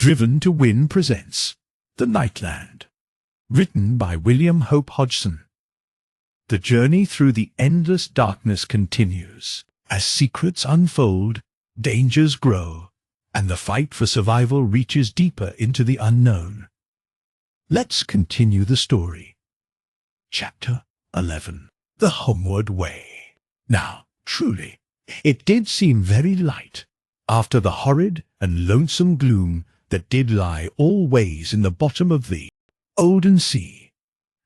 Driven to Win presents The Nightland, written by William Hope Hodgson. The journey through the endless darkness continues. As secrets unfold, dangers grow, and the fight for survival reaches deeper into the unknown. Let's continue the story. Chapter 11. The Homeward Way. Now, truly, it did seem very light, after the horrid and lonesome gloom that did lie always in the bottom of the olden sea.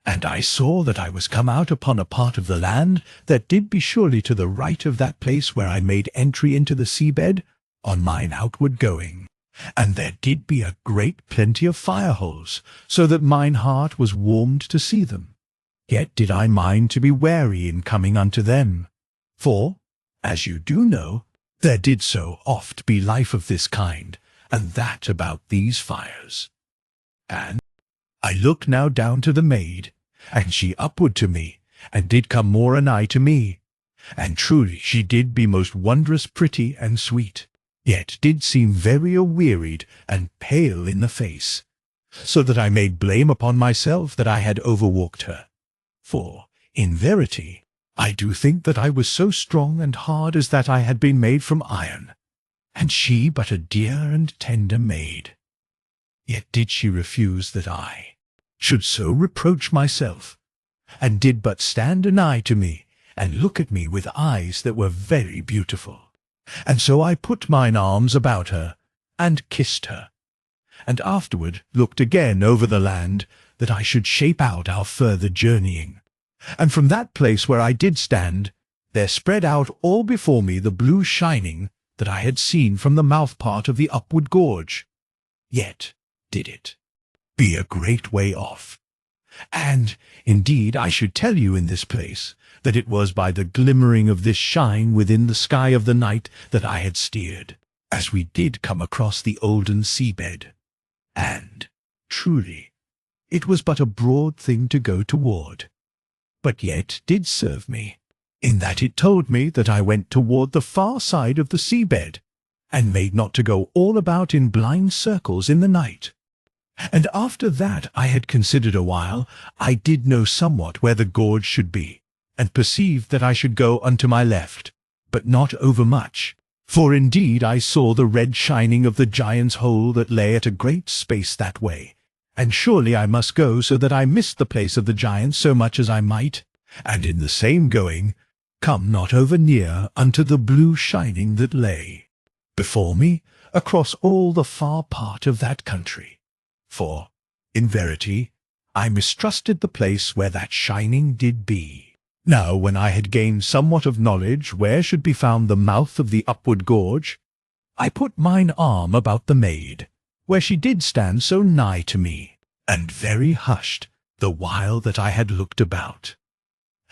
And I saw that I was come out upon a part of the land that did be surely to the right of that place where I made entry into the seabed on mine outward going. And there did be a great plenty of fire holes, so that mine heart was warmed to see them. Yet did I mind to be wary in coming unto them. For, as you do know, there did so oft be life of this kind, and that about these fires. And I looked now down to the maid, and she upward to me, and did come more anigh to me. And truly she did be most wondrous pretty and sweet, yet did seem very awearied and pale in the face, so that I made blame upon myself that I had overwalked her. For, in verity, I do think that I was so strong and hard as that I had been made from iron, and she but a dear and tender maid. Yet did she refuse that I should so reproach myself, and did but stand anigh to me, and look at me with eyes that were very beautiful. And so I put mine arms about her, and kissed her, and afterward looked again over the land, that I should shape out our further journeying. And from that place where I did stand, there spread out all before me the blue shining that I had seen from the mouth part of the upward gorge. Yet did it be a great way off. And, indeed, I should tell you in this place, that it was by the glimmering of this shine within the sky of the night that I had steered, as we did come across the olden seabed. And, truly, it was but a broad thing to go toward, but yet did serve me, in that it told me that I went toward the far side of the seabed, and made not to go all about in blind circles in the night. And after that I had considered a while, I did know somewhat where the gorge should be, and perceived that I should go unto my left, but not overmuch. For indeed I saw the red shining of the giant's hole that lay at a great space that way, and surely I must go so that I missed the place of the giant so much as I might, and in the same going come not over near unto the blue shining that lay before me across all the far part of that country. For, in verity, I mistrusted the place where that shining did be. Now when I had gained somewhat of knowledge where should be found the mouth of the upward gorge, I put mine arm about the maid, where she did stand so nigh to me, and very hushed the while that I had looked about.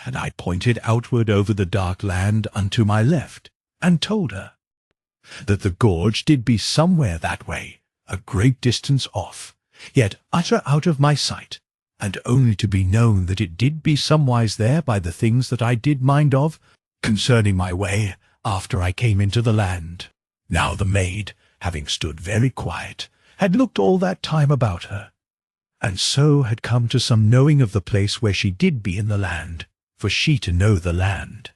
And I pointed outward over the dark land unto my left, and told her that the gorge did be somewhere that way, a great distance off, yet utter out of my sight, and only to be known that it did be somewise there by the things that I did mind of concerning my way after I came into the land. Now the maid, having stood very quiet, had looked all that time about her, and so had come to some knowing of the place where she did be in the land, for she to know the land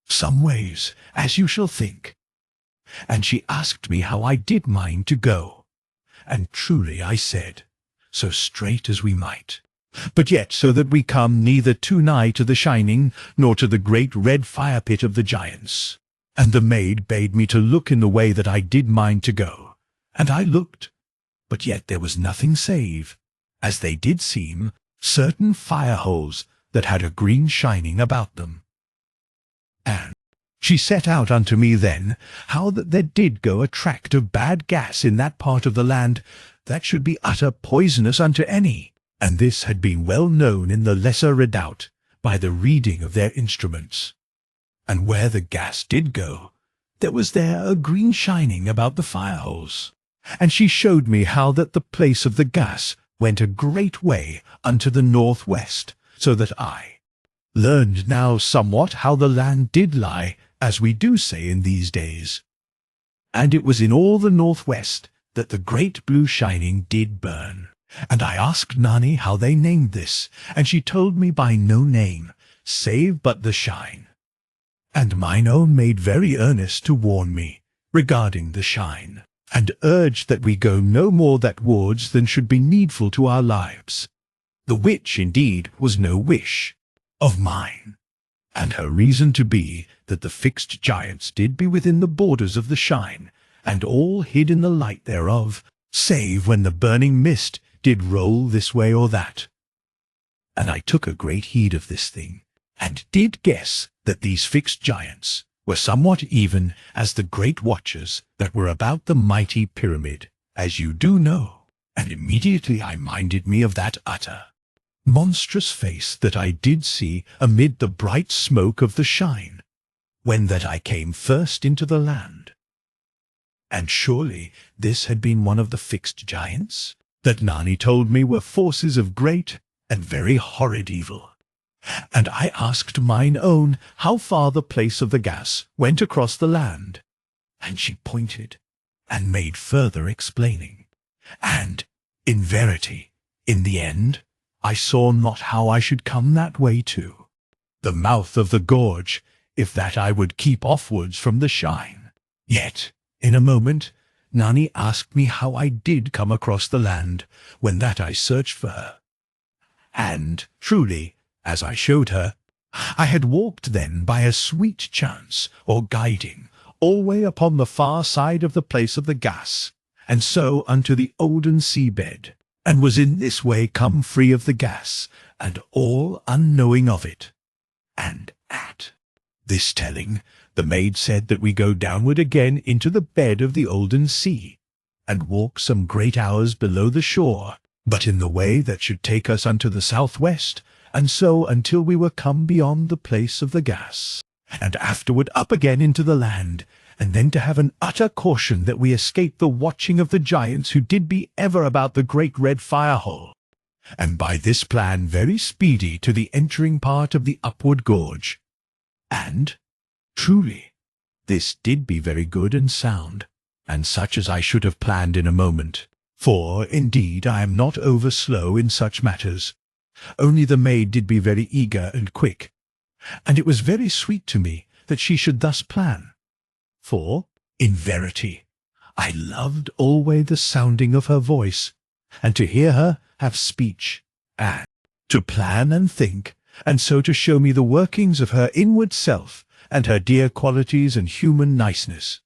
some ways, as you shall think. And she asked me how I did mind to go, and truly I said, so straight as we might, but yet so that we come neither too nigh to the shining, nor to the great red fire pit of the giants. And the maid bade me to look in the way that I did mind to go, and I looked, but yet there was nothing save, as they did seem, certain fire holes that had a green shining about them. And she set out unto me then how that there did go a tract of bad gas in that part of the land that should be utter poisonous unto any, and this had been well known in the lesser redoubt by the reading of their instruments. And where the gas did go, there was there a green shining about the fire holes. And she showed me how that the place of the gas went a great way unto the northwest, so that I learned now somewhat how the land did lie, as we do say in these days. And it was in all the northwest that the great blue shining did burn. And I asked Nani how they named this, and she told me by no name, save but the shine. And mine own made very earnest to warn me regarding the shine, and urged that we go no more that wards than should be needful to our lives. The which, indeed, was no wish of mine, and her reason to be that the fixed giants did be within the borders of the shine, and all hid in the light thereof, save when the burning mist did roll this way or that. And I took a great heed of this thing, and did guess that these fixed giants were somewhat even as the great watchers that were about the mighty pyramid, as you do know. And immediately I minded me of that utter monstrous face that I did see amid the bright smoke of the shine, when that I came first into the land. And surely this had been one of the fixed giants, that Nani told me were forces of great and very horrid evil. And I asked mine own how far the place of the gas went across the land, and she pointed, and made further explaining. And, in verity, in the end, I saw not how I should come that way to the mouth of the gorge, if that I would keep offwards from the shine. Yet, in a moment, Nani asked me how I did come across the land, when that I searched for her. And, truly, as I showed her, I had walked then by a sweet chance, or guiding, alway upon the far side of the place of the gas, and so unto the olden sea-bed, and was in this way come free of the gas, and all unknowing of it. And at this telling, the maid said that we go downward again into the bed of the olden sea, and walk some great hours below the shore, but in the way that should take us unto the southwest, and so until we were come beyond the place of the gas, and afterward up again into the land, and then to have an utter caution that we escape the watching of the giants who did be ever about the great red fire-hole, and by this plan very speedy to the entering part of the upward gorge. And, truly, this did be very good and sound, and such as I should have planned in a moment, for, indeed, I am not over slow in such matters. Only the maid did be very eager and quick, and it was very sweet to me that she should thus plan. For, in verity, I loved alway the sounding of her voice, and to hear her have speech, and to plan and think, and so to show me the workings of her inward self, and her dear qualities and human niceness,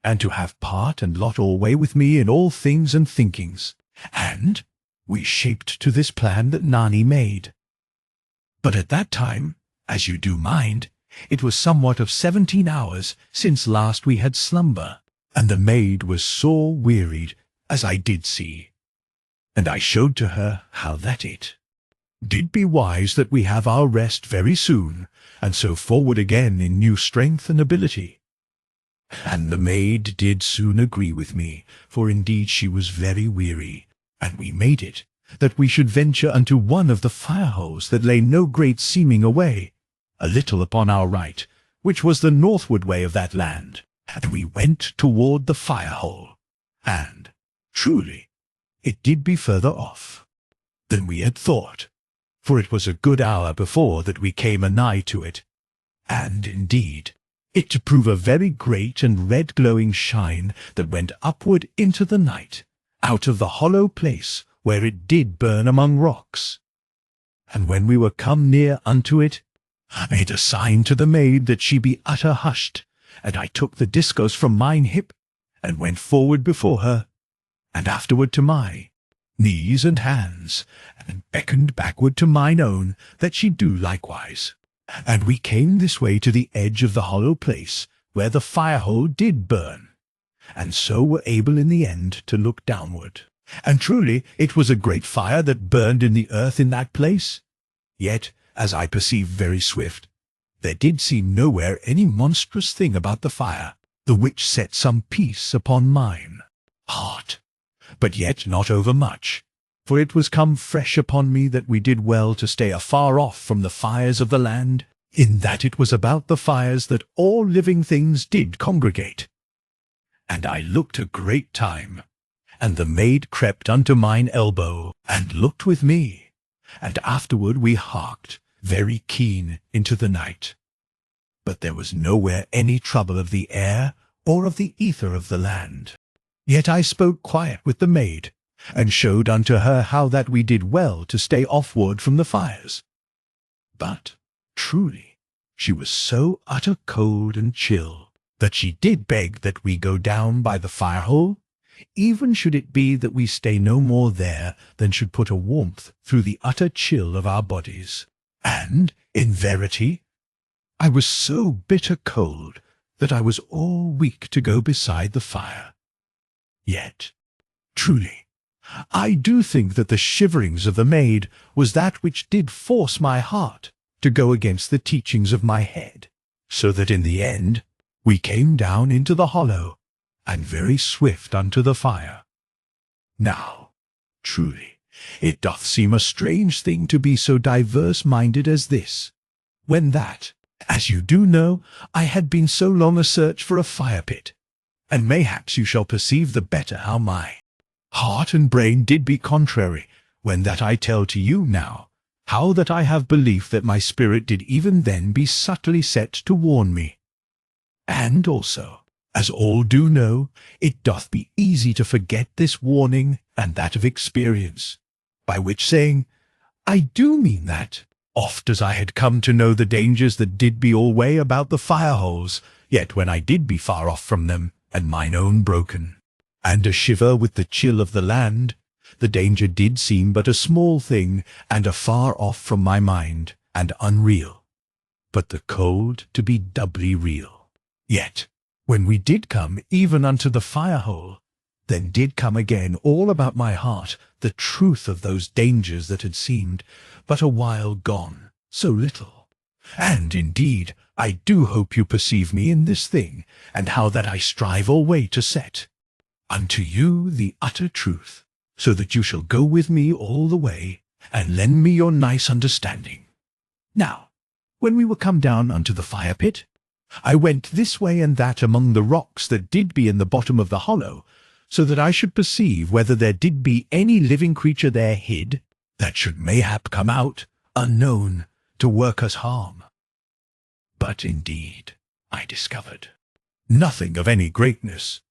and to have part and lot alway with me in all things and thinkings, and we shaped to this plan that Nani made. But at that time, as you do mind, it was somewhat of 17 hours since last we had slumber, and the maid was sore wearied, as I did see. And I showed to her how that it did be wise that we have our rest very soon, and so forward again in new strength and ability. And the maid did soon agree with me, for indeed she was very weary, and we made it, that we should venture unto one of the fire-holes that lay no great seeming away, a little upon our right, which was the northward way of that land, and we went toward the fire-hole, and, truly, it did be further off than we had thought, for it was a good hour before that we came anigh to it, and, indeed, it to prove a very great and red-glowing shine that went upward into the night, out of the hollow place where it did burn among rocks. And when we were come near unto it, I made a sign to the maid that she be utter hushed, and I took the discos from mine hip, and went forward before her, and afterward to my knees and hands, and beckoned backward to mine own that she do likewise. And we came this way to the edge of the hollow place where the fire-hole did burn, and so were able in the end to look downward. And truly it was a great fire that burned in the earth in that place. Yet, as I perceived very swift, there did seem nowhere any monstrous thing about the fire, the which set some peace upon mine heart, but yet not overmuch, for it was come fresh upon me that we did well to stay afar off from the fires of the land, in that it was about the fires that all living things did congregate. And I looked a great time, and the maid crept unto mine elbow, and looked with me, and afterward we harked very keen into the night. But there was nowhere any trouble of the air or of the ether of the land. Yet I spoke quiet with the maid, and showed unto her how that we did well to stay offward from the fires. But truly she was so utter cold and chill, that she did beg that we go down by the fire-hole, even should it be that we stay no more there than should put a warmth through the utter chill of our bodies. And, in verity, I was so bitter cold that I was all weak to go beside the fire. Yet, truly, I do think that the shiverings of the maid was that which did force my heart to go against the teachings of my head, so that in the end we came down into the hollow, and very swift unto the fire. Now, truly, it doth seem a strange thing to be so diverse-minded as this, when that, as you do know, I had been so long a search for a fire-pit, and mayhaps you shall perceive the better how my heart and brain did be contrary, when that I tell to you now, how that I have belief that my spirit did even then be subtly set to warn me. And also, as all do know, it doth be easy to forget this warning and that of experience, by which saying, I do mean that, oft as I had come to know the dangers that did be alway about the fire-holes, yet when I did be far off from them, and mine own broken, and a shiver with the chill of the land, the danger did seem but a small thing, and afar off from my mind, and unreal, but the cold to be doubly real. Yet, when we did come even unto the fire-hole, then did come again all about my heart the truth of those dangers that had seemed but a while gone, so little. And indeed, I do hope you perceive me in this thing, and how that I strive alway to set unto you the utter truth, so that you shall go with me all the way, and lend me your nice understanding. Now, when we were come down unto the fire-pit, I went this way and that among the rocks that did be in the bottom of the hollow, so that I should perceive whether there did be any living creature there hid, that should mayhap come out, unknown, to work us harm. But indeed, I discovered nothing of any greatness,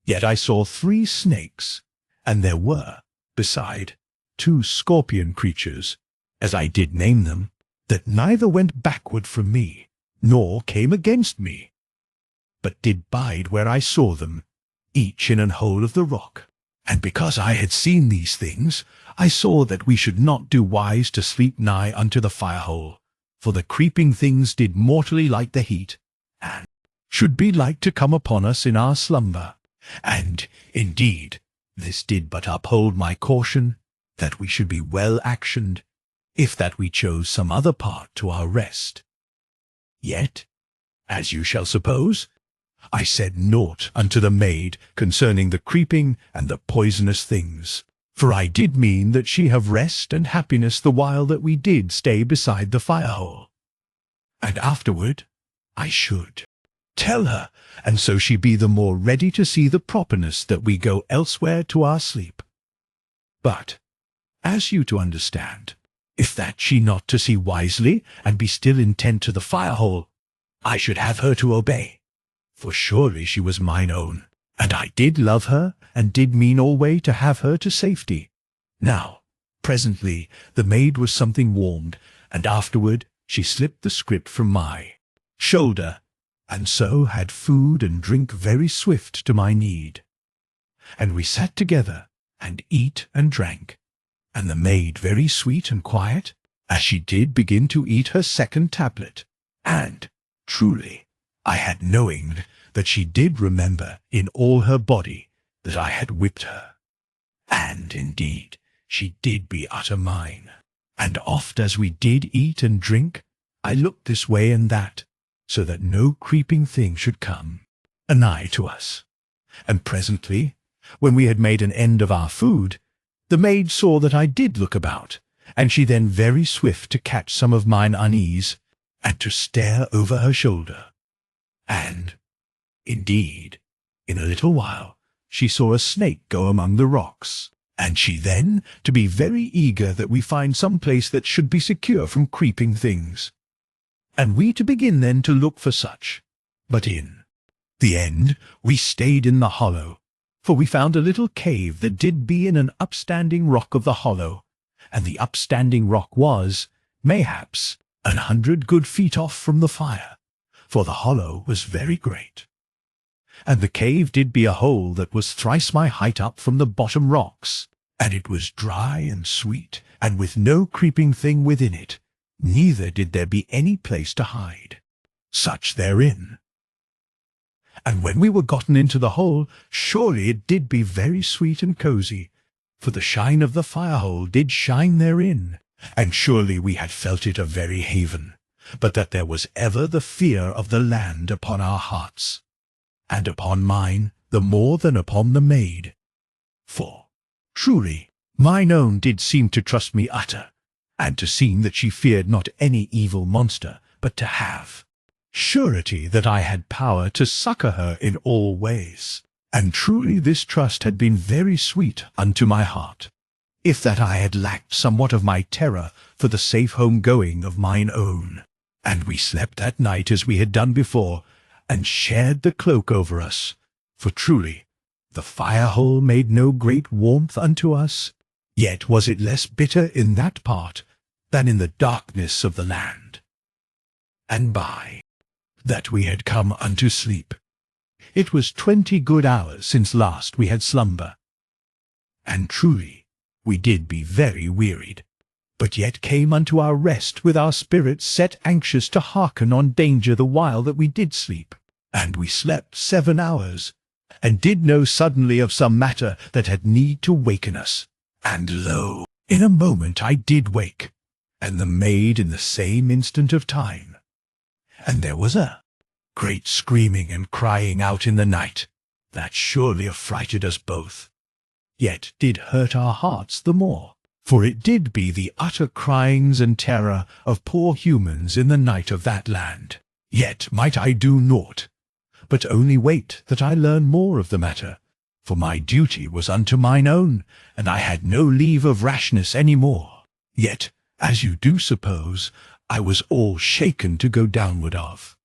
yet I saw 3 snakes, and there were, beside, 2 scorpion creatures, as I did name them, that neither went backward from me, nor came against me, but did bide where I saw them, each in an hole of the rock. And because I had seen these things, I saw that we should not do wise to sleep nigh unto the fire-hole, for the creeping things did mortally like the heat, and should be like to come upon us in our slumber. And, indeed, this did but uphold my caution, that we should be well actioned, if that we chose some other part to our rest. Yet, as you shall suppose, I said naught unto the maid concerning the creeping and the poisonous things, for I did mean that she have rest and happiness the while that we did stay beside the fire-hole. And afterward I should tell her, and so she be the more ready to see the properness that we go elsewhere to our sleep. But, as you to understand, if that she not to see wisely, and be still intent to the fire-hole, I should have her to obey, for surely she was mine own, and I did love her, and did mean alway to have her to safety. Now, presently, the maid was something warmed, and afterward she slipped the scrip from my shoulder, and so had food and drink very swift to my need. And we sat together, and eat and drank, and the maid very sweet and quiet, as she did begin to eat her second tablet, and, truly, I had knowing that she did remember in all her body that I had whipped her. And, indeed, she did be utter mine. And oft as we did eat and drink, I looked this way and that, so that no creeping thing should come anigh to us. And presently, when we had made an end of our food, the maid saw that I did look about, and she then very swift to catch some of mine unease, and to stare over her shoulder. And, indeed, in a little while, she saw a snake go among the rocks, and she then to be very eager that we find some place that should be secure from creeping things. And we to begin then to look for such. But in the end we stayed in the hollow, for we found a little cave that did be in an upstanding rock of the hollow, and the upstanding rock was, mayhaps, 100 good feet off from the fire, for the hollow was very great. And the cave did be a hole that was thrice my height up from the bottom rocks, and it was dry and sweet, and with no creeping thing within it, neither did there be any place to hide such therein. And when we were gotten into the hole, surely it did be very sweet and cosy, for the shine of the fire-hole did shine therein, and surely we had felt it a very haven, but that there was ever the fear of the land upon our hearts, and upon mine the more than upon the maid. For, truly, mine own did seem to trust me utter, and to seem that she feared not any evil monster, but to have surety that I had power to succour her in all ways. And truly this trust had been very sweet unto my heart, if that I had lacked somewhat of my terror for the safe home-going of mine own. And we slept that night as we had done before, and shared the cloak over us, for truly the fire-hole made no great warmth unto us, yet was it less bitter in that part than in the darkness of the land. And by that we had come unto sleep, it was 20 good hours since last we had slumber. And truly we did be very wearied, but yet came unto our rest with our spirits set anxious to hearken on danger the while that we did sleep. And we slept 7 hours, and did know suddenly of some matter that had need to waken us. And lo, in a moment I did wake, and the maid in the same instant of time. And there was a great screaming and crying out in the night, that surely affrighted us both, yet did hurt our hearts the more, for it did be the utter cryings and terror of poor humans in the night of that land. Yet might I do naught, but only wait that I learn more of the matter, for my duty was unto mine own, and I had no leave of rashness any more. Yet, as you do suppose, I was all shaken to go downward of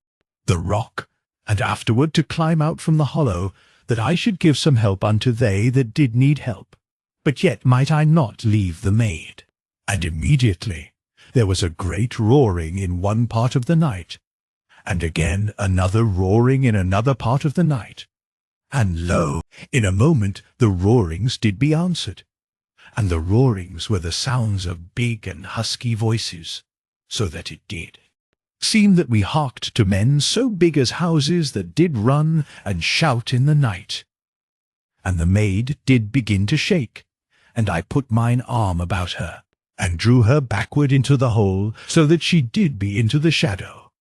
the rock, and afterward to climb out from the hollow, that I should give some help unto they that did need help. But yet might I not leave the maid. And immediately there was a great roaring in one part of the night, and again another roaring in another part of the night. And lo, in a moment the roarings did be answered, and the roarings were the sounds of big and husky voices, so that it did seem that we harked to men so big as houses that did run and shout in the night. And the maid did begin to shake, and I put mine arm about her, and drew her backward into the hole, so that she did be into the shadow,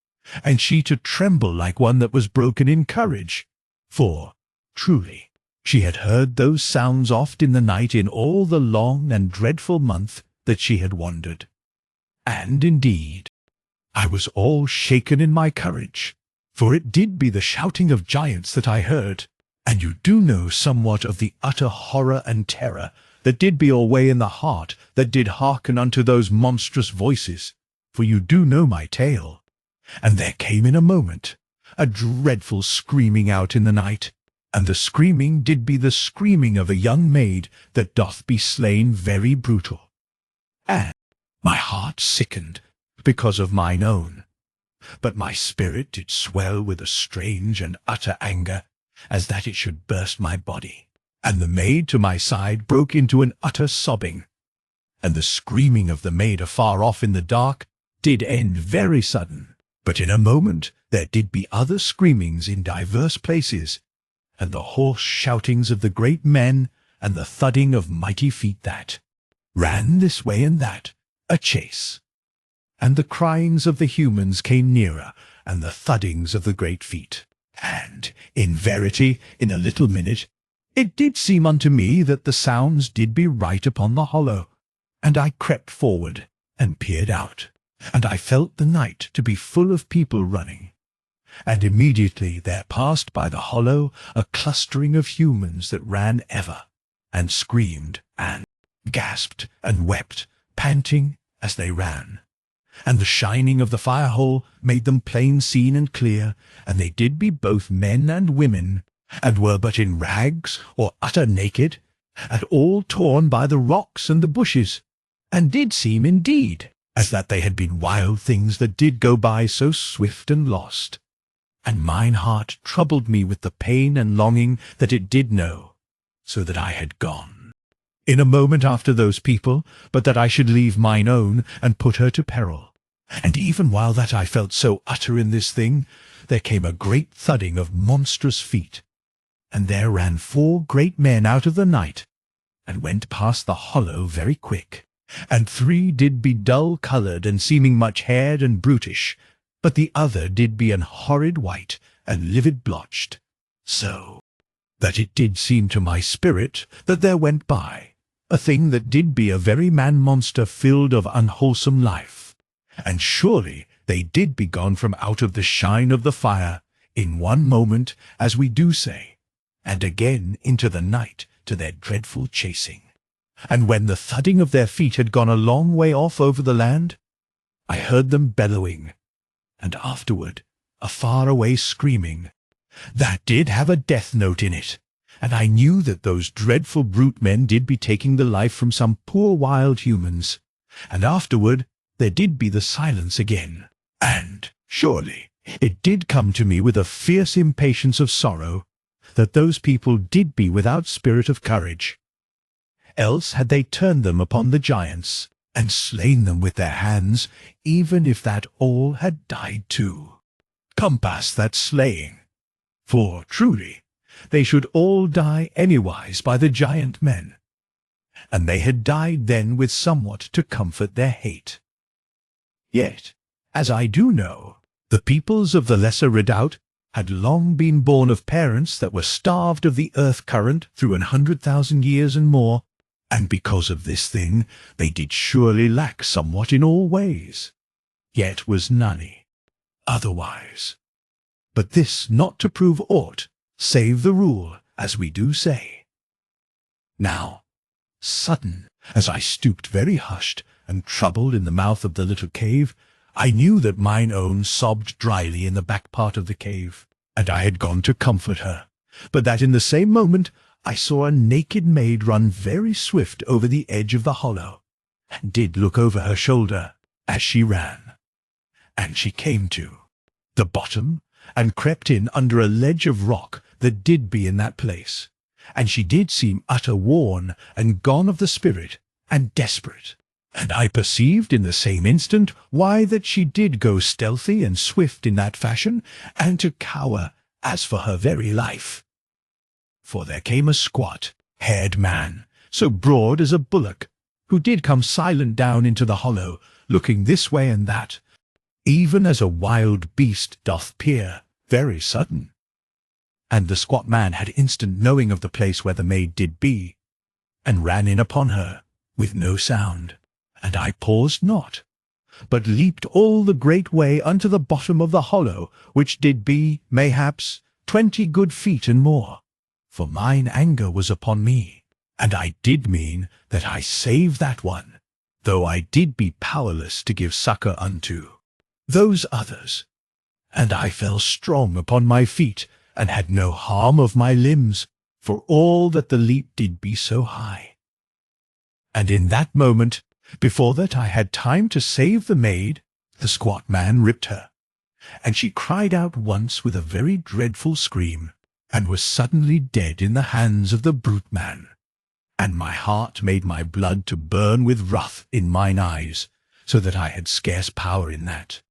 and she to tremble like one that was broken in courage, for, truly, she had heard those sounds oft in the night in all the long and dreadful month that she had wandered. And, indeed, I was all shaken in my courage, for it did be the shouting of giants that I heard, and you do know somewhat of the utter horror and terror that did be alway in the heart that did hearken unto those monstrous voices, for you do know my tale. And there came in a moment a dreadful screaming out in the night, and the screaming did be the screaming of a young maid that doth be slain very brutal. And my heart sickened because of mine own, but my spirit did swell with a strange and utter anger, as that it should burst my body. And the maid to my side broke into an utter sobbing, and the screaming of the maid afar off in the dark did end very sudden. But in a moment there did be other screamings in divers places, and the hoarse shoutings of the great men, and the thudding of mighty feet that ran this way and that, a chase. And the cryings of the humans came nearer, and the thuddings of the great feet. And, in verity, in a little minute, it did seem unto me that the sounds did be right upon the hollow. And I crept forward, and peered out, and I felt the night to be full of people running. and immediately there passed by the hollow a clustering of humans that ran ever, and screamed, and gasped, and wept, panting as they ran. And the shining of the fire-hole made them plain seen and clear, and they did be both men and women, and were but in rags, or utter naked, and all torn by the rocks and the bushes, and did seem indeed as that they had been wild things that did go by so swift and lost. And mine heart troubled me with the pain and longing that it did know, so that I had gone in a moment after those people, but that I should leave mine own, and put her to peril. And even while that I felt so utter in this thing, there came a great thudding of monstrous feet, and there ran 4 great men out of the night, and went past the hollow very quick, and 3 did be dull-coloured, and seeming much haired and brutish, but the other did be an horrid white, and livid blotched, so that it did seem to my spirit that there went by a thing that did be a very man-monster filled of unwholesome life, and surely they did be gone from out of the shine of the fire in one moment, as we do say, and again into the night to their dreadful chasing. And when the thudding of their feet had gone a long way off over the land, I heard them bellowing, and afterward a far-away screaming, that did have a death note in it, and I knew that those dreadful brute men did be taking the life from some poor wild humans. And afterward there did be the silence again, and surely it did come to me with a fierce impatience of sorrow that those people did be without spirit of courage. Else had they turned them upon the giants, and slain them with their hands, even if that all had died too. Compass that slaying, for truly they should all die anywise by the giant men, and they had died then with somewhat to comfort their hate. Yet, as I do know, the peoples of the lesser redoubt had long been born of parents that were starved of the earth current through 100,000 years and more, and because of this thing they did surely lack somewhat in all ways. Yet was none otherwise. But this not to prove aught, save the rule, as we do say. Now, sudden, as I stooped very hushed and troubled in the mouth of the little cave, I knew that mine own sobbed dryly in the back part of the cave, and I had gone to comfort her, but that in the same moment I saw a naked maid run very swift over the edge of the hollow, and did look over her shoulder as she ran. And she came to the bottom, and crept in under a ledge of rock that did be in that place, and she did seem utter worn and gone of the spirit, and desperate. And I perceived in the same instant why that she did go stealthy and swift in that fashion, and to cower as for her very life. For there came a squat, haired man, so broad as a bullock, who did come silent down into the hollow, looking this way and that, even as a wild beast doth peer, very sudden. And the squat man had instant knowing of the place where the maid did be, and ran in upon her, with no sound. And I paused not, but leaped all the great way unto the bottom of the hollow, which did be, mayhaps, 20 good feet and more. For mine anger was upon me, and I did mean that I save that one, though I did be powerless to give succour unto those others. And I fell strong upon my feet, and had no harm of my limbs, for all that the leap did be so high. And in that moment, before that I had time to save the maid, the squat man ripped her, and she cried out once with a very dreadful scream, and was suddenly dead in the hands of the brute man. And my heart made my blood to burn with wrath in mine eyes, so that I had scarce power in that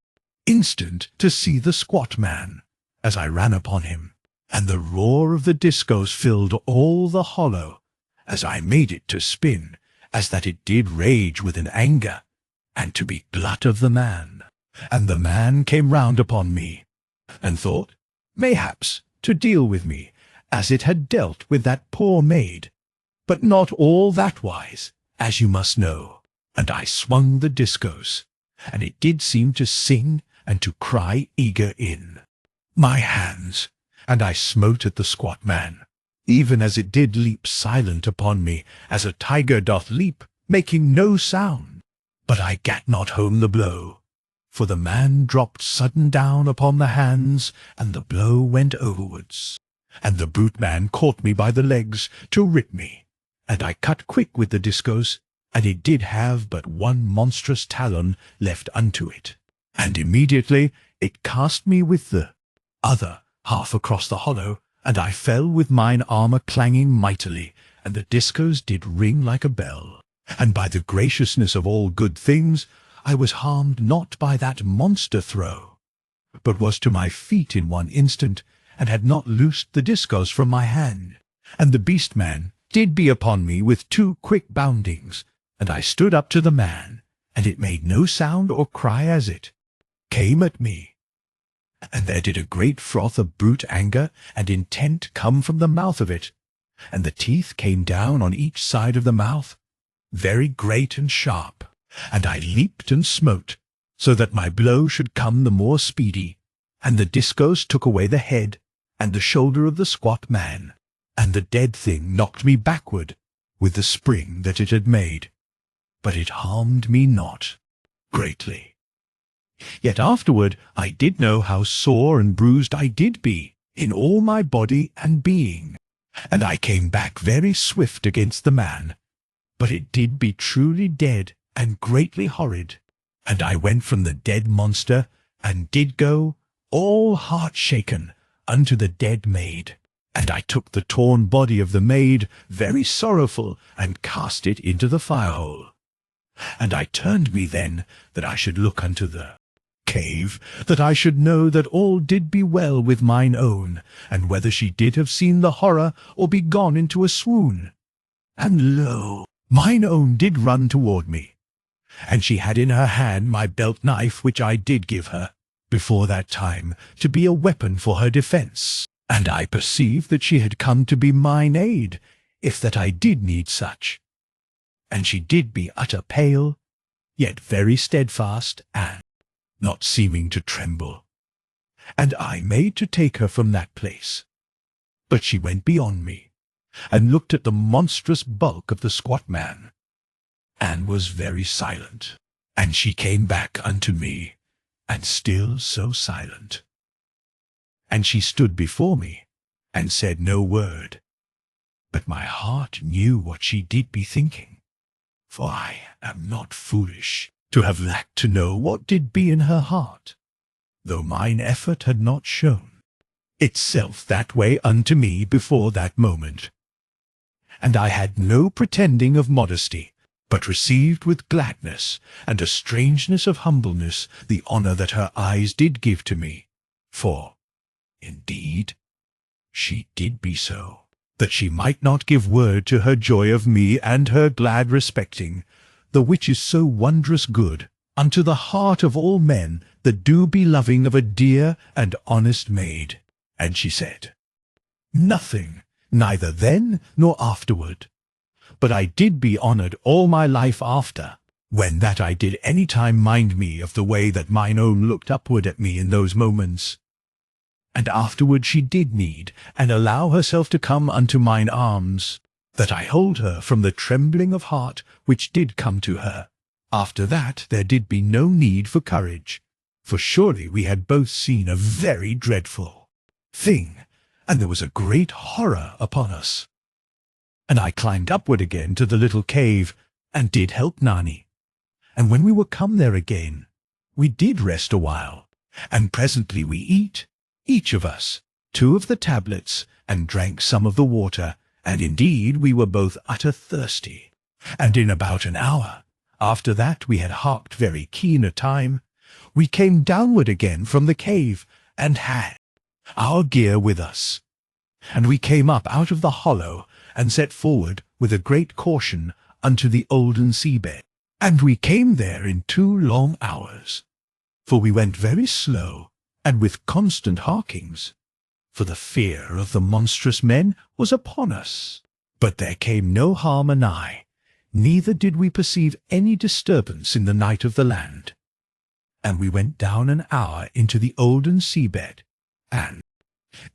instant to see the squat man, as I ran upon him, and the roar of the discos filled all the hollow, as I made it to spin, as that it did rage with an anger, and to be glut of the man. And the man came round upon me, and thought, mayhaps, to deal with me, as it had dealt with that poor maid, but not all that wise, as you must know. And I swung the discos, and it did seem to sing and to cry eager in my hands, and I smote at the squat man, even as it did leap silent upon me, as a tiger doth leap, making no sound. But I gat not home the blow, for the man dropped sudden down upon the hands, and the blow went overwards. And the brute man caught me by the legs to rip me, and I cut quick with the discos, and it did have but one monstrous talon left unto it, and immediately it cast me with the other half across the hollow, and I fell with mine armour clanging mightily, and the discos did ring like a bell. And by the graciousness of all good things, I was harmed not by that monster throw, but was to my feet in one instant, and had not loosed the discos from my hand. And the beast man did be upon me with 2 quick boundings, and I stood up to the man, and it made no sound or cry as it came at me. And there did a great froth of brute anger and intent come from the mouth of it, and the teeth came down on each side of the mouth, very great and sharp, and I leaped and smote, so that my blow should come the more speedy, and the discos took away the head and the shoulder of the squat man, and the dead thing knocked me backward with the spring that it had made, but it harmed me not greatly. Yet afterward I did know how sore and bruised I did be in all my body and being, and I came back very swift against the man, but it did be truly dead and greatly horrid, and I went from the dead monster, and did go, all heart-shaken, unto the dead maid, and I took the torn body of the maid, very sorrowful, and cast it into the fire-hole. And I turned me then, that I should look unto the cave, that I should know that all did be well with mine own, and whether she did have seen the horror, or be gone into a swoon. And lo, mine own did run toward me, and she had in her hand my belt knife, which I did give her, before that time, to be a weapon for her defence. And I perceived that she had come to be mine aid, if that I did need such. And she did be utter pale, yet very steadfast, and not seeming to tremble. And I made to take her from that place. But she went beyond me, and looked at the monstrous bulk of the squat man, and was very silent. And she came back unto me, and still so silent. And she stood before me, and said no word. But my heart knew what she did be thinking, for I am not foolish to have lacked to know what did be in her heart, though mine effort had not shown itself that way unto me before that moment. And I had no pretending of modesty, but received with gladness and a strangeness of humbleness the honour that her eyes did give to me, for, indeed, she did be so, that she might not give word to her joy of me and her glad respecting, the which is so wondrous good unto the heart of all men that do be loving of a dear and honest maid. And she said nothing, neither then nor afterward. But I did be honoured all my life after, when that I did any time mind me of the way that mine own looked upward at me in those moments. And afterward she did need, and allow herself to come unto mine arms, that I hold her from the trembling of heart which did come to her. After that there did be no need for courage, for surely we had both seen a very dreadful thing, and there was a great horror upon us. And I climbed upward again to the little cave, and did help Nani. And when we were come there again, we did rest a while, and presently we eat, each of us, 2 of the tablets, and drank some of the water, and indeed we were both utter thirsty. And in about an hour, after that we had harked very keen a time, we came downward again from the cave, and had our gear with us. And we came up out of the hollow, and set forward with a great caution unto the olden seabed. And we came there in 2 long hours, for we went very slow, and with constant harkings, for the fear of the monstrous men was upon us. But there came no harm anigh, neither did we perceive any disturbance in the night of the land. And we went down an hour into the olden seabed, and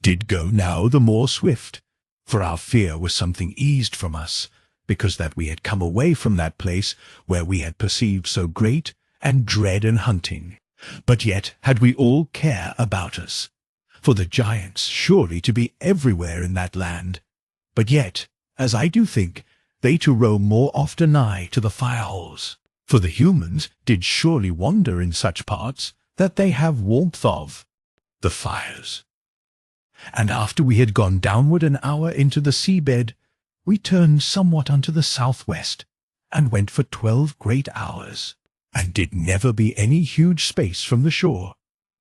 did go now the more swift, for our fear was something eased from us, because that we had come away from that place where we had perceived so great and dread and hunting. But yet had we all care about us, for the giants surely to be everywhere in that land. But yet, as I do think, they to roam more often nigh to the fire-holes. For the humans did surely wander in such parts that they have warmth of the fires. And after we had gone downward an hour into the seabed, we turned somewhat unto the southwest, and went for 12 great hours, and did never be any huge space from the shore,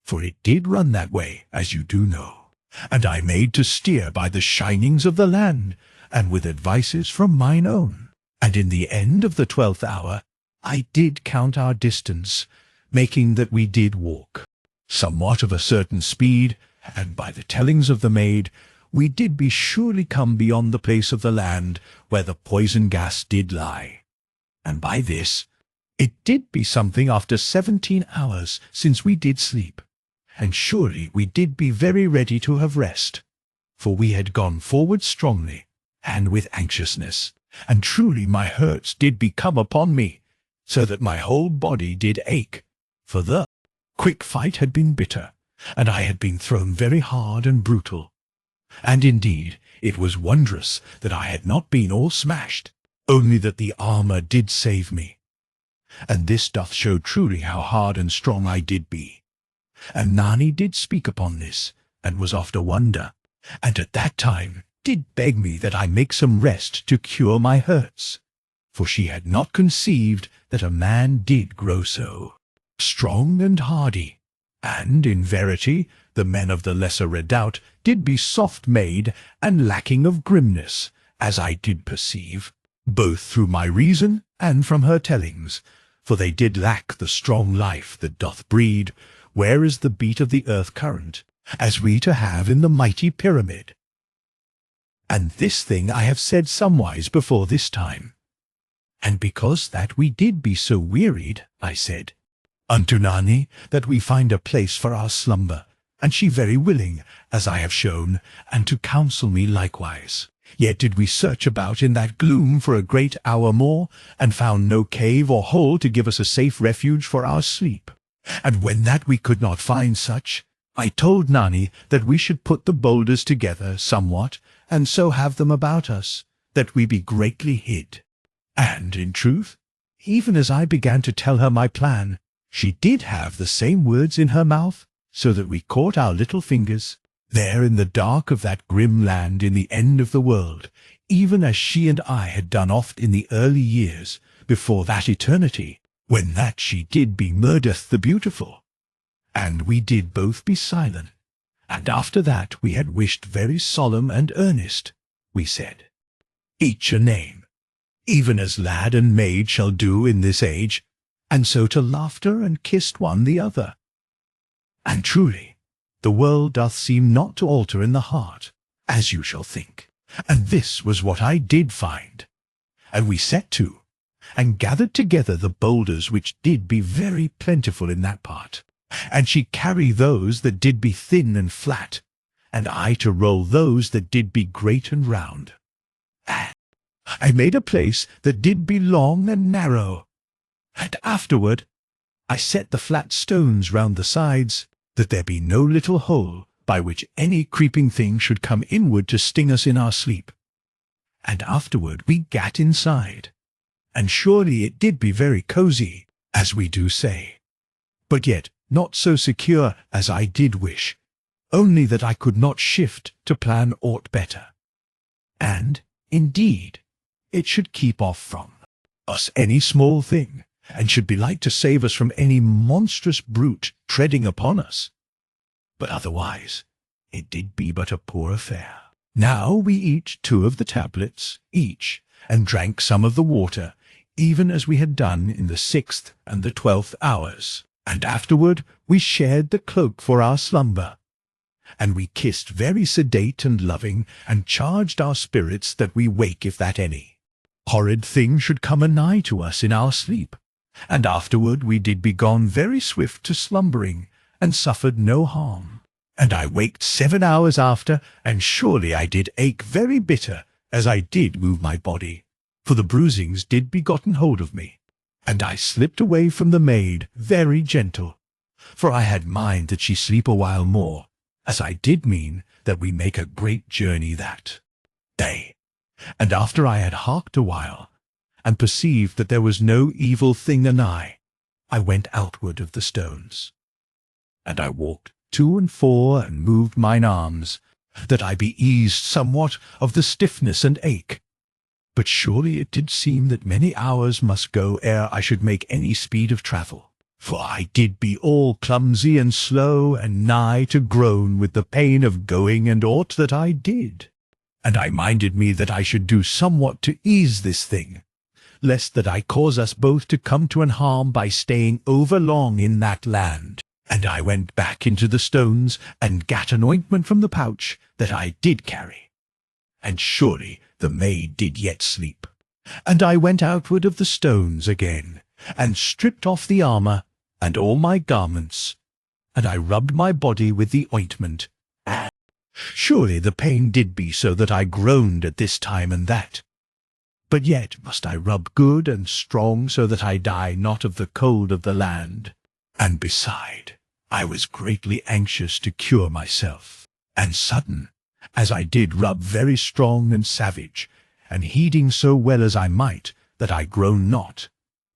for it did run that way, as you do know. And I made to steer by the shinings of the land, and with advices from mine own. And in the end of the 12th hour, I did count our distance, making that we did walk somewhat of a certain speed, and by the tellings of the maid, we did be surely come beyond the place of the land where the poison gas did lie. And by this, it did be something after 17 hours since we did sleep, and surely we did be very ready to have rest, for we had gone forward strongly, and with anxiousness, and truly my hurts did be come upon me, so that my whole body did ache, for the quick fight had been bitter, and I had been thrown very hard and brutal. And indeed it was wondrous that I had not been all smashed, only that the armour did save me. And this doth show truly how hard and strong I did be. And Nani did speak upon this, and was after wonder, and at that time did beg me that I make some rest to cure my hurts, for she had not conceived that a man did grow so strong and hardy. And in verity the men of the lesser redoubt did be soft-made and lacking of grimness, as I did perceive, both through my reason and from her tellings, for they did lack the strong life that doth breed where is the beat of the earth current, as we to have in the mighty pyramid. And this thing I have said somewise before this time. And because that we did be so wearied, I said unto Nani that we find a place for our slumber, and she very willing, as I have shown, and to counsel me likewise. Yet did we search about in that gloom for a great hour more, and found no cave or hole to give us a safe refuge for our sleep. And when that we could not find such, I told Nani that we should put the boulders together somewhat, and so have them about us, that we be greatly hid. And, in truth, even as I began to tell her my plan, she did have the same words in her mouth, so that we caught our little fingers, there in the dark of that grim land in the end of the world, even as she and I had done oft in the early years, before that eternity, when that she did be murdereth the beautiful. And we did both be silent, and after that we had wished very solemn and earnest, we said, each a name, even as lad and maid shall do in this age, and so to laughter and kissed one the other. And truly, the world doth seem not to alter in the heart, as you shall think. And this was what I did find. And we set to, and gathered together the boulders which did be very plentiful in that part. And she carry those that did be thin and flat, and I to roll those that did be great and round. And I made a place that did be long and narrow, and afterward I set the flat stones round the sides, that there be no little hole by which any creeping thing should come inward to sting us in our sleep. And afterward we gat inside, and surely it did be very cosy, as we do say, but yet not so secure as I did wish, only that I could not shift to plan aught better. And, indeed, it should keep off from us any small thing, and should be like to save us from any monstrous brute treading upon us. But otherwise it did be but a poor affair. Now we eat 2 of the tablets each, and drank some of the water, even as we had done in the 6th and the 12th hours. And afterward we shared the cloak for our slumber. And we kissed very sedate and loving, and charged our spirits that we wake if that any horrid thing should come anigh to us in our sleep. And afterward we did be gone very swift to slumbering, and suffered no harm. And I waked 7 hours after, and surely I did ache very bitter, as I did move my body, for the bruisings did be gotten hold of me. And I slipped away from the maid, very gentle, for I had mind that she sleep a while more, as I did mean that we make a great journey that day. And after I had harked a while, and perceived that there was no evil thing anigh, I went outward of the stones. And I walked to and fro, and moved mine arms, that I be eased somewhat of the stiffness and ache. But surely it did seem that many hours must go ere I should make any speed of travel. For I did be all clumsy and slow, and nigh to groan with the pain of going and aught that I did. And I minded me that I should do somewhat to ease this thing, lest that I cause us both to come to an harm by staying over long in that land. And I went back into the stones, and gat an ointment from the pouch that I did carry. And surely the maid did yet sleep. And I went outward of the stones again, and stripped off the armour, and all my garments, and I rubbed my body with the ointment, and surely the pain did be so that I groaned at this time and that. But yet must I rub good and strong, so that I die not of the cold of the land. And beside, I was greatly anxious to cure myself, and sudden, as I did rub very strong and savage, and heeding so well as I might, that I groaned not,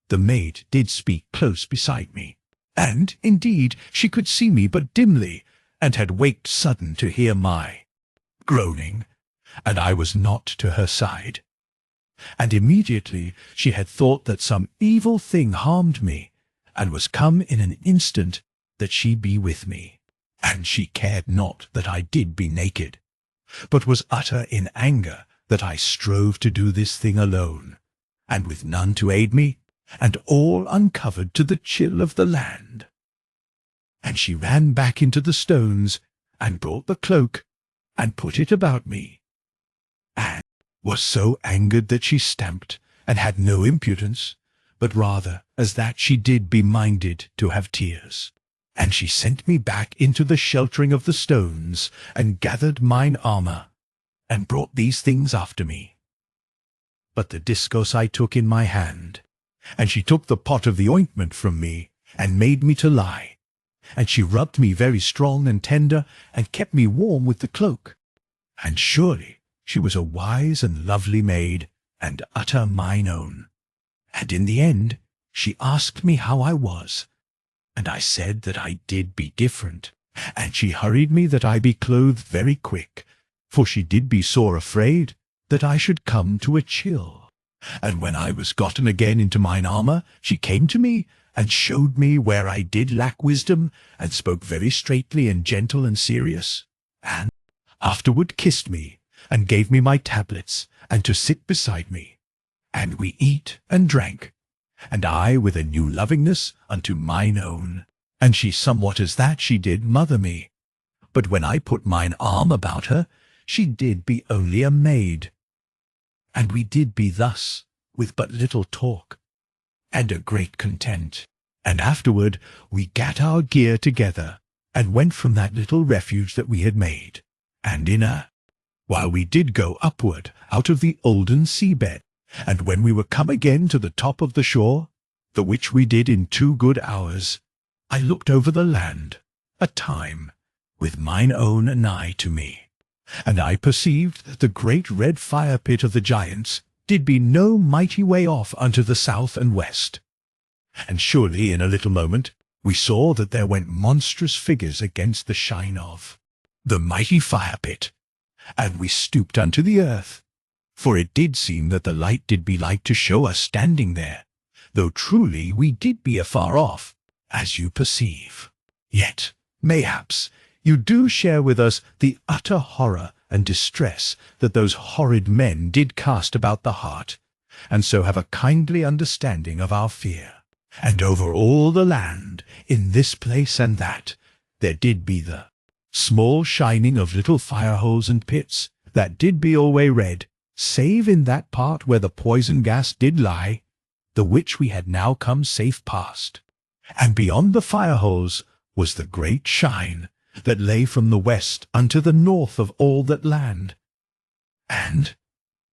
the maid did speak close beside me, and, indeed, she could see me but dimly, and had waked sudden to hear my groaning, and I was not to her side. And immediately she had thought that some evil thing harmed me, and was come in an instant that she be with me. And she cared not that I did be naked, but was utter in anger that I strove to do this thing alone, and with none to aid me, and all uncovered to the chill of the land. And she ran back into the stones, and brought the cloak, and put it about me, and was so angered that she stamped, and had no impudence, but rather as that she did be minded to have tears. And she sent me back into the sheltering of the stones, and gathered mine armour, and brought these things after me. But the discourse I took in my hand, and she took the pot of the ointment from me, and made me to lie. And she rubbed me very strong and tender, and kept me warm with the cloak. And surely she was a wise and lovely maid, and utter mine own. And in the end she asked me how I was, and I said that I did be different, and she hurried me that I be clothed very quick, for she did be sore afraid that I should come to a chill. And when I was gotten again into mine armour, she came to me, and showed me where I did lack wisdom, and spoke very straightly and gentle and serious, and afterward kissed me, and gave me my tablets, and to sit beside me. And we eat and drank, and I with a new lovingness unto mine own. And she somewhat as that she did mother me. But when I put mine arm about her, she did be only a maid. And we did be thus, with but little talk, and a great content. And afterward we gat our gear together, and went from that little refuge that we had made, and while we did go upward out of the olden seabed. And when we were come again to the top of the shore, the which we did in 2 good hours, I looked over the land a time, with mine own nigh to me, and I perceived that the great red fire pit of the giants did be no mighty way off unto the south and west. And surely in a little moment we saw that there went monstrous figures against the shine of the mighty fire pit, and we stooped unto the earth, for it did seem that the light did be like to show us standing there, though truly we did be afar off, as you perceive. Yet, mayhaps, you do share with us the utter horror and distress that those horrid men did cast about the heart, and so have a kindly understanding of our fear. And over all the land, in this place and that, there did be the small shining of little fire-holes and pits, that did be alway red, save in that part where the poison gas did lie, the which we had now come safe past. And beyond the fire-holes was the great shine, that lay from the west unto the north of all that land. And,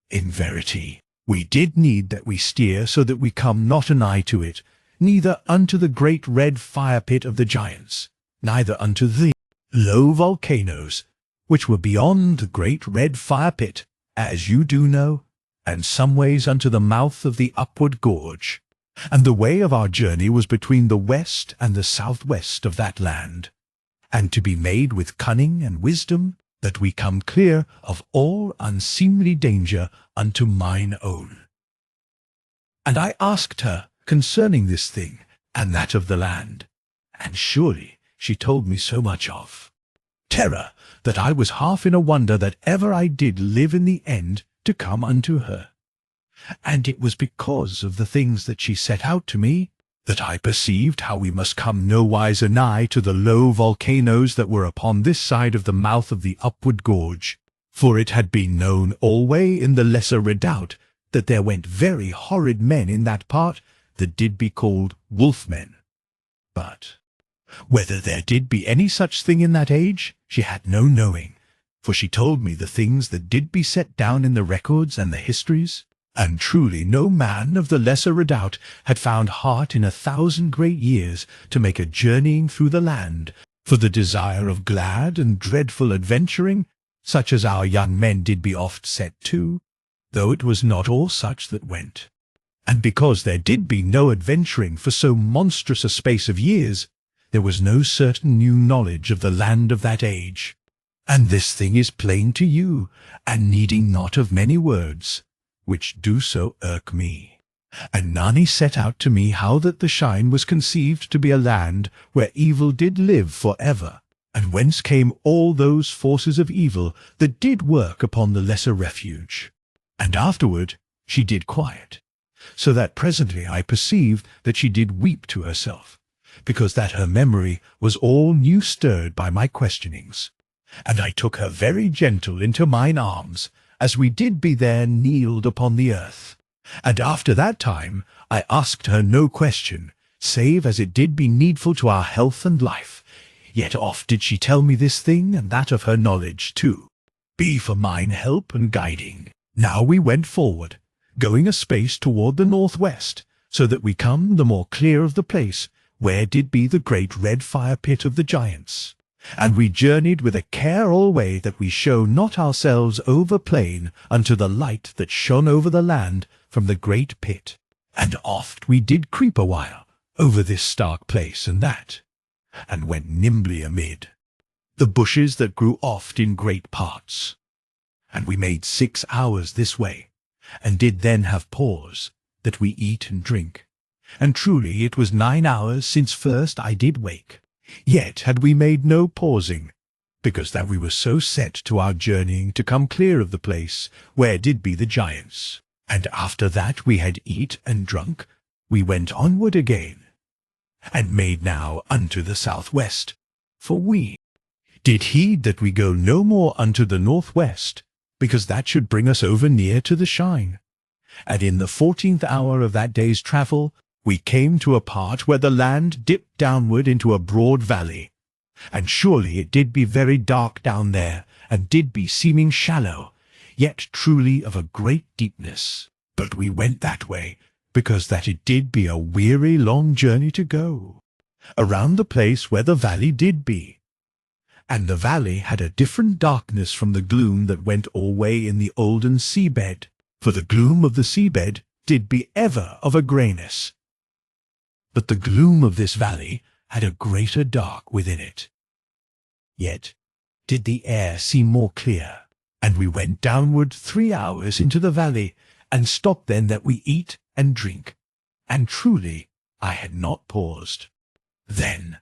in verity, we did need that we steer so that we come not anigh to it, neither unto the great red fire pit of the giants, neither unto the low volcanoes, which were beyond the great red fire pit, as you do know, and some ways unto the mouth of the upward gorge. And the way of our journey was between the west and the southwest of that land, and to be made with cunning and wisdom, that we come clear of all unseemly danger unto mine own. And I asked her concerning this thing, and that of the land, and surely she told me so much of terror, that I was half in a wonder that ever I did live in the end to come unto her. And it was because of the things that she set out to me, that I perceived how we must come nowise anigh to the low volcanoes that were upon this side of the mouth of the upward gorge. For it had been known alway in the lesser redoubt that there went very horrid men in that part that did be called wolf-men. But whether there did be any such thing in that age, she had no knowing, for she told me the things that did be set down in the records and the histories. And truly no man of the lesser redoubt had found heart in 1,000 great years to make a journeying through the land for the desire of glad and dreadful adventuring, such as our young men did be oft set to, though it was not all such that went. And because there did be no adventuring for so monstrous a space of years, there was no certain new knowledge of the land of that age. And this thing is plain to you, and needing not of many words, which do so irk me. And Nani set out to me how that the Shine was conceived to be a land where evil did live for ever, and whence came all those forces of evil that did work upon the lesser refuge. And afterward she did quiet, so that presently I perceived that she did weep to herself, because that her memory was all new stirred by my questionings. And I took her very gentle into mine arms, as we did be there kneeled upon the earth. And after that time I asked her no question, save as it did be needful to our health and life. Yet oft did she tell me this thing and that of her knowledge too, be for mine help and guiding. Now we went forward, going a space toward the northwest, so that we come the more clear of the place where did be the great red fire pit of the giants. And we journeyed with a care alway that we show not ourselves over plain unto the light that shone over the land from the great pit. And oft we did creep a while over this stark place and that, and went nimbly amid the bushes that grew oft in great parts. And we made 6 hours this way, and did then have pause, that we eat and drink. And truly it was 9 hours since first I did wake. Yet had we made no pausing, because that we were so set to our journeying to come clear of the place where did be the giants. And after that we had eat and drunk, we went onward again, and made now unto the southwest. For we did heed that we go no more unto the northwest, because that should bring us over near to the Shine. And in the 14th hour of that day's travel, we came to a part where the land dipped downward into a broad valley. And surely it did be very dark down there, and did be seeming shallow, yet truly of a great deepness. But we went that way, because that it did be a weary long journey to go, around the place where the valley did be. And the valley had a different darkness from the gloom that went alway in the olden seabed, for the gloom of the seabed did be ever of a greyness. But the gloom of this valley had a greater dark within it. Yet did the air seem more clear, and we went downward 3 hours into the valley, and stopped then that we eat and drink. And truly I had not paused then,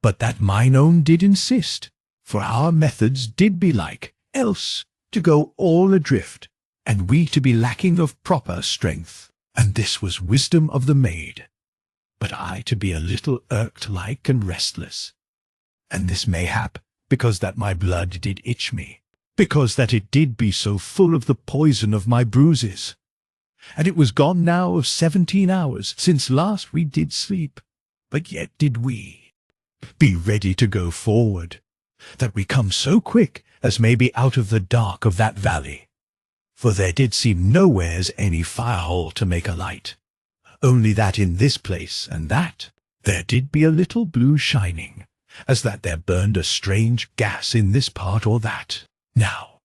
but that mine own did insist, for our methods did be like, else to go all adrift, and we to be lacking of proper strength. And this was wisdom of the maid, but I to be a little irked like and restless. And this mayhap because that my blood did itch me, because that it did be so full of the poison of my bruises. And it was gone now of 17 hours since last we did sleep, but yet did we be ready to go forward, that we come so quick as may be out of the dark of that valley. For there did seem nowheres any fire-hole to make a light, only that in this place and that there did be a little blue shining, as that there burned a strange gas in this part or that. Now,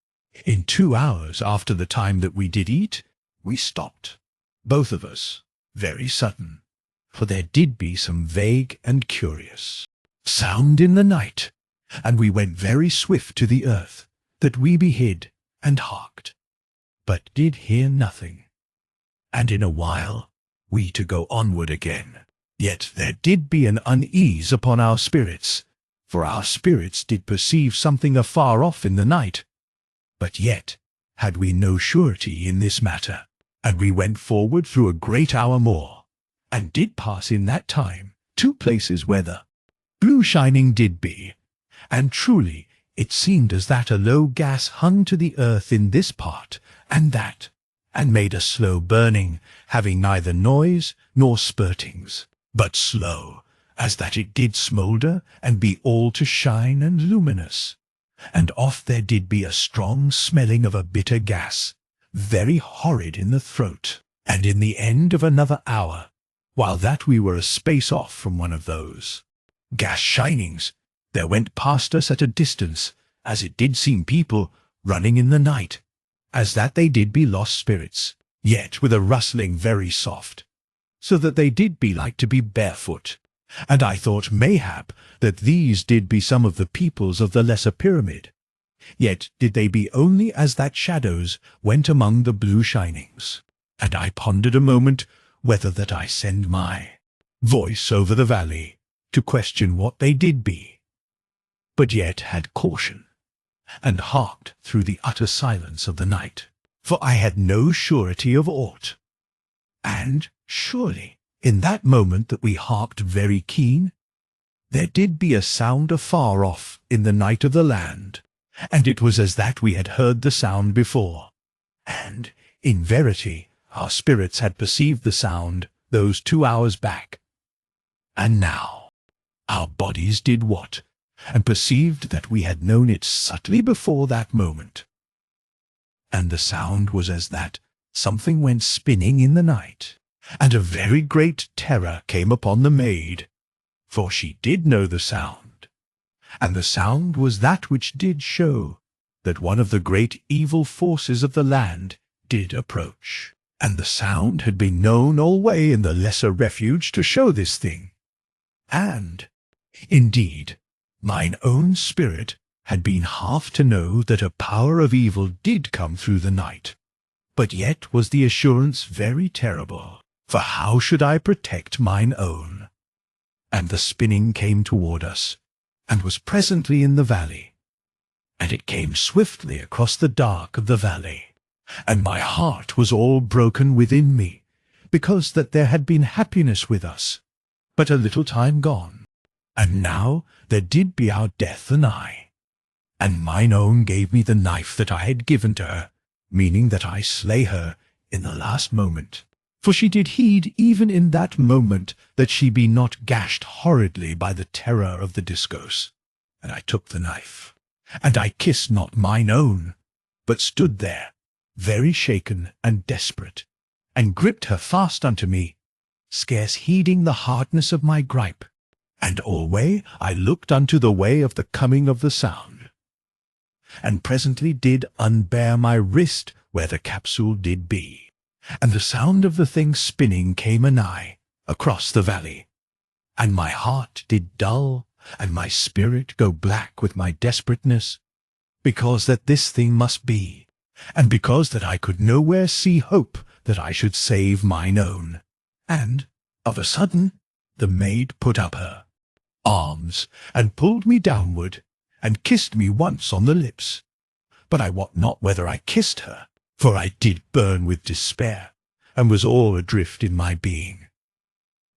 in 2 hours after the time that we did eat, we stopped, both of us, very sudden, for there did be some vague and curious sound in the night, and we went very swift to the earth, that we be hid, and harked, but did hear nothing. And in a while we to go onward again. Yet there did be an unease upon our spirits, for our spirits did perceive something afar off in the night. But yet had we no surety in this matter, and we went forward through a great hour more, and did pass in that time 2 places where the blue shining did be, and truly it seemed as that a low gas hung to the earth in this part and that, and made a slow burning, having neither noise nor spurtings, but slow, as that it did smoulder and be all to shine and luminous. And oft there did be a strong smelling of a bitter gas, very horrid in the throat. And in the end of another hour, while that we were a space off from one of those gas shinings, there went past us at a distance, as it did seem people running in the night, as that they did be lost spirits, yet with a rustling very soft, so that they did be like to be barefoot. And I thought mayhap that these did be some of the peoples of the lesser pyramid, yet did they be only as that shadows went among the blue shinings. And I pondered a moment whether that I send my voice over the valley to question what they did be, but yet had caution, and harked through the utter silence of the night, for I had no surety of aught. And surely, in that moment that we harked very keen, there did be a sound afar off in the night of the land, and it was as that we had heard the sound before, and, in verity, our spirits had perceived the sound those 2 hours back. And now our bodies did what, and perceived that we had known it subtly before that moment. And the sound was as that something went spinning in the night, and a very great terror came upon the maid, for she did know the sound, and the sound was that which did show that one of the great evil forces of the land did approach. And the sound had been known alway in the lesser refuge to show this thing. And, indeed, mine own spirit had been half to know that a power of evil did come through the night. But yet was the assurance very terrible, for how should I protect mine own? And the spinning came toward us, and was presently in the valley. And it came swiftly across the dark of the valley. And my heart was all broken within me, because that there had been happiness with us, but a little time gone, and now there did be our death anigh. And mine own gave me the knife that I had given to her, meaning that I slay her in the last moment. For she did heed even in that moment that she be not gashed horridly by the terror of the discourse. And I took the knife, and I kissed not mine own, but stood there, very shaken and desperate, and gripped her fast unto me, scarce heeding the hardness of my gripe. And alway I looked unto the way of the coming of the sound, and presently did unbear my wrist where the capsule did be, and the sound of the thing spinning came anigh across the valley, and my heart did dull, and my spirit go black with my desperateness, because that this thing must be, and because that I could nowhere see hope that I should save mine own. And, of a sudden, the maid put up her arms, and pulled me downward, and kissed me once on the lips. But I wot not whether I kissed her, for I did burn with despair, and was all adrift in my being.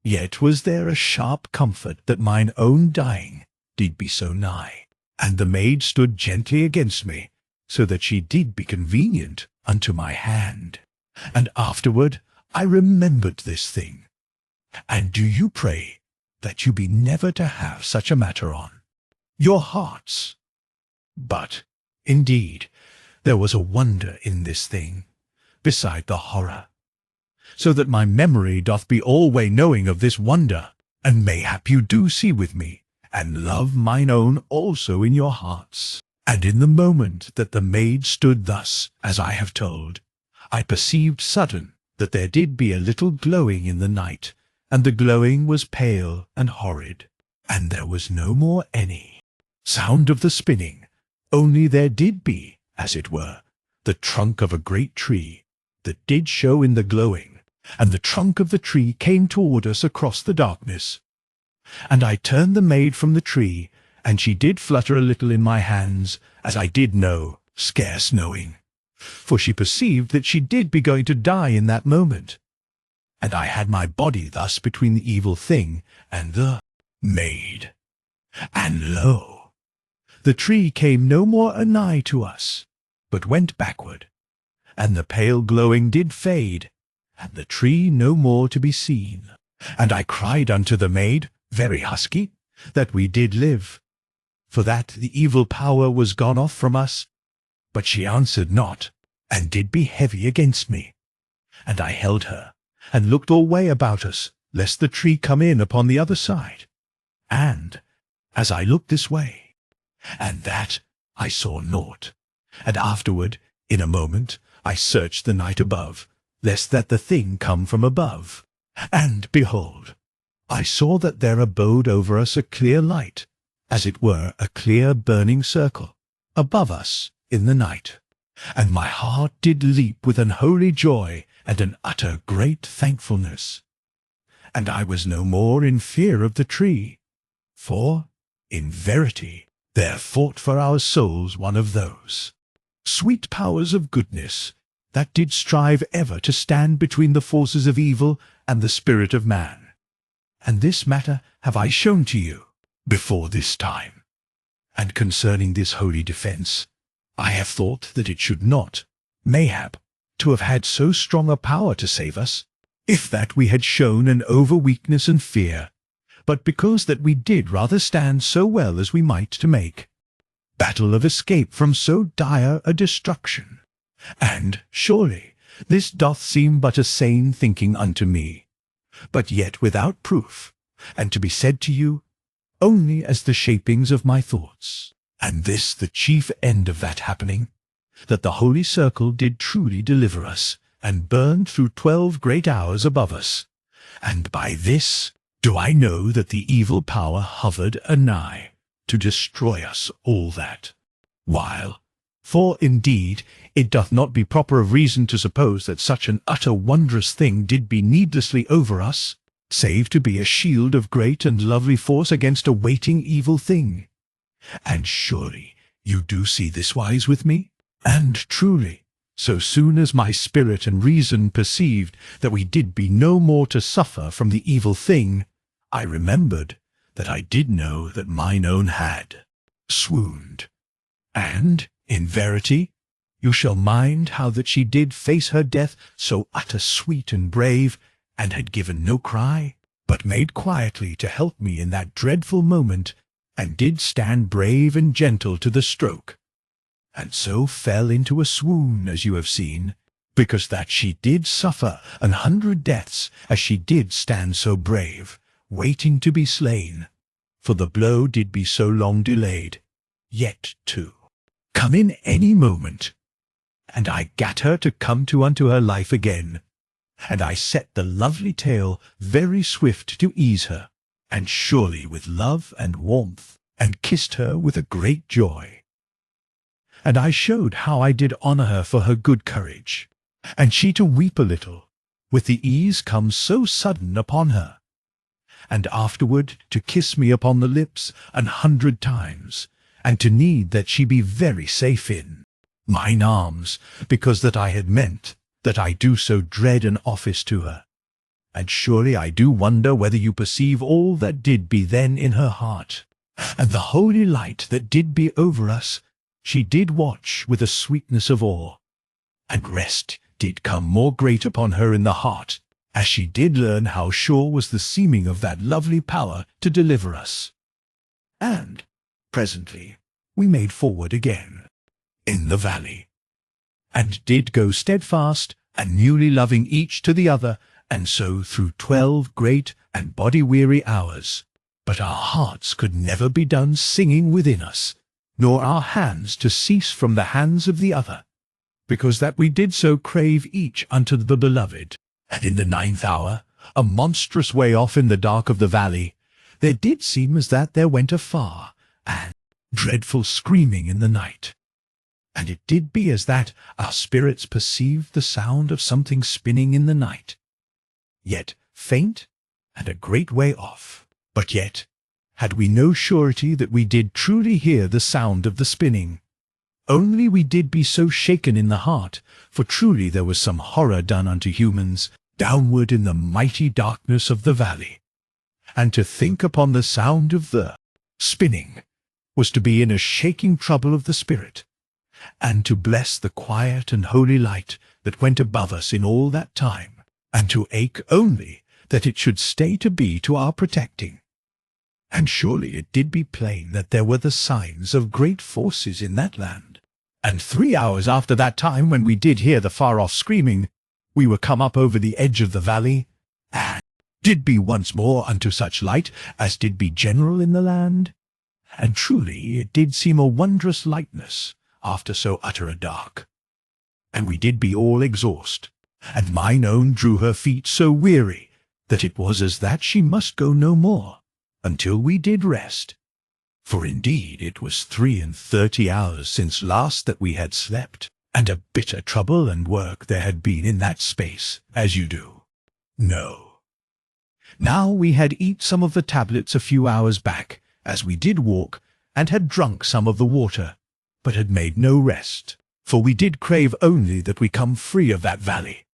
Yet was there a sharp comfort that mine own dying did be so nigh, and the maid stood gently against me, so that she did be convenient unto my hand. And afterward I remembered this thing. And do you pray that you be never to have such a matter on your hearts. But, indeed, there was a wonder in this thing, beside the horror, so that my memory doth be alway knowing of this wonder, and mayhap you do see with me, and love mine own also in your hearts. And in the moment that the maid stood thus, as I have told, I perceived sudden that there did be a little glowing in the night, and the glowing was pale and horrid, and there was no more any sound of the spinning, only there did be, as it were, the trunk of a great tree that did show in the glowing, and the trunk of the tree came toward us across the darkness. And I turned the maid from the tree, and she did flutter a little in my hands, as I did know, scarce knowing, for she perceived that she did be going to die in that moment. And I had my body thus between the evil thing and the maid. And lo, the tree came no more anigh to us, but went backward, and the pale glowing did fade, and the tree no more to be seen. And I cried unto the maid, very husky, that we did live, for that the evil power was gone off from us. But she answered not, and did be heavy against me. And I held her, and looked alway about us, lest the tree come in upon the other side. And, as I looked this way, and that, I saw naught. And afterward, in a moment, I searched the night above, lest that the thing come from above. And, behold, I saw that there abode over us a clear light, as it were a clear burning circle, above us in the night. And my heart did leap with an holy joy and an utter great thankfulness. And I was no more in fear of the tree, for, in verity, there fought for our souls one of those sweet powers of goodness that did strive ever to stand between the forces of evil and the spirit of man. And this matter have I shown to you before this time. And concerning this holy defence, I have thought that it should not, mayhap, to have had so strong a power to save us, if that we had shown an over-weakness and fear, but because that we did rather stand so well as we might to make battle of escape from so dire a destruction. And, surely, this doth seem but a sane thinking unto me, but yet without proof, and to be said to you only as the shapings of my thoughts. And this the chief end of that happening, that the holy circle did truly deliver us, and burned through 12 great hours above us. And by this do I know that the evil power hovered anigh to destroy us all that while. For indeed it doth not be proper of reason to suppose that such an utter wondrous thing did be needlessly over us, save to be a shield of great and lovely force against a waiting evil thing. And surely you do see this wise with me? And truly, so soon as my spirit and reason perceived that we did be no more to suffer from the evil thing, I remembered that I did know that mine own had swooned. And, in verity, you shall mind how that she did face her death so utter sweet and brave, and had given no cry, but made quietly to help me in that dreadful moment, and did stand brave and gentle to the stroke, and so fell into a swoon, as you have seen, because that she did suffer 100 deaths, as she did stand so brave, waiting to be slain, for the blow did be so long delayed, yet to come in any moment. And I gat her to come to unto her life again, and I set the lovely tale very swift to ease her, and surely with love and warmth, and kissed her with a great joy. And I showed how I did honour her for her good courage, and she to weep a little, with the ease come so sudden upon her, and afterward to kiss me upon the lips 100 times, and to need that she be very safe in mine arms, because that I had meant that I do so dread an office to her. And surely I do wonder whether you perceive all that did be then in her heart, and the holy light that did be over us, she did watch with a sweetness of awe, and rest did come more great upon her in the heart, as she did learn how sure was the seeming of that lovely power to deliver us. And, presently, we made forward again in the valley, and did go steadfast and newly loving each to the other, and so through 12 great and body-weary hours. But our hearts could never be done singing within us, nor our hands to cease from the hands of the other, because that we did so crave each unto the beloved. And in the 9th hour, a monstrous way off in the dark of the valley, there did seem as that there went afar, and dreadful screaming in the night. And it did be as that our spirits perceived the sound of something spinning in the night, yet faint and a great way off. But yet had we no surety that we did truly hear the sound of the spinning, only we did be so shaken in the heart, for truly there was some horror done unto humans downward in the mighty darkness of the valley. And to think upon the sound of the spinning was to be in a shaking trouble of the spirit, and to bless the quiet and holy light that went above us in all that time, and to ache only that it should stay to be to our protecting. And surely it did be plain that there were the signs of great forces in that land. And 3 hours after that time, when we did hear the far-off screaming, we were come up over the edge of the valley, and did be once more unto such light as did be general in the land. And truly it did seem a wondrous lightness after so utter a dark. And we did be all exhaust, and mine own drew her feet so weary that it was as that she must go no more until we did rest. For indeed it was 33 hours since last that we had slept, and a bitter trouble and work there had been in that space, as you do. No. Now we had eat some of the tablets a few hours back, as we did walk, and had drunk some of the water, but had made no rest, for we did crave only that we come free of that valley.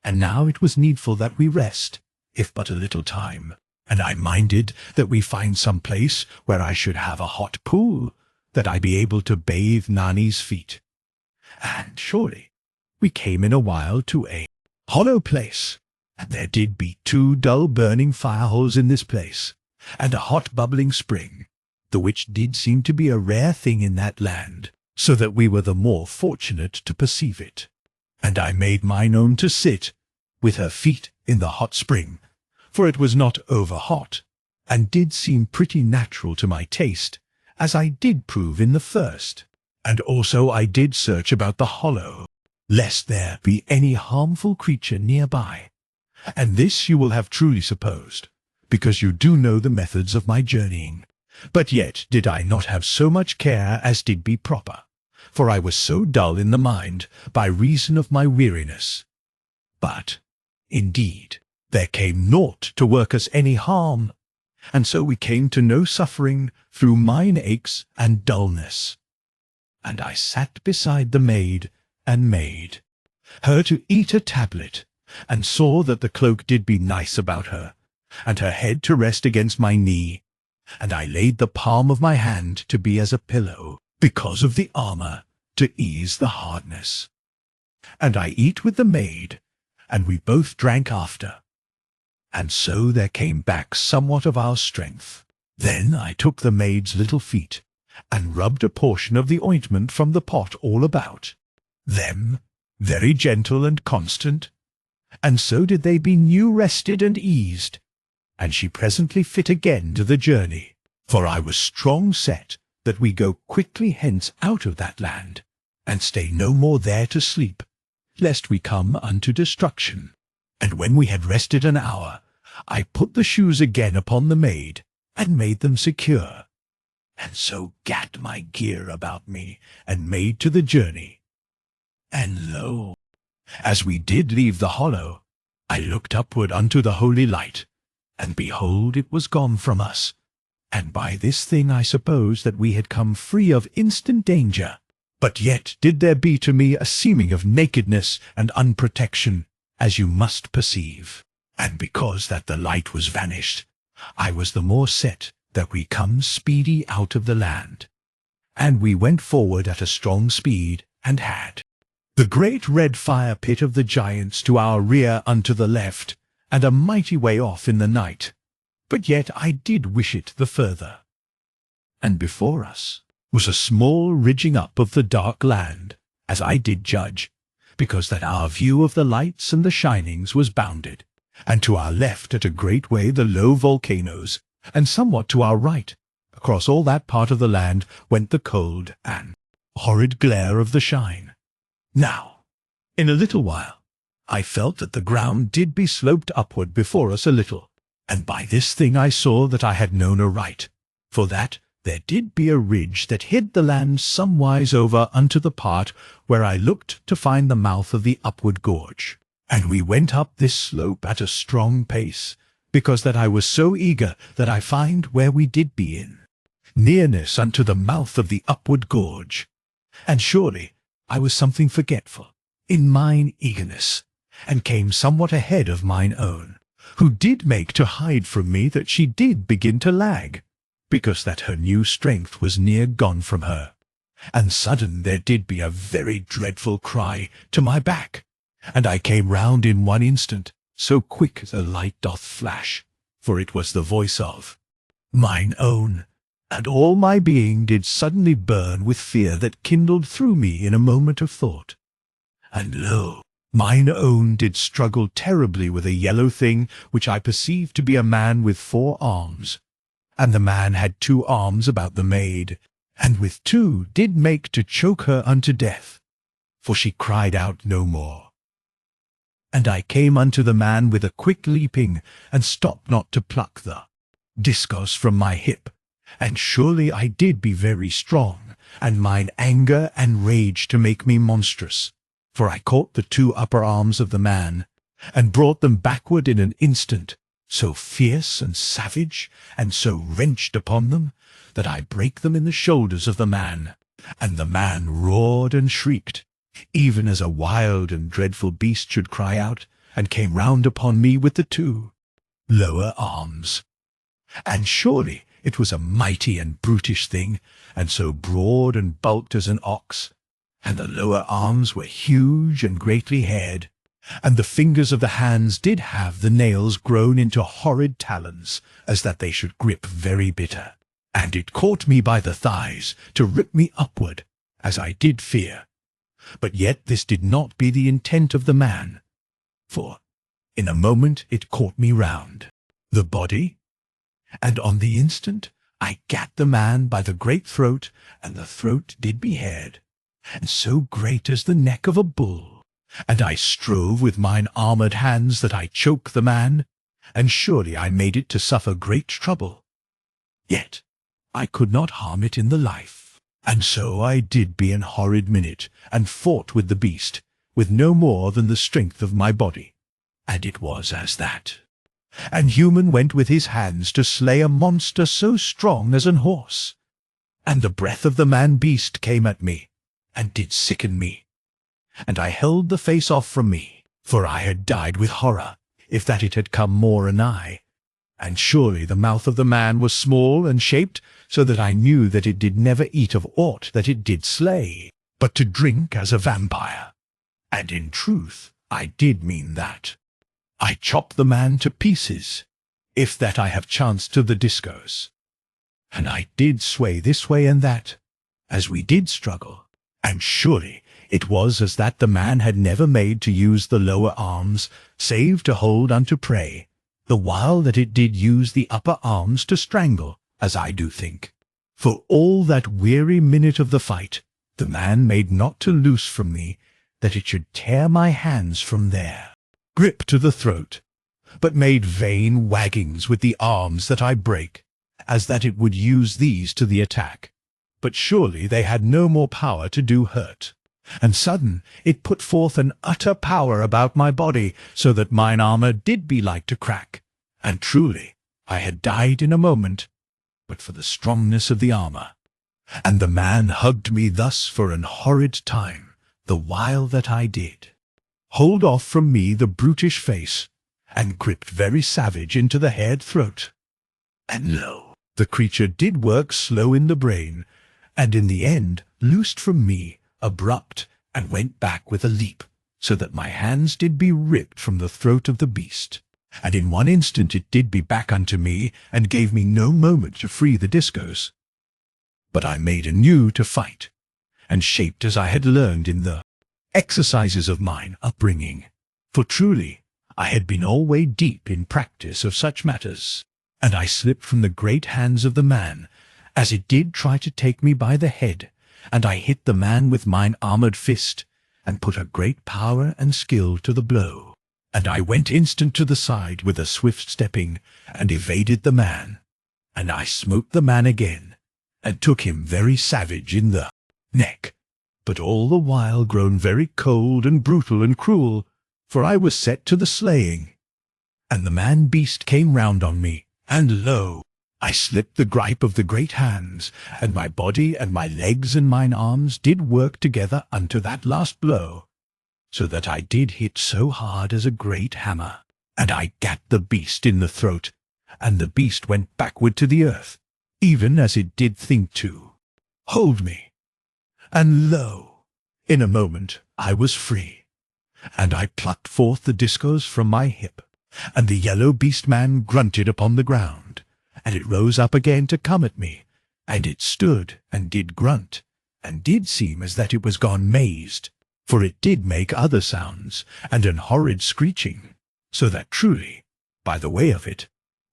And now it was needful that we rest, if but a little time, and I minded that we find some place where I should have a hot pool, that I be able to bathe Nani's feet. And surely we came in a while to a hollow place, and there did be 2 dull burning fire-holes in this place, and a hot bubbling spring, the which did seem to be a rare thing in that land, so that we were the more fortunate to perceive it. And I made mine own to sit, with her feet in the hot spring, for it was not over hot, and did seem pretty natural to my taste, as I did prove in the first. And also I did search about the hollow, lest there be any harmful creature nearby. And this you will have truly supposed, because you do know the methods of my journeying. But yet did I not have so much care as did be proper, for I was so dull in the mind by reason of my weariness. But, indeed, there came naught to work us any harm, and so we came to no suffering through mine aches and dullness. And I sat beside the maid, and made her to eat a tablet, and saw that the cloak did be nice about her, and her head to rest against my knee, and I laid the palm of my hand to be as a pillow, because of the armour, to ease the hardness. And I eat with the maid, and we both drank after. And so there came back somewhat of our strength. Then I took the maid's little feet, and rubbed a portion of the ointment from the pot all about them, very gentle and constant, and so did they be new rested and eased, and she presently fit again to the journey. For I was strong set that we go quickly hence out of that land, and stay no more there to sleep, lest we come unto destruction. And when we had rested an hour, I put the shoes again upon the maid, and made them secure, and so gat my gear about me, and made to the journey. And lo, as we did leave the hollow, I looked upward unto the holy light, and behold it was gone from us, and by this thing I suppose that we had come free of instant danger. But yet did there be to me a seeming of nakedness and unprotection, as you must perceive. And because that the light was vanished, I was the more set that we come speedy out of the land. And we went forward at a strong speed, and had the great red fire pit of the giants to our rear unto the left, and a mighty way off in the night. But yet I did wish it the further. And before us was a small ridging up of the dark land, as I did judge, because that our view of the lights and the shinings was bounded, and to our left at a great way the low volcanoes, and somewhat to our right, across all that part of the land, went the cold and horrid glare of the shine. Now, in a little while, I felt that the ground did be sloped upward before us a little, and by this thing I saw that I had known aright, for that there did be a ridge that hid the land somewise over unto the part where I looked to find the mouth of the upward gorge. And we went up this slope at a strong pace, because that I was so eager that I find where we did be in nearness unto the mouth of the upward gorge. And surely I was something forgetful in mine eagerness, and came somewhat ahead of mine own, who did make to hide from me that she did begin to lag, because that her new strength was near gone from her. And sudden there did be a very dreadful cry to my back, and I came round in one instant, so quick as a light doth flash, for it was the voice of mine own, and all my being did suddenly burn with fear that kindled through me in a moment of thought. And lo, mine own did struggle terribly with a yellow thing, which I perceived to be a man with 4 arms. And the man had 2 arms about the maid, and with 2 did make to choke her unto death, for she cried out no more. And I came unto the man with a quick leaping, and stopped not to pluck the discus from my hip. And surely I did be very strong, and mine anger and rage to make me monstrous, for I caught the 2 upper arms of the man, and brought them backward in an instant, so fierce and savage, and so wrenched upon them, that I brake them in the shoulders of the man. And the man roared and shrieked, even as a wild and dreadful beast should cry out, and came round upon me with the 2 lower arms. And surely it was a mighty and brutish thing, and so broad and bulked as an ox, and the lower arms were huge and greatly haired, and the fingers of the hands did have the nails grown into horrid talons, as that they should grip very bitter. And it caught me by the thighs, to rip me upward, as I did fear. But yet this did not be the intent of the man, for in a moment it caught me round the body, and on the instant I gat the man by the great throat, and the throat did be haired, and so great as the neck of a bull. And I strove with mine armoured hands that I choke the man, and surely I made it to suffer great trouble. Yet I could not harm it in the life. And so I did be an horrid minute, and fought with the beast, with no more than the strength of my body. And it was as that. And human went with his hands to slay a monster so strong as an horse. And the breath of the man-beast came at me, and did sicken me. And I held the face off from me, for I had died with horror, if that it had come more anigh. And surely the mouth of the man was small and shaped, so that I knew that it did never eat of aught that it did slay, but to drink as a vampire. And in truth I did mean that. I chopped the man to pieces, if that I have chanced to the discourse. And I did sway this way and that, as we did struggle, and surely it was as that the man had never made to use the lower arms, save to hold unto prey, the while that it did use the upper arms to strangle, as I do think. For all that weary minute of the fight, the man made not to loose from me, that it should tear my hands from their grip to the throat, but made vain waggings with the arms that I brake, as that it would use these to the attack. But surely they had no more power to do hurt. And sudden it put forth an utter power about my body, so that mine armour did be like to crack. And truly I had died in a moment, but for the strongness of the armour. And the man hugged me thus for an horrid time, the while that I did hold off from me the brutish face, and gripped very savage into the haired throat. And lo, the creature did work slow in the brain, and in the end loosed from me abrupt, and went back with a leap, so that my hands did be ripped from the throat of the beast. And in one instant it did be back unto me, and gave me no moment to free the discourse. but I made anew to fight, and shaped as I had learned in the exercises of mine upbringing. For truly, I had been alway deep in practice of such matters, and I slipped from the great hands of the man, as it did try to take me by the head, and I hit the man with mine armoured fist, and put a great power and skill to the blow. And I went instant to the side with a swift stepping, and evaded the man. And I smote the man again, and took him very savage in the neck, but all the while grown very cold and brutal and cruel, for I was set to the slaying. And the man-beast came round on me, and lo, I slipped the gripe of the great hands, and my body and my legs and mine arms did work together unto that last blow, so that I did hit so hard as a great hammer, and I gat the beast in the throat, and the beast went backward to the earth, even as it did think to hold me. And lo, in a moment I was free, and I plucked forth the discos from my hip, and the yellow beast man grunted upon the ground, and it rose up again to come at me, and it stood and did grunt, and did seem as that it was gone mazed, for it did make other sounds, and an horrid screeching, so that truly, by the way of it,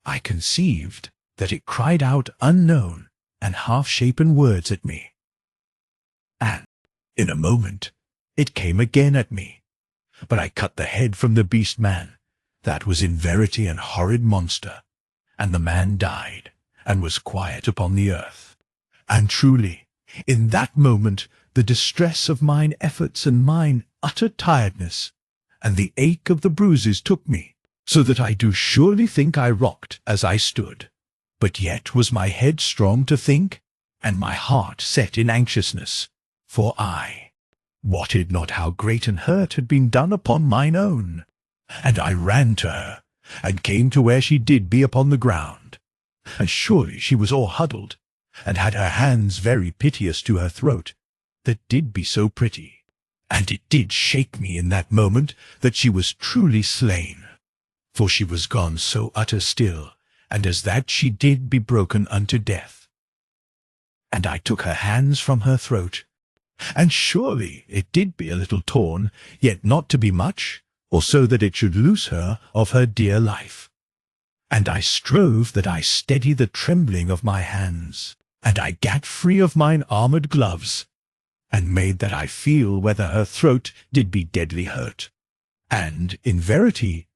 I conceived that it cried out unknown and half-shapen words at me. And in a moment it came again at me, but I cut the head from the beast man, that was in verity an horrid monster, and the man died, and was quiet upon the earth. And truly, in that moment, the distress of mine efforts and mine utter tiredness, and the ache of the bruises took me, so that I do surely think I rocked as I stood. But yet was my head strong to think, and my heart set in anxiousness, for I wotted not how great an hurt had been done upon mine own. And I ran to her, and came to where she did be upon the ground, and surely she was all huddled, and had her hands very piteous to her throat, that did be so pretty, and it did shake me in that moment that she was truly slain, for she was gone so utter still, and as that she did be broken unto death. And I took her hands from her throat, and surely it did be a little torn, yet not to be much, or so that it should loose her of her dear life. And I strove that I steady the trembling of my hands, and I gat free of mine armoured gloves, and made that I feel whether her throat did be deadly hurt. And, in verity,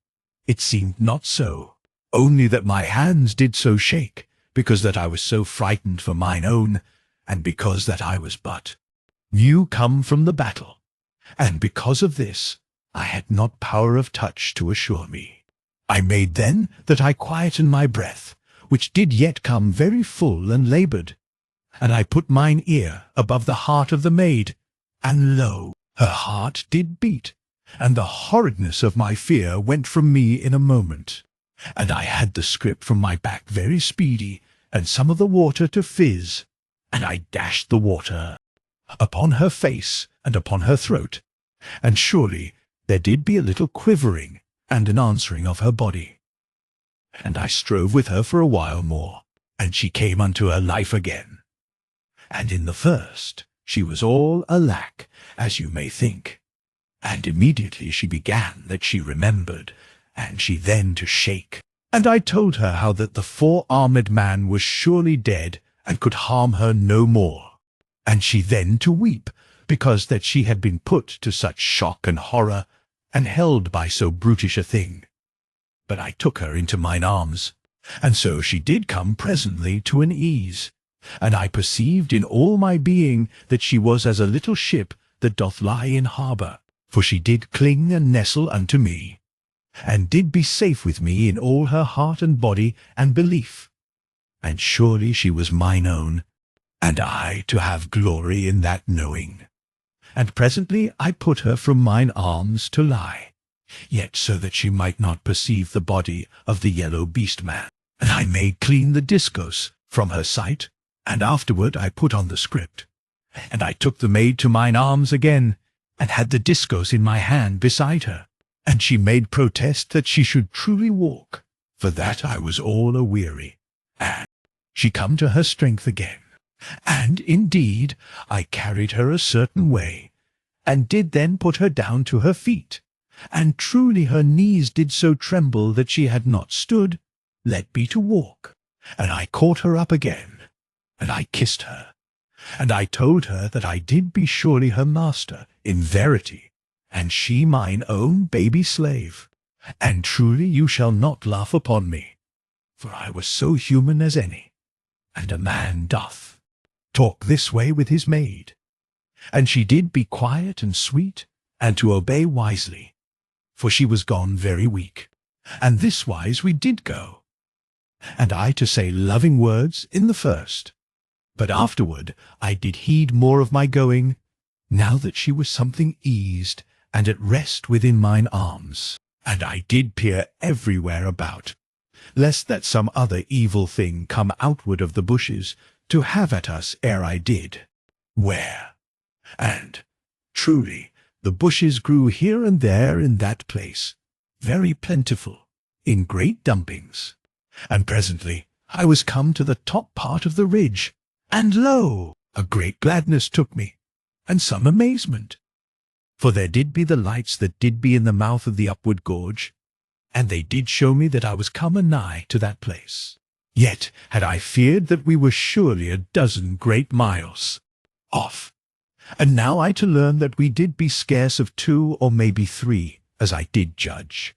it seemed not so, only that my hands did so shake, because that I was so frightened for mine own, and because that I was but new come from the battle, and because of this I had not power of touch to assure me. I made then that I quietened my breath, which did yet come very full and laboured, and I put mine ear above the heart of the maid, and lo, her heart did beat, and the horridness of my fear went from me in a moment, and I had the scrip from my back very speedy, and some of the water to fizz, and I dashed the water upon her face and upon her throat, and surely there did be a little quivering and an answering of her body. And I strove with her for a while more, and she came unto her life again. And in the first she was all alack, as you may think, and immediately she began that she remembered, and she then to shake. And I told her how that the four-armed man was surely dead, and could harm her no more. And she then to weep, because that she had been put to such shock and horror, and held by so brutish a thing. But I took her into mine arms, and so she did come presently to an ease, and I perceived in all my being that she was as a little ship that doth lie in harbour, for she did cling and nestle unto me, and did be safe with me in all her heart and body and belief. And surely she was mine own, and I to have glory in that knowing. And presently I put her from mine arms to lie, yet so that she might not perceive the body of the yellow beast man. And I made clean the discos from her sight, and afterward I put on the script. And I took the maid to mine arms again, and had the discos in my hand beside her, and she made protest that she should truly walk, for that I was all a-weary, and she come to her strength again. And indeed I carried her a certain way, and did then put her down to her feet, and truly her knees did so tremble that she had not stood, let be to walk. And I caught her up again, and I kissed her, and I told her that I did be surely her master, in verity, and she mine own baby slave, and truly you shall not laugh upon me, for I was so human as any, and a man doth talk this way with his maid. And she did be quiet and sweet, and to obey wisely, for she was gone very weak, and this wise we did go, and I to say loving words in the first, but afterward I did heed more of my going, now that she was something eased, and at rest within mine arms, and I did peer everywhere about, lest that some other evil thing come outward of the bushes, to have at us ere I did. Where? And, truly, the bushes grew here and there in that place, very plentiful, in great dumpings. And presently I was come to the top part of the ridge, and lo! a great gladness took me, and some amazement. For there did be the lights that did be in the mouth of the upward gorge, and they did show me that I was come anigh to that place. Yet had I feared that we were surely a dozen great miles off. And now I to learn that we did be scarce of 2 or maybe 3, as I did judge.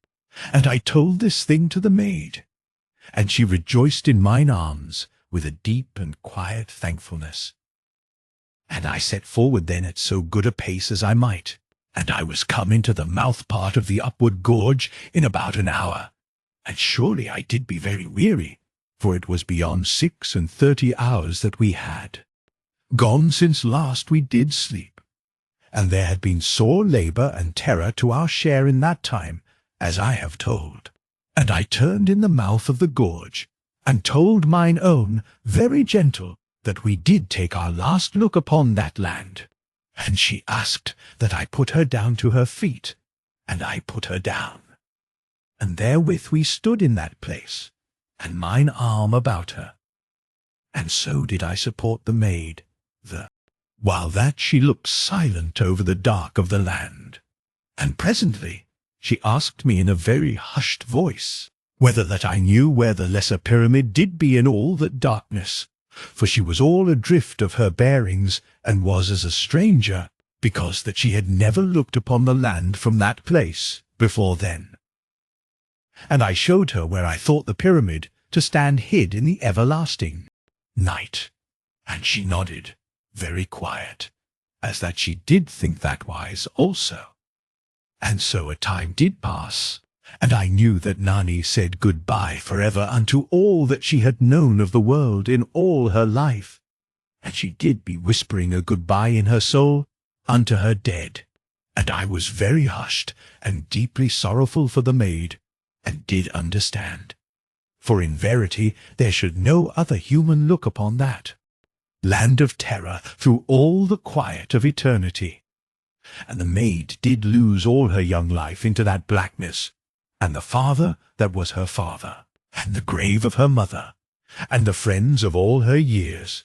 And I told this thing to the maid, and she rejoiced in mine arms with a deep and quiet thankfulness. And I set forward then at so good a pace as I might, and I was come into the mouth part of the upward gorge in about an hour. And surely I did be very weary, for it was beyond 36 hours that we had gone since last we did sleep, and there had been sore labour and terror to our share in that time, as I have told. And I turned in the mouth of the gorge, and told mine own, very gentle, that we did take our last look upon that land. And she asked that I put her down to her feet, and I put her down. And therewith we stood in that place, and mine arm about her. And so did I support the maid, while that she looked silent over the dark of the land. And presently she asked me in a very hushed voice, whether that I knew where the lesser pyramid did be in all that darkness, for she was all adrift of her bearings, and was as a stranger, because that she had never looked upon the land from that place before then. And I showed her where I thought the pyramid to stand hid in the everlasting night, and she nodded, very quiet, as that she did think that wise also. And so a time did pass, and I knew that Nani said good-bye forever unto all that she had known of the world in all her life, and she did be whispering a good-bye in her soul unto her dead. And I was very hushed and deeply sorrowful for the maid, and did understand. For in verity there should no other human look upon that land of terror through all the quiet of eternity. And the maid did lose all her young life into that blackness, and the father that was her father, and the grave of her mother, and the friends of all her years.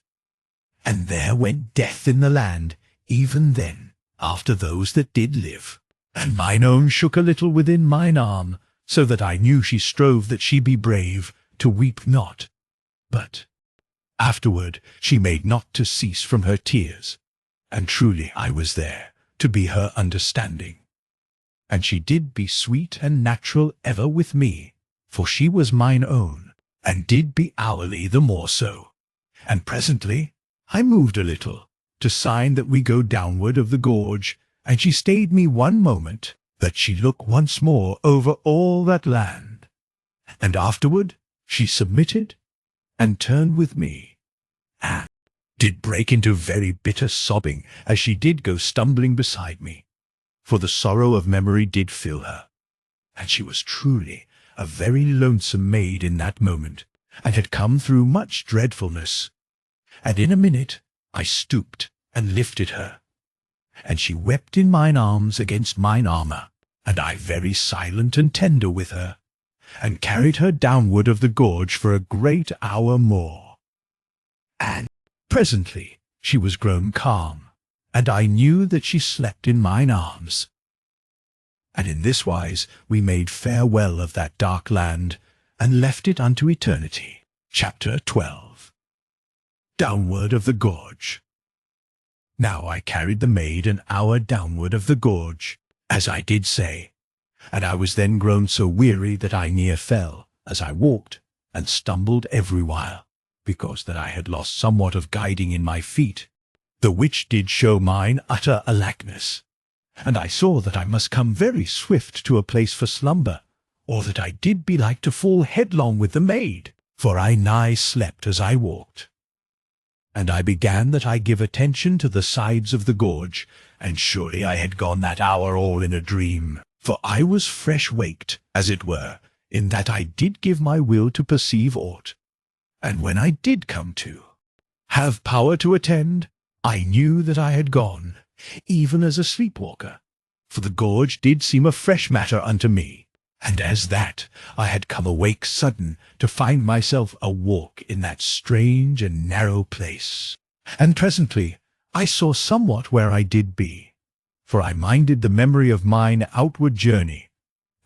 And there went death in the land, even then, after those that did live. And mine own shook a little within mine arm, so that I knew she strove that she be brave, to weep not. But afterward she made not to cease from her tears, and truly I was there, to be her understanding. And she did be sweet and natural ever with me, for she was mine own, and did be hourly the more so. And presently I moved a little, to sign that we go downward of the gorge, and she stayed me one moment, that she look once more over all that land. And afterward she submitted, and turned with me, and did break into very bitter sobbing as she did go stumbling beside me, for the sorrow of memory did fill her, and she was truly a very lonesome maid in that moment, and had come through much dreadfulness. And in a minute I stooped and lifted her, and she wept in mine arms against mine armour, and I very silent and tender with her, and carried her downward of the gorge for a great hour more. And Presently she was grown calm, and I knew that she slept in mine arms. And in this wise we made farewell of that dark land, and left it unto eternity. Chapter 12. Downward of the Gorge. Now I carried the maid an hour downward of the gorge, as I did say, and I was then grown so weary that I near fell, as I walked, and stumbled every while, because that I had lost somewhat of guiding in my feet, the which did show mine utter alackness. And I saw that I must come very swift to a place for slumber, or that I did be like to fall headlong with the maid, for I nigh slept as I walked. And I began that I give attention to the sides of the gorge, and surely I had gone that hour all in a dream, for I was fresh waked, as it were, in that I did give my will to perceive aught. And when I did come to have power to attend, I knew that I had gone, even as a sleepwalker, for the gorge did seem a fresh matter unto me, and as that I had come awake sudden to find myself a walk in that strange and narrow place. And presently I saw somewhat where I did be, for I minded the memory of mine outward journey,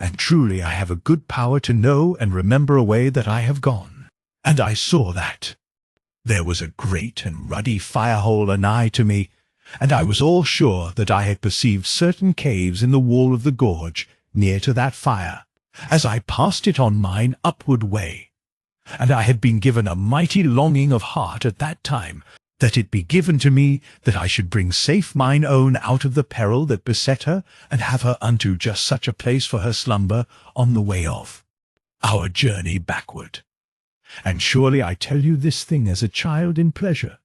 and truly I have a good power to know and remember a way that I have gone. And I saw that there was a great and ruddy fire-hole anigh to me, and I was all sure that I had perceived certain caves in the wall of the gorge near to that fire, as I passed it on mine upward way. And I had been given a mighty longing of heart at that time, that it be given to me that I should bring safe mine own out of the peril that beset her, and have her unto just such a place for her slumber on the way of our journey backward. And surely I tell you this thing as a child in pleasure,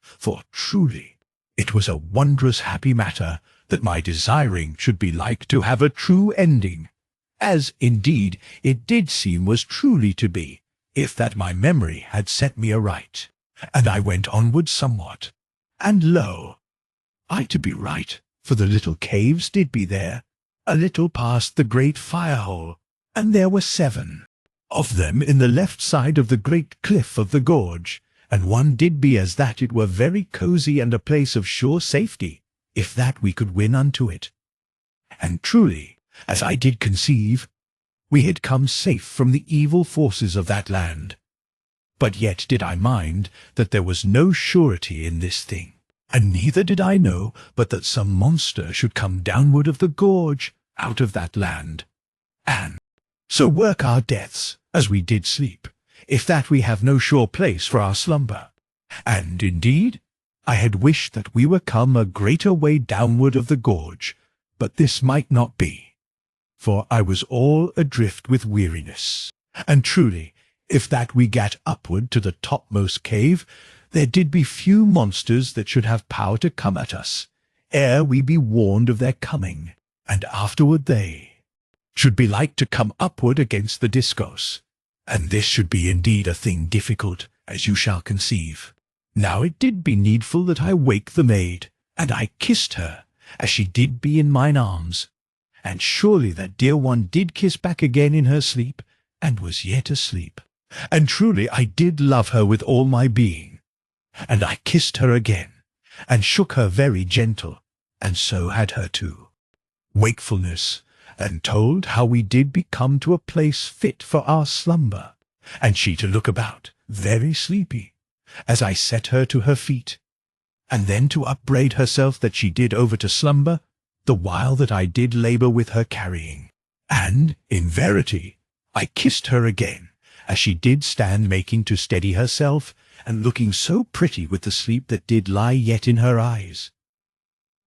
for truly it was a wondrous happy matter that my desiring should be like to have a true ending, as indeed it did seem was truly to be, if that my memory had set me aright. And I went onward somewhat, and lo, I to be right, for the little caves did be there, a little past the great fire-hole, and there were 7 of them in the left side of the great cliff of the gorge, and one did be as that it were very cosy and a place of sure safety, if that we could win unto it. And truly, as I did conceive, we had come safe from the evil forces of that land. But yet did I mind that there was no surety in this thing, and neither did I know but that some monster should come downward of the gorge out of that land, and so work our deaths, as we did sleep, if that we have no sure place for our slumber. And indeed, I had wished that we were come a greater way downward of the gorge, but this might not be, for I was all adrift with weariness. And truly, if that we gat upward to the topmost cave, there did be few monsters that should have power to come at us, ere we be warned of their coming, and afterward they should be like to come upward against the discourse. And this should be indeed a thing difficult, as you shall conceive. Now it did be needful that I wake the maid, and I kissed her, as she did be in mine arms. And surely that dear one did kiss back again in her sleep, and was yet asleep. And truly I did love her with all my being. And I kissed her again, and shook her very gentle, and so had her too. Wakefulness, and told how we did be come to a place fit for our slumber, and she to look about, very sleepy, as I set her to her feet, and then to upbraid herself that she did over to slumber, the while that I did labour with her carrying. And, in verity, I kissed her again, as she did stand making to steady herself, and looking so pretty with the sleep that did lie yet in her eyes.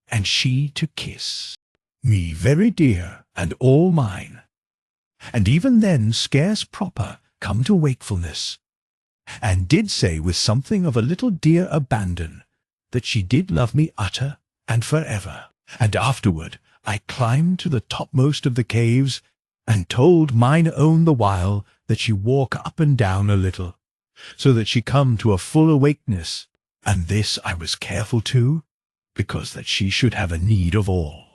And she to kiss me very dear, and all mine, and even then scarce proper come to wakefulness, and did say with something of a little dear abandon, that she did love me utter and for ever. And afterward I climbed to the topmost of the caves, and told mine own the while that she walk up and down a little, so that she come to a full awakeness, and this I was careful to, because that she should have a need of all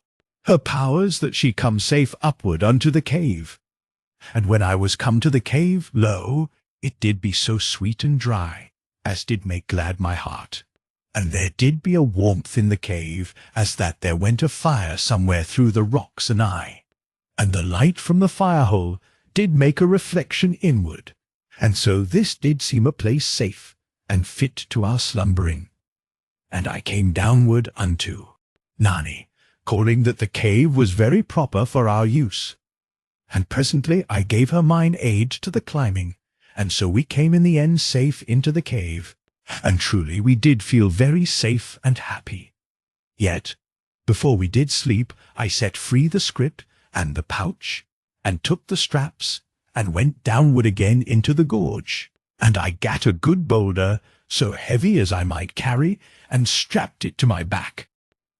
her powers, that she come safe upward unto the cave. And when I was come to the cave, lo, it did be so sweet and dry, as did make glad my heart. And there did be a warmth in the cave, as that there went a fire somewhere through the rocks and the light from the fire-hole did make a reflection inward, and so this did seem a place safe and fit to our slumbering. And I came downward unto Nani, calling that the cave was very proper for our use. And presently I gave her mine aid to the climbing, and so we came in the end safe into the cave, and truly we did feel very safe and happy. Yet, before we did sleep, I set free the scrip and the pouch, and took the straps, and went downward again into the gorge. And I gat a good boulder, so heavy as I might carry, and strapped it to my back,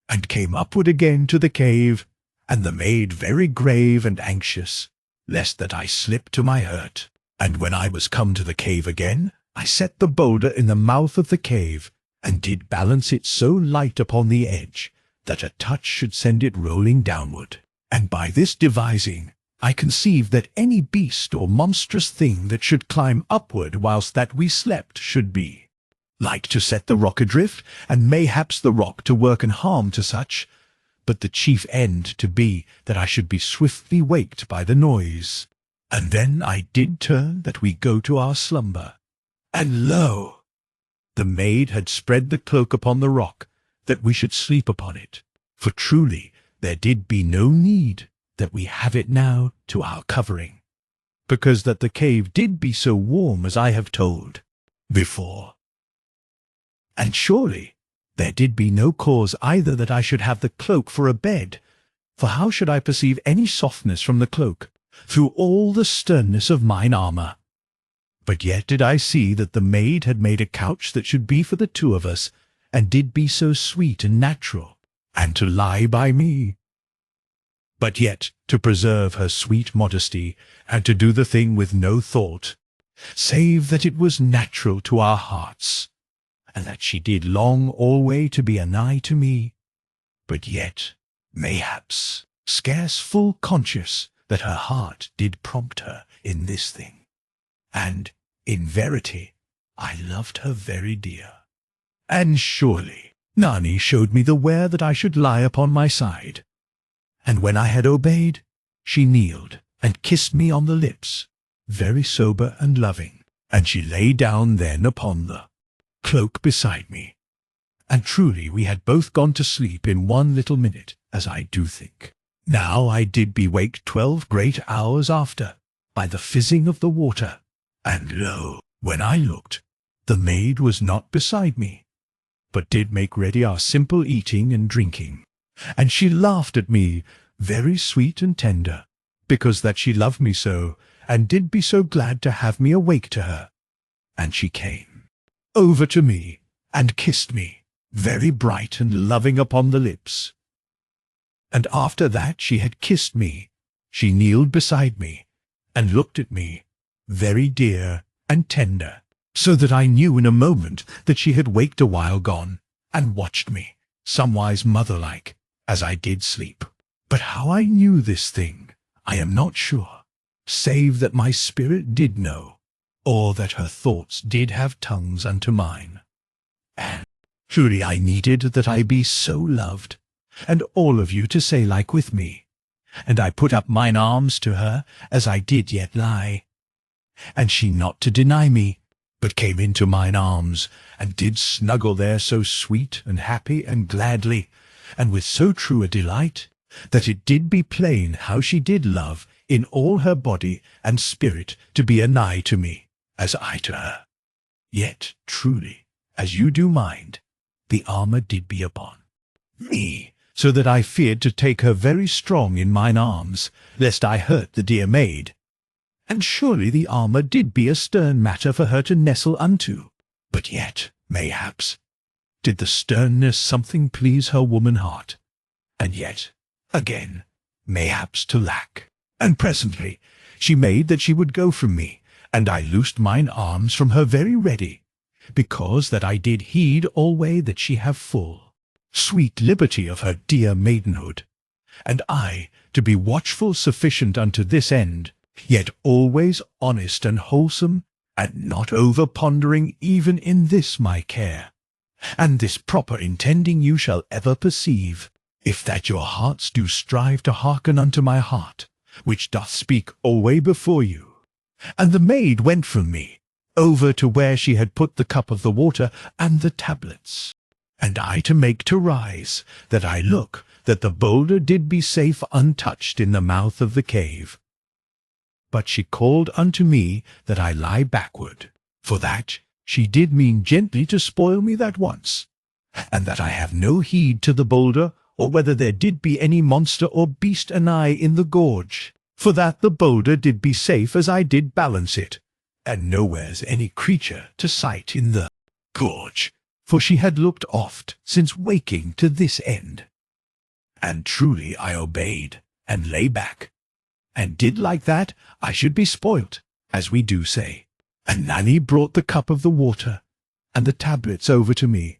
and came upward again to the cave, and the maid very grave and anxious, lest that I slip to my hurt. And when I was come to the cave again, I set the boulder in the mouth of the cave, and did balance it so light upon the edge, that a touch should send it rolling downward. And by this devising, I conceived that any beast or monstrous thing that should climb upward whilst that we slept should be like to set the rock adrift, and mayhaps the rock to work an harm to such, but the chief end to be that I should be swiftly waked by the noise. And then I did turn that we go to our slumber. And lo! The maid had spread the cloak upon the rock, that we should sleep upon it. For truly there did be no need that we have it now to our covering, because that the cave did be so warm as I have told before. And surely there did be no cause either that I should have the cloak for a bed, for how should I perceive any softness from the cloak, through all the sternness of mine armour? But yet did I see that the maid had made a couch that should be for the two of us, and did be so sweet and natural, and to lie by me. But yet to preserve her sweet modesty, and to do the thing with no thought, save that it was natural to our hearts, and that she did long alway to be anigh to me, but yet, mayhaps, scarce full conscious that her heart did prompt her in this thing. And, in verity, I loved her very dear. And surely Nani showed me the where that I should lie upon my side. And when I had obeyed, she kneeled and kissed me on the lips, very sober and loving, and she lay down then upon the cloak beside me. And truly we had both gone to sleep in 1 little minute, as I do think. Now I did be waked 12 great hours after, by the fizzing of the water, and lo, when I looked, the maid was not beside me, but did make ready our simple eating and drinking. And she laughed at me, very sweet and tender, because that she loved me so, and did be so glad to have me awake to her. And she came over to me, and kissed me, very bright and loving upon the lips. And after that she had kissed me, she kneeled beside me, and looked at me, very dear and tender, so that I knew in a moment that she had waked a while gone, and watched me, somewise mother-like, as I did sleep. But how I knew this thing, I am not sure, save that my spirit did know, or that her thoughts did have tongues unto mine. And truly I needed that I be so loved, and all of you to say like with me. And I put up mine arms to her, as I did yet lie. And she not to deny me, but came into mine arms, and did snuggle there so sweet and happy and gladly, and with so true a delight, that it did be plain how she did love in all her body and spirit to be anigh to me, as I to her. Yet truly, as you do mind, the armour did be upon me, so that I feared to take her very strong in mine arms, lest I hurt the dear maid. And surely the armour did be a stern matter for her to nestle unto, but yet, mayhaps, did the sternness something please her woman heart, and yet, again, mayhaps to lack. And presently she made that she would go from me, and I loosed mine arms from her very ready, because that I did heed alway that she have full, sweet liberty of her dear maidenhood, and I to be watchful sufficient unto this end, yet always honest and wholesome, and not over-pondering even in this my care. And this proper intending you shall ever perceive, if that your hearts do strive to hearken unto my heart, which doth speak alway before you. And the maid went from me, over to where she had put the cup of the water and the tablets. And I to make to rise, that I look that the boulder did be safe untouched in the mouth of the cave. But she called unto me that I lie backward, for that she did mean gently to spoil me that once, and that I have no heed to the boulder, or whether there did be any monster or beast anigh in the gorge, for that the boulder did be safe as I did balance it, and nowhere's any creature to sight in the gorge, for she had looked oft since waking to this end. And truly I obeyed, and lay back, and did like that I should be spoilt, as we do say. And Nanny brought the cup of the water, and the tablets over to me,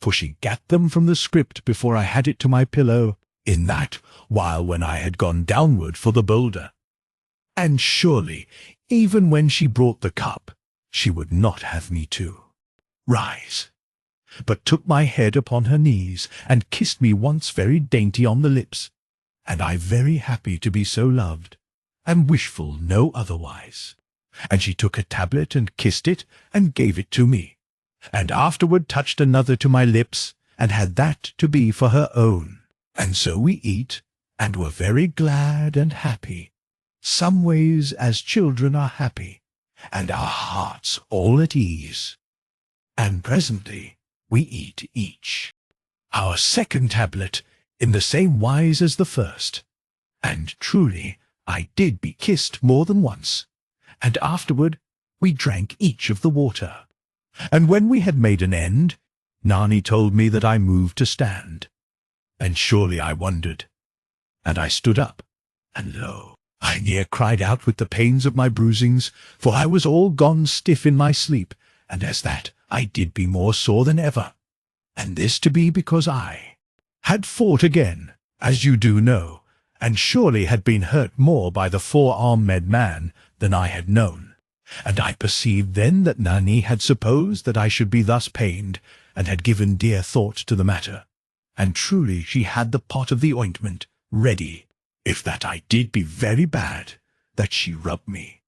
for she gat them from the script before I had it to my pillow, in that while when I had gone downward for the boulder. And surely, even when she brought the cup, she would not have me to rise, but took my head upon her knees, and kissed me once very dainty on the lips, and I very happy to be so loved, and wishful no otherwise. And she took a tablet and kissed it, and gave it to me, and afterward touched another to my lips, and had that to be for her own. And so we eat, and were very glad and happy, some ways as children are happy, and our hearts all at ease. And presently we eat each our second tablet in the same wise as the first. And truly I did be kissed more than once, and afterward we drank each of the water. And when we had made an end, Nani told me that I moved to stand. And surely I wondered. And I stood up, and lo, I near cried out with the pains of my bruisings, for I was all gone stiff in my sleep, and as that I did be more sore than ever. And this to be because I had fought again, as you do know, and surely had been hurt more by the four-armed man than I had known. And I perceived then that Nani had supposed that I should be thus pained, and had given dear thought to the matter. And truly she had the pot of the ointment ready, if that I did be very bad, that she rubbed me.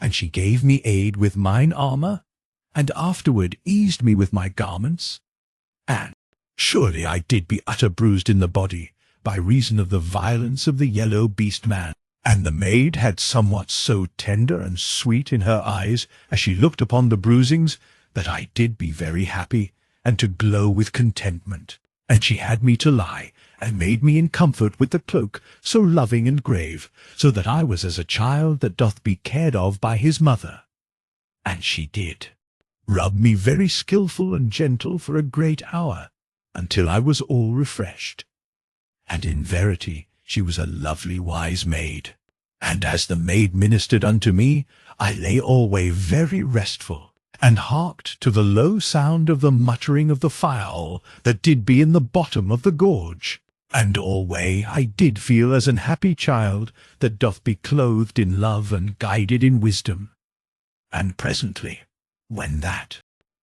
And she gave me aid with mine armour, and afterward eased me with my garments. And surely I did be utter bruised in the body, by reason of the violence of the yellow beast man. And the maid had somewhat so tender and sweet in her eyes, as she looked upon the bruisings, that I did be very happy, and to glow with contentment. And she had me to lie, and made me in comfort with the cloak, so loving and grave, so that I was as a child that doth be cared of by his mother. And she did rub me very skilful and gentle for a great hour, until I was all refreshed. And in verity she was a lovely wise maid. And as the maid ministered unto me, I lay alway very restful, and harked to the low sound of the muttering of the fowl that did be in the bottom of the gorge. And alway I did feel as an happy child that doth be clothed in love and guided in wisdom. And presently, when that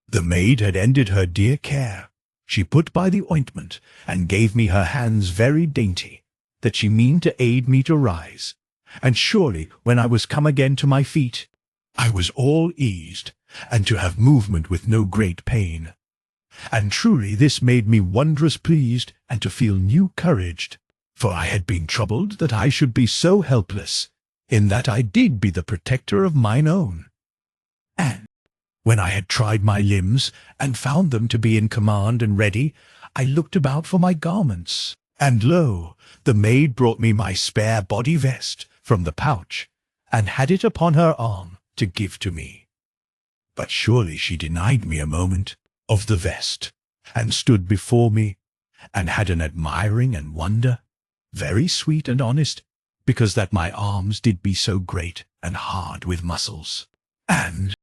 the maid had ended her dear care, she put by the ointment, and gave me her hands very dainty, that she meaned to aid me to rise. And surely, when I was come again to my feet, I was all eased, and to have movement with no great pain. And truly this made me wondrous pleased, and to feel new couraged, for I had been troubled that I should be so helpless, in that I did be the protector of mine own. And when I had tried my limbs, and found them to be in command and ready, I looked about for my garments, and lo, the maid brought me my spare body vest from the pouch, and had it upon her arm to give to me. But surely she denied me a moment of the vest, and stood before me, and had an admiring and wonder, very sweet and honest, because that my arms did be so great and hard with muscles. And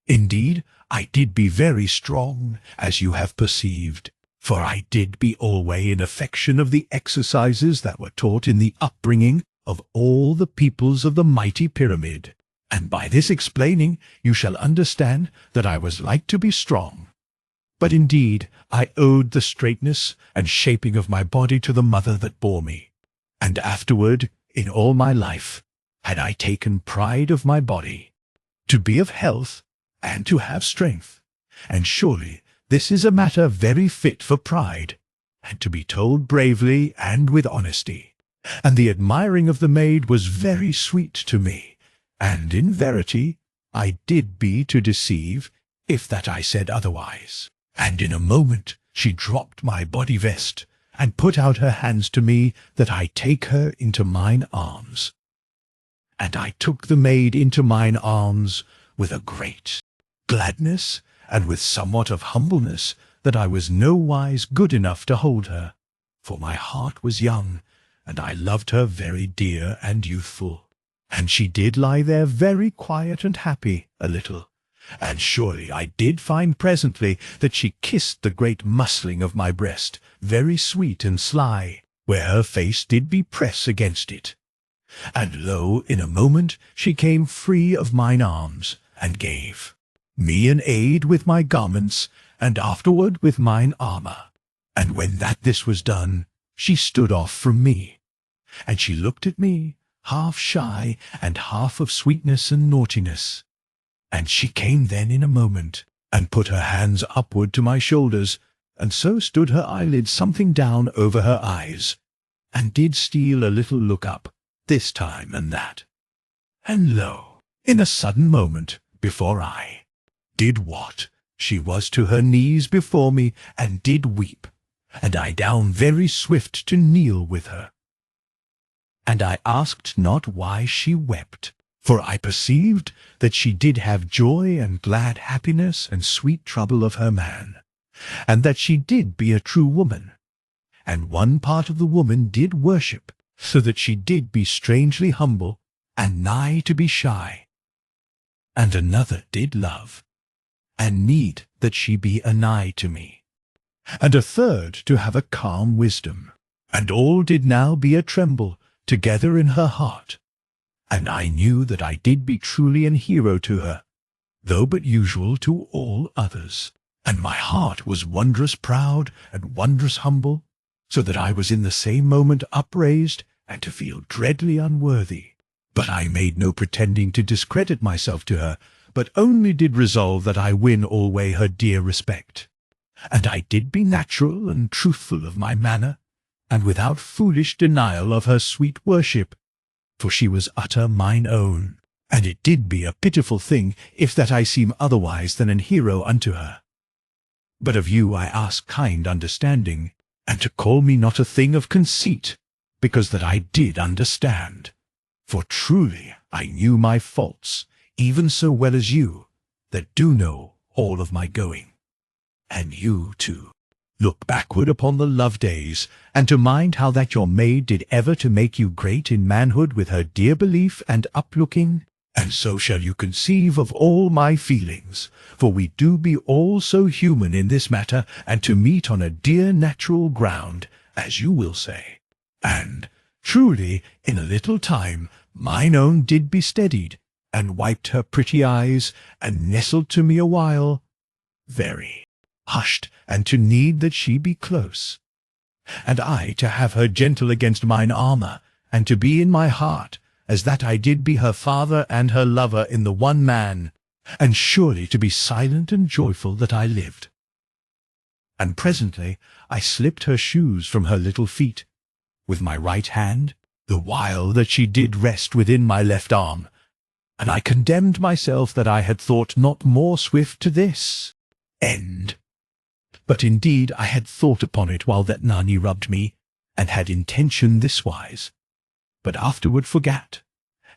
indeed I did be very strong, as you have perceived, for I did be alway in affection of the exercises that were taught in the upbringing of all the peoples of the mighty pyramid, And by this explaining you shall understand that I was like to be strong. But indeed I owed the straightness and shaping of my body to the mother that bore me. And afterward, in all my life, had I taken pride of my body, to be of health, and to have strength. And surely this is a matter very fit for pride, and to be told bravely and with honesty. And the admiring of the maid was very sweet to me, and in verity I did be to deceive, if that I said otherwise. And in a moment she dropped my body vest, and put out her hands to me, that I take her into mine arms. And I took the maid into mine arms with a great gladness, and with somewhat of humbleness, that I was nowise good enough to hold her, for my heart was young, and I loved her very dear and youthful. And she did lie there very quiet and happy a little, and surely I did find presently that she kissed the great muscling of my breast, very sweet and sly, where her face did be press against it. And lo, in a moment she came free of mine arms, and gave me an aid with my garments, and afterward with mine armour. And when that this was done, she stood off from me, and she looked at me, half shy, and half of sweetness and naughtiness. And she came then in a moment, and put her hands upward to my shoulders, and so stood her eyelids something down over her eyes, and did steal a little look up, this time and that. And lo, in a sudden moment, before I did what, she was to her knees before me, and did weep, and I down very swift to kneel with her. And I asked not why she wept, for I perceived that she did have joy and glad happiness and sweet trouble of her man, and that she did be a true woman. And one part of the woman did worship, so that she did be strangely humble, and nigh to be shy. And another did love, and need that she be a nigh to me. And a third to have a calm wisdom. And all did now be a tremble together in her heart. And I knew that I did be truly an hero to her, though but usual to all others. And my heart was wondrous proud and wondrous humble, so that I was in the same moment upraised, and to feel dreadly unworthy. But I made no pretending to discredit myself to her, but only did resolve that I win alway her dear respect. And I did be natural and truthful of my manner, and without foolish denial of her sweet worship, for she was utter mine own, and it did be a pitiful thing if that I seem otherwise than an hero unto her. But of you I ask kind understanding, and to call me not a thing of conceit, because that I did understand. For truly I knew my faults, even so well as you, that do know all of my going. And you, too, look backward upon the love days, and to mind how that your maid did ever to make you great in manhood with her dear belief and uplooking, and so shall you conceive of all my feelings, for we do be all so human in this matter, and to meet on a dear natural ground, as you will say. And truly in a little time mine own did be steadied, and wiped her pretty eyes, and nestled to me a while, very hushed, and to need that she be close. And I to have her gentle against mine armour, and to be in my heart, as that I did be her father and her lover in the one man, and surely to be silent and joyful that I lived. And presently I slipped her shoes from her little feet, with my right hand, the while that she did rest within my left arm, and I condemned myself that I had thought not more swift to this end. But indeed I had thought upon it while that Nani rubbed me, and had intention this wise, but afterward forgat,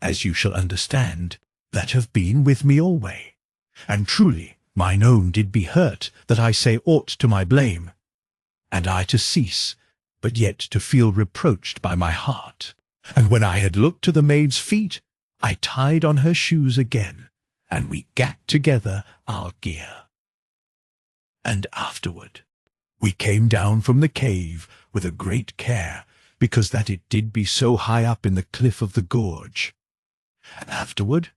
as you shall understand, that have been with me alway. And truly mine own did be hurt that I say aught to my blame, and I to cease, but yet to feel reproached by my heart. And when I had looked to the maid's feet, I tied on her shoes again, and we gat together our gear. And afterward we came down from the cave with a great care, because that it did be so high up in the cliff of the gorge. And afterward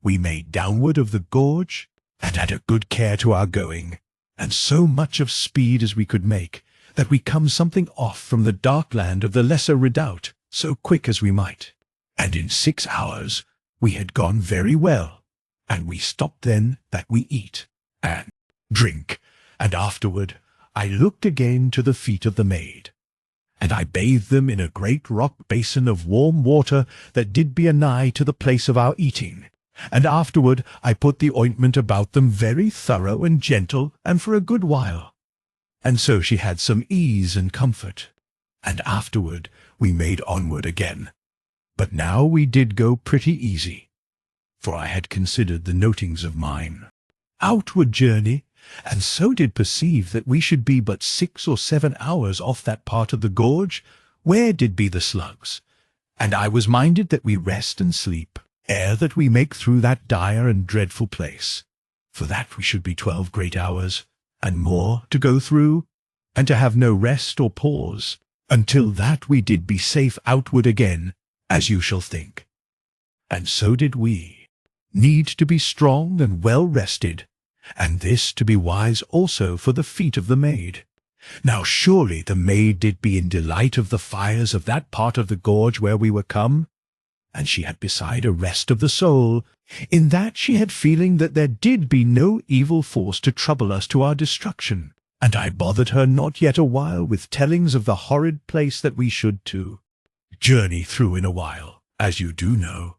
we made downward of the gorge, and had a good care to our going, and so much of speed as we could make, that we come something off from the dark land of the lesser redoubt, so quick as we might. And in 6 hours we had gone very well, and we stopped then that we eat and drink, and afterward I looked again to the feet of the maid, and I bathed them in a great rock basin of warm water that did be anigh to the place of our eating, and afterward I put the ointment about them very thorough and gentle, and for a good while. And so she had some ease and comfort, and afterward we made onward again. But now we did go pretty easy, for I had considered the notings of mine outward journey, and so did perceive that we should be but 6 or 7 hours off that part of the gorge where did be the slugs, and I was minded that we rest and sleep, ere that we make through that dire and dreadful place, for that we should be 12 great hours, and more to go through, and to have no rest or pause, until that we did be safe outward again, as you shall think. And so did we need to be strong and well rested, and this to be wise also for the feet of the maid. Now surely the maid did be in delight of the fires of that part of the gorge where we were come, and she had beside a rest of the soul, in that she had feeling that there did be no evil force to trouble us to our destruction, and I bothered her not yet a while with tellings of the horrid place that we should to journey through in a while, as you do know.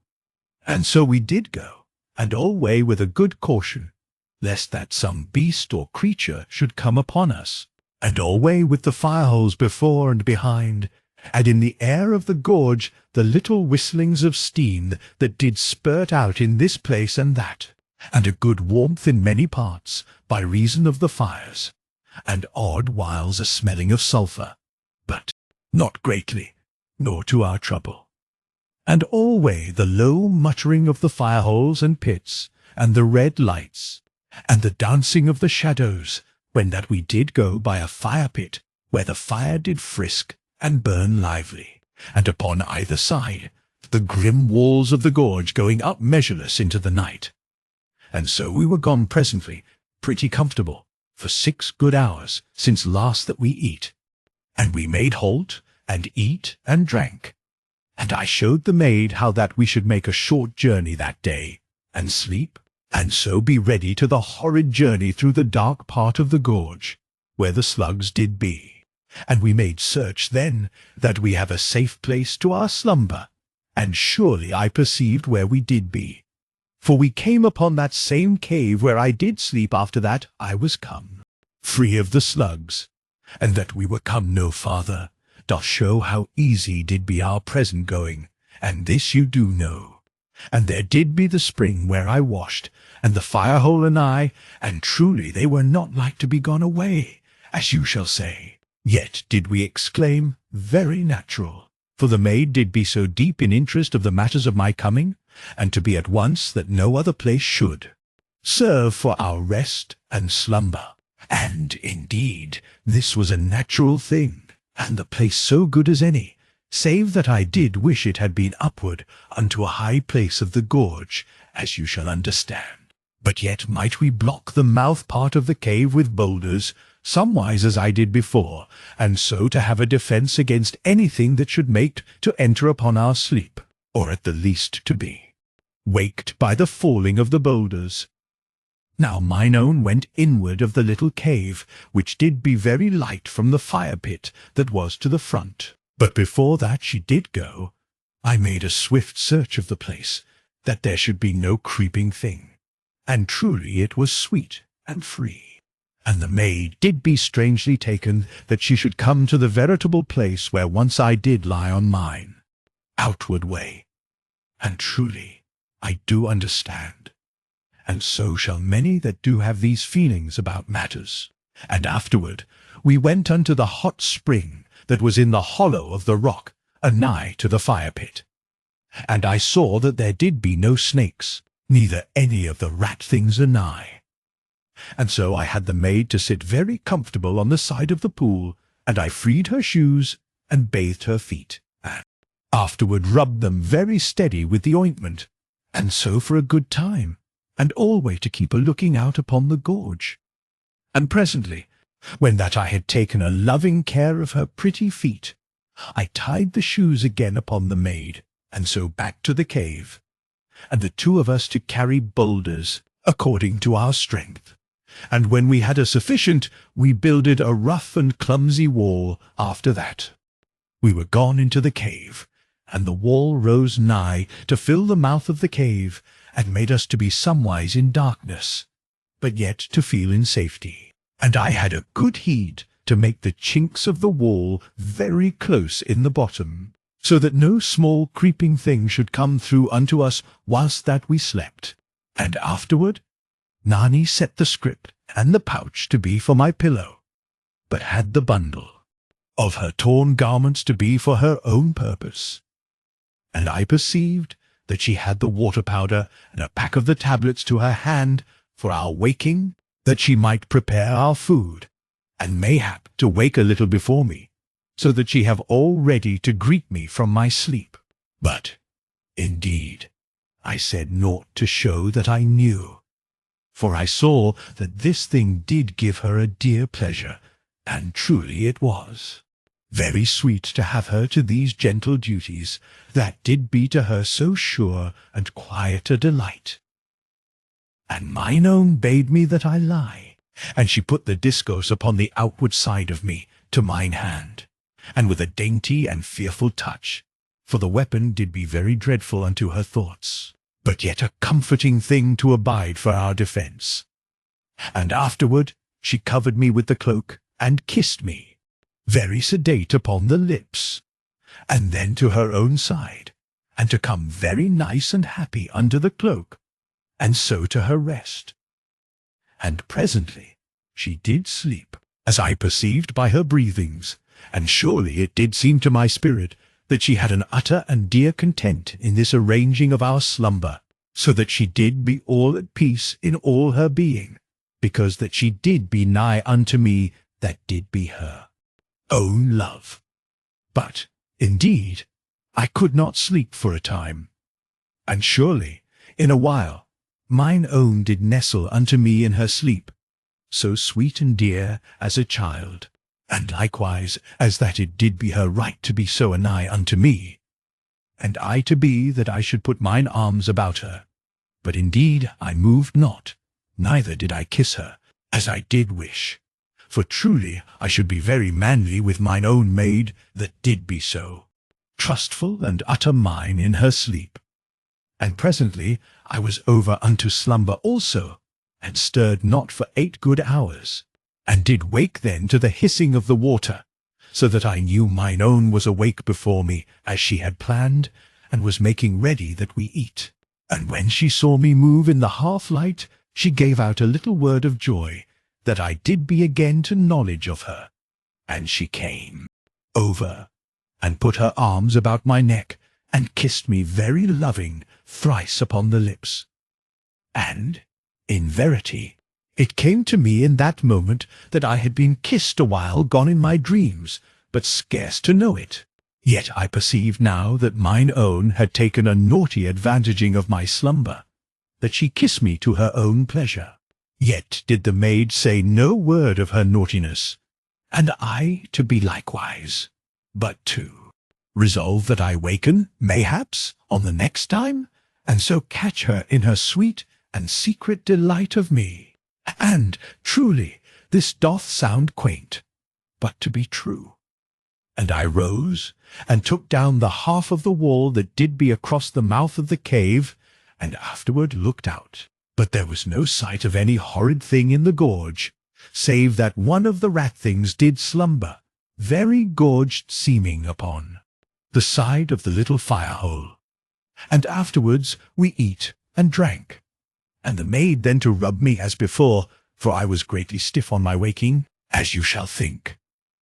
And so we did go, and alway with a good caution, lest that some beast or creature should come upon us, and alway with the fire-holes before and behind, and in the air of the gorge the little whistlings of steam that did spurt out in this place and that, and a good warmth in many parts, by reason of the fires, and odd whiles a smelling of sulphur, but not greatly, nor to our trouble. And alway the low muttering of the fire-holes and pits, and the red lights, and the dancing of the shadows, when that we did go by a fire-pit, where the fire did frisk and burn lively, and upon either side the grim walls of the gorge going up measureless into the night. And so we were gone presently, pretty comfortable, for 6 good hours since last that we eat. And we made halt, and eat, and drank. And I showed the maid how that we should make a short journey that day, and sleep, and so be ready to the horrid journey through the dark part of the gorge, where the slugs did be. And we made search then, that we have a safe place to our slumber, and surely I perceived where we did be. For we came upon that same cave where I did sleep after that I was come, free of the slugs, and that we were come no farther, doth show how easy did be our present going, and this you do know. And there did be the spring where I washed, and the fire-hole and I, and truly they were not like to be gone away, as you shall say. Yet did we exclaim, very natural, for the maid did be so deep in interest of the matters of my coming, and to be at once that no other place should serve for our rest and slumber. And indeed this was a natural thing, and the place so good as any, save that I did wish it had been upward unto a high place of the gorge, as you shall understand. But yet might we block the mouth part of the cave with boulders, somewise as I did before, and so to have a defence against anything that should make to enter upon our sleep, or at the least to be waked by the falling of the boulders. Now mine own went inward of the little cave, which did be very light from the fire-pit that was to the front. But before that she did go, I made a swift search of the place, that there should be no creeping thing. And truly it was sweet and free. And the maid did be strangely taken that she should come to the veritable place where once I did lie on mine outward way. And truly I do understand, and so shall many that do have these feelings about matters. And afterward we went unto the hot spring that was in the hollow of the rock, anigh to the fire-pit. And I saw that there did be no snakes, neither any of the rat things anigh. And so I had the maid to sit very comfortable on the side of the pool, and I freed her shoes, and bathed her feet, and afterward rubbed them very steady with the ointment, and so for a good time, and always to keep a looking out upon the gorge. And presently, when that I had taken a loving care of her pretty feet, I tied the shoes again upon the maid, and so back to the cave, and the two of us to carry boulders, according to our strength. And when we had a sufficient, we builded a rough and clumsy wall after that. We were gone into the cave, and the wall rose nigh to fill the mouth of the cave, and made us to be somewise in darkness, but yet to feel in safety. And I had a good heed to make the chinks of the wall very close in the bottom, so that no small creeping thing should come through unto us whilst that we slept. And afterward Nani set the scrip and the pouch to be for my pillow, but had the bundle of her torn garments to be for her own purpose. And I perceived that she had the water powder and a pack of the tablets to her hand for our waking, that she might prepare our food, and mayhap to wake a little before me, so that she have all ready to greet me from my sleep. But, indeed, I said naught to show that I knew, for I saw that this thing did give her a dear pleasure, and truly it was very sweet to have her to these gentle duties, that did be to her so sure and quiet a delight. And mine own bade me that I lie, and she put the discourse upon the outward side of me to mine hand, and with a dainty and fearful touch, for the weapon did be very dreadful unto her thoughts, but yet a comforting thing to abide for our defence. And afterward she covered me with the cloak, and kissed me, very sedate upon the lips, and then to her own side, and to come very nice and happy under the cloak, and so to her rest. And presently she did sleep, as I perceived by her breathings, and surely it did seem to my spirit that she had an utter and dear content in this arranging of our slumber, so that she did be all at peace in all her being, because that she did be nigh unto me that did be her own love. But, indeed, I could not sleep for a time, and surely, in a while, mine own did nestle unto me in her sleep, so sweet and dear as a child, and likewise as that it did be her right to be so anigh unto me, and I to be that I should put mine arms about her. But indeed I moved not, neither did I kiss her, as I did wish, for truly I should be very manly with mine own maid that did be so trustful and utter mine in her sleep. And presently I was over unto slumber also, and stirred not for 8 good hours, and did wake then to the hissing of the water, so that I knew mine own was awake before me, as she had planned, and was making ready that we eat. And when she saw me move in the half-light, she gave out a little word of joy, that I did be again to knowledge of her. And she came over, and put her arms about my neck, and kissed me very loving thrice upon the lips. And, in verity, it came to me in that moment that I had been kissed a while gone in my dreams, but scarce to know it. Yet I perceived now that mine own had taken a naughty advantaging of my slumber, that she kissed me to her own pleasure. Yet did the maid say no word of her naughtiness, and I to be likewise, but to resolve that I waken, mayhaps, on the next time, and so catch her in her sweet and secret delight of me. And, truly, this doth sound quaint, but to be true. And I rose, and took down the half of the wall that did be across the mouth of the cave, and afterward looked out. But there was no sight of any horrid thing in the gorge, save that one of the rat things did slumber, very gorged seeming upon the side of the little fire-hole. And afterwards we eat and drank, and the maid then to rub me as before, for I was greatly stiff on my waking, as you shall think.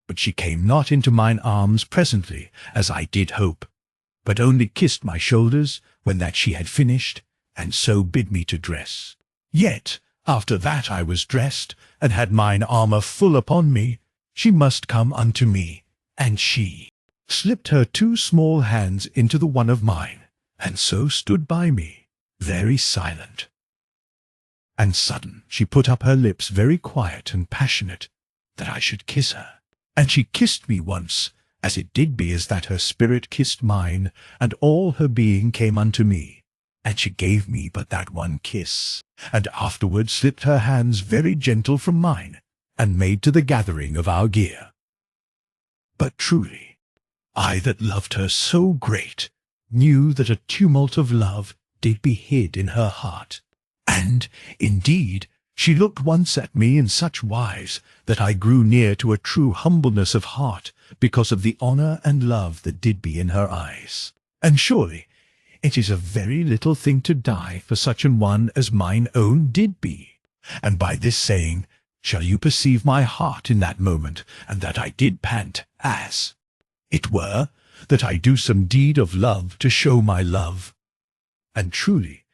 But she came not into mine arms presently, as I did hope, but only kissed my shoulders when that she had finished, and so bid me to dress. Yet, after that I was dressed, and had mine armour full upon me, she must come unto me, and she slipped her 2 small hands into the one of mine, and so stood by me, very silent. And sudden she put up her lips very quiet and passionate, that I should kiss her. And she kissed me once, as it did be as that her spirit kissed mine, and all her being came unto me. And she gave me but that one kiss, and afterward slipped her hands very gentle from mine, and made to the gathering of our gear. But truly, I that loved her so great, knew that a tumult of love did be hid in her heart. And, indeed, she looked once at me in such wise that I grew near to a true humbleness of heart, because of the honour and love that did be in her eyes. And surely it is a very little thing to die for such an one as mine own did be. And by this saying shall you perceive my heart in that moment, and that I did pant, as it were, that I do some deed of love to show my love. And truly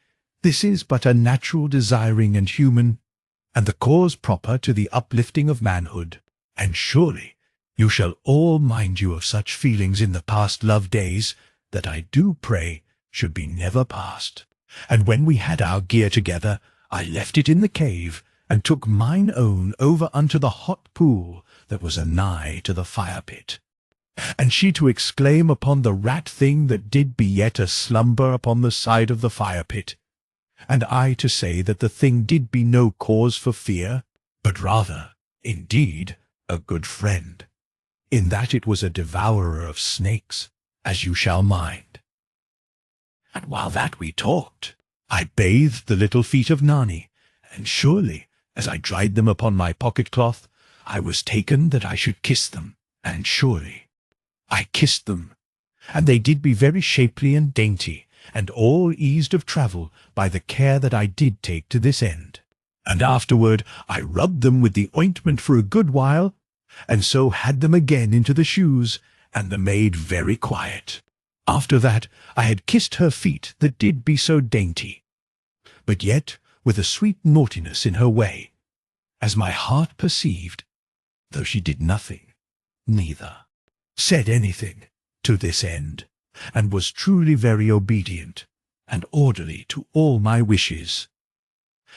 this is but a natural desiring and human, and the cause proper to the uplifting of manhood. And surely you shall all mind you of such feelings in the past love days, that I do pray should be never past. And when we had our gear together, I left it in the cave, and took mine own over unto the hot pool that was anigh to the fire-pit. And she to exclaim upon the rat thing that did be yet a slumber upon the side of the fire-pit, and I to say that the thing did be no cause for fear, but rather, indeed, a good friend, in that it was a devourer of snakes, as you shall mind. And while that we talked, I bathed the little feet of Nani, and surely, as I dried them upon my pocket-cloth, I was taken that I should kiss them, and surely I kissed them, and they did be very shapely and dainty, and all eased of travel by the care that I did take to this end. And afterward I rubbed them with the ointment for a good while, and so had them again into the shoes, and the maid very quiet. After that I had kissed her feet that did be so dainty, but yet with a sweet naughtiness in her way, as my heart perceived, though she did nothing, neither said anything, to this end, and was truly very obedient and orderly to all my wishes.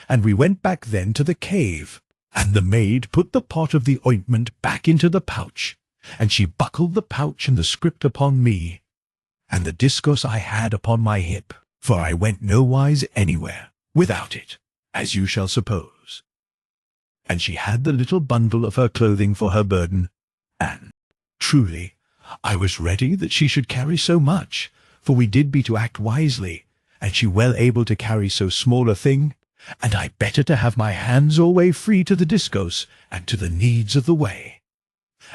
And we went back then to the cave, and the maid put the pot of the ointment back into the pouch, and she buckled the pouch and the script upon me, and the discourse I had upon my hip, for I went nowise anywhere without it, as you shall suppose. And she had the little bundle of her clothing for her burden, and truly I was ready that she should carry so much, for we did be to act wisely, and she well able to carry so small a thing, and I better to have my hands alway free to the discourse and to the needs of the way.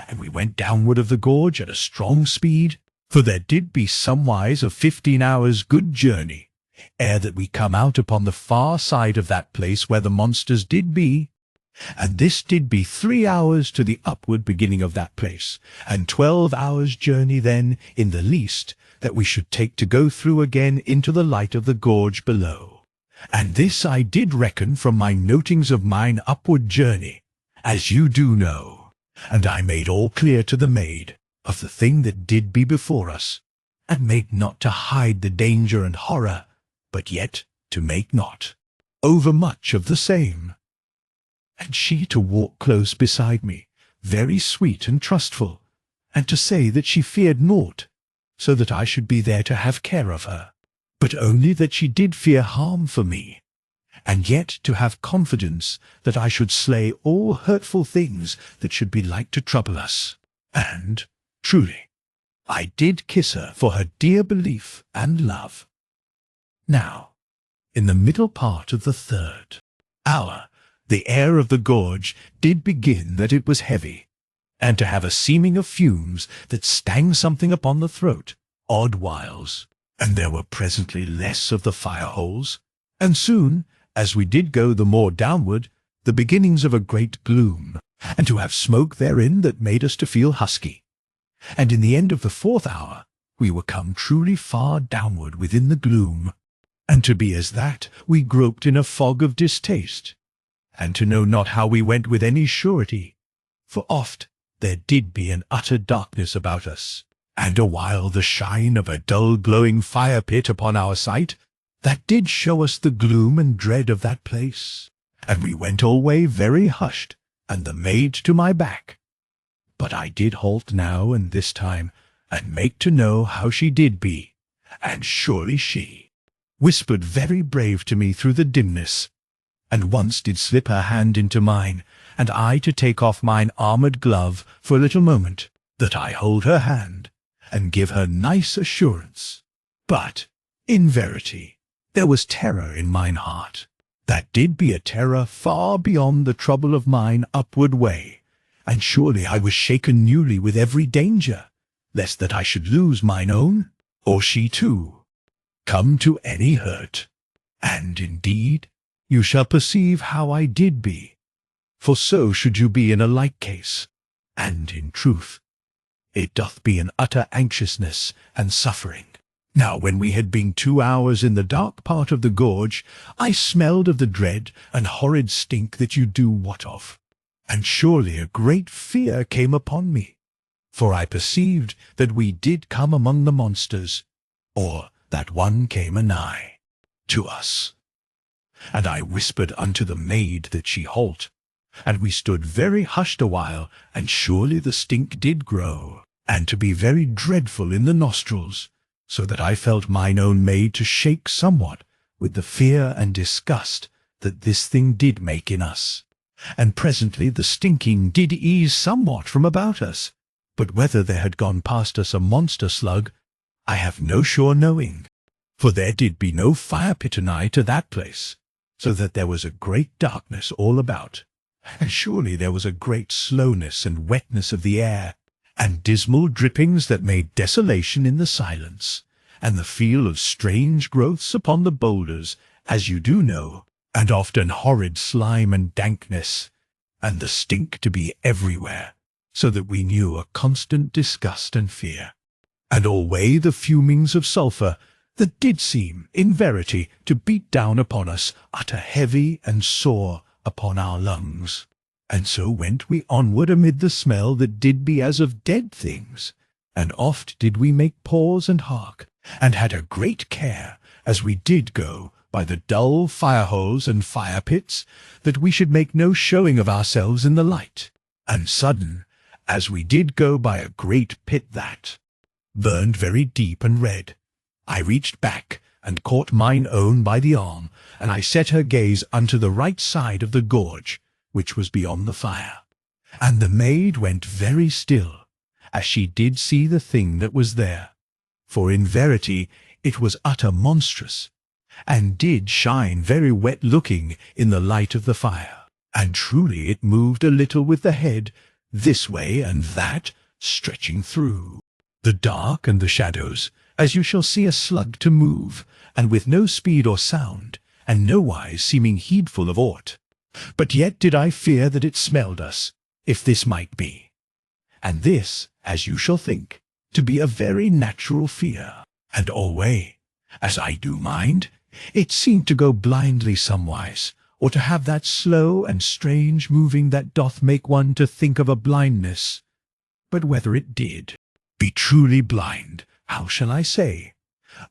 And we went downward of the gorge at a strong speed, for there did be somewise of 15 hours' good journey, ere that we come out upon the far side of that place where the monsters did be, and this did be 3 hours to the upward beginning of that place, and 12 hours' journey then, in the least, that we should take to go through again into the light of the gorge below. And this I did reckon from my notings of mine upward journey, as you do know, and I made all clear to the maid of the thing that did be before us, and made not to hide the danger and horror, but yet to make not overmuch of the same. And she to walk close beside me, very sweet and trustful, and to say that she feared naught, so that I should be there to have care of her, but only that she did fear harm for me, and yet to have confidence that I should slay all hurtful things that should be like to trouble us. And, truly, I did kiss her for her dear belief and love. Now, in the middle part of the 3rd hour, the air of the gorge did begin that it was heavy, and to have a seeming of fumes that stang something upon the throat, odd whiles, and there were presently less of the fire-holes, and soon, as we did go the more downward, the beginnings of a great gloom, and to have smoke therein that made us to feel husky. And in the end of the 4th hour we were come truly far downward within the gloom, and to be as that we groped in a fog of distaste, and to know not how we went with any surety, for oft there did be an utter darkness about us, and a while the shine of a dull glowing fire-pit upon our sight, that did show us the gloom and dread of that place, and we went alway very hushed, and the maid to my back. But I did halt now and this time, and make to know how she did be, and surely she whispered very brave to me through the dimness, and once did slip her hand into mine, and I to take off mine armoured glove for a little moment, that I hold her hand, and give her nice assurance. But, in verity, there was terror in mine heart, that did be a terror far beyond the trouble of mine upward way, and surely I was shaken newly with every danger, lest that I should lose mine own, or she too, come to any hurt. And indeed, you shall perceive how I did be, for so should you be in a like case, and in truth, it doth be an utter anxiousness and suffering. Now when we had been 2 hours in the dark part of the gorge, I smelled of the dread and horrid stink that you do wot of, and surely a great fear came upon me, for I perceived that we did come among the monsters, or that one came anigh to us. And I whispered unto the maid that she halt, and we stood very hushed a while, and surely the stink did grow, and to be very dreadful in the nostrils, so that I felt mine own maid to shake somewhat with the fear and disgust that this thing did make in us. And presently the stinking did ease somewhat from about us, but whether there had gone past us a monster slug, I have no sure knowing, for there did be no fire pit anigh to that place, so that there was a great darkness all about, and surely there was a great slowness and wetness of the air, and dismal drippings that made desolation in the silence, and the feel of strange growths upon the boulders, as you do know, and often horrid slime and dankness, and the stink to be everywhere, so that we knew a constant disgust and fear, and alway the fumings of sulphur, that did seem, in verity, to beat down upon us, utter heavy and sore upon our lungs. And so went we onward amid the smell that did be as of dead things, and oft did we make pause and hark, and had a great care, as we did go, by the dull fire-holes and fire-pits, that we should make no showing of ourselves in the light. And sudden, as we did go by a great pit that burned very deep and red, I reached back, and caught mine own by the arm, and I set her gaze unto the right side of the gorge, which was beyond the fire. And the maid went very still, as she did see the thing that was there, for in verity it was utter monstrous, and did shine very wet-looking in the light of the fire, and truly it moved a little with the head, this way and that, stretching through the dark and the shadows, as you shall see a slug to move, and with no speed or sound, and nowise seeming heedful of aught. But yet did I fear that it smelled us, if this might be. And this, as you shall think, to be a very natural fear. And alway, as I do mind, it seemed to go blindly somewise, or to have that slow and strange moving that doth make one to think of a blindness. But whether it did be truly blind, how shall I say?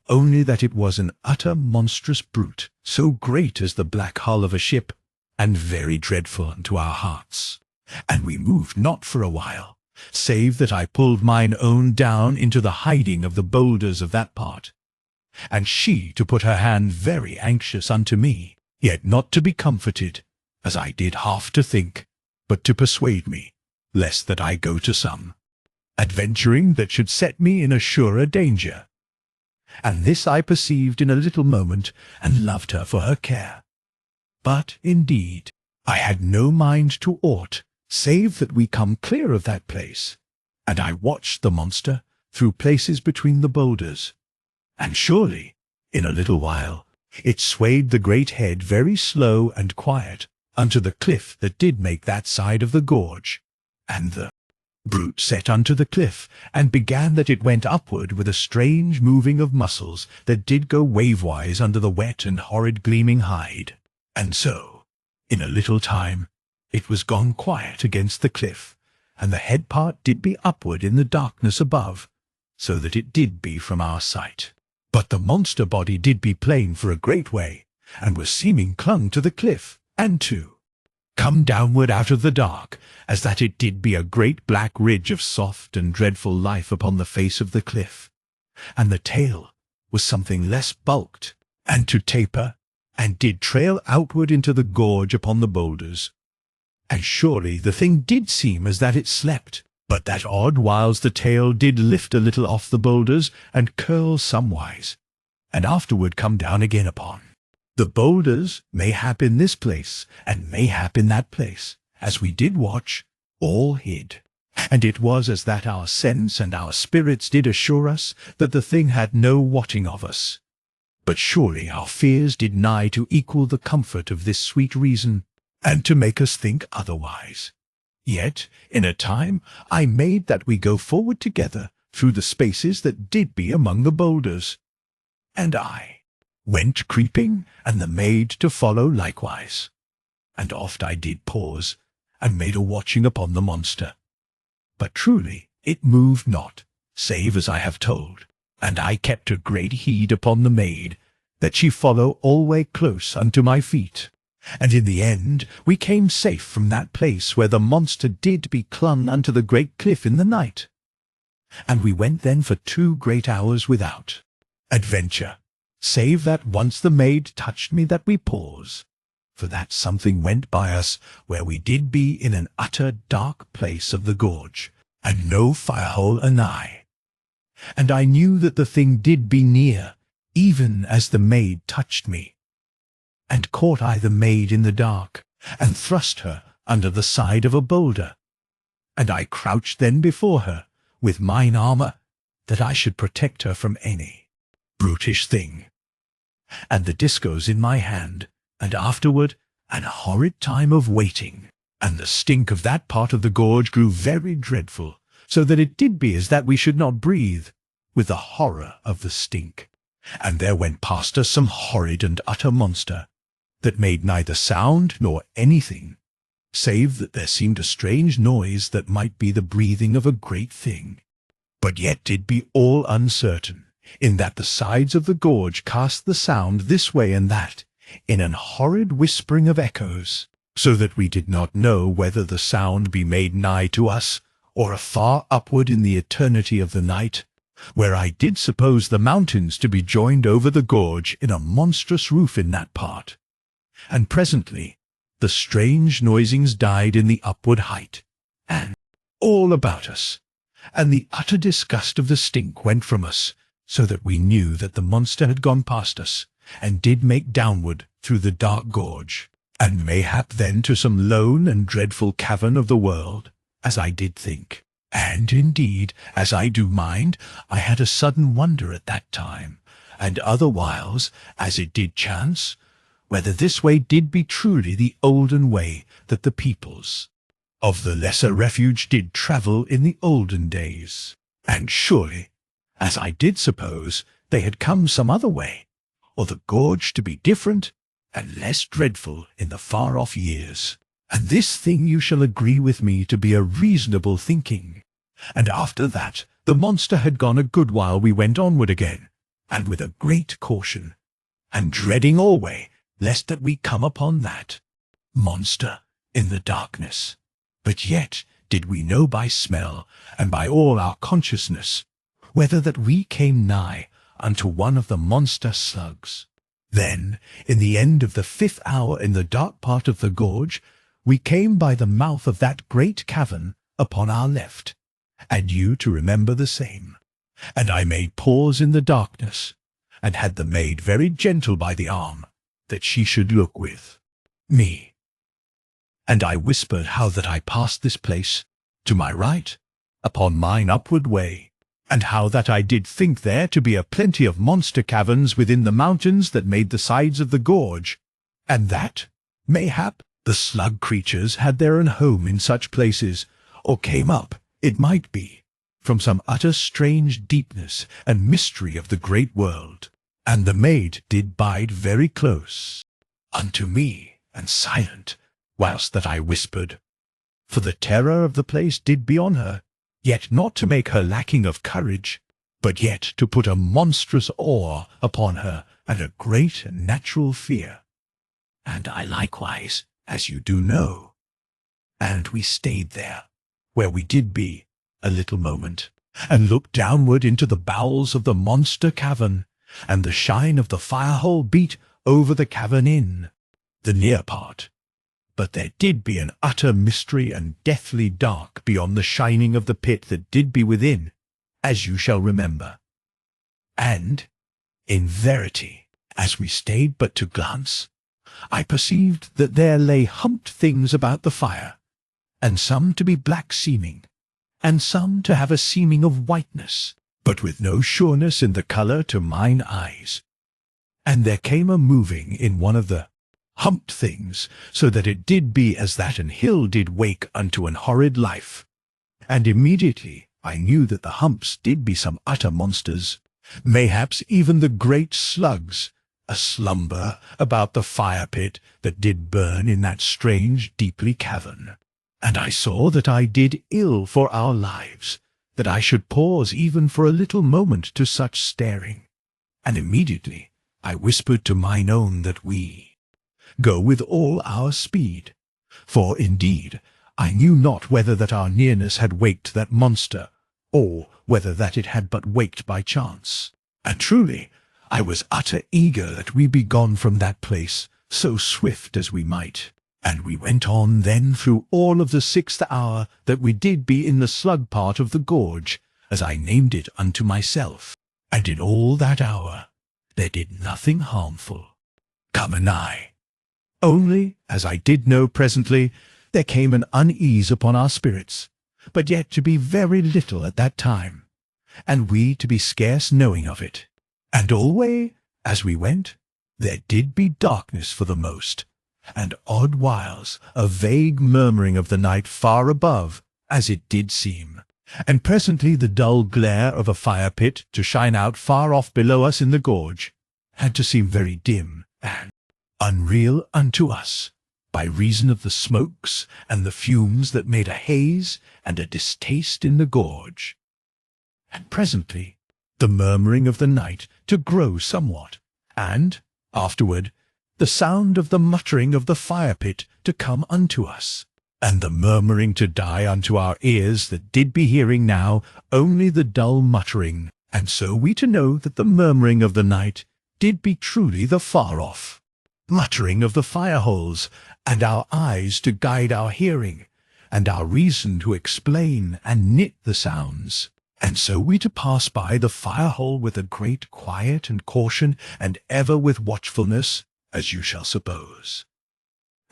Only that it was an utter monstrous brute, so great as the black hull of a ship, and very dreadful unto our hearts. And we moved not for a while, save that I pulled mine own down into the hiding of the boulders of that part, and she to put her hand very anxious unto me, yet not to be comforted, as I did half to think, but to persuade me, lest that I go to some adventuring that should set me in a surer danger. And this I perceived in a little moment, and loved her for her care. But, indeed, I had no mind to aught, save that we come clear of that place, and I watched the monster through places between the boulders, and surely, in a little while, it swayed the great head very slow and quiet unto the cliff that did make that side of the gorge, and the brute set unto the cliff, and began that it went upward with a strange moving of muscles that did go wavewise under the wet and horrid gleaming hide. And so, in a little time, it was gone quiet against the cliff, and the head part did be upward in the darkness above, so that it did be from our sight. But the monster body did be plain for a great way, and was seeming clung to the cliff, and to come downward out of the dark, as that it did be a great black ridge of soft and dreadful life upon the face of the cliff, and the tail was something less bulked, and to taper, and did trail outward into the gorge upon the boulders. And surely the thing did seem as that it slept, but that odd whiles the tail did lift a little off the boulders, and curl somewise, and afterward come down again upon the boulders, mayhap in this place, and mayhap in that place, as we did watch, all hid. And it was as that our sense and our spirits did assure us that the thing had no wotting of us. But surely our fears did nigh to equal the comfort of this sweet reason, and to make us think otherwise. Yet, in a time, I made that we go forward together through the spaces that did be among the boulders. And I went creeping, and the maid to follow likewise. And oft I did pause, and made a watching upon the monster. But truly it moved not, save as I have told, and I kept a great heed upon the maid, that she follow alway close unto my feet. And in the end we came safe from that place where the monster did be clung unto the great cliff in the night. And we went then for 2 great hours without adventure, save that once the maid touched me that we pause, for that something went by us where we did be in an utter dark place of the gorge, and no firehole anigh. And I knew that the thing did be near, even as the maid touched me. And caught I the maid in the dark, and thrust her under the side of a boulder. And I crouched then before her, with mine armour, that I should protect her from any brutish thing. And the disco's in my hand, and afterward an horrid time of waiting, and the stink of that part of the gorge grew very dreadful, so that it did be as that we should not breathe, with the horror of the stink. And there went past us some horrid and utter monster, that made neither sound nor anything, save that there seemed a strange noise that might be the breathing of a great thing, but yet did be all uncertain, in that the sides of the gorge cast the sound this way and that, in an horrid whispering of echoes, so that we did not know whether the sound be made nigh to us, or afar upward in the eternity of the night, where I did suppose the mountains to be joined over the gorge in a monstrous roof in that part. And presently the strange noisings died in the upward height, and all about us, and the utter disgust of the stink went from us, so that we knew that the monster had gone past us, and did make downward through the dark gorge, and mayhap then to some lone and dreadful cavern of the world, as I did think. And indeed, as I do mind, I had a sudden wonder at that time, and other whiles, as it did chance, whether this way did be truly the olden way that the peoples of the lesser refuge did travel in the olden days. And surely, as I did suppose, they had come some other way, or the gorge to be different and less dreadful in the far-off years. And this thing you shall agree with me to be a reasonable thinking. And after that the monster had gone a good while we went onward again, and with a great caution, and dreading alway lest that we come upon that monster in the darkness. But yet did we know by smell, and by all our consciousness, whether that we came nigh unto one of the monster slugs. Then, in the end of the 5th hour in the dark part of the gorge, we came by the mouth of that great cavern upon our left, and you to remember the same. And I made pause in the darkness, and had the maid very gentle by the arm, that she should look with me. And I whispered how that I passed this place, to my right, upon mine upward way, and how that I did think there to be a plenty of monster caverns within the mountains that made the sides of the gorge, and that, mayhap, the slug creatures had their own home in such places, or came up, it might be, from some utter strange deepness and mystery of the great world. And the maid did bide very close unto me, and silent, whilst that I whispered, for the terror of the place did be on her, yet not to make her lacking of courage, but yet to put a monstrous awe upon her, and a great and natural fear. And I likewise, as you do know. And we stayed there, where we did be, a little moment, and looked downward into the bowels of the monster cavern, and the shine of the fire-hole beat over the cavern in the near part. But there did be an utter mystery and deathly dark beyond the shining of the pit that did be within, as you shall remember. And, in verity, as we stayed but to glance, I perceived that there lay humped things about the fire, and some to be black seeming, and some to have a seeming of whiteness, but with no sureness in the colour to mine eyes. And there came a moving in one of the humped things, so that it did be as that an hill did wake unto an horrid life. And immediately I knew that the humps did be some utter monsters, mayhaps even the great slugs, a slumber about the fire-pit that did burn in that strange deeply cavern. And I saw that I did ill for our lives, that I should pause even for a little moment to such staring. And immediately I whispered to mine own that we go with all our speed. For indeed I knew not whether that our nearness had waked that monster, or whether that it had but waked by chance. And truly I was utter eager that we be gone from that place, so swift as we might. And we went on then through all of the 6th hour that we did be in the slug part of the gorge, as I named it unto myself. And in all that hour there did nothing harmful come anigh. Only, as I did know presently, there came an unease upon our spirits, but yet to be very little at that time, and we to be scarce knowing of it. And alway, as we went, there did be darkness for the most, and odd whiles a vague murmuring of the night far above, as it did seem, and presently the dull glare of a fire-pit to shine out far off below us in the gorge, had to seem very dim and unreal unto us, by reason of the smokes and the fumes that made a haze and a distaste in the gorge. And presently the murmuring of the night to grow somewhat, and, afterward, the sound of the muttering of the fire-pit to come unto us, and the murmuring to die unto our ears that did be hearing now only the dull muttering, and so we to know that the murmuring of the night did be truly the far-off muttering of the fire-holes, and our eyes to guide our hearing, and our reason to explain and knit the sounds. And so we to pass by the fire-hole with a great quiet and caution, and ever with watchfulness, as you shall suppose.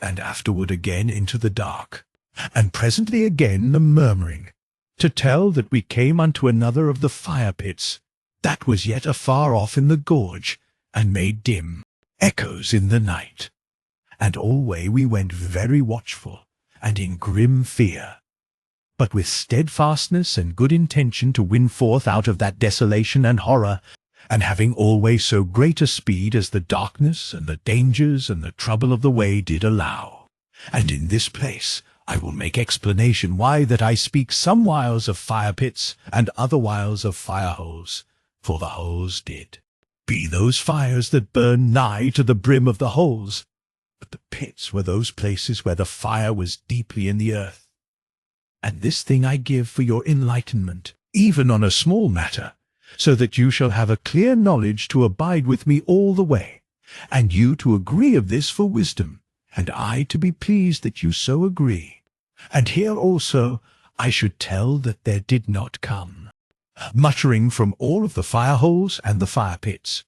And afterward again into the dark, and presently again the murmuring, to tell that we came unto another of the fire-pits, that was yet afar off in the gorge, and made dim echoes in the night. And alway we went very watchful, and in grim fear, but with steadfastness and good intention to win forth out of that desolation and horror, and having always so great a speed as the darkness and the dangers and the trouble of the way did allow. And in this place I will make explanation why that I speak some whiles of fire-pits and other whiles of fire-holes, for the holes did be those fires that burn nigh to the brim of the holes, but the pits were those places where the fire was deeply in the earth. And this thing I give for your enlightenment, even on a small matter, so that you shall have a clear knowledge to abide with me all the way, and you to agree of this for wisdom, and I to be pleased that you so agree. And here also I should tell that there did not come muttering from all of the fire-holes and the fire-pits,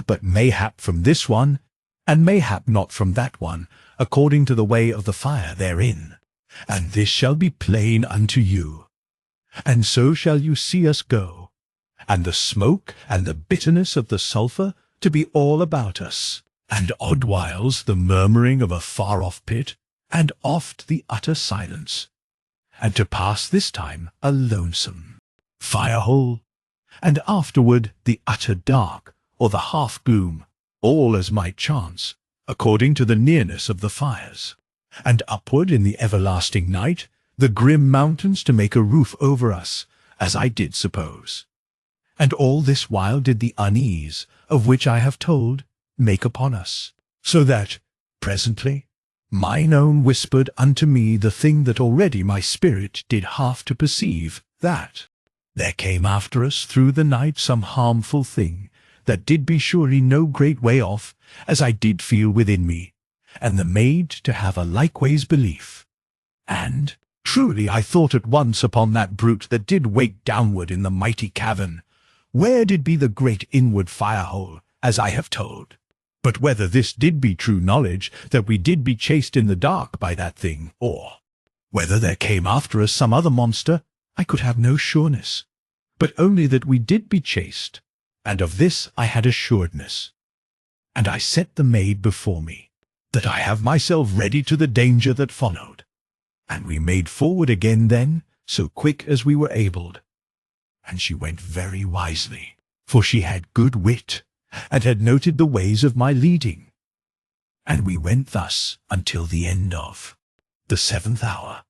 but mayhap from this one, and mayhap not from that one, according to the way of the fire therein. And this shall be plain unto you. And so shall you see us go, and the smoke and the bitterness of the sulphur to be all about us, and odd whiles the murmuring of a far-off pit, and oft the utter silence, and to pass this time a lonesome fire-hole, and afterward the utter dark, or the half-gloom, all as might chance, according to the nearness of the fires, and upward in the everlasting night, the grim mountains to make a roof over us, as I did suppose. And all this while did the unease, of which I have told, make upon us, so that, presently, mine own whispered unto me the thing that already my spirit did half to perceive, that there came after us through the night some harmful thing, that did be surely no great way off, as I did feel within me, and the maid to have a likeways belief. And truly I thought at once upon that brute that did wake downward in the mighty cavern, where did be the great inward fire-hole, as I have told. But whether this did be true knowledge, that we did be chased in the dark by that thing, or whether there came after us some other monster, I could have no sureness, but only that we did be chased, and of this I had assuredness. And I set the maid before me, that I have myself ready to the danger that followed. And we made forward again then, so quick as we were abled. And she went very wisely, for she had good wit, and had noted the ways of my leading. And we went thus until the end of the 7th hour.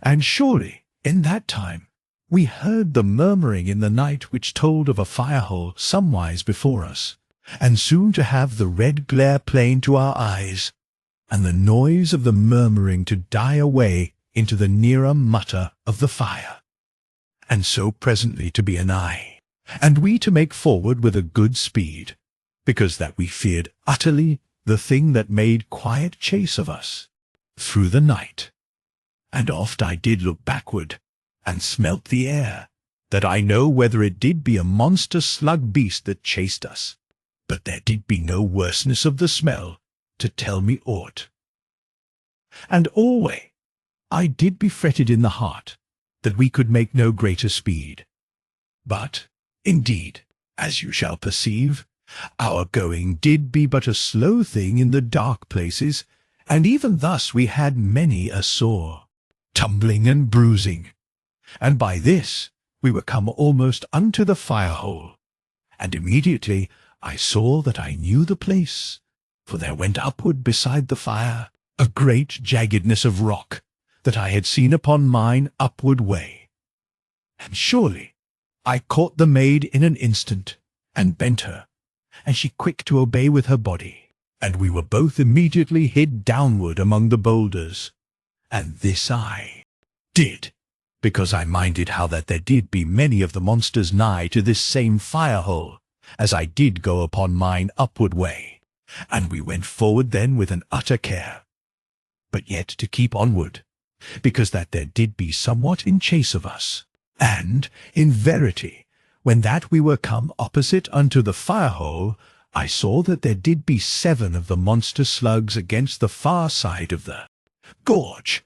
And surely, in that time, we heard the murmuring in the night which told of a fire-hole somewise before us, and soon to have the red glare plain to our eyes, and the noise of the murmuring to die away into the nearer mutter of the fire, and so presently to be anigh, and we to make forward with a good speed, because that we feared utterly the thing that made quiet chase of us through the night. And oft I did look backward, and smelt the air, that I know whether it did be a monster slug beast that chased us, but there did be no worseness of the smell to tell me aught. And alway I did be fretted in the heart, that we could make no greater speed. But, indeed, as you shall perceive, our going did be but a slow thing in the dark places, and even thus we had many a sore, tumbling and bruising. And by this we were come almost unto the fire-hole, and immediately I saw that I knew the place, for there went upward beside the fire a great jaggedness of rock, that I had seen upon mine upward way. And surely I caught the maid in an instant, and bent her, and she quick to obey with her body, and we were both immediately hid downward among the boulders. And this I did, because I minded how that there did be many of the monsters nigh to this same fire-hole, as I did go upon mine upward way, and we went forward then with an utter care, but yet to keep onward, because that there did be somewhat in chase of us. And, in verity, when that we were come opposite unto the fire-hole, I saw that there did be 7 of the monster slugs against the far side of the gorge,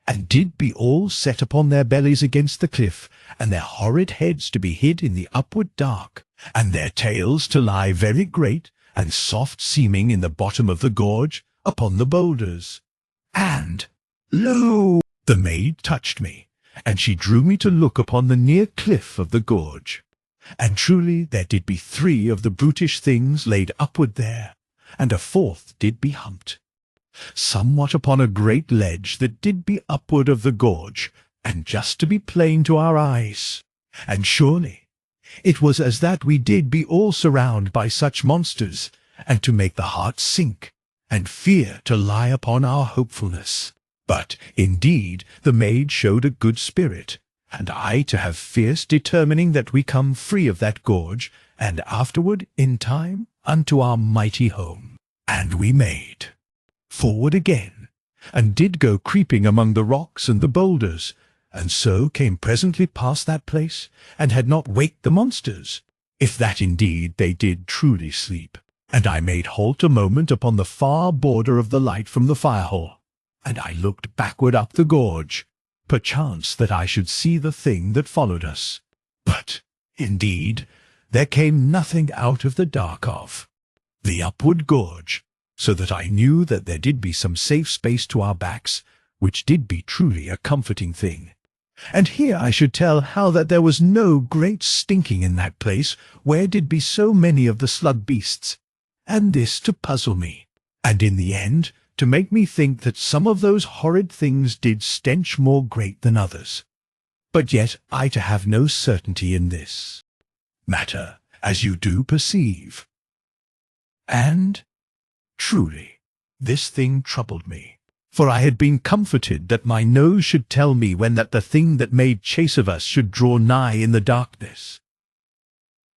and did be all set upon their bellies against the cliff, and their horrid heads to be hid in the upward dark, and their tails to lie very great and soft seeming in the bottom of the gorge upon the boulders. And, lo! The maid touched me, and she drew me to look upon the near cliff of the gorge. And truly there did be 3 of the brutish things laid upward there, and a 4th did be humped, somewhat upon a great ledge that did be upward of the gorge, and just to be plain to our eyes. And surely it was as that we did be all surrounded by such monsters, and to make the heart sink, and fear to lie upon our hopefulness. But, indeed, the maid showed a good spirit, and I to have fierce determining that we come free of that gorge, and afterward, in time, unto our mighty home. And we made forward again, and did go creeping among the rocks and the boulders, and so came presently past that place, and had not waked the monsters, if that indeed they did truly sleep. And I made halt a moment upon the far border of the light from the fire-hole, and I looked backward up the gorge, perchance that I should see the thing that followed us. But, indeed, there came nothing out of the dark of the upward gorge, so that I knew that there did be some safe space to our backs, which did be truly a comforting thing. And here I should tell how that there was no great stinking in that place, where did be so many of the slug beasts, and this to puzzle me, and in the end to make me think that some of those horrid things did stench more great than others. But yet I to have no certainty in this. matter as you do perceive. And, truly, this thing troubled me, for I had been comforted that my nose should tell me when that the thing that made chase of us should draw nigh in the darkness.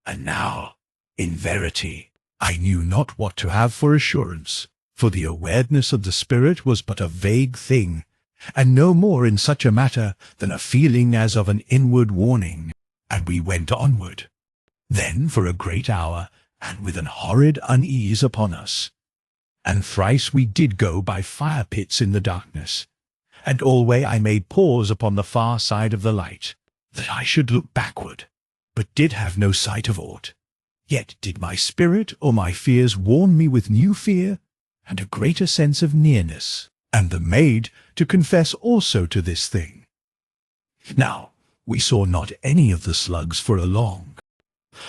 And now, in verity, I knew not what to have for assurance, for the awareness of the spirit was but a vague thing, and no more in such a matter than a feeling as of an inward warning, and we went onward. Then for a great hour, and with an horrid unease upon us. And thrice we did go by fire pits in the darkness, and alway I made pause upon the far side of the light, that I should look backward, but did have no sight of aught. Yet did my spirit or my fears warn me with new fear, and a greater sense of nearness, and the maid to confess also to this thing. Now we saw not any of the slugs for a long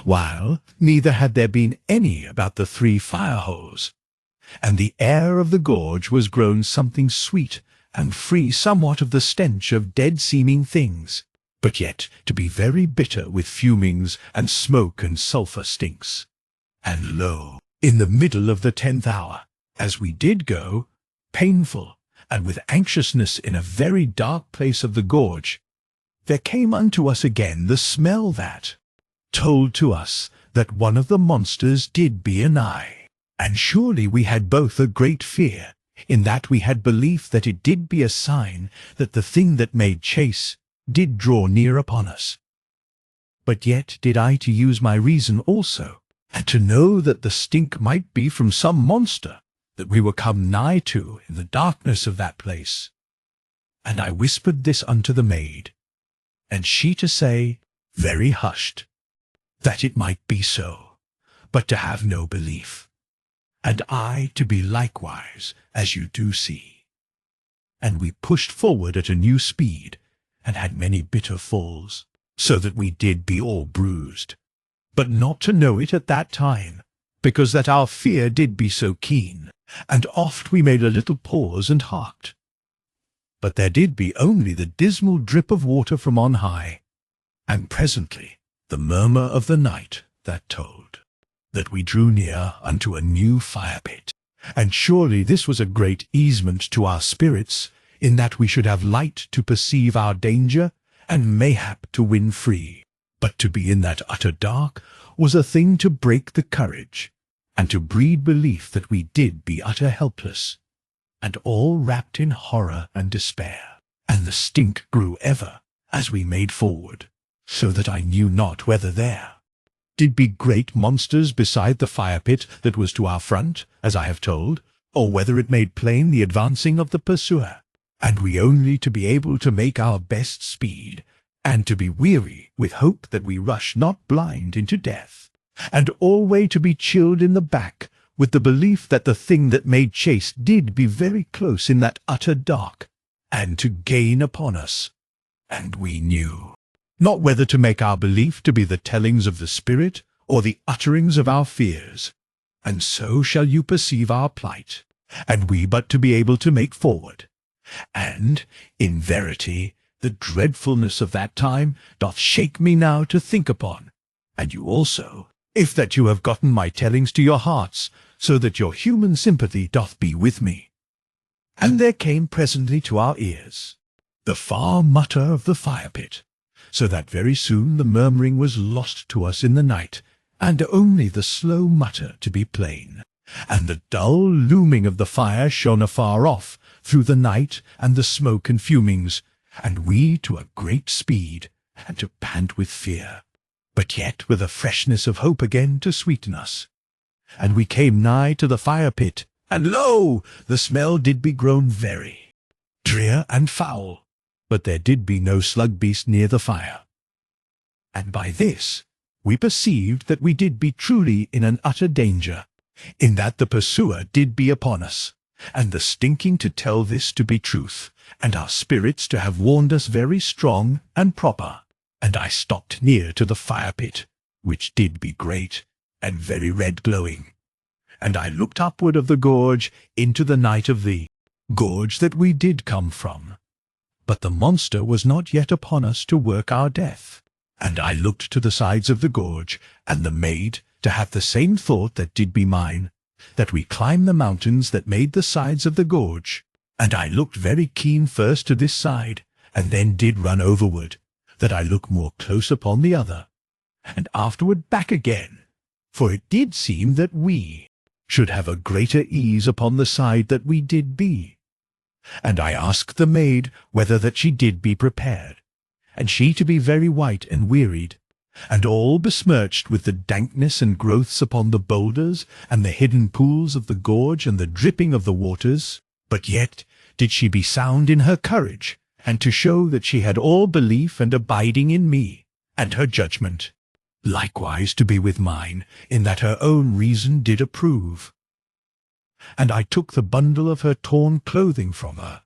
while, neither had there been any about the 3 fire-holes, and the air of the gorge was grown something sweet, and free somewhat of the stench of dead-seeming things, but yet to be very bitter with fumings and smoke and sulphur stinks. And lo, in the middle of the 10th hour, as we did go, painful, and with anxiousness in a very dark place of the gorge, there came unto us again the smell that told to us that one of the monsters did be anigh. And surely we had both a great fear, in that we had belief that it did be a sign that the thing that made chase did draw near upon us. But yet did I to use my reason also, and to know that the stink might be from some monster that we were come nigh to in the darkness of that place. And I whispered this unto the maid, and she to say, very hushed, that it might be so, but to have no belief, and I to be likewise, as you do see. And we pushed forward at a new speed, and had many bitter falls, so that we did be all bruised, but not to know it at that time, because that our fear did be so keen, and oft we made a little pause and harked. But there did be only the dismal drip of water from on high, and presently the murmur of the night that told that we drew near unto a new fire-pit. And surely this was a great easement to our spirits, in that we should have light to perceive our danger, and mayhap to win free. But to be in that utter dark was a thing to break the courage, and to breed belief that we did be utter helpless, and all wrapped in horror and despair. And the stink grew ever as we made forward, so that I knew not whether there did be great monsters beside the fire-pit that was to our front, as I have told, or whether it made plain the advancing of the pursuer, and we only to be able to make our best speed, and to be weary with hope that we rush not blind into death, and alway to be chilled in the back with the belief that the thing that made chase did be very close in that utter dark, and to gain upon us. And we knew not whether to make our belief to be the tellings of the Spirit, or the utterings of our fears. And so shall you perceive our plight, and we but to be able to make forward. And, in verity, the dreadfulness of that time doth shake me now to think upon, and you also, if that you have gotten my tellings to your hearts, so that your human sympathy doth be with me. And there came presently to our ears the far mutter of the fire-pit, so that very soon the murmuring was lost to us in the night, and only the slow mutter to be plain, and the dull looming of the fire shone afar off through the night and the smoke and fumings, and we to a great speed, and to pant with fear, but yet with a freshness of hope again to sweeten us. And we came nigh to the fire-pit, and lo, the smell did be grown very drear and foul, but there did be no slug-beast near the fire. And by this we perceived that we did be truly in an utter danger, in that the pursuer did be upon us, and the stinking to tell this to be truth, and our spirits to have warned us very strong and proper. And I stopped near to the fire-pit, which did be great, and very red glowing. And I looked upward of the gorge into the night of the gorge that we did come from. But the monster was not yet upon us to work our death, And I looked to the sides of the gorge, and the maid to have the same thought that did be mine, that we climb the mountains that made the sides of the gorge. And I looked very keen first to this side, and then did run overward, that I look more close upon the other, and afterward back again, for it did seem that we should have a greater ease upon the side that we did be. And I asked the maid whether that she did be prepared, and she to be very white and wearied, and all besmirched with the dankness and growths upon the boulders, and the hidden pools of the gorge, and the dripping of the waters. But yet did she be sound in her courage, and to show that she had all belief and abiding in me, and her judgment likewise to be with mine, in that her own reason did approve. And I took the bundle of her torn clothing from her,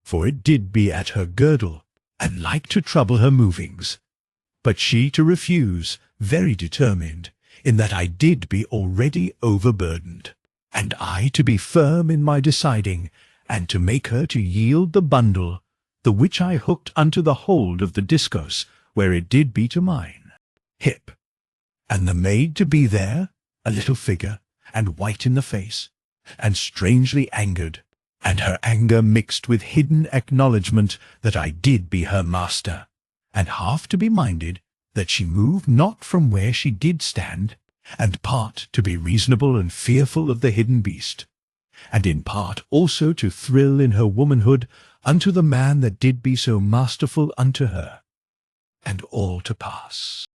for it did be at her girdle, and like to trouble her movings. But she to refuse, very determined, in that I did be already overburdened, and I to be firm in my deciding, and to make her to yield the bundle, the which I hooked unto the hold of the discourse, where it did be to mine hip, and the maid to be there, a little figure, and white in the face, and strangely angered, and her anger mixed with hidden acknowledgment that I did be her master, and half to be minded that she moved not from where she did stand, and part to be reasonable and fearful of the hidden beast, and in part also to thrill in her womanhood unto the man that did be so masterful unto her. And all to pass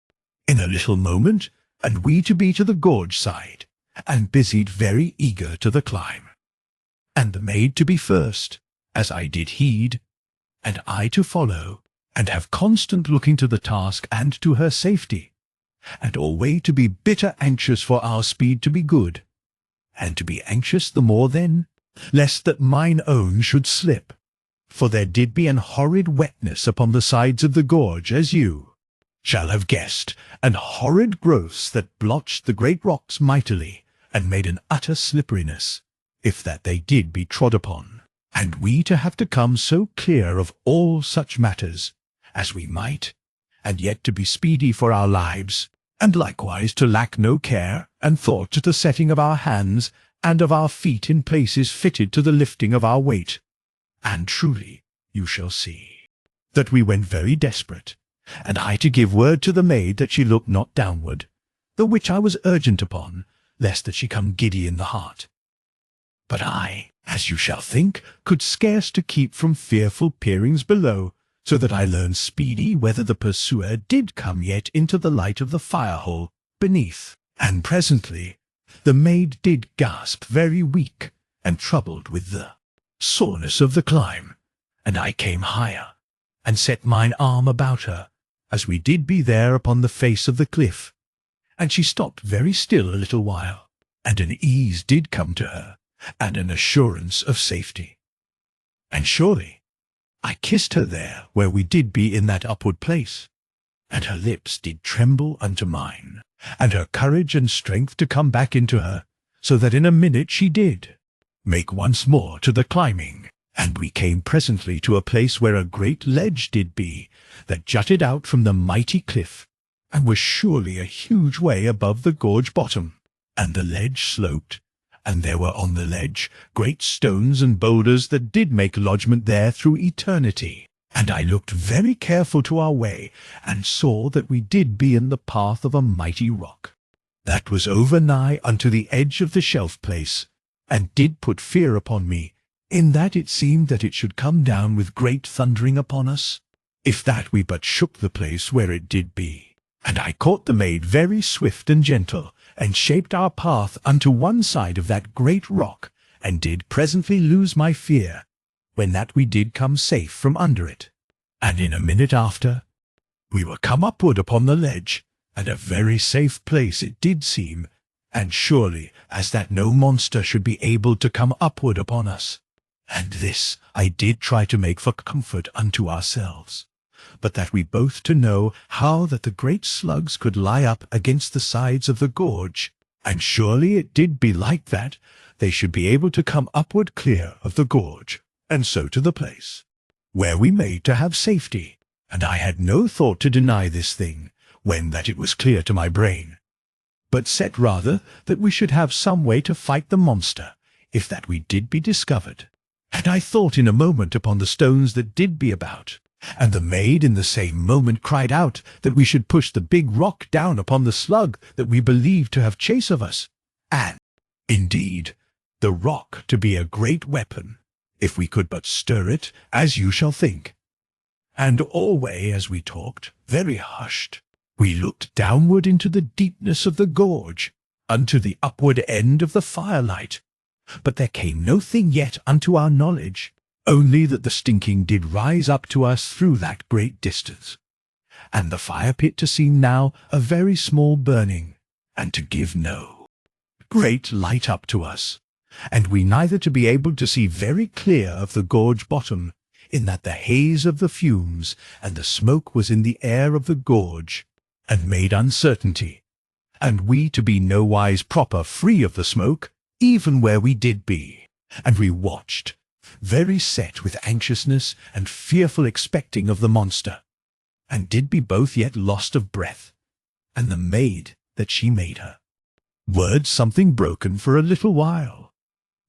in a little moment, and we to be to the gorge side, and busied very eager to the climb, and the maid to be first, as I did heed, and I to follow, and have constant looking to the task and to her safety, and alway to be bitter anxious for our speed to be good, and to be anxious the more then, lest that mine own should slip, for there did be an horrid wetness upon the sides of the gorge, as you shall have guessed, and horrid growths that blotched the great rocks mightily, and made an utter slipperiness, if that they did be trod upon, and we to have to come so clear of all such matters as we might, and yet to be speedy for our lives, and likewise to lack no care and thought to the setting of our hands and of our feet in places fitted to the lifting of our weight. And truly you shall see that we went very desperate, and I to give word to the maid that she look not downward, the which I was urgent upon, lest that she come giddy in the heart. But I, as you shall think, could scarce to keep from fearful peerings below, so that I learned speedy whether the pursuer did come yet into the light of the fire-hole beneath. And presently the maid did gasp very weak, and troubled with the soreness of the climb, and I came higher, and set mine arm about her, as we did be there upon the face of the cliff, and she stopped very still a little while, and an ease did come to her, and an assurance of safety. And surely I kissed her there where we did be in that upward place, and her lips did tremble unto mine, and her courage and strength to come back into her, so that in a minute she did make once more to the climbing, and we came presently to a place where a great ledge did be, that jutted out from the mighty cliff, and was surely a huge way above the gorge bottom, and the ledge sloped, and there were on the ledge great stones and boulders that did make lodgment there through eternity. And I looked very careful to our way, and saw that we did be in the path of a mighty rock, that was over nigh unto the edge of the shelf place, and did put fear upon me, in that it seemed that it should come down with great thundering upon us, if that we but shook the place where it did be. And I caught the maid very swift and gentle, and shaped our path unto one side of that great rock, and did presently lose my fear, when that we did come safe from under it. And in a minute after, we were come upward upon the ledge, and a very safe place it did seem, and surely as that no monster should be able to come upward upon us. And this I did try to make for comfort unto ourselves, but that we both to know how that the great slugs could lie up against the sides of the gorge, and surely it did be like that they should be able to come upward clear of the gorge, and so to the place where we made to have safety, and I had no thought to deny this thing, when that it was clear to my brain, but said rather that we should have some way to fight the monster, if that we did be discovered. And I thought in a moment upon the stones that did be about, and the maid in the same moment cried out that we should push the big rock down upon the slug that we believed to have chase of us, and, indeed, the rock to be a great weapon, if we could but stir it, as you shall think. And alway as we talked, very hushed, we looked downward into the deepness of the gorge, unto the upward end of the firelight. But there came no thing yet unto our knowledge, only that the stinking did rise up to us through that great distance, and the fire-pit to seem now a very small burning, and to give no great light up to us, and we neither to be able to see very clear of the gorge bottom, in that the haze of the fumes and the smoke was in the air of the gorge, and made uncertainty, and we to be nowise proper free of the smoke, even where we did be, and we watched, very set with anxiousness and fearful expecting of the monster, and did be both yet lost of breath, and the maid that she made her, words something broken for a little while,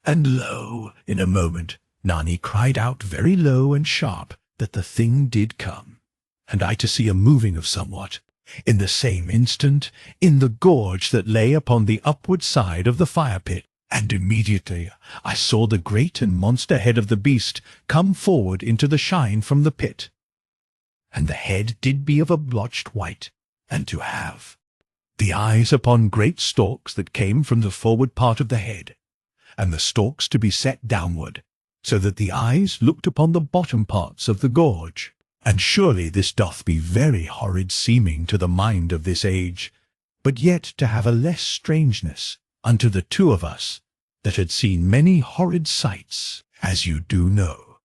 and lo, in a moment, Nani cried out very low and sharp that the thing did come, and I to see a moving of somewhat, in the same instant, in the gorge that lay upon the upward side of the fire-pit, and immediately I saw the great and monster head of the beast come forward into the shine from the pit. And the head did be of a blotched white, and to have the eyes upon great stalks that came from the forward part of the head, and the stalks to be set downward, so that the eyes looked upon the bottom parts of the gorge. And surely this doth be very horrid seeming to the mind of this age, but yet to have a less strangeness unto the two of us, that had seen many horrid sights, as you do know.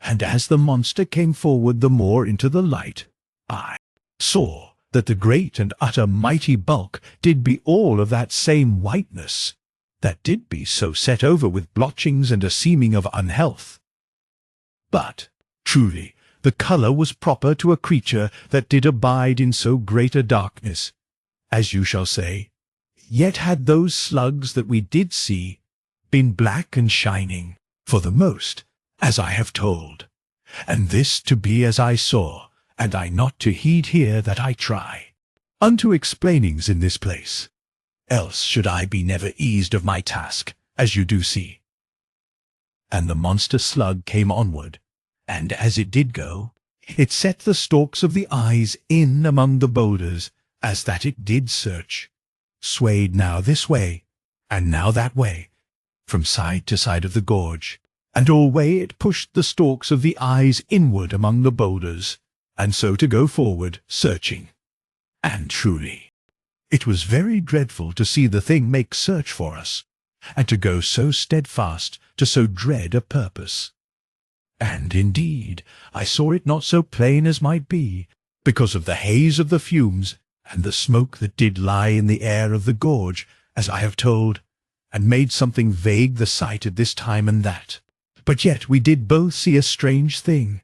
And as the monster came forward the more into the light, I saw that the great and utter mighty bulk did be all of that same whiteness, that did be so set over with blotchings and a seeming of unhealth. But, truly, the colour was proper to a creature that did abide in so great a darkness, as you shall say. Yet had those slugs that we did see been black and shining, for the most, as I have told, and this to be as I saw, and I not to heed here that I try unto explainings in this place, else should I be never eased of my task, as you do see. And the monster slug came onward, and as it did go, it set the stalks of the eyes in among the boulders, as that it did search, swayed now this way, and now that way, from side to side of the gorge, and alway it pushed the stalks of the eyes inward among the boulders, and so to go forward, searching. And truly, it was very dreadful to see the thing make search for us, and to go so steadfast to so dread a purpose. And indeed, I saw it not so plain as might be, because of the haze of the fumes, and the smoke that did lie in the air of the gorge, as I have told, and made something vague the sight at this time and that. But yet we did both see a strange thing,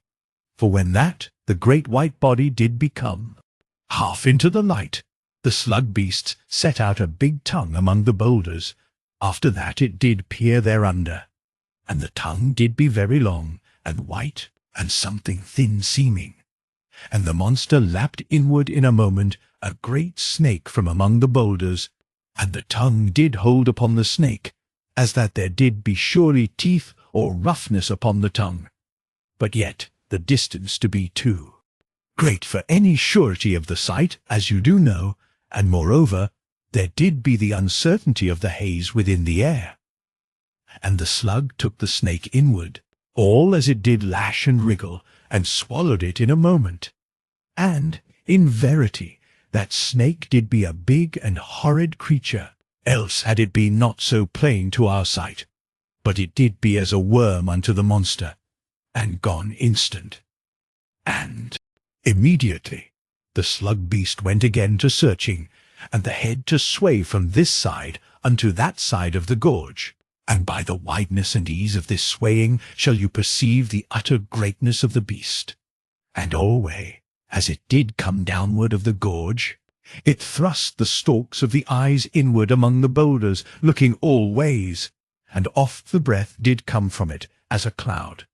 for when that the great white body did become half into the light, the slug beast set out a big tongue among the boulders. After that it did peer thereunder, and the tongue did be very long, and white, and something thin seeming. And the monster lapped inward in a moment a great snake from among the boulders, and the tongue did hold upon the snake, as that there did be surely teeth or roughness upon the tongue, but yet the distance to be too great for any surety of the sight, as you do know, and moreover, there did be the uncertainty of the haze within the air. And the slug took the snake inward, all as it did lash and wriggle, and swallowed it in a moment. And, in verity, that snake did be a big and horrid creature, else had it been not so plain to our sight, but it did be as a worm unto the monster, and gone instant. And immediately the slug beast went again to searching, and the head to sway from this side unto that side of the gorge, and by the wideness and ease of this swaying shall you perceive the utter greatness of the beast. And alway, as it did come downward of the gorge, it thrust the stalks of the eyes inward among the boulders, looking all ways, and oft the breath did come from it as a cloud,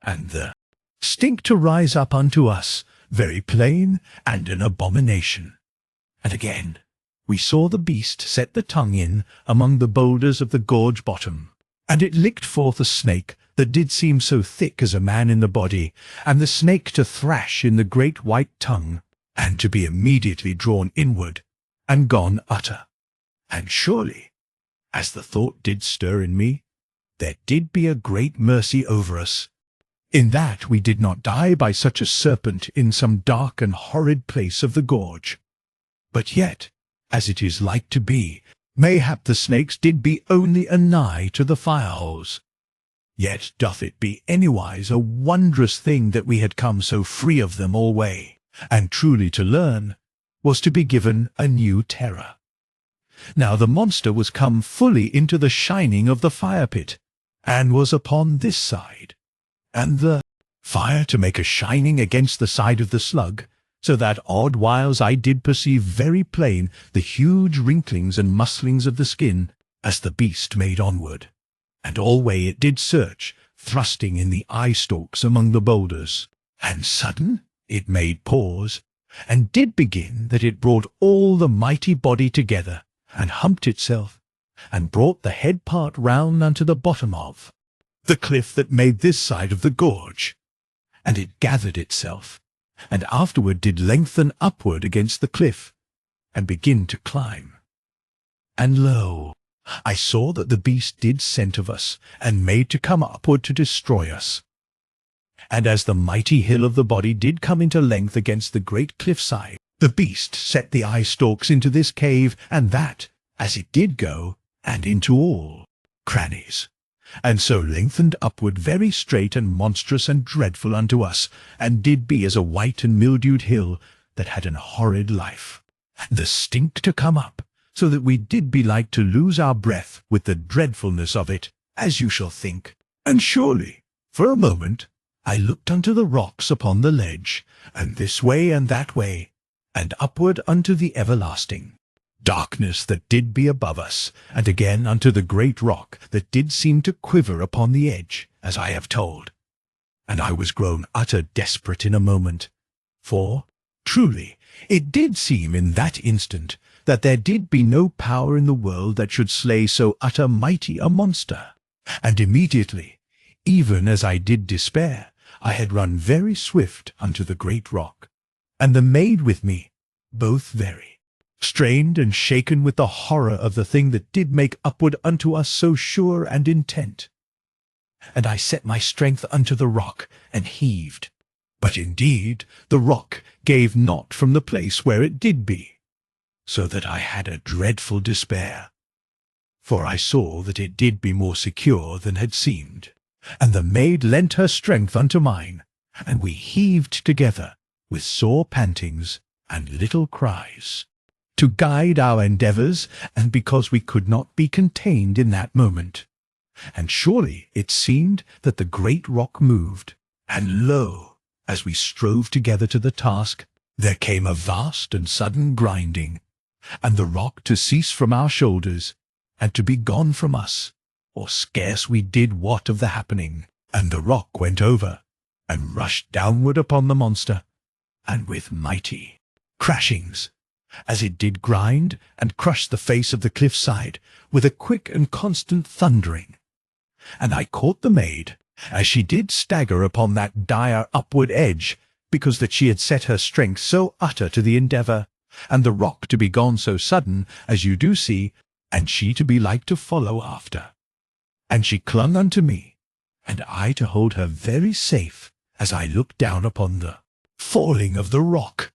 and the stink to rise up unto us, very plain and an abomination. And again we saw the beast set the tongue in among the boulders of the gorge bottom, and it licked forth a snake that did seem so thick as a man in the body, and the snake to thrash in the great white tongue, and to be immediately drawn inward, and gone utter. And surely, as the thought did stir in me, there did be a great mercy over us, in that we did not die by such a serpent in some dark and horrid place of the gorge. But yet, as it is like to be, mayhap the snakes did be only a nigh to the fire-holes. Yet doth it be anywise a wondrous thing that we had come so free of them alway, and truly to learn was to be given a new terror. Now the monster was come fully into the shining of the fire-pit, and was upon this side, and the fire to make a shining against the side of the slug, so that odd whiles I did perceive very plain the huge wrinklings and muslings of the skin, as the beast made onward, and alway it did search, thrusting in the eye-stalks among the boulders, and sudden it made pause, and did begin that it brought all the mighty body together, and humped itself, and brought the head part round unto the bottom of the cliff that made this side of the gorge, and it gathered itself, and afterward did lengthen upward against the cliff, and begin to climb. And lo, I saw that the beast did scent of us, and made to come upward to destroy us. And as the mighty hill of the body did come into length against the great cliff-side, the beast set the eye-stalks into this cave and that, as it did go, and into all crannies, and so lengthened upward very straight and monstrous and dreadful unto us, and did be as a white and mildewed hill that had an horrid life. The stink to come up, so that we did be like to lose our breath with the dreadfulness of it, as you shall think. And surely, for a moment, I looked unto the rocks upon the ledge, and this way and that way, and upward unto the everlasting darkness that did be above us, and again unto the great rock that did seem to quiver upon the edge, as I have told. And I was grown utter desperate in a moment, for, truly, it did seem in that instant that there did be no power in the world that should slay so utter mighty a monster. And immediately, even as I did despair, I had run very swift unto the great rock, and the maid with me, both very strained and shaken with the horror of the thing that did make upward unto us so sure and intent. And I set my strength unto the rock, and heaved. But indeed the rock gave not from the place where it did be, so that I had a dreadful despair. For I saw that it did be more secure than had seemed, and the maid lent her strength unto mine, and we heaved together with sore pantings and little cries, to guide our endeavours, and because we could not be contained in that moment. And surely it seemed that the great rock moved, and lo, as we strove together to the task, there came a vast and sudden grinding, and the rock to cease from our shoulders, and to be gone from us, or scarce we did wot of the happening. And the rock went over, and rushed downward upon the monster, and with mighty crashings, as it did grind and crush the face of the cliff-side with a quick and constant thundering. And I caught the maid, as she did stagger upon that dire upward edge, because that she had set her strength so utter to the endeavour, and the rock to be gone so sudden, as you do see, and she to be like to follow after. And she clung unto me, and I to hold her very safe, as I looked down upon the falling of the rock.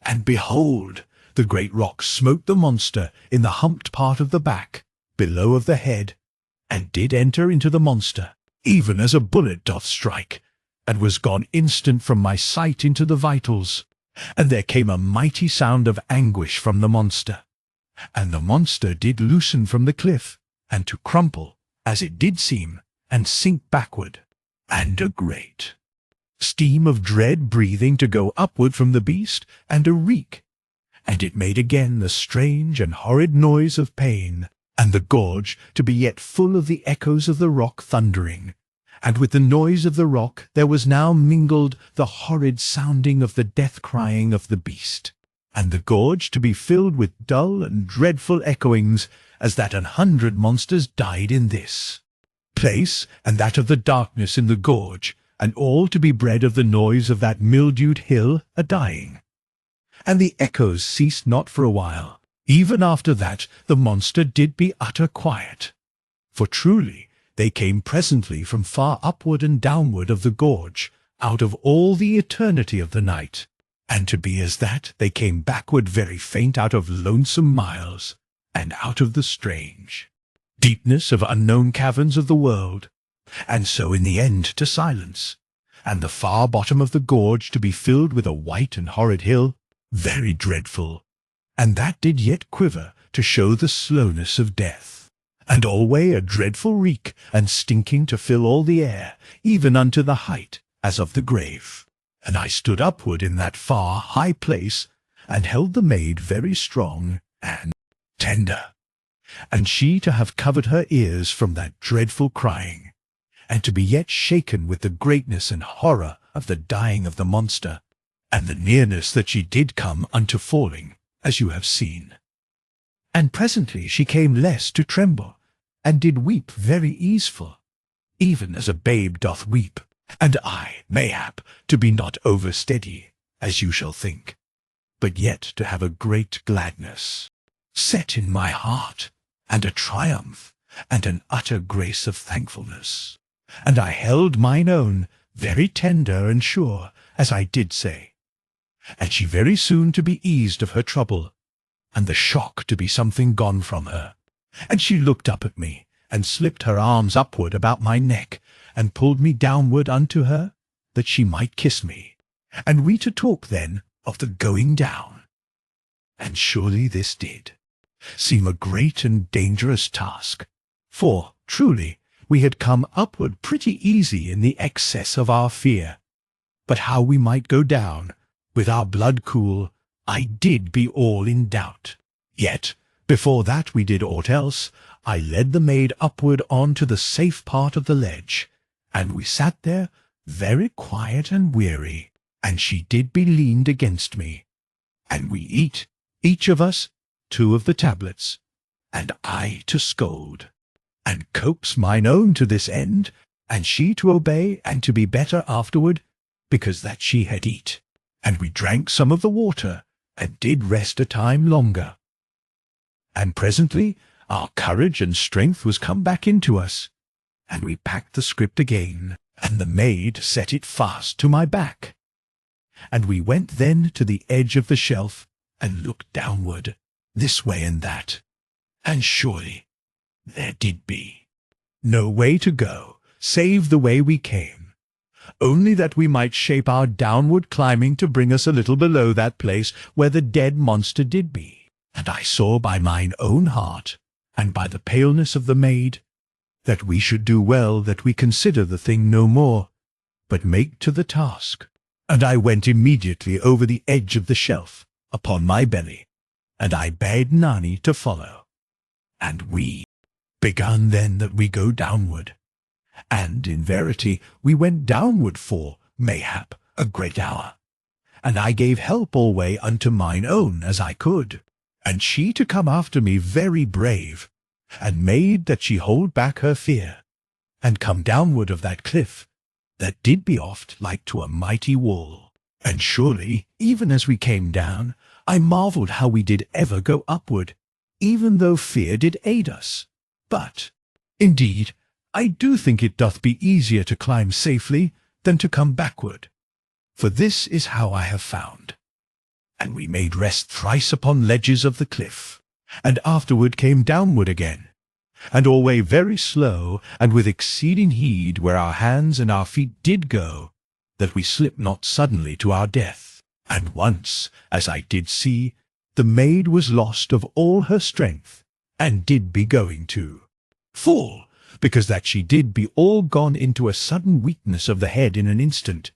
And behold, the great rock smote the monster in the humped part of the back, below of the head, and did enter into the monster, even as a bullet doth strike, and was gone instant from my sight into the vitals. And there came a mighty sound of anguish from the monster, and the monster did loosen from the cliff, and to crumple, as it did seem, and sink backward, and a great steam of dread breathing to go upward from the beast, and a reek. And it made again the strange and horrid noise of pain, and the gorge to be yet full of the echoes of the rock thundering. And with the noise of the rock there was now mingled the horrid sounding of the death-crying of the beast, and the gorge to be filled with dull and dreadful echoings, as that 100 monsters died in this place, and that of the darkness in the gorge, and all to be bred of the noise of that mildewed hill a-dying. And the echoes ceased not for a while. Even after that the monster did be utter quiet. For truly they came presently from far upward and downward of the gorge, out of all the eternity of the night. And to be as that, they came backward very faint out of lonesome miles, and out of the strange deepness of unknown caverns of the world, and so in the end to silence, and the far bottom of the gorge to be filled with a white and horrid hill, very dreadful, and that did yet quiver to show the slowness of death, and alway a dreadful reek and stinking to fill all the air, even unto the height as of the grave. And I stood upward in that far high place, and held the maid very strong and tender, and she to have covered her ears from that dreadful crying, and to be yet shaken with the greatness and horror of the dying of the monster, and the nearness that she did come unto falling, as you have seen. And presently she came less to tremble, and did weep very easeful, even as a babe doth weep, and I, mayhap, to be not over steady, as you shall think, but yet to have a great gladness set in my heart, and a triumph, and an utter grace of thankfulness. And I held mine own very tender and sure, as I did say, and she very soon to be eased of her trouble, and the shock to be something gone from her. And she looked up at me, and slipped her arms upward about my neck, and pulled me downward unto her, that she might kiss me, and we to talk then of the going down. And surely this did seem a great and dangerous task, for, truly, we had come upward pretty easy in the excess of our fear, but how we might go down, with our blood cool, I did be all in doubt. Yet, before that we did aught else, I led the maid upward on to the safe part of the ledge, and we sat there very quiet and weary, and she did be leaned against me, and we eat, each of us, 2 of the tablets, and I to scold, and coax mine own to this end, and she to obey and to be better afterward, because that she had eat. And we drank some of the water, and did rest a time longer. And presently our courage and strength was come back into us, and we packed the script again, and the maid set it fast to my back. And we went then to the edge of the shelf, and looked downward, this way and that, and surely there did be no way to go, save the way we came, only that we might shape our downward climbing to bring us a little below that place where the dead monster did be. And I saw by mine own heart, and by the paleness of the maid, that we should do well that we consider the thing no more, but make to the task. And I went immediately over the edge of the shelf, upon my belly, and I bade Nani to follow. And we begun then that we go downward. And in verity we went downward for, mayhap, a great hour. And I gave help alway unto mine own as I could, and she to come after me very brave, and made that she hold back her fear, and come downward of that cliff, that did be oft like to a mighty wall. And surely, even as we came down, I marvelled how we did ever go upward, even though fear did aid us. But, indeed, I do think it doth be easier to climb safely than to come backward. For this is how I have found. And we made rest thrice upon ledges of the cliff, and afterward came downward again, and alway very slow, and with exceeding heed where our hands and our feet did go, that we slip not suddenly to our death. And once, as I did see, the maid was lost of all her strength, and did be going to fall, because that she did be all gone into a sudden weakness of the head in an instant,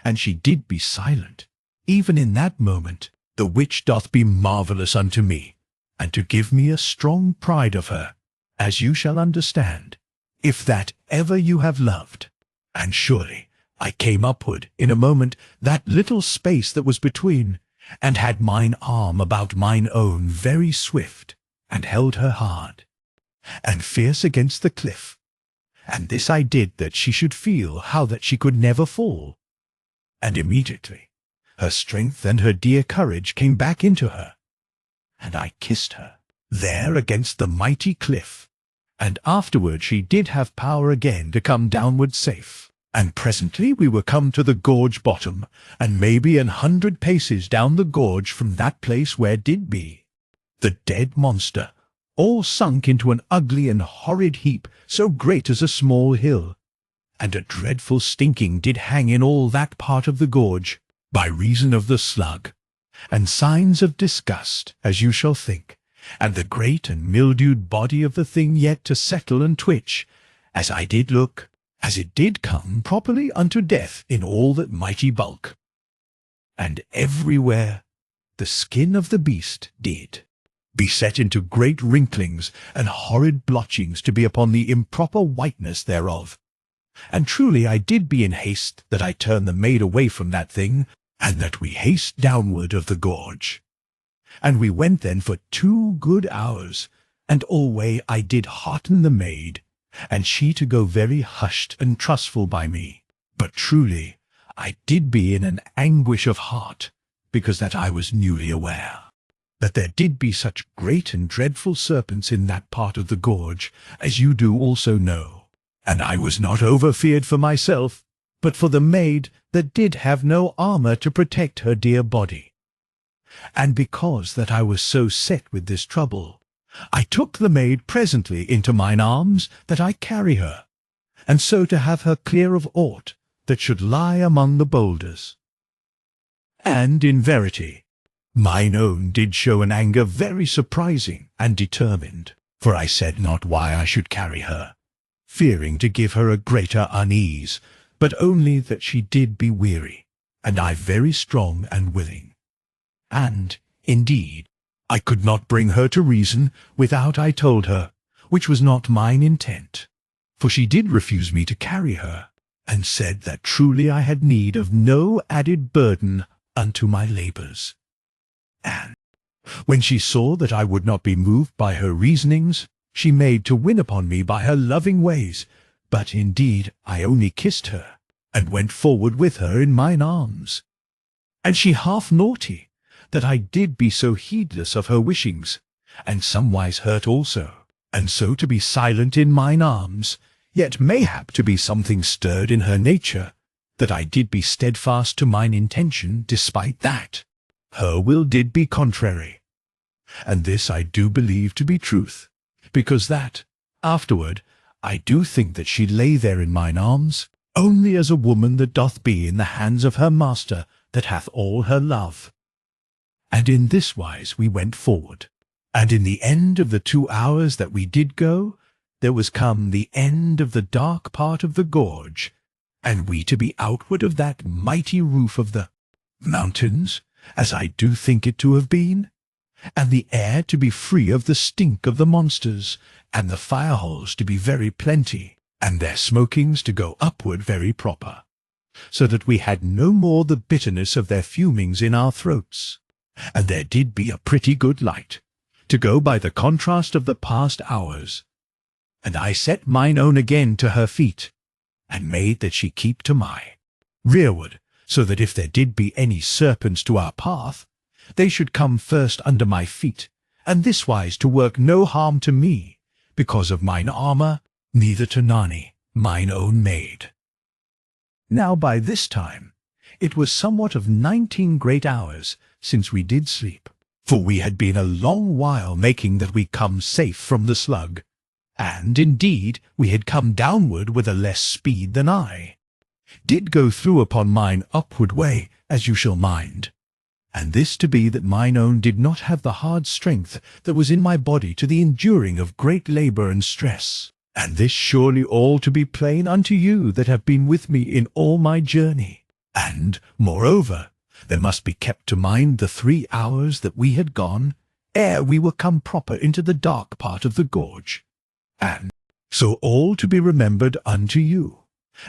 and she did be silent. Even in that moment, the witch doth be marvellous unto me, and to give me a strong pride of her, as you shall understand, if that ever you have loved. And surely I came upward in a moment that little space that was between, and had mine arm about mine own very swift, and held her hard, and fierce against the cliff. And this I did that she should feel how that she could never fall. And immediately her strength and her dear courage came back into her, and I kissed her there against the mighty cliff. And afterward she did have power again to come downward safe. And presently we were come to the gorge bottom, and maybe 100 paces down the gorge from that place where did be the dead monster, all sunk into an ugly and horrid heap, so great as a small hill. And a dreadful stinking did hang in all that part of the gorge, by reason of the slug, and signs of disgust, as you shall think, and the great and mildewed body of the thing yet to settle and twitch, as I did look, as it did come properly unto death in all that mighty bulk. And everywhere the skin of the beast did be set into great wrinklings and horrid blotchings to be upon the improper whiteness thereof. And truly I did be in haste that I turned the maid away from that thing, and that we haste downward of the gorge. And we went then for 2 good hours, and alway I did hearten the maid, and she to go very hushed and trustful by me. But truly I did be in an anguish of heart, because that I was newly aware that there did be such great and dreadful serpents in that part of the gorge, as you do also know. And I was not over-feared for myself, but for the maid that did have no armour to protect her dear body. And because that I was so set with this trouble, I took the maid presently into mine arms that I carry her, and so to have her clear of aught that should lie among the boulders. And in verity, mine own did show an anger very surprising and determined, for I said not why I should carry her, fearing to give her a greater unease, but only that she did be weary, and I very strong and willing. And, indeed, I could not bring her to reason without I told her, which was not mine intent, for she did refuse me to carry her, and said that truly I had need of no added burden unto my labours. And when she saw that I would not be moved by her reasonings, she made to win upon me by her loving ways, but indeed I only kissed her, and went forward with her in mine arms. And she half naughty, that I did be so heedless of her wishings, and somewise hurt also, and so to be silent in mine arms, yet mayhap to be something stirred in her nature, that I did be steadfast to mine intention despite that. Her will did be contrary. And this I do believe to be truth, because that, afterward, I do think that she lay there in mine arms, only as a woman that doth be in the hands of her master that hath all her love. And in this wise we went forward. And in the end of the 2 hours that we did go, there was come the end of the dark part of the gorge, and we to be outward of that mighty roof of the mountains, as I do think it to have been, and the air to be free of the stink of the monsters, and the fire-holes to be very plenty, and their smokings to go upward very proper, so that we had no more the bitterness of their fumings in our throats. And there did be a pretty good light, to go by the contrast of the past hours. And I set mine own again to her feet, and made that she keep to my rearward, so that if there did be any serpents to our path, they should come first under my feet, and this wise to work no harm to me, because of mine armour, neither to Nani, mine own maid. Now by this time it was somewhat of 19 great hours since we did sleep, for we had been a long while making that we come safe from the slug, and indeed we had come downward with a less speed than I did go through upon mine upward way, as you shall mind. And this to be that mine own did not have the hard strength that was in my body to the enduring of great labour and stress. And this surely all to be plain unto you that have been with me in all my journey. And, moreover, there must be kept to mind the 3 hours that we had gone ere we were come proper into the dark part of the gorge. And so all to be remembered unto you,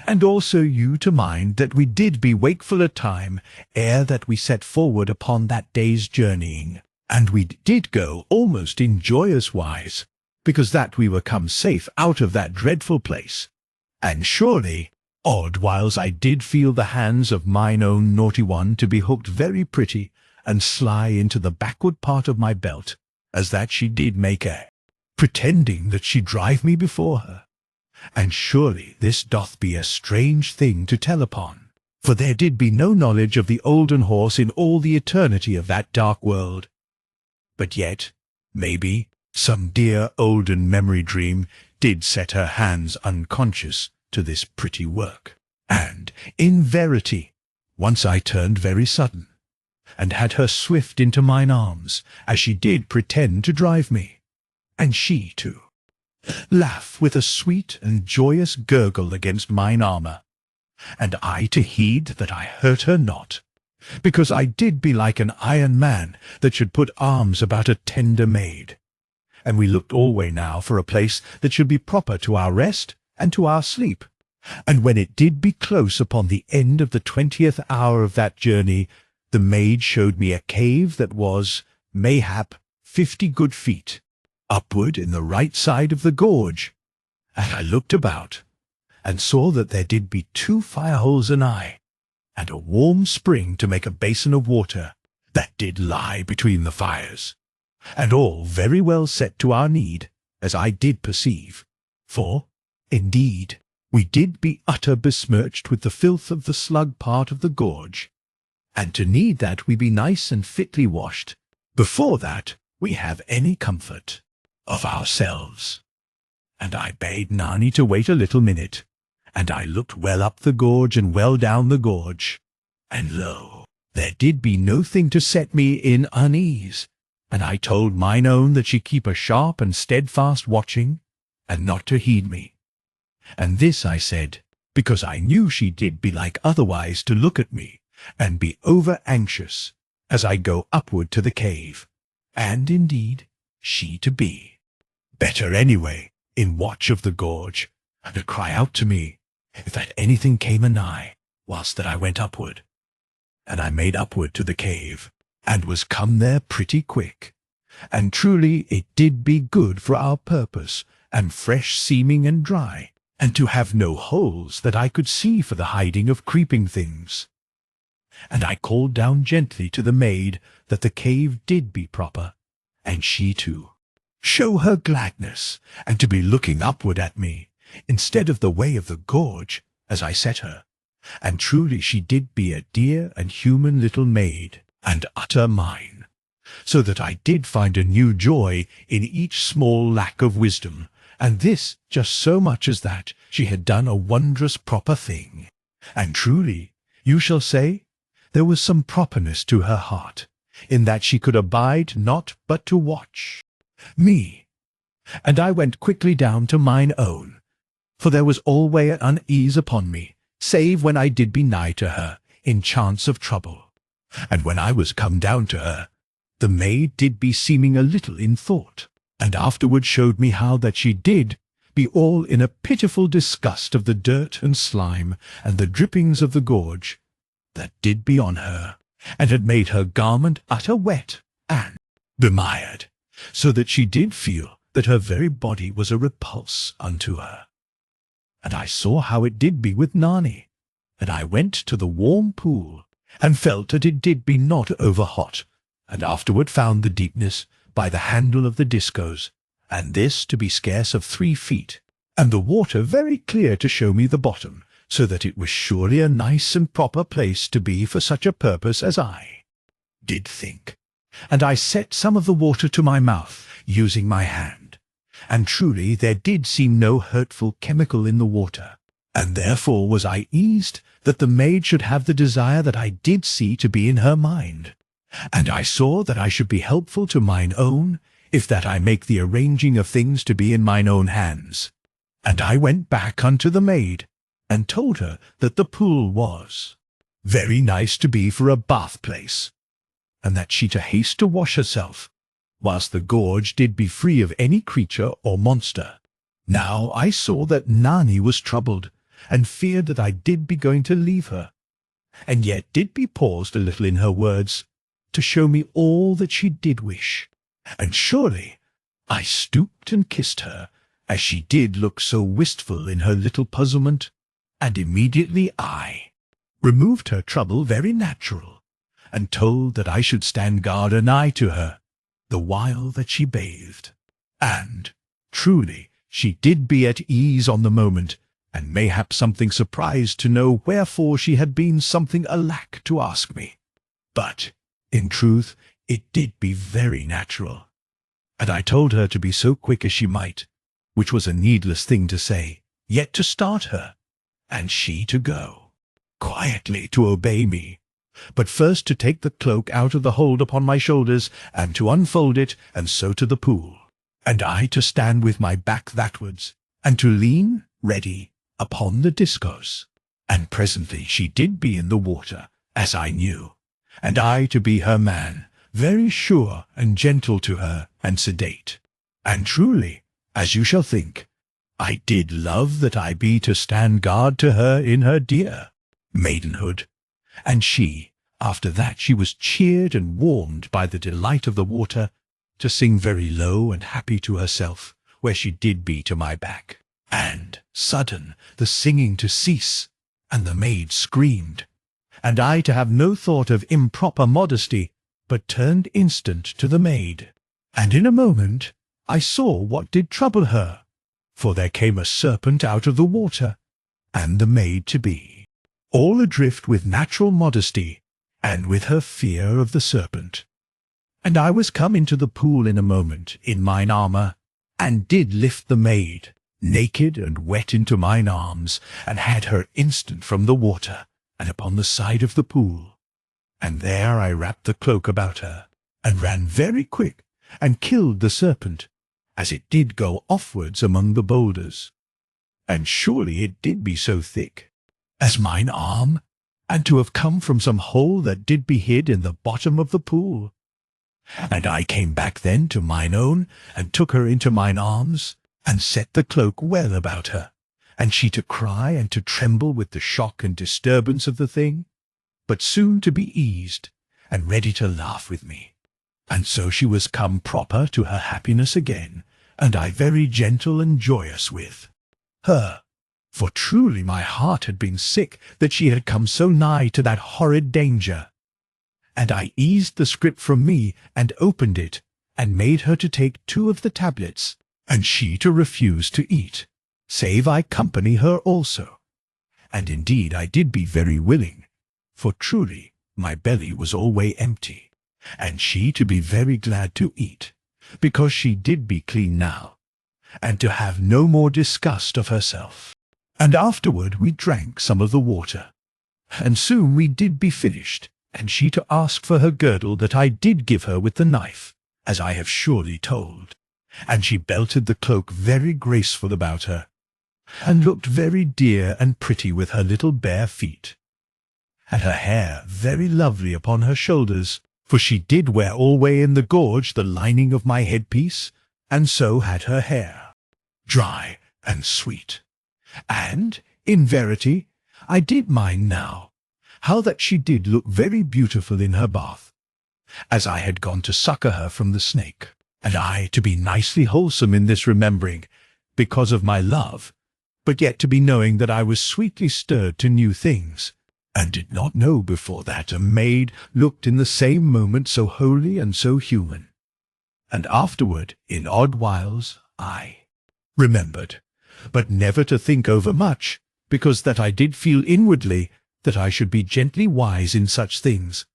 and also you to mind that we did be wakeful a time ere that we set forward upon that day's journeying, and we did go almost in joyous wise, because that we were come safe out of that dreadful place. And surely, odd whiles I did feel the hands of mine own naughty one to be hooked very pretty and sly into the backward part of my belt, as that she did make pretending that she drive me before her. And surely this doth be a strange thing to tell upon, for there did be no knowledge of the olden horse in all the eternity of that dark world. But yet, maybe, some dear olden memory dream did set her hands unconscious to this pretty work. And, in verity, once I turned very sudden, and had her swift into mine arms, as she did pretend to drive me, and she, too, laugh with a sweet and joyous gurgle against mine armour, and I to heed that I hurt her not, because I did be like an iron man that should put arms about a tender maid. And we looked alway now for a place that should be proper to our rest and to our sleep. And when it did be close upon the end of the 20th hour of that journey, the maid showed me a cave that was, mayhap, 50 good feet, upward in the right side of the gorge. And I looked about, and saw that there did be 2 fire-holes anigh, and a warm spring to make a basin of water, that did lie between the fires, and all very well set to our need, as I did perceive. For, indeed, we did be utter besmirched with the filth of the slug part of the gorge, and to need that we be nice and fitly washed, before that we have any comfort of ourselves. And I bade Nani to wait a little minute, and I looked well up the gorge and well down the gorge, and lo, there did be no thing to set me in unease, and I told mine own that she keep a sharp and steadfast watching, and not to heed me. And this I said, because I knew she did be like otherwise to look at me, and be over-anxious, as I go upward to the cave, and indeed she to be better anyway, in watch of the gorge, and to cry out to me, if that anything came anigh, whilst that I went upward. And I made upward to the cave, and was come there pretty quick. And truly it did be good for our purpose, and fresh seeming and dry, and to have no holes that I could see for the hiding of creeping things. And I called down gently to the maid that the cave did be proper, and she too show her gladness, and to be looking upward at me, instead of the way of the gorge, as I set her. And truly she did be a dear and human little maid, and utter mine, so that I did find a new joy in each small lack of wisdom, and this just so much as that she had done a wondrous proper thing. And truly, you shall say, there was some properness to her heart, in that she could abide not but to watch me. And I went quickly down to mine own, for there was alway an unease upon me, save when I did be nigh to her, in chance of trouble. And when I was come down to her, the maid did be seeming a little in thought, and afterward showed me how that she did be all in a pitiful disgust of the dirt and slime, and the drippings of the gorge, that did be on her, and had made her garment utter wet and bemired, so that she did feel that her very body was a repulse unto her. And I saw how it did be with Nani, and I went to the warm pool, and felt that it did be not over hot, and afterward found the deepness by the handle of the discos, and this to be scarce of 3 feet, and the water very clear to show me the bottom, so that it was surely a nice and proper place to be for such a purpose as I did think. And I set some of the water to my mouth, using my hand, and truly there did seem no hurtful chemical in the water, and therefore was I eased that the maid should have the desire that I did see to be in her mind. And I saw that I should be helpful to mine own, if that I make the arranging of things to be in mine own hands. And I went back unto the maid, and told her that the pool was very nice to be for a bath place, and that she to haste to wash herself, whilst the gorge did be free of any creature or monster. Now I saw that Nani was troubled, and feared that I did be going to leave her, and yet did be paused a little in her words, to show me all that she did wish. And surely I stooped and kissed her, as she did look so wistful in her little puzzlement, and immediately I removed her trouble very natural, and told that I should stand guard anigh to her, the while that she bathed. And truly she did be at ease on the moment, and mayhap something surprised to know wherefore she had been something alack to ask me. But, in truth, it did be very natural, and I told her to be so quick as she might, which was a needless thing to say, yet to start her, and she to go quietly to obey me, but first to take the cloak out of the hold upon my shoulders, and to unfold it, and so to the pool, and I to stand with my back thatwards, and to lean, ready, upon the discos. And presently she did be in the water, as I knew, and I to be her man, very sure and gentle to her, and sedate. And truly, as you shall think, I did love that I be to stand guard to her in her dear maidenhood. And she, after that she was cheered and warmed by the delight of the water, to sing very low and happy to herself, where she did be to my back. And, sudden, the singing to cease, and the maid screamed, and I to have no thought of improper modesty, but turned instant to the maid. And in a moment I saw what did trouble her, for there came a serpent out of the water, and the maid to be all adrift with natural modesty, and with her fear of the serpent. And I was come into the pool in a moment, in mine armour, and did lift the maid, naked and wet, into mine arms, and had her instant from the water, and upon the side of the pool. And there I wrapped the cloak about her, and ran very quick, and killed the serpent, as it did go offwards among the boulders. And surely it did be so thick as mine arm, and to have come from some hole that did be hid in the bottom of the pool. And I came back then to mine own, and took her into mine arms, and set the cloak well about her, and she to cry and to tremble with the shock and disturbance of the thing, but soon to be eased, and ready to laugh with me. And so she was come proper to her happiness again, and I very gentle and joyous with her. For truly my heart had been sick that she had come so nigh to that horrid danger. And I eased the scrip from me, and opened it, and made her to take 2 of the tablets, and she to refuse to eat, save I company her also. And indeed I did be very willing, for truly my belly was alway empty, and she to be very glad to eat, because she did be clean now, and to have no more disgust of herself. And afterward we drank some of the water, and soon we did be finished, and she to ask for her girdle that I did give her with the knife, as I have surely told. And she belted the cloak very graceful about her, and looked very dear and pretty with her little bare feet, and her hair very lovely upon her shoulders, for she did wear alway in the gorge the lining of my headpiece, and so had her hair dry and sweet. And, in verity, I did mind now, how that she did look very beautiful in her bath, as I had gone to succour her from the snake, and I to be nicely wholesome in this remembering, because of my love, but yet to be knowing that I was sweetly stirred to new things, and did not know before that a maid looked in the same moment so holy and so human. And afterward, in odd whiles, I remembered, but never to think over much, because that I did feel inwardly that I should be gently wise in such things,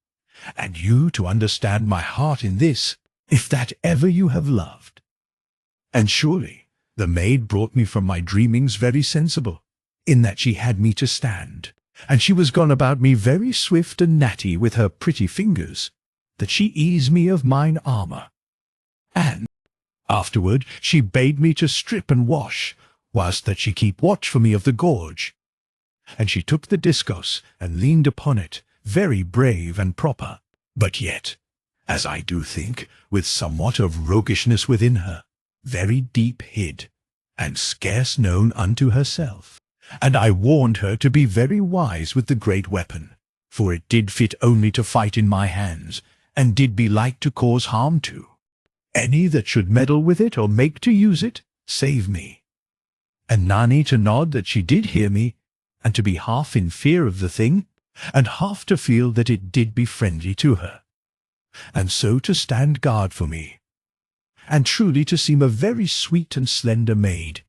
and you to understand my heart in this, if that ever you have loved. And surely the maid brought me from my dreamings very sensible, in that she had me to stand, and she was gone about me very swift and natty with her pretty fingers, that she eased me of mine armour. And afterward she bade me to strip and wash, whilst that she keep watch for me of the gorge. and she took the discos and leaned upon it, very brave and proper, but yet, as I do think, with somewhat of roguishness within her, very deep hid, and scarce known unto herself. And I warned her to be very wise with the great weapon, for it did fit only to fight in my hands, and did be like to cause harm to any that should meddle with it or make to use it, save me. And Nani to nod that she did hear me, and to be half in fear of the thing, and half to feel that it did be friendly to her, and so to stand guard for me, and truly to seem a very sweet and slender maid,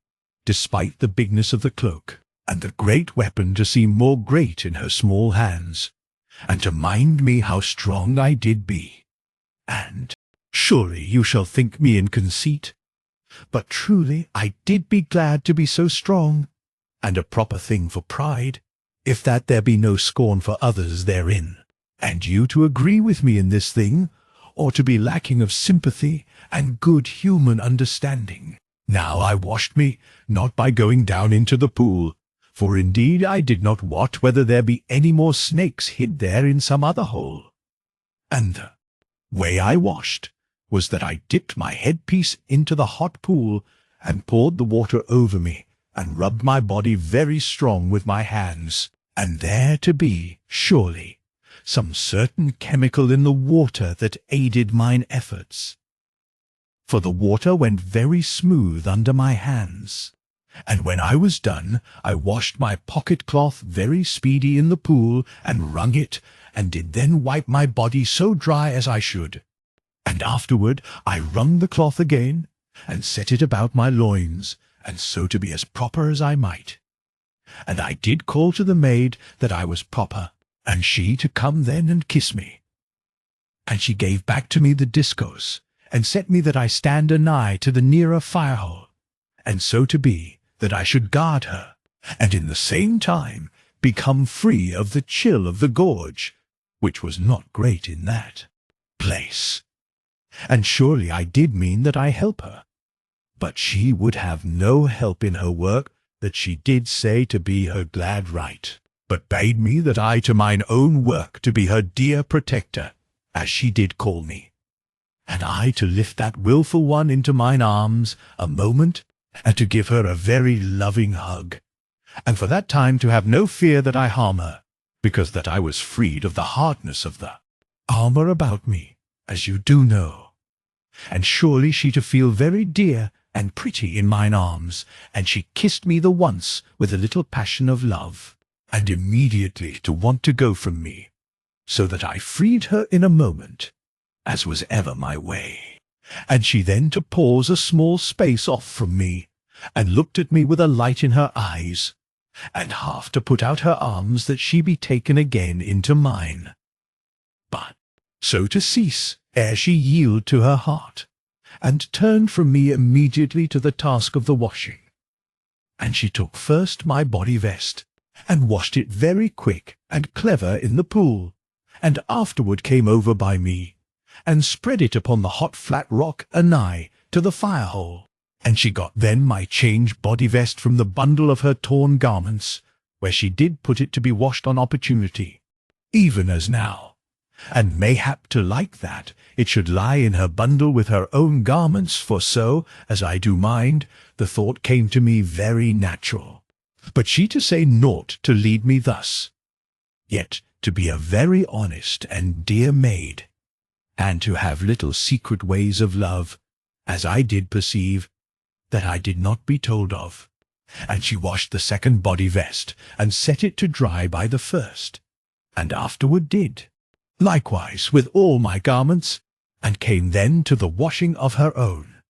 despite the bigness of the cloak, and the great weapon to seem more great in her small hands, and to mind me how strong I did be. And surely you shall think me in conceit, but truly I did be glad to be so strong, and a proper thing for pride, if that there be no scorn for others therein, and you to agree with me in this thing, or to be lacking of sympathy and good human understanding. Now I washed me, not by going down into the pool, for indeed I did not wot whether there be any more snakes hid there in some other hole. And the way I washed was that I dipped my headpiece into the hot pool, and poured the water over me, and rubbed my body very strong with my hands, and there to be, surely, some certain chemical in the water that aided mine efforts. For the water went very smooth under my hands, and when I was done, I washed my pocket-cloth very speedy in the pool, and wrung it, and did then wipe my body so dry as I should. And afterward I wrung the cloth again, and set it about my loins, and so to be as proper as I might. And I did call to the maid that I was proper, and she to come then and kiss me. And she gave back to me the discos, and set me that I stand anigh to the nearer fire-hole, and so to be that I should guard her, and in the same time become free of the chill of the gorge, which was not great in that place. And surely I did mean that I help her, but she would have no help in her work that she did say to be her glad right, but bade me that I to mine own work to be her dear protector, as she did call me, and I to lift that wilful one into mine arms a moment, and to give her a very loving hug, and for that time to have no fear that I harm her, because that I was freed of the hardness of the armour about me, as you do know. And surely she to feel very dear and pretty in mine arms, and she kissed me the once with a little passion of love, and immediately to want to go from me, so that I freed her in a moment, as was ever my way. And she then to pause a small space off from me, and looked at me with a light in her eyes, and half to put out her arms that she be taken again into mine, but so to cease ere she yield to her heart, and turned from me immediately to the task of the washing. And she took first my body vest, and washed it very quick and clever in the pool, and afterward came over by me, and spread it upon the hot flat rock anigh to the fire-hole. And she got then my changed body vest from the bundle of her torn garments, where she did put it to be washed on opportunity, even as now. And mayhap to like that it should lie in her bundle with her own garments, for so, as I do mind, the thought came to me very natural. But she to say naught to lead me thus, yet to be a very honest and dear maid, and to have little secret ways of love, as I did perceive, that I did not be told of. And she washed the second body vest, and set it to dry by the first, and afterward did likewise with all my garments, and came then to the washing of her own.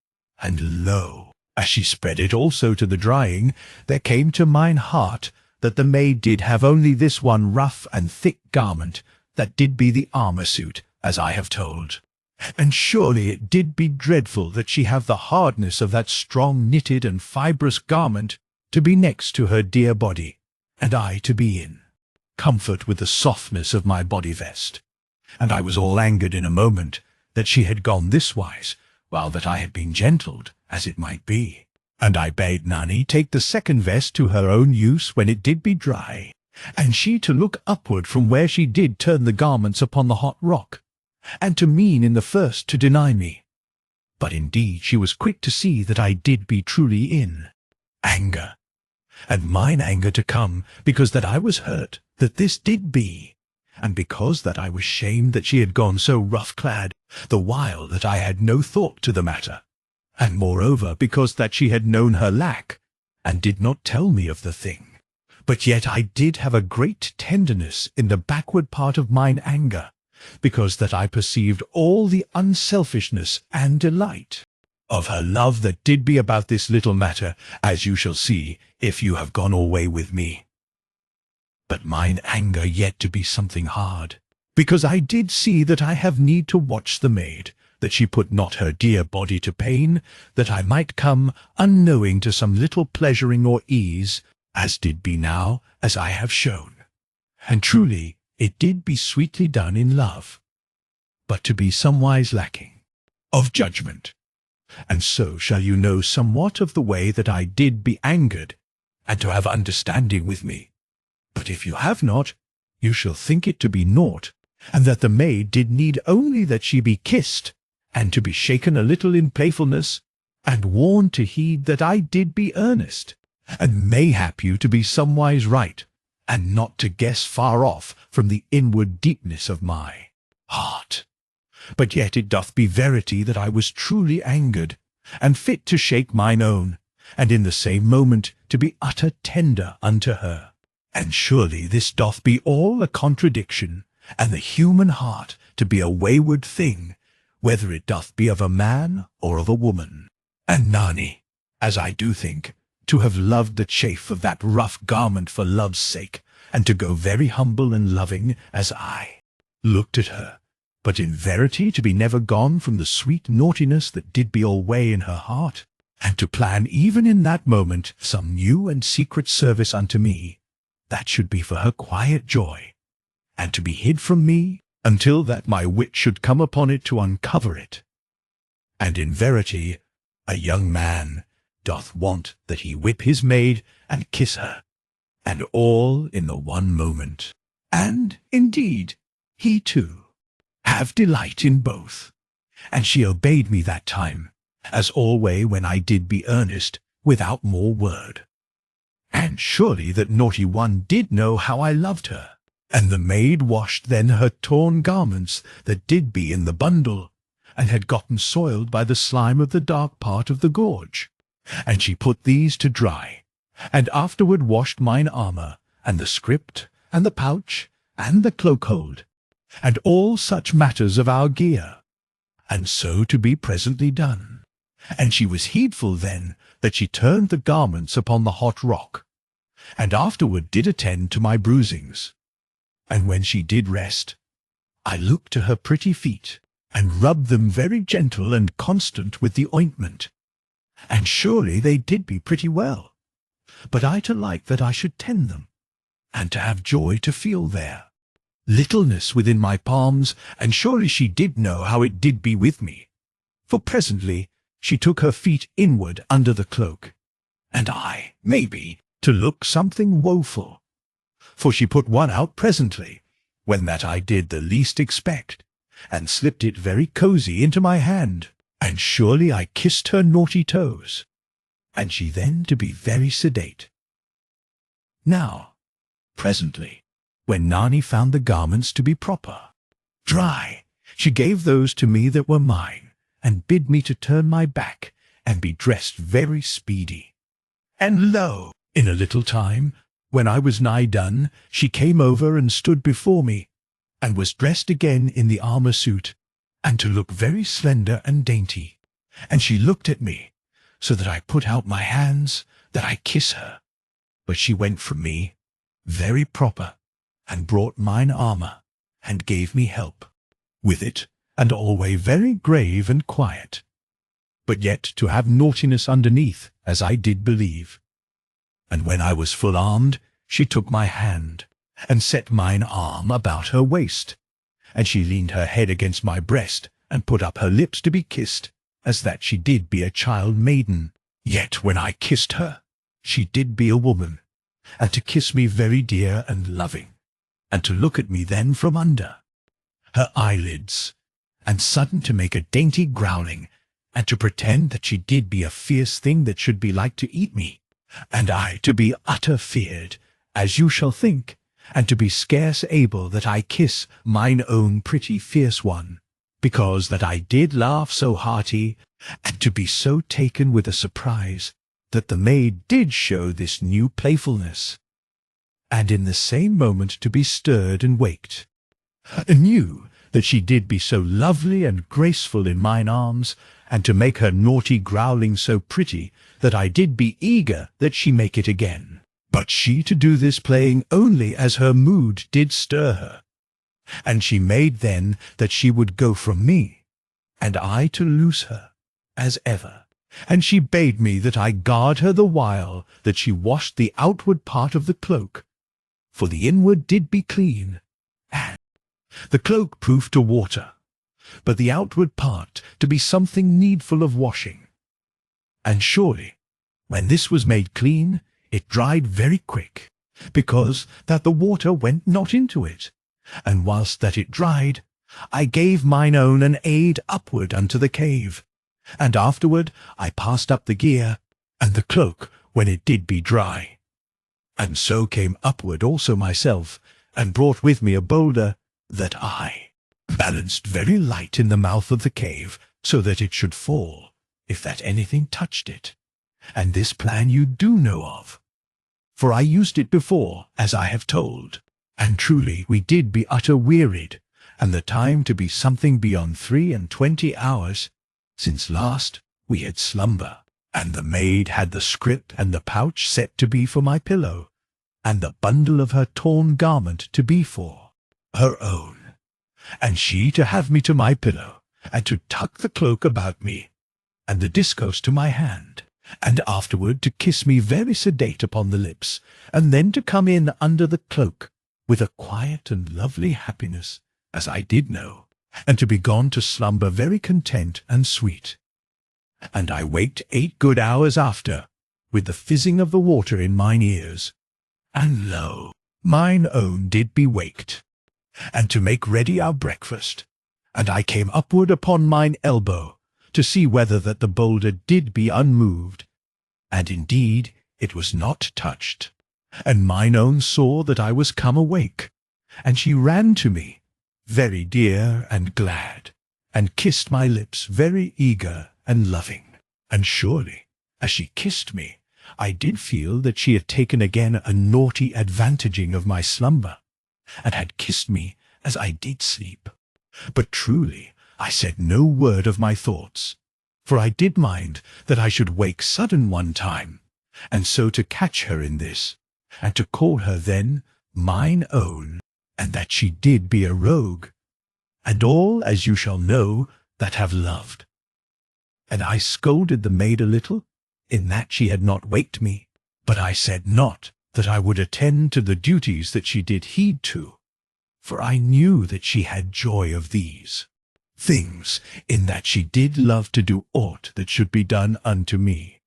And lo, as she spread it also to the drying, there came to mine heart that the maid did have only this one rough and thick garment, that did be the armour suit, as I have told. And surely it did be dreadful that she have the hardness of that strong knitted and fibrous garment to be next to her dear body, and I to be in comfort with the softness of my body vest. And I was all angered in a moment that she had gone this wise, while that I had been gentled, as it might be. And I bade Nani take the second vest to her own use when it did be dry, and she to look upward from where she did turn the garments upon the hot rock, and to mean in the first to deny me. But indeed she was quick to see that I did be truly in anger, and mine anger to come, because that I was hurt that this did be, and because that I was shamed that she had gone so rough-clad, the while that I had no thought to the matter, and moreover because that she had known her lack, and did not tell me of the thing. But yet I did have a great tenderness in the backward part of mine anger, because that I perceived all the unselfishness and delight of her love that did be about this little matter, as you shall see, if you have gone away with me. But mine anger yet to be something hard, because I did see that I have need to watch the maid, that she put not her dear body to pain, that I might come unknowing to some little pleasuring or ease, as did be now, as I have shown. And truly it did be sweetly done in love, but to be somewise lacking of judgment. And so shall you know somewhat of the way that I did be angered, and to have understanding with me. But if you have not, you shall think it to be naught, and that the maid did need only that she be kissed, and to be shaken a little in playfulness, and warned to heed that I did be earnest, and mayhap you to be somewise right, and not to guess far off from the inward deepness of my heart. But yet it doth be verity that I was truly angered, and fit to shake mine own, and in the same moment to be utter tender unto her. And surely this doth be all a contradiction, and the human heart to be a wayward thing, whether it doth be of a man or of a woman. And Nani, as I do think, to have loved the chafe of that rough garment for love's sake, and to go very humble and loving, as I looked at her, but in verity to be never gone from the sweet naughtiness that did be alway in her heart, and to plan even in that moment some new and secret service unto me, that should be for her quiet joy, and to be hid from me until that my wit should come upon it to uncover it. And in verity a young man doth want that he whip his maid and kiss her, and all in the one moment. And indeed he too have delight in both, and she obeyed me that time, as alway when I did be earnest, without more word. And surely that naughty one did know how I loved her. And the maid washed then her torn garments that did be in the bundle, and had gotten soiled by the slime of the dark part of the gorge. And she put these to dry, and afterward washed mine armour, and the script, and the pouch, and the cloak-hold, and all such matters of our gear. And so to be presently done. And she was heedful then that she turned the garments upon the hot rock, and afterward did attend to my bruisings. And when she did rest, I looked to her pretty feet, and rubbed them very gentle and constant with the ointment. And surely they did be pretty well, but I to like that I should tend them, and to have joy to feel their littleness within my palms, and surely she did know how it did be with me. For presently she took her feet inward under the cloak, and I, maybe, to look something woeful. For she put one out presently, when that I did the least expect, and slipped it very cosy into my hand, and surely I kissed her naughty toes, and she then to be very sedate. Now, presently, when Nani found the garments to be proper, dry, she gave those to me that were mine, and bid me to turn my back, and be dressed very speedy. And lo, in a little time, when I was nigh done, she came over and stood before me, and was dressed again in the armour suit, and to look very slender and dainty. And she looked at me, so that I put out my hands, that I kiss her. But she went from me, very proper, and brought mine armour, and gave me help with it, and alway very grave and quiet, but yet to have naughtiness underneath, as I did believe. And when I was full armed, she took my hand, and set mine arm about her waist, and she leaned her head against my breast, and put up her lips to be kissed, as that she did be a child maiden. Yet when I kissed her, she did be a woman, and to kiss me very dear and loving, and to look at me then from under her eyelids, and sudden to make a dainty growling, and to pretend that she did be a fierce thing that should be like to eat me, and I to be utter feared, as you shall think, and to be scarce able that I kiss mine own pretty fierce one, because that I did laugh so hearty, and to be so taken with a surprise, that the maid did show this new playfulness, and in the same moment to be stirred and waked, and knew that she did be so lovely and graceful in mine arms, and to make her naughty growling so pretty, that I did be eager that she make it again. But she to do this playing only as her mood did stir her, and she made then that she would go from me, and I to loose her, as ever. And she bade me that I guard her the while that she washed the outward part of the cloak, for the inward did be clean, and the cloak proof to water, but the outward part to be something needful of washing. And surely, when this was made clean, it dried very quick, because that the water went not into it, and whilst that it dried, I gave mine own an aid upward unto the cave, and afterward I passed up the gear, and the cloak when it did be dry, and so came upward also myself, and brought with me a boulder, that I balanced very light in the mouth of the cave, so that it should fall, if that anything touched it. And this plan you do know of, for I used it before, as I have told. And truly we did be utter wearied, and the time to be something beyond 23 hours, since last we had slumber. And the maid had the scrip and the pouch set to be for my pillow, and the bundle of her torn garment to be for her own, and she to have me to my pillow, and to tuck the cloak about me, and the discourse to my hand, and afterward to kiss me very sedate upon the lips, and then to come in under the cloak, with a quiet and lovely happiness, as I did know, and to be gone to slumber very content and sweet. And I waked 8 good hours after, with the fizzing of the water in mine ears, and lo, mine own did be waked, and to make ready our breakfast, and I came upward upon mine elbow, to see whether that the boulder did be unmoved, and indeed it was not touched, and mine own saw that I was come awake, and she ran to me, very dear and glad, and kissed my lips very eager and loving. And surely, as she kissed me, I did feel that she had taken again a naughty advantaging of my slumber, and had kissed me as I did sleep. But truly I said no word of my thoughts, for I did mind that I should wake sudden one time, and so to catch her in this, and to call her then mine own, and that she did be a rogue, and all as you shall know that have loved. And I scolded the maid a little, in that she had not waked me, but I said not that I would attend to the duties that she did heed to, for I knew that she had joy of these things, in that she did love to do aught that should be done unto me.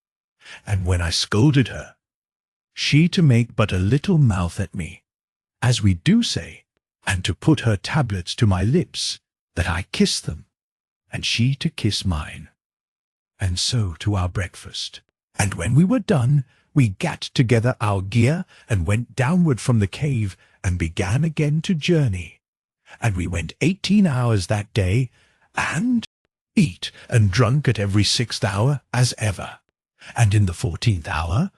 And when I scolded her, she to make but a little mouth at me, as we do say, and to put her tablets to my lips, that I kiss them, and she to kiss mine. And so to our breakfast. And when we were done, we gat together our gear, and went downward from the cave, and began again to journey. And we went 18 hours that day, and eat and drunk at every 6th hour, as ever. And in the 14th hour,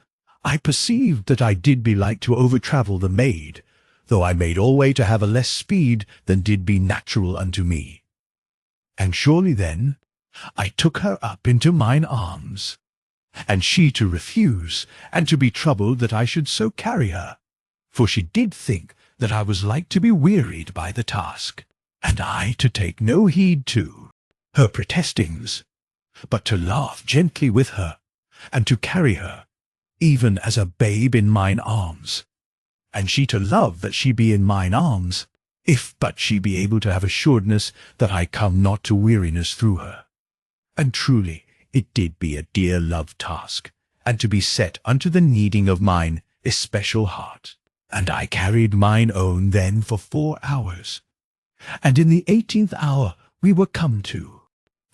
I perceived that I did be like to over-travel the maid, though I made alway to have a less speed than did be natural unto me. And surely then I took her up into mine arms, and she to refuse, and to be troubled that I should so carry her, for she did think that I was like to be wearied by the task, and I to take no heed to her protestings, but to laugh gently with her, and to carry her, even as a babe in mine arms, and she to love that she be in mine arms, if but she be able to have assuredness that I come not to weariness through her. And truly it did be a dear love task, and to be set unto the needing of mine especial heart, and I carried mine own then for 4 hours. And in the 18th hour we were come to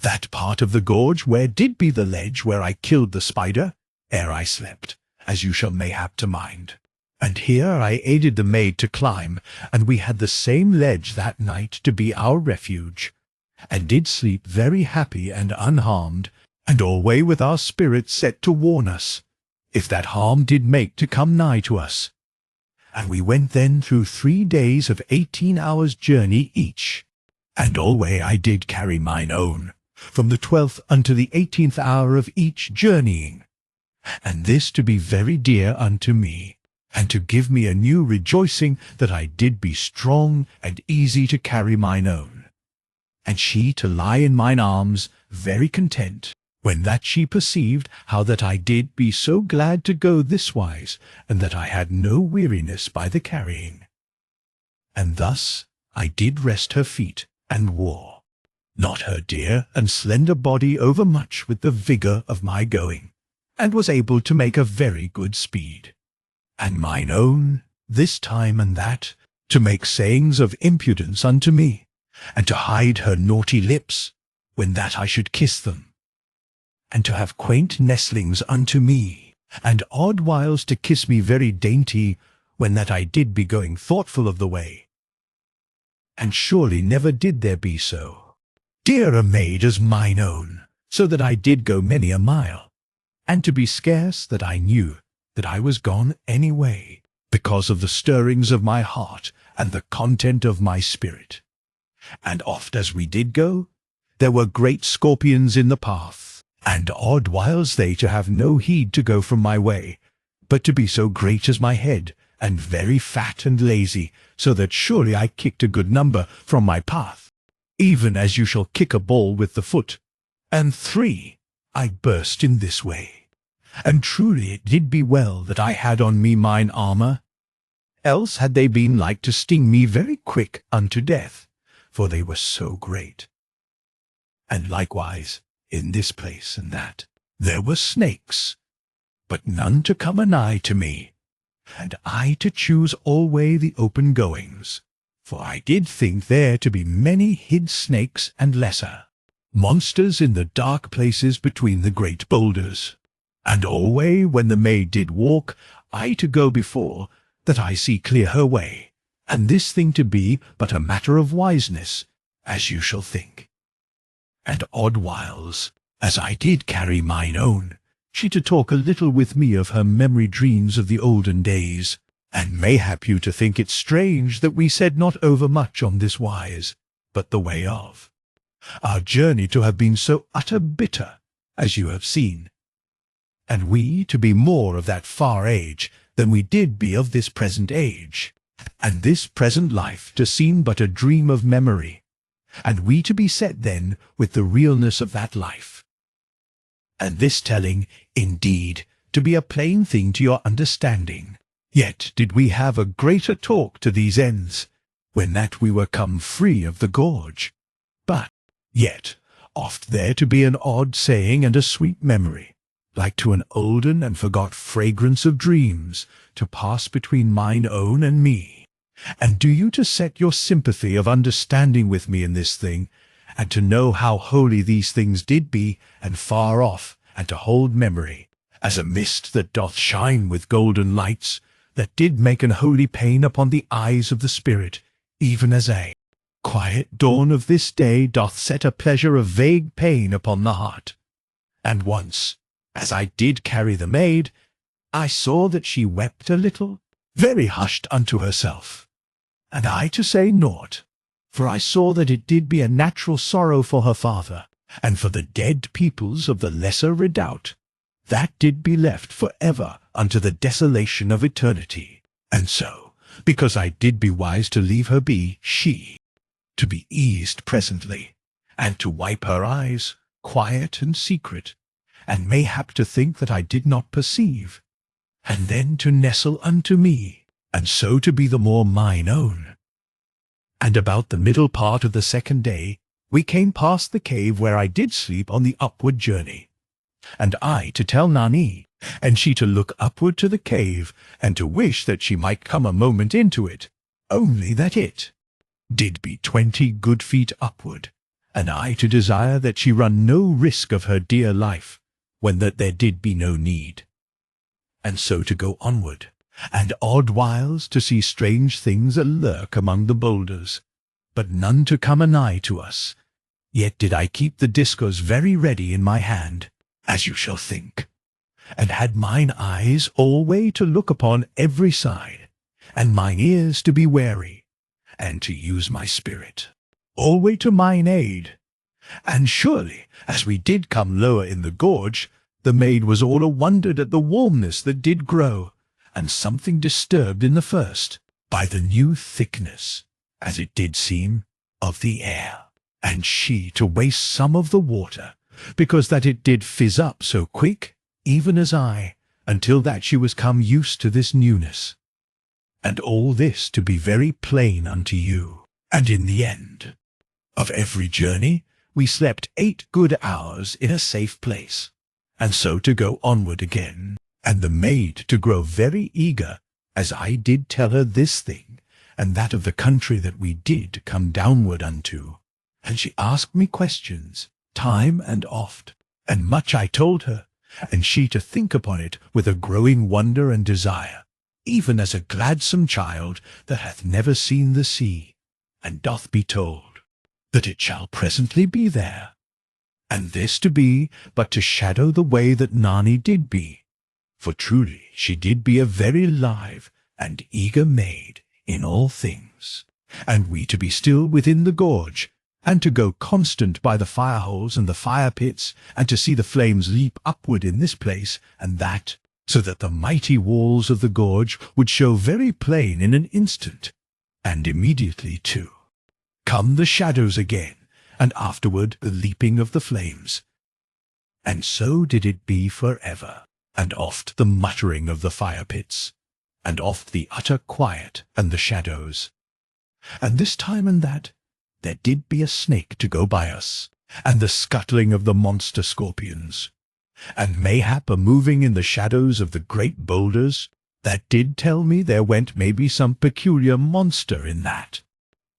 that part of the gorge where did be the ledge where I killed the spider, ere I slept, as you shall mayhap to mind. And here I aided the maid to climb, and we had the same ledge that night to be our refuge, and did sleep very happy and unharmed, and alway with our spirits set to warn us, if that harm did make to come nigh to us. And we went then through 3 days of 18 hours' journey each, and alway I did carry mine own, from the 12th unto the 18th hour of each journeying, and this to be very dear unto me, and to give me a new rejoicing that I did be strong and easy to carry mine own, and she to lie in mine arms very content, when that she perceived how that I did be so glad to go this wise, and that I had no weariness by the carrying. And thus I did rest her feet, and wore not her dear and slender body overmuch with the vigour of my going, and was able to make a very good speed. And mine own, this time and that, to make sayings of impudence unto me, and to hide her naughty lips, when that I should kiss them, and to have quaint nestlings unto me, and odd whiles to kiss me very dainty, when that I did be going thoughtful of the way. And surely never did there be so dear a maid as mine own, so that I did go many a mile, and to be scarce that I knew that I was gone any way, because of the stirrings of my heart and the content of my spirit. And oft as we did go, there were great scorpions in the path, and odd whiles they to have no heed to go from my way, but to be so great as my head, and very fat and lazy, so that surely I kicked a good number from my path, even as you shall kick a ball with the foot. And 3, I burst in this way. And truly it did be well that I had on me mine armour, else had they been like to sting me very quick unto death, for they were so great. And likewise, in this place and that, there were snakes, but none to come anigh to me, and I to choose alway the open goings, for I did think there to be many hid snakes and lesser monsters in the dark places between the great boulders. And alway when the maid did walk, I to go before, that I see clear her way, and this thing to be but a matter of wiseness, as you shall think. And odd whiles, as I did carry mine own, she to talk a little with me of her memory dreams of the olden days, and mayhap you to think it strange that we said not overmuch on this wise, but the way of our journey to have been so utter bitter, as you have seen, and we to be more of that far age than we did be of this present age, and this present life to seem but a dream of memory, and we to be set then with the realness of that life. And this telling, indeed, to be a plain thing to your understanding, yet did we have a greater talk to these ends, when that we were come free of the gorge. But yet oft there to be an odd saying and a sweet memory, like to an olden and forgot fragrance of dreams, to pass between mine own and me. And do you to set your sympathy of understanding with me in this thing, and to know how holy these things did be, and far off, and to hold memory, as a mist that doth shine with golden lights, that did make an holy pain upon the eyes of the spirit, even as a quiet dawn of this day doth set a pleasure of vague pain upon the heart. And once, as I did carry the maid, I saw that she wept a little, very hushed unto herself, and I to say naught, for I saw that it did be a natural sorrow for her father, and for the dead peoples of the lesser redoubt, that did be left for ever unto the desolation of eternity. And so, because I did be wise to leave her be, she, to be eased presently, and to wipe her eyes, quiet and secret, and mayhap to think that I did not perceive, and then to nestle unto me, and so to be the more mine own. And about the middle part of the second day, we came past the cave where I did sleep on the upward journey, and I to tell Nani, and she to look upward to the cave, and to wish that she might come a moment into it, only that it did be 20 good feet upward, and I to desire that she run no risk of her dear life, when that there did be no need. And so to go onward, and odd whiles to see strange things lurk among the boulders, but none to come anigh to us. Yet did I keep the discourse very ready in my hand, as you shall think, and had mine eyes alway to look upon every side, and mine ears to be wary, and to use my spirit alway to mine aid. And surely, as we did come lower in the gorge, the maid was all a-wondered at the warmness that did grow, and something disturbed in the first, by the new thickness, as it did seem, of the air, and she to waste some of the water, because that it did fizz up so quick, even as I, until that she was come used to this newness. And all this to be very plain unto you. And in the end of every journey we slept 8 good hours in a safe place, and so to go onward again, and the maid to grow very eager, as I did tell her this thing, and that of the country that we did come downward unto. And she asked me questions, time and oft, and much I told her, and she to think upon it with a growing wonder and desire, even as a gladsome child that hath never seen the sea, and doth be told that it shall presently be there, and this to be but to shadow the way that Nani did be, for truly she did be a very live and eager maid in all things, and we to be still within the gorge, and to go constant by the fire-holes and the fire-pits, and to see the flames leap upward in this place and that, so that the mighty walls of the gorge would show very plain in an instant, and immediately too come the shadows again, and afterward the leaping of the flames. And so did it be for ever, and oft the muttering of the fire-pits, and oft the utter quiet and the shadows. And this time and that there did be a snake to go by us, and the scuttling of the monster scorpions, and mayhap a moving in the shadows of the great boulders, that did tell me there went maybe some peculiar monster in that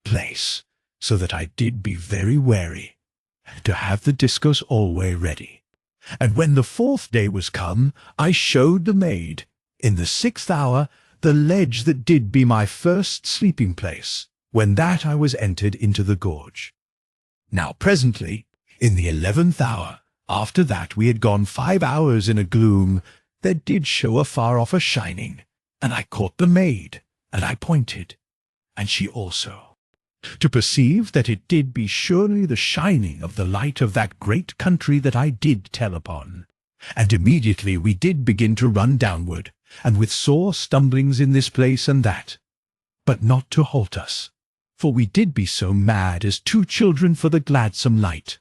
place, so that I did be very wary, to have the discourse alway ready. And when the 4th day was come, I showed the maid, in the 6th hour, the ledge that did be my first sleeping place, when that I was entered into the gorge. Now presently, in the 11th hour, after that we had gone 5 hours in a gloom, there did show afar off a shining, and I caught the maid, and I pointed, and she also, to perceive that it did be surely the shining of the light of that great country that I did tell upon. And immediately we did begin to run downward, and with sore stumblings in this place and that, but not to halt us, for we did be so mad as 2 children for the gladsome light.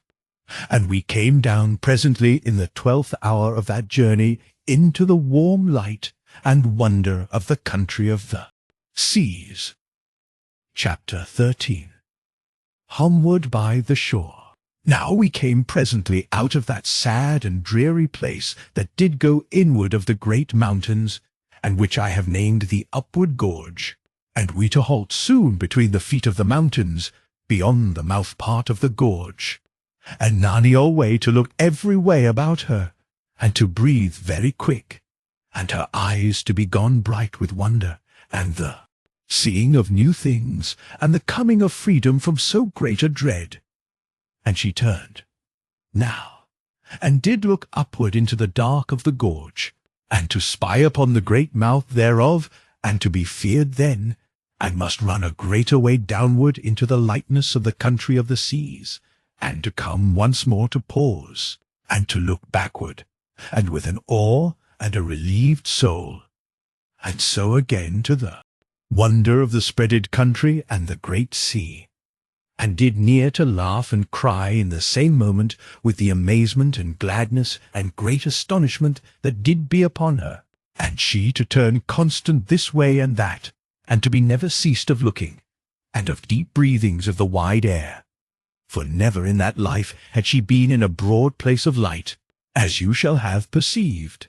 And we came down presently in the 12th hour of that journey into the warm light and wonder of the country of the seas. Chapter 13. Homeward by the shore. Now we came presently out of that sad and dreary place that did go inward of the great mountains, and which I have named the upward gorge, and we to halt soon between the feet of the mountains, beyond the mouth part of the gorge, and Nani alway to look every way about her, and to breathe very quick, and her eyes to be gone bright with wonder, and the seeing of new things, and the coming of freedom from so great a dread. And she turned, now, and did look upward into the dark of the gorge, and to spy upon the great mouth thereof, and to be feared then, and must run a greater way downward into the lightness of the country of the seas, and to come once more to pause, and to look backward, and with an awe and a relieved soul, and so again to the wonder of the spreaded country and the great sea, and did near to laugh and cry in the same moment with the amazement and gladness and great astonishment that did be upon her, and she to turn constant this way and that, and to be never ceased of looking, and of deep breathings of the wide air, for never in that life had she been in a broad place of light, as you shall have perceived.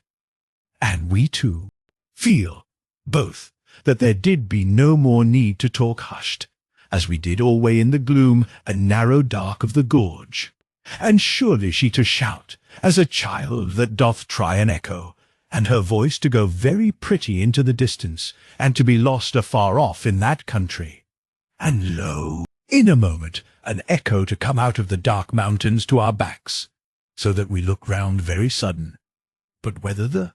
And we too feel, both, that there did be no more need to talk hushed, as we did alway in the gloom and narrow dark of the gorge. And surely she to shout, as a child that doth try an echo, and her voice to go very pretty into the distance, and to be lost afar off in that country. And lo, in a moment, an echo to come out of the dark mountains to our backs, so that we looked round very sudden. But whether the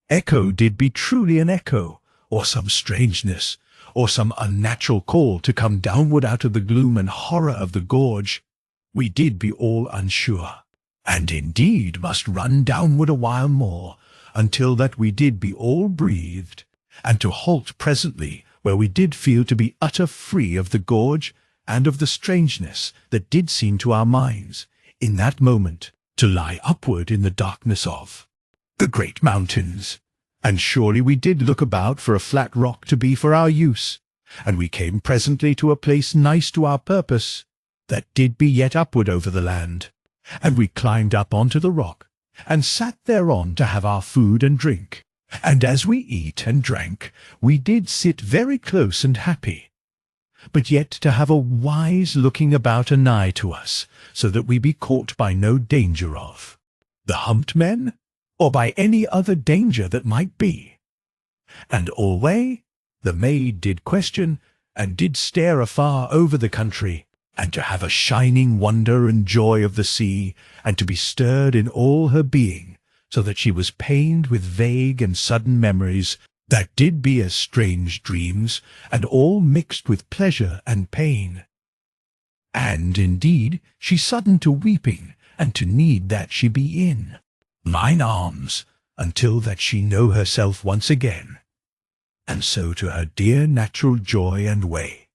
echo did be truly an echo, or some strangeness, or some unnatural call to come downward out of the gloom and horror of the gorge, we did be all unsure, and indeed must run downward a while more, until that we did be all breathed, and to halt presently where we did feel to be utter free of the gorge and of the strangeness that did seem to our minds, in that moment, to lie upward in the darkness of the great mountains. And surely we did look about for a flat rock to be for our use, and we came presently to a place nice to our purpose, that did be yet upward over the land, and we climbed up onto the rock, and sat thereon to have our food and drink. And as we eat and drank, we did sit very close and happy, but yet to have a wise looking about anigh to us, so that we be caught by no danger of the humped men, or by any other danger that might be. And alway the maid did question, and did stare afar over the country, and to have a shining wonder and joy of the sea, and to be stirred in all her being, so that she was pained with vague and sudden memories, that did be as strange dreams, and all mixed with pleasure and pain. And indeed she sudden to weeping, and to need that she be in mine arms, until that she know herself once again, and so to her dear natural joy and way.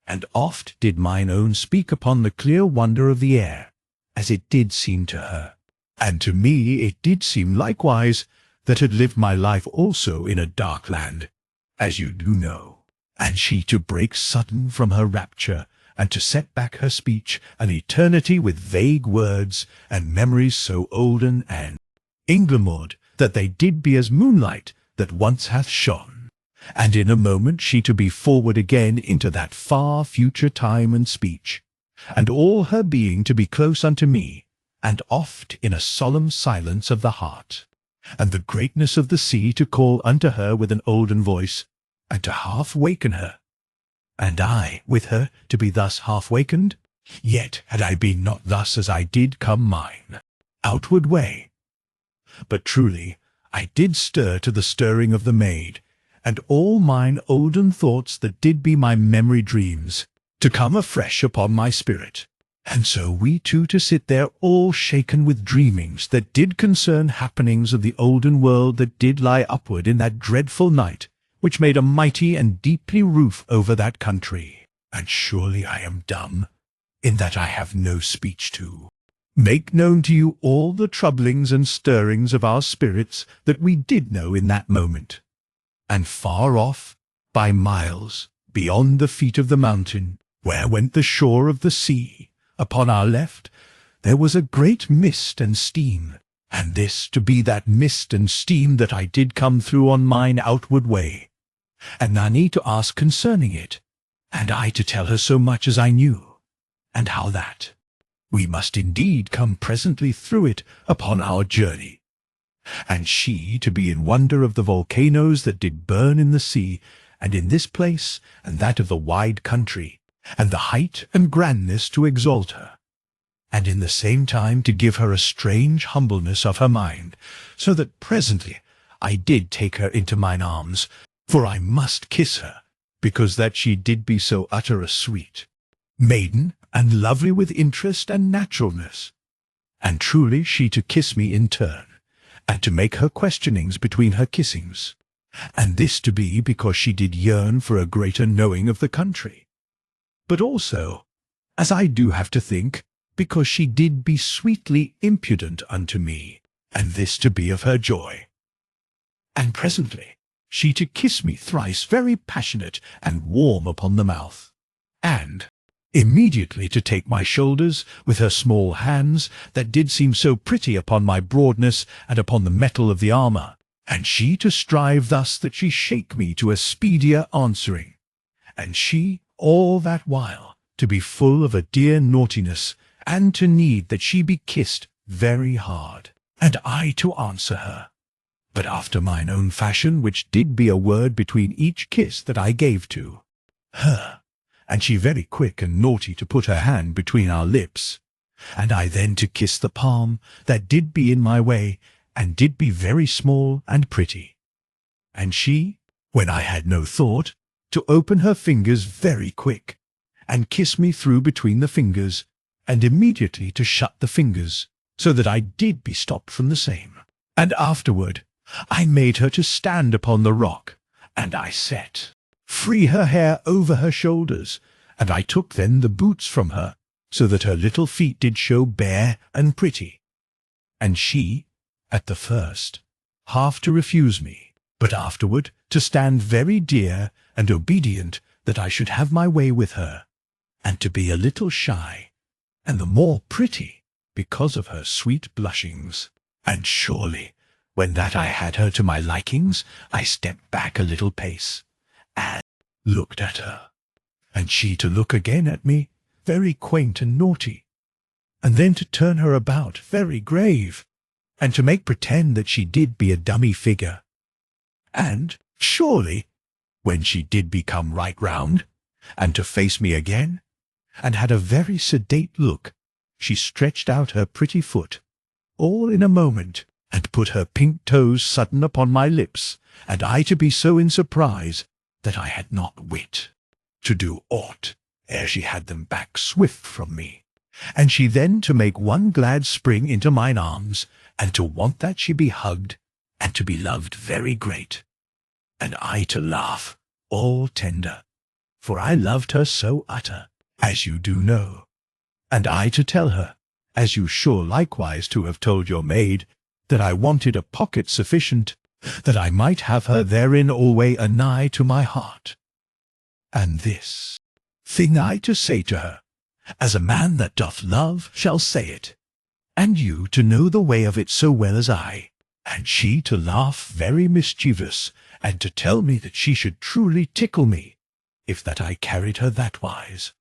And oft did mine own speak upon the clear wonder of the air, as it did seem to her, and to me it did seem likewise, that had lived my life also in a dark land, as you do know, and she to break sudden from her rapture, and to set back her speech an eternity with vague words, and memories so olden and inglamored, that they did be as moonlight that once hath shone, and in a moment she to be forward again into that far future time and speech, and all her being to be close unto me, and oft in a solemn silence of the heart, and the greatness of the sea to call unto her with an olden voice, and to half waken her, and I with her to be thus half wakened. Yet had I been not thus as I did come mine outward way, but truly I did stir to the stirring of the maid, and all mine olden thoughts that did be my memory dreams, to come afresh upon my spirit, and so we two to sit there all shaken with dreamings that did concern happenings of the olden world that did lie upward in that dreadful night, which made a mighty and deeply roof over that country. And surely I am dumb, in that I have no speech to make known to you all the troublings and stirrings of our spirits that we did know in that moment. And far off, by miles, beyond the feet of the mountain, where went the shore of the sea, upon our left, there was a great mist and steam, and this to be that mist and steam that I did come through on mine outward way, and Nanny to ask concerning it, and I to tell her so much as I knew, and how that we must indeed come presently through it upon our journey, and she to be in wonder of the volcanoes that did burn in the sea, and in this place, and that of the wide country, and the height and grandness to exalt her, and in the same time to give her a strange humbleness of her mind, so that presently I did take her into mine arms, for I must kiss her, because that she did be so utter a sweet maiden, and lovely with interest and naturalness. And truly she to kiss me in turn, and to make her questionings between her kissings, and this to be because she did yearn for a greater knowing of the country, but also, as I do have to think, because she did be sweetly impudent unto me, and this to be of her joy. And presently she to kiss me thrice very passionate and warm upon the mouth, and immediately to take my shoulders with her small hands that did seem so pretty upon my broadness and upon the metal of the armour, and she to strive thus that she shake me to a speedier answering, and she all that while to be full of a dear naughtiness, and to need that she be kissed very hard, and I to answer her, but after mine own fashion, which did be a word between each kiss that I gave to her, and she very quick and naughty to put her hand between our lips, and I then to kiss the palm that did be in my way, and did be very small and pretty, and she, when I had no thought, to open her fingers very quick, and kiss me through between the fingers, and immediately to shut the fingers, so that I did be stopped from the same. And afterward I made her to stand upon the rock, and I set free her hair over her shoulders, and I took then the boots from her, so that her little feet did show bare and pretty. And she, at the first, half to refuse me, but afterward to stand very dear and obedient that I should have my way with her, and to be a little shy, and the more pretty, because of her sweet blushings. And surely, when that I had her to my likings, I stepped back a little pace, and looked at her, and she to look again at me, very quaint and naughty, and then to turn her about very grave, and to make pretend that she did be a dummy figure. And, surely, when she did become right round, and to face me again, and had a very sedate look, she stretched out her pretty foot, all in a moment, and put her pink toes sudden upon my lips, and I to be so in surprise that I had not wit to do aught ere she had them back swift from me, and she then to make one glad spring into mine arms, and to want that she be hugged, and to be loved very great, and I to laugh all tender, for I loved her so utter, as you do know, and I to tell her, as you sure likewise to have told your maid, that I wanted a pocket sufficient, that I might have her therein alway anigh to my heart. And this thing I to say to her, as a man that doth love shall say it, and you to know the way of it so well as I, and she to laugh very mischievous, and to tell me that she should truly tickle me, if that I carried her that wise.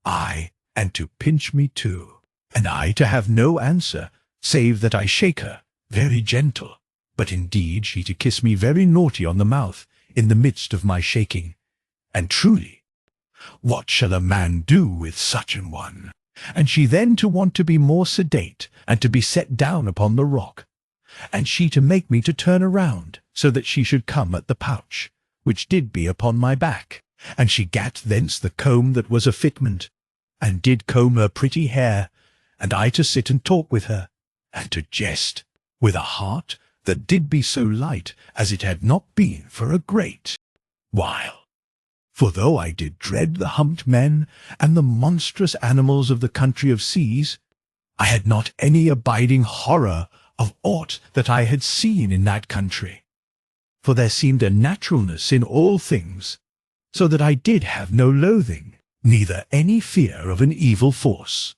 Ay, and to pinch me too, and I to have no answer, save that I shake her, very gentle, but indeed she to kiss me very naughty on the mouth, in the midst of my shaking. And truly, what shall a man do with such an one? And she then to want to be more sedate, and to be set down upon the rock, and she to make me to turn around, so that she should come at the pouch, which did be upon my back, and she gat thence the comb that was a fitment, and did comb her pretty hair, and I to sit and talk with her, and to jest, with a heart that did be so light as it had not been for a great while. For though I did dread the humped men and the monstrous animals of the country of seas, I had not any abiding horror of aught that I had seen in that country, for there seemed a naturalness in all things, so that I did have no loathing, neither any fear of an evil force.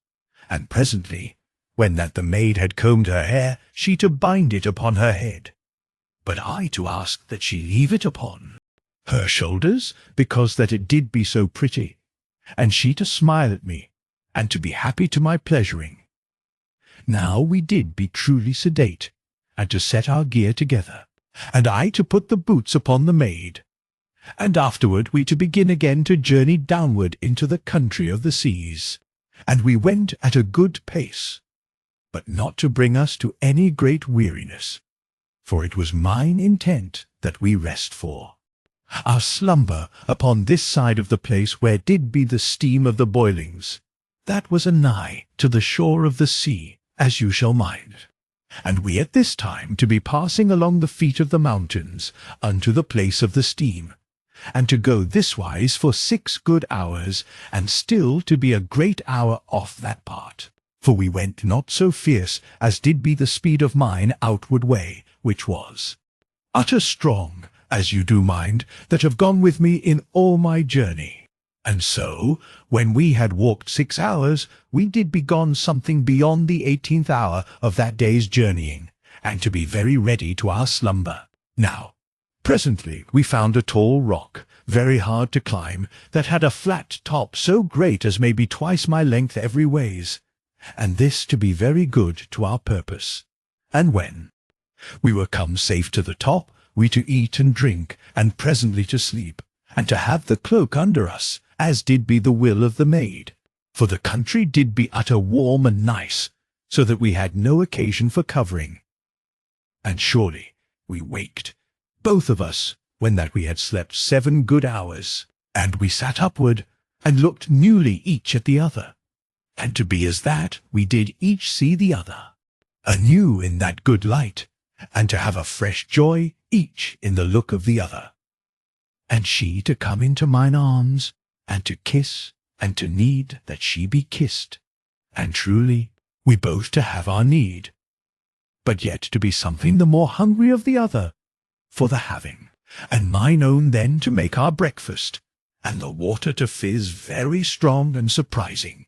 And presently, when that the maid had combed her hair, she to bind it upon her head, but I to ask that she leave it upon her shoulders, because that it did be so pretty, and she to smile at me, and to be happy to my pleasuring. Now we did be truly sedate, and to set our gear together, and I to put the boots upon the maid, and afterward we to begin again to journey downward into the country of the seas, and we went at a good pace, but not to bring us to any great weariness, for it was mine intent that we rest for our slumber upon this side of the place where did be the steam of the boilings, that was anigh to the shore of the sea, as you shall mind. And we at this time to be passing along the feet of the mountains unto the place of the steam, and to go this wise for 6 good hours, and still to be a great hour off that part. For we went not so fierce as did be the speed of mine outward way, which was utter strong, as you do mind, that have gone with me in all my journey. And so, when we had walked 6 hours, we did be gone something beyond the 18th hour of that day's journeying, and to be very ready to our slumber. Now, presently we found a tall rock, very hard to climb, that had a flat top so great as may be twice my length every ways, and this to be very good to our purpose. And when we were come safe to the top, we to eat and drink, and presently to sleep, and to have the cloak under us, as did be the will of the maid. For the country did be utter warm and nice, so that we had no occasion for covering. And surely we waked, both of us, when that we had slept 7 good hours, and we sat upward, and looked newly each at the other. And to be as that, we did each see the other anew in that good light, and to have a fresh joy each in the look of the other. And she to come into mine arms, and to kiss, and to need that she be kissed. And truly, we both to have our need, but yet to be something the more hungry of the other, for the having, and mine own then to make our breakfast, and the water to fizz very strong and surprising,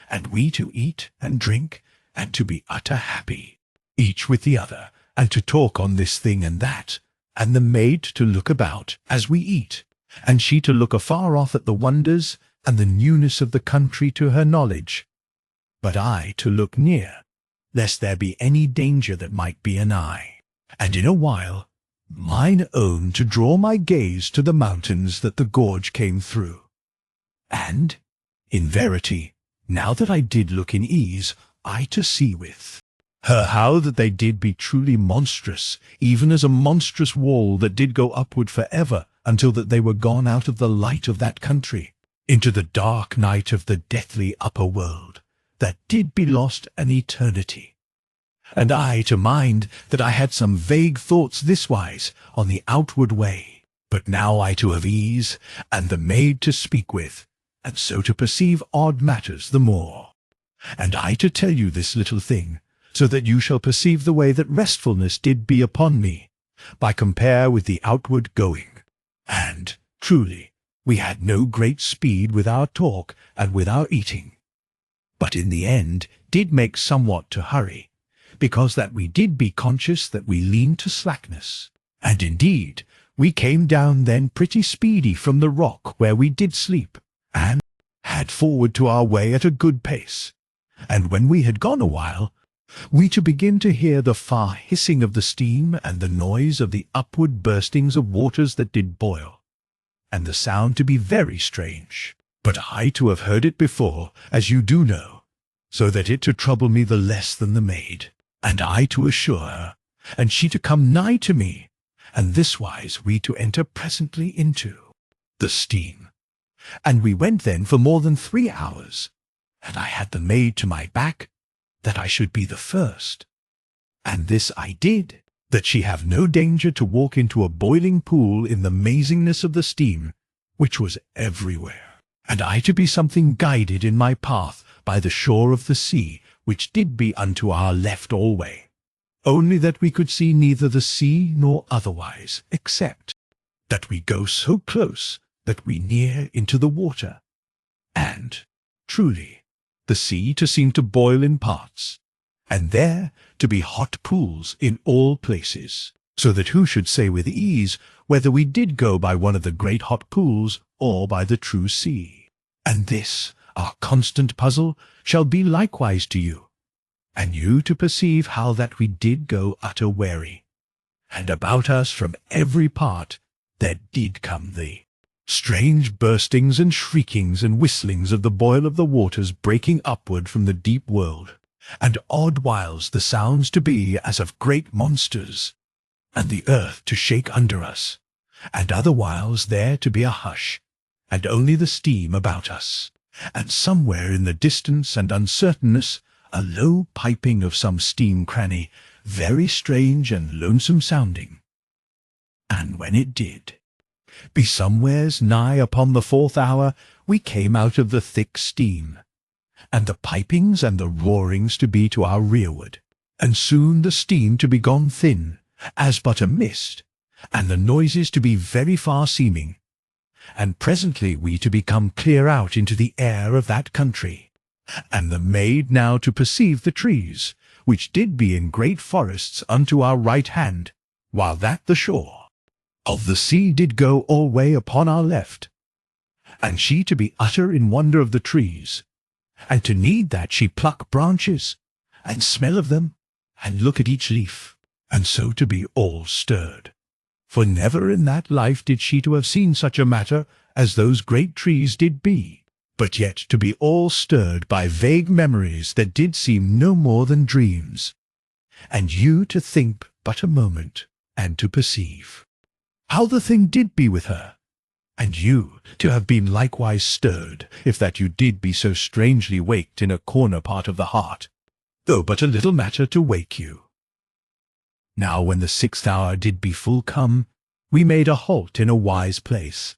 and we to eat and drink, and to be utter happy, each with the other, and to talk on this thing and that, and the maid to look about as we eat, and she to look afar off at the wonders and the newness of the country to her knowledge, but I to look near, lest there be any danger that might be anigh, and in a while mine own to draw my gaze to the mountains that the gorge came through. And, in verity, now that I did look in ease, I to see with her how that they did be truly monstrous, even as a monstrous wall that did go upward for ever, until that they were gone out of the light of that country, into the dark night of the deathly upper world, that did be lost an eternity. And I to mind that I had some vague thoughts thiswise on the outward way, but now I to have ease, and the maid to speak with, and so to perceive odd matters the more. And I to tell you this little thing, so that you shall perceive the way that restfulness did be upon me, by compare with the outward going. And, truly, we had no great speed with our talk and with our eating, but in the end did make somewhat to hurry, because that we did be conscious that we leaned to slackness. And indeed, we came down then pretty speedy from the rock where we did sleep, and had forward to our way at a good pace. And when we had gone a while, we to begin to hear the far hissing of the steam, and the noise of the upward burstings of waters that did boil, and the sound to be very strange, but I to have heard it before, as you do know, so that it to trouble me the less than the maid, and I to assure her, and she to come nigh to me, and thiswise we to enter presently into the steam. And we went then for more than 3 hours, and I had the maid to my back, that I should be the first. And this I did, that she have no danger to walk into a boiling pool in the mazingness of the steam, which was everywhere, and I to be something guided in my path by the shore of the sea, which did be unto our left alway, only that we could see neither the sea nor otherwise, except that we go so close that we near into the water, and, truly, the sea to seem to boil in parts, and there to be hot pools in all places, so that who should say with ease whether we did go by one of the great hot pools or by the true sea. And this, our constant puzzle, shall be likewise to you, and you to perceive how that we did go utter weary, and about us from every part there did come the strange burstings and shriekings and whistlings of the boil of the waters breaking upward from the deep world, and odd whiles the sounds to be as of great monsters, and the earth to shake under us, and other whiles there to be a hush, and only the steam about us, and somewhere in the distance and uncertainness a low piping of some steam cranny, very strange and lonesome sounding. And when it did be somewheres nigh upon the 4th hour, we came out of the thick steam, and the pipings and the roarings to be to our rearward, and soon the steam to be gone thin, as but a mist, and the noises to be very far seeming, and presently we to become clear out into the air of that country. And the maid now to perceive the trees, which did be in great forests unto our right hand, while that the shore of the sea did go alway upon our left. And she to be utter in wonder of the trees, and to need that she pluck branches, and smell of them, and look at each leaf, and so to be all stirred. For never in that life did she to have seen such a matter as those great trees did be, but yet to be all stirred by vague memories that did seem no more than dreams, and you to think but a moment, and to perceive how the thing did be with her, and you to have been likewise stirred, if that you did be so strangely waked in a corner part of the heart, though but a little matter to wake you. Now when the 6th hour did be full come, we made a halt in a wise place,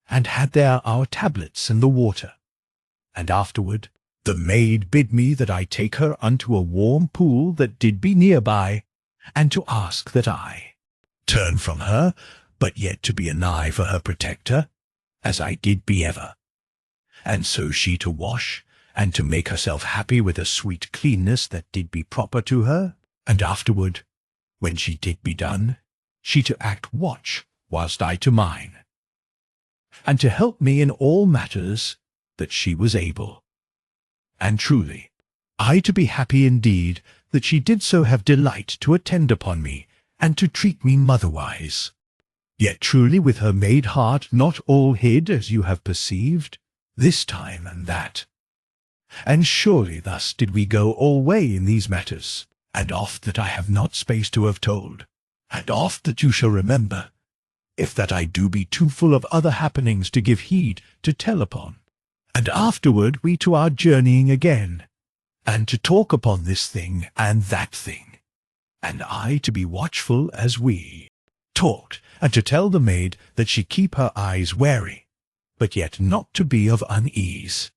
and had there our tablets and the water. And afterward the maid bid me that I take her unto a warm pool that did be near by, and to ask that I turn from her, but yet to be a nigh for her protector, as I did be ever. And so she to wash, and to make herself happy with a sweet cleanness that did be proper to her, and afterward, when she did be done, she to act watch, whilst I to mine, and to help me in all matters that she was able. And truly, I to be happy indeed that she did so have delight to attend upon me, and to treat me motherwise. Yet truly with her maid heart not all hid, as you have perceived, this time and that. And surely thus did we go alway in these matters, and oft that I have not space to have told, and oft that you shall remember, if that I do be too full of other happenings to give heed to tell upon. And afterward we to our journeying again, and to talk upon this thing and that thing, and I to be watchful as we talked, and to tell the maid that she keep her eyes wary, but yet not to be of unease.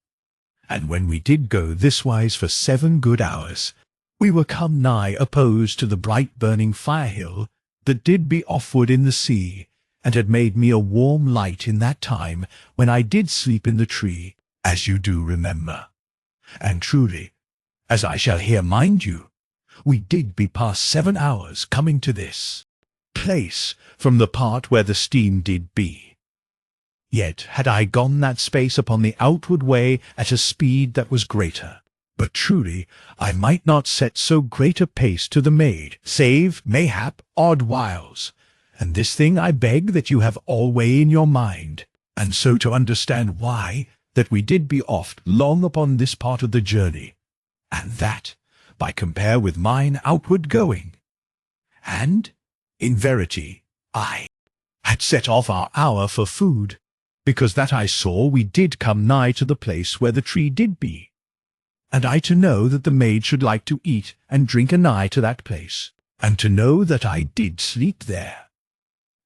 And when we did go this wise for 7 good hours, we were come nigh opposed to the bright burning fire-hill that did be offward in the sea, and had made me a warm light in that time when I did sleep in the tree, as you do remember. And truly, as I shall here mind you, we did be past 7 hours coming to this place from the part where the steam did be. Yet had I gone that space upon the outward way at a speed that was greater, but truly I might not set so great a pace to the maid, save, mayhap, odd whiles. And this thing I beg that you have alway in your mind, and so to understand why that we did be oft long upon this part of the journey, and that by compare with mine outward going. And, in verity, I had set off our hour for food, because that I saw we did come nigh to the place where the tree did be, and I to know that the maid should like to eat and drink anigh to that place, and to know that I did sleep there.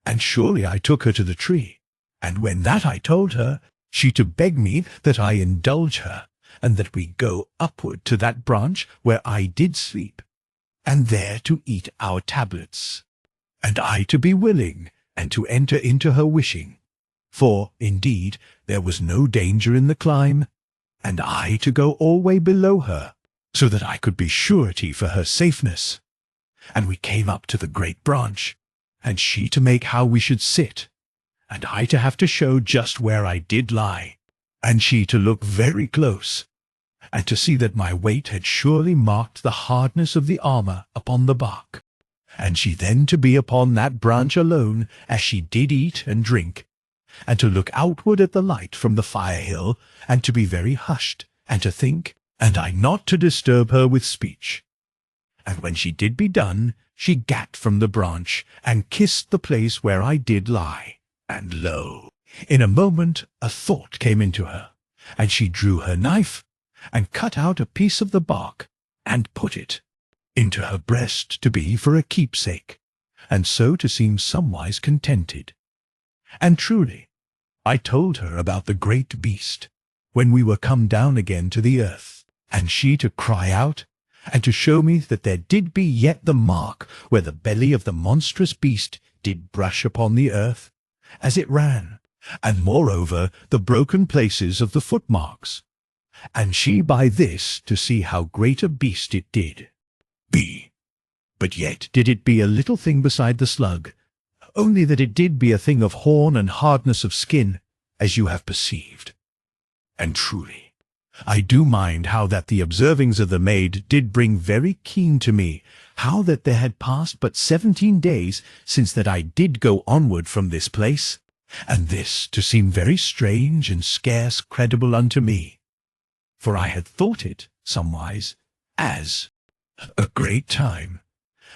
And surely I took her to the tree, and when that I told her, she to beg me that I indulge her, and that we go upward to that branch where I did sleep, and there to eat our tablets, and I to be willing, and to enter into her wishing. For, indeed, there was no danger in the climb, and I to go alway below her, so that I could be surety for her safeness. And we came up to the great branch, and she to make how we should sit, and I to have to show just where I did lie, and she to look very close, and to see that my weight had surely marked the hardness of the armour upon the bark, and she then to be upon that branch alone, as she did eat and drink, and to look outward at the light from the fire-hill, and to be very hushed, and to think, and I not to disturb her with speech. And when she did be done, she gat from the branch, and kissed the place where I did lie. And lo, in a moment a thought came into her, and she drew her knife, and cut out a piece of the bark, and put it into her breast to be for a keepsake, and so to seem somewise contented. And truly, I told her about the great beast, when we were come down again to the earth, and she to cry out, and to show me that there did be yet the mark where the belly of the monstrous beast did brush upon the earth, as it ran, and moreover the broken places of the footmarks. And she by this to see how great a beast it did be. But yet did it be a little thing beside the slug, only that it did be a thing of horn and hardness of skin, as you have perceived. And truly, I do mind how that the observings of the maid did bring very keen to me, how that there had passed but 17 days since that I did go onward from this place, and this to seem very strange and scarce credible unto me. For I had thought it, somewise, as a great time,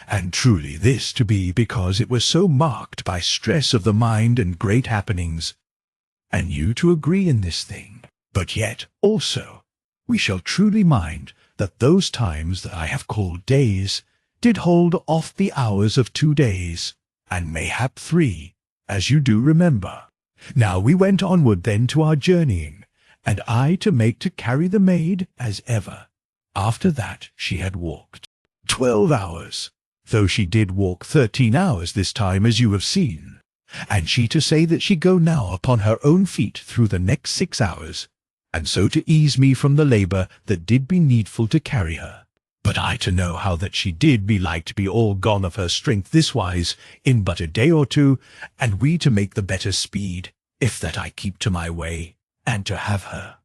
and truly this to be because it was so marked by stress of the mind and great happenings, and you to agree in this thing. But yet, also, we shall truly mind that those times that I have called days did hold off the hours of 2 days, and mayhap 3, as you do remember. Now we went onward then to our journeying, and I to make to carry the maid as ever. After that she had walked 12 hours, though she did walk 13 hours this time, as you have seen, and she to say that she go now upon her own feet through the next 6 hours, and so to ease me from the labour that did be needful to carry her. But I to know how that she did be like to be all gone of her strength this wise in but a day or 2, and we to make the better speed, if that I keep to my way, and to have her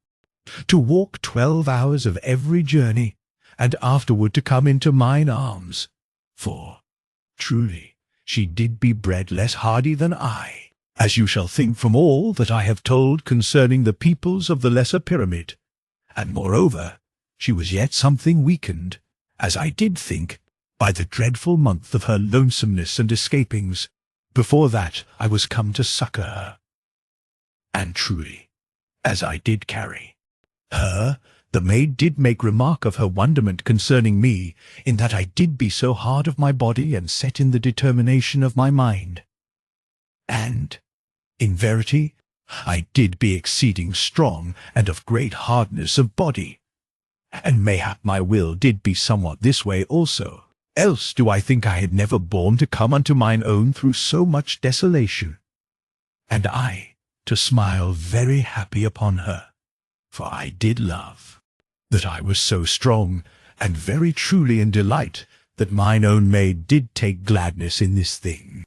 to walk 12 hours of every journey, and afterward to come into mine arms. For, truly, she did be bred less hardy than I, as you shall think from all that I have told concerning the peoples of the Lesser Pyramid, and moreover, she was yet something weakened, as I did think, by the dreadful month of her lonesomeness and escapings, before that I was come to succour her. And truly, as I did carry her, the maid did make remark of her wonderment concerning me, in that I did be so hard of my body and set in the determination of my mind. And, in verity, I did be exceeding strong and of great hardness of body, and mayhap my will did be somewhat this way also, else do I think I had never borne to come unto mine own through so much desolation. And I to smile very happy upon her, for I did love that I was so strong, and very truly in delight that mine own maid did take gladness in this thing,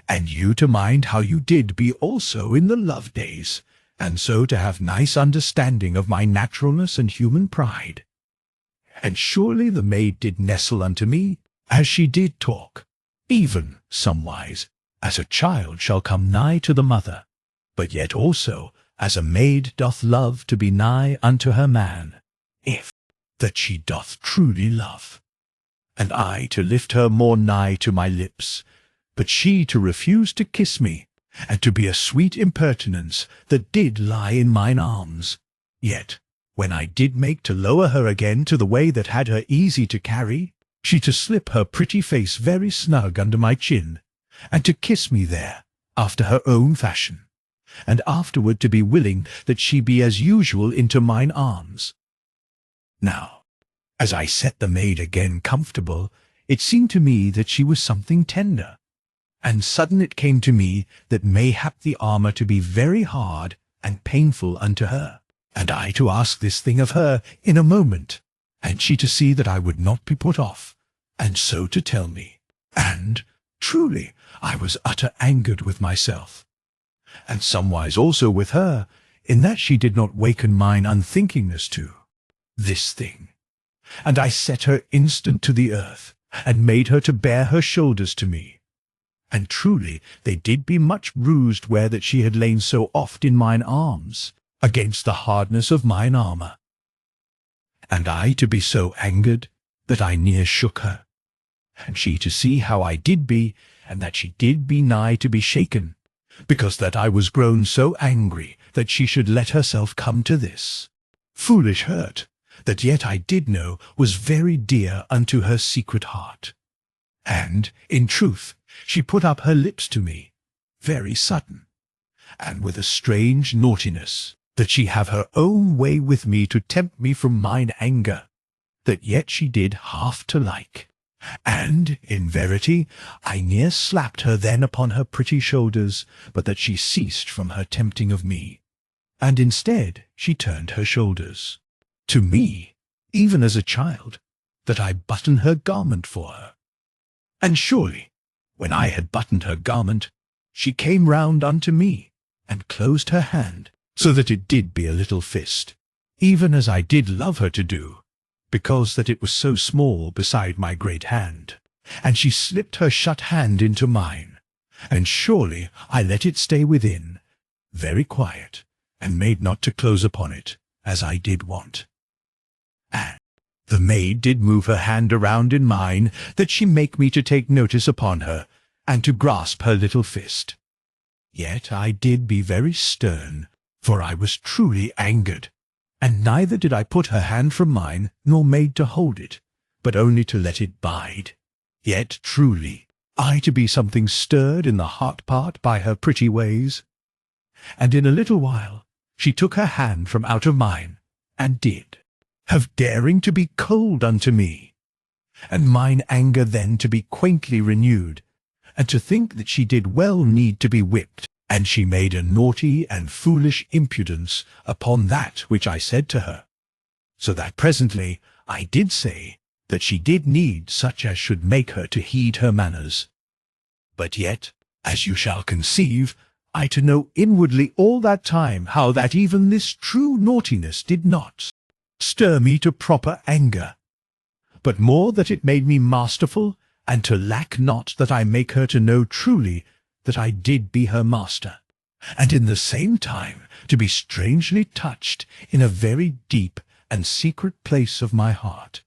and you to mind how you did be also in the love days, and so to have nice understanding of my naturalness and human pride. And surely the maid did nestle unto me, as she did talk, even, somewise, as a child shall come nigh to the mother, but yet also as a maid doth love to be nigh unto her man, if that she doth truly love. And I to lift her more nigh to my lips, but she to refuse to kiss me, and to be a sweet impertinence that did lie in mine arms. Yet, when I did make to lower her again to the way that had her easy to carry, she to slip her pretty face very snug under my chin, and to kiss me there, after her own fashion, and afterward to be willing that she be as usual into mine arms. Now, as I set the maid again comfortable, it seemed to me that she was something tender, and sudden it came to me that mayhap the armour to be very hard and painful unto her, and I to ask this thing of her in a moment, and she to see that I would not be put off, and so to tell me. And, truly, I was utter angered with myself, and somewise also with her, in that she did not waken mine unthinkingness to this thing. And I set her instant to the earth, and made her to bare her shoulders to me. And truly they did be much bruised where that she had lain so oft in mine arms, against the hardness of mine armour. And I to be so angered, that I near shook her, and she to see how I did be, and that she did be nigh to be shaken, because that I was grown so angry that she should let herself come to this foolish hurt, that yet I did know was very dear unto her secret heart. And, in truth, she put up her lips to me, very sudden, and with a strange naughtiness, that she have her own way with me to tempt me from mine anger, that yet she did half to like, And, in verity, I near slapped her then upon her pretty shoulders, but that she ceased from her tempting of me, and instead she turned her shoulders to me, even as a child, that I button her garment for her. And surely, when I had buttoned her garment, she came round unto me, and closed her hand, so that it did be a little fist, even as I did love her to do, because that it was so small beside my great hand. And she slipped her shut hand into mine, and surely I let it stay within, very quiet, and made not to close upon it, as I did want. And the maid did move her hand around in mine, that she make me to take notice upon her, and to grasp her little fist. Yet I did be very stern, for I was truly angered, and neither did I put her hand from mine, nor made to hold it, but only to let it bide. Yet truly, I to be something stirred in the heart part by her pretty ways. And in a little while she took her hand from out of mine, and did have daring to be cold unto me, and mine anger then to be quaintly renewed, and to think that she did well need to be whipped, and she made a naughty and foolish impudence upon that which I said to her, so that presently I did say that she did need such as should make her to heed her manners. But yet, as you shall conceive, I to know inwardly all that time how that even this true naughtiness did not stir me to proper anger, but more that it made me masterful, and to lack not that I make her to know truly that I did be her master, and in the same time to be strangely touched in a very deep and secret place of my heart.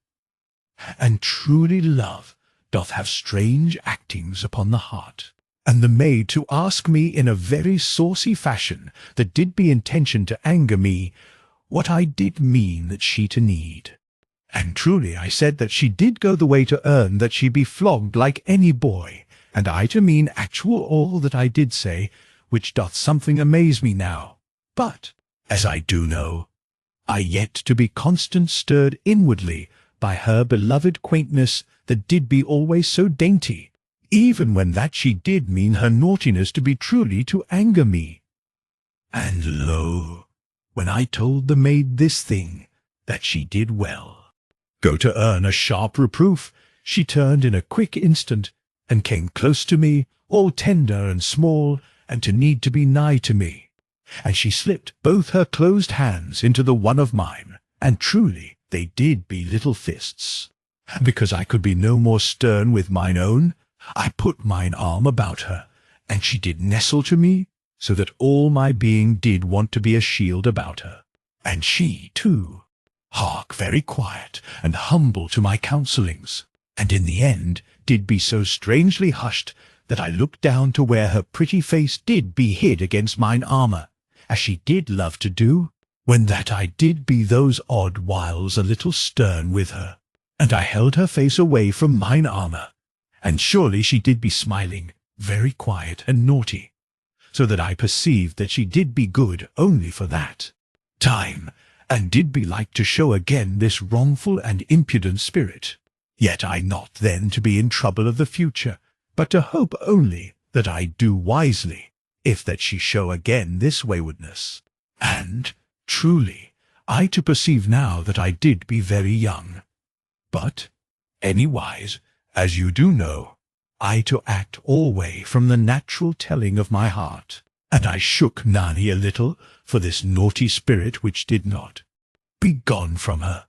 And truly love doth have strange actings upon the heart, and the maid to ask me in a very saucy fashion that did be intention to anger me, what I did mean that she to need. And truly I said that she did go the way to earn that she be flogged like any boy, and I to mean actual all that I did say, which doth something amaze me now. But, as I do know, I yet to be constant stirred inwardly by her beloved quaintness that did be always so dainty, even when that she did mean her naughtiness to be truly to anger me. And lo, when I told the maid this thing, that she did well go to earn a sharp reproof, she turned in a quick instant, and came close to me, all tender and small, and to need to be nigh to me. And she slipped both her closed hands into the one of mine, and truly they did be little fists. And because I could be no more stern with mine own, I put mine arm about her, and she did nestle to me, so that all my being did want to be a shield about her. And she, too, hark very quiet and humble to my counsellings, and in the end did be so strangely hushed that I looked down to where her pretty face did be hid against mine armour, as she did love to do, when that I did be those odd whiles a little stern with her, and I held her face away from mine armour, and surely she did be smiling, very quiet and naughty, so that I perceived that she did be good only for that time, and did be like to show again this wrongful and impudent spirit. Yet I not then to be in trouble of the future, but to hope only that I do wisely, if that she show again this waywardness. And, truly, I to perceive now that I did be very young. But, anywise, as you do know, I to act alway from the natural telling of my heart, and I shook Nani a little for this naughty spirit which did not be gone from her.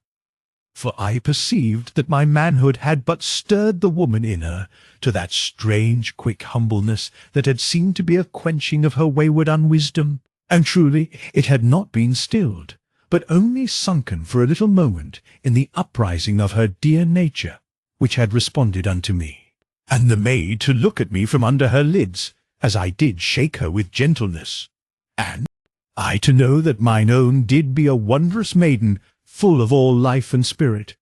For I perceived that my manhood had but stirred the woman in her to that strange quick humbleness that had seemed to be a quenching of her wayward unwisdom, and truly it had not been stilled, but only sunken for a little moment in the uprising of her dear nature, which had responded unto me. And the maid to look at me from under her lids, as I did shake her with gentleness, and I to know that mine own did be a wondrous maiden, full of all life and spirit,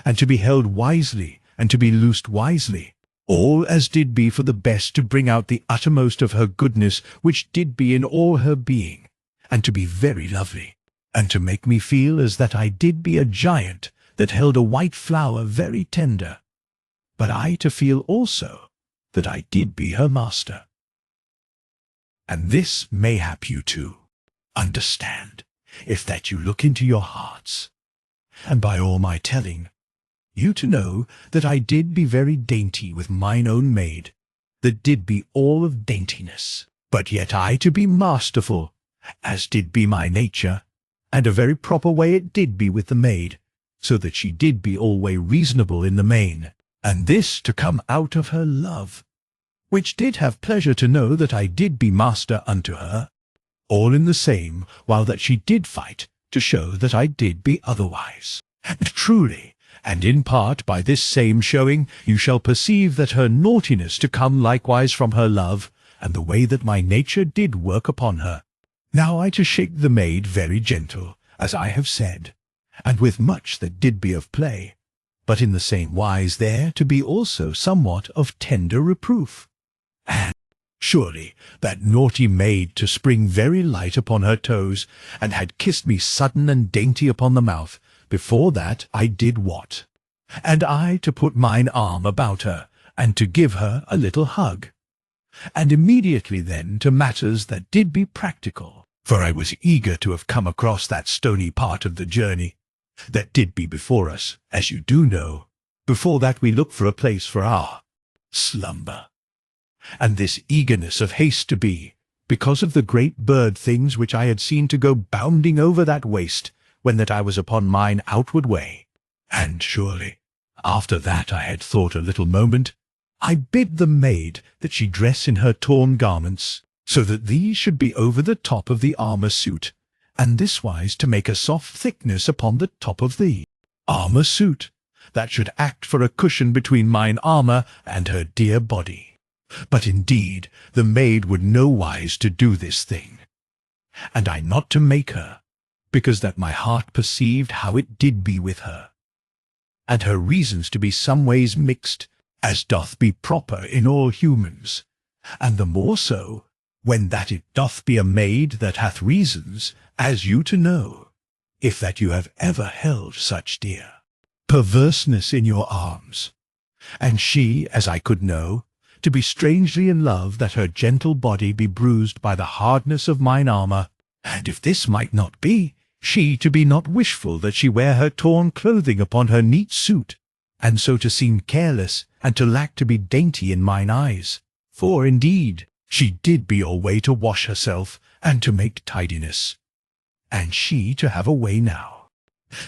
and to be held wisely, and to be loosed wisely, all as did be for the best to bring out the uttermost of her goodness which did be in all her being, and to be very lovely, and to make me feel as that I did be a giant that held a white flower very tender. but I to feel also that I did be her master. And this mayhap you too understand, if that you look into your hearts. And by all my telling, you to know that I did be very dainty with mine own maid, that did be all of daintiness, but yet I to be masterful, as did be my nature, and a very proper way it did be with the maid, so that she did be alway reasonable in the main, and this to come out of her love, which did have pleasure to know that I did be master unto her, all in the same while that she did fight to show that I did be otherwise. And truly, and in part by this same showing, you shall perceive that her naughtiness to come likewise from her love, and the way that my nature did work upon her. Now I to shake the maid very gentle, as I have said, and with much that did be of play, but in the same wise there to be also somewhat of tender reproof. And surely that naughty maid to spring very light upon her toes, and had kissed me sudden and dainty upon the mouth, before that I did what? And I to put mine arm about her, and to give her a little hug. And immediately then to matters that did be practical, for I was eager to have come across that stony part of the journey that did be before us, as you do know, before that we look for a place for our slumber. And this eagerness of haste to be, because of the great bird things which I had seen to go bounding over that waste, when that I was upon mine outward way. And surely, after that I had thought a little moment, I bid the maid that she dress in her torn garments, so that these should be over the top of the armour suit, and this wise to make a soft thickness upon the top of the armour suit, that should act for a cushion between mine armour and her dear body. But indeed the maid would no wise to do this thing, and I not to make her, because that my heart perceived how it did be with her, and her reasons to be some ways mixed, as doth be proper in all humans, and the more so, when that it doth be a maid that hath reasons, as you to know, if that you have ever held such dear perverseness in your arms, and she, as I could know, to be strangely in love that her gentle body be bruised by the hardness of mine armour, and if this might not be, she to be not wishful that she wear her torn clothing upon her neat suit, and so to seem careless, and to lack to be dainty in mine eyes. For indeed she did be alway to wash herself, and to make tidiness. And she to have a way now,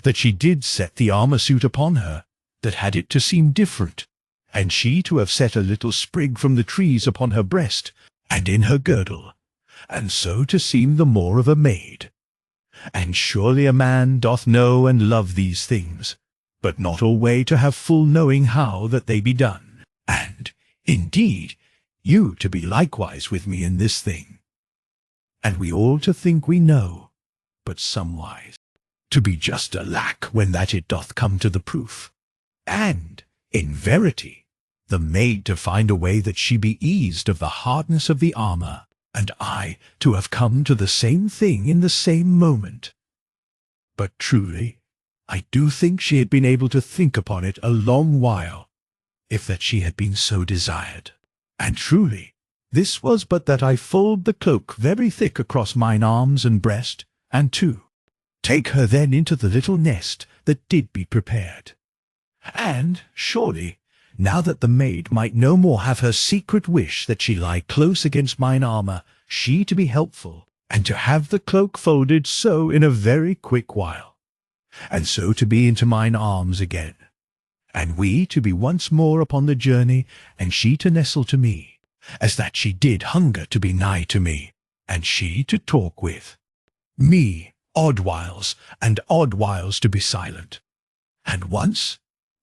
that she did set the armour suit upon her, that had it to seem different, and she to have set a little sprig from the trees upon her breast, and in her girdle, and so to seem the more of a maid. And surely a man doth know and love these things, but not alway to have full knowing how that they be done. And, indeed, you to be likewise with me in this thing. And we all to think we know, but somewise to be just a lack when that it doth come to the proof. And, in verity, the maid to find a way that she be eased of the hardness of the armour, and I to have come to the same thing in the same moment. But truly, I do think she had been able to think upon it a long while, if that she had been so desired. And truly, this was but that I fold the cloak very thick across mine arms and breast, and to take her then into the little nest that did be prepared. And, surely, now that the maid might no more have her secret wish that she lie close against mine armour, she to be helpful, and to have the cloak folded so in a very quick while, and so to be into mine arms again, and we to be once more upon the journey, and she to nestle to me, as that she did hunger to be nigh to me, and she to talk with me odd whiles, and odd whiles to be silent. And once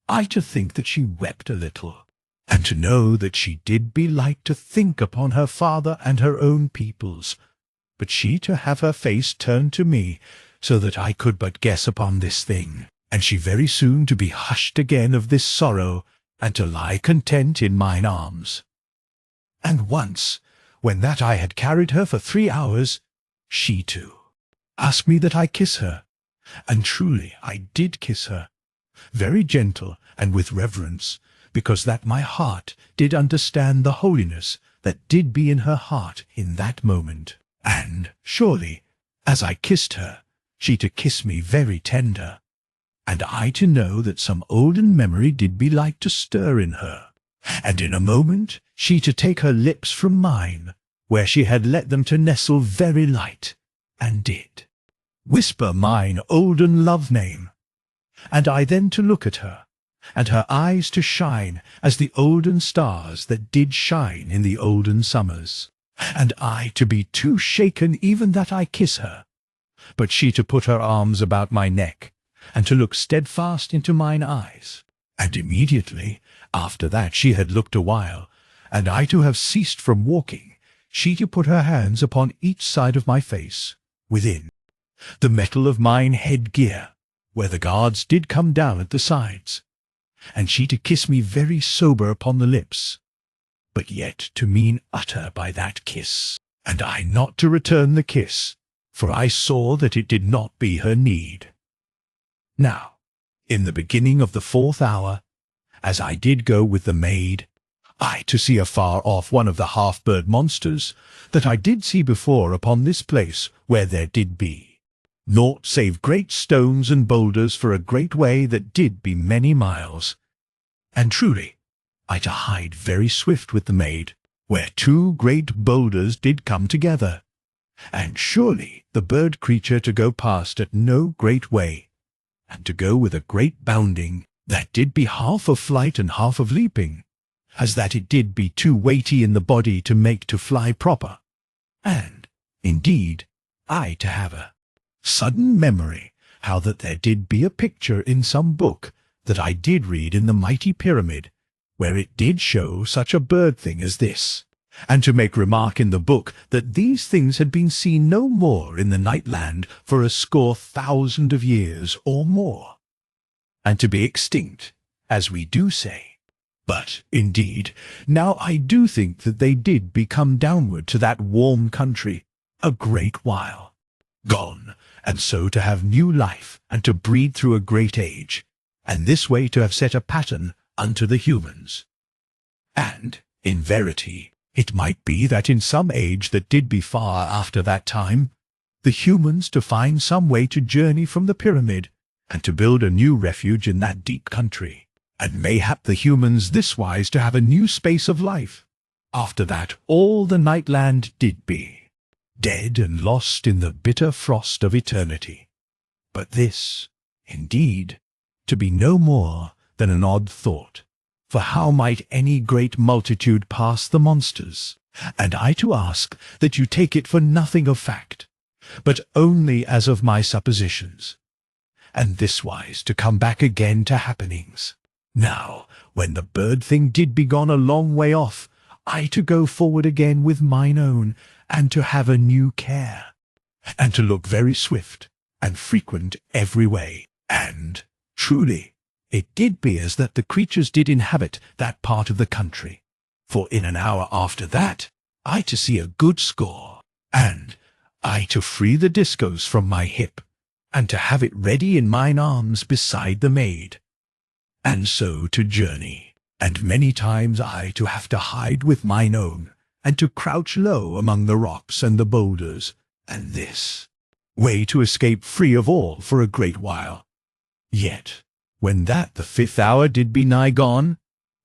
I to think that she wept a little, and to know that she did be like to think upon her father and her own peoples, but she to have her face turned to me, so that I could but guess upon this thing, and she very soon to be hushed again of this sorrow, and to lie content in mine arms. And once, when that I had carried her for 3 hours, she too asked me that I kiss her, and truly I did kiss her, very gentle and with reverence, because that my heart did understand the holiness that did be in her heart in that moment. And surely, as I kissed her, she to kiss me very tender, and I to know that some olden memory did be like to stir in her, and in a moment she to take her lips from mine, where she had let them to nestle very light, and did whisper mine olden love name, and I then to look at her, and her eyes to shine as the olden stars that did shine in the olden summers, and I to be too shaken even that I kiss her, but she to put her arms about my neck, and to look steadfast into mine eyes, and immediately after that she had looked a while, and I to have ceased from walking, she to put her hands upon each side of my face, within the metal of mine head-gear, where the guards did come down at the sides, and she to kiss me very sober upon the lips, but yet to mean utter by that kiss, and I not to return the kiss, for I saw that it did not be her need. Now, in the beginning of the 4th hour, as I did go with the maid, I to see afar off one of the half-bird monsters that I did see before upon this place where there did be naught save great stones and boulders for a great way that did be many miles. And truly, I to hide very swift with the maid, where 2 great boulders did come together, and surely the bird creature to go past at no great way, and to go with a great bounding, that did be half of flight and half of leaping, as that it did be too weighty in the body to make to fly proper. And, indeed, I to have a sudden memory how that there did be a picture in some book that I did read in the mighty pyramid, where it did show such a bird thing as this, and to make remark in the book that these things had been seen no more in the Nightland for 1,000 of years or more, and to be extinct, as we do say. But, indeed, now I do think that they did be come downward to that warm country a great while gone, and so to have new life, and to breed through a great age, and this way to have set a pattern unto the humans. And, in verity, it might be that in some age that did be far after that time, the humans to find some way to journey from the pyramid, and to build a new refuge in that deep country, and mayhap the humans this wise to have a new space of life. After that all the Nightland did be dead and lost in the bitter frost of eternity. But this, indeed, to be no more than an odd thought, for how might any great multitude pass the monsters, and I to ask that you take it for nothing of fact, but only as of my suppositions, and this wise to come back again to happenings. Now, when the bird thing did be gone a long way off, I to go forward again with mine own, and to have a new care, and to look very swift and frequent every way. And, truly, it did be as that the creatures did inhabit that part of the country, for in an hour after that, I to see a good score, and I to free the discos from my hip, and to have it ready in mine arms beside the maid, and so to journey, and many times I to have to hide with mine own, and to crouch low among the rocks and the boulders, and this way to escape free of all for a great while. Yet, when that the 5th hour did be nigh gone,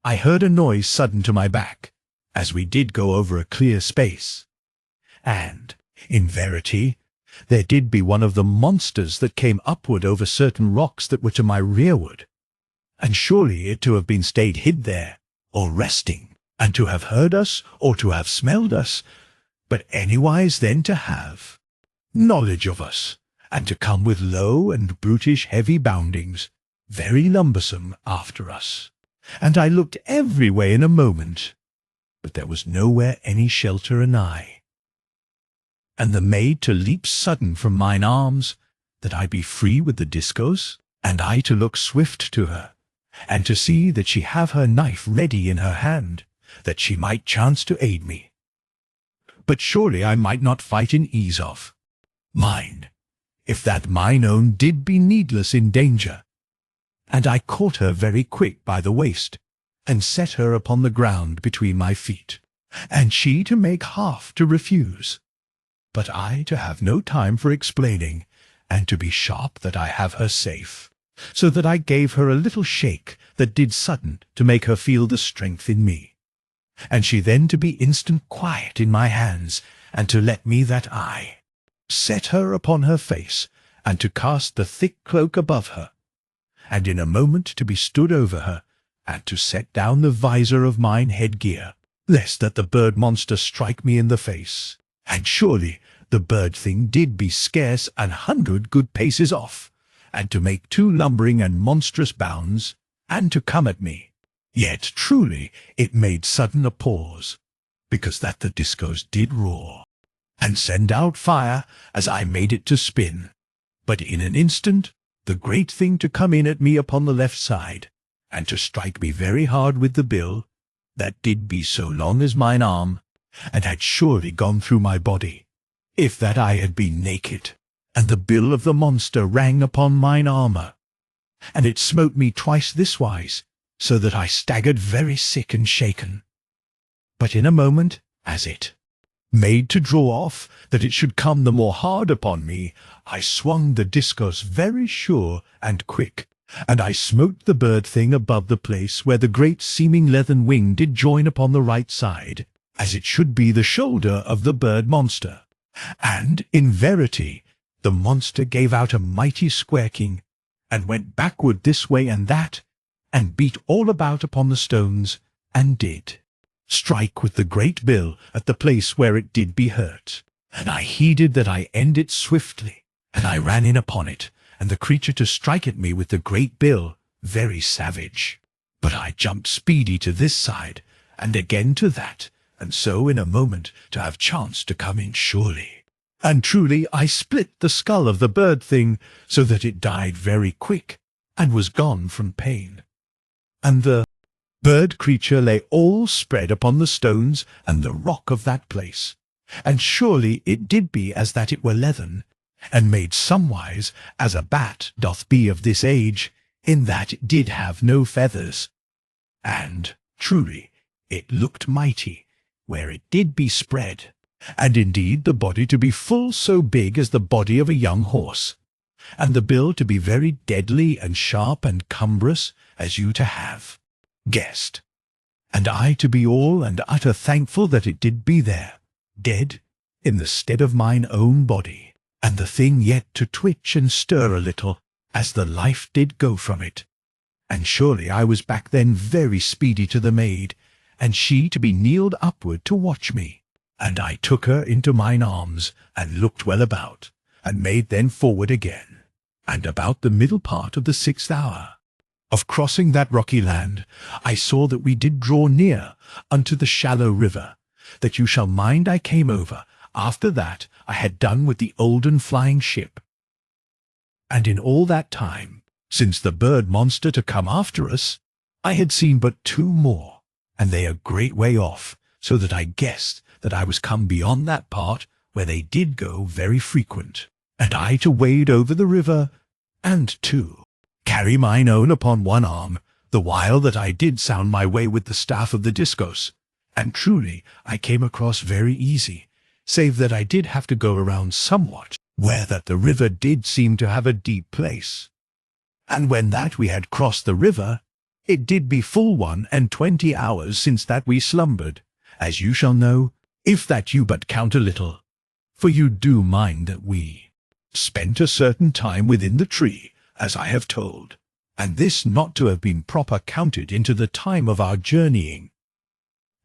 I heard a noise sudden to my back, as we did go over a clear space, and, in verity, there did be one of the monsters that came upward over certain rocks that were to my rearward, and surely it to have been stayed hid there, or resting, and to have heard us, or to have smelled us, but anywise then to have knowledge of us, and to come with low and brutish heavy boundings, very lumbersome after us. And I looked every way in a moment, but there was nowhere any shelter anigh. And the maid to leap sudden from mine arms, that I be free with the discos, and I to look swift to her, and to see that she have her knife ready in her hand, that she might chance to aid me. But surely I might not fight in ease of. Mind, if that mine own did be needless in danger. And I caught her very quick by the waist, and set her upon the ground between my feet, and she to make half to refuse. But I to have no time for explaining, and to be sharp that I have her safe, so that I gave her a little shake that did sudden to make her feel the strength in me, and she then to be instant quiet in my hands, and to let me that I set her upon her face, and to cast the thick cloak above her, and in a moment to be stood over her, and to set down the visor of mine headgear, lest that the bird monster strike me in the face. And surely the bird thing did be scarce 100 good paces off, and to make 2 lumbering and monstrous bounds, and to come at me. Yet truly it made sudden a pause, because that the discos did roar, and send out fire as I made it to spin. But in an instant the great thing to come in at me upon the left side, and to strike me very hard with the bill, that did be so long as mine arm, and had surely gone through my body, if that I had been naked, and the bill of the monster rang upon mine armour, and it smote me twice this wise, so that I staggered very sick and shaken. But in a moment, as it made to draw off, that it should come the more hard upon me, I swung the discos very sure and quick, and I smote the bird thing above the place where the great seeming leathern wing did join upon the right side, as it should be the shoulder of the bird monster. And, in verity, the monster gave out a mighty squeaking, and went backward this way and that, and beat all about upon the stones, and did strike with the great bill at the place where it did be hurt. And I heeded that I end it swiftly, and I ran in upon it, and the creature to strike at me with the great bill, very savage. But I jumped speedy to this side, and again to that, and so in a moment to have chance to come in surely. And truly I split the skull of the bird thing, so that it died very quick, and was gone from pain. And the bird creature lay all spread upon the stones and the rock of that place, and surely it did be as that it were leathern, and made somewise as a bat doth be of this age, in that it did have no feathers. And truly it looked mighty, where it did be spread, and indeed the body to be full so big as the body of a young horse, and the bill to be very deadly and sharp and cumbrous, as you to have guessed, and I to be all and utter thankful that it did be there, dead, in the stead of mine own body, and the thing yet to twitch and stir a little, as the life did go from it. And surely I was back then very speedy to the maid, and she to be kneeled upward to watch me, and I took her into mine arms, and looked well about, and made then forward again, and about the middle part of the 6th hour of crossing that rocky land, I saw that we did draw near unto the shallow river, that you shall mind I came over, after that I had done with the olden flying ship. And in all that time, since the bird monster to come after us, I had seen but 2 more, and they a great way off, so that I guessed that I was come beyond that part where they did go very frequent, and I to wade over the river, and to carry mine own upon one arm, the while that I did sound my way with the staff of the discos. And truly I came across very easy, save that I did have to go around somewhat, where that the river did seem to have a deep place. And when that we had crossed the river, it did be full 21 hours since that we slumbered, as you shall know, if that you but count a little. For you do mind that we spent a certain time within the tree, as I have told, and this not to have been proper counted into the time of our journeying.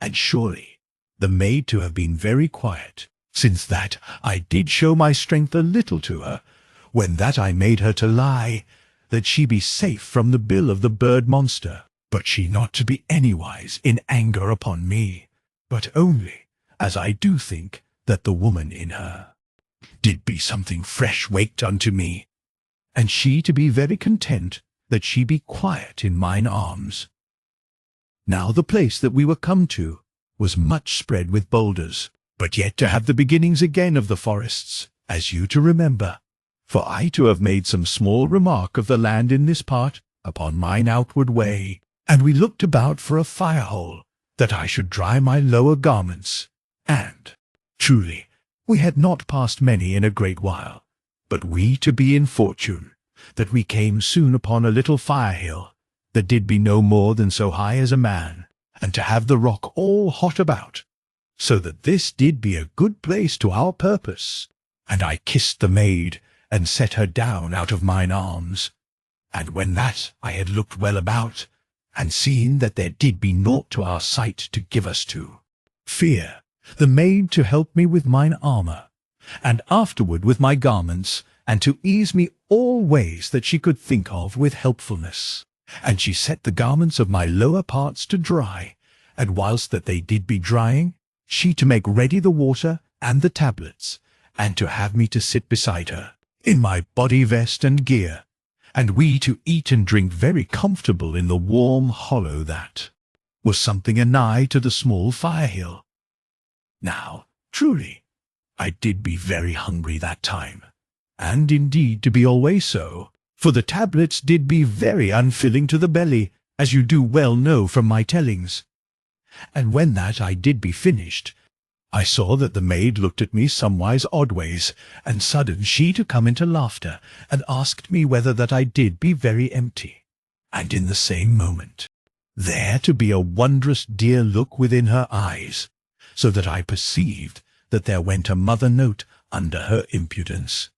And surely the maid to have been very quiet, since that I did show my strength a little to her, when that I made her to lie, that she be safe from the bill of the bird monster, but she not to be anywise in anger upon me, but only, as I do think, that the woman in her did be something fresh waked unto me, and she to be very content that she be quiet in mine arms. Now the place that we were come to was much spread with boulders, but yet to have the beginnings again of the forests, as you to remember, for I to have made some small remark of the land in this part, upon mine outward way, And we looked about for a fire-hole, that I should dry my lower garments. And, truly, we had not passed many in a great while, but we to be in fortune, that we came soon upon a little fire-hill, that did be no more than so high as a man, and to have the rock all hot about, so that this did be a good place to our purpose. And I kissed the maid, and set her down out of mine arms. And when that I had looked well about, and seen that there did be naught to our sight to give us to fear, the maid to help me with mine armour, and afterward with my garments, and to ease me all ways that she could think of with helpfulness. And she set the garments of my lower parts to dry, and whilst that they did be drying, she to make ready the water and the tablets, and to have me to sit beside her, in my body vest and gear, and we to eat and drink very comfortable in the warm hollow that was something anigh to the small fire-hill. Now, truly, I did be very hungry that time, and indeed to be always so, for the tablets did be very unfilling to the belly, as you do well know from my tellings. And when that I did be finished, I saw that the maid looked at me somewise oddways, and sudden she to come into laughter, and asked me whether that I did be very empty. And in the same moment, there to be a wondrous dear look within her eyes, so that I perceived that there went a mother note under her impudence.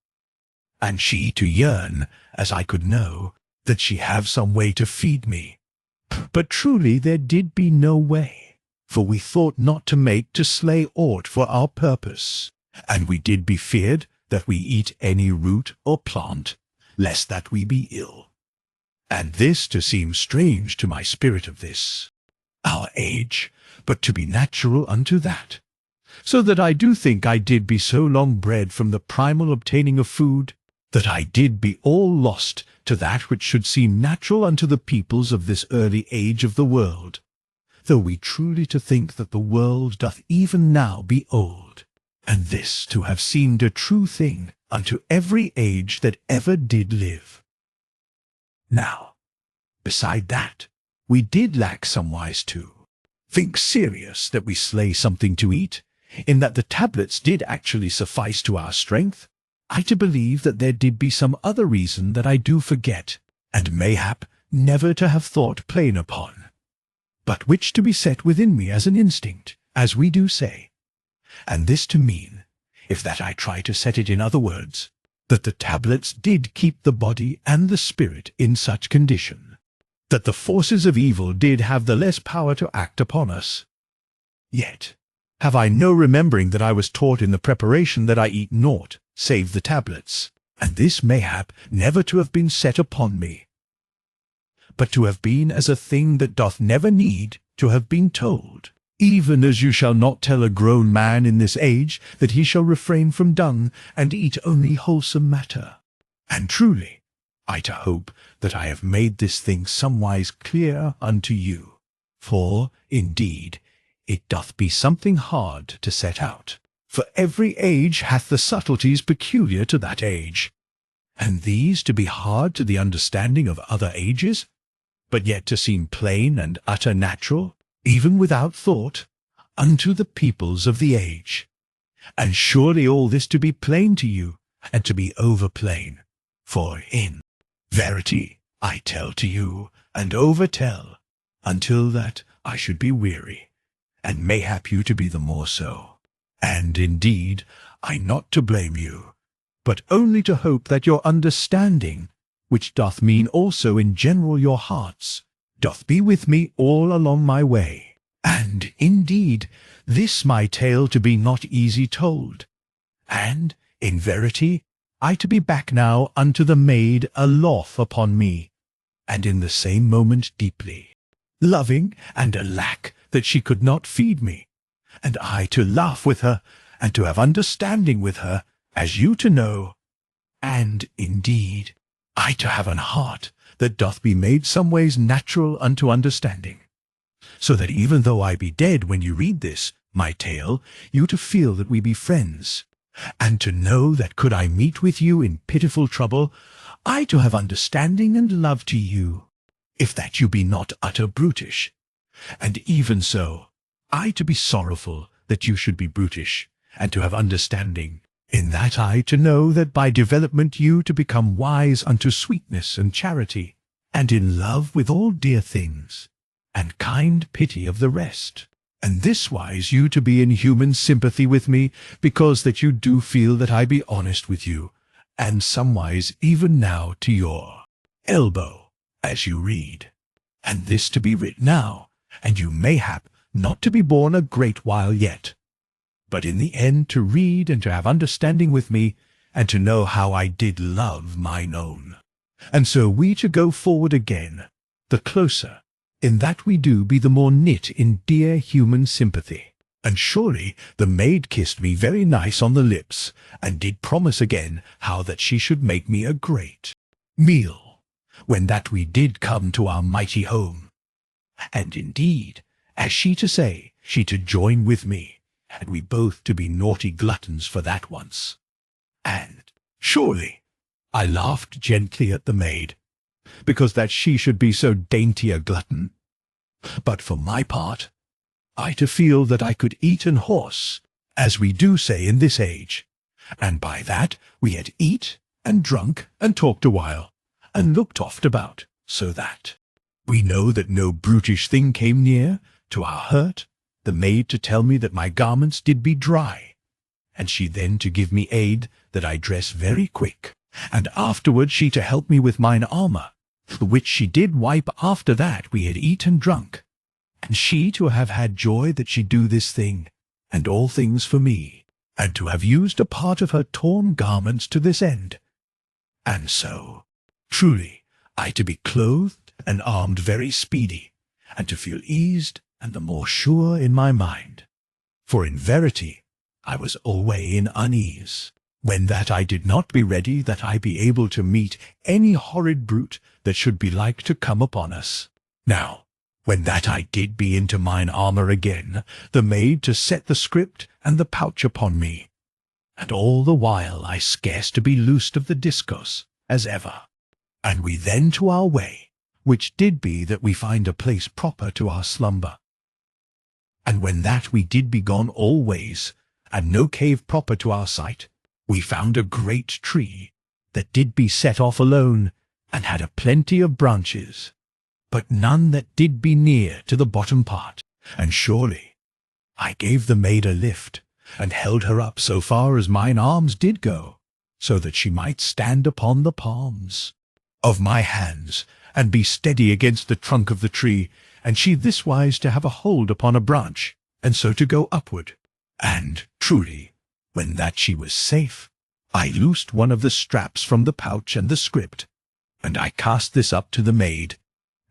And she to yearn, as I could know, that she have some way to feed me. But truly there did be no way, for we thought not to make to slay aught for our purpose, and we did be feared that we eat any root or plant, lest that we be ill. And this to seem strange to my spirit of this, our age, but to be natural unto that. So that I do think I did be so long bred from the primal obtaining of food, that I did be all lost to that which should seem natural unto the peoples of this early age of the world, though we truly to think that the world doth even now be old, and this to have seemed a true thing unto every age that ever did live. Now, beside that, we did lack somewise to think serious that we slay something to eat, in that the tablets did actually suffice to our strength. I to believe that there did be some other reason that I do forget, and mayhap never to have thought plain upon, but which to be set within me as an instinct, as we do say, and this to mean, if that I try to set it in other words, that the tablets did keep the body and the spirit in such condition, that the forces of evil did have the less power to act upon us. Yet have I no remembering that I was taught in the preparation that I eat naught, save the tablets, and this mayhap never to have been set upon me, but to have been as a thing that doth never need to have been told, even as you shall not tell a grown man in this age that he shall refrain from dung, and eat only wholesome matter. And truly, I to hope that I have made this thing somewise clear unto you, for, indeed, it doth be something hard to set out, for every age hath the subtleties peculiar to that age, and these to be hard to the understanding of other ages, but yet to seem plain and utter natural, even without thought, unto the peoples of the age. And surely all this to be plain to you, and to be over plain, for in verity I tell to you, and overtell, until that I should be weary, and mayhap you to be the more so. And indeed, I not to blame you, but only to hope that your understanding, which doth mean also in general your hearts, doth be with me all along my way. And indeed, this my tale to be not easy told, and in verity I to be back now unto the maid a loth upon me, and in the same moment deeply loving, and alack that she could not feed me, and I to laugh with her, and to have understanding with her, as you to know, and indeed I to have an heart that doth be made some ways natural unto understanding, so that even though I be dead when you read this, my tale, you to feel that we be friends, and to know that could I meet with you in pitiful trouble, I to have understanding and love to you, if that you be not utter brutish. And even so, I to be sorrowful that you should be brutish, and to have understanding, in that I to know that by development you to become wise unto sweetness and charity, and in love with all dear things, and kind pity of the rest. And this wise you to be in human sympathy with me, because that you do feel that I be honest with you, and somewise even now to your elbow, as you read. And this to be writ now, and you mayhap not to be born a great while yet, but in the end to read and to have understanding with me, and to know how I did love mine own. And so we to go forward again, the closer, in that we do be the more knit in dear human sympathy. And surely the maid kissed me very nice on the lips, and did promise again how that she should make me a great meal, when that we did come to our mighty home. And indeed, as she to say, she to join with me, and we both to be naughty gluttons for that once. And surely I laughed gently at the maid, because that she should be so dainty a glutton. But for my part, I to feel that I could eat and horse, as we do say in this age, and by that we had eat and drunk and talked a while, and looked oft about, so that we know that no brutish thing came near to our hurt, the maid to tell me that my garments did be dry, and she then to give me aid that I dress very quick, and afterward she to help me with mine armour, the which she did wipe after that we had eat and drunk, and she to have had joy that she do this thing, and all things for me, and to have used a part of her torn garments to this end. And so, truly, I to be clothed and armed very speedy, and to feel eased and the more sure in my mind. For in verity I was alway in unease, when that I did not be ready that I be able to meet any horrid brute that should be like to come upon us. Now, when that I did be into mine armour again, the maid to set the script and the pouch upon me, and all the while I scarce to be loosed of the discourse, as ever. And we then to our way, which did be that we find a place proper to our slumber. And when that we did be gone all ways, and no cave proper to our sight, we found a great tree, that did be set off alone, and had a plenty of branches, but none that did be near to the bottom part. And surely I gave the maid a lift, and held her up so far as mine arms did go, so that she might stand upon the palms of my hands, and be steady against the trunk of the tree, and she this wise to have a hold upon a branch, and so to go upward. And truly, when that she was safe, I loosed one of the straps from the pouch and the script, and I cast this up to the maid,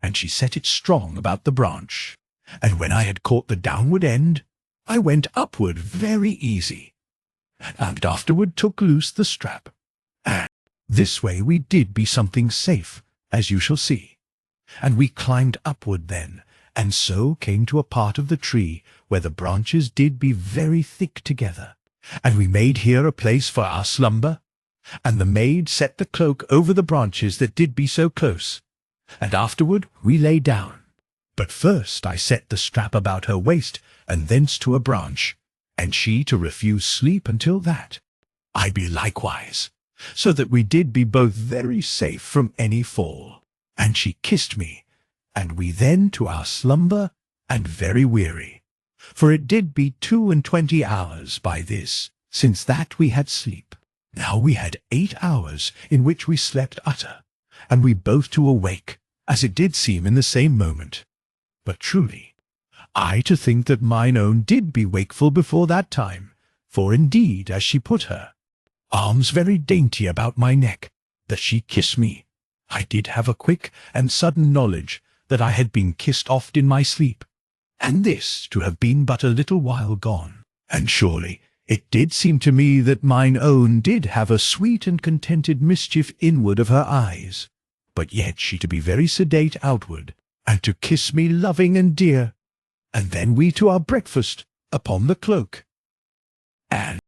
and she set it strong about the branch. And when I had caught the downward end, I went upward very easy, and afterward took loose the strap. And this way we did be something safe, as you shall see. And we climbed upward then, and so came to a part of the tree where the branches did be very thick together. And we made here a place for our slumber, and the maid set the cloak over the branches that did be so close, and afterward we lay down. But first I set the strap about her waist, and thence to a branch, and she to refuse sleep until that I be likewise, so that we did be both very safe from any fall. And she kissed me, and we then to our slumber, and very weary, for it did be 22 hours by this, since that we had sleep. Now we had 8 hours in which we slept utter, and we both to awake, as it did seem in the same moment. But truly, I to think that mine own did be wakeful before that time, for indeed, as she put her arms very dainty about my neck, that she kissed me, I did have a quick and sudden knowledge that I had been kissed oft in my sleep, and this to have been but a little while gone. And surely it did seem to me that mine own did have a sweet and contented mischief inward of her eyes, but yet she to be very sedate outward, and to kiss me loving and dear. And then we to our breakfast upon the cloak. And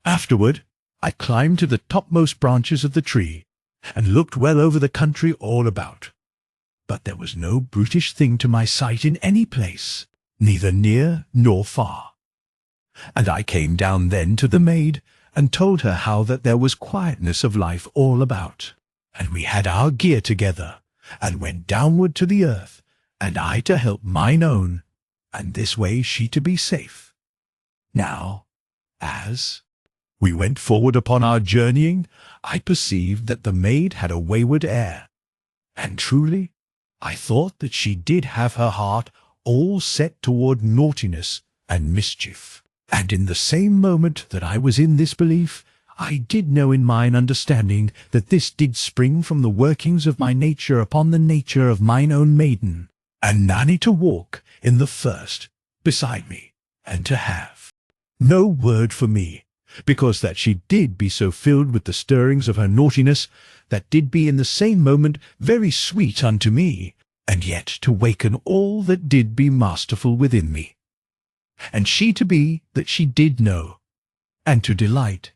afterward I climbed to the topmost branches of the tree, and looked well over the country all about. but there was no brutish thing to my sight in any place, neither near nor far. And I came down then to the maid, and told her how that there was quietness of life all about. And we had our gear together, and went downward to the earth, and I to help mine own, and this way she to be safe. Now, as we went forward upon our journeying, I perceived that the maid had a wayward air, and truly I thought that she did have her heart all set toward naughtiness and mischief. And in the same moment that I was in this belief, I did know in mine understanding that this did spring from the workings of my nature upon the nature of mine own maiden, and Nanny to walk in the first beside me, and to have no word for me, because that she did be so filled with the stirrings of her naughtiness, that did be in the same moment very sweet unto me, and yet to waken all that did be masterful within me. And she to be that she did know, and to delight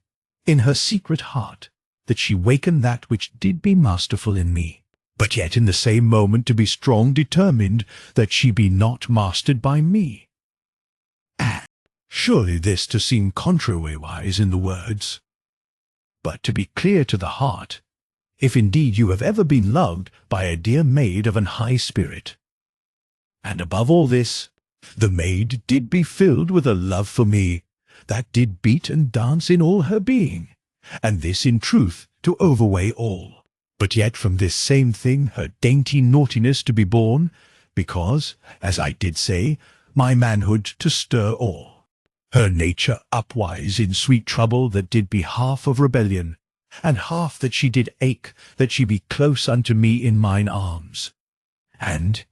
in her secret heart that she wakened that which did be masterful in me, but yet in the same moment to be strong determined that she be not mastered by me. And surely this to seem contrariwise in the words, but to be clear to the heart, if indeed you have ever been loved by a dear maid of an high spirit. And above all this, the maid did be filled with a love for me, that did beat and dance in all her being, and this in truth to overweigh all. But yet from this same thing her dainty naughtiness to be borne, because, as I did say, my manhood to stir all. Her nature upwise in sweet trouble that did be half of rebellion, and half that she did ache that she be close unto me in mine arms. And,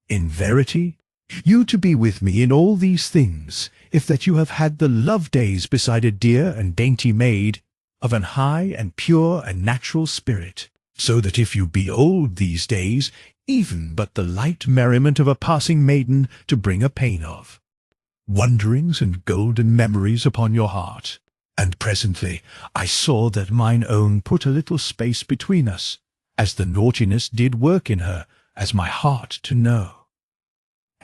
in verity, you to be with me in all these things, if that you have had the love days beside a dear and dainty maid, of an high and pure and natural spirit, so that if you be old these days, even but the light merriment of a passing maiden to bring a pain of wonderings and golden memories upon your heart. And presently I saw that mine own put a little space between us, as the naughtiness did work in her, as my heart to know.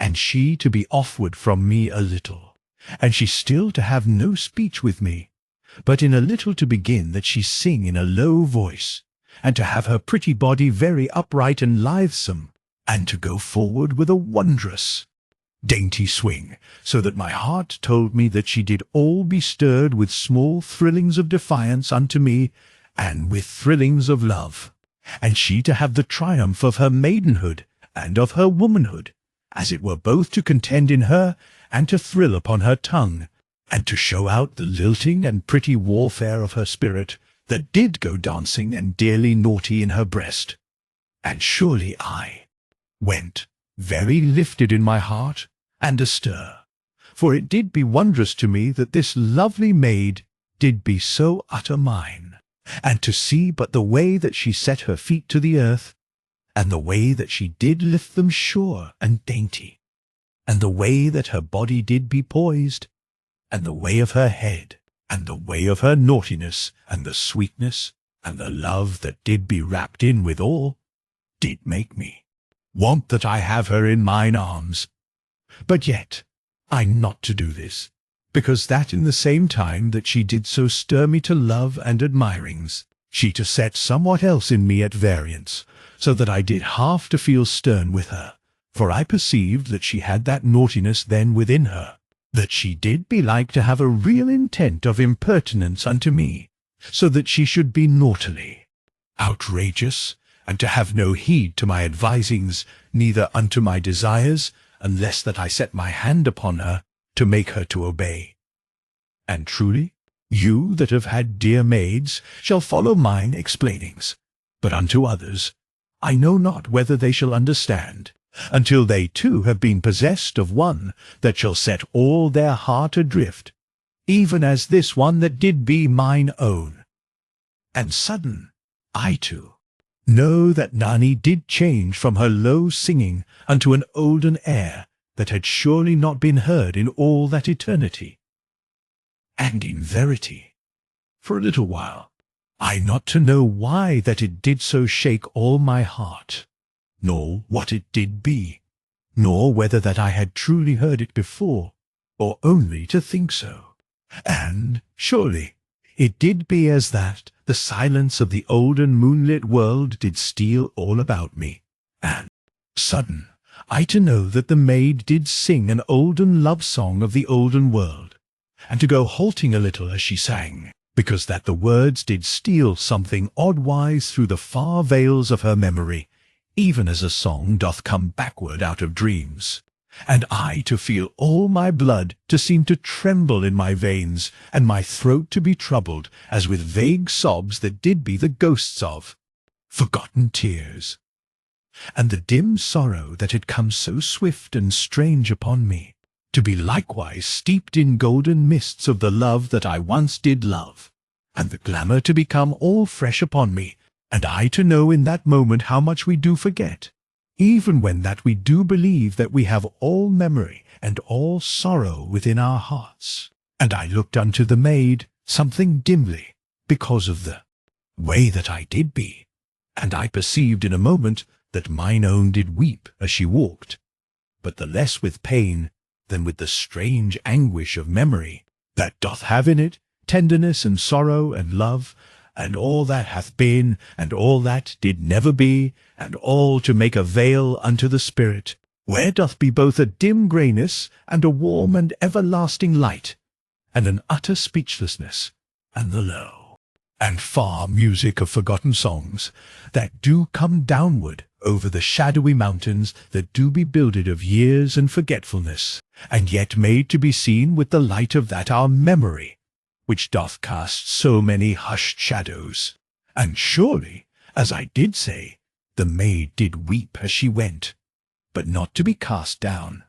And she to be offward from me a little, and she still to have no speech with me, but in a little to begin that she sing in a low voice, and to have her pretty body very upright and lithesome, and to go forward with a wondrous dainty swing, so that my heart told me that she did all be stirred with small thrillings of defiance unto me, and with thrillings of love, and she to have the triumph of her maidenhood and of her womanhood, as it were both to contend in her, and to thrill upon her tongue, and to show out the lilting and pretty warfare of her spirit, that did go dancing and dearly naughty in her breast. And surely I went very lifted in my heart, and astir, for it did be wondrous to me that this lovely maid did be so utter mine, and to see but the way that she set her feet to the earth, and the way that she did lift them sure and dainty, and the way that her body did be poised, and the way of her head, and the way of her naughtiness, and the sweetness, and the love that did be wrapped in withal, did make me want that I have her in mine arms. But yet I not to do this, because that in the same time that she did so stir me to love and admirings, she to set somewhat else in me at variance, so that I did half to feel stern with her, for I perceived that she had that naughtiness then within her, that she did be like to have a real intent of impertinence unto me, so that she should be naughtily outrageous, and to have no heed to my advisings, neither unto my desires, unless that I set my hand upon her to make her to obey. And truly, you that have had dear maids shall follow mine explainings, but unto others I know not whether they shall understand, until they too have been possessed of one that shall set all their heart adrift, even as this one that did be mine own. And sudden, I too know that Nanny did change from her low singing unto an olden air that had surely not been heard in all that eternity. And in verity, for a little while, I not to know why that it did so shake all my heart, nor what it did be, nor whether that I had truly heard it before, or only to think so. And, surely, it did be as that the silence of the olden moonlit world did steal all about me, and, sudden, I to know that the maid did sing an olden love song of the olden world, and to go halting a little as she sang, because that the words did steal something oddwise through the far veils of her memory, even as a song doth come backward out of dreams, and I to feel all my blood to seem to tremble in my veins, and my throat to be troubled, as with vague sobs that did be the ghosts of forgotten tears, and the dim sorrow that had come so swift and strange upon me, to be likewise steeped in golden mists of the love that I once did love, and the glamour to become all fresh upon me, and I to know in that moment how much we do forget, even when that we do believe that we have all memory and all sorrow within our hearts. And I looked unto the maid something dimly, because of the way that I did be, and I perceived in a moment that mine own did weep as she walked, but the less with pain than with the strange anguish of memory, that doth have in it tenderness and sorrow and love, and all that hath been, and all that did never be, and all to make a veil unto the spirit, where doth be both a dim greyness, and a warm and everlasting light, and an utter speechlessness, and the low and far music of forgotten songs, that do come downward over the shadowy mountains that do be builded of years and forgetfulness, and yet made to be seen with the light of that our memory, which doth cast so many hushed shadows. And surely, as I did say, the maid did weep as she went, but not to be cast down,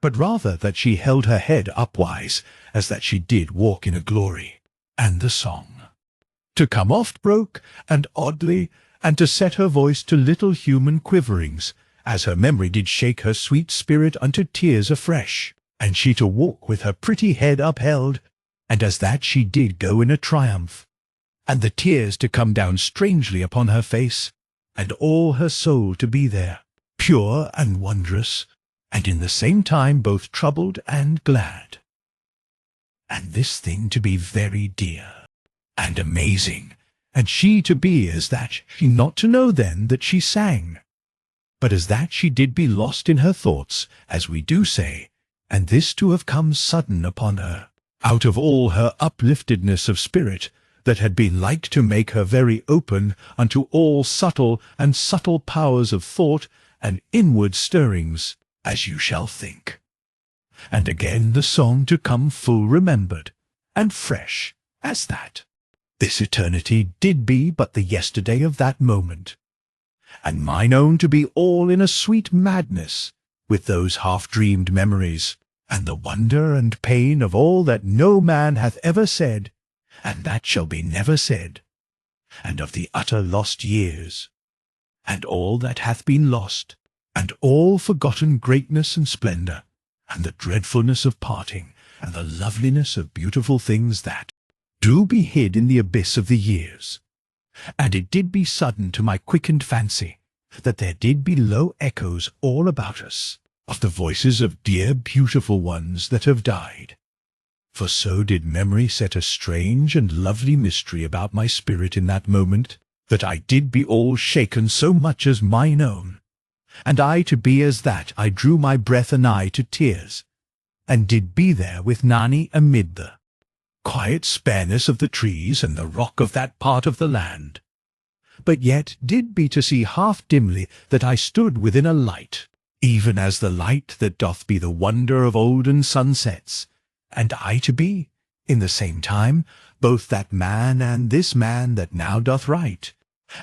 but rather that she held her head upwise, as that she did walk in a glory. And the song to come oft broke, and oddly, and to set her voice to little human quiverings, as her memory did shake her sweet spirit unto tears afresh, and she to walk with her pretty head upheld, and as that she did go in a triumph, and the tears to come down strangely upon her face, and all her soul to be there, pure and wondrous, and in the same time both troubled and glad. And this thing to be very dear and amazing, and she to be as that she not to know then that she sang, but as that she did be lost in her thoughts, as we do say, and this to have come sudden upon her, out of all her upliftedness of spirit, that had been like to make her very open unto all subtle and subtle powers of thought and inward stirrings, as you shall think. And again the song to come full remembered, and fresh, as that this eternity did be but the yesterday of that moment, and mine own to be all in a sweet madness, with those half-dreamed memories, and the wonder and pain of all that no man hath ever said, and that shall be never said, and of the utter lost years, and all that hath been lost, and all forgotten greatness and splendour, and the dreadfulness of parting, and the loveliness of beautiful things that do be hid in the abyss of the years. And it did be sudden to my quickened fancy, that there did be low echoes all about us, of the voices of dear beautiful ones that have died. For so did memory set a strange and lovely mystery about my spirit in that moment, that I did be all shaken so much as mine own, and I to be as that I drew my breath anigh to tears, and did be there with Nani amid the quiet spareness of the trees and the rock of that part of the land, but yet did be to see half dimly that I stood within a light, even as the light that doth be the wonder of olden sunsets, and I to be, in the same time, both that man and this man that now doth write,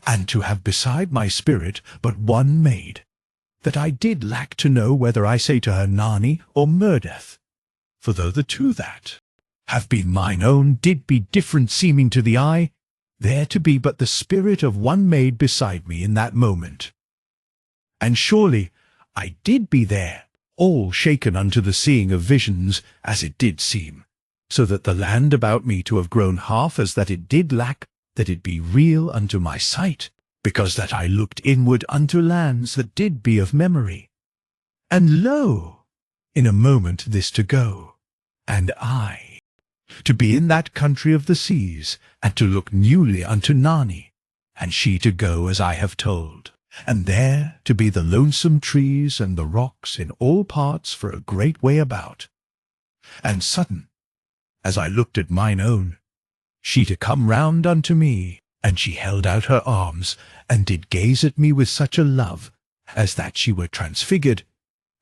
and to have beside my spirit but one maid, that I did lack to know whether I say to her Nani or Murdeth, for though the two that have been mine own did be different seeming to the eye, there to be but the spirit of one maid beside me in that moment. And surely I did be there, all shaken unto the seeing of visions, as it did seem, so that the land about me to have grown half as that it did lack, that it be real unto my sight, because that I looked inward unto lands that did be of memory. And lo, in a moment this to go, and I to be in that country of the seas, and to look newly unto Nani, and she to go as I have told, and there to be the lonesome trees and the rocks in all parts for a great way about. And sudden, as I looked at mine own, she to come round unto me, and she held out her arms, and did gaze at me with such a love, as that she were transfigured,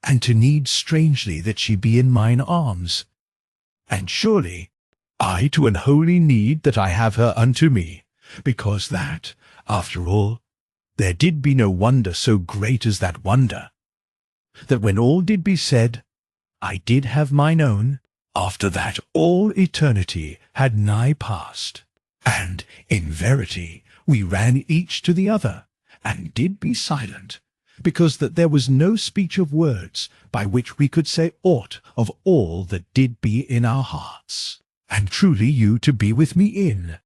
and to need strangely that she be in mine arms. And surely I to an holy need that I have her unto me, because that, after all, there did be no wonder so great as that wonder, that when all did be said, I did have mine own, after that all eternity had nigh passed, and in verity we ran each to the other, and did be silent, because that there was no speech of words by which we could say aught of all that did be in our hearts. And truly you to be with me in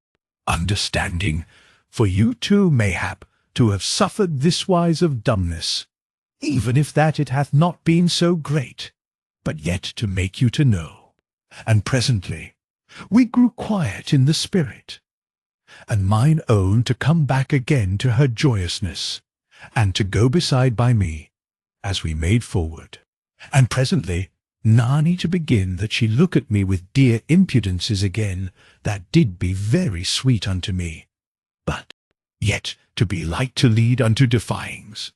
understanding, for you too, mayhap, to have suffered this wise of dumbness, even if that it hath not been so great, but yet to make you to know. And presently we grew quiet in the spirit, and mine own to come back again to her joyousness, and to go beside by me, as we made forward. And presently Nani to begin that she look at me with dear impudences again, that did be very sweet unto me, but yet to be like to lead unto defyings.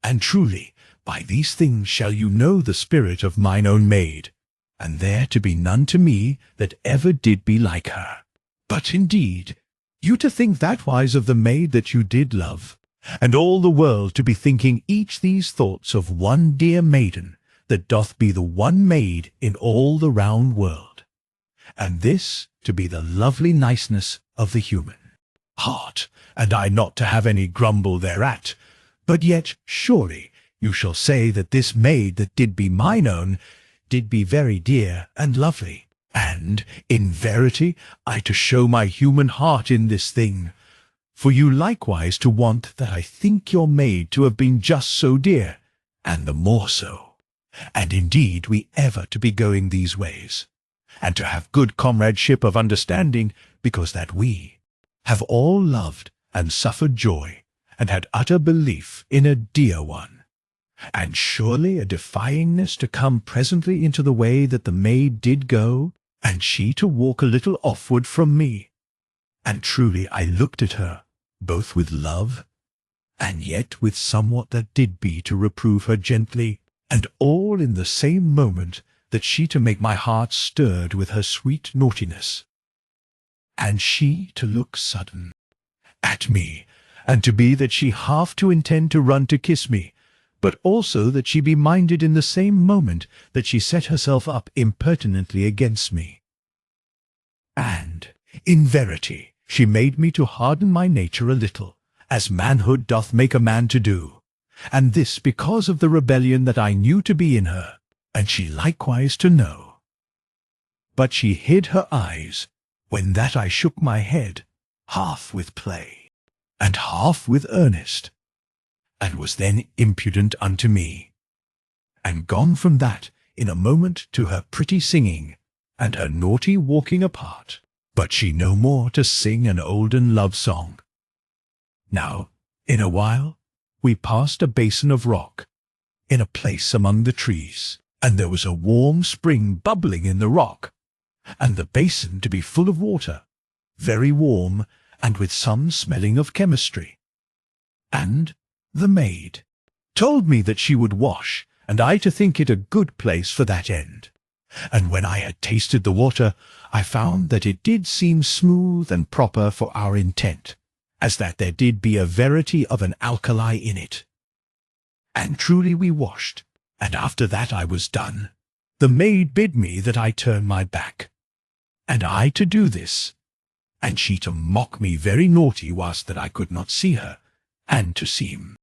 And truly by these things shall you know the spirit of mine own maid, and there to be none to me that ever did be like her. But indeed, you to think that wise of the maid that you did love, and all the world to be thinking each these thoughts of one dear maiden, that doth be the one maid in all the round world, and this to be the lovely niceness of the human heart, and I not to have any grumble thereat, but yet surely you shall say that this maid that did be mine own did be very dear and lovely, and in verity I to show my human heart in this thing, for you likewise to want that I think your maid to have been just so dear, and the more so. And indeed we ever to be going these ways, and to have good comradeship of understanding, because that we have all loved and suffered joy, and had utter belief in a dear one. And surely a defyingness to come presently into the way that the maid did go, and she to walk a little offward from me. And truly I looked at her, both with love, and yet with somewhat that did be to reprove her gently, and all in the same moment that she to make my heart stirred with her sweet naughtiness. And she to look sudden at me, and to be that she half to intend to run to kiss me, but also that she be minded in the same moment that she set herself up impertinently against me. And, in verity, she made me to harden my nature a little, as manhood doth make a man to do, and this because of the rebellion that I knew to be in her, and she likewise to know. But she hid her eyes, when that I shook my head, half with play, and half with earnest, and was then impudent unto me, and gone from that in a moment to her pretty singing, and her naughty walking apart, but she no more to sing an olden love song. Now, in a while, we passed a basin of rock, in a place among the trees, and there was a warm spring bubbling in the rock, and the basin to be full of water, very warm, and with some smelling of chemistry. And the maid told me that she would wash, and I to think it a good place for that end. And when I had tasted the water, I found that it did seem smooth and proper for our intent, as that there did be a verity of an alkali in it. And truly we washed, and after that I was done, the maid bid me that I turn my back, and I to do this, and she to mock me very naughty whilst that I could not see her, and to seem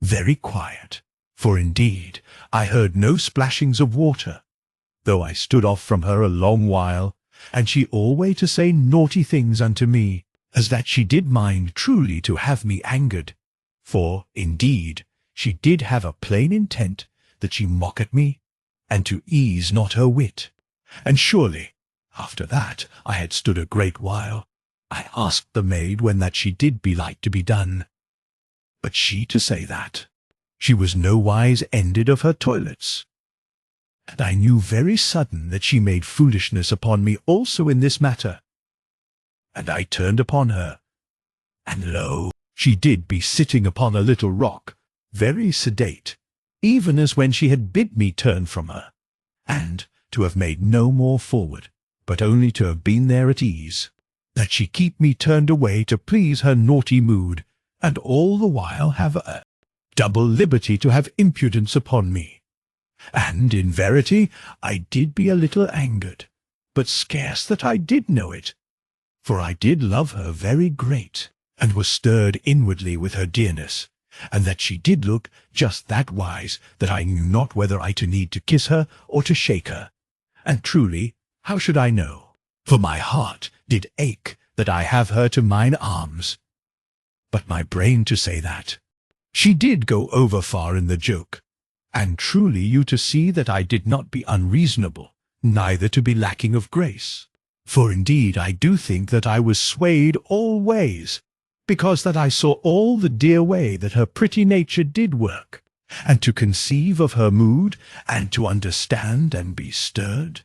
very quiet, for indeed I heard no splashings of water, though I stood off from her a long while, and she always to say naughty things unto me, as that she did mind truly to have me angered, For, indeed, she did have a plain intent that she mock at me, and to ease not her wit. And surely, after that I had stood a great while, I asked the maid when that she did be like to be done. But she to say that she was nowise ended of her toilets. And I knew very sudden that she made foolishness upon me also in this matter. And I turned upon her, and lo, she did be sitting upon a little rock, very sedate, even as when she had bid me turn from her, and to have made no more forward, but only to have been there at ease, that she keep me turned away to please her naughty mood, and all the while have a double liberty to have impudence upon me. And in verity I did be a little angered, but scarce that I did know it, for I did love her very great, and was stirred inwardly with her dearness, and that she did look just that wise that I knew not whether I to need to kiss her or to shake her. And truly, how should I know? For my heart did ache that I have her to mine arms. But my brain to say that she did go over far in the joke, and truly you to see that I did not be unreasonable, neither to be lacking of grace. For indeed I do think that I was swayed all ways, because that I saw all the dear way that her pretty nature did work, and to conceive of her mood, and to understand and be stirred,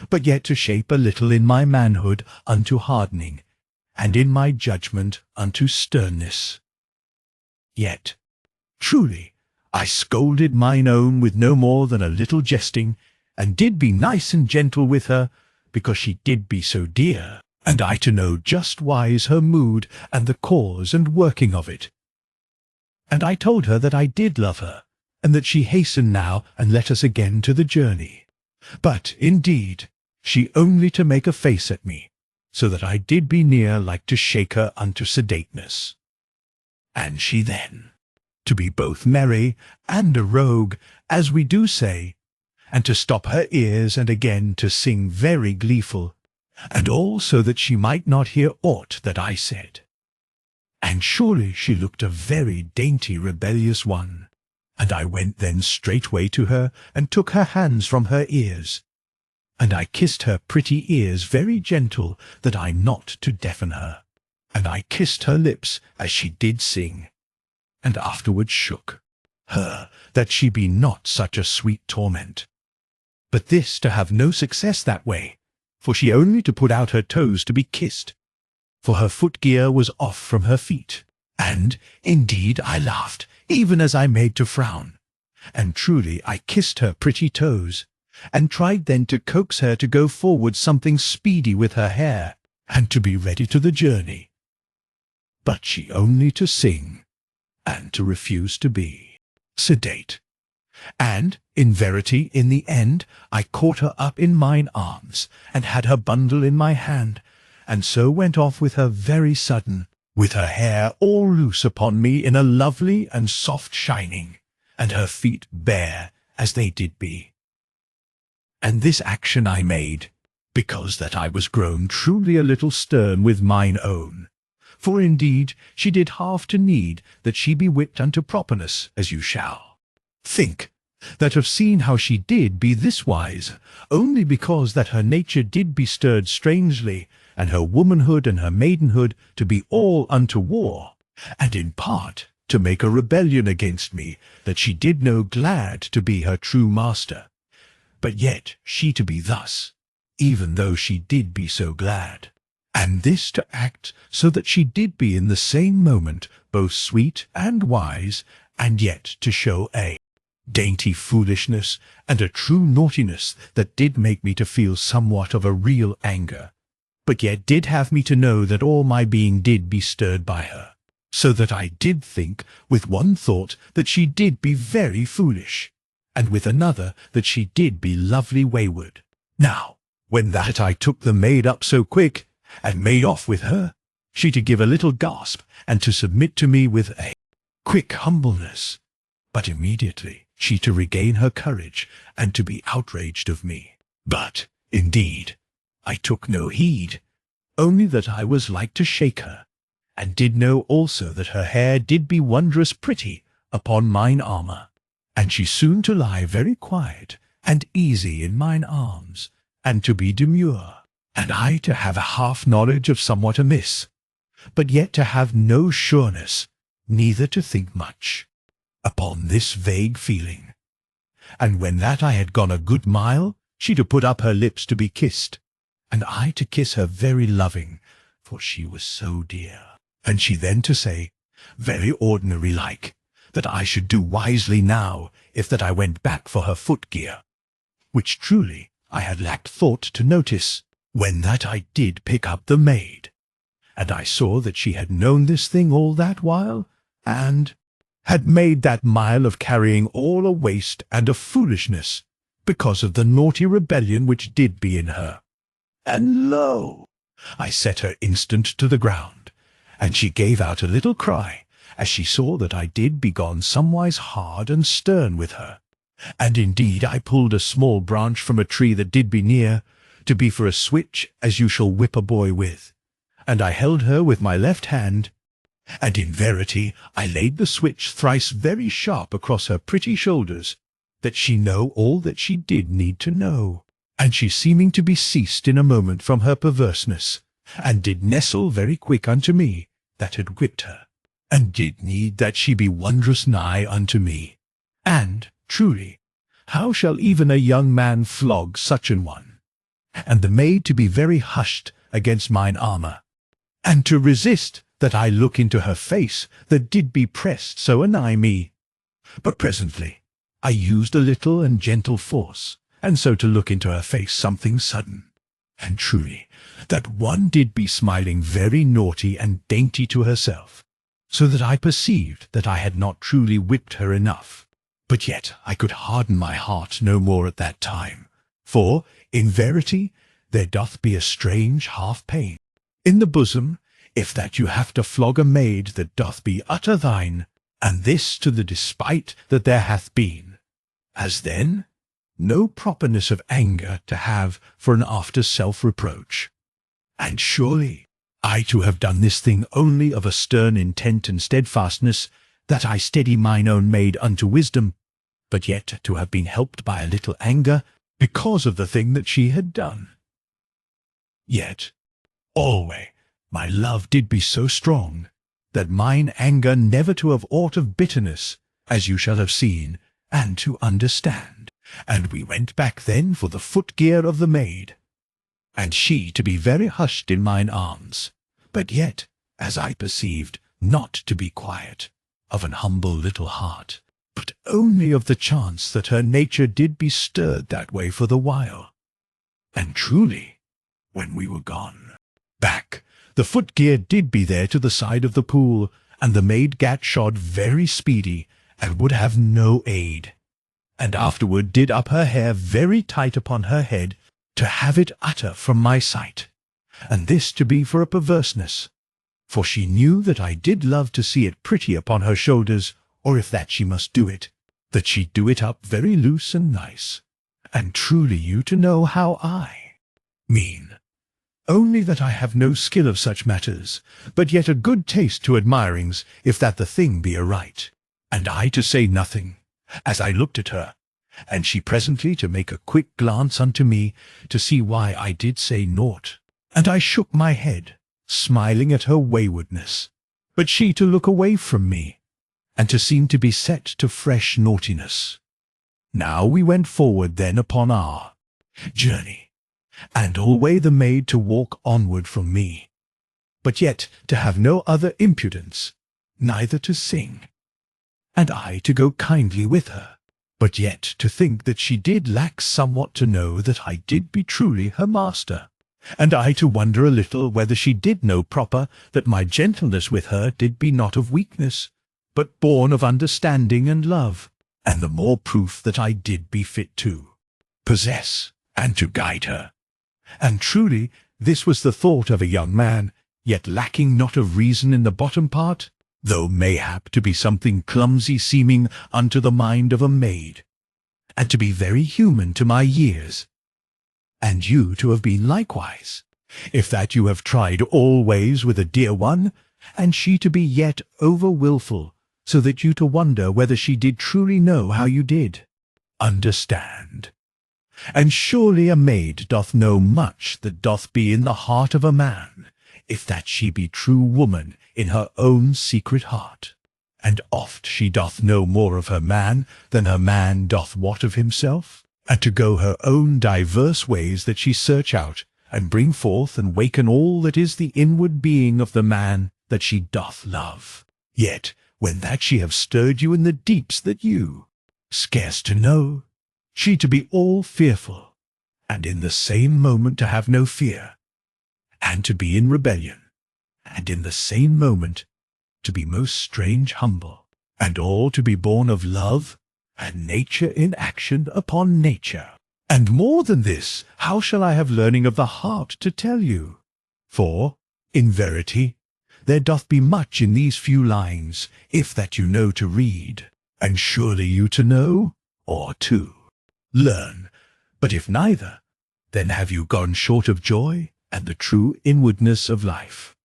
but yet to shape a little in my manhood unto hardening, and in my judgment unto sternness. Yet, truly, I scolded mine own with no more than a little jesting, and did be nice and gentle with her, because she did be so dear, and I to know just wise her mood, and the cause and working of it. And I told her that I did love her, and that she hasten now and let us again to the journey. But, indeed, she only to make a face at me, so that I did be near like to shake her unto sedateness. And she then, to be both merry and a rogue, as we do say, and to stop her ears and again to sing very gleeful, and all so that she might not hear aught that I said. And surely she looked a very dainty rebellious one, and I went then straightway to her, and took her hands from her ears, and I kissed her pretty ears very gentle, that I not to deafen her, and I kissed her lips as she did sing, and afterwards shook her, that she be not such a sweet torment. But this to have no success that way, for she only to put out her toes to be kissed, for her foot-gear was off from her feet, and, indeed, I laughed, even as I made to frown, and truly I kissed her pretty toes, and tried then to coax her to go forward something speedy with her hair, and to be ready to the journey. But she only to sing, and to refuse to be sedate. And, in verity, in the end, I caught her up in mine arms, and had her bundle in my hand, and so went off with her very sudden, with her hair all loose upon me in a lovely and soft shining, and her feet bare as they did be. And this action I made, because that I was grown truly a little stern with mine own. For indeed she did half to need that she be whipped unto properness, as you shall think, that have seen how she did be this wise, only because that her nature did be stirred strangely, and her womanhood and her maidenhood to be all unto war, and in part to make a rebellion against me, that she did know glad to be her true master, but yet she to be thus, even though she did be so glad, and this to act so that she did be in the same moment both sweet and wise, and yet to show a dainty foolishness and a true naughtiness that did make me to feel somewhat of a real anger, but yet did have me to know that all my being did be stirred by her, so that I did think with one thought that she did be very foolish, and with another that she did be lovely wayward. Now, when that I took the maid up so quick, and made off with her, she to give a little gasp, and to submit to me with a quick humbleness, but immediately she to regain her courage, and to be outraged of me. But, indeed, I took no heed, only that I was like to shake her, and did know also that her hair did be wondrous pretty upon mine armour, and she soon to lie very quiet and easy in mine arms, and to be demure, and I to have a half knowledge of somewhat amiss, but yet to have no sureness, neither to think much upon this vague feeling. And when that I had gone a good mile, she to put up her lips to be kissed, and I to kiss her very loving, for she was so dear. And she then to say, very ordinary like, that I should do wisely now, if that I went back for her foot-gear, which truly I had lacked thought to notice, when that I did pick up the maid. And I saw that she had known this thing all that while, and had made that mile of carrying all a waste and a foolishness, because of the naughty rebellion which did be in her. And lo! I set her instant to the ground, and she gave out a little cry, as she saw that I did be gone somewise hard and stern with her. And indeed I pulled a small branch from a tree that did be near, to be for a switch as you shall whip a boy with, and I held her with my left hand, and in verity I laid the switch thrice very sharp across her pretty shoulders, that she know all that she did need to know. And she seeming to be ceased in a moment from her perverseness, and did nestle very quick unto me that had whipped her, and did need that she be wondrous nigh unto me. And, truly, how shall even a young man flog such an one? And the maid to be very hushed against mine armour, and to resist that I look into her face that did be pressed so anigh me. But presently I used a little and gentle force, and so to look into her face something sudden. And truly that one did be smiling very naughty and dainty to herself, so that I perceived that I had not truly whipped her enough. But yet I could harden my heart no more at that time, for, in verity, there doth be a strange half pain in the bosom, if that you have to flog a maid that doth be utter thine, and this to the despite that there hath been, as then no properness of anger to have for an after self-reproach. And surely I to have done this thing only of a stern intent and steadfastness, that I steady mine own maid unto wisdom, but yet to have been helped by a little anger, because of the thing that she had done. Yet alway my love did be so strong, that mine anger never to have aught of bitterness, as you shall have seen, and to understand. And we went back then for the foot-gear of the maid, and she to be very hushed in mine arms, but yet, as I perceived, not to be quiet, of an humble little heart, but only of the chance that her nature did be stirred that way for the while. And truly, when we were gone back, the foot-gear did be there to the side of the pool, and the maid gat shod very speedy, and would have no aid, and afterward did up her hair very tight upon her head, to have it utter from my sight, and this to be for a perverseness, for she knew that I did love to see it pretty upon her shoulders, or if that she must do it, that she'd do it up very loose and nice. And truly you to know how I mean, only that I have no skill of such matters, but yet a good taste to admirings, if that the thing be aright. And I to say nothing, as I looked at her, and she presently to make a quick glance unto me, to see why I did say naught. And I shook my head, smiling at her waywardness, but she to look away from me, and to seem to be set to fresh naughtiness. Now we went forward then upon our journey, and alway the maid to walk onward from me, but yet to have no other impudence, neither to sing, and I to go kindly with her, but yet to think that she did lack somewhat to know that I did be truly her master, and I to wonder a little whether she did know proper that my gentleness with her did be not of weakness, but born of understanding and love, and the more proof that I did be fit to possess and to guide her. And truly this was the thought of a young man, yet lacking not of reason in the bottom part, though mayhap to be something clumsy seeming unto the mind of a maid, and to be very human to my years, and you to have been likewise, if that you have tried all ways with a dear one, and she to be yet over wilful, so that you to wonder whether she did truly know how you did understand. And surely a maid doth know much that doth be in the heart of a man, if that she be true woman in her own secret heart. And oft she doth know more of her man than her man doth wot of himself, and to go her own diverse ways that she search out, and bring forth and waken all that is the inward being of the man that she doth love. Yet, when that she have stirred you in the deeps that you scarce to know, she to be all fearful, and in the same moment to have no fear, and to be in rebellion, and in the same moment to be most strange humble, and all to be born of love, and nature in action upon nature. And more than this, how shall I have learning of the heart to tell you? For, in verity, there doth be much in these few lines, if that you know to read, and surely you to know, or to learn. But if neither, then have you gone short of joy and the true inwardness of life.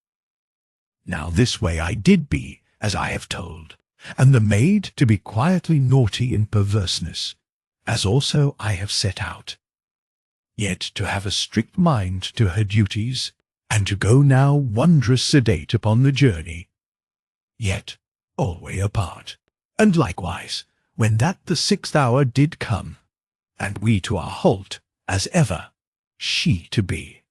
Now this way I did be, as I have told, and the maid to be quietly naughty in perverseness, as also I have set out. Yet to have a strict mind to her duties, and to go now wondrous sedate upon the journey, yet alway apart. And likewise, when that the 6th hour did come, and we to our halt, as ever, she to be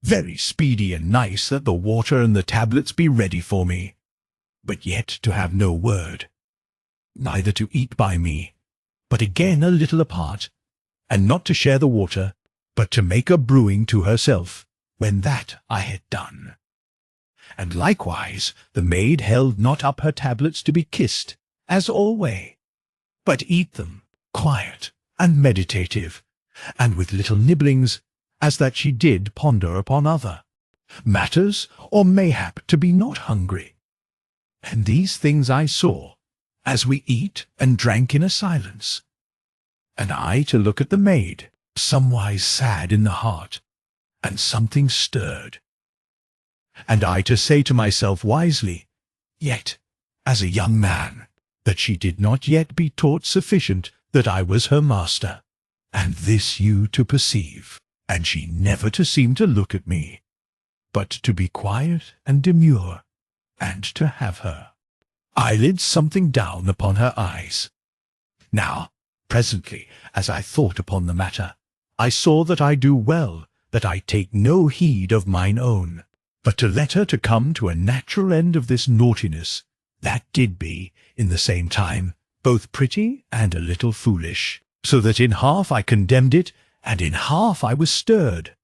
very speedy and nice that the water and the tablets be ready for me, but yet to have no word, neither to eat by me, but again a little apart, and not to share the water, but to make a brewing to herself, when that I had done. And likewise the maid held not up her tablets to be kissed, as alway, but eat them, quiet and meditative, and with little nibblings, as that she did ponder upon other matters, or mayhap to be not hungry. And these things I saw, as we eat and drank in a silence, and I to look at the maid, somewise sad in the heart, and something stirred. And I to say to myself wisely, yet, as a young man, that she did not yet be taught sufficient that I was her master, and this you to perceive, and she never to seem to look at me, but to be quiet and demure, and to have her eyelids something down upon her eyes. Now, presently, as I thought upon the matter, I saw that I do well, that I take no heed of mine own, but to let her to come to a natural end of this naughtiness, that did be, in the same time, both pretty and a little foolish, so that in half I condemned it, and in half I was stirred.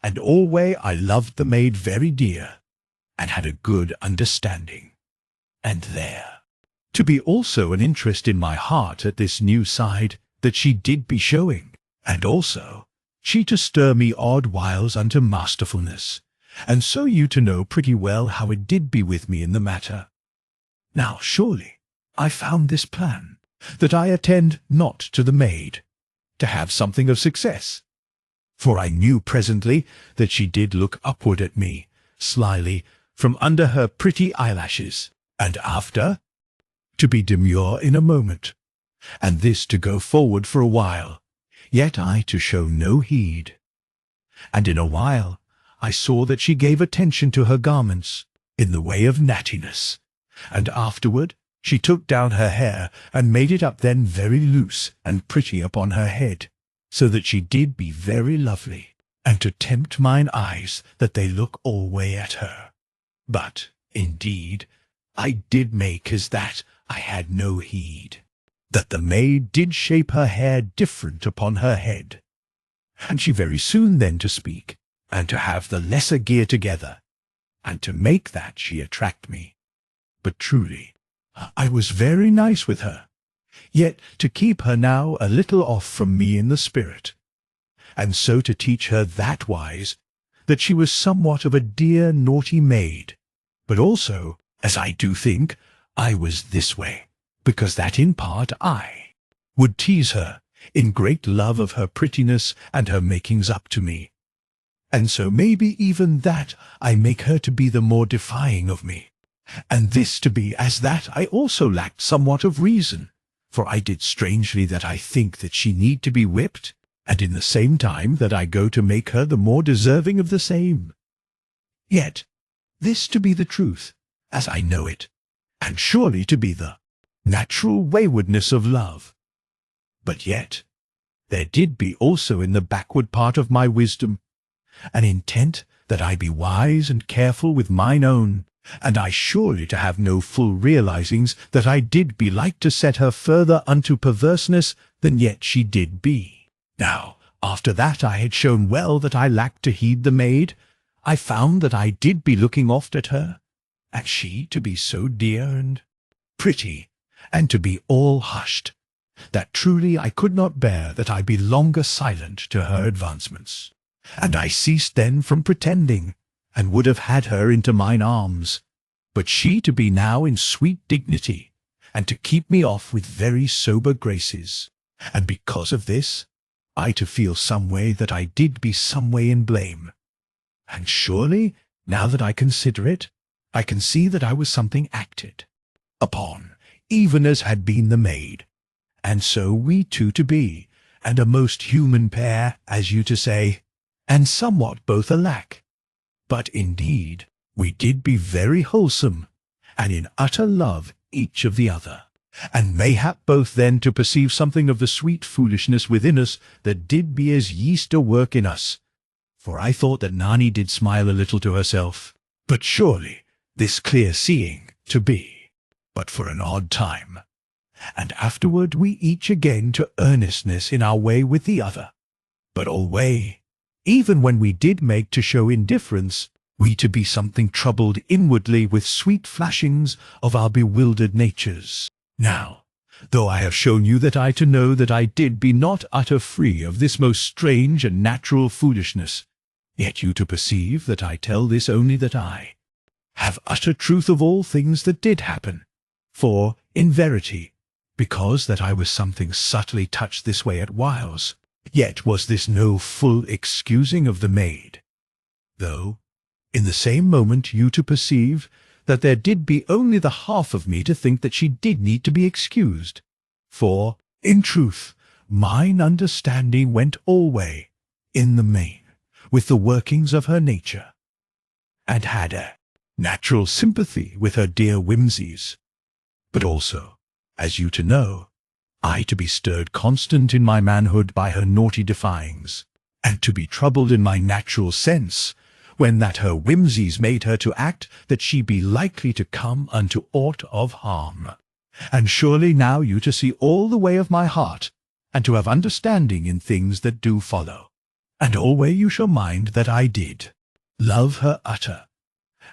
And alway I loved the maid very dear, and had a good understanding. And there to be also an interest in my heart at this new side that she did be showing, and also she to stir me odd whiles unto masterfulness, and so you to know pretty well how it did be with me in the matter. Now surely I found this plan, that I attend not to the maid, to have something of success. For I knew presently that she did look upward at me, slyly, from under her pretty eyelashes, and after, to be demure in a moment, and this to go forward for a while, yet I to show no heed. And in a while I saw that she gave attention to her garments, in the way of nattiness, and afterward she took down her hair, and made it up then very loose and pretty upon her head, so that she did be very lovely, and to tempt mine eyes that they look alway at her. But, indeed, I did make as that I had no heed, that the maid did shape her hair different upon her head, and she very soon then to speak, and to have the lesser gear together, and to make that she attract me. But truly, I was very nice with her, yet to keep her now a little off from me in the spirit, and so to teach her that wise, that she was somewhat of a dear naughty maid, but also, as I do think, I was this way, because that in part I would tease her, in great love of her prettiness and her makings up to me, and so maybe even that I make her to be the more defying of me, And this to be as that I also lacked somewhat of reason, for I did strangely that I think that she need to be whipped, and in the same time that I go to make her the more deserving of the same. Yet this to be the truth, as I know it, and surely to be the natural waywardness of love. But yet there did be also in the backward part of my wisdom an intent that I be wise and careful with mine own, and I surely to have no full realizings that I did be like to set her further unto perverseness than yet she did be. Now, after that I had shown well that I lacked to heed the maid, I found that I did be looking oft at her, and she to be so dear and pretty, and to be all hushed, that truly I could not bear that I be longer silent to her advancements. And I ceased then from pretending, and would have had her into mine arms, but she to be now in sweet dignity, and to keep me off with very sober graces. And because of this, I to feel some way that I did be some way in blame. And surely, now that I consider it, I can see that I was something acted upon, even as had been the maid. And so we two to be, and a most human pair, as you to say, and somewhat both alack. But indeed, we did be very wholesome, and in utter love each of the other, and mayhap both then to perceive something of the sweet foolishness within us that did be as yeast a work in us. For I thought that Nani did smile a little to herself, but surely this clear seeing to be but for an odd time, and afterward we each again to earnestness in our way with the other, but alway, even when we did make to show indifference, we to be something troubled inwardly with sweet flashings of our bewildered natures. Now, though I have shown you that I to know that I did be not utter free of this most strange and natural foolishness, yet you to perceive that I tell this only that I have utter truth of all things that did happen. For, in verity, because that I was something subtly touched this way at whiles, yet was this no full excusing of the maid, though in the same moment you to perceive that there did be only the half of me to think that she did need to be excused. For, in truth, mine understanding went alway, in the main, with the workings of her nature, and had a natural sympathy with her dear whimsies, but also, as you to know, I to be stirred constant in my manhood by her naughty defyings, and to be troubled in my natural sense, when that her whimsies made her to act that she be likely to come unto aught of harm. And surely now you to see all the way of my heart, and to have understanding in things that do follow. And alway you shall mind that I did love her utter,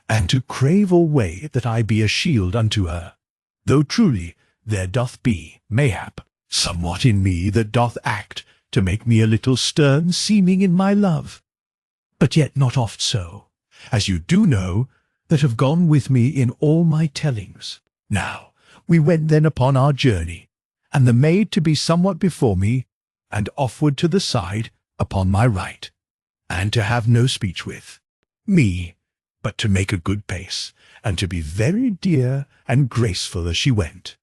and to crave alway that I be a shield unto her, though truly there doth be, mayhap, somewhat in me that doth act to make me a little stern seeming in my love, but yet not oft so, as you do know, that have gone with me in all my tellings. Now we went then upon our journey, and the maid to be somewhat before me, and offward to the side upon my right, and to have no speech with me, but to make a good pace, and to be very dear and graceful as she went.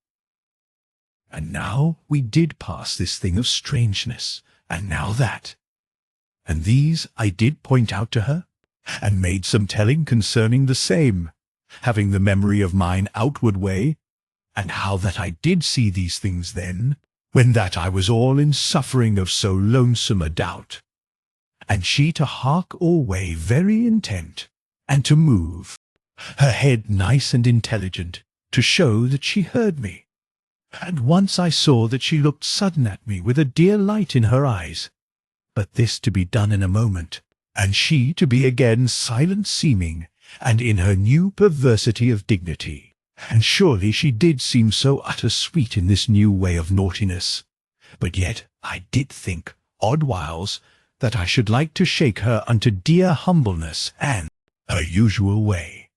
And now we did pass this thing of strangeness, and now that. And these I did point out to her, and made some telling concerning the same, having the memory of mine outward way, and how that I did see these things then, when that I was all in suffering of so lonesome a doubt. And she to hark alway very intent, and to move her head nice and intelligent, to show that she heard me. And once I saw that she looked sudden at me with a dear light in her eyes, but this to be done in a moment, and she to be again silent seeming, and in her new perversity of dignity. And surely she did seem so utter sweet in this new way of naughtiness, but yet I did think, odd whiles, that I should like to shake her unto dear humbleness and her usual way.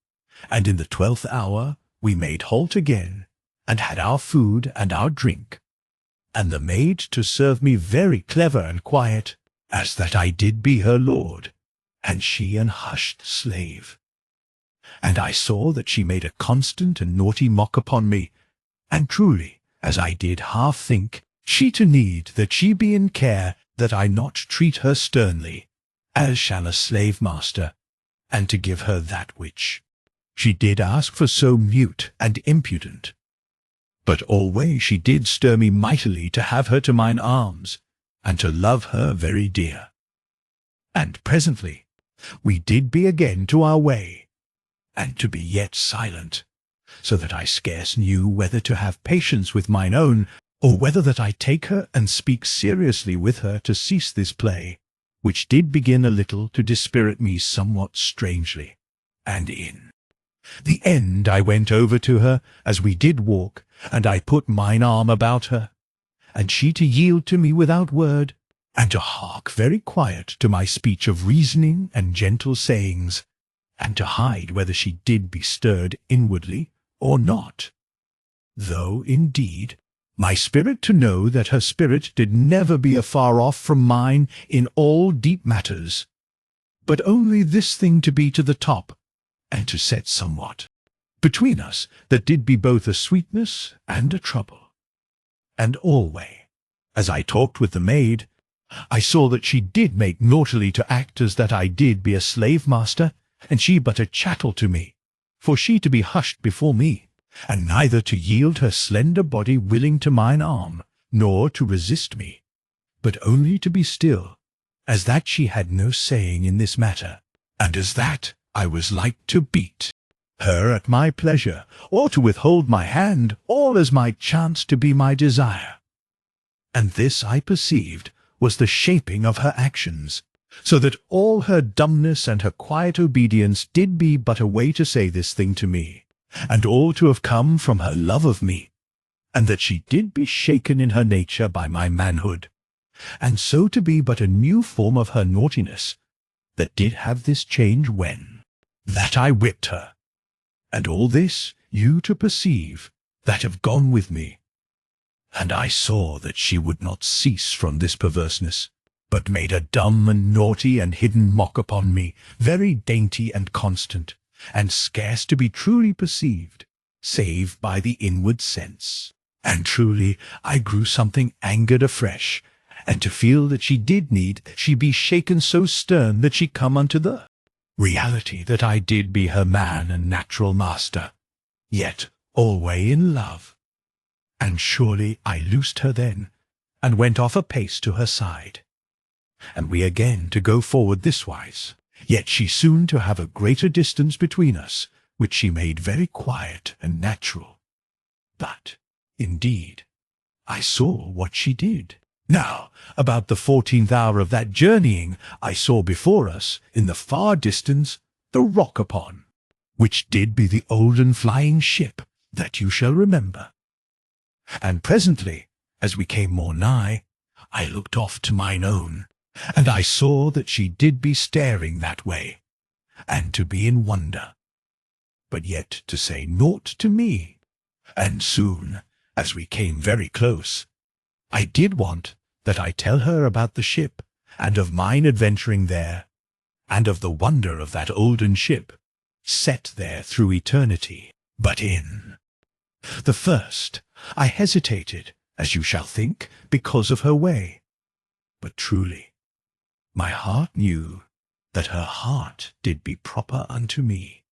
And in the 12th hour we made halt again, and had our food and our drink, and the maid to serve me very clever and quiet, as that I did be her lord, and she an hushed slave. And I saw that she made a constant and naughty mock upon me, and truly, as I did half think, she to need that she be in care that I not treat her sternly, as shall a slave master, and to give her that which she did ask for so mute and impudent. But always she did stir me mightily to have her to mine arms, and to love her very dear. And presently we did be again to our way, and to be yet silent, so that I scarce knew whether to have patience with mine own, or whether that I take her and speak seriously with her to cease this play, which did begin a little to dispirit me somewhat strangely. And in the end I went over to her as we did walk, and I put mine arm about her, and she to yield to me without word, and to hark very quiet to my speech of reasoning and gentle sayings, and to hide whether she did be stirred inwardly or not. Though, indeed, my spirit to know that her spirit did never be afar off from mine in all deep matters, but only this thing to be to the top, and to set somewhat between us that did be both a sweetness and a trouble. And alway, as I talked with the maid, I saw that she did make naughtily to act as that I did be a slave master, and she but a chattel to me, for she to be hushed before me, and neither to yield her slender body willing to mine arm, nor to resist me, but only to be still, as that she had no saying in this matter, and as that I was like to beat her at my pleasure, or to withhold my hand, all as might chance to be my desire. And this I perceived was the shaping of her actions, so that all her dumbness and her quiet obedience did be but a way to say this thing to me, and all to have come from her love of me, and that she did be shaken in her nature by my manhood, and so to be but a new form of her naughtiness, that did have this change when that I whipped her. And all this you to perceive that have gone with me. And I saw that she would not cease from this perverseness, but made a dumb and naughty and hidden mock upon me, very dainty and constant, and scarce to be truly perceived, save by the inward sense. And truly I grew something angered afresh, and to feel that she did need she be shaken so stern that she come unto the reality that I did be her man and natural master, yet alway in love. And surely I loosed her then, and went off a pace to her side. And we again to go forward this wise, yet she soon to have a greater distance between us, which she made very quiet and natural. But, indeed, I saw what she did. Now, about the 14th hour of that journeying, I saw before us, in the far distance, the rock upon, which did be the olden flying ship that you shall remember. And presently, as we came more nigh, I looked off to mine own, and I saw that she did be staring that way, and to be in wonder, but yet to say naught to me. And soon, as we came very close, I did want that I tell her about the ship, and of mine adventuring there, and of the wonder of that olden ship, set there through eternity. But in the first I hesitated, as you shall think, because of her way. But truly, my heart knew that her heart did be proper unto me,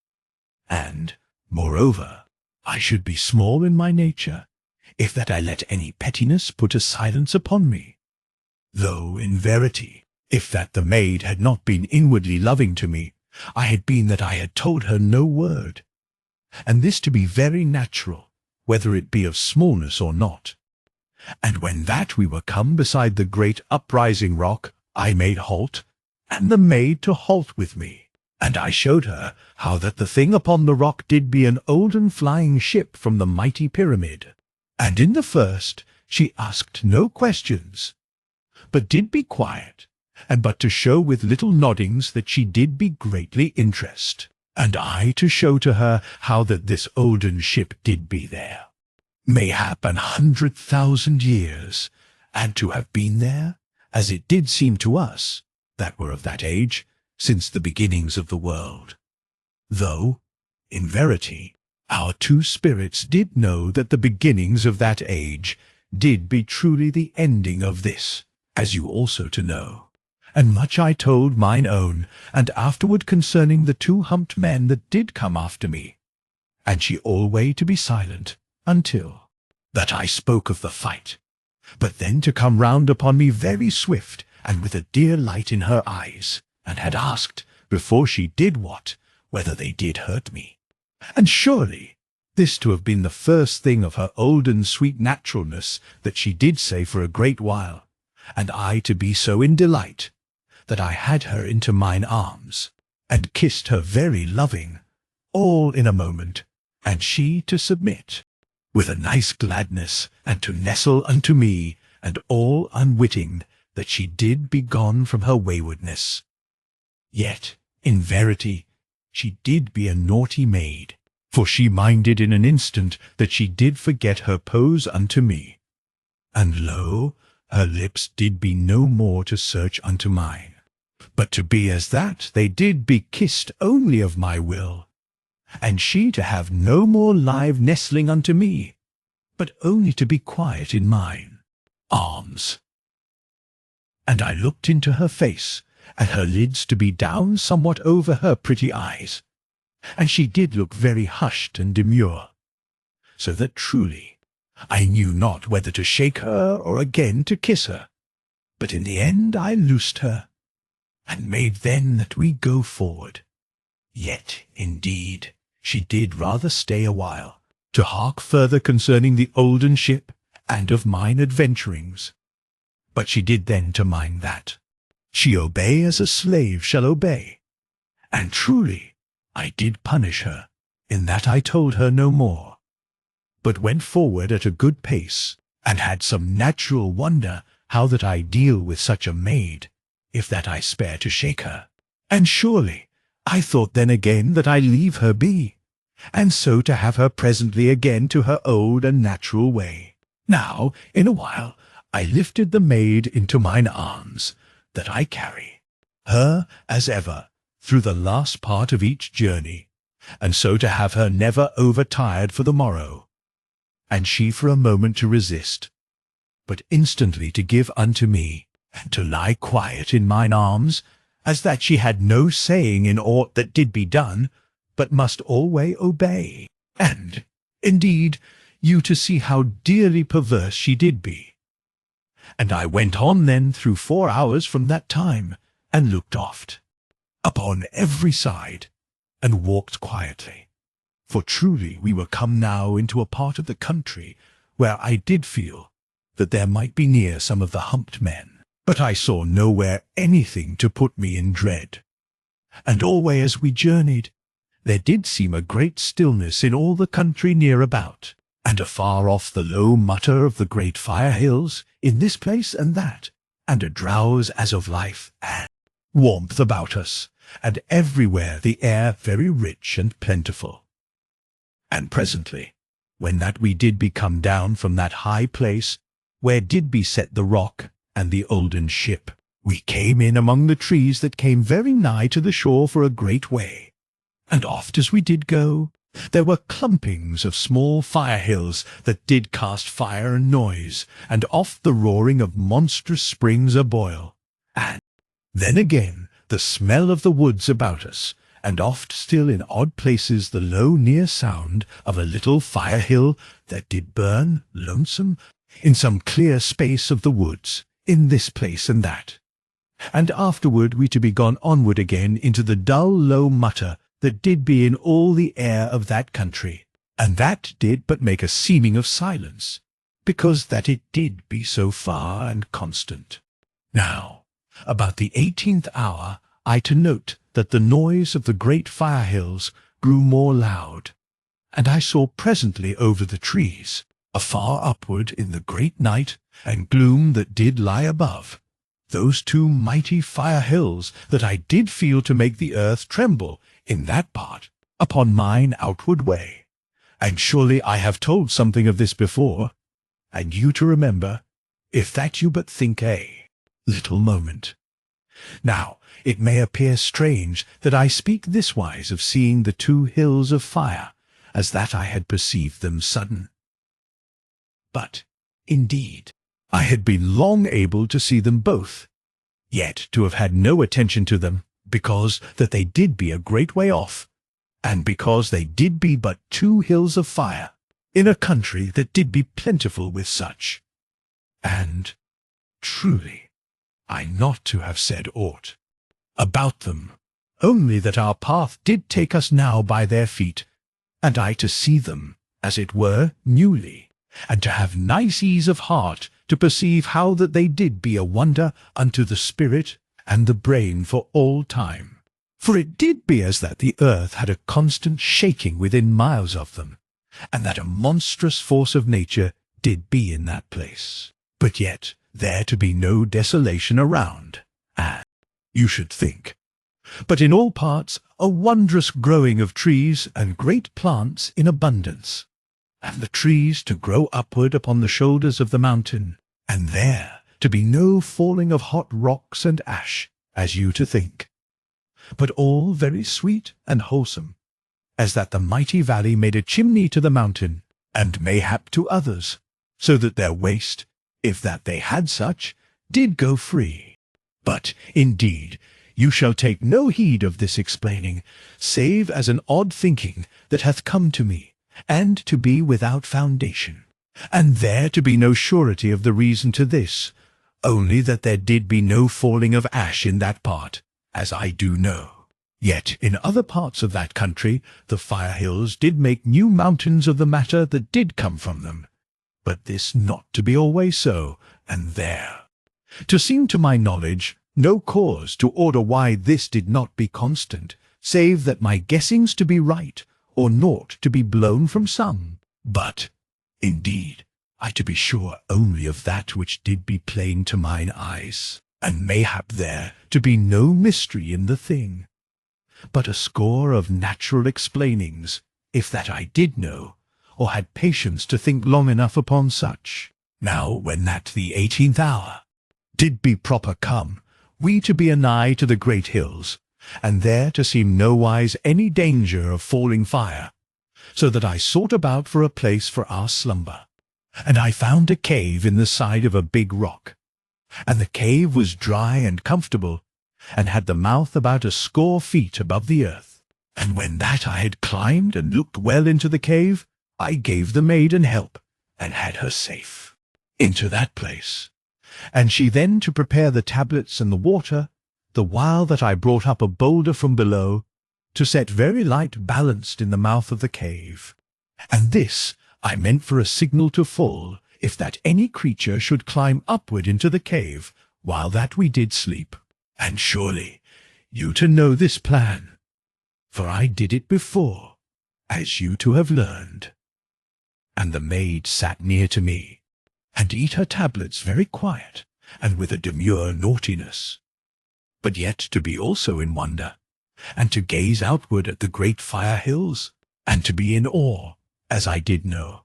and, moreover, I should be small in my nature, if that I let any pettiness put a silence upon me. Though, in verity, if that the maid had not been inwardly loving to me, I had been that I had told her no word, and this to be very natural, whether it be of smallness or not. And when that we were come beside the great uprising rock, I made halt, and the maid to halt with me, and I showed her how that the thing upon the rock did be an olden flying ship from the mighty pyramid. And in the first she asked no questions, but did be quiet, and but to show with little noddings that she did be greatly interest, and I to show to her how that this olden ship did be there, mayhap 100,000 years, and to have been there, as it did seem to us, that were of that age, since the beginnings of the world. Though, In verity, our two spirits did know that the beginnings of that age did be truly the ending of this, as you also to know. And much I told mine own, and afterward concerning the two humped men that did come after me. And she alway to be silent, until that I spoke of the fight. But then to come round upon me very swift, and with a dear light in her eyes, and had asked, before she did what, whether they did hurt me. And surely this to have been the first thing of her olden sweet naturalness that she did say for a great while, and I to be so in delight, that I had her into mine arms, and kissed her very loving, all in a moment, and she to submit, with a nice gladness, and to nestle unto me, and all unwitting that she did be gone from her waywardness. Yet, in verity, she did be a naughty maid, for she minded in an instant that she did forget her pose unto me. And lo, her lips did be no more to search unto mine, but to be as that they did be kissed only of my will, and she to have no more live nestling unto me, but only to be quiet in mine arms. And I looked into her face, and her lids to be down somewhat over her pretty eyes, and she did look very hushed and demure, so that truly I knew not whether to shake her or again to kiss her. But in the end I loosed her, and made then that we go forward. Yet, indeed, she did rather stay a while, to hark further concerning the olden ship, and of mine adventurings. But she did then to mind that she obey as a slave shall obey. And truly I did punish her, in that I told her no more, but went forward at a good pace, and had some natural wonder how that I deal with such a maid, if that I spare to shake her. And surely I thought then again that I leave her be, and so to have her presently again to her old and natural way. Now, in a while, I lifted the maid into mine arms, that I carry her as ever through the last part of each journey, and so to have her never overtired for the morrow. And she for a moment to resist, but instantly to give unto me, and to lie quiet in mine arms, as that she had no saying in aught that did be done, but must alway obey. And, indeed, you to see how dearly perverse she did be. And I went on then through 4 hours from that time, and looked oft upon every side, and walked quietly. For truly we were come now into a part of the country where I did feel that there might be near some of the humped men. But I saw nowhere anything to put me in dread. And alway as we journeyed, there did seem a great stillness in all the country near about, and afar off the low mutter of the great fire hills, in this place and that, and a drowse as of life and warmth about us, and everywhere the air very rich and plentiful. And presently, when that we did be come down from that high place, where did be set the rock and the olden ship, we came in among the trees that came very nigh to the shore for a great way. And oft as we did go, there were clumpings of small fire hills that did cast fire and noise, and oft the roaring of monstrous springs a-boil. And then again the smell of the woods about us, and oft still in odd places the low near sound of a little fire hill that did burn, lonesome, in some clear space of the woods, in this place and that. And afterward we to be gone onward again into the dull low mutter that did be in all the air of that country, and that did but make a seeming of silence, because that it did be so far and constant. Now, about the 18th hour, I to note that the noise of the great fire hills grew more loud, and I saw presently over the trees, afar upward in the great night and gloom that did lie above, those two mighty fire hills that I did feel to make the earth tremble in that part upon mine outward way. And surely I have told something of this before, and you to remember, if that you but think a little moment. Now, it may appear strange that I speak this wise of seeing the two hills of fire, as that I had perceived them sudden. But, indeed, I had been long able to see them both, yet to have had no attention to them, because that they did be a great way off, and because they did be but two hills of fire, in a country that did be plentiful with such. And, truly, I not to have said aught about them, only that our path did take us now by their feet, and I to see them, as it were, newly, and to have nice ease of heart to perceive how that they did be a wonder unto the spirit and the brain for all time. For it did be as that the earth had a constant shaking within miles of them, and that a monstrous force of nature did be in that place, but yet there to be no desolation around, and, you should think, but in all parts a wondrous growing of trees and great plants in abundance, and the trees to grow upward upon the shoulders of the mountain, and there to be no falling of hot rocks and ash, as you to think, but all very sweet and wholesome, as that the mighty valley made a chimney to the mountain, and mayhap to others, so that their waste, if that they had such, did go free. But, indeed, you shall take no heed of this explaining, save as an odd thinking that hath come to me, and to be without foundation. And there to be no surety of the reason to this, only that there did be no falling of ash in that part, as I do know. Yet in other parts of that country the fire hills did make new mountains of the matter that did come from them, but this not to be always so, and there to seem to my knowledge no cause to order why this did not be constant, save that my guessings to be right, or naught to be blown from some. But, indeed, I to be sure only of that which did be plain to mine eyes, and mayhap there to be no mystery in the thing, but a score of natural explainings, if that I did know, or had patience to think long enough upon such. Now when that the 18th hour did be proper come, we to be anigh to the great hills, and there to seem nowise any danger of falling fire, so that I sought about for a place for our slumber. And I found a cave in the side of a big rock, and the cave was dry and comfortable, and had the mouth about a score feet above the earth. And when that I had climbed and looked well into the cave, I gave the maiden help, and had her safe into that place. And she then to prepare the tablets and the water, the while that I brought up a boulder from below, to set very light balanced in the mouth of the cave. And this I meant for a signal to fall, if that any creature should climb upward into the cave, while that we did sleep. And surely you to know this plan, for I did it before, as you to have learned. And the maid sat near to me, and eat her tablets very quiet, and with a demure naughtiness, but yet to be also in wonder, and to gaze outward at the great fire hills, and to be in awe, as I did know.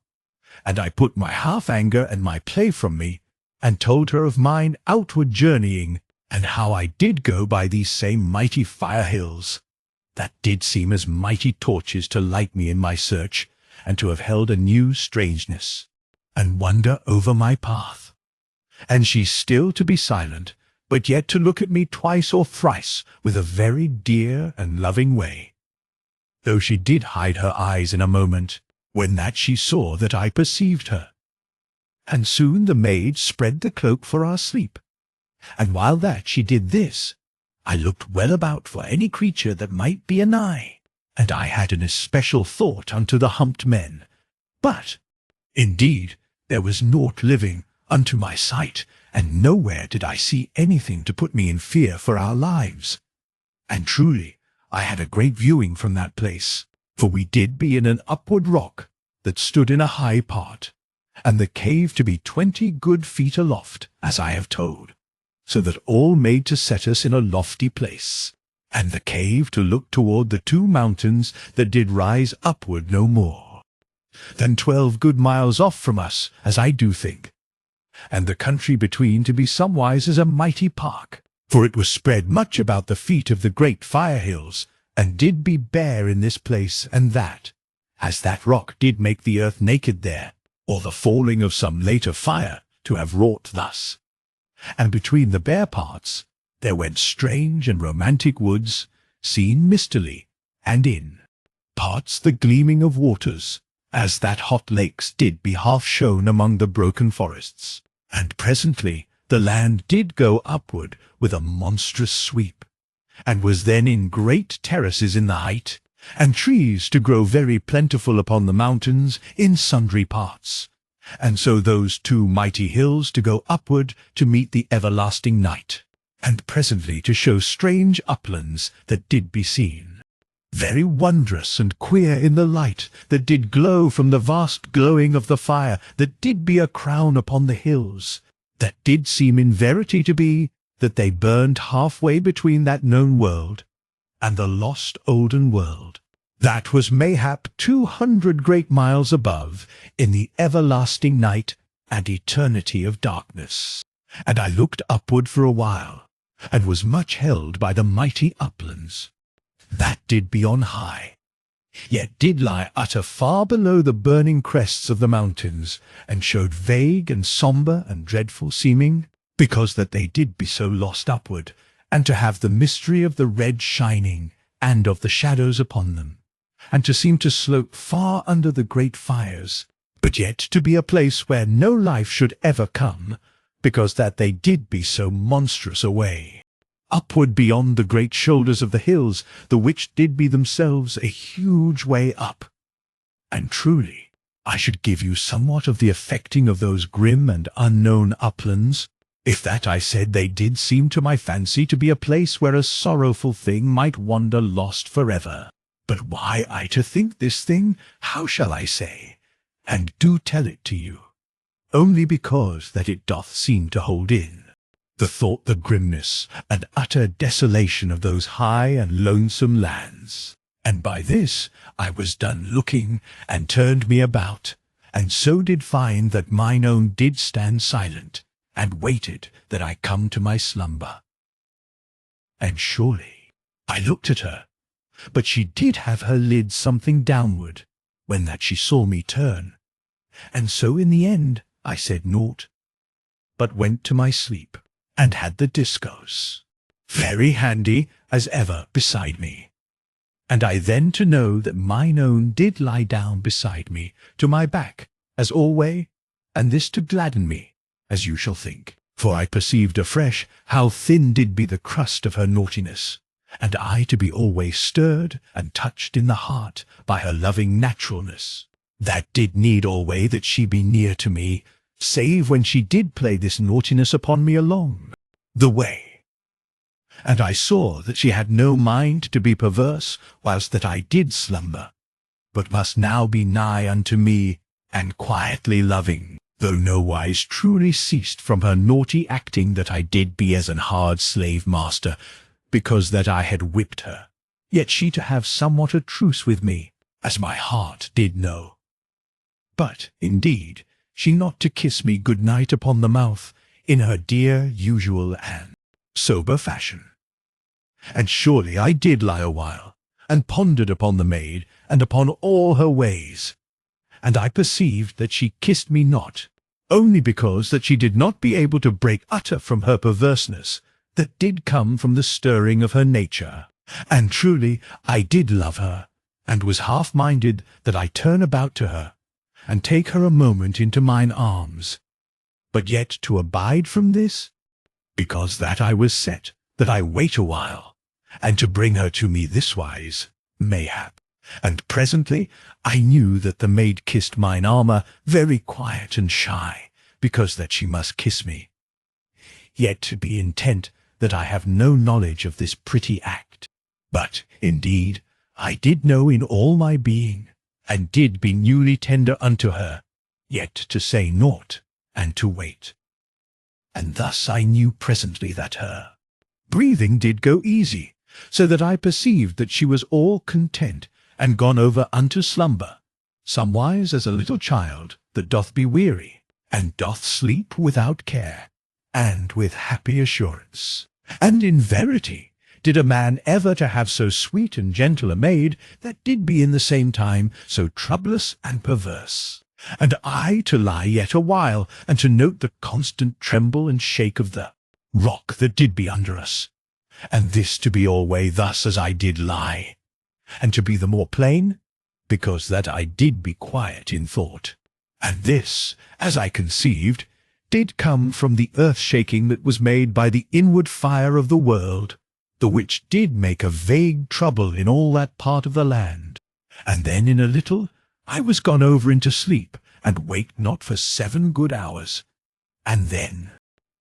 And I put my half anger and my play from me, and told her of mine outward journeying, and how I did go by these same mighty fire hills, that did seem as mighty torches to light me in my search, and to have held a new strangeness, and wonder over my path. And she still to be silent, but yet to look at me twice or thrice with a very dear and loving way, though she did hide her eyes in a moment, when that she saw that I perceived her. And soon the maid spread the cloak for our sleep, and while that she did this, I looked well about for any creature that might be anigh, and I had an especial thought unto the humped men. But, indeed, there was naught living unto my sight, and nowhere did I see anything to put me in fear for our lives. And truly, I had a great viewing from that place, for we did be in an upward rock that stood in a high part, and the cave to be 20 good feet aloft, as I have told, so that all made to set us in a lofty place, and the cave to look toward the two mountains that did rise upward no more than 12 good miles off from us, as I do think, and the country between to be somewise as a mighty park, For it was spread much about the feet of the great fire hills, and did be bare in this place and that, as that rock did make the earth naked there, or the falling of some later fire to have wrought thus. And between the bare parts there went strange and romantic woods, seen mistily, and in parts the gleaming of waters, as that hot lakes did be half shown among the broken forests. And presently the land did go upward with a monstrous sweep, and was then in great terraces in the height, and trees to grow very plentiful upon the mountains in sundry parts, and so those two mighty hills to go upward to meet the everlasting night, and presently to show strange uplands that did be seen, very wondrous and queer in the light that did glow from the vast glowing of the fire that did be a crown upon the hills, that did seem in verity to be that they burned halfway between that known world and the lost olden world, that was mayhap 200 great miles above in the everlasting night and eternity of darkness. And I looked upward for a while, and was much held by the mighty uplands, that did be on high, yet did lie utter far below the burning crests of the mountains, and showed vague and sombre and dreadful seeming, because that they did be so lost upward, and to have the mystery of the red shining, and of the shadows upon them, and to seem to slope far under the great fires, but yet to be a place where no life should ever come, because that they did be so monstrous a way upward beyond the great shoulders of the hills, the which did be themselves a huge way up. And truly, I should give you somewhat of the affecting of those grim and unknown uplands, if that I said they did seem to my fancy to be a place where a sorrowful thing might wander lost forever. But why I to think this thing, how shall I say, and do tell it to you, only because that it doth seem to hold in the thought the grimness and utter desolation of those high and lonesome lands. And by this I was done looking, and turned me about, and so did find that mine own did stand silent, and waited that I come to my slumber. And surely I looked at her, but she did have her lids something downward, when that she saw me turn, and so in the end I said naught, but went to my sleep, and had the discourse very handy as ever beside me. And I then to know that mine own did lie down beside me to my back, as alway, and this to gladden me, as you shall think, for I perceived afresh how thin did be the crust of her naughtiness, and I to be always stirred and touched in the heart by her loving naturalness, that did need alway that she be near to me, save when she did play this naughtiness upon me along the way. And I saw that she had no mind to be perverse whilst that I did slumber, but must now be nigh unto me, and quietly loving, though nowise truly ceased from her naughty acting that I did be as an hard slave master, because that I had whipped her, yet she to have somewhat a truce with me, as my heart did know. But, indeed, she not to kiss me good night upon the mouth, in her dear, usual, and sober fashion. And surely I did lie a while, and pondered upon the maid, and upon all her ways. And I perceived that she kissed me not, only because that she did not be able to break utter from her perverseness, that did come from the stirring of her nature. And truly I did love her, and was half-minded that I turn about to her, and take her a moment into mine arms. But yet to abide from this, because that I was set, that I wait a while, and to bring her to me this wise, mayhap. And presently I knew that the maid kissed mine armour very quiet and shy, because that she must kiss me. Yet to be intent that I have no knowledge of this pretty act. But, indeed, I did know in all my being, and did be newly tender unto her, yet to say naught, and to wait. And thus I knew presently that her breathing did go easy, so that I perceived that she was all content, and gone over unto slumber, somewise as a little child that doth be weary, and doth sleep without care, and with happy assurance. And in verity, did a man ever to have so sweet and gentle a maid, that did be in the same time so troublous and perverse? And I to lie yet a while, and to note the constant tremble and shake of the rock that did be under us, and this to be alway thus as I did lie, and to be the more plain, because that I did be quiet in thought. And this, as I conceived, did come from the earth-shaking that was made by the inward fire of the world, the which did make a vague trouble in all that part of the land. And then in a little I was gone over into sleep, and waked not for 7 good hours. And then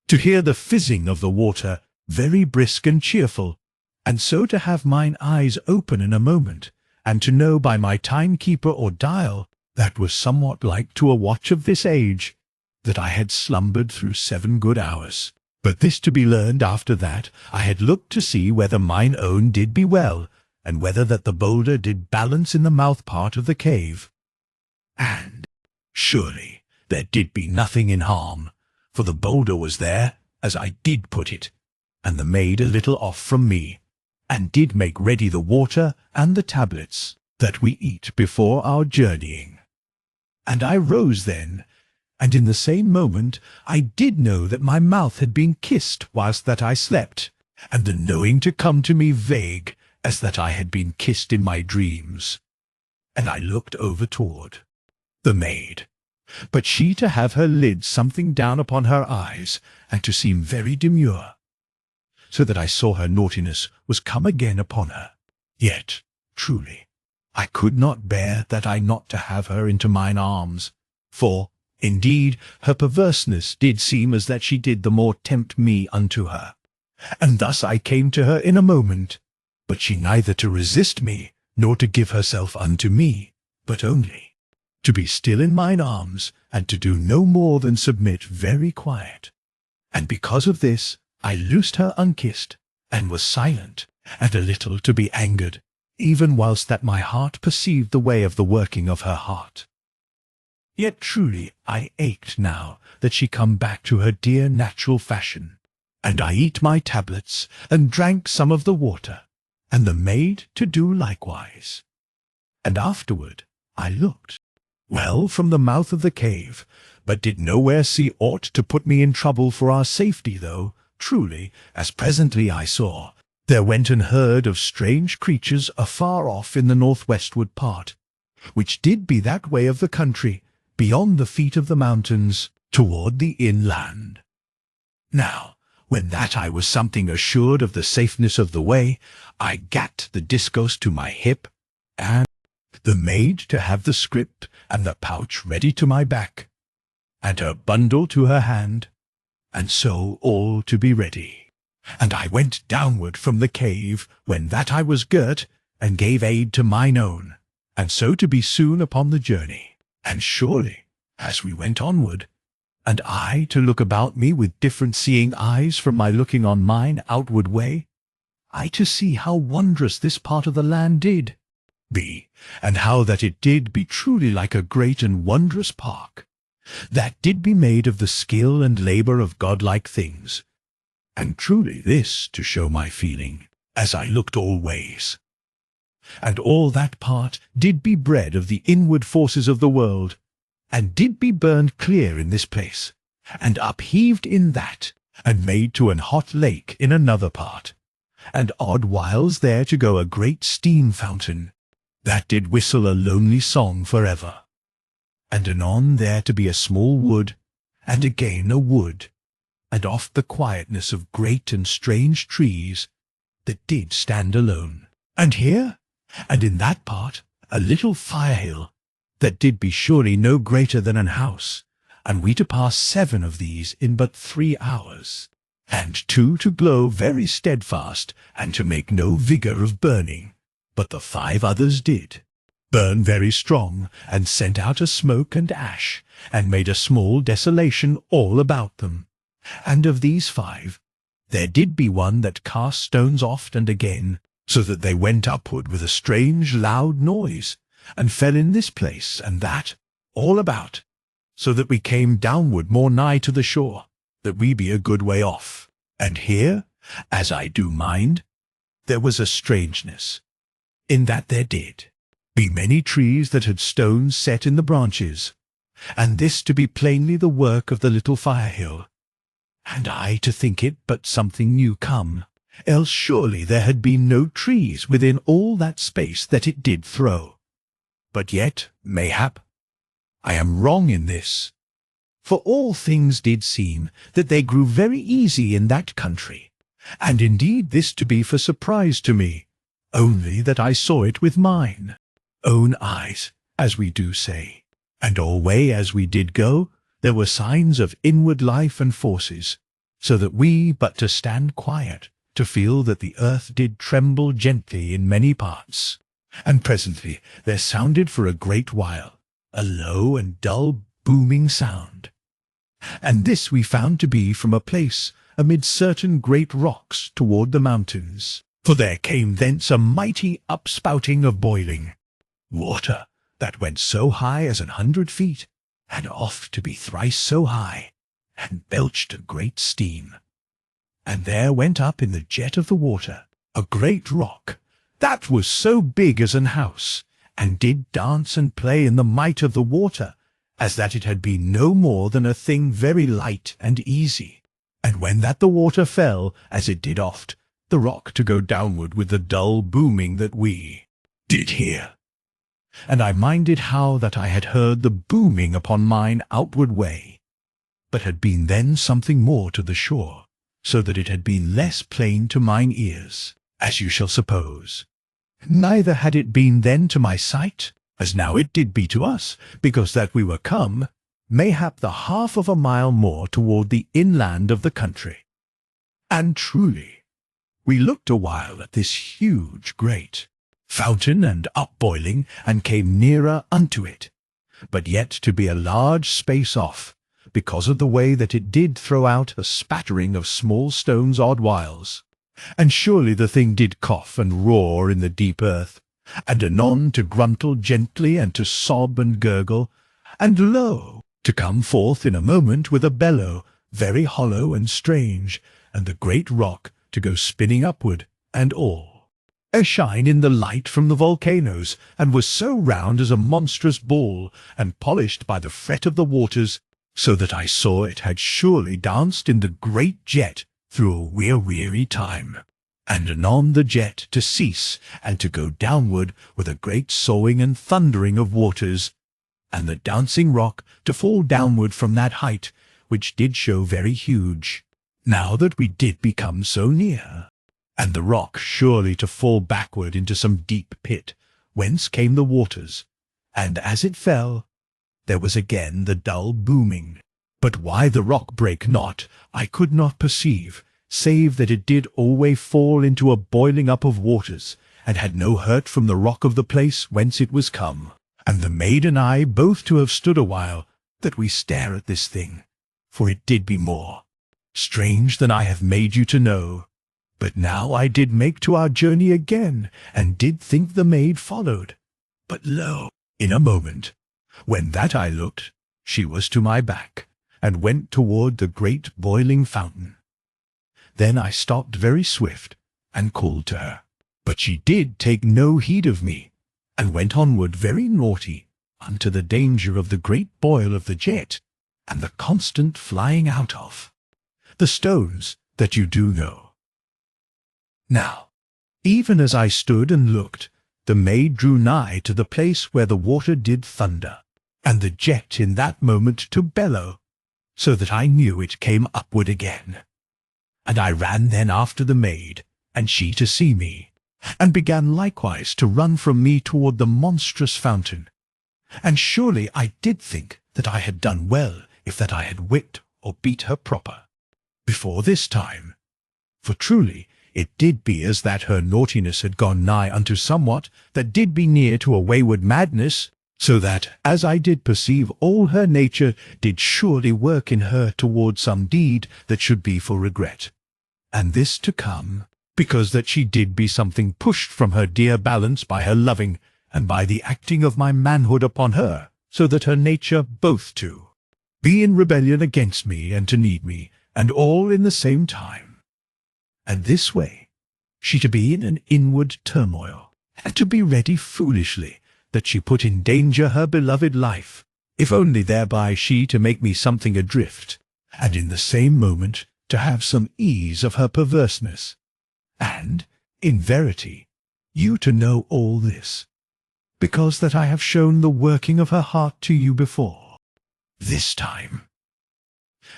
to hear the fizzing of the water, very brisk and cheerful, and so to have mine eyes open in a moment, and to know by my timekeeper or dial, that was somewhat like to a watch of this age, that I had slumbered through 7 good hours. But this to be learned after that I had looked to see whether mine own did be well, and whether that the boulder did balance in the mouth part of the cave. And surely there did be nothing in harm, for the boulder was there, as I did put it, and the maid a little off from me, and did make ready the water and the tablets, that we eat before our journeying. And I rose then, and in the same moment I did know that my mouth had been kissed whilst that I slept, and the knowing to come to me vague, as that I had been kissed in my dreams. And I looked over toward the maid, but she to have her lids something down upon her eyes, and to seem very demure, so that I saw her naughtiness was come again upon her. Yet, truly, I could not bear that I not to have her into mine arms, for, indeed, her perverseness did seem as that she did the more tempt me unto her. And thus I came to her in a moment, but she neither to resist me, nor to give herself unto me, but only to be still in mine arms, and to do no more than submit very quiet. And because of this, I loosed her unkissed, and was silent, and a little to be angered, even whilst that my heart perceived the way of the working of her heart. Yet truly I ached now that she come back to her dear natural fashion, and I eat my tablets, and drank some of the water, and the maid to do likewise. And afterward I looked well from the mouth of the cave, but did nowhere see aught to put me in trouble for our safety, though, truly, as presently I saw, there went an herd of strange creatures afar off in the northwestward part, which did be that way of the country, beyond the feet of the mountains, toward the inland. Now, when that I was something assured of the safeness of the way, I gat the discourse to my hip, and the maid to have the scrip and the pouch ready to my back, and her bundle to her hand, and so all to be ready. And I went downward from the cave, when that I was girt, and gave aid to mine own, and so to be soon upon the journey. And surely, as we went onward, and I to look about me with different seeing eyes from my looking on mine outward way, I to see how wondrous this part of the land did be, and how that it did be truly like a great and wondrous park, that did be made of the skill and labour of godlike things. And truly this to show my feeling, as I looked all ways. And all that part did be bred of the inward forces of the world, and did be burned clear in this place, and upheaved in that, and made to an hot lake in another part, and odd whiles there to go a great steam fountain, that did whistle a lonely song for ever, and anon there to be a small wood, and again a wood, and oft the quietness of great and strange trees, that did stand alone. And here, and in that part, a little fire-hill, that did be surely no greater than an house, and we to pass 7 of these in but 3 hours, and 2 to glow very steadfast, and to make no vigour of burning, but the 5 others did burn very strong, and sent out a smoke and ash, and made a small desolation all about them. And of these 5, there did be one that cast stones oft and again, so that they went upward with a strange loud noise, and fell in this place and that, all about, so that we came downward more nigh to the shore, that we be a good way off. And here, as I do mind, there was a strangeness, in that there did be many trees that had stones set in the branches, and this to be plainly the work of the little fire-hill, and I to think it but something new come, else surely there had been no trees within all that space that it did throw. But yet, mayhap, I am wrong in this, for all things did seem that they grew very easy in that country, and indeed this to be for surprise to me, only that I saw it with mine own eyes, as we do say, and alway as we did go, there were signs of inward life and forces, so that we but to stand quiet, to feel that the earth did tremble gently in many parts. And presently there sounded for a great while a low and dull booming sound, and this we found to be from a place amid certain great rocks toward the mountains, for there came thence a mighty upspouting of boiling water that went so high as 100 feet, and oft to be thrice so high, and belched a great steam. And there went up in the jet of the water a great rock, that was so big as an house, and did dance and play in the might of the water, as that it had been no more than a thing very light and easy. And when that the water fell, as it did oft, the rock to go downward with the dull booming that we did hear. And I minded how that I had heard the booming upon mine outward way, but had been then something more to the shore, so that it had been less plain to mine ears, as you shall suppose. Neither had it been then to my sight, as now it did be to us, because that we were come, mayhap the half of a mile more toward the inland of the country. And truly, we looked a while at this huge great fountain and upboiling, and came nearer unto it, but yet to be a large space off, because of the way that it did throw out a spattering of small stones odd whiles. And surely the thing did cough and roar in the deep earth, and anon to gruntle gently and to sob and gurgle, and lo, to come forth in a moment with a bellow, very hollow and strange, and the great rock to go spinning upward, and all a shine in the light from the volcanoes, and was so round as a monstrous ball, and polished by the fret of the waters, so that I saw it had surely danced in the great jet through a weary time, and anon the jet to cease, and to go downward with a great sawing and thundering of waters, and the dancing rock to fall downward from that height, which did show very huge, now that we did become so near, and the rock surely to fall backward into some deep pit, whence came the waters, and as it fell, there was again the dull booming. But why the rock brake not, I could not perceive, save that it did alway fall into a boiling up of waters, and had no hurt from the rock of the place whence it was come. And the maid and I both to have stood a while, that we stare at this thing, for it did be more strange than I have made you to know. But now I did make to our journey again, and did think the maid followed. But lo, in a moment, when that I looked, she was to my back, and went toward the great boiling fountain. Then I stopped very swift, and called to her. But she did take no heed of me, and went onward very naughty, unto the danger of the great boil of the jet, and the constant flying out of the stones that you do know. Now, even as I stood and looked, the maid drew nigh to the place where the water did thunder, and the jet in that moment to bellow, so that I knew it came upward again. And I ran then after the maid, and she to see me, and began likewise to run from me toward the monstrous fountain. And surely I did think that I had done well, if that I had whipped or beat her proper before this time. For truly it did be as that her naughtiness had gone nigh unto somewhat that did be near to a wayward madness, so that, as I did perceive, all her nature did surely work in her toward some deed that should be for regret. And this to come, because that she did be something pushed from her dear balance by her loving, and by the acting of my manhood upon her, so that her nature both to be in rebellion against me and to need me, and all in the same time. and this way she to be in an inward turmoil, and to be ready foolishly that she put in danger her beloved life, if only thereby she to make me something adrift, and in the same moment to have some ease of her perverseness. And, in verity, you to know all this, because that I have shown the working of her heart to you before. This time.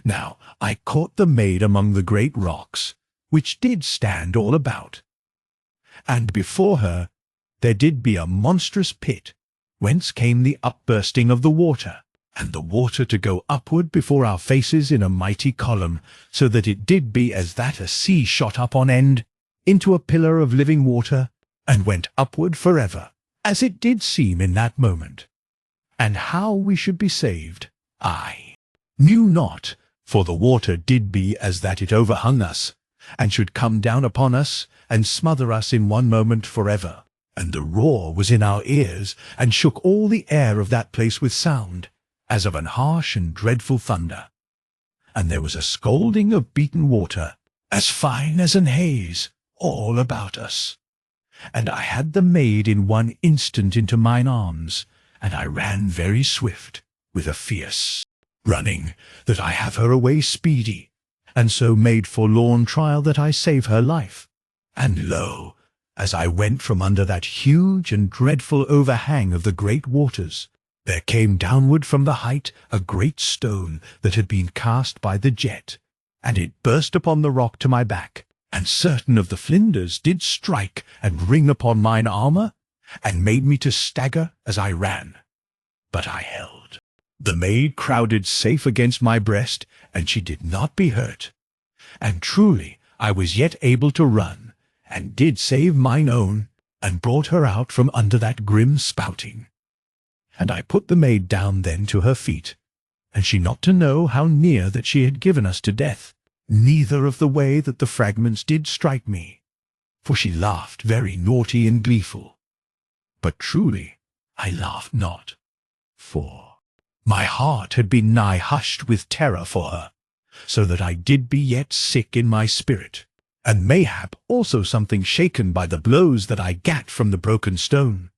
Now I caught the maid among the great rocks, which did stand all about, and before her there did be a monstrous pit, whence came the upbursting of the water, and the water to go upward before our faces in a mighty column, so that it did be as that a sea shot up on end into a pillar of living water, and went upward forever, as it did seem in that moment. And how we should be saved, I knew not, for the water did be as that it overhung us, and should come down upon us, and smother us in one moment forever. And the roar was in our ears, and shook all the air of that place with sound, as of an harsh and dreadful thunder. And there was a scolding of beaten water, as fine as an haze, all about us. And I had the maid in one instant into mine arms, and I ran very swift, with a fierce running, that I have her away speedy, and so made forlorn trial that I save her life. And lo, as I went from under that huge and dreadful overhang of the great waters, there came downward from the height a great stone that had been cast by the jet, and it burst upon the rock to my back, and certain of the flinders did strike and ring upon mine armour, and made me to stagger as I ran. But I held. The maid crowded safe against my breast, and she did not be hurt. And truly I was yet able to run, and did save mine own, and brought her out from under that grim spouting. And I put the maid down then to her feet, and she not to know how near that she had given us to death, neither of the way that the fragments did strike me, for she laughed very naughty and gleeful. But truly I laughed not, for my heart had been nigh hushed with terror for her, so that I did be yet sick in my spirit, and mayhap also something shaken by the blows that I gat from the broken stone.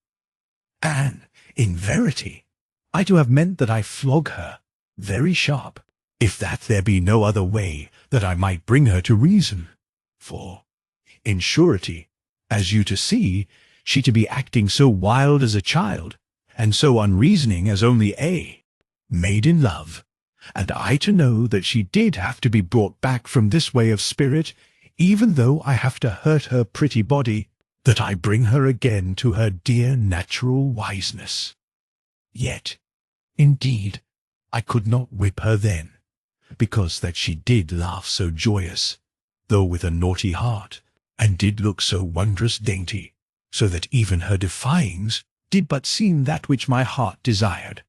And, in verity, I to have meant that I flog her very sharp, if that there be no other way that I might bring her to reason. For, in surety, as you to see, she to be acting so wild as a child, and so unreasoning as only a maid in love, and I to know that she did have to be brought back from this way of spirit, even though I have to hurt her pretty body, that I bring her again to her dear natural wiseness. Yet, indeed, I could not whip her then, because that she did laugh so joyous, though with a naughty heart, and did look so wondrous dainty, so that even her defyings did but seem that which my heart desired.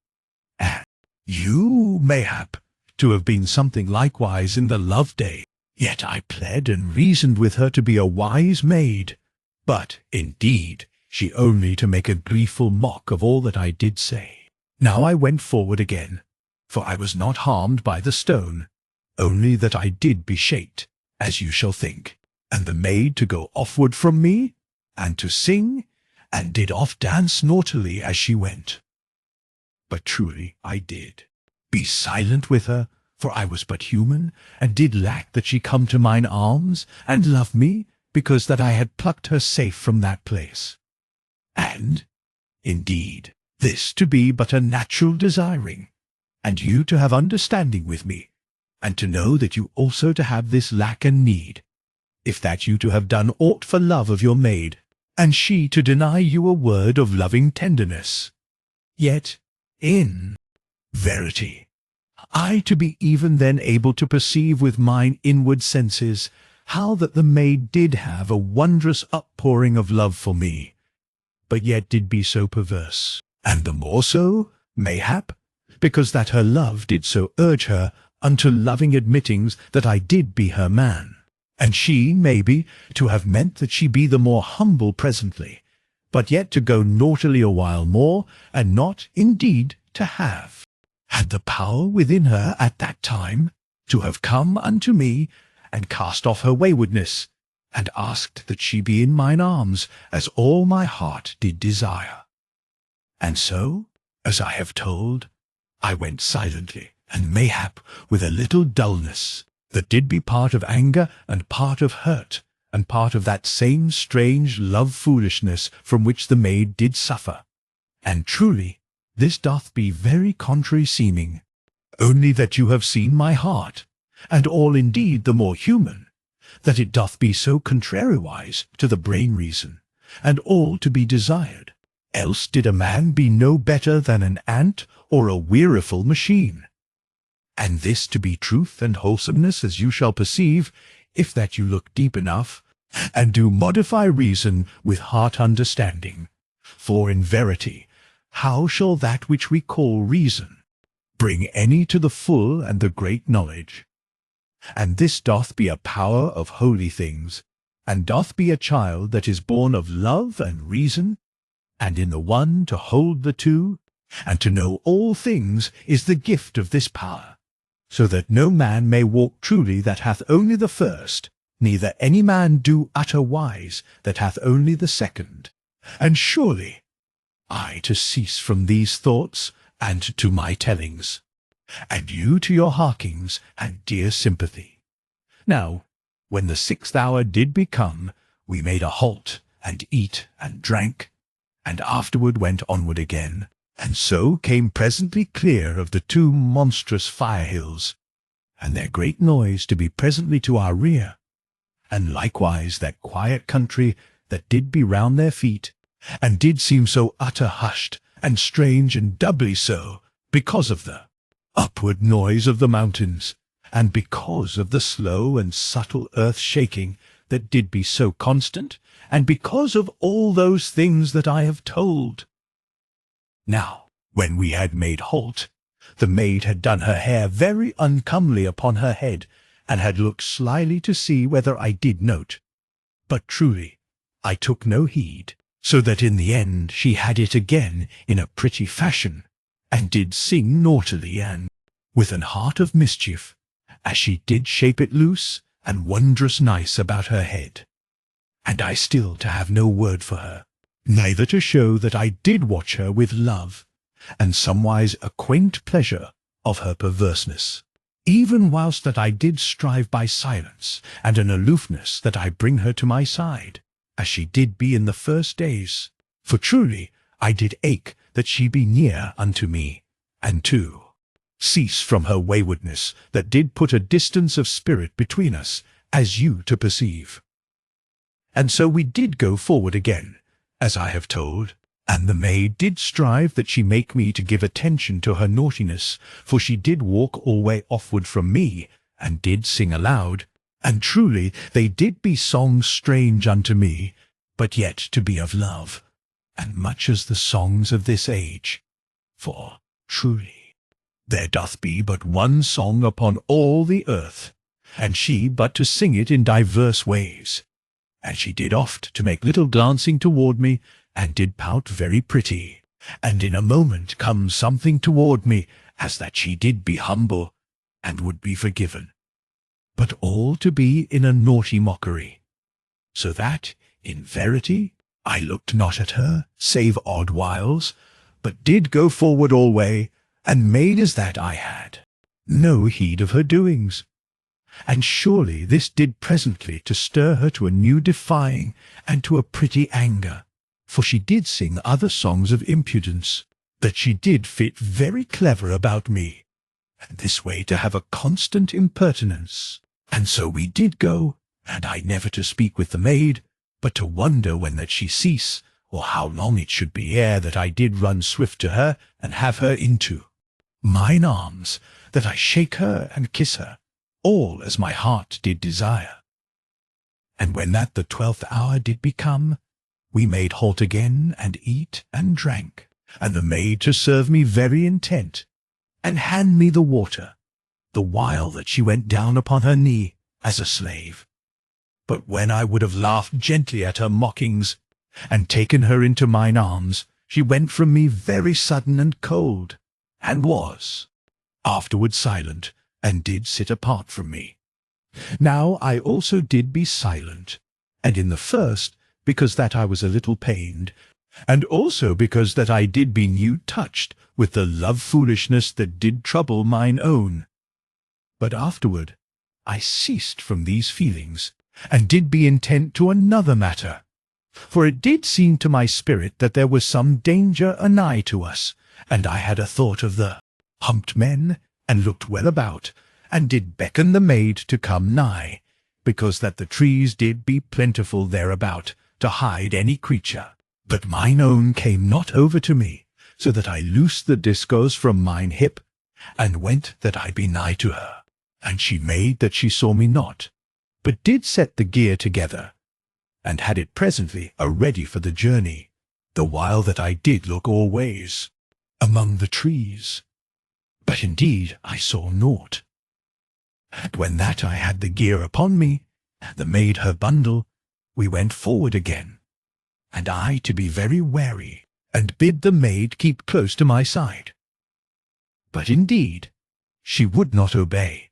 And you, mayhap, to have been something likewise in the love-day, yet I pled and reasoned with her to be a wise maid, but, indeed, she only to make a gleeful mock of all that I did say. Now I went forward again, for I was not harmed by the stone, only that I did be shaked, as you shall think, and the maid to go offward from me, and to sing, and did oft dance naughtily as she went. But truly I did be silent with her, for I was but human, and did lack that she come to mine arms, and love me, because that I had plucked her safe from that place. And, indeed, this to be but a natural desiring, and you to have understanding with me, and to know that you also to have this lack and need, if that you to have done aught for love of your maid, and she to deny you a word of loving tenderness. Yet, in verity, I to be even then able to perceive with mine inward senses how that the maid did have a wondrous outpouring of love for me, but yet did be so perverse, and the more so, mayhap, because that her love did so urge her unto loving admittings that I did be her man, and she, maybe, to have meant that she be the more humble presently, but yet to go naughtily a while more, and not, indeed, to have had the power within her at that time to have come unto me, and cast off her waywardness, and asked that she be in mine arms, as all my heart did desire. And so, as I have told, I went silently, and mayhap with a little dullness, that did be part of anger, and part of hurt, and part of that same strange love-foolishness from which the maid did suffer. And truly, this doth be very contrary seeming, only that you have seen my heart, and all indeed the more human, that it doth be so contrariwise to the brain reason, and all to be desired. Else did a man be no better than an ant or a weariful machine. And this to be truth and wholesomeness, as you shall perceive, if that you look deep enough, and do modify reason with heart understanding. For in verity, how shall that which we call reason bring any to the full and the great knowledge? And this doth be a power of holy things, and doth be a child that is born of love and reason, and in the one to hold the two, and to know all things is the gift of this power, so that no man may walk truly that hath only the first, neither any man do utter wise that hath only the second. And surely I to cease from these thoughts, and to my tellings, and you to your harkings and dear sympathy. Now, when the 6th hour did become, we made a halt, and eat and drank, and afterward went onward again, and so came presently clear of the 2 monstrous fire-hills, and their great noise to be presently to our rear, and likewise that quiet country that did be round their feet, and did seem so utter hushed, and strange, and doubly so, because of the upward noise of the mountains, and because of the slow and subtle earth-shaking that did be so constant, and because of all those things that I have told. Now, when we had made halt, the maid had done her hair very uncomely upon her head, and had looked slyly to see whether I did note. But truly, I took no heed, so that in the end she had it again in a pretty fashion, and did sing naughtily and with an heart of mischief, as she did shape it loose and wondrous nice about her head. And I still to have no word for her, neither to show that I did watch her with love, and somewise a quaint pleasure of her perverseness, even whilst that I did strive by silence and an aloofness that I bring her to my side, as she did be in the first days. For truly I did ache that she be near unto me, and to cease from her waywardness that did put a distance of spirit between us, as you to perceive. And so we did go forward again, as I have told, and the maid did strive that she make me to give attention to her naughtiness, for she did walk alway offward from me, and did sing aloud, and truly they did be songs strange unto me, but yet to be of love, and much as the songs of this age. For truly there doth be but one song upon all the earth, and she but to sing it in divers ways. And she did oft to make little glancing toward me, and did pout very pretty, and in a moment come something toward me, as that she did be humble, and would be forgiven, but all to be in a naughty mockery, so that, in verity, I looked not at her, save odd whiles, but did go forward alway, and made as that I had no heed of her doings. And surely this did presently to stir her to a new defying, and to a pretty anger, for she did sing other songs of impudence, that she did fit very clever about me, and this way to have a constant impertinence. And so we did go, and I never to speak with the maid, but to wonder when that she cease, or how long it should be ere that I did run swift to her, and have her into mine arms, that I shake her and kiss her, all as my heart did desire. And when that the 12th hour did become, we made halt again, and eat and drank, and the maid to serve me very intent, and hand me the water, the while that she went down upon her knee as a slave. But when I would have laughed gently at her mockings, and taken her into mine arms, she went from me very sudden and cold, and was afterward silent, and did sit apart from me. Now I also did be silent, and in the first, because that I was a little pained, and also because that I did be new touched with the love foolishness that did trouble mine own. But afterward I ceased from these feelings, and did be intent to another matter. For it did seem to my spirit that there was some danger anigh to us, and I had a thought of the humped men, and looked well about, and did beckon the maid to come nigh, because that the trees did be plentiful thereabout, to hide any creature. But mine own came not over to me, so that I loosed the discourse from mine hip, and went that I be nigh to her. And she made that she saw me not, but did set the gear together, and had it presently a-ready for the journey, the while that I did look all ways among the trees. But indeed I saw naught. And when that I had the gear upon me, the maid her bundle, we went forward again, and I to be very wary, and bid the maid keep close to my side. But indeed she would not obey,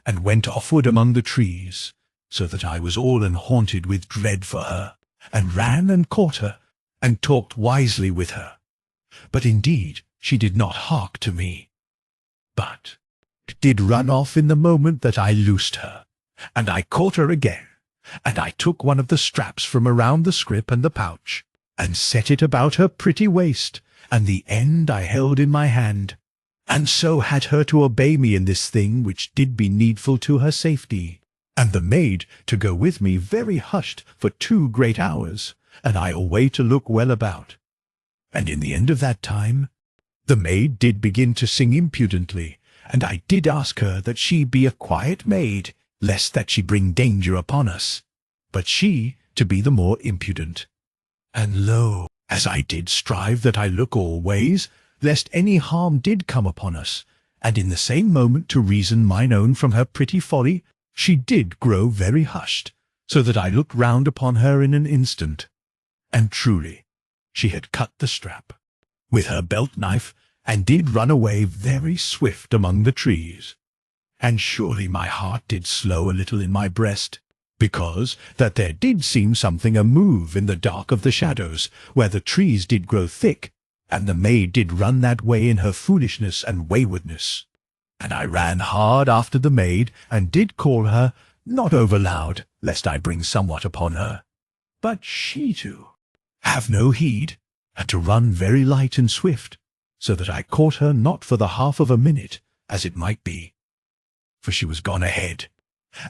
and went offward among the trees, so that I was all enhaunted with dread for her, and ran and caught her, and talked wisely with her. But indeed she did not hark to me, but did run off in the moment that I loosed her, and I caught her again, and I took one of the straps from around the scrip and the pouch, and set it about her pretty waist, and the end I held in my hand, and so had her to obey me in this thing which did be needful to her safety, and the maid to go with me very hushed for 2 great hours, and I away to look well about. And in the end of that time, the maid did begin to sing impudently, and I did ask her that she be a quiet maid, lest that she bring danger upon us, but she to be the more impudent. And lo, as I did strive that I look all ways, lest any harm did come upon us, and in the same moment to reason mine own from her pretty folly, she did grow very hushed, so that I looked round upon her in an instant. And truly she had cut the strap with her belt knife, and did run away very swift among the trees. And surely my heart did slow a little in my breast, because that there did seem something a move in the dark of the shadows, where the trees did grow thick, and the maid did run that way in her foolishness and waywardness. And I ran hard after the maid, and did call her, not over loud, lest I bring somewhat upon her, but she to have no heed, and to run very light and swift, so that I caught her not for the half of a minute, as it might be, for she was gone ahead,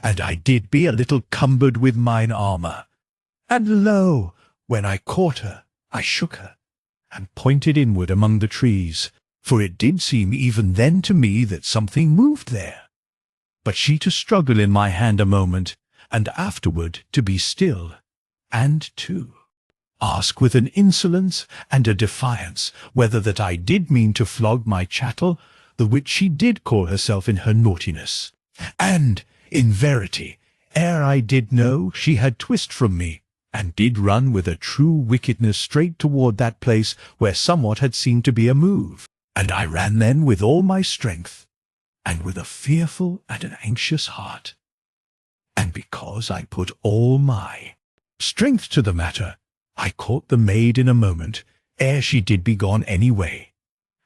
and I did be a little cumbered with mine armour. And lo, when I caught her, I shook her, and pointed inward among the trees, for it did seem even then to me that something moved there. But she to struggle in my hand a moment, and afterward to be still, and to ask with an insolence and a defiance whether that I did mean to flog my chattel, the which she did call herself in her naughtiness. And, in verity, ere I did know, she had twist from me, and did run with a true wickedness straight toward that place where somewhat had seemed to be a move. And I ran then with all my strength, and with a fearful and an anxious heart. And because I put all my strength to the matter, I caught the maid in a moment, ere she did be gone any way,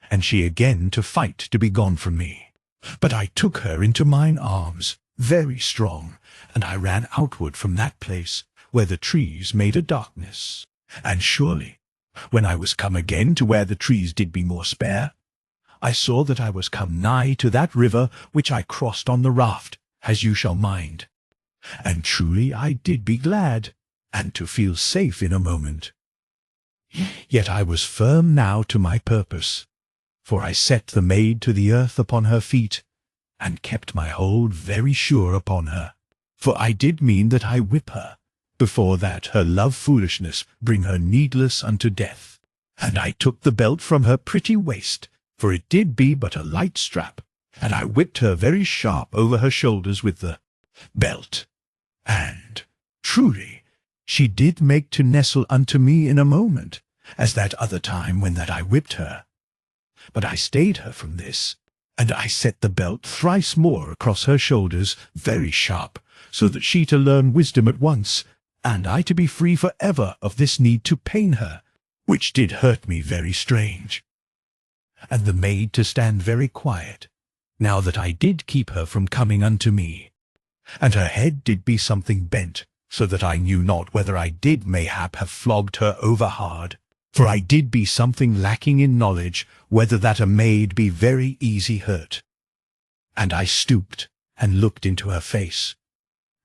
and she again to fight to be gone from me. But I took her into mine arms, very strong, and I ran outward from that place, where the trees made a darkness. And surely, when I was come again to where the trees did be more spare, I saw that I was come nigh to that river which I crossed on the raft, as you shall mind. And truly I did be glad, and to feel safe in a moment. Yet I was firm now to my purpose, for I set the maid to the earth upon her feet, and kept my hold very sure upon her. For I did mean that I whip her, before that her love foolishness bring her needless unto death. And I took the belt from her pretty waist, for it did be but a light strap, and I whipped her very sharp over her shoulders with the belt. And truly she did make to nestle unto me in a moment, as that other time when that I whipped her. But I stayed her from this, and I set the belt thrice more across her shoulders, very sharp, so that she to learn wisdom at once, and I to be free for ever of this need to pain her, which did hurt me very strange. And the maid to stand very quiet, now that I did keep her from coming unto me. And her head did be something bent, so that I knew not whether I did mayhap have flogged her over hard. For I did be something lacking in knowledge, whether that a maid be very easy hurt. And I stooped, and looked into her face.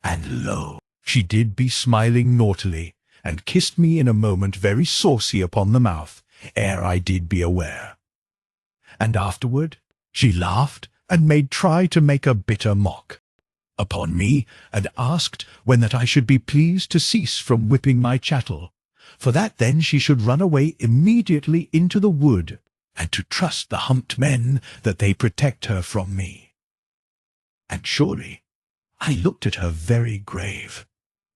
And lo, she did be smiling naughtily, and kissed me in a moment very saucy upon the mouth, ere I did be aware. And afterward she laughed, and made try to make a bitter mock upon me, and asked when that I should be pleased to cease from whipping my chattel, for that then she should run away immediately into the wood, and to trust the humped men that they protect her from me. And surely I looked at her very grave,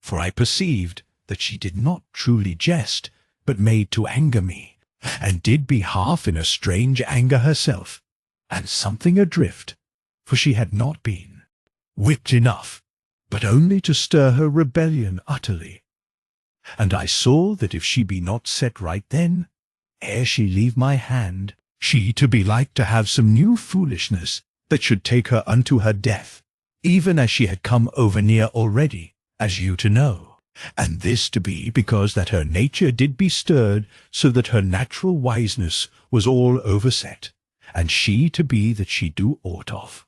for I perceived that she did not truly jest, but made to anger me, and did be half in a strange anger herself, and something adrift, for she had not been whipped enough, but only to stir her rebellion utterly. And I saw that if she be not set right then, ere she leave my hand, she to be like to have some new foolishness that should take her unto her death, even as she had come over near already, as you to know. And this to be because that her nature did be stirred, so that her natural wiseness was all overset, and she to be that she do aught of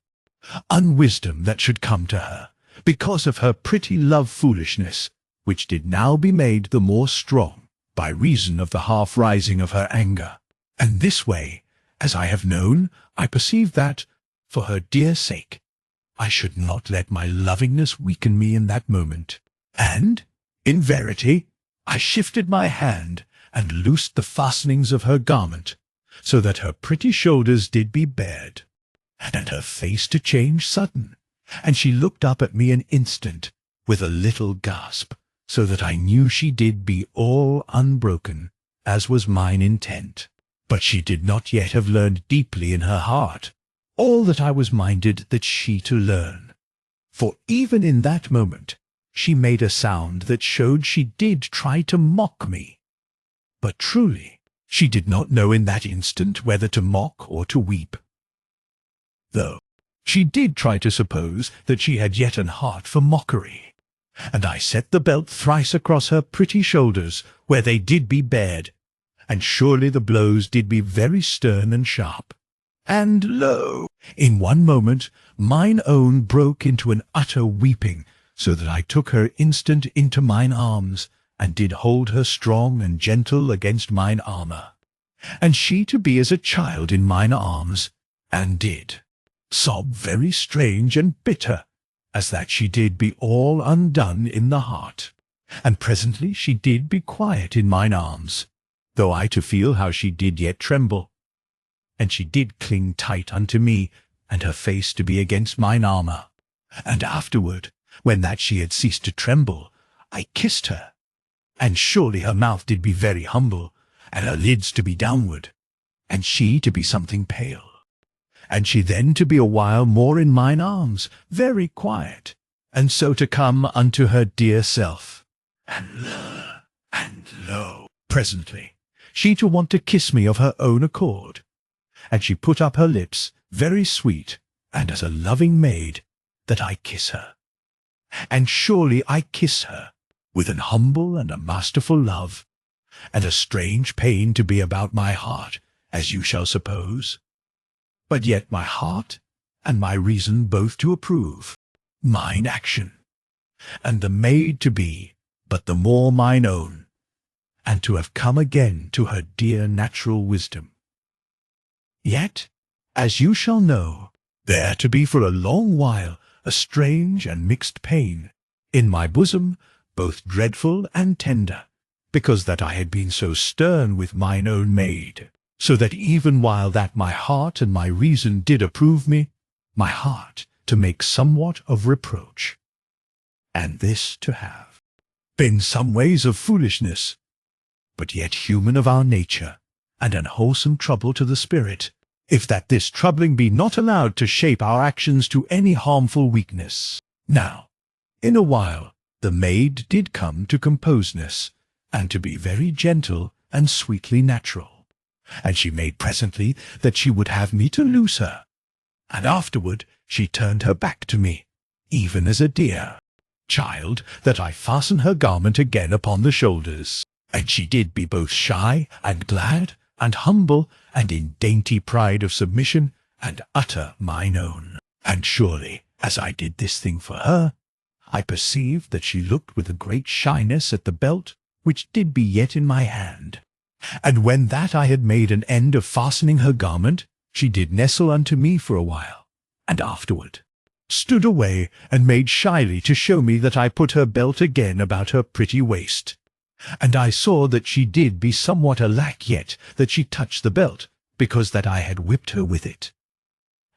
unwisdom that should come to her, because of her pretty love foolishness, which did now be made the more strong by reason of the half rising of her anger. And this way, as I have known, I perceive that, for her dear sake, I should not let my lovingness weaken me in that moment. And, in verity, I shifted my hand, and loosed the fastenings of her garment, so that her pretty shoulders did be bared, and her face to change sudden, and she looked up at me an instant, with a little gasp, so that I knew she did be all unbroken, as was mine intent. But she did not yet have learned deeply in her heart all that I was minded that she to learn. For even in that moment she made a sound that showed she did try to mock me. But truly she did not know in that instant whether to mock or to weep, though she did try to suppose that she had yet an heart for mockery. And I set the belt thrice across her pretty shoulders, where they did be bared, and surely the blows did be very stern and sharp. And lo, in one moment mine own broke into an utter weeping, so that I took her instant into mine arms, and did hold her strong and gentle against mine armour, and she to be as a child in mine arms, and did sob very strange and bitter, as that she did be all undone in the heart. And presently she did be quiet in mine arms, though I to feel how she did yet tremble. And she did cling tight unto me, and her face to be against mine armour. And afterward, when that she had ceased to tremble, I kissed her, and surely her mouth did be very humble, and her lids to be downward, and she to be something pale. And she then to be a while more in mine arms, very quiet, and so to come unto her dear self. And lo, presently, she to want to kiss me of her own accord. And she put up her lips, very sweet, and as a loving maid, that I kiss her. And surely I kiss her, with an humble and a masterful love, and a strange pain to be about my heart, as you shall suppose. But yet my heart and my reason both to approve mine action, and the maid to be but the more mine own, and to have come again to her dear natural wisdom. Yet, as you shall know, there to be for a long while a strange and mixed pain in my bosom, both dreadful and tender, because that I had been so stern with mine own maid, so that even while that my heart and my reason did approve me, my heart to make somewhat of reproach, and this to have been some ways of foolishness, but yet human of our nature, and an wholesome trouble to the spirit, if that this troubling be not allowed to shape our actions to any harmful weakness. Now, in a while, the maid did come to composeness, and to be very gentle and sweetly natural. And she made presently that she would have me to loose her. And afterward she turned her back to me, even as a dear child, that I fasten her garment again upon the shoulders. And she did be both shy and glad, and humble, and in dainty pride of submission, and utter mine own. And surely, as I did this thing for her, I perceived that she looked with a great shyness at the belt, which did be yet in my hand. And when that I had made an end of fastening her garment, she did nestle unto me for a while, and afterward stood away, and made shyly to show me that I put her belt again about her pretty waist. And I saw that she did be somewhat alack yet that she touched the belt, because that I had whipped her with it.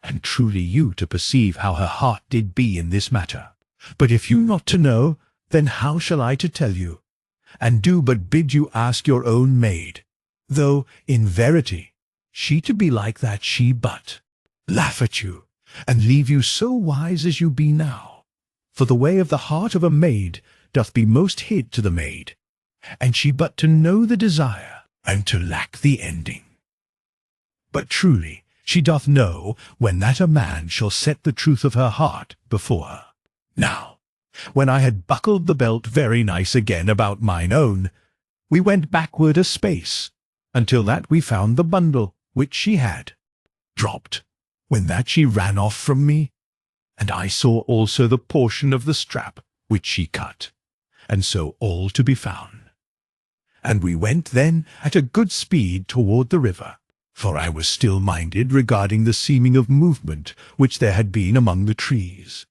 And truly you to perceive how her heart did be in this matter. But if you not to know, then how shall I to tell you? And do but bid you ask your own maid, though, in verity, she to be like that she but laugh at you, and leave you so wise as you be now. For the way of the heart of a maid doth be most hid to the maid, and she but to know the desire, and to lack the ending. But truly she doth know when that a man shall set the truth of her heart before her. Now, when I had buckled the belt very nice again about mine own, we went backward a space, until that we found the bundle which she had dropped, when that she ran off from me. And I saw also the portion of the strap which she cut, and so all to be found. And we went then at a good speed toward the river, for I was still minded regarding the seeming of movement which there had been among the trees,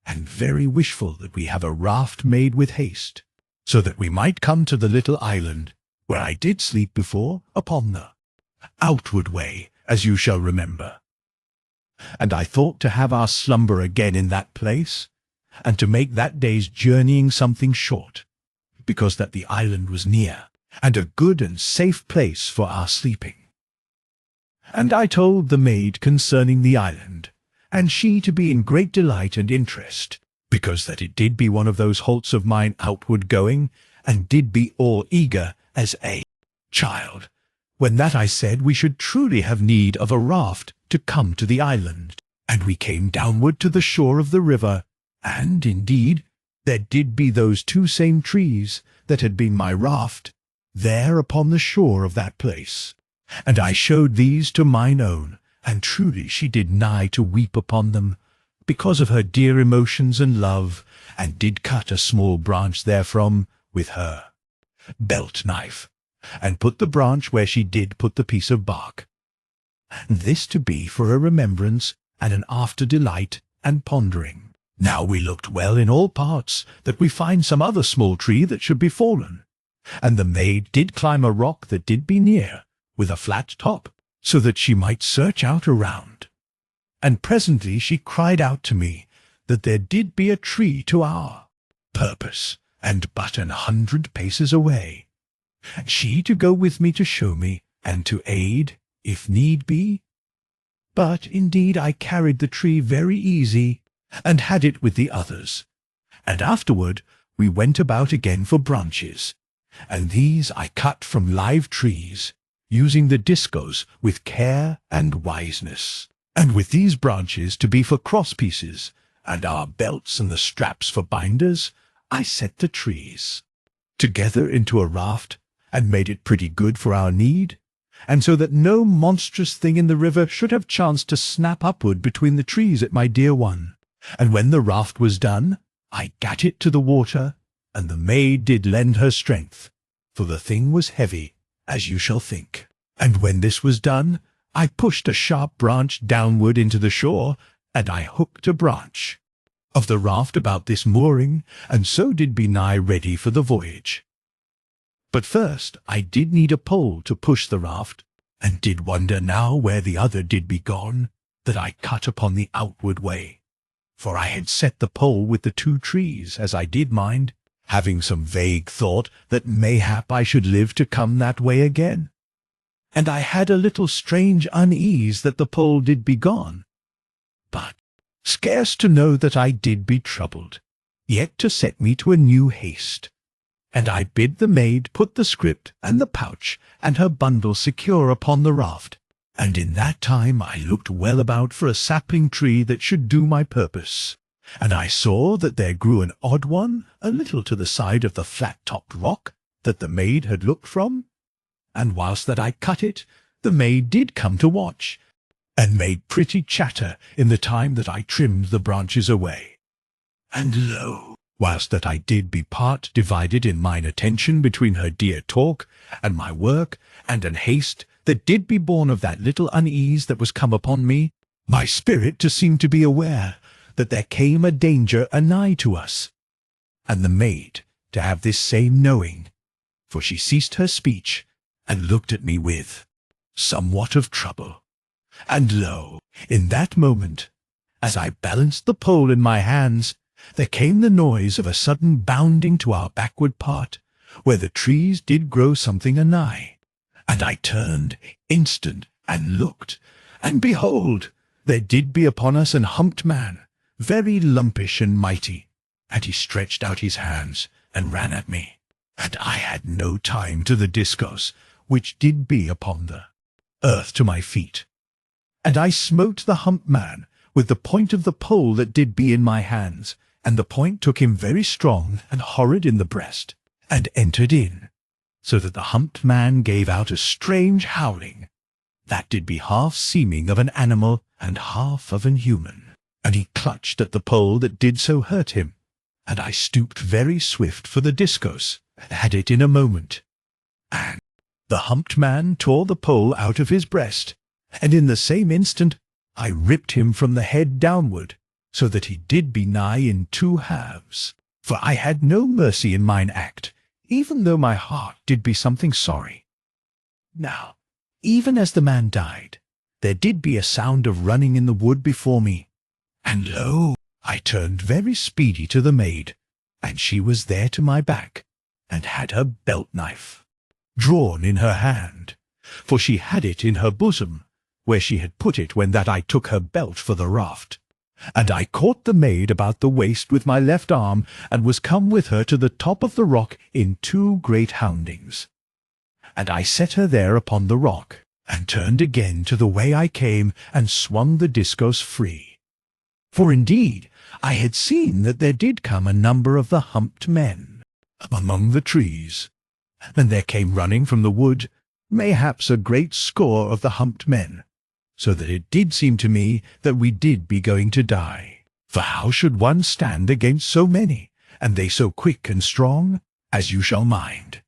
and very wishful that we have a raft made with haste, so that we might come to the little island, where I did sleep before upon the outward way, as you shall remember. And I thought to have our slumber again in that place, and to make that day's journeying something short, because that the island was near, and a good and safe place for our sleeping. And I told the maid concerning the island, and she to be in great delight and interest, because that it did be one of those halts of mine outward going, and did be all eager as a child, when that I said we should truly have need of a raft to come to the island. And we came downward to the shore of the river, and indeed there did be those two same trees that had been my raft, there upon the shore of that place. And I showed these to mine own, and truly she did nigh to weep upon them, because of her dear emotions and love, and did cut a small branch therefrom with her belt knife, and put the branch where she did put the piece of bark. This to be for a remembrance, and an after delight and pondering. Now we looked well in all parts, that we find some other small tree that should be fallen. And the maid did climb a rock that did be near, with a flat top, so that she might search out around. And presently she cried out to me that there did be a tree to our purpose, and but 100 paces away, and she to go with me to show me, and to aid, if need be. But indeed I carried the tree very easy, and had it with the others. And afterward we went about again for branches, and these I cut from live trees, using the discos with care and wiseness. And with these branches to be for cross pieces, and our belts and the straps for binders, I set the trees together into a raft, and made it pretty good for our need, and so that no monstrous thing in the river should have chanced to snap upward between the trees at my dear one. And when the raft was done, I gat it to the water, and the maid did lend her strength, for the thing was heavy, as you shall think. And when this was done, I pushed a sharp branch downward into the shore, and I hooked a branch of the raft about this mooring, and so did be nigh ready for the voyage. But first I did need a pole to push the raft, and did wonder now where the other did be gone, that I cut upon the outward way. For I had set the pole with the 2 trees, as I did mind, having some vague thought that mayhap I should live to come that way again. And I had a little strange unease that the pole did be gone, but scarce to know that I did be troubled, yet to set me to a new haste. And I bid the maid put the script and the pouch and her bundle secure upon the raft. And in that time I looked well about for a sapling tree that should do my purpose. And I saw that there grew an odd one a little to the side of the flat-topped rock that the maid had looked from. And whilst that I cut it, the maid did come to watch, and made pretty chatter in the time that I trimmed the branches away. And lo, whilst that I did be part divided in mine attention between her dear talk and my work, and an haste that did be born of that little unease that was come upon me, my spirit to seem to be aware that there came a danger anigh to us, and the maid to have this same knowing, for she ceased her speech, and looked at me with somewhat of trouble. And lo, in that moment, as I balanced the pole in my hands, there came the noise of a sudden bounding to our backward part, where the trees did grow something anigh. And I turned instant, and looked, and behold, there did be upon us an humped man, very lumpish and mighty, and he stretched out his hands, and ran at me, and I had no time to the discourse, which did be upon the earth to my feet. And I smote the humped man with the point of the pole that did be in my hands, and the point took him very strong and horrid in the breast, and entered in, so that the humped man gave out a strange howling, that did be half seeming of an animal and half of an human. And he clutched at the pole that did so hurt him, and I stooped very swift for the discourse, and had it in a moment. And the humped man tore the pole out of his breast, and in the same instant I ripped him from the head downward, so that he did be nigh in two halves. For I had no mercy in mine act, even though my heart did be something sorry. Now, even as the man died, there did be a sound of running in the wood before me, and lo, I turned very speedy to the maid, and she was there to my back, and had her belt-knife drawn in her hand, for she had it in her bosom, where she had put it when that I took her belt for the raft. And I caught the maid about the waist with my left arm, and was come with her to the top of the rock in two great houndings. And I set her there upon the rock, and turned again to the way I came, and swung the discourse free. For indeed I had seen that there did come a number of the humped men among the trees, and there came running from the wood mayhaps a great score of the humped men, so that it did seem to me that we did be going to die. For how should one stand against so many, and they so quick and strong, as you shall mind?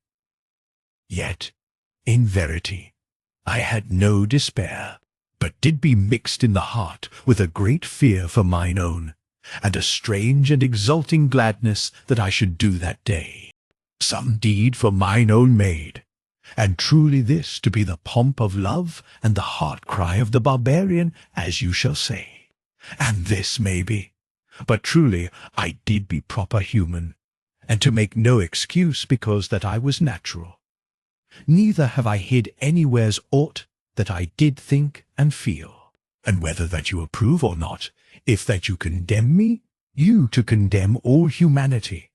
Yet, in verity, I had no despair, but did be mixed in the heart with a great fear for mine own, and a strange and exulting gladness that I should do that day some deed for mine own maid, and truly this to be the pomp of love and the heart-cry of the barbarian, as you shall say. And this may be, but truly I did be proper human, and to make no excuse because that I was natural. Neither have I hid anywheres aught that I did think and feel, and whether that you approve or not, if that you condemn me, you to condemn all humanity,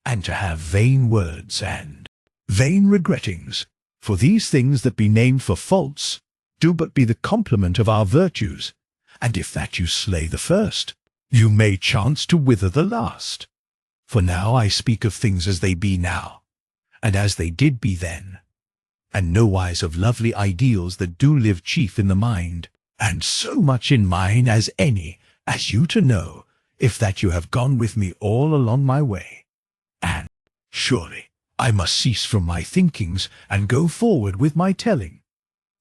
and to have vain words and vain regrettings, for these things that be named for faults do but be the complement of our virtues, and if that you slay the first, you may chance to wither the last. For now I speak of things as they be now, and as they did be then, and nowise of lovely ideals that do live chief in the mind, and so much in mine as any, as you to know, if that you have gone with me all along my way. And surely I must cease from my thinkings, and go forward with my telling.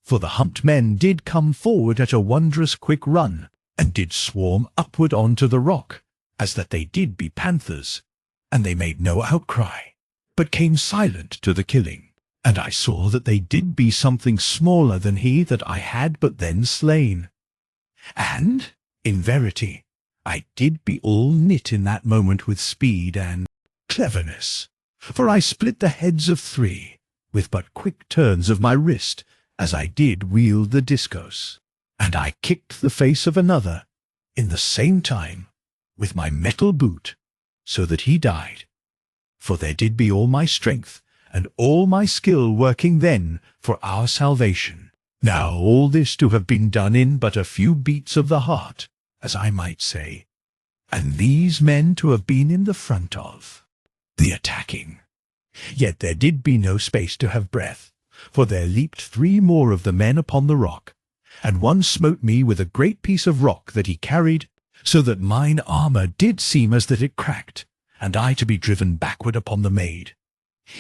For the humped men did come forward at a wondrous quick run, and did swarm upward on to the rock, as that they did be panthers, and they made no outcry, but came silent to the killing. And I saw that they did be something smaller than he that I had but then slain. And, in verity, I did be all knit in that moment with speed and cleverness, for I split the heads of three, with but quick turns of my wrist, as I did wield the discourse, and I kicked the face of another, in the same time, with my metal boot, so that he died. For there did be all my strength and all my skill working then for our salvation. Now all this to have been done in but a few beats of the heart, as I might say, and these men to have been in the front of the attacking. Yet there did be no space to have breath, for there leaped 3 more of the men upon the rock, and one smote me with a great piece of rock that he carried, so that mine armour did seem as that it cracked, and I to be driven backward upon the maid,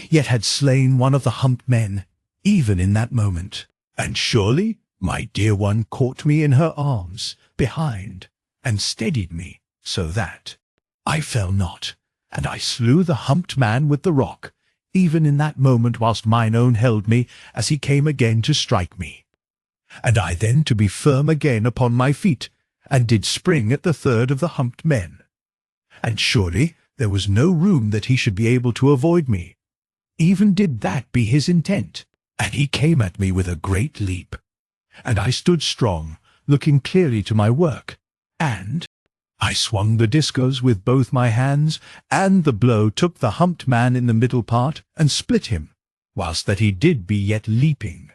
yet had slain one of the humped men, even in that moment. And surely my dear one caught me in her arms behind, and steadied me, so that I fell not, and I slew the humped man with the rock, even in that moment whilst mine own held me, as he came again to strike me. And I then to be firm again upon my feet, and did spring at the third of the humped men. And surely there was no room that he should be able to avoid me, even did that be his intent. And he came at me with a great leap, and I stood strong, looking clearly to my work, and I swung the discos with both my hands, and the blow took the humped man in the middle part, and split him, whilst that he did be yet leaping.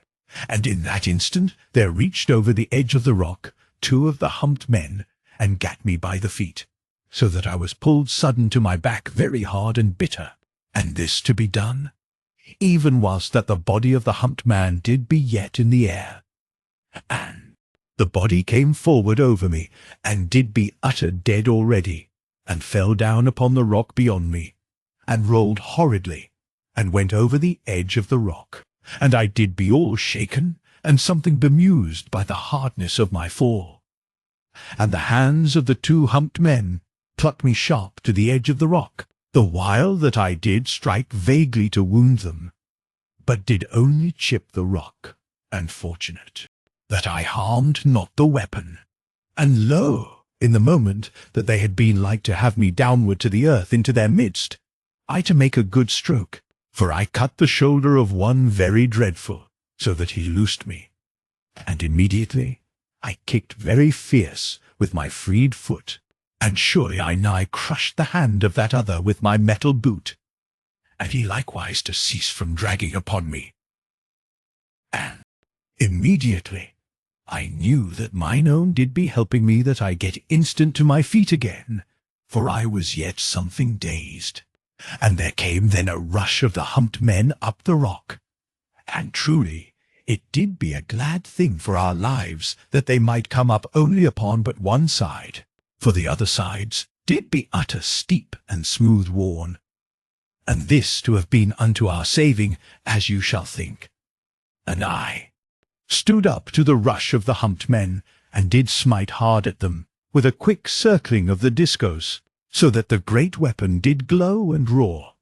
And in that instant there reached over the edge of the rock 2 of the humped men, and gat me by the feet, so that I was pulled sudden to my back very hard and bitter. And this to be done, even whilst that the body of the humped man did be yet in the air. And the body came forward over me, and did be utter dead already, and fell down upon the rock beyond me, and rolled horridly, and went over the edge of the rock. And I did be all shaken, and something bemused by the hardness of my fall. And the hands of the 2 humped men plucked me sharp to the edge of the rock, the while that I did strike vaguely to wound them, but did only chip the rock, and fortunate that I harmed not the weapon. And lo, in the moment that they had been like to have me downward to the earth into their midst, I to make a good stroke, for I cut the shoulder of one very dreadful, so that he loosed me. And immediately I kicked very fierce with my freed foot, and surely I nigh crushed the hand of that other with my metal boot, and he likewise to cease from dragging upon me. And immediately I knew that mine own did be helping me that I get instant to my feet again, for I was yet something dazed. And there came then a rush of the humped men up the rock, and truly it did be a glad thing for our lives that they might come up only upon but one side, for the other sides did be utter steep and smooth worn. And this to have been unto our saving, as you shall think. And I stood up to the rush of the humped men, and did smite hard at them, with a quick circling of the discos, so that the great weapon did glow and roar.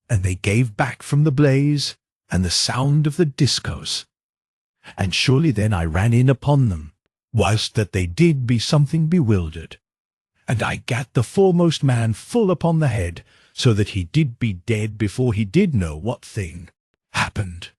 And they gave back from the blaze, and the sound of the discos. And surely then I ran in upon them, whilst that they did be something bewildered. And I gat the foremost man full upon the head, so that he did be dead before he did know what thing happened.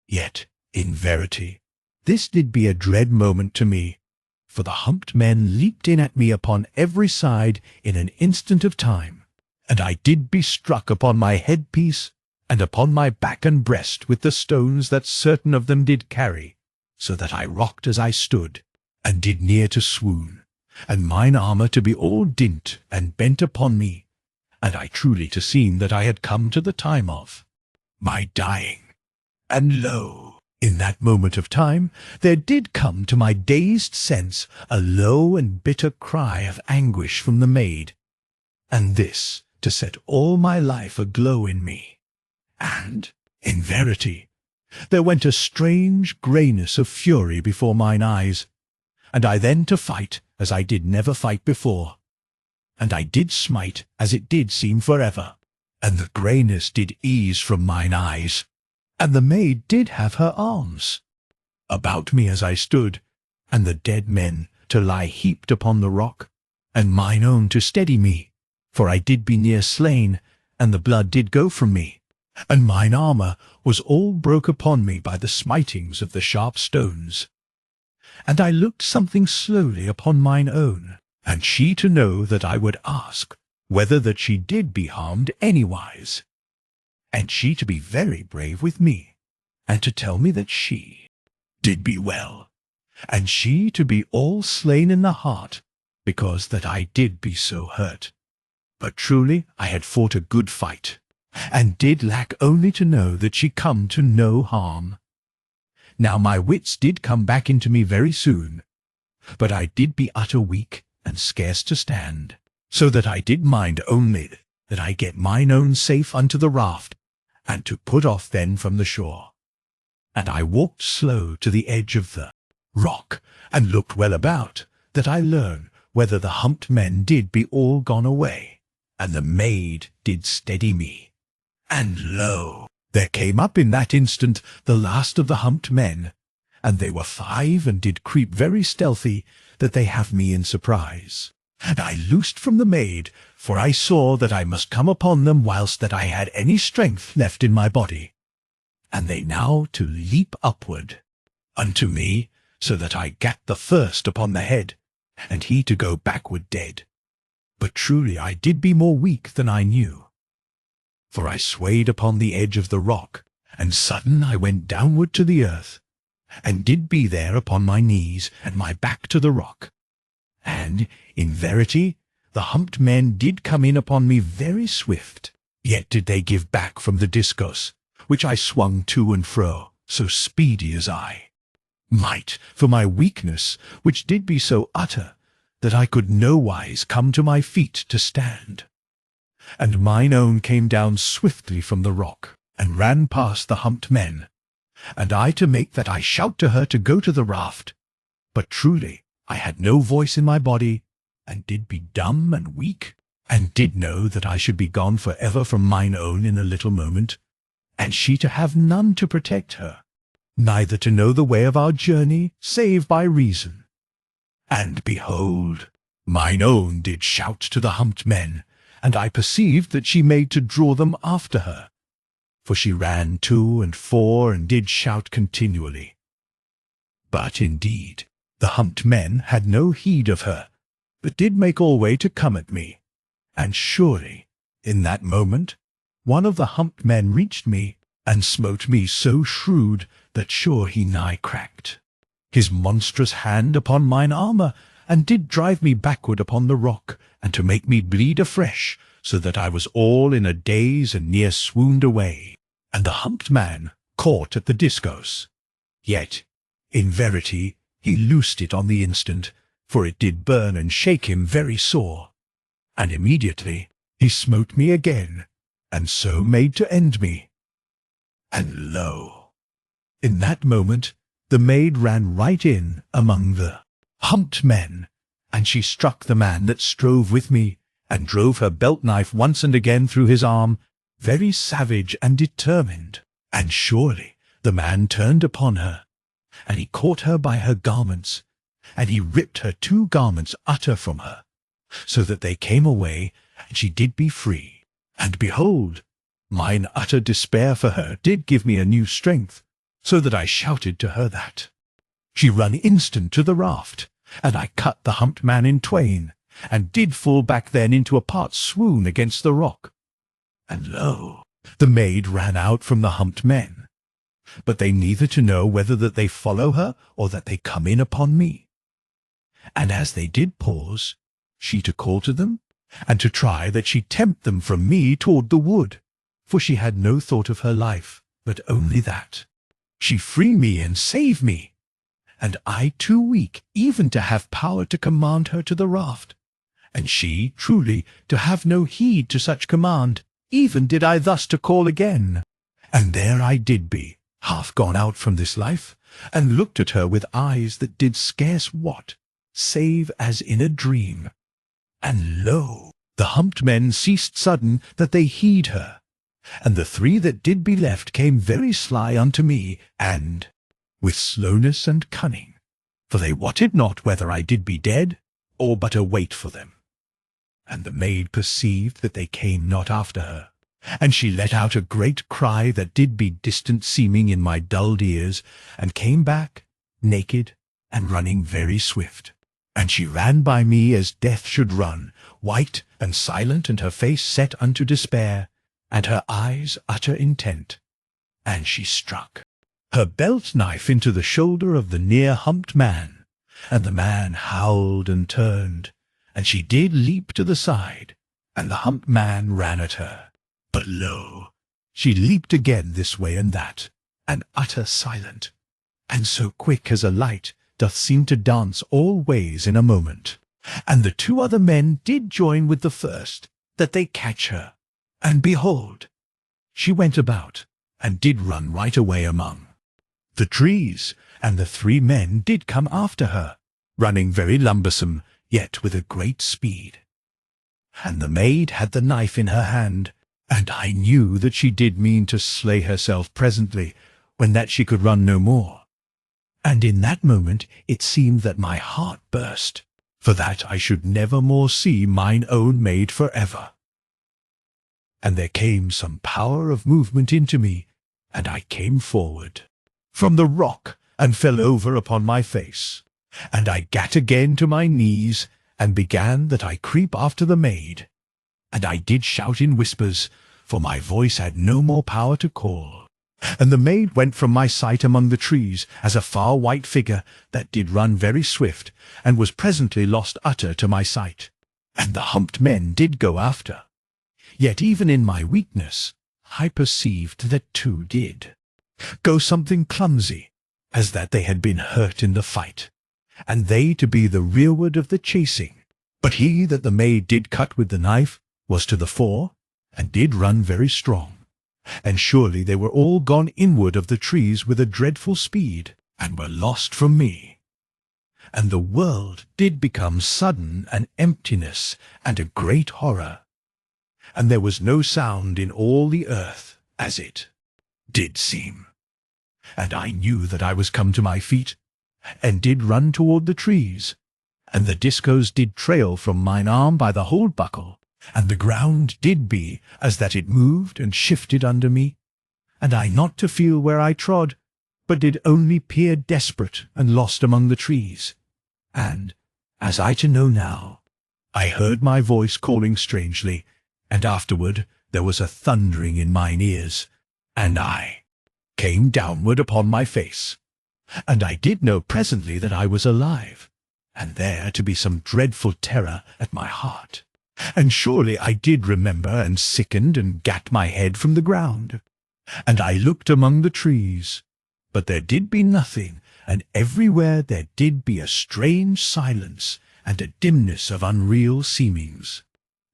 Yet, in verity, this did be a dread moment to me, for the humped men leaped in at me upon every side in an instant of time, and I did be struck upon my headpiece, and upon my back and breast with the stones that certain of them did carry, so that I rocked as I stood, and did near to swoon, and mine armour to be all dint and bent upon me, and I truly to seem that I had come to the time of my dying. And lo, in that moment of time there did come to my dazed sense a low and bitter cry of anguish from the maid, and this to set all my life aglow in me. And, in verity, there went a strange greyness of fury before mine eyes, and I then to fight as I did never fight before, and I did smite as it did seem forever, and the greyness did ease from mine eyes, and the maid did have her arms about me as I stood, and the dead men to lie heaped upon the rock, and mine own to steady me, for I did be near slain, and the blood did go from me, and mine armour was all broke upon me by the smitings of the sharp stones. And I looked something slowly upon mine own, and she to know that I would ask whether that she did be harmed anywise, and she to be very brave with me, and to tell me that she did be well, and she to be all slain in the heart, because that I did be so hurt. But truly I had fought a good fight, and did lack only to know that she come to no harm. Now my wits did come back into me very soon, but I did be utter weak, and scarce to stand, so that I did mind only that I get mine own safe unto the raft, and to put off then from the shore. And I walked slow to the edge of the rock, and looked well about, that I learn whether the humped men did be all gone away. And the maid did steady me. And lo, there came up in that instant the last of the humped men, and they were 5, and did creep very stealthy, that they have me in surprise. And I loosed from the maid, for I saw that I must come upon them whilst that I had any strength left in my body. And they now to leap upward unto me, so that I gat the first upon the head, and he to go backward dead. But truly I did be more weak than I knew. For I swayed upon the edge of the rock, and sudden I went downward to the earth, and did be there upon my knees, and my back to the rock. And, in verity, the humped men did come in upon me very swift, yet did they give back from the discos, which I swung to and fro, so speedy as I might, for my weakness, which did be so utter, that I could nowise come to my feet to stand. And mine own came down swiftly from the rock, and ran past the humped men, and I to make that I shout to her to go to the raft. But truly I had no voice in my body, and did be dumb and weak, and did know that I should be gone for ever from mine own in a little moment, and she to have none to protect her, neither to know the way of our journey, save by reason. And behold, mine own did shout to the humped men, and I perceived that she made to draw them after her, for she ran to and fore, and did shout continually. But indeed the humped men had no heed of her, but did make all way to come at me. And surely, in that moment, one of the humped men reached me, and smote me so shrewd that sure he nigh cracked his monstrous hand upon mine armour, and did drive me backward upon the rock, and to make me bleed afresh, so that I was all in a daze, and near swooned away. And the humped man caught at the discos. Yet, in verity, he loosed it on the instant, for it did burn and shake him very sore. And immediately he smote me again, and so made to end me. And lo, in that moment the maid ran right in among the humped men, and she struck the man that strove with me, and drove her belt-knife once and again through his arm, very savage and determined. And surely the man turned upon her, and he caught her by her garments, and he ripped her 2 garments utter from her, so that they came away, and she did be free. And behold, mine utter despair for her did give me a new strength, so that I shouted to her that she run instant to the raft, and I cut the humped man in twain, and did fall back then into a part swoon against the rock. And lo, the maid ran out from the humped men, but they neither to know whether that they follow her, or that they come in upon me. And as they did pause, she to call to them, and to try that she tempt them from me toward the wood, for she had no thought of her life, but only that she free me and save me, and I too weak even to have power to command her to the raft, and she truly to have no heed to such command, even did I thus to call again. And there I did be, half gone out from this life, and looked at her with eyes that did scarce what, save as in a dream. And lo, the humped men ceased sudden that they heed her, and the 3 that did be left came very sly unto me, and with slowness and cunning, for they wotted not whether I did be dead, or but a wait for them. And the maid perceived that they came not after her, and she let out a great cry that did be distant seeming in my dulled ears, and came back, naked, and running very swift. And she ran by me as death should run, white and silent, and her face set unto despair, and her eyes utter intent. And she struck her belt knife into the shoulder of the near-humped man, and the man howled and turned, and she did leap to the side, and the humped man ran at her. But lo, she leaped again this way and that, and utter silent, and so quick as a light doth seem to dance all ways in a moment. And the two other men did join with the first, that they catch her. And behold, she went about, and did run right away among the trees, and the three men did come after her, running very lumbersome, yet with a great speed. And the maid had the knife in her hand, and I knew that she did mean to slay herself presently, when that she could run no more. And in that moment it seemed that my heart burst, for that I should never more see mine own maid for ever. And there came some power of movement into me, and I came forward from the rock, and fell over upon my face. And I gat again to my knees, and began that I creep after the maid. And I did shout in whispers, for my voice had no more power to call. And the maid went from my sight among the trees, as a far white figure that did run very swift, and was presently lost utter to my sight. And the humped men did go after. Yet even in my weakness I perceived that two did go something clumsy, as that they had been hurt in the fight, and they to be the rearward of the chasing. But he that the maid did cut with the knife was to the fore, and did run very strong. And surely they were all gone inward of the trees with a dreadful speed, and were lost from me. And the world did become sudden an emptiness and a great horror. And there was no sound in all the earth, as it did seem. And I knew that I was come to my feet, and did run toward the trees, and the discos did trail from mine arm by the hold buckle, and the ground did be as that it moved and shifted under me, and I not to feel where I trod, but did only peer desperate and lost among the trees. And, as I to know now, I heard my voice calling strangely, and afterward there was a thundering in mine ears, and I came downward upon my face. And I did know presently that I was alive, and there to be some dreadful terror at my heart. And surely I did remember, and sickened, and gat my head from the ground. And I looked among the trees, but there did be nothing, and everywhere there did be a strange silence, and a dimness of unreal seemings.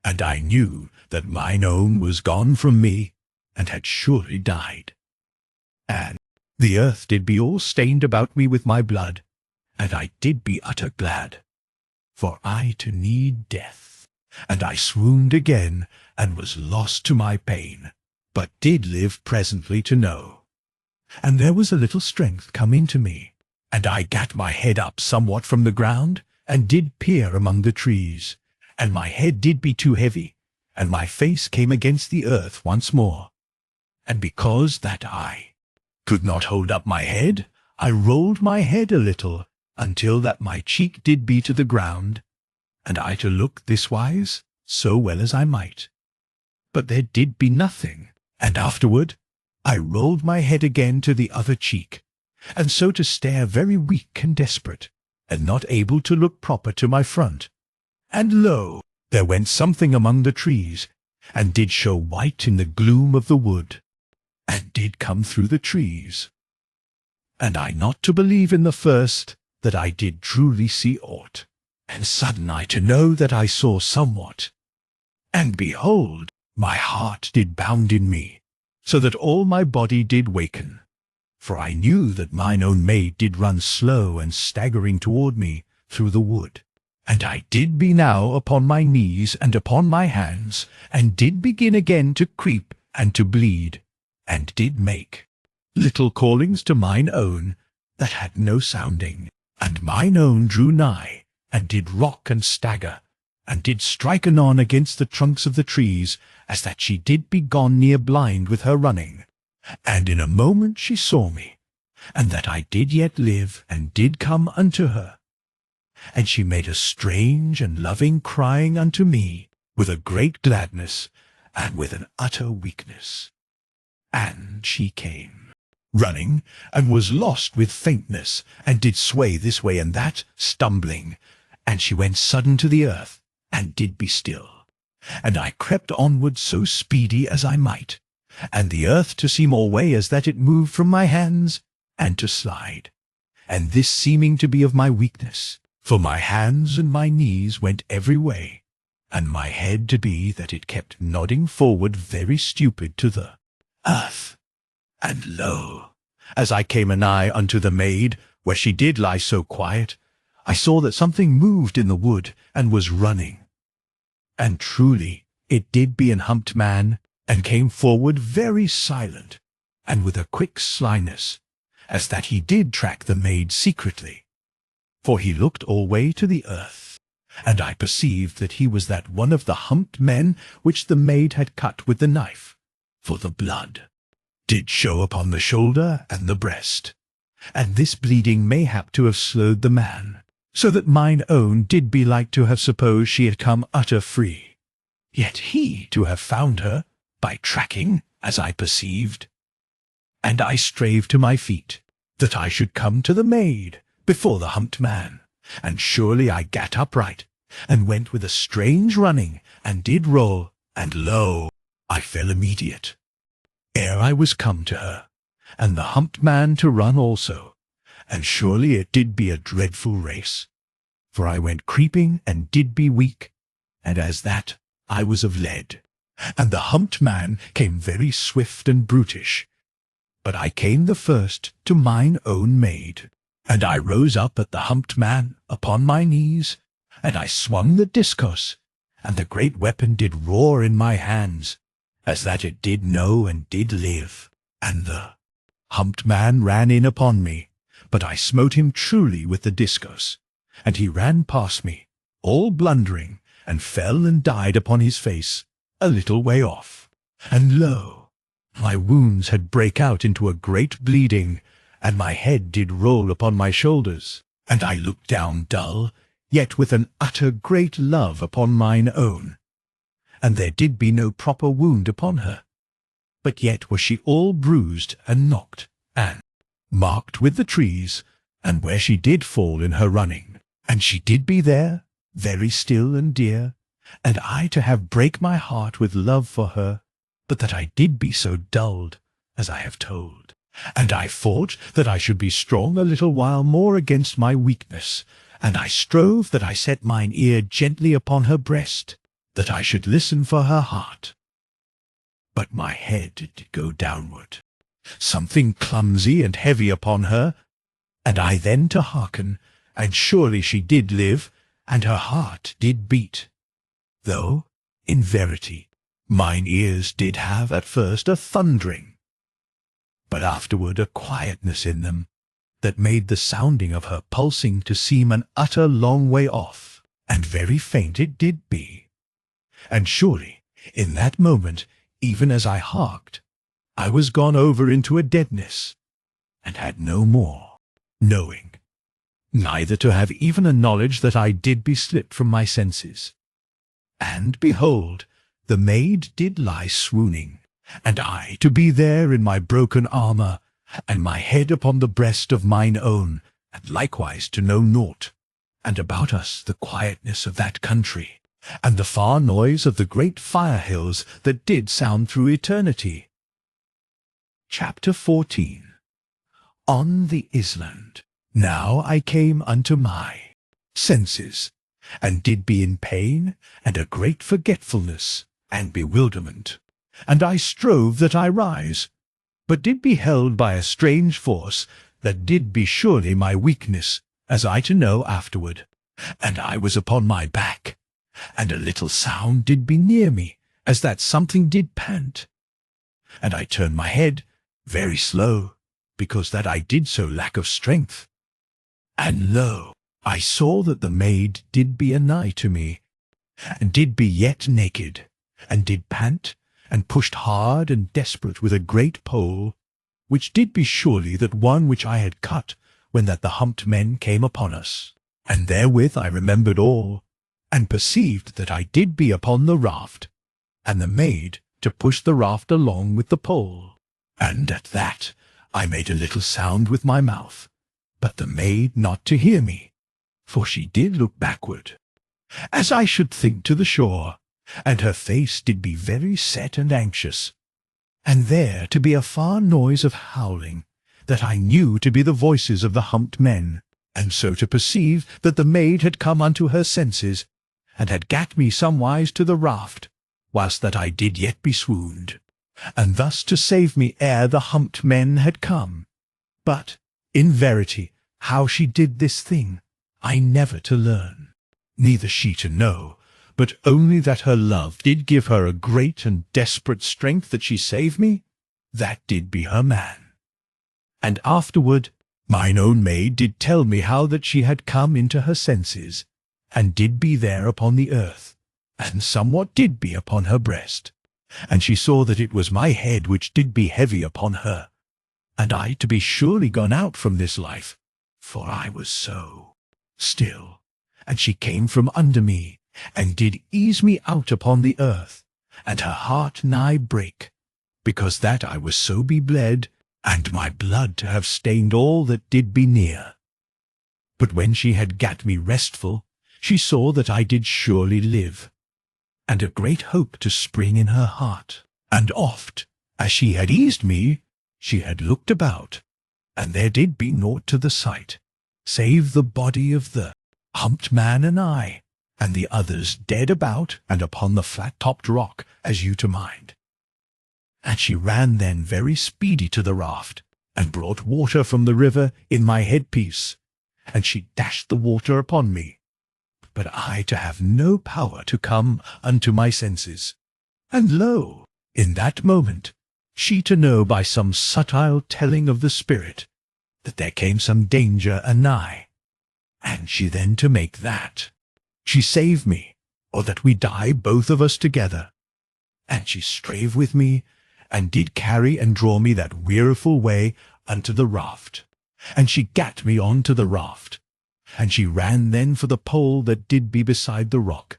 And I knew that mine own was gone from me, and had surely died. And the earth did be all stained about me with my blood, and I did be utter glad, for I to need death. And I swooned again, and was lost to my pain, but did live presently to know. And there was a little strength come into me, and I gat my head up somewhat from the ground, and did peer among the trees, and my head did be too heavy, and my face came against the earth once more. And because that I could not hold up my head, I rolled my head a little, until that my cheek did be to the ground, and I to look this wise, so well as I might. But there did be nothing, and afterward I rolled my head again to the other cheek, and so to stare very weak and desperate, and not able to look proper to my front. And lo, there went something among the trees, and did show white in the gloom of the wood, and did come through the trees. And I not to believe in the first that I did truly see aught, and sudden I to know that I saw somewhat. And behold, my heart did bound in me, so that all my body did waken. For I knew that mine own maid did run slow and staggering toward me through the wood. And I did be now upon my knees and upon my hands, and did begin again to creep and to bleed, and did make little callings to mine own that had no sounding. And mine own drew nigh, and did rock and stagger, and did strike anon against the trunks of the trees, as that she did be gone near blind with her running. And in a moment she saw me, and that I did yet live, and did come unto her. And she made a strange and loving crying unto me, with a great gladness, and with an utter weakness. And she came, running, and was lost with faintness, and did sway this way and that, stumbling. And she went sudden to the earth, and did be still. And I crept onward so speedy as I might, and the earth to see more way as that it moved from my hands, and to slide. And this seeming to be of my weakness, for my hands and my knees went every way, and my head to be that it kept nodding forward very stupid to the earth. And lo, as I came anigh unto the maid, where she did lie so quiet, I saw that something moved in the wood, and was running. And truly it did be an humped man, and came forward very silent, and with a quick slyness, as that he did track the maid secretly. For he looked alway to the earth, and I perceived that he was that one of the humped men which the maid had cut with the knife, for the blood did show upon the shoulder and the breast, and this bleeding mayhap to have slowed the man, so that mine own did be like to have supposed she had come utter free, yet he to have found her by tracking, as I perceived. And I strave to my feet, that I should come to the maid before the humped man, and surely I gat upright, and went with a strange running, and did roll, and lo, I fell immediate, ere I was come to her, and the humped man to run also, and surely it did be a dreadful race, for I went creeping, and did be weak, and as that I was of lead, and the humped man came very swift and brutish, but I came the first to mine own maid, and I rose up at the humped man upon my knees, and I swung the discus, and the great weapon did roar in my hands, as that it did know and did live, and the humped man ran in upon me, but I smote him truly with the discus, and he ran past me, all blundering, and fell and died upon his face, a little way off. And lo, my wounds had brake out into a great bleeding, and my head did roll upon my shoulders, and I looked down dull, yet with an utter great love upon mine own. And there did be no proper wound upon her, but yet was she all bruised and knocked, and marked with the trees, and where she did fall in her running, and she did be there, very still and dear, and I to have brake my heart with love for her, but that I did be so dulled, as I have told. And I thought that I should be strong a little while more against my weakness, and I strove that I set mine ear gently upon her breast, that I should listen for her heart. But my head did go downward, something clumsy and heavy upon her, and I then to hearken, and surely she did live, and her heart did beat, though, in verity, mine ears did have at first a thundering, but afterward a quietness in them, that made the sounding of her pulsing to seem an utter long way off, and very faint it did be. And surely, in that moment, even as I harked, I was gone over into a deadness, and had no more knowing, neither to have even a knowledge that I did be slipped from my senses. And behold, the maid did lie swooning, and I to be there in my broken armour, and my head upon the breast of mine own, and likewise to know naught, and about us the quietness of that country, and the far noise of the great fire hills that did sound through eternity. Chapter 14. On the island. Now I came unto my senses, and did be in pain, and a great forgetfulness, and bewilderment. And I strove that I rise, but did be held by a strange force, that did be surely my weakness, as I to know afterward. And I was upon my back, and a little sound did be near me, as that something did pant. And I turned my head, very slow, because that I did so lack of strength. And lo, I saw that the maid did be anigh to me, and did be yet naked, and did pant, and pushed hard and desperate with a great pole, which did be surely that one which I had cut when that the humped men came upon us. And therewith I remembered all, and perceived that I did be upon the raft, and the maid to push the raft along with the pole. And at that I made a little sound with my mouth, but the maid not to hear me, for she did look backward, as I should think to the shore, and her face did be very set and anxious, and there to be a far noise of howling, that I knew to be the voices of the humped men, and so to perceive that the maid had come unto her senses, and had gat me somewise to the raft, whilst that I did yet be swooned, and thus to save me ere the humped men had come. But, in verity, how she did this thing, I never to learn, neither she to know, but only that her love did give her a great and desperate strength that she saved me, that did be her man. And afterward mine own maid did tell me how that she had come into her senses, and did be there upon the earth, and somewhat did be upon her breast, and she saw that it was my head which did be heavy upon her, and I to be surely gone out from this life, for I was so still. And she came from under me, and did ease me out upon the earth, and her heart nigh brake, because that I was so bebled, and my blood to have stained all that did be near. But when she had gat me restful, she saw that I did surely live, and a great hope to spring in her heart. And oft, as she had eased me, she had looked about, and there did be naught to the sight, save the body of the humped man and I, and the others dead about and upon the flat-topped rock, as you to mind. And she ran then very speedy to the raft, and brought water from the river in my headpiece, and she dashed the water upon me, but I to have no power to come unto my senses. And lo, in that moment, she to know by some subtile telling of the spirit, that there came some danger anigh, and she then to make that she save me, or that we die both of us together. And she strave with me, and did carry and draw me that weariful way unto the raft, and she gat me on to the raft, and she ran then for the pole that did be beside the rock,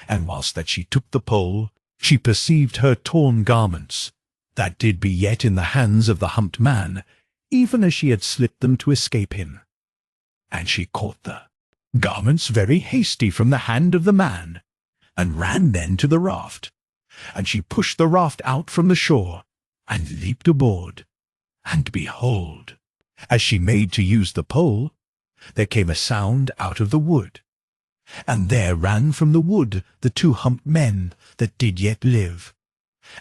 and whilst that she took the pole, she perceived her torn garments, that did be yet in the hands of the humped man, even as she had slipped them to escape him. And she caught the garments very hasty from the hand of the man, and ran then to the raft, and she pushed the raft out from the shore, and leaped aboard. And behold, as she made to use the pole, there came a sound out of the wood, and there ran from the wood the two humped men that did yet live,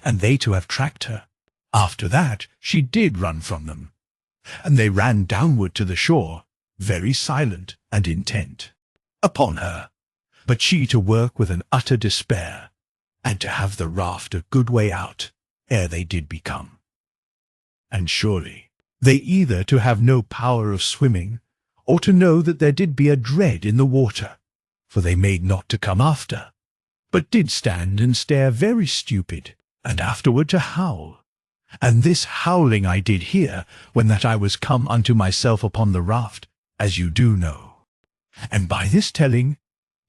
and they to have tracked her. After that she did run from them, and they ran downward to the shore, very silent and intent upon her, but she to work with an utter despair, and to have the raft a good way out ere they did become. And surely they either to have no power of swimming, or to know that there did be a dread in the water, for they made not to come after, but did stand and stare very stupid, and afterward to howl. And this howling I did hear, when that I was come unto myself upon the raft, as you do know. And by this telling,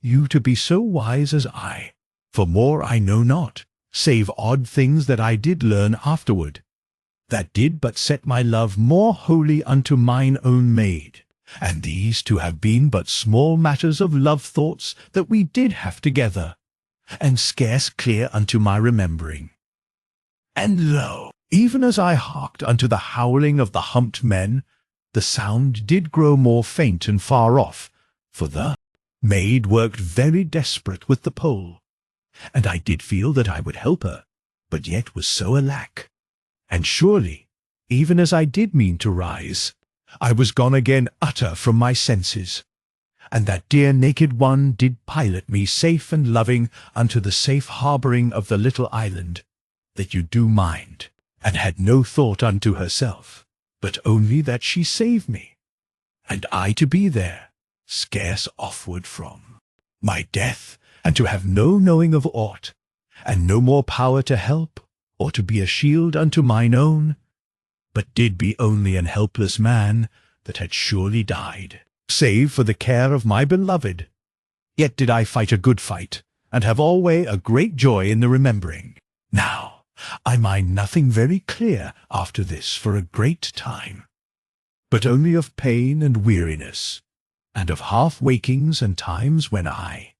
you to be so wise as I, for more I know not, save odd things that I did learn afterward, that did but set my love more wholly unto mine own maid, and these to have been but small matters of love thoughts that we did have together, and scarce clear unto my remembering. And lo, even as I harked unto the howling of the humped men, the sound did grow more faint and far off, for the maid worked very desperate with the pole, and I did feel that I would help her, but yet was so alack. And surely, even as I did mean to rise, I was gone again utter from my senses, and that dear naked one did pilot me safe and loving unto the safe harbouring of the little island that you do mind, and had no thought unto herself, but only that she save me, and I to be there, scarce offward from my death, and to have no knowing of aught, and no more power to help, or to be a shield unto mine own, but did be only an helpless man that had surely died. save for the care of my beloved. Yet did I fight a good fight, and have alway a great joy in the remembering. Now, I mind nothing very clear after this for a great time, but only of pain and weariness, and of half-wakings and times when I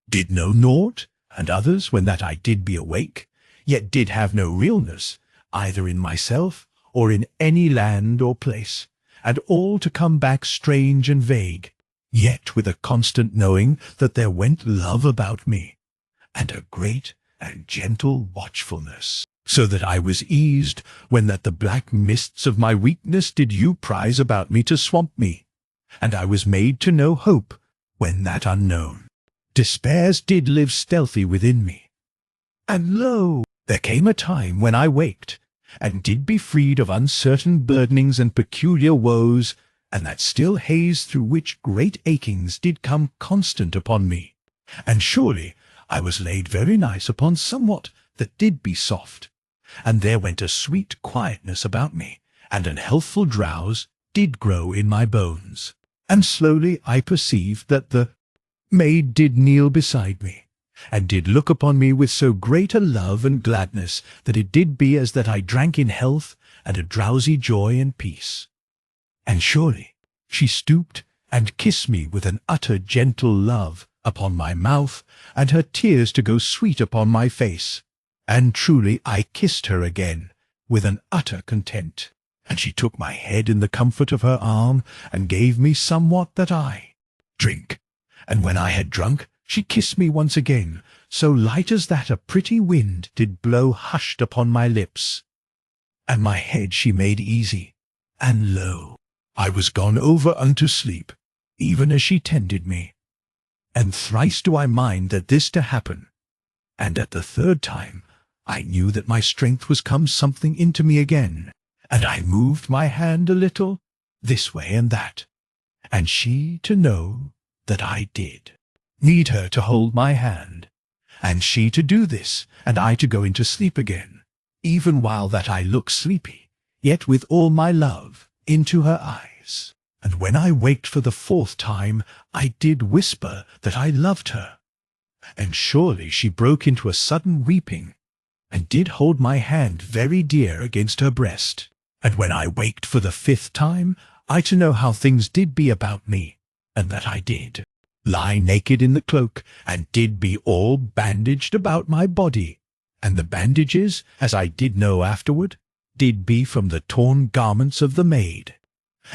did know naught, and others when that I did be awake, yet did have no realness, either in myself or in any land or place, and all to come back strange and vague, yet with a constant knowing that there went love about me, and a great and gentle watchfulness, so that I was eased when that the black mists of my weakness did you prize about me to swamp me, and I was made to know hope when that unknown despairs did live stealthy within me. And lo, there came a time when I waked, and did be freed of uncertain burdenings and peculiar woes, and that still haze through which great achings did come constant upon me. And surely I was laid very nice upon somewhat that did be soft, and there went a sweet quietness about me, and an healthful drowse did grow in my bones. And slowly I perceived that the maid did kneel beside me, and did look upon me with so great a love and gladness that it did be as that I drank in health and a drowsy joy and peace. And surely she stooped and kissed me with an utter gentle love upon my mouth, and her tears to go sweet upon my face. And truly I kissed her again with an utter content, and she took my head in the comfort of her arm, and gave me somewhat that I drink. And when I had drunk, she kissed me once again, so light as that a pretty wind did blow hushed upon my lips. And my head she made easy, and lo, I was gone over unto sleep, even as she tended me. And thrice do I mind that this to happen, and at the third time I knew that my strength was come something into me again, and I moved my hand a little, this way and that, and she to know that I did need her to hold my hand, and she to do this, and I to go into sleep again, even while that I looked sleepy, yet with all my love, into her eyes. And when I waked for the fourth time, I did whisper that I loved her. And surely she broke into a sudden weeping, and did hold my hand very dear against her breast. And when I waked for the fifth time, I to know how things did be about me, and that I did lie naked in the cloak, and did be all bandaged about my body, and the bandages, as I did know afterward, did be from the torn garments of the maid.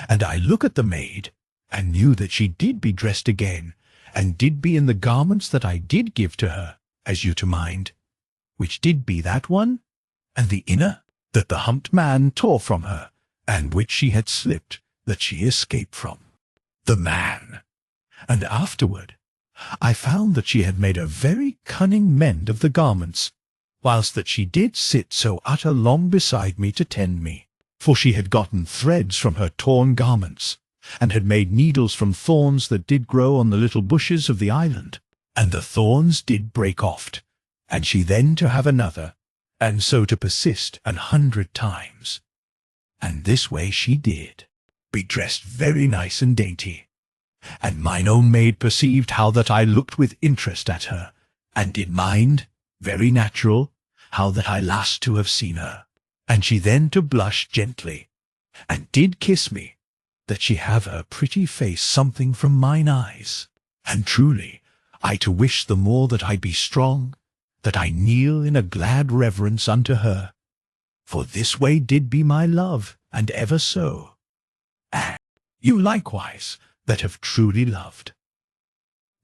And I look at the maid, and knew that she did be dressed again, and did be in the garments that I did give to her, as you to mind, which did be that one, and the inner, that the humped man tore from her, and which she had slipped, that she escaped from the man. And afterward I found that she had made a very cunning mend of the garments, whilst that she did sit so utter long beside me to tend me. For she had gotten threads from her torn garments, and had made needles from thorns that did grow on the little bushes of the island, and the thorns did break oft, and she then to have another, and so to persist 100 times. And this way she did be dressed very nice and dainty. And mine own maid perceived how that I looked with interest at her, and did mind, very natural, how that I last to have seen her. And she then to blush gently, and did kiss me, that she have her pretty face something from mine eyes. And truly, I to wish the more that I be strong, that I kneel in a glad reverence unto her. For this way did be my love, and ever so. And you likewise, that have truly loved.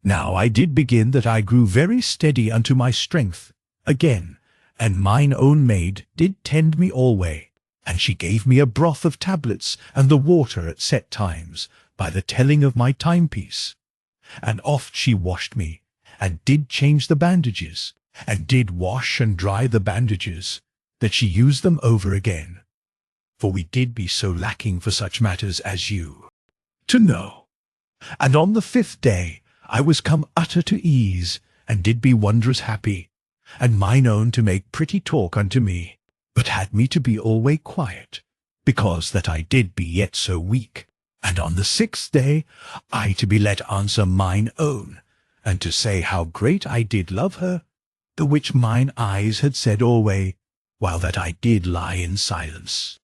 Now I did begin that I grew very steady unto my strength again, and mine own maid did tend me alway, and she gave me a broth of tablets and the water at set times, by the telling of my timepiece. And oft she washed me, and did change the bandages, and did wash and dry the bandages, that she used them over again. For we did be so lacking for such matters as you to know. And on the 5th day I was come utter to ease, and did be wondrous happy, and mine own to make pretty talk unto me, but had me to be alway quiet, because that I did be yet so weak. And on the 6th day I to be let answer mine own, and to say how great I did love her, the which mine eyes had said alway, while that I did lie in silence.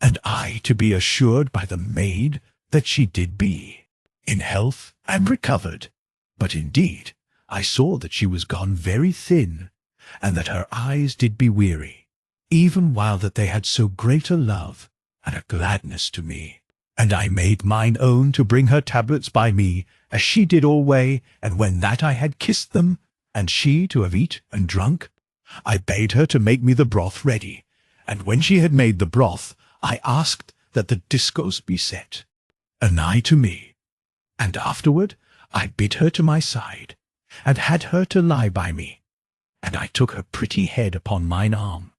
And I to be assured by the maid that she did be in health and recovered. But indeed I saw that she was gone very thin, and that her eyes did be weary, even while that they had so great a love and a gladness to me. And I made mine own to bring her tablets by me, as she did alway, and when that I had kissed them, and she to have eat and drunk, I bade her to make me the broth ready, and when she had made the broth, I asked that the discourse be set, anigh to me, and afterward I bid her to my side, and had her to lie by me, and I took her pretty head upon mine arm,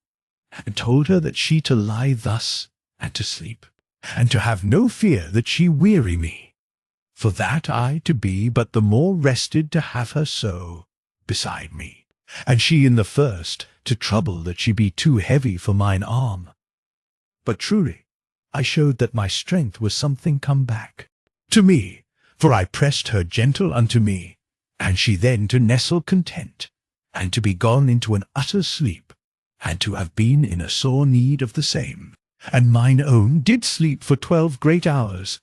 and told her that she to lie thus, and to sleep, and to have no fear that she weary me, for that I to be but the more rested to have her so beside me, and she in the first to trouble that she be too heavy for mine arm. But truly I showed that my strength was something come back to me, for I pressed her gentle unto me, and she then to nestle content, and to be gone into an utter sleep, and to have been in a sore need of the same. And mine own did sleep for 12 great hours,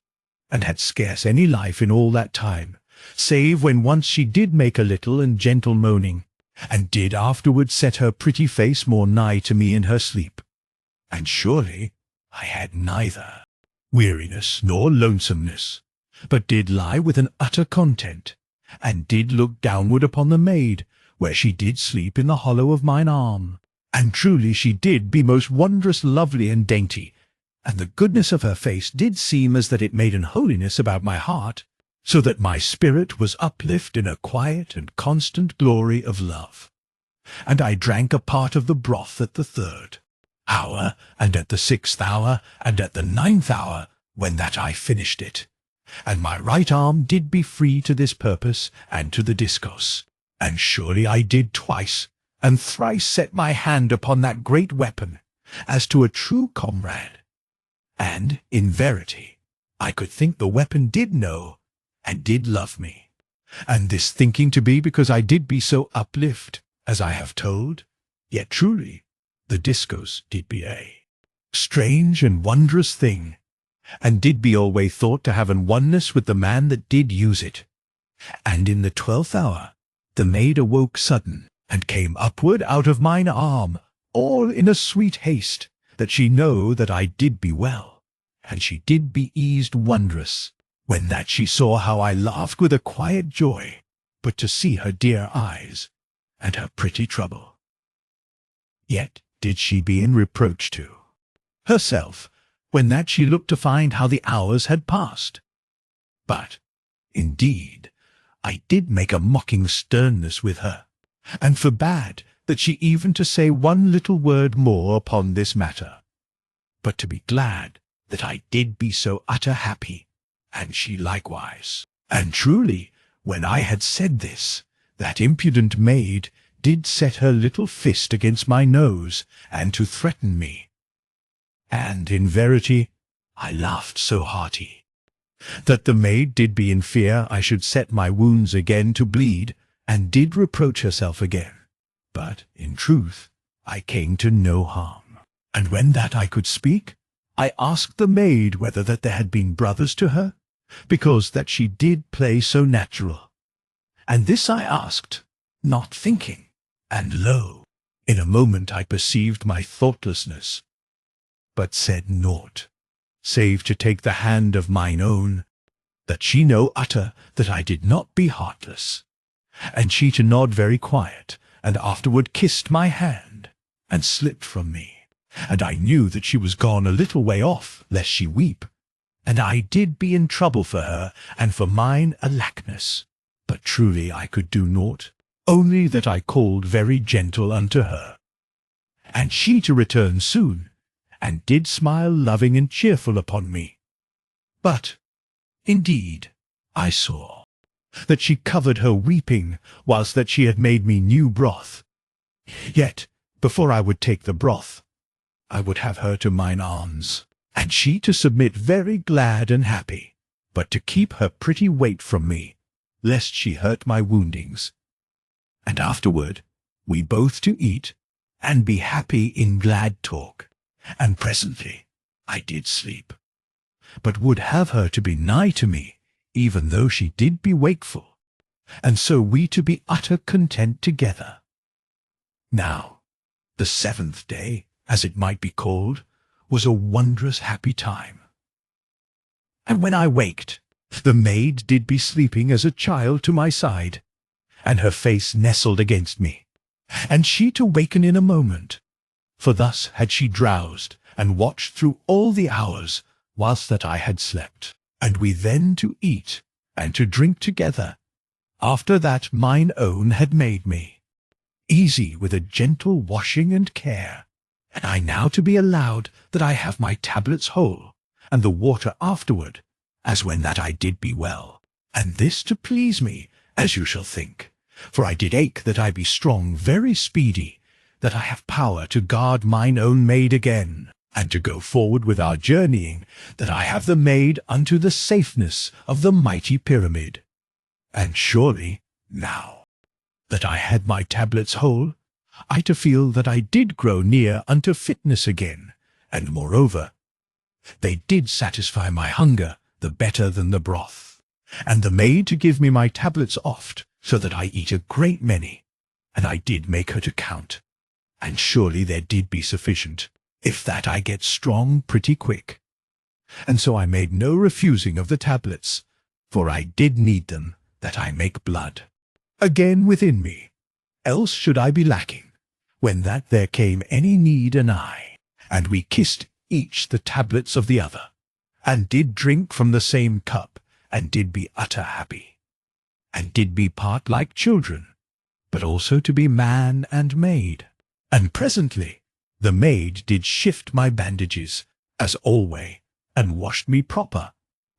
and had scarce any life in all that time, save when once she did make a little and gentle moaning, and did afterward set her pretty face more nigh to me in her sleep. And surely I had neither weariness nor lonesomeness, but did lie with an utter content, and did look downward upon the maid, where she did sleep in the hollow of mine arm. And truly she did be most wondrous lovely and dainty, and the goodness of her face did seem as that it made an holiness about my heart, so that my spirit was uplift in a quiet and constant glory of love. And I drank a part of the broth at the 3rd hour, and at the 6th hour, and at the 9th hour, when that I finished it. And my right arm did be free to this purpose, and to the discourse. And surely I did twice and thrice set my hand upon that great weapon, as to a true comrade. And, in verity, I could think the weapon did know, and did love me. And this thinking to be because I did be so uplift, as I have told, yet truly the discourse did be a strange and wondrous thing, and did be alway thought to have an oneness with the man that did use it. And in the 12th hour the maid awoke sudden, and came upward out of mine arm, all in a sweet haste, that she know that I did be well, and she did be eased wondrous, when that she saw how I laughed with a quiet joy, but to see her dear eyes, and her pretty trouble. Yet did she be in reproach to herself, when that she looked to find how the hours had passed. But, indeed, I did make a mocking sternness with her, and forbade that she even to say one little word more upon this matter, but to be glad that I did be so utter happy, and she likewise. And truly, when I had said this, that impudent maid did set her little fist against my nose, and to threaten me. And in verity I laughed so hearty, that the maid did be in fear I should set my wounds again to bleed, and did reproach herself again. But, in truth, I came to no harm. And when that I could speak, I asked the maid whether that there had been brothers to her, because that she did play so natural. And this I asked, not thinking, and lo, in a moment I perceived my thoughtlessness, but said naught, save to take the hand of mine own, that she know utter that I did not be heartless. And she to nod very quiet, and afterward kissed my hand, and slipped from me. And I knew that she was gone a little way off, lest she weep. And I did be in trouble for her, and for mine alackness. But truly I could do naught, only that I called very gentle unto her. And she to return soon, and did smile loving and cheerful upon me. But, indeed, I saw that she covered her weeping, whilst that she had made me new broth. Yet, before I would take the broth, I would have her to mine arms, and she to submit very glad and happy. but to keep her pretty weight from me, lest she hurt my woundings. And afterward we both to eat, and be happy in glad talk. And presently I did sleep, but would have her to be nigh to me, even though she did be wakeful, and so we to be utter content together. Now, the 7th day, as it might be called, was a wondrous happy time. And when I waked, the maid did be sleeping as a child to my side, and her face nestled against me, and she to waken in a moment. For thus had she drowsed and watched through all the hours whilst that I had slept, and we then to eat and to drink together, after that mine own had made me, easy with a gentle washing and care, and I now to be allowed that I have my tablets whole, and the water afterward, as when that I did be well, and this to please me, as you shall think, for I did ache that I be strong very speedy, that I have power to guard mine own maid again, and to go forward with our journeying, that I have the maid unto the safeness of the mighty pyramid. And surely, now that I had my tablets whole, I to feel that I did grow near unto fitness again, and moreover, they did satisfy my hunger the better than the broth, and the maid to give me my tablets oft, so that I eat a great many, and I did make her to count, and surely there did be sufficient, if that I get strong pretty quick. And so I made no refusing of the tablets, for I did need them, that I make blood again within me, else should I be lacking, when that there came any need anigh. And we kissed each the tablets of the other, and did drink from the same cup, and did be utter happy, and did be part like children, but also to be man and maid. And presently the maid did shift my bandages, as alway, and washed me proper,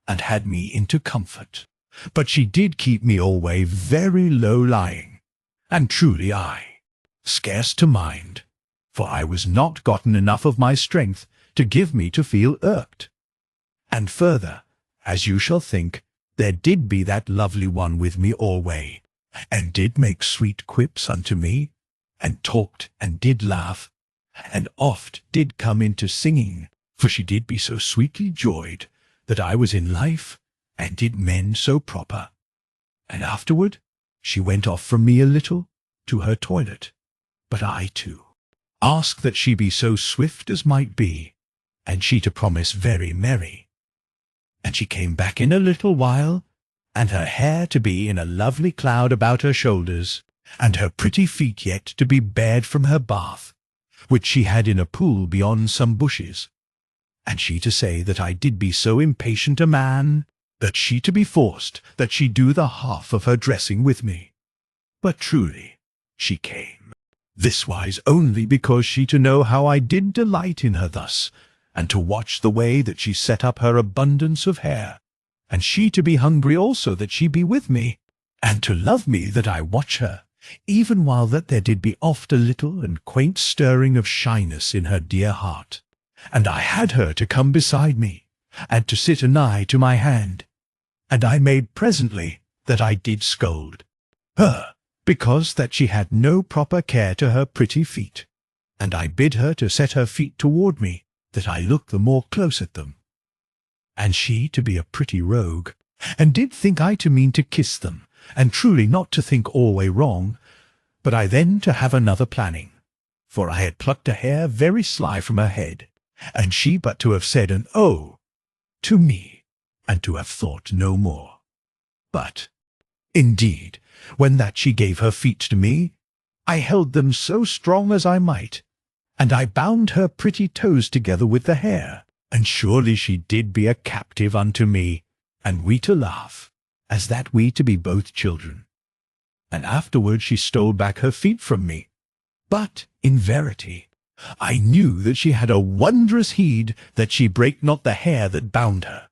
and had me into comfort. But she did keep me alway very low lying, and truly I scarce to mind, for I was not gotten enough of my strength to give me to feel irked. And further, as you shall think, there did be that lovely one with me alway, and did make sweet quips unto me, and talked and did laugh, and oft did come into singing, for she did be so sweetly joyed that I was in life, and did mend so proper. And afterward she went off from me a little to her toilet, but I too asked that she be so swift as might be, and she to promise very merry. And she came back in a little while, and her hair to be in a lovely cloud about her shoulders, and her pretty feet yet to be bared from her bath, which she had in a pool beyond some bushes. And she to say that I did be so impatient a man, that she to be forced that she do the half of her dressing with me. But truly she came this wise only because she to know how I did delight in her thus, and to watch the way that she set up her abundance of hair, and she to be hungry also that she be with me, and to love me that I watch her, even while that there did be oft a little and quaint stirring of shyness in her dear heart. And I had her to come beside me, and to sit anigh to my hand, and I made presently that I did scold her, because that she had no proper care to her pretty feet, and I bid her to set her feet toward me, that I looked the more close at them. And she to be a pretty rogue, and did think I to mean to kiss them, and truly not to think alway wrong, but I then to have another planning, for I had plucked a hair very sly from her head, and she but to have said an "Oh" to me, and to have thought no more. But, indeed, when that she gave her feet to me, I held them so strong as I might, and I bound her pretty toes together with the hair, and surely she did be a captive unto me, and we to laugh, as that we to be both children. And afterward she stole back her feet from me, but, in verity, I knew that she had a wondrous heed that she brake not the hair that bound her,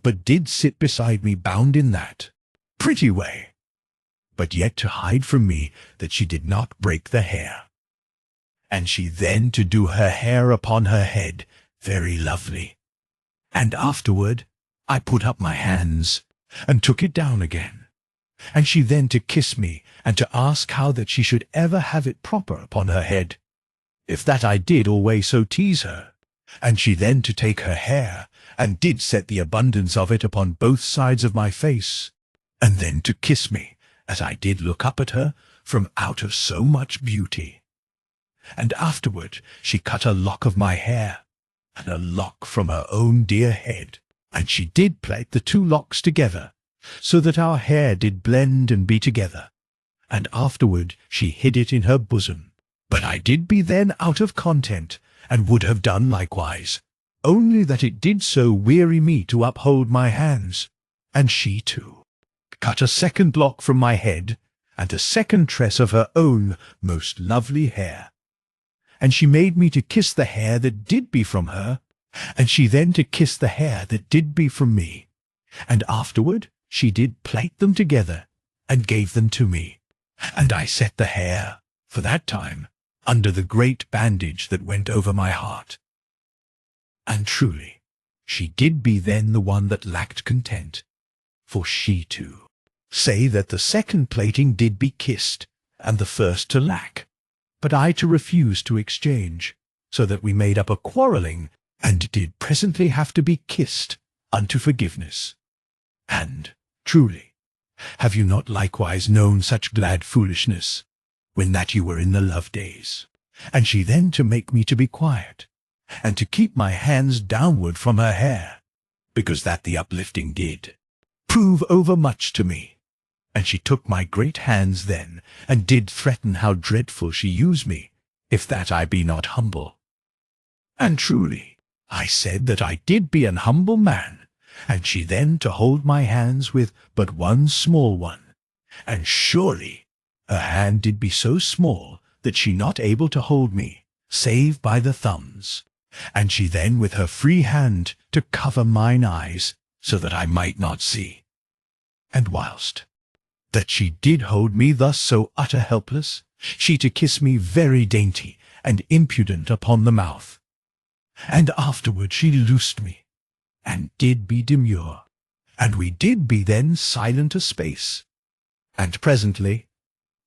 but did sit beside me bound in that pretty way, but yet to hide from me that she did not break the hair. And she then to do her hair upon her head very lovely, and afterward I put up my hands, and took it down again. And she then to kiss me, and to ask how that she should ever have it proper upon her head, if that I did always so tease her. And she then to take her hair, and did set the abundance of it upon both sides of my face, and then to kiss me, as I did look up at her from out of so much beauty. And afterward she cut a lock of my hair, and a lock from her own dear head, and she did plait the two locks together, so that our hair did blend and be together. And afterward she hid it in her bosom. But I did be then out of content, and would have done likewise, only that it did so weary me to uphold my hands. And she too cut a second lock from my head, and a second tress of her own most lovely hair. And she made me to kiss the hair that did be from her, and she then to kiss the hair that did be from me. And afterward she did plait them together, and gave them to me. And I set the hair, for that time, under the great bandage that went over my heart. And truly, she did be then the one that lacked content, for she too say that the second plaiting did be kissed, and the first to lack, but I to refuse to exchange, so that we made up a quarrelling, and did presently have to be kissed unto forgiveness. And, truly, have you not likewise known such glad foolishness, when that you were in the love days? And she then to make me to be quiet, and to keep my hands downward from her hair, because that the uplifting did prove overmuch to me. And she took my great hands then, and did threaten how dreadful she use me, if that I be not humble. And truly, I said that I did be an humble man, and she then to hold my hands with but one small one. And surely her hand did be so small that she not able to hold me, save by the thumbs. And she then with her free hand to cover mine eyes, so that I might not see. And whilst that she did hold me thus so utter helpless, she to kiss me very dainty and impudent upon the mouth. And afterward she loosed me, and did be demure, and we did be then silent a space. And presently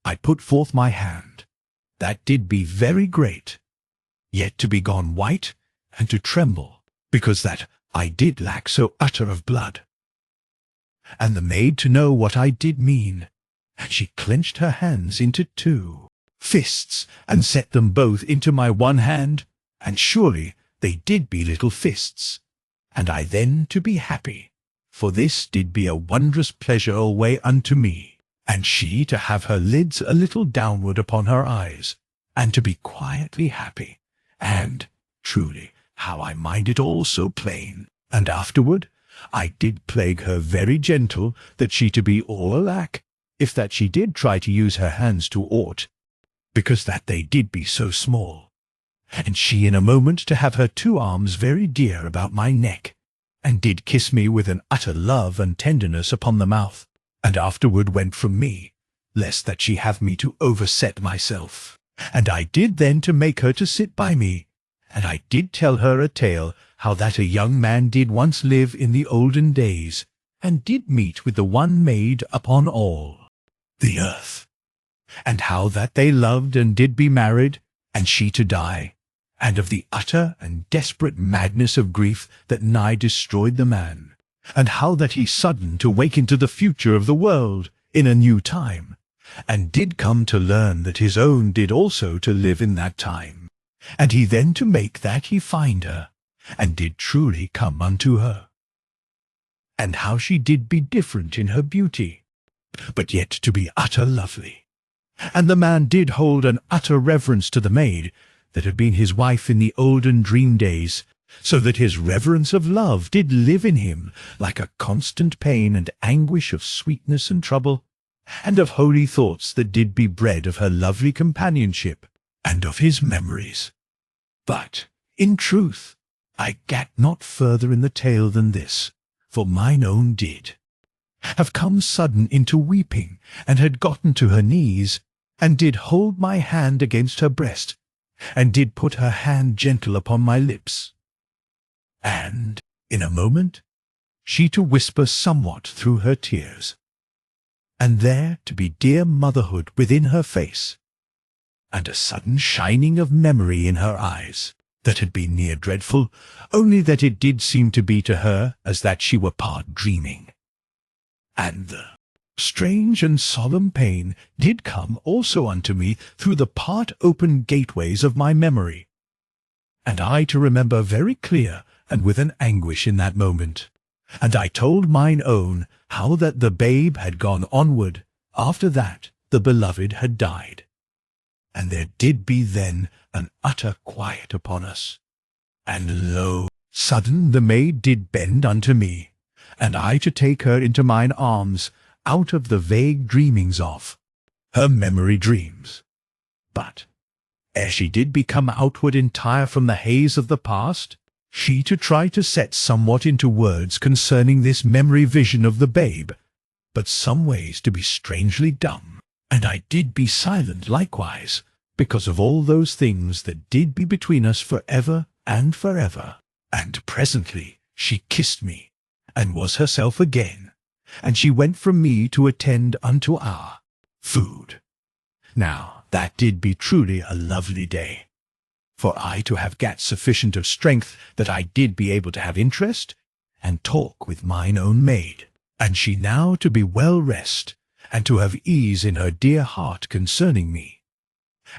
I put forth my hand, that did be very great, yet to be gone white, and to tremble, because that I did lack so utter of blood. And the maid to know what I did mean, and she clenched her hands into two fists, and set them both into my one hand, and surely they did be little fists. And I then to be happy, for this did be a wondrous pleasure alway unto me, and she to have her lids a little downward upon her eyes, and to be quietly happy, and truly how I mind it all so plain. And afterward I did plague her very gentle, that she to be all alack, if that she did try to use her hands to aught, because that they did be so small. And she in a moment to have her two arms very dear about my neck, and did kiss me with an utter love and tenderness upon the mouth, and afterward went from me, lest that she have me to overset myself. And I did then to make her to sit by me, and I did tell her a tale, how that a young man did once live in the olden days, and did meet with the one maid upon all the earth, and how that they loved and did be married, and she to die, and of the utter and desperate madness of grief that nigh destroyed the man, and how that he sudden to wake into the future of the world in a new time, and did come to learn that his own did also to live in that time, and he then to make that he find her, and did truly come unto her. And how she did be different in her beauty, but yet to be utter lovely. And the man did hold an utter reverence to the maid that had been his wife in the olden dream days, so that his reverence of love did live in him like a constant pain and anguish of sweetness and trouble, and of holy thoughts that did be bred of her lovely companionship, and of his memories. But, in truth, I gat not further in the tale than this, for mine own did have come sudden into weeping, and had gotten to her knees, and did hold my hand against her breast, and did put her hand gentle upon my lips. And, in a moment, she to whisper somewhat through her tears, and there to be dear motherhood within her face, and a sudden shining of memory in her eyes, that had been near dreadful, only that it did seem to be to her as that she were part dreaming. And the strange and solemn pain did come also unto me through the part-open gateways of my memory, and I to remember very clear and with an anguish in that moment. And I told mine own how that the babe had gone onward, after that the beloved had died. And there did be then an utter quiet upon us. And lo, sudden the maid did bend unto me, and I to take her into mine arms, out of the vague dreamings of her memory dreams. But ere she did become outward entire from the haze of the past, she to try to set somewhat into words concerning this memory vision of the babe, but some ways to be strangely dumb, and I did be silent likewise, because of all those things that did be between us for ever and for ever. And presently she kissed me, and was herself again, and she went from me to attend unto our food. Now that did be truly a lovely day, for I to have gat sufficient of strength that I did be able to have interest, and talk with mine own maid, and she now to be well rest, and to have ease in her dear heart concerning me.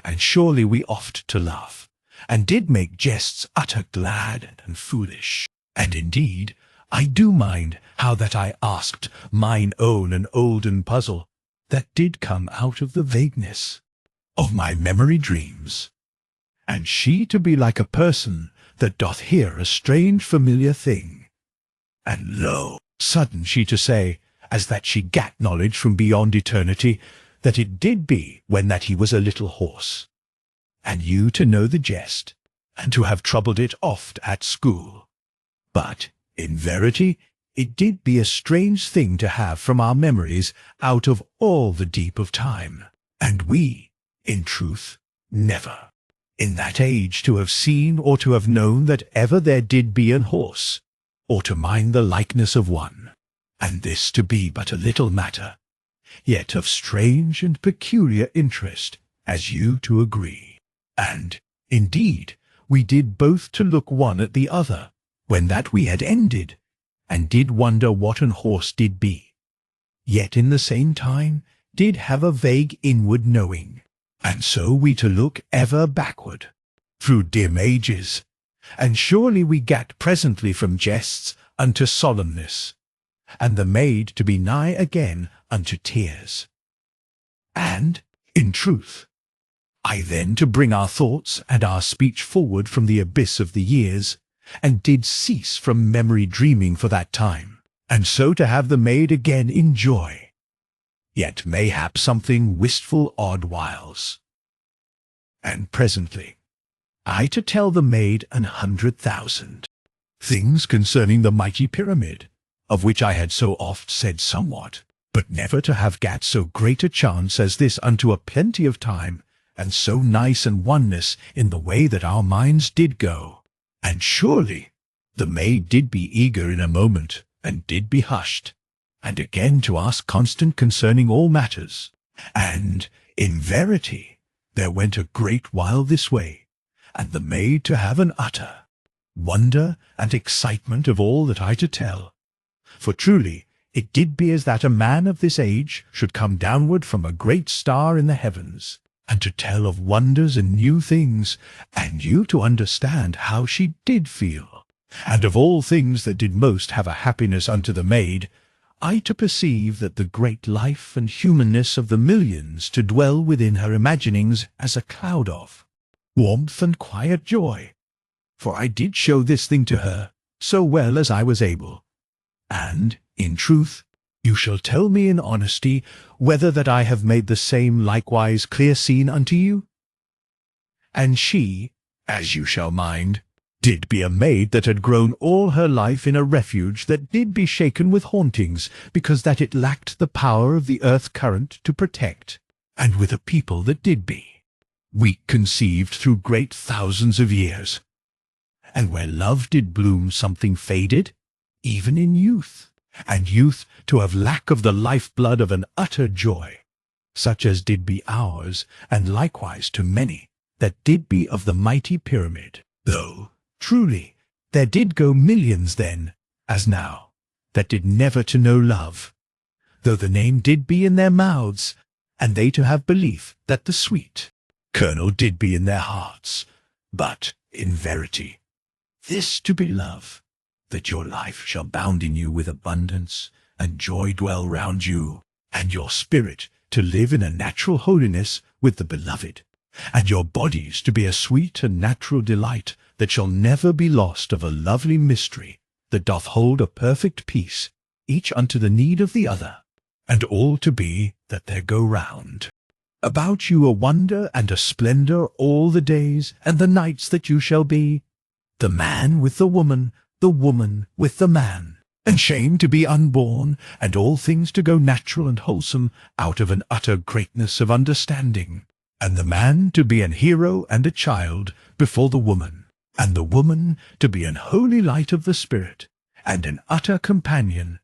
And surely we oft to laugh, and did make jests utter glad and foolish. And indeed, I do mind how that I asked mine own an olden puzzle, that did come out of the vagueness of my memory dreams. And she to be like a person that doth hear a strange familiar thing. And lo, sudden she to say, as that she gat knowledge from beyond eternity, that it did be when that he was a little horse. And you to know the jest, and to have troubled it oft at school. But, in verity, it did be a strange thing to have from our memories out of all the deep of time. And we, in truth, never, in that age to have seen or to have known that ever there did be an horse, or to mind the likeness of one. And this to be but a little matter, yet of strange and peculiar interest, as you to agree. And, indeed, we did both to look one at the other, when that we had ended, and did wonder what an horse did be, yet in the same time did have a vague inward knowing. And so we to look ever backward, through dim ages, and surely we gat presently from jests unto solemnness, and the maid to be nigh again unto tears. And, in truth, I then to bring our thoughts and our speech forward from the abyss of the years, and did cease from memory dreaming for that time, and so to have the maid again in joy, yet mayhap something wistful odd whiles. And presently I to tell the maid 100,000 things concerning the mighty pyramid, of which I had so oft said somewhat, but never to have gat so great a chance as this unto a plenty of time, and so nice an oneness in the way that our minds did go. And surely the maid did be eager in a moment, and did be hushed, and again to ask constant concerning all matters. And, in verity, there went a great while this way, and the maid to have an utter wonder and excitement of all that I to tell. For truly it did be as that a man of this age should come downward from a great star in the heavens, and to tell of wonders and new things, and you to understand how she did feel. And of all things that did most have a happiness unto the maid, I to perceive that the great life and humanness of the millions to dwell within her imaginings as a cloud of warmth and quiet joy. For I did show this thing to her, so well as I was able. And, in truth, you shall tell me in honesty whether that I have made the same likewise clear seen unto you. And she, as you shall mind, did be a maid that had grown all her life in a refuge that did be shaken with hauntings, because that it lacked the power of the earth current to protect, and with a people that did be weak conceived through great thousands of years. And where love did bloom something faded, even in youth, and youth to have lack of the lifeblood of an utter joy, such as did be ours, and likewise to many that did be of the mighty pyramid. Though, truly, there did go millions then, as now, that did never to know love, though the name did be in their mouths, and they to have belief that the sweet kernel did be in their hearts. But, in verity, this to be love, that your life shall bound in you with abundance, and joy dwell round you, and your spirit to live in a natural holiness with the beloved, and your bodies to be a sweet and natural delight that shall never be lost of a lovely mystery that doth hold a perfect peace, each unto the need of the other, and all to be that there go round about you a wonder and a splendor all the days and the nights that you shall be, the man with the woman with the man, and shame to be unborn, and all things to go natural and wholesome out of an utter greatness of understanding, and the man to be an hero and a child before the woman, and the woman to be an holy light of the spirit, and an utter companion,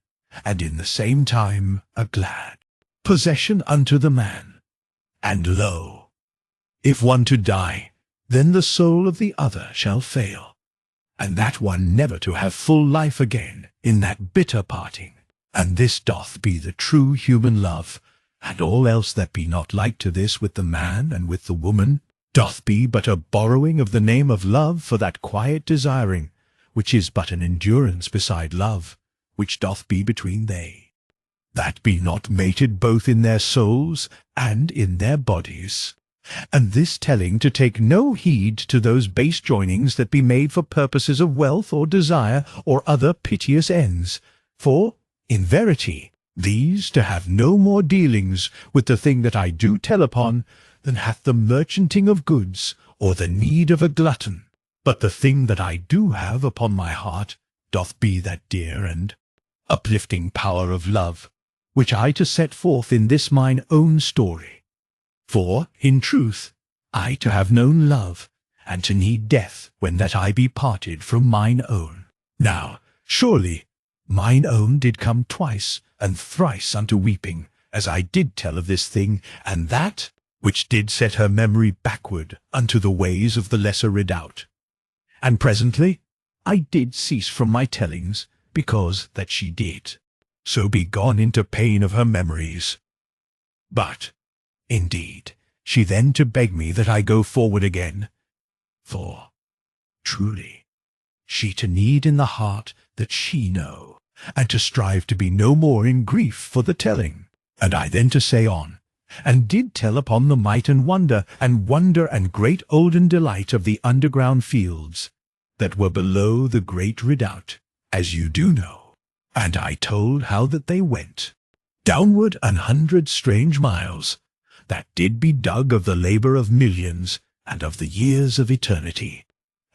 and in the same time a glad possession unto the man. And lo, if one to die, then the soul of the other shall fail, and that one never to have full life again in that bitter parting. And this doth be the true human love, and all else that be not like to this with the man and with the woman doth be but a borrowing of the name of love for that quiet desiring, which is but an endurance beside love, which doth be between they that be not mated both in their souls and in their bodies. And this telling to take no heed to those base joinings that be made for purposes of wealth or desire or other piteous ends, for, in verity, these to have no more dealings with the thing that I do tell upon than hath the merchanting of goods or the need of a glutton. But the thing that I do have upon my heart doth be that dear and uplifting power of love, which I to set forth in this mine own story. For, in truth, I to have known love, and to need death when that I be parted from mine own. Now, surely, mine own did come twice and thrice unto weeping, as I did tell of this thing, and that which did set her memory backward unto the ways of the lesser redoubt. And presently I did cease from my tellings, because that she did so be gone into pain of her memories. But, indeed, she then to beg me that I go forward again, for, truly, she to need in the heart that she know, and to strive to be no more in grief for the telling. And I then to say on, and did tell upon the might and wonder and great olden delight of the underground fields that were below the great redoubt, as you do know. And I told how that they went downward 100 strange miles, that did be dug of the labour of millions, and of the years of eternity.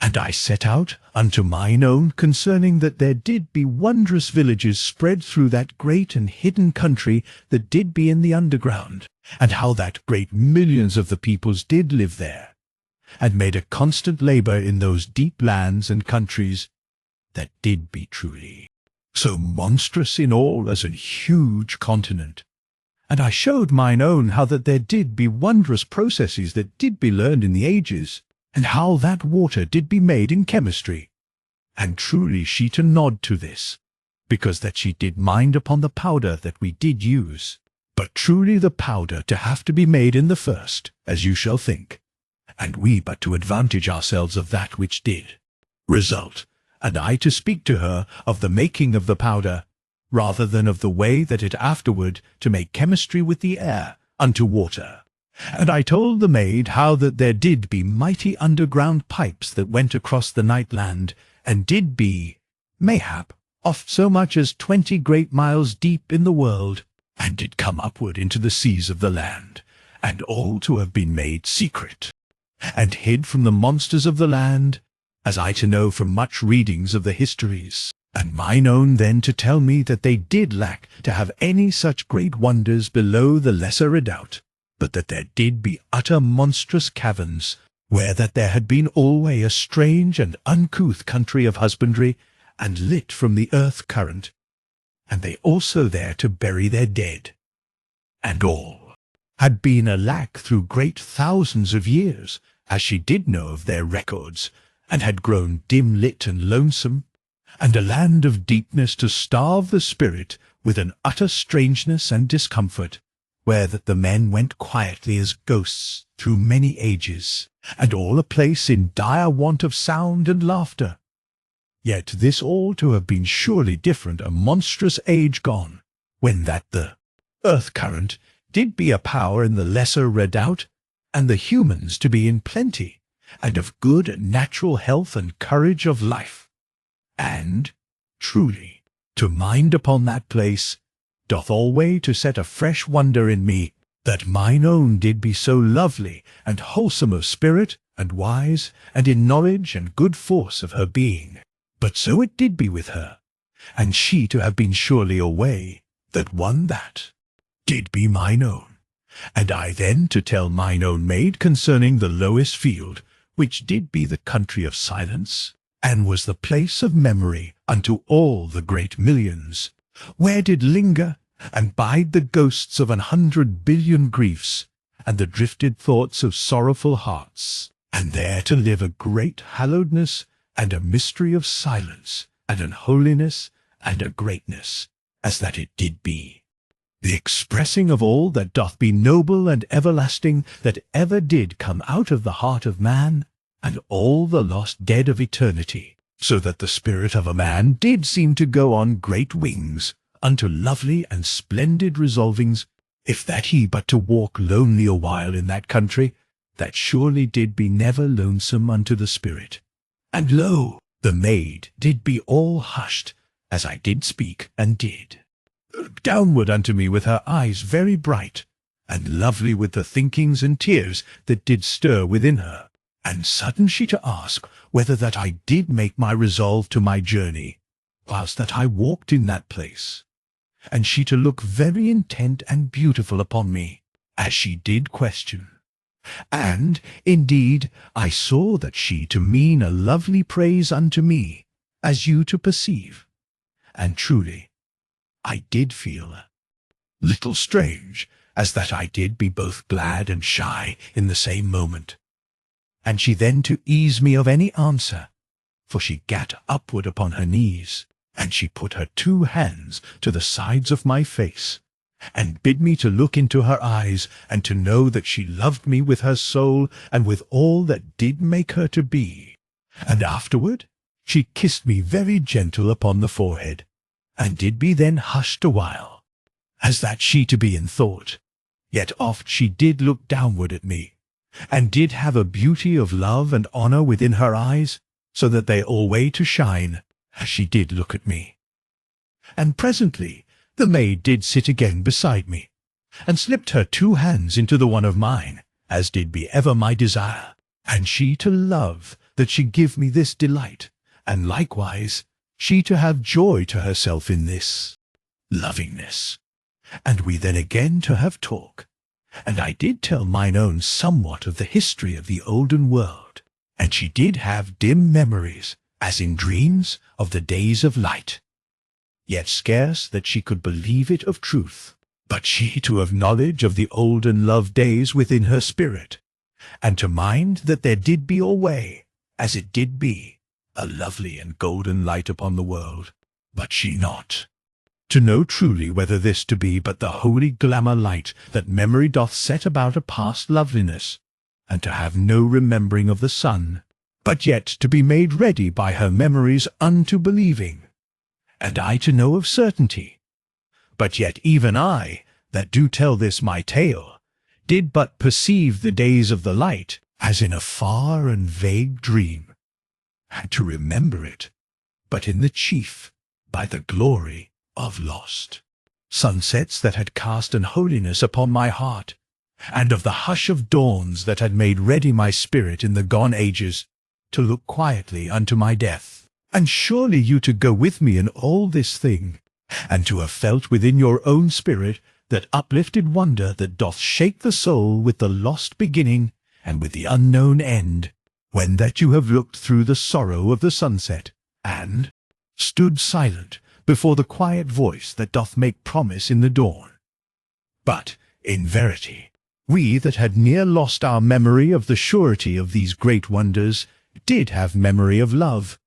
And I set out unto mine own concerning that there did be wondrous villages spread through that great and hidden country that did be in the underground, and how that great millions of the peoples did live there, and made a constant labour in those deep lands and countries that did be truly so monstrous in all as an huge continent. And I showed mine own how that there did be wondrous processes that did be learned in the ages, and how that water did be made in chemistry. And truly she to nod to this, because that she did mind upon the powder that we did use. But truly the powder to have to be made in the first, as you shall think, and we but to advantage ourselves of that which did result, and I to speak to her of the making of the powder, rather than of the way that it afterward to make chemistry with the air unto water. And I told the maid how that there did be mighty underground pipes that went across the night land, and did be, mayhap, oft so much as 20 great miles deep in the world, and did come upward into the seas of the land, and all to have been made secret, and hid from the monsters of the land, as I to know from much readings of the histories, and mine own then to tell me that they did lack to have any such great wonders below the lesser redoubt, but that there did be utter monstrous caverns, where that there had been alway a strange and uncouth country of husbandry, and lit from the earth current, and they also there to bury their dead. And all had been alack through great thousands of years, as she did know of their records, and had grown dim-lit and lonesome, and a land of deepness to starve the spirit with an utter strangeness and discomfort, where that the men went quietly as ghosts through many ages, and all a place in dire want of sound and laughter. Yet this all to have been surely different a monstrous age gone, when that the earth current did be a power in the lesser redoubt, and the humans to be in plenty, and of good natural health and courage of life. And, truly, to mind upon that place, doth alway to set a fresh wonder in me, that mine own did be so lovely and wholesome of spirit, and wise, and in knowledge and good force of her being. But so it did be with her, and she to have been surely away, that one that did be mine own, and I then to tell mine own maid concerning the lowest field, which did be the country of silence, and was the place of memory unto all the great millions, where did linger and bide the ghosts of 100 billion griefs, and the drifted thoughts of sorrowful hearts, and there to live a great hallowedness, and a mystery of silence, and an holiness, and a greatness, as that it did be, the expressing of all that doth be noble and everlasting, that ever did come out of the heart of man, and all the lost dead of eternity, so that the spirit of a man did seem to go on great wings, unto lovely and splendid resolvings, if that he but to walk lonely a while in that country, that surely did be never lonesome unto the spirit. And lo, the maid did be all hushed, as I did speak, and did look downward unto me with her eyes very bright, and lovely with the thinkings and tears that did stir within her. And sudden she to ask whether that I did make my resolve to my journey, whilst that I walked in that place. And she to look very intent and beautiful upon me, as she did question. And, indeed, I saw that she to mean a lovely praise unto me, as you to perceive. And truly, I did feel a little strange, as that I did be both glad and shy in the same moment. And she then to ease me of any answer, for she gat upward upon her knees, and she put her 2 hands to the sides of my face, and bid me to look into her eyes, and to know that she loved me with her soul, and with all that did make her to be. And afterward she kissed me very gentle upon the forehead, and did be then hushed a while, as that she to be in thought. Yet oft she did look downward at me, and did have a beauty of love and honour within her eyes, so that they alway to shine, as she did look at me. And presently the maid did sit again beside me, and slipped her 2 hands into the one of mine, as did be ever my desire, and she to love that she give me this delight, and likewise she to have joy to herself in this lovingness. And we then again to have talk, and I did tell mine own somewhat of the history of the olden world, and she did have dim memories, as in dreams, of the days of light. Yet scarce that she could believe it of truth, but she to have knowledge of the olden love days within her spirit, and to mind that there did be alway, as it did be, a lovely and golden light upon the world, but she not to know truly whether this to be but the holy glamour light that memory doth set about a past loveliness, and to have no remembering of the sun, but yet to be made ready by her memories unto believing, and I to know of certainty. But yet even I, that do tell this my tale, did but perceive the days of the light, as in a far and vague dream, and to remember it, but in the chief, by the glory of lost sunsets that had cast an holiness upon my heart, and of the hush of dawns that had made ready my spirit in the gone ages, to look quietly unto my death. And surely you to go with me in all this thing, and to have felt within your own spirit that uplifted wonder that doth shake the soul with the lost beginning and with the unknown end, when that you have looked through the sorrow of the sunset, and stood silent before the quiet voice that doth make promise in the dawn. But, in verity, we that had near lost our memory of the surety of these great wonders did have memory of love,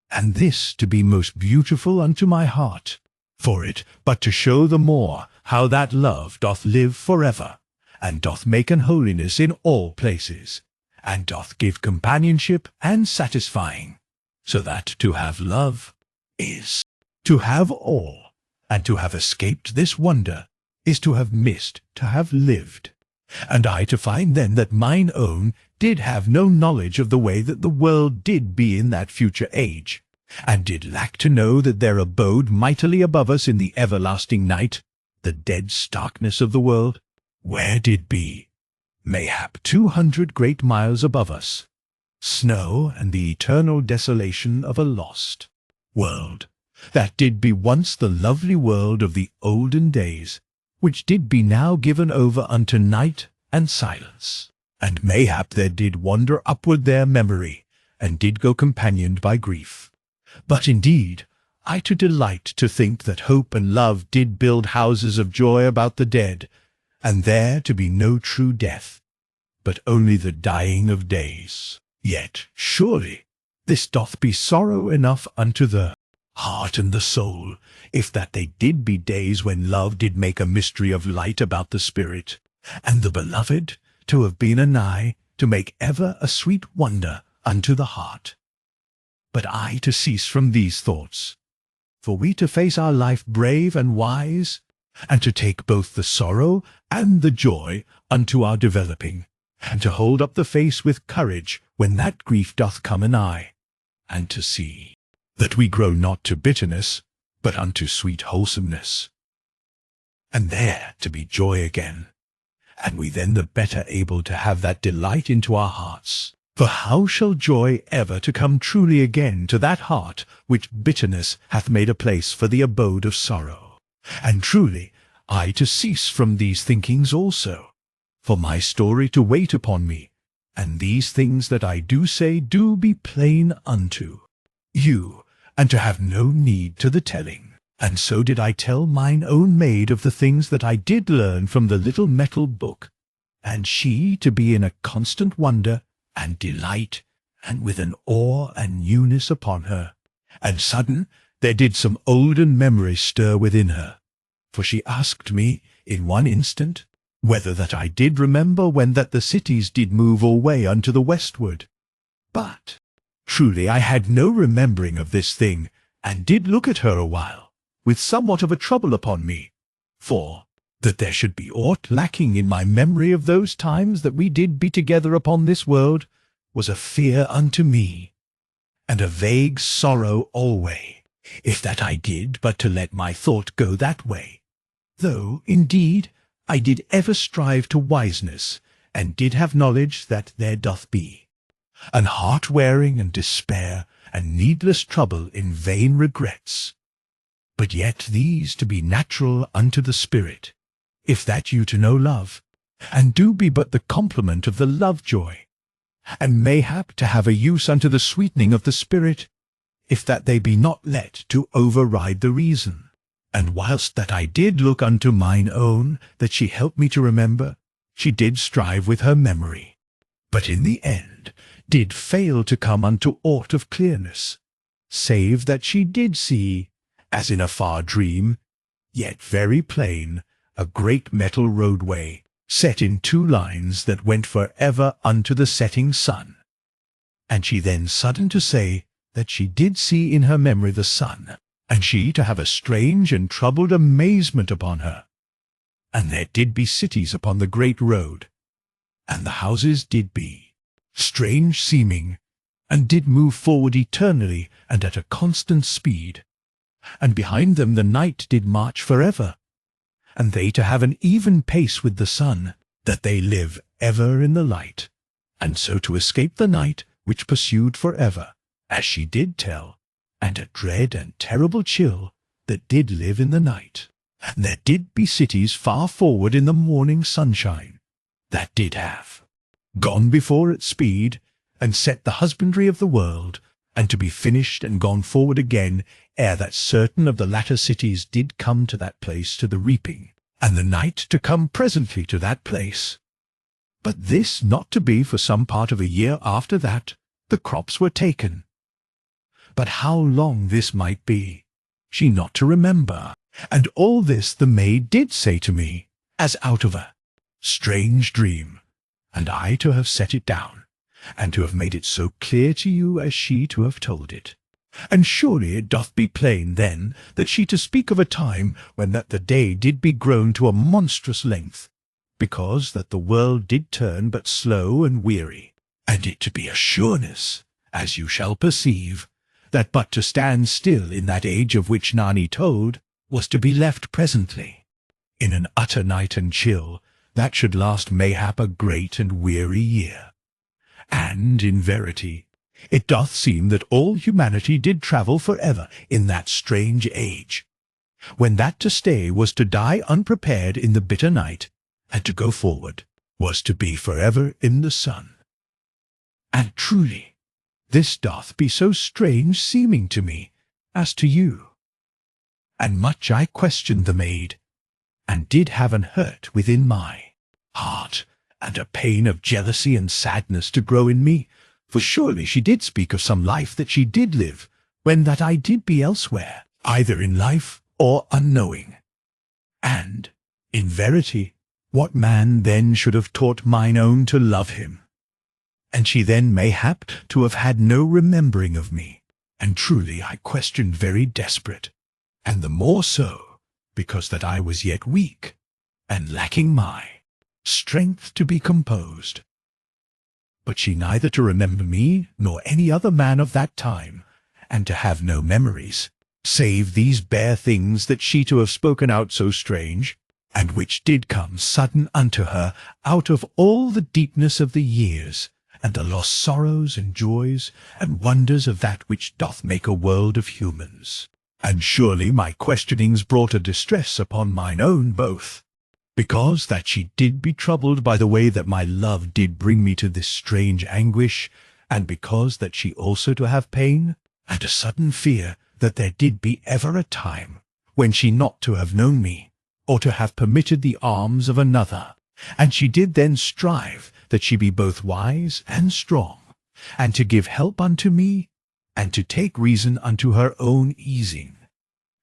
and this to be most beautiful unto my heart, for it but to show the more how that love doth live forever, and doth make an holiness in all places, and doth give companionship and satisfying, so that to have love is to have all, and to have escaped this wonder is to have missed to have lived. And I to find then that mine own did have no knowledge of the way that the world did be in that future age, and did lack to know that there abode mightily above us in the everlasting night, the dead starkness of the world, where did be, mayhap 200 great miles above us, snow and the eternal desolation of a lost world, that did be once the lovely world of the olden days, which did be now given over unto night and silence, and mayhap there did wander upward their memory, and did go companioned by grief. But indeed, I to delight to think that hope and love did build houses of joy about the dead, and there to be no true death, but only the dying of days. Yet, surely, this doth be sorrow enough unto the heart and the soul, if that they did be days when love did make a mystery of light about the spirit, and the beloved to have been anigh to make ever a sweet wonder unto the heart. But I to cease from these thoughts, for we to face our life brave and wise, and to take both the sorrow and the joy unto our developing, and to hold up the face with courage when that grief doth come anigh, and to see that we grow not to bitterness, but unto sweet wholesomeness, and there to be joy again, and we then the better able to have that delight into our hearts. For how shall joy ever to come truly again to that heart which bitterness hath made a place for the abode of sorrow? And truly I to cease from these thinkings also, for my story to wait upon me, and these things that I do say do be plain unto you, and to have no need to the telling. And so did I tell mine own maid of the things that I did learn from the little metal book, and she to be in a constant wonder and delight, and with an awe and newness upon her. And sudden there did some olden memories stir within her, for she asked me in one instant whether that I did remember when that the cities did move away unto the westward. But truly I had no remembering of this thing, and did look at her a while, with somewhat of a trouble upon me, for that there should be aught lacking in my memory of those times that we did be together upon this world was a fear unto me, and a vague sorrow alway, if that I did but to let my thought go that way, though, indeed, I did ever strive to wiseness, and did have knowledge that there doth be, and heart-wearing and despair, and needless trouble in vain regrets. But yet these to be natural unto the spirit, if that you to know love, and do be but the complement of the love-joy, and mayhap to have a use unto the sweetening of the spirit, if that they be not let to override the reason. And whilst that I did look unto mine own, that she helped me to remember, she did strive with her memory, but in the end did fail to come unto aught of clearness, save that she did see, as in a far dream, yet very plain, a great metal roadway, set in 2 lines that went for ever unto the setting sun. And she then sudden to say that she did see in her memory the sun, and she to have a strange and troubled amazement upon her. And there did be cities upon the great road, and the houses did be strange seeming, and did move forward eternally and at a constant speed, and behind them the night did march forever, and they to have an even pace with the sun, that they live ever in the light, and so to escape the night which pursued forever, as she did tell, and a dread and terrible chill that did live in the night. And there did be cities far forward in the morning sunshine, that did have gone before at speed, and set the husbandry of the world, and to be finished and gone forward again, ere that certain of the latter cities did come to that place to the reaping, and the night to come presently to that place. But this not to be for some part of a year after that the crops were taken. But how long this might be, she not to remember. And all this the maid did say to me, as out of a strange dream, and I to have set it down, and to have made it so clear to you as she to have told it. And surely it doth be plain then that she to speak of a time when that the day did be grown to a monstrous length, because that the world did turn but slow and weary, and it to be a sureness, as you shall perceive, that but to stand still in that age of which Nani told, was to be left presently, in an utter night and chill, that should last mayhap a great and weary year. And, in verity, it doth seem that all humanity did travel for ever in that strange age, when that to stay was to die unprepared in the bitter night, and to go forward was to be for ever in the sun. And truly, this doth be so strange seeming to me as to you. And much I questioned the maid, and did have an hurt within my heart, and a pain of jealousy and sadness to grow in me, for surely she did speak of some life that she did live, when that I did be elsewhere, either in life or unknowing. And, in verity, what man then should have taught mine own to love him? And she then mayhap to have had no remembering of me, and truly I questioned very desperate, and the more so, because that I was yet weak, and lacking my strength to be composed. But she neither to remember me, nor any other man of that time, and to have no memories, save these bare things that she to have spoken out so strange, and which did come sudden unto her out of all the deepness of the years, and the lost sorrows and joys and wonders of that which doth make a world of humans. And surely my questionings brought a distress upon mine own both, because that she did be troubled by the way that my love did bring me to this strange anguish, and because that she also to have pain, and a sudden fear that there did be ever a time when she not to have known me, or to have permitted the arms of another, and she did then strive that she be both wise and strong, and to give help unto me, and to take reason unto her own easing.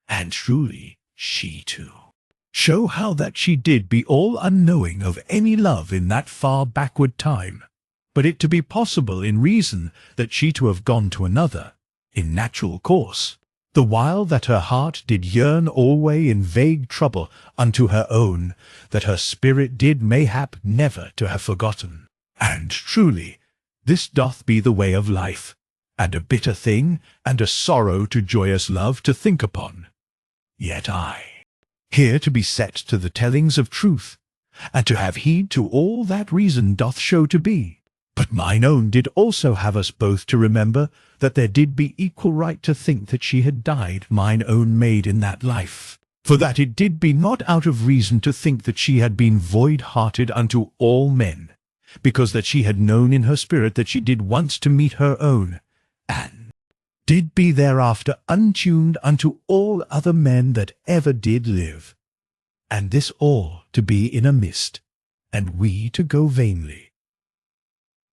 And truly she too show how that she did be all unknowing of any love in that far backward time, but it to be possible in reason that she to have gone to another, in natural course, the while that her heart did yearn alway in vague trouble unto her own, that her spirit did mayhap never to have forgotten. And truly this doth be the way of life, and a bitter thing, and a sorrow to joyous love to think upon. Yet I, here to be set to the tellings of truth, and to have heed to all that reason doth show to be. But mine own did also have us both to remember that there did be equal right to think that she had died mine own maid in that life, for that it did be not out of reason to think that she had been void-hearted unto all men, because that she had known in her spirit that she did once to meet her own, and did be thereafter untuned unto all other men that ever did live, and this all to be in a mist, and we to go vainly.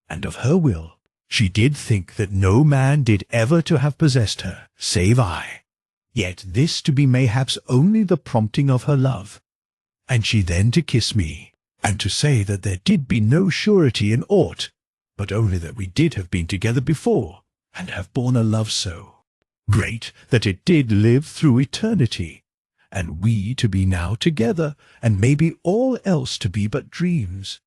And of her will she did think that no man did ever to have possessed her, save I, yet this to be mayhaps only the prompting of her love, and she then to kiss me, and to say that there did be no surety in aught, but only that we did have been together before, and have borne a love so great that it did live through eternity, and we to be now together, and maybe all else to be but dreams.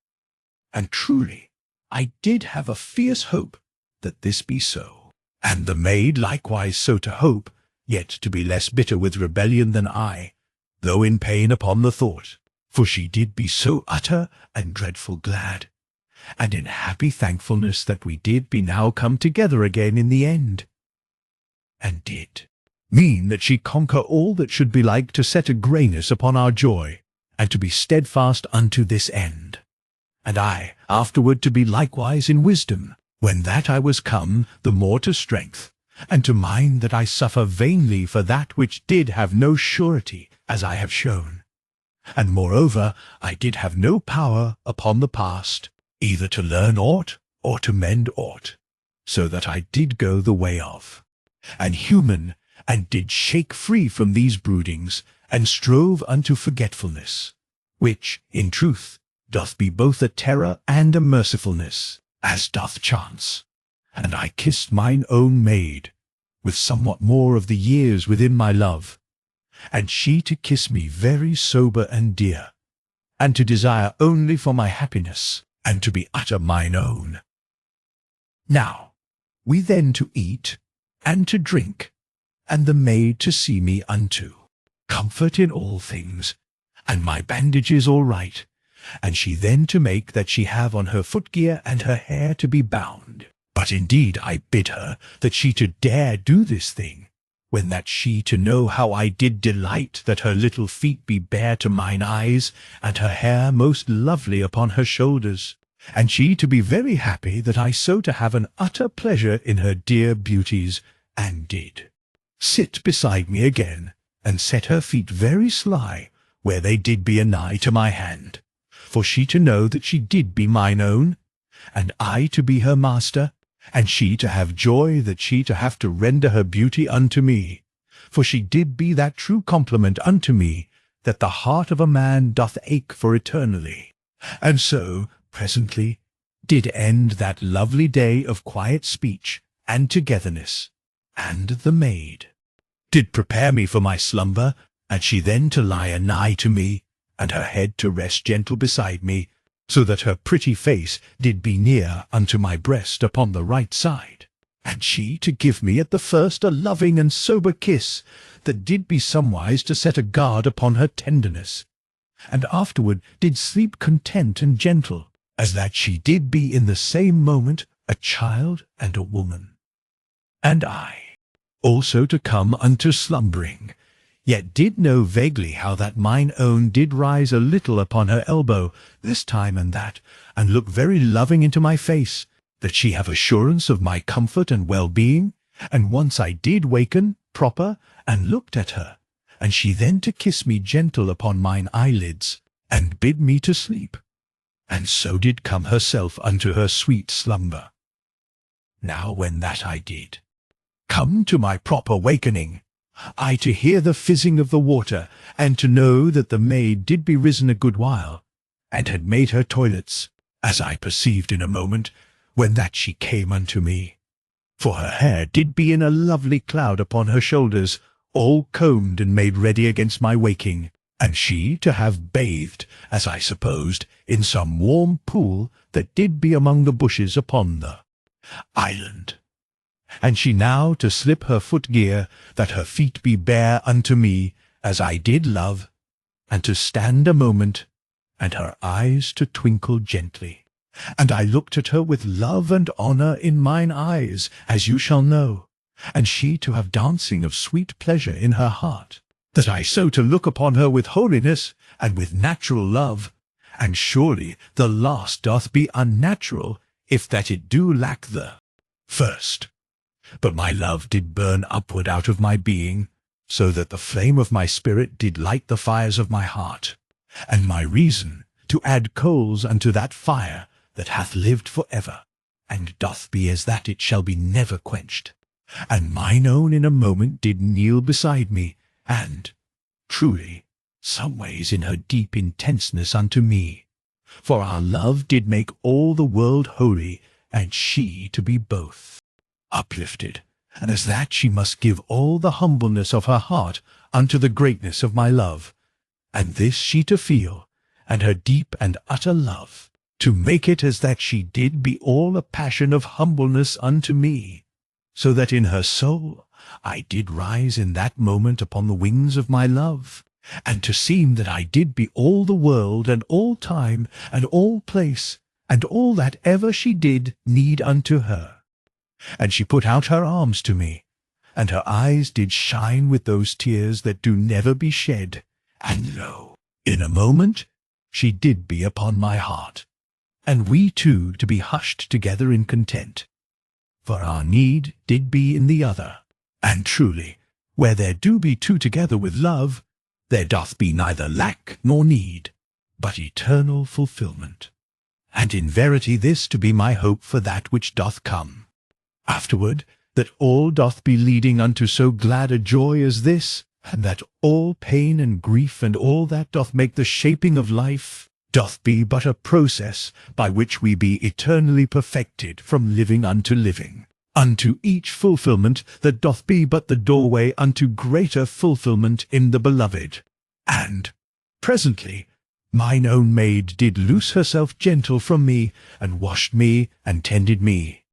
And truly I did have a fierce hope that this be so, and the maid likewise so to hope, yet to be less bitter with rebellion than I, though in pain upon the thought, for she did be so utter and dreadful glad, and in happy thankfulness that we did be now come together again in the end, and did mean that she conquer all that should be like to set a grayness upon our joy, and to be steadfast unto this end. And I afterward to be likewise in wisdom, when that I was come the more to strength, and to mind that I suffer vainly for that which did have no surety, as I have shown. And moreover, I did have no power upon the past, either to learn aught or to mend aught, so that I did go the way of, and human, and did shake free from these broodings, and strove unto forgetfulness, which, in truth, doth be both a terror and a mercifulness, as doth chance. And I kissed mine own maid, with somewhat more of the years within my love, and she to kiss me very sober and dear, and to desire only for my happiness, and to be utter mine own. Now, we then to eat, and to drink, and the maid to see me unto, comfort in all things, and my bandages all right, and she then to make that she have on her footgear and her hair to be bound. But indeed I bid her that she to dare do this thing, when that she to know how I did delight that her little feet be bare to mine eyes, and her hair most lovely upon her shoulders, and she to be very happy that I so to have an utter pleasure in her dear beauties, and did sit beside me again, and set her feet very sly, where they did be anigh to my hand, for she to know that she did be mine own, and I to be her master, and she to have joy that she to have to render her beauty unto me, for she did be that true compliment unto me, that the heart of a man doth ache for eternally. And so, presently, did end that lovely day of quiet speech and togetherness, and the maid did prepare me for my slumber, and she then to lie anigh to me, and her head to rest gentle beside me, so that her pretty face did be near unto my breast upon the right side, and she to give me at the first a loving and sober kiss, that did be somewise to set a guard upon her tenderness, and afterward did sleep content and gentle, as that she did be in the same moment a child and a woman. And I also to come unto slumbering, yet did know vaguely how that mine own did rise a little upon her elbow, this time and that, and look very loving into my face, that she have assurance of my comfort and well-being, and once I did waken, proper, and looked at her, and she then to kiss me gentle upon mine eyelids, and bid me to sleep, and so did come herself unto her sweet slumber. Now when that I did come to my proper wakening, I to hear the fizzing of the water, and to know that the maid did be risen a good while, and had made her toilets, as I perceived in a moment, when that she came unto me. For her hair did be in a lovely cloud upon her shoulders, all combed and made ready against my waking, and she to have bathed, as I supposed, in some warm pool that did be among the bushes upon the island. And she now to slip her footgear, that her feet be bare unto me, as I did love, and to stand a moment, and her eyes to twinkle gently. And I looked at her with love and honour in mine eyes, as you shall know, and she to have dancing of sweet pleasure in her heart, that I so to look upon her with holiness, and with natural love, and surely the last doth be unnatural, if that it do lack the first. But my love did burn upward out of my being, so that the flame of my spirit did light the fires of my heart, and my reason to add coals unto that fire that hath lived for ever, and doth be as that it shall be never quenched. And mine own in a moment did kneel beside me, and, truly, some ways in her deep intenseness unto me, for our love did make all the world holy, and she to be both uplifted, and as that she must give all the humbleness of her heart unto the greatness of my love, and this she to feel, and her deep and utter love, to make it as that she did be all a passion of humbleness unto me, so that in her soul I did rise in that moment upon the wings of my love, and to seem that I did be all the world, and all time, and all place, and all that ever she did need unto her. And she put out her arms to me, and her eyes did shine with those tears that do never be shed, and lo, in a moment she did be upon my heart, and we two to be hushed together in content. for our need did be in the other. And truly, where there do be two together with love, there doth be neither lack nor need, but eternal fulfillment. And in verity this to be my hope for that which doth come. Afterward, that all doth be leading unto so glad a joy as this, and that all pain and grief and all that doth make the shaping of life doth be but a process by which we be eternally perfected from living unto living, unto each fulfillment that doth be but the doorway unto greater fulfillment in the beloved. And presently mine own maid did loose herself gentle from me, and washed me, and tended me,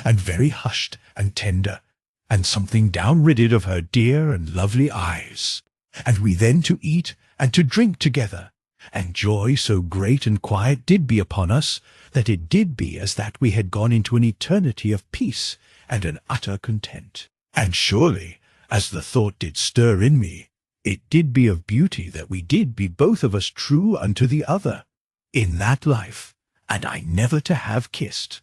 and very hushed and tender, and something downridded of her dear and lovely eyes. And we then to eat and to drink together, and joy so great and quiet did be upon us, that it did be as that we had gone into an eternity of peace and an utter content. And surely, as the thought did stir in me, it did be of beauty that we did be both of us true unto the other, in that life, and I never to have kissed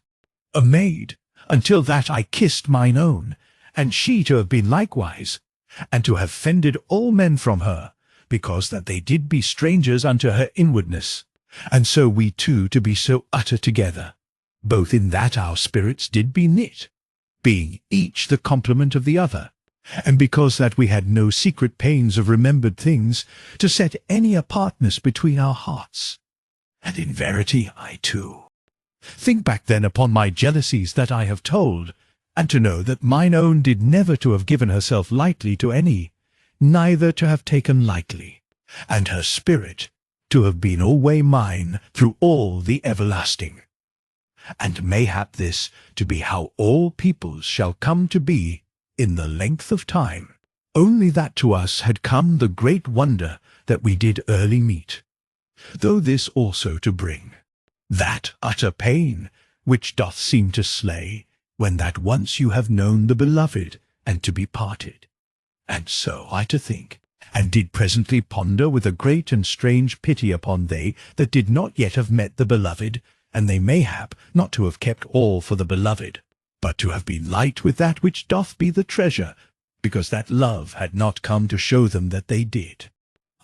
a maid, until that I kissed mine own, and she to have been likewise, and to have fended all men from her, because that they did be strangers unto her inwardness, and so we two to be so utter together, both in that our spirits did be knit, being each the complement of the other, and because that we had no secret pains of remembered things to set any apartness between our hearts. And in verity I too think back then upon my jealousies that I have told, and to know that mine own did never to have given herself lightly to any, neither to have taken lightly, and her spirit to have been alway mine through all the everlasting. And mayhap this to be how all peoples shall come to be in the length of time, only that to us had come the great wonder that we did early meet, though this also to bring that utter pain which doth seem to slay, when that once you have known the beloved, and to be parted. And so I to think, and did presently ponder with a great and strange pity upon they that did not yet have met the beloved, and they mayhap not to have kept all for the beloved, but to have been light with that which doth be the treasure, because that love had not come to show them that they did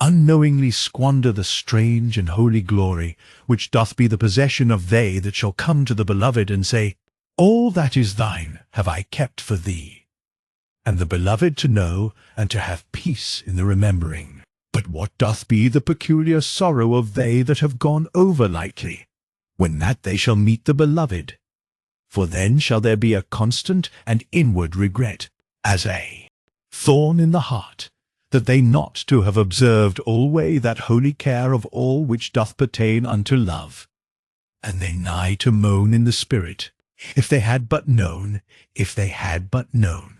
unknowingly squander the strange and holy glory which doth be the possession of they that shall come to the beloved and say, all that is thine have I kept for thee, and the beloved to know and to have peace in the remembering. But what doth be the peculiar sorrow of they that have gone over lightly, when that they shall meet the beloved? For then shall there be a constant and inward regret, as a thorn in the heart, that they not to have observed alway that holy care of all which doth pertain unto love. And they nigh to moan in the spirit, if they had but known, if they had but known.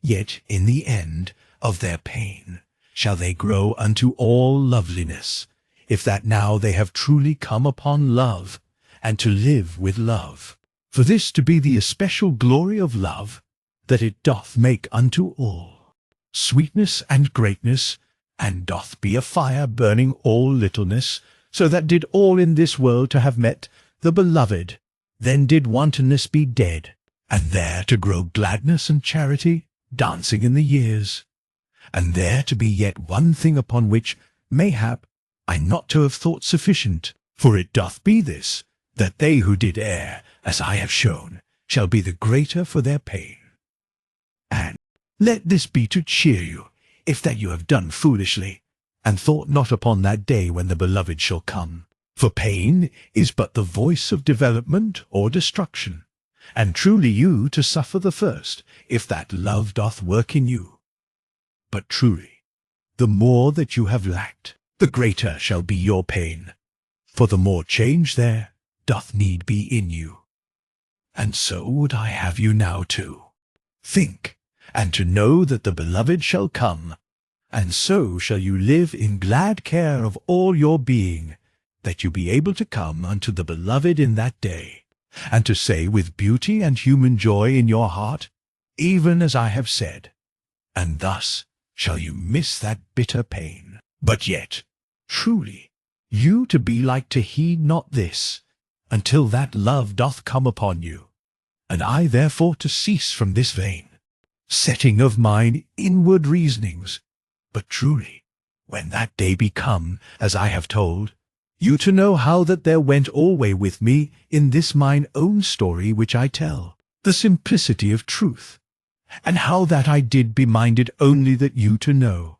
Yet in the end of their pain shall they grow unto all loveliness, if that now they have truly come upon love, and to live with love. For this to be the especial glory of love, that it doth make unto all sweetness and greatness, and doth be a fire burning all littleness, so that did all in this world to have met the beloved, then did wantonness be dead, and there to grow gladness and charity, dancing in the years, and there to be yet one thing upon which, mayhap, I not to have thought sufficient, for it doth be this, that they who did err, as I have shown, shall be the greater for their pain. And let this be to cheer you, if that you have done foolishly, and thought not upon that day when the beloved shall come. For pain is but the voice of development or destruction, and truly you to suffer the first, if that love doth work in you. But truly, the more that you have lacked, the greater shall be your pain, for the more change there doth need be in you. And so would I have you now too. Think, and to know that the beloved shall come, and so shall you live in glad care of all your being, that you be able to come unto the beloved in that day, and to say with beauty and human joy in your heart, even as I have said, and thus shall you miss that bitter pain. But yet, truly, you to be like to heed not this, until that love doth come upon you, and I therefore to cease from this vain setting of mine inward reasonings. But truly, when that day be come, as I have told, you to know how that there went alway with me in this mine own story which I tell, the simplicity of truth, and how that I did be minded only that you to know,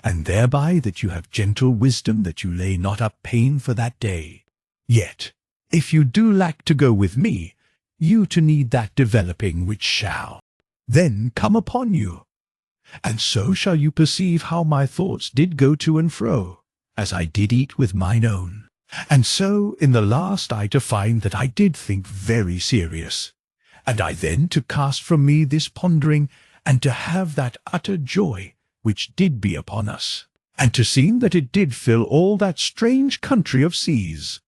and thereby that you have gentle wisdom that you lay not up pain for that day. Yet, if you do lack to go with me, you to need that developing which shall then come upon you. And so shall you perceive how my thoughts did go to and fro, as I did eat with mine own. And so in the last I to find that I did think very serious, and I then to cast from me this pondering, and to have that utter joy which did be upon us, and to seem that it did fill all that strange country of seas.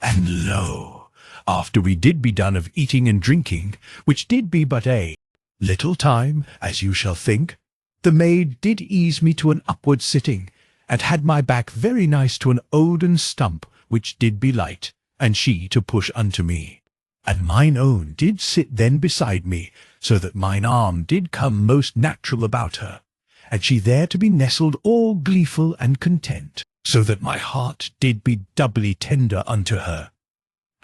And lo, after we did be done of eating and drinking, which did be but a little time, as you shall think, the maid did ease me to an upward sitting, and had my back very nice to an olden stump, which did be light, and she to push unto me. And mine own did sit then beside me, so that mine arm did come most natural about her, and she there to be nestled all gleeful and content, so that my heart did be doubly tender unto her.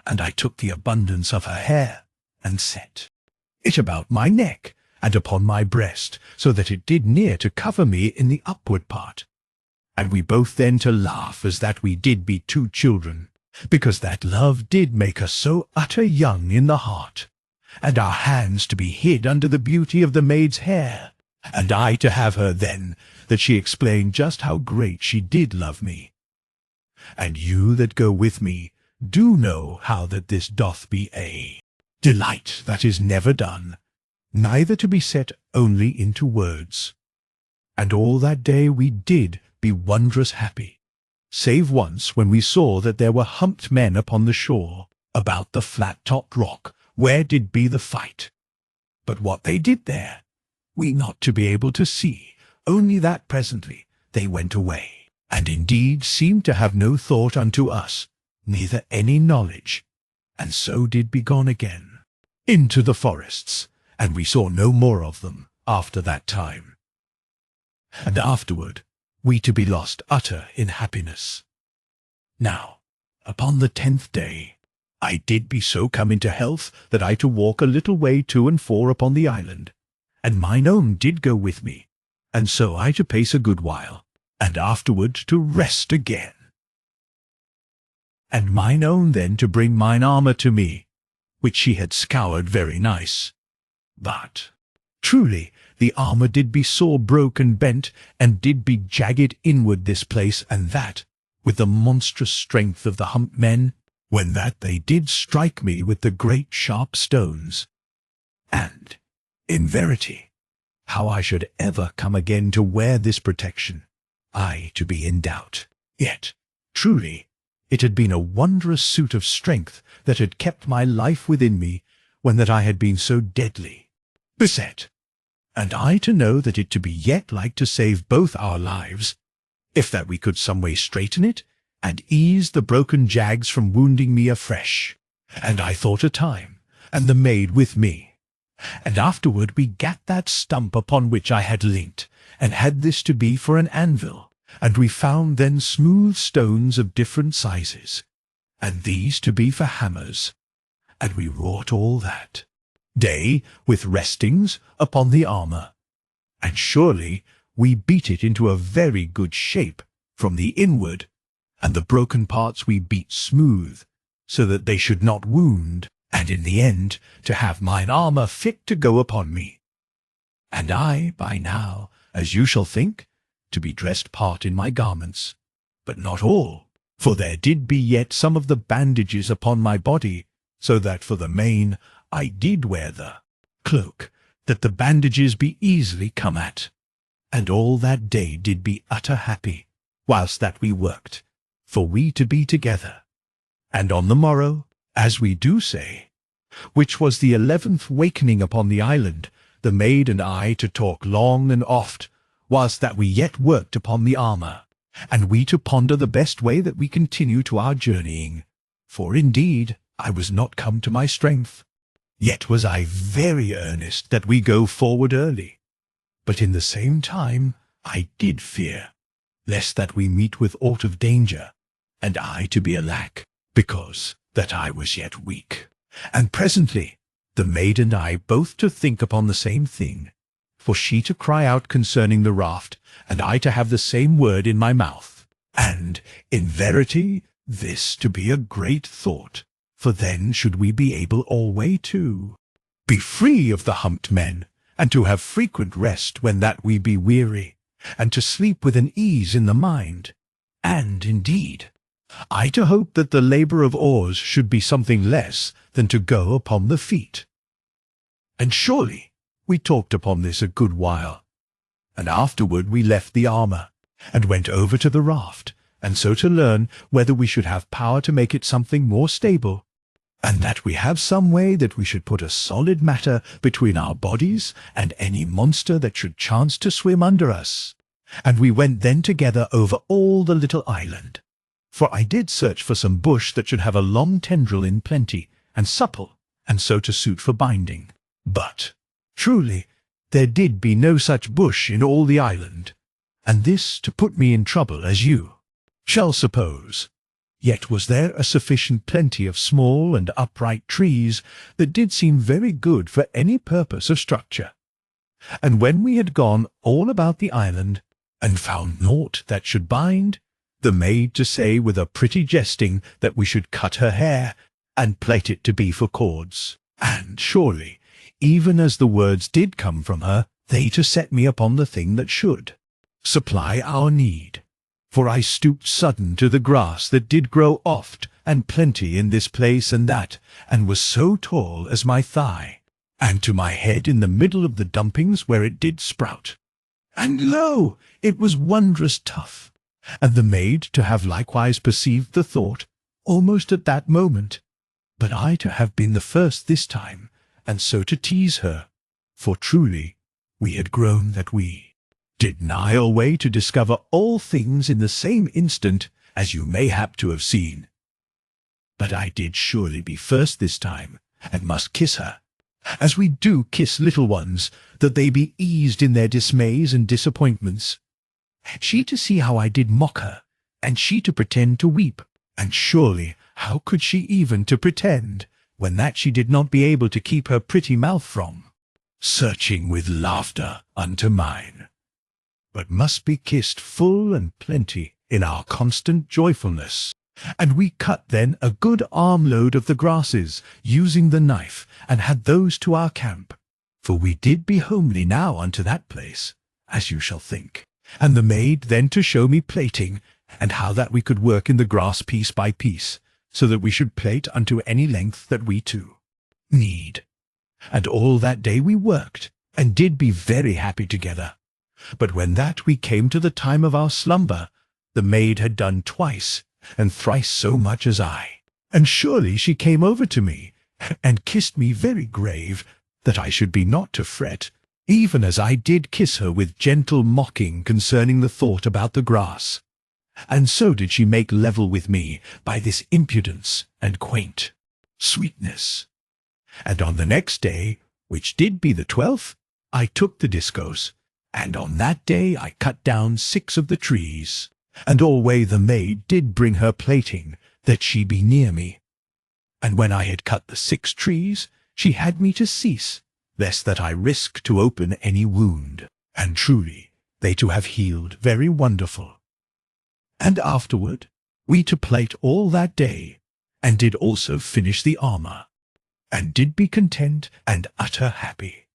And I took the abundance of her hair, and set it about my neck, and upon my breast, so that it did near to cover me in the upward part. And we both then to laugh as that we did be two children, because that love did make us so utter young in the heart, and our hands to be hid under the beauty of the maid's hair, and I to have her then, that she explained just how great she did love me. And you that go with me do know how that this doth be a delight that is never done, neither to be set only into words. And all that day we did be wondrous happy, save once when we saw that there were humped men upon the shore, about the flat-topped rock, where did be the fight. But what they did there, we not to be able to see, only that presently they went away, and indeed seemed to have no thought unto us, neither any knowledge, and so did be gone again into the forests, and we saw no more of them after that time. And afterward we to be lost utter in happiness. Now, upon the 10th day, I did be so come into health that I to walk a little way to and fro upon the island, and mine own did go with me, and so I to pace a good while, and afterward to rest again. And mine own then to bring mine armour to me, which she had scoured very nice. But truly the armour did be sore broke and bent, and did be jagged inward this place and that, with the monstrous strength of the humped men, when that they did strike me with the great sharp stones. And, in verity, how I should ever come again to wear this protection, I to be in doubt. Yet, truly, it had been a wondrous suit of strength that had kept my life within me, when that I had been so deadly beset. And I to know that it to be yet like to save both our lives, if that we could some way straighten it, and ease the broken jags from wounding me afresh. And I thought a time, and the maid with me. And afterward we gat that stump upon which I had leant, and had this to be for an anvil, and we found then smooth stones of different sizes, and these to be for hammers. And we wrought all that day with restings upon the armour, and surely we beat it into a very good shape from the inward, and the broken parts we beat smooth, so that they should not wound, and in the end to have mine armour fit to go upon me. And I, by now, as you shall think, to be dressed part in my garments, but not all, for there did be yet some of the bandages upon my body, so that for the main I did wear the cloak, that the bandages be easily come at. And all that day did be utter happy, whilst that we worked, for we to be together. And on the morrow, as we do say, which was the 11th wakening upon the island, the maid and I to talk long and oft, whilst that we yet worked upon the armour, and we to ponder the best way that we continue to our journeying, for indeed I was not come to my strength. Yet was I very earnest that we go forward early. But in the same time I did fear, lest that we meet with aught of danger, and I to be alack, because that I was yet weak. And presently the maid and I both to think upon the same thing, for she to cry out concerning the raft, and I to have the same word in my mouth. And in verity this to be a great thought, for then should we be able alway to be free of the humped men, and to have frequent rest when that we be weary, and to sleep with an ease in the mind. And indeed, I to hope that the labour of oars should be something less than to go upon the feet. And surely we talked upon this a good while, and afterward we left the armour, and went over to the raft, and so to learn whether we should have power to make it something more stable, and that we have some way that we should put a solid matter between our bodies and any monster that should chance to swim under us. And we went then together over all the little island. For I did search for some bush that should have a long tendril in plenty, and supple, and so to suit for binding. But truly there did be no such bush in all the island, and this to put me in trouble, as you shall suppose. Yet was there a sufficient plenty of small and upright trees that did seem very good for any purpose of structure. And when we had gone all about the island, and found naught that should bind, the maid to say with a pretty jesting that we should cut her hair, and plait it to be for cords. And surely, even as the words did come from her, they to set me upon the thing that should supply our need. For I stooped sudden to the grass that did grow oft and plenty in this place and that, and was so tall as my thigh, and to my head in the middle of the dumpings where it did sprout. And lo, it was wondrous tough, and the maid to have likewise perceived the thought, almost at that moment, but I to have been the first this time, and so to tease her, for truly we had grown that we did nigh alway to discover all things in the same instant, as you may hap to have seen. But I did surely be first this time, and must kiss her, as we do kiss little ones, that they be eased in their dismays and disappointments. She to see how I did mock her, and she to pretend to weep, and surely how could she even to pretend, when that she did not be able to keep her pretty mouth from searching with laughter unto mine, but must be kissed full and plenty in our constant joyfulness. And we cut then a good arm-load of the grasses, using the knife, and had those to our camp. For we did be homely now unto that place, as you shall think. And the maid then to show me plaiting, and how that we could work in the grass piece by piece, so that we should plait unto any length that we two need. And all that day we worked, and did be very happy together. But when that we came to the time of our slumber, the maid had done twice and thrice so much as I. And surely she came over to me, and kissed me very grave, that I should be not to fret, even as I did kiss her with gentle mocking concerning the thought about the grass. And so did she make level with me by this impudence and quaint sweetness. And on the next day, which did be the 12th, I took the discourse, and on that day I cut down 6 of the trees, and alway the maid did bring her plaiting, that she be near me. And when I had cut the 6 trees, she had me to cease, lest that I risk to open any wound, and truly they to have healed very wonderful. And afterward we to plait all that day, and did also finish the armour, and did be content and utter happy.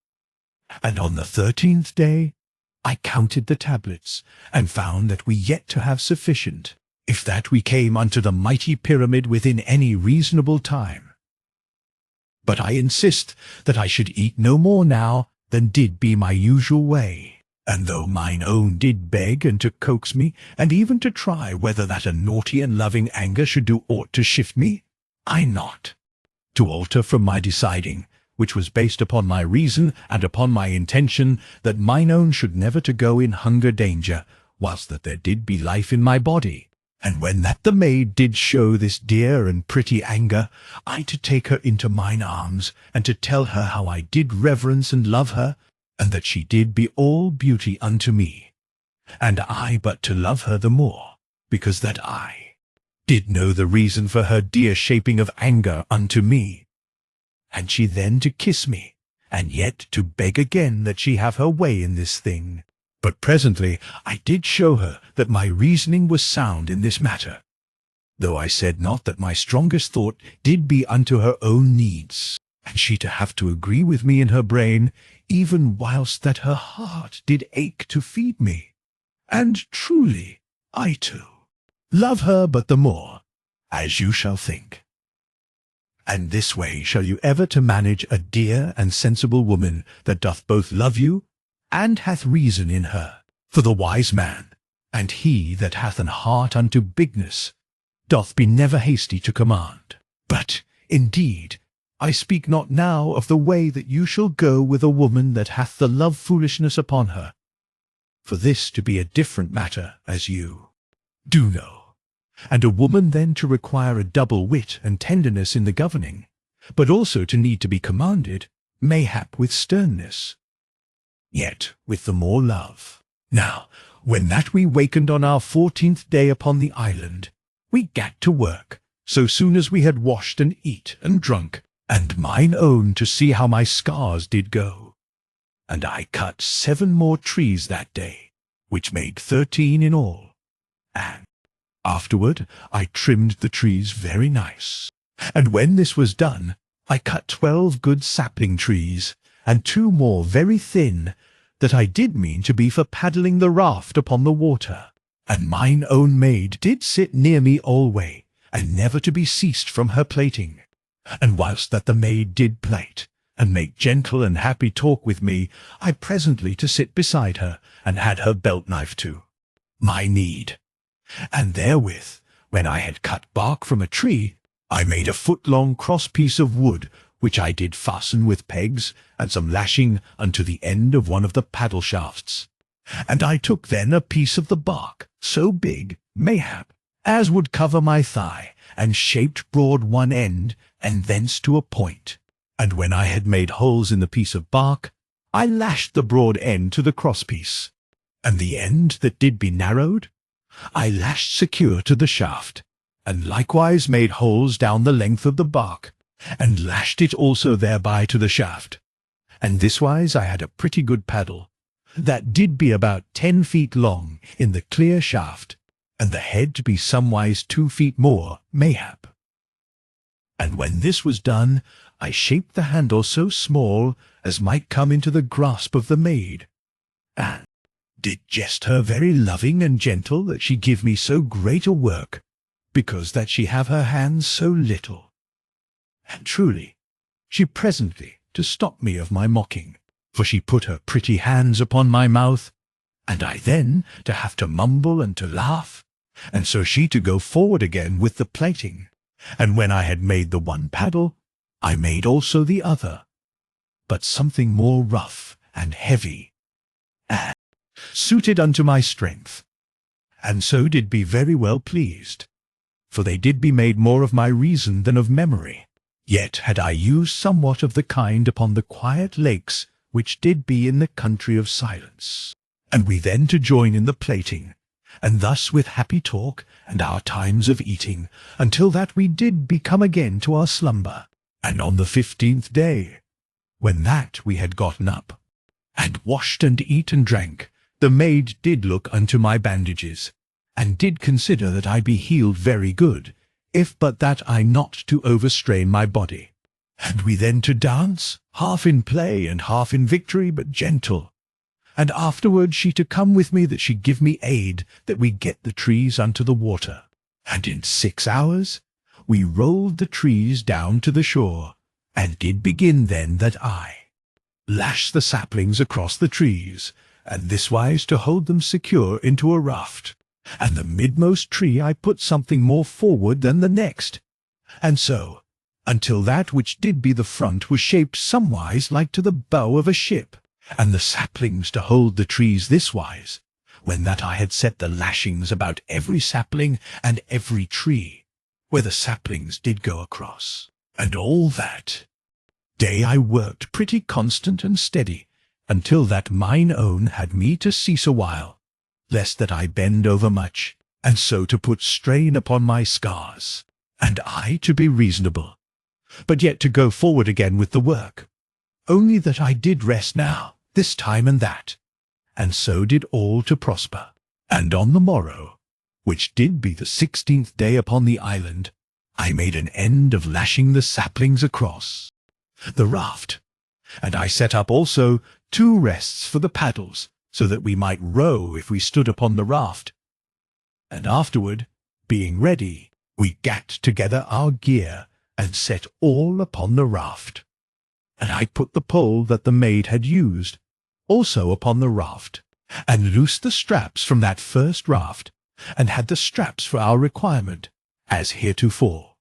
And on the 13th day I counted the tablets, and found that we yet to have sufficient, if that we came unto the mighty pyramid within any reasonable time. But I insist that I should eat no more now than did be my usual way, and though mine own did beg and to coax me, and even to try whether that a naughty and loving anger should do aught to shift me, I not to alter from my deciding, which was based upon my reason and upon my intention, that mine own should never to go in hunger danger, whilst that there did be life in my body, And when that the maid did show this dear and pretty anger, I to take her into mine arms, and to tell her how I did reverence and love her, and that she did be all beauty unto me, and I but to love her the more, because that I did know the reason for her dear shaping of anger unto me. And she then to kiss me, and yet to beg again that she have her way in this thing. But presently I did show her that my reasoning was sound in this matter, though I said not that my strongest thought did be unto her own needs, and she to have to agree with me in her brain, even whilst that her heart did ache to feed me. And truly I too love her but the more, as you shall think. And this way shall you ever to manage a dear and sensible woman that doth both love you, and hath reason in her. For the wise man, and he that hath an heart unto bigness, doth be never hasty to command. But, indeed, I speak not now of the way that you shall go with a woman that hath the love foolishness upon her, for this to be a different matter, as you do know, and a woman then to require a double wit and tenderness in the governing, but also to need to be commanded, mayhap with sternness, yet with the more love. Now, when that we wakened on our 14th day upon the island, we gat to work, so soon as we had washed and eat and drunk, and mine own to see how my scars did go. And I cut 7 more trees that day, which made 13 in all. And afterward I trimmed the trees very nice. And when this was done, I cut 12 good sapling trees, and 2 more very thin, that I did mean to be for paddling the raft upon the water. And mine own maid did sit near me alway, and never to be ceased from her plating. And whilst that the maid did plait, and make gentle and happy talk with me, I presently to sit beside her, and had her belt knife to my need. And therewith, when I had cut bark from a tree, I made a 4-foot cross piece of wood, which I did fasten with pegs, and some lashing unto the end of one of the paddle shafts. And I took then a piece of the bark, so big, mayhap, as would cover my thigh, and shaped broad one end, and thence to a point. And when I had made holes in the piece of bark, I lashed the broad end to the cross-piece, and the end that did be narrowed, I lashed secure to the shaft, and likewise made holes down the length of the bark, and lashed it also thereby to the shaft. And thiswise I had a pretty good paddle, that did be about 10 feet long in the clear shaft, and the head to be somewise 2 feet more, mayhap. And when this was done, I shaped the handle so small as might come into the grasp of the maid, and did jest her very loving and gentle that she give me so great a work, because that she have her hands so little. And truly, she presently to stop me of my mocking, for she put her pretty hands upon my mouth, and I then to have to mumble and to laugh, and so she to go forward again with the plaiting. And when I had made the one paddle, I made also the other, but something more rough and heavy, and suited unto my strength, and so did be very well pleased, for they did be made more of my reason than of memory. Yet had I used somewhat of the kind upon the quiet lakes which did be in the country of silence, and we then to join in the plaiting, and thus with happy talk and our times of eating, until that we did become again to our slumber. And on the 15th day, when that we had gotten up, and washed and eat and drank, the maid did look unto my bandages, and did consider that I be healed very good, if but that I not to overstrain my body. And we then to dance, half in play and half in victory, but gentle. And afterward she to come with me that she give me aid that we get the trees unto the water. And in 6 hours we rolled the trees down to the shore, and did begin then that I lashed the saplings across the trees, and thiswise to hold them secure into a raft. And the midmost tree I put something more forward than the next, and so, until that which did be the front was shaped somewise like to the bow of a ship, and the saplings to hold the trees thiswise, when that I had set the lashings about every sapling and every tree, where the saplings did go across. And all that day I worked pretty constant and steady, until that mine own had me to cease a while, lest that I bend over much, and so to put strain upon my scars, and I to be reasonable, but yet to go forward again with the work. Only that I did rest now, this time and that, and so did all to prosper. And on the morrow, which did be the 16th day upon the island, I made an end of lashing the saplings across the raft, and I set up also 2 rests for the paddles, so that we might row if we stood upon the raft. And afterward, being ready, we gat together our gear, and set all upon the raft. And I put the pole that the maid had used also upon the raft, and loosed the straps from that first raft, and had the straps for our requirement, as heretofore.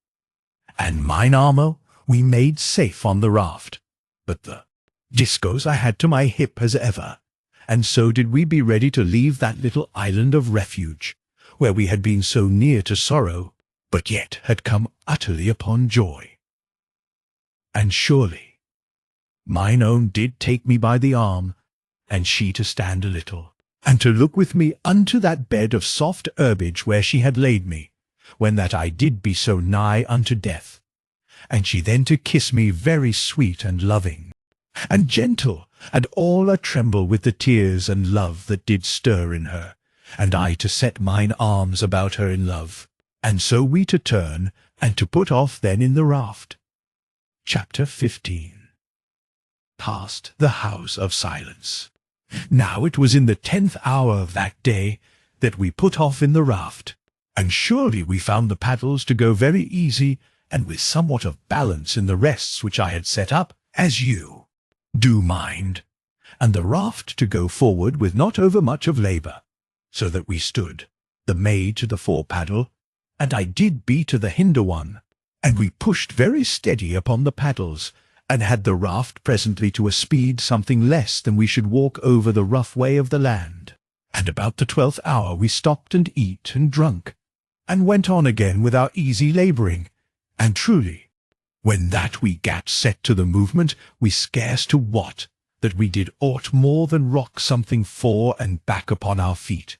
And mine armour we made safe on the raft, but the discos I had to my hip as ever, and so did we be ready to leave that little island of refuge, where we had been so near to sorrow, but yet had come utterly upon joy. And surely mine own did take me by the arm, and she to stand a little, and to look with me unto that bed of soft herbage where she had laid me, when that I did be so nigh unto death, and she then to kiss me very sweet and loving, and gentle, and all a tremble with the tears and love that did stir in her, and I to set mine arms about her in love, and so we to turn, and to put off then in the raft. Chapter 15. Past the house of silence. Now it was in the 10th hour of that day that we put off in the raft, and surely we found the paddles to go very easy, and with somewhat of balance in the rests which I had set up, as you do mind, and the raft to go forward with not overmuch of labour, so that we stood, the maid to the fore paddle, and I did be to the hinder one, and we pushed very steady upon the paddles, and had the raft presently to a speed something less than we should walk over the rough way of the land. And about the 12th hour we stopped and eat and drunk, and went on again with our easy labouring. And truly, when that we gat set to the movement, we scarce to wot that we did aught more than rock something fore and back upon our feet.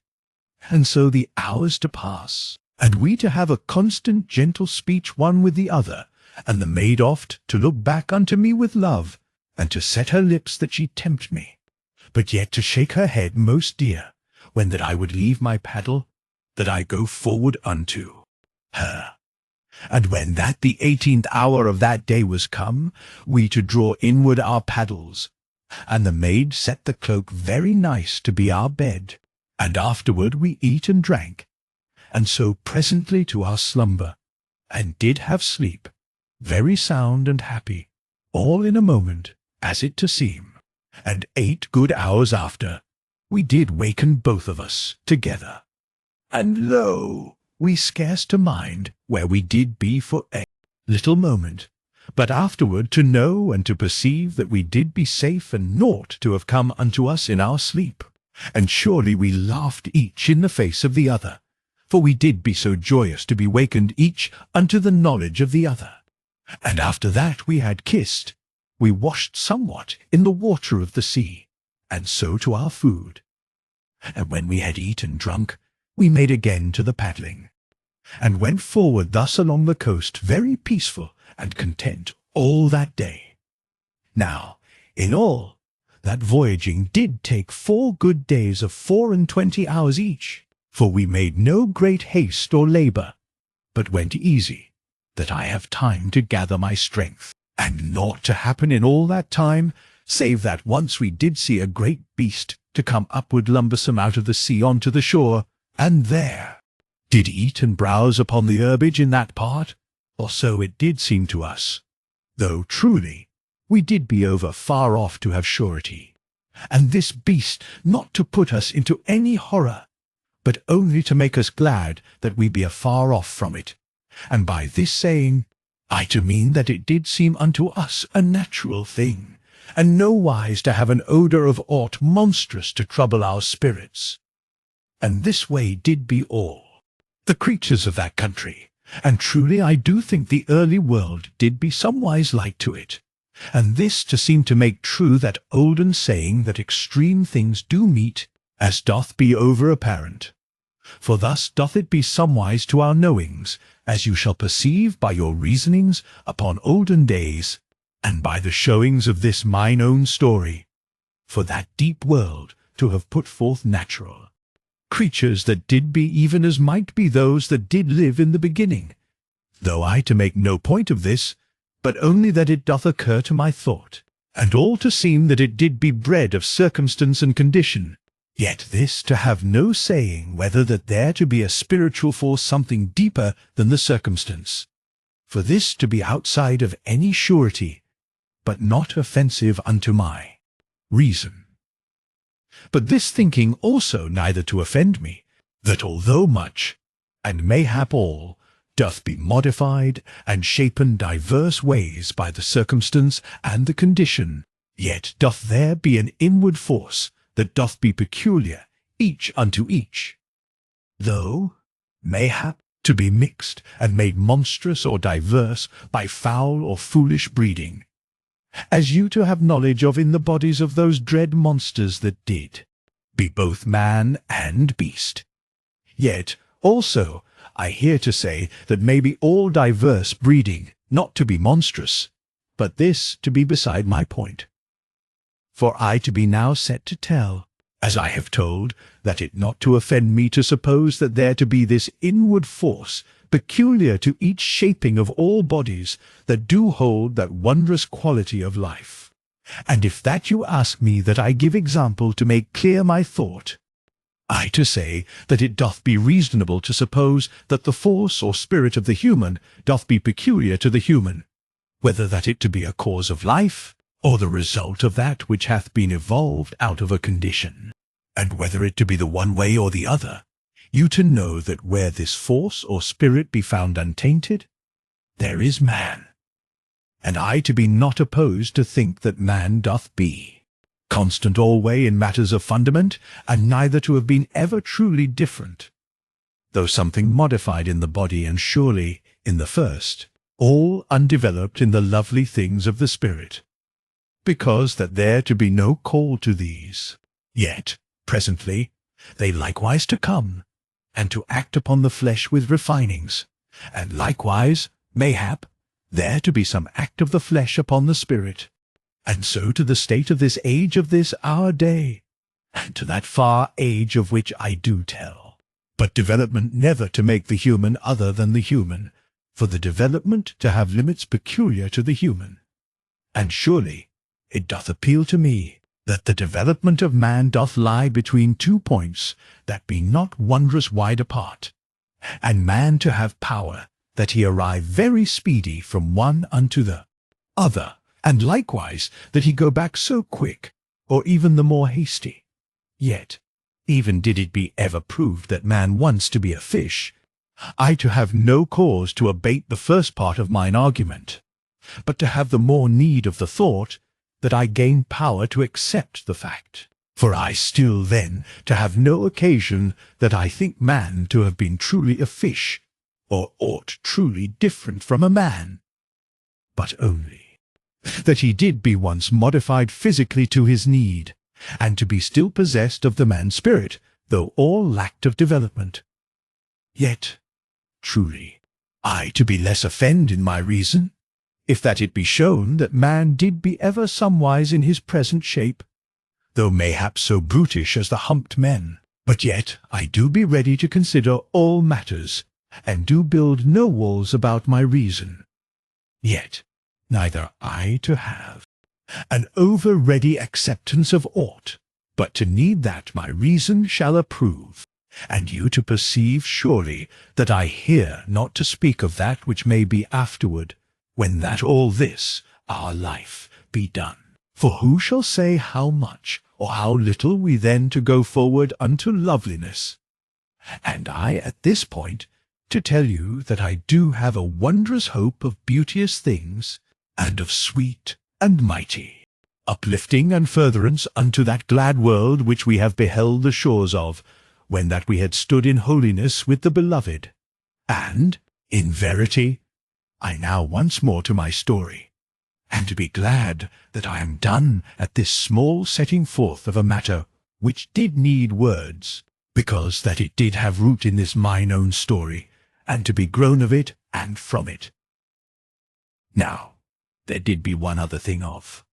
And so the hours to pass, and we to have a constant gentle speech one with the other, and the maid oft to look back unto me with love, and to set her lips that she tempt me, but yet to shake her head most dear, when that I would leave my paddle, that I go forward unto her. And when that the 18th hour of that day was come, we to draw inward our paddles, and the maid set the cloak very nice to be our bed, and afterward we eat and drank, and so presently to our slumber, and did have sleep, very sound and happy, all in a moment, as it to seem. And 8 good hours after, we did waken both of us together. And lo, we scarce to mind where we did be for a little moment, but afterward to know and to perceive that we did be safe, and naught to have come unto us in our sleep. And surely we laughed each in the face of the other, for we did be so joyous to be wakened each unto the knowledge of the other. And after that we had kissed, we washed somewhat in the water of the sea, and so to our food. And when we had eaten and drunk, we made again to the paddling, and went forward thus along the coast very peaceful and content all that day. Now, in all, that voyaging did take 4 good days of 24 hours each, for we made no great haste or labour, but went easy, that I have time to gather my strength. And naught to happen in all that time, save that once we did see a great beast to come upward lumbersome out of the sea on to the shore, and there did eat and browse upon the herbage in that part, or so it did seem to us, though truly we did be over far off to have surety. And this beast not to put us into any horror, but only to make us glad that we be afar off from it. And by this saying, I to mean that it did seem unto us a natural thing, and no wise to have an odour of aught monstrous to trouble our spirits. And this way did be all the creatures of that country. And truly I do think the early world did be somewise like to it. And this to seem to make true that olden saying that extreme things do meet, as doth be over apparent. For thus doth it be somewise to our knowings, as you shall perceive by your reasonings upon olden days, and by the showings of this mine own story, for that deep world to have put forth natural creatures that did be even as might be those that did live in the beginning, though I to make no point of this, but only that it doth occur to my thought, and all to seem that it did be bred of circumstance and condition, yet this to have no saying whether that there to be a spiritual force something deeper than the circumstance, for this to be outside of any surety, but not offensive unto my reason. But this thinking also neither to offend me, that although much, and mayhap all, doth be modified and shapen diverse ways by the circumstance and the condition, yet doth there be an inward force that doth be peculiar each unto each, though, mayhap, to be mixed and made monstrous or diverse by foul or foolish breeding, as you to have knowledge of in the bodies of those dread monsters that did be both man and beast. Yet also I hear to say that may be all diverse breeding, not to be monstrous, but this to be beside my point. For I to be now set to tell, as I have told, that it not to offend me to suppose that there to be this inward force peculiar to each shaping of all bodies that do hold that wondrous quality of life. And if that you ask me that I give example to make clear my thought, I to say that it doth be reasonable to suppose that the force or spirit of the human doth be peculiar to the human, whether that it to be a cause of life, or the result of that which hath been evolved out of a condition, and whether it to be the one way or the other, you to know that where this force or spirit be found untainted, there is man. And I to be not opposed to think that man doth be constant alway in matters of fundament, and neither to have been ever truly different, though something modified in the body, and surely, in the first, all undeveloped in the lovely things of the spirit, because that there to be no call to these, yet, presently, they likewise to come, and to act upon the flesh with refinings, and likewise, mayhap, there to be some act of the flesh upon the spirit, and so to the state of this age of this our day, and to that far age of which I do tell. But development never to make the human other than the human, for the development to have limits peculiar to the human. And surely it doth appeal to me that the development of man doth lie between 2 points that be not wondrous wide apart, and man to have power that he arrive very speedy from one unto the other, and likewise that he go back so quick, or even the more hasty. Yet, even did it be ever proved that man wants to be a fish, I to have no cause to abate the first part of mine argument, but to have the more need of the thought that I gain power to accept the fact. For I still then to have no occasion that I think man to have been truly a fish, or aught truly different from a man, but only that he did be once modified physically to his need, and to be still possessed of the man spirit, though all lacked of development. Yet, truly, I to be less offend in my reason, if that it be shown that man did be ever somewise in his present shape, though mayhap so brutish as the humped men. But yet I do be ready to consider all matters, and do build no walls about my reason. Yet neither I to have an over-ready acceptance of aught, but to need that my reason shall approve, and you to perceive surely that I hear not to speak of that which may be afterward, when that all this, our life, be done. For who shall say how much or how little we then to go forward unto loveliness? And I at this point to tell you that I do have a wondrous hope of beauteous things, and of sweet and mighty, uplifting and furtherance unto that glad world which we have beheld the shores of, when that we had stood in holiness with the Beloved. And, in verity, I now once more to my story, and to be glad that I am done at this small setting forth of a matter which did need words, because that it did have root in this mine own story, and to be grown of it and from it. Now, there did be one other thing of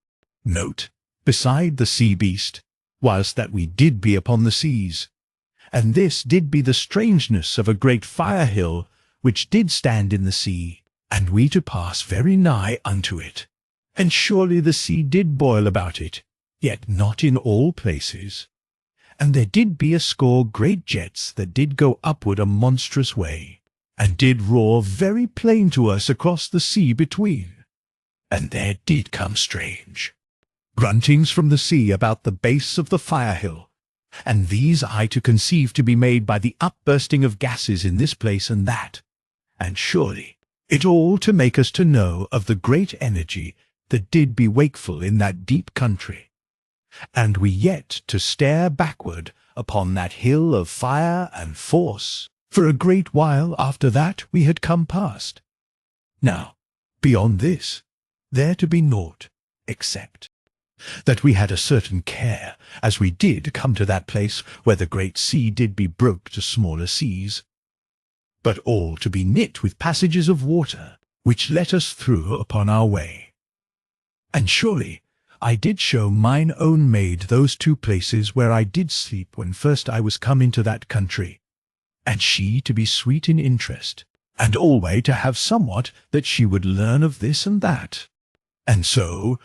note, beside the sea beast, whilst that we did be upon the seas, and this did be the strangeness of a great fire hill which did stand in the sea, and we to pass very nigh unto it. And surely the sea did boil about it, yet not in all places. And there did be a score great jets that did go upward a monstrous way, and did roar very plain to us across the sea between. And there did come strange gruntings from the sea about the base of the fire hill, and these I to conceive to be made by the upbursting of gases in this place and that, and surely it all to make us to know of the great energy that did be wakeful in that deep country, and we yet to stare backward upon that hill of fire and force for a great while after that we had come past. Now, beyond this, there to be naught, except that we had a certain care, as we did come to that place where the great sea did be broke to smaller seas, but all to be knit with passages of water, which let us through upon our way. And surely I did show mine own maid those two places where I did sleep when first I was come into that country, and she to be sweet in interest, and alway to have somewhat that she would learn of this and that. And so,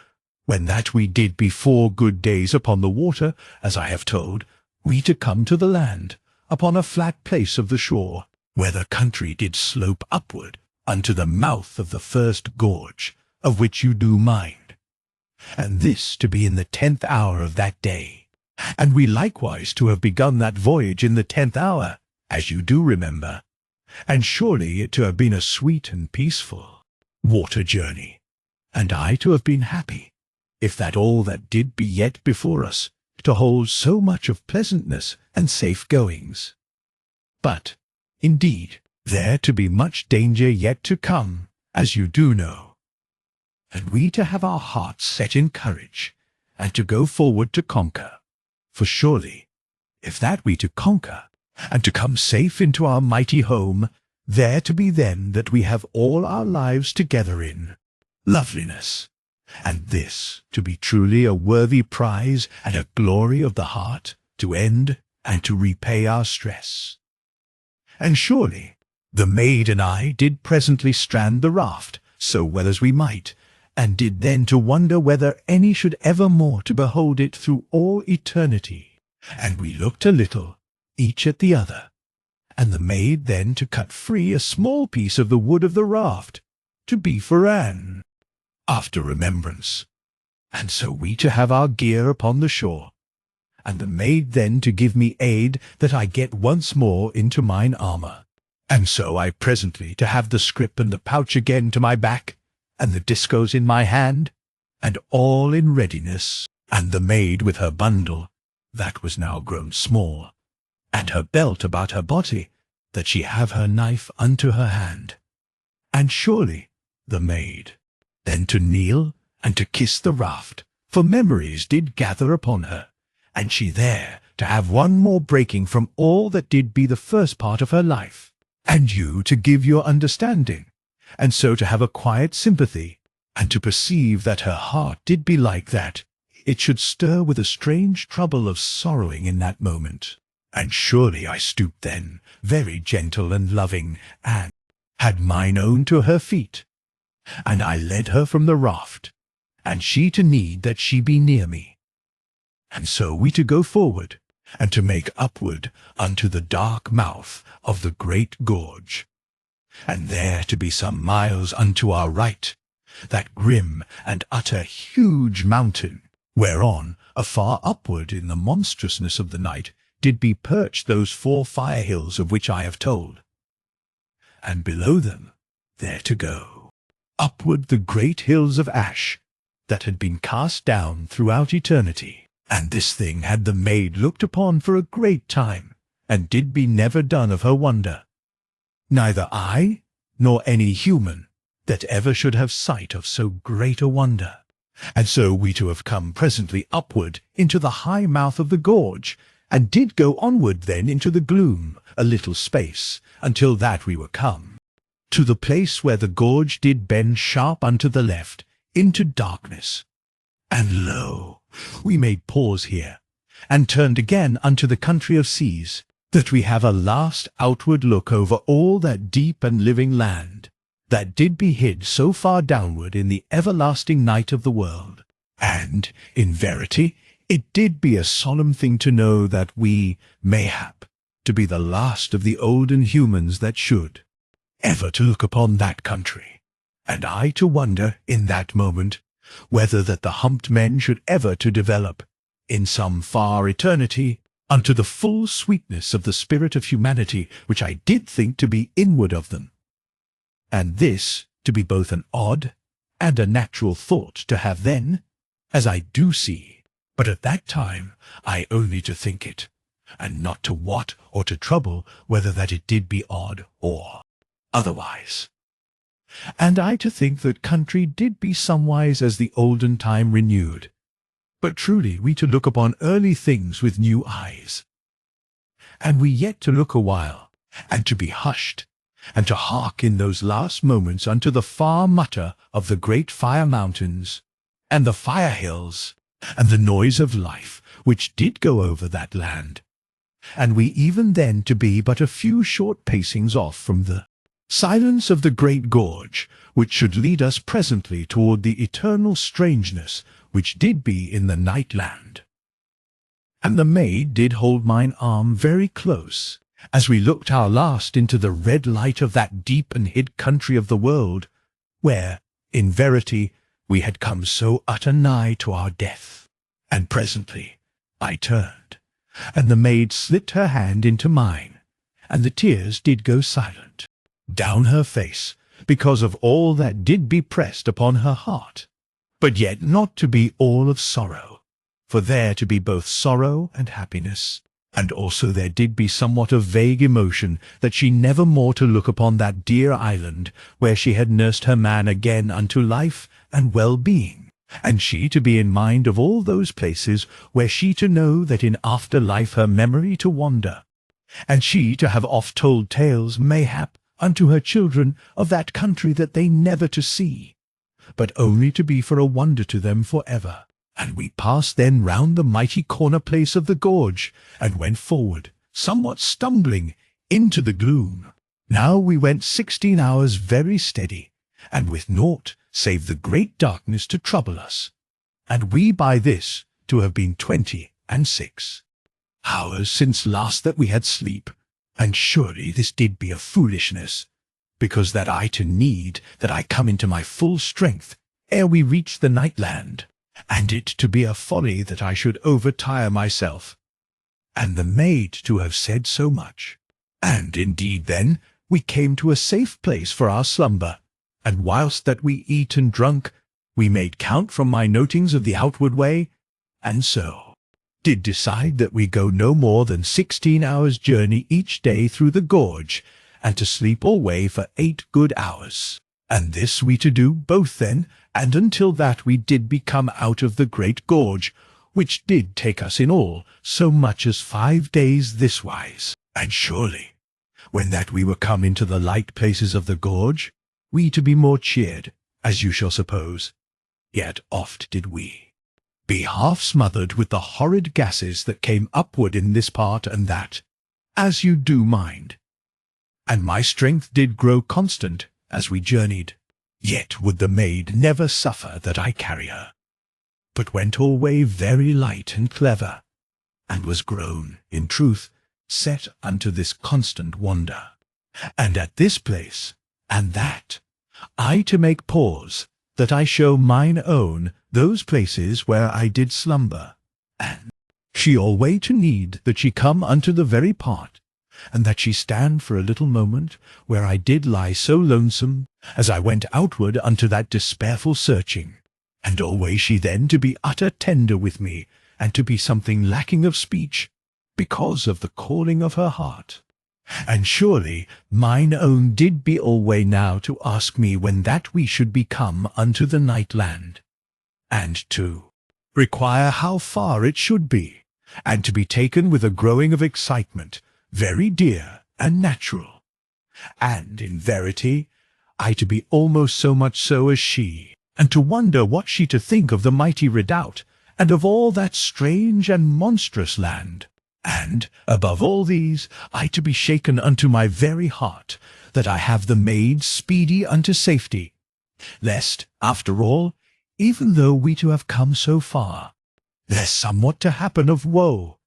when that we did be 4 good days upon the water, as I have told, we to come to the land, upon a flat place of the shore, where the country did slope upward unto the mouth of the first gorge, of which you do mind. And this to be in the 10th hour of that day. And we likewise to have begun that voyage in the 10th hour, as you do remember. And surely it to have been a sweet and peaceful water journey, and I to have been happy, if that all that did be yet before us, to hold so much of pleasantness and safe goings. But, indeed, there to be much danger yet to come, as you do know, and we to have our hearts set in courage, and to go forward to conquer. For surely, if that we to conquer, and to come safe into our mighty home, there to be then that we have all our lives together in loveliness, and this to be truly a worthy prize and a glory of the heart, to end and to repay our stress. And surely the maid and I did presently strand the raft, so well as we might, and did then to wonder whether any should ever more to behold it through all eternity. And we looked a little, each at the other, and the maid then to cut free a small piece of the wood of the raft, to be for Anne, after remembrance. And so we to have our gear upon the shore, and the maid then to give me aid that I get once more into mine armour. And so I presently to have the scrip and the pouch again to my back, and the discos in my hand, and all in readiness, and the maid with her bundle, that was now grown small, and her belt about her body, that she have her knife unto her hand. And surely the maid then to kneel and to kiss the raft, for memories did gather upon her, and she there to have one more breaking from all that did be the first part of her life, and you to give your understanding, and so to have a quiet sympathy, and to perceive that her heart did be like that it should stir with a strange trouble of sorrowing in that moment. And surely I stooped then, very gentle and loving, and had mine own to her feet, and I led her from the raft, and she to need that she be near me. And so we to go forward, and to make upward unto the dark mouth of the great gorge, and there to be some miles unto our right, that grim and utter huge mountain, whereon, afar upward in the monstrousness of the night, did be perched those 4 fire hills of which I have told. And below them, there to go upward the great hills of ash, that had been cast down throughout eternity. And this thing had the maid looked upon for a great time, and did be never done of her wonder. Neither I, nor any human, that ever should have sight of so great a wonder. And so we to have come presently upward into the high mouth of the gorge, and did go onward then into the gloom a little space, until that we were come to the place where the gorge did bend sharp unto the left into darkness. And lo, we made pause here, and turned again unto the country of seas, that we have a last outward look over all that deep and living land, that did be hid so far downward in the everlasting night of the world. And, in verity, it did be a solemn thing to know that we, mayhap, to be the last of the olden humans that should ever to look upon that country, and I to wonder in that moment whether that the humped men should ever to develop, in some far eternity, unto the full sweetness of the spirit of humanity which I did think to be inward of them. And this to be both an odd and a natural thought to have then, as I do see, but at that time I only to think it, and not to wot or to trouble whether that it did be odd or otherwise. And I to think that country did be somewise as the olden time renewed, but truly we to look upon early things with new eyes. And we yet to look a while, and to be hushed, and to hark in those last moments unto the far mutter of the great fire mountains, and the fire hills, and the noise of life which did go over that land. And we even then to be but a few short pacings off from the silence of the great gorge, which should lead us presently toward the eternal strangeness which did be in the night land. And the maid did hold mine arm very close, as we looked our last into the red light of that deep and hid country of the world, where, in verity, we had come so utter nigh to our death. And presently I turned, and the maid slipped her hand into mine, and the tears did go silent down her face, because of all that did be pressed upon her heart, but yet not to be all of sorrow, for there to be both sorrow and happiness, and also there did be somewhat of vague emotion that she never more to look upon that dear island where she had nursed her man again unto life and well-being, and she to be in mind of all those places where she to know that in after life her memory to wander, and she to have oft told tales mayhap unto her children of that country that they never to see, but only to be for a wonder to them for ever. And we passed then round the mighty corner place of the gorge, and went forward, somewhat stumbling, into the gloom. Now we went 16 hours very steady, and with naught save the great darkness to trouble us, and we by this to have been 26 hours since last that we had sleep. And surely this did be a foolishness, because that I to need that I come into my full strength ere we reach the night land, and it to be a folly that I should overtire myself, and the maid to have said so much. And indeed then we came to a safe place for our slumber, and whilst that we eat and drunk, we made count from my notings of the outward way, and so did decide that we go no more than 16 hours' journey each day through the gorge, and to sleep alway for 8 good hours. And this we to do both then, and until that we did become out of the great gorge, which did take us in all so much as 5 days this wise. And surely, when that we were come into the light places of the gorge, we to be more cheered, as you shall suppose. Yet oft did we be half smothered with the horrid gases that came upward in this part and that, as you do mind. And my strength did grow constant as we journeyed, yet would the maid never suffer that I carry her, but went alway very light and clever, and was grown, in truth, set unto this constant wonder. And at this place, and that, I to make pause, that I show mine own those places where I did slumber, and she alway to need that she come unto the very part, and that she stand for a little moment where I did lie so lonesome, as I went outward unto that despairful searching, and alway she then to be utter tender with me, and to be something lacking of speech, because of the calling of her heart. And surely mine own did be alway now to ask me when that we should be come unto the night land, and to require how far it should be, and to be taken with a growing of excitement, very dear and natural. And in verity, I to be almost so much so as she, and to wonder what she to think of the mighty redoubt, and of all that strange and monstrous land. And, above all these, I to be shaken unto my very heart, that I have the maid speedy unto safety, lest, after all, even though we to have come so far, there's somewhat to happen of woe.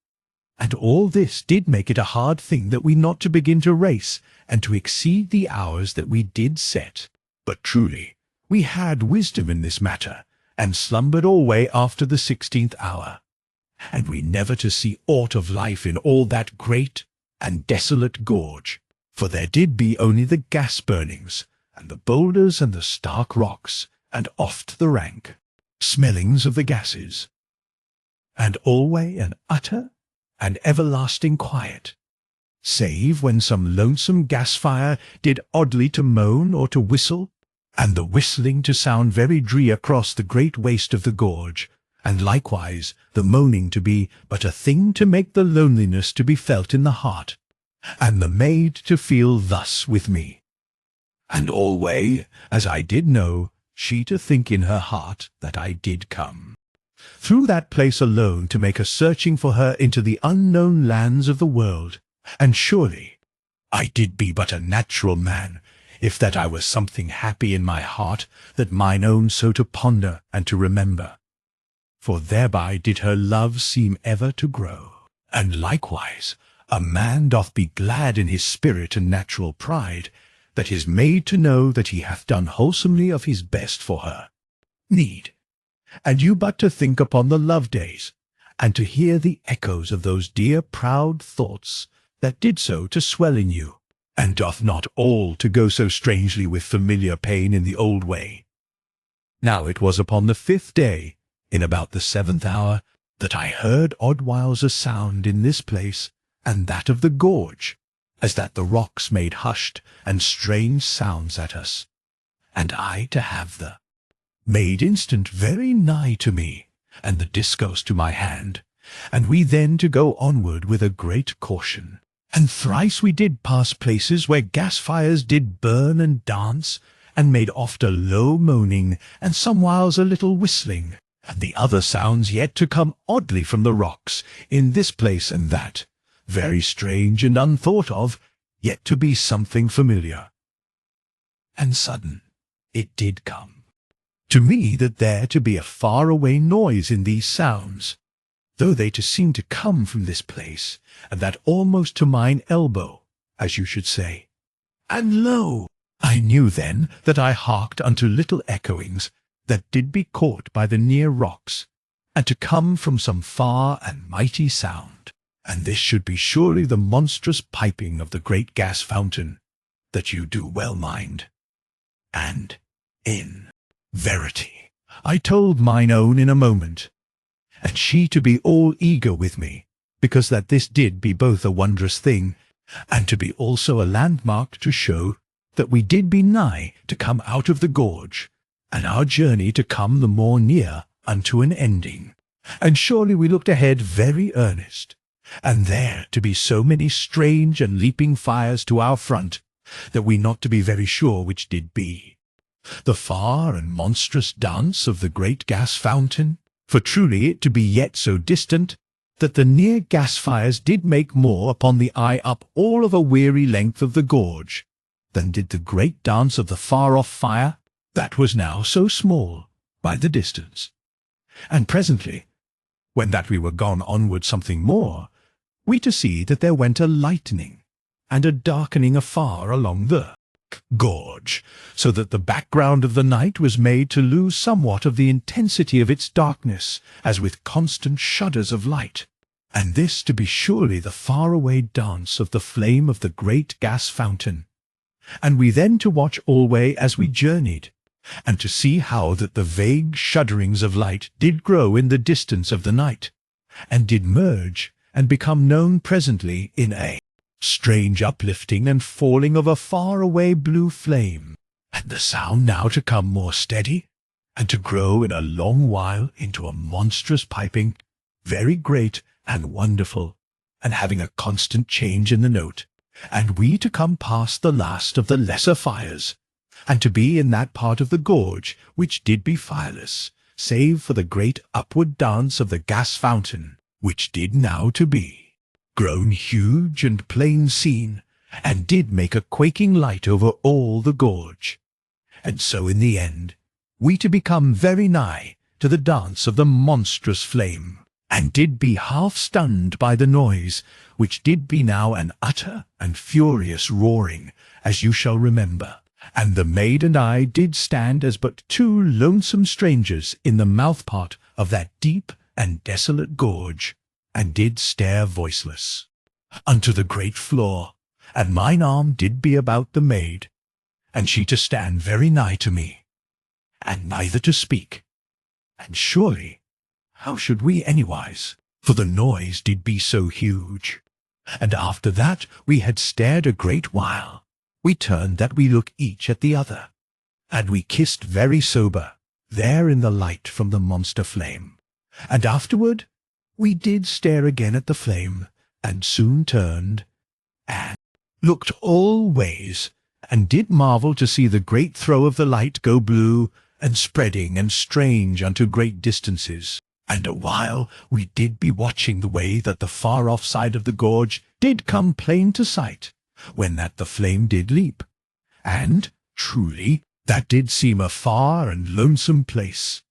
And all this did make it a hard thing that we not to begin to race, and to exceed the hours that we did set. But truly, we had wisdom in this matter, and slumbered alway after the 16th hour. And we never to see aught of life in all that great and desolate gorge, for there did be only the gas burnings, and the boulders and the stark rocks, and oft the rank smellings of the gases, and alway an utter and everlasting quiet, save when some lonesome gas-fire did oddly to moan or to whistle, and the whistling to sound very dree across the great waste of the gorge, and likewise the moaning to be but a thing to make the loneliness to be felt in the heart, and the maid to feel thus with me. And alway, as I did know, she to think in her heart that I did come through that place alone to make a searching for her into the unknown lands of the world. And surely I did be but a natural man, if that I was something happy in my heart that mine own so to ponder and to remember. For thereby did her love seem ever to grow. And likewise a man doth be glad in his spirit and natural pride, that is made to know that he hath done wholesomely of his best for her. Need. And you but to think upon the love days, and to hear the echoes of those dear proud thoughts that did so to swell in you, and doth not all to go so strangely with familiar pain in the old way. Now it was upon the 5th day, in about the 7th hour, that I heard oddwhiles a sound in this place and that of the gorge, as that the rocks made hushed and strange sounds at us, and I to have the maid instant very nigh to me, and the discourse to my hand, and we then to go onward with a great caution. And thrice we did pass places where gas-fires did burn and dance, and made oft a low moaning, and somewhiles a little whistling, and the other sounds yet to come oddly from the rocks, in this place and that, very strange and unthought of, yet to be something familiar. And sudden it did come to me that there to be a far-away noise in these sounds, though they to seem to come from this place, and that almost to mine elbow, as you should say. And lo! I knew then that I harked unto little echoings that did be caught by the near rocks, and to come from some far and mighty sound. And this should be surely the monstrous piping of the great gas fountain, that you do well mind. And, in verity, I told mine own in a moment, and she to be all eager with me, because that this did be both a wondrous thing, and to be also a landmark to show that we did be nigh to come out of the gorge, and our journey to come the more near unto an ending. And surely we looked ahead very earnest, and there to be so many strange and leaping fires to our front, that we not to be very sure which did be the far and monstrous dance of the great gas fountain, for truly it to be yet so distant, that the near gas fires did make more upon the eye up all of a weary length of the gorge, than did the great dance of the far-off fire, that was now so small by the distance. And presently, when that we were gone onward something more, we to see that there went a lightening and a darkening afar along the gorge, so that the background of the night was made to lose somewhat of the intensity of its darkness, as with constant shudders of light. And this to be surely the far-away dance of the flame of the great gas fountain. And we then to watch alway as we journeyed, and to see how that the vague shudderings of light did grow in the distance of the night, and did merge and become known presently in a strange uplifting and falling of a far-away blue flame, and the sound now to come more steady, and to grow in a long while into a monstrous piping, very great and wonderful, and having a constant change in the note, and we to come past the last of the lesser fires, and to be in that part of the gorge which did be fireless, save for the great upward dance of the gas fountain, which did now to be grown huge and plain seen, and did make a quaking light over all the gorge. And so in the end, we to become very nigh to the dance of the monstrous flame, and did be half stunned by the noise, which did be now an utter and furious roaring, as you shall remember. And the maid and I did stand as but two lonesome strangers in the mouth part of that deep and desolate gorge, and did stare voiceless unto the great floor, and mine arm did be about the maid, and she to stand very nigh to me, and neither to speak. And surely, how should we anywise? For the noise did be so huge. And after that we had stared a great while, we turned that we look each at the other, and we kissed very sober, there in the light from the monster flame. And afterward we did stare again at the flame, and soon turned, and looked all ways, and did marvel to see the great throw of the light go blue, and spreading and strange unto great distances. And a while we did be watching the way that the far off side of the gorge did come plain to sight, when that the flame did leap. And, truly, that did seem a far and lonesome place,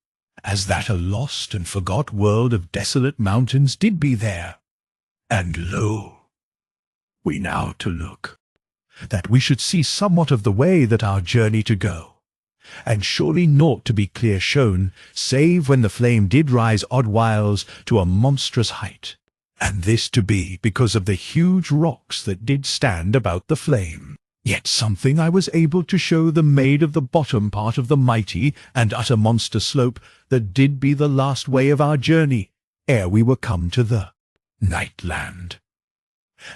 as that a lost and forgot world of desolate mountains did be there. And lo, we now to look, that we should see somewhat of the way that our journey to go, and surely naught to be clear shown, save when the flame did rise odd whiles to a monstrous height, and this to be because of the huge rocks that did stand about the flame. Yet something I was able to show the maid of the bottom part of the mighty and utter monster slope that did be the last way of our journey, ere we were come to the night land.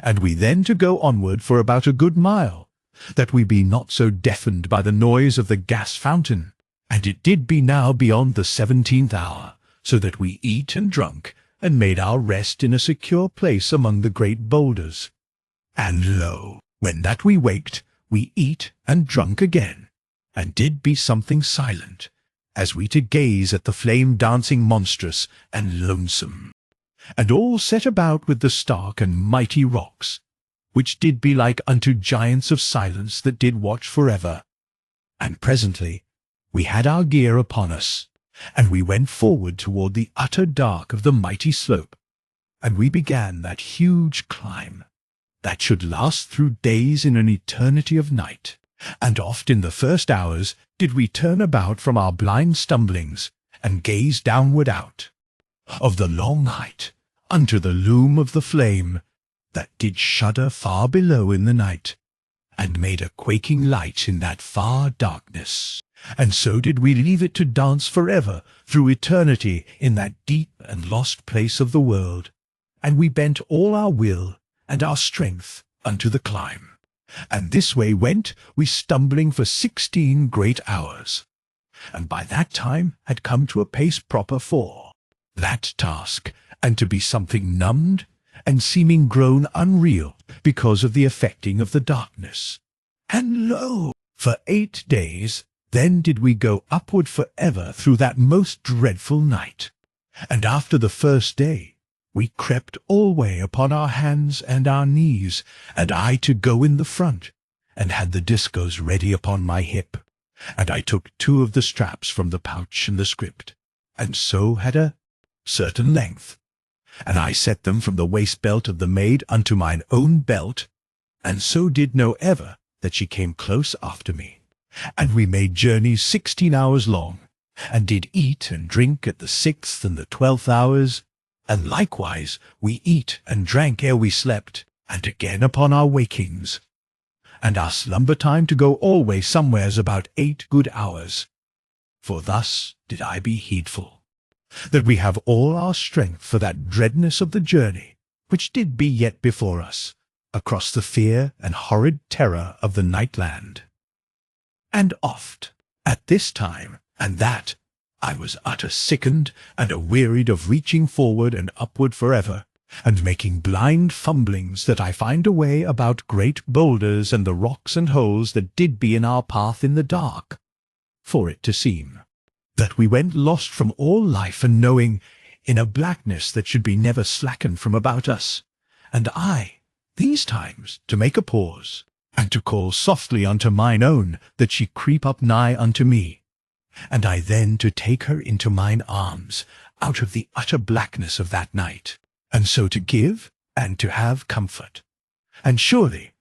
And we then to go onward for about a good mile, that we be not so deafened by the noise of the gas fountain. And it did be now beyond the 17th hour, so that we eat and drunk, and made our rest in a secure place among the great boulders. And lo, when that we waked, we eat and drunk again, and did be something silent, as we to gaze at the flame dancing monstrous and lonesome, and all set about with the stark and mighty rocks, which did be like unto giants of silence that did watch forever. And presently we had our gear upon us, and we went forward toward the utter dark of the mighty slope, and we began that huge climb, that should last through days in an eternity of night. And oft in the first hours did we turn about from our blind stumblings, and gaze downward out of the long height unto the loom of the flame, that did shudder far below in the night, and made a quaking light in that far darkness. And so did we leave it to dance forever through eternity in that deep and lost place of the world. And we bent all our will and our strength unto the climb. And this way went we stumbling for 16 great hours, and by that time had come to a pace proper for that task, and to be something numbed, and seeming grown unreal because of the affecting of the darkness. And lo, for 8 days then did we go upward for ever through that most dreadful night. And after the first day we crept alway upon our hands and our knees, and I to go in the front, and had the discos ready upon my hip, and I took 2 of the straps from the pouch and the script, and so had a certain length, and I set them from the waist belt of the maid unto mine own belt, and so did know ever that she came close after me. And we made journeys 16 hours long, and did eat and drink at the 6th and the 12th hours, and likewise we eat and drank ere we slept, and again upon our wakings. And our slumber time to go always somewheres about 8 good hours. For thus did I be heedful, that we have all our strength for that dreadness of the journey, which did be yet before us, across the fear and horrid terror of the nightland. And oft, at this time and that, I was utter sickened and awearied of reaching forward and upward forever, and making blind fumblings that I find a way about great boulders and the rocks and holes that did be in our path in the dark, for it to seem that we went lost from all life and knowing, in a blackness that should be never slackened from about us, and I, these times, to make a pause, and to call softly unto mine own, that she creep up nigh unto me, and I then to take her into mine arms, out of the utter blackness of that night, and so to give and to have comfort. And surely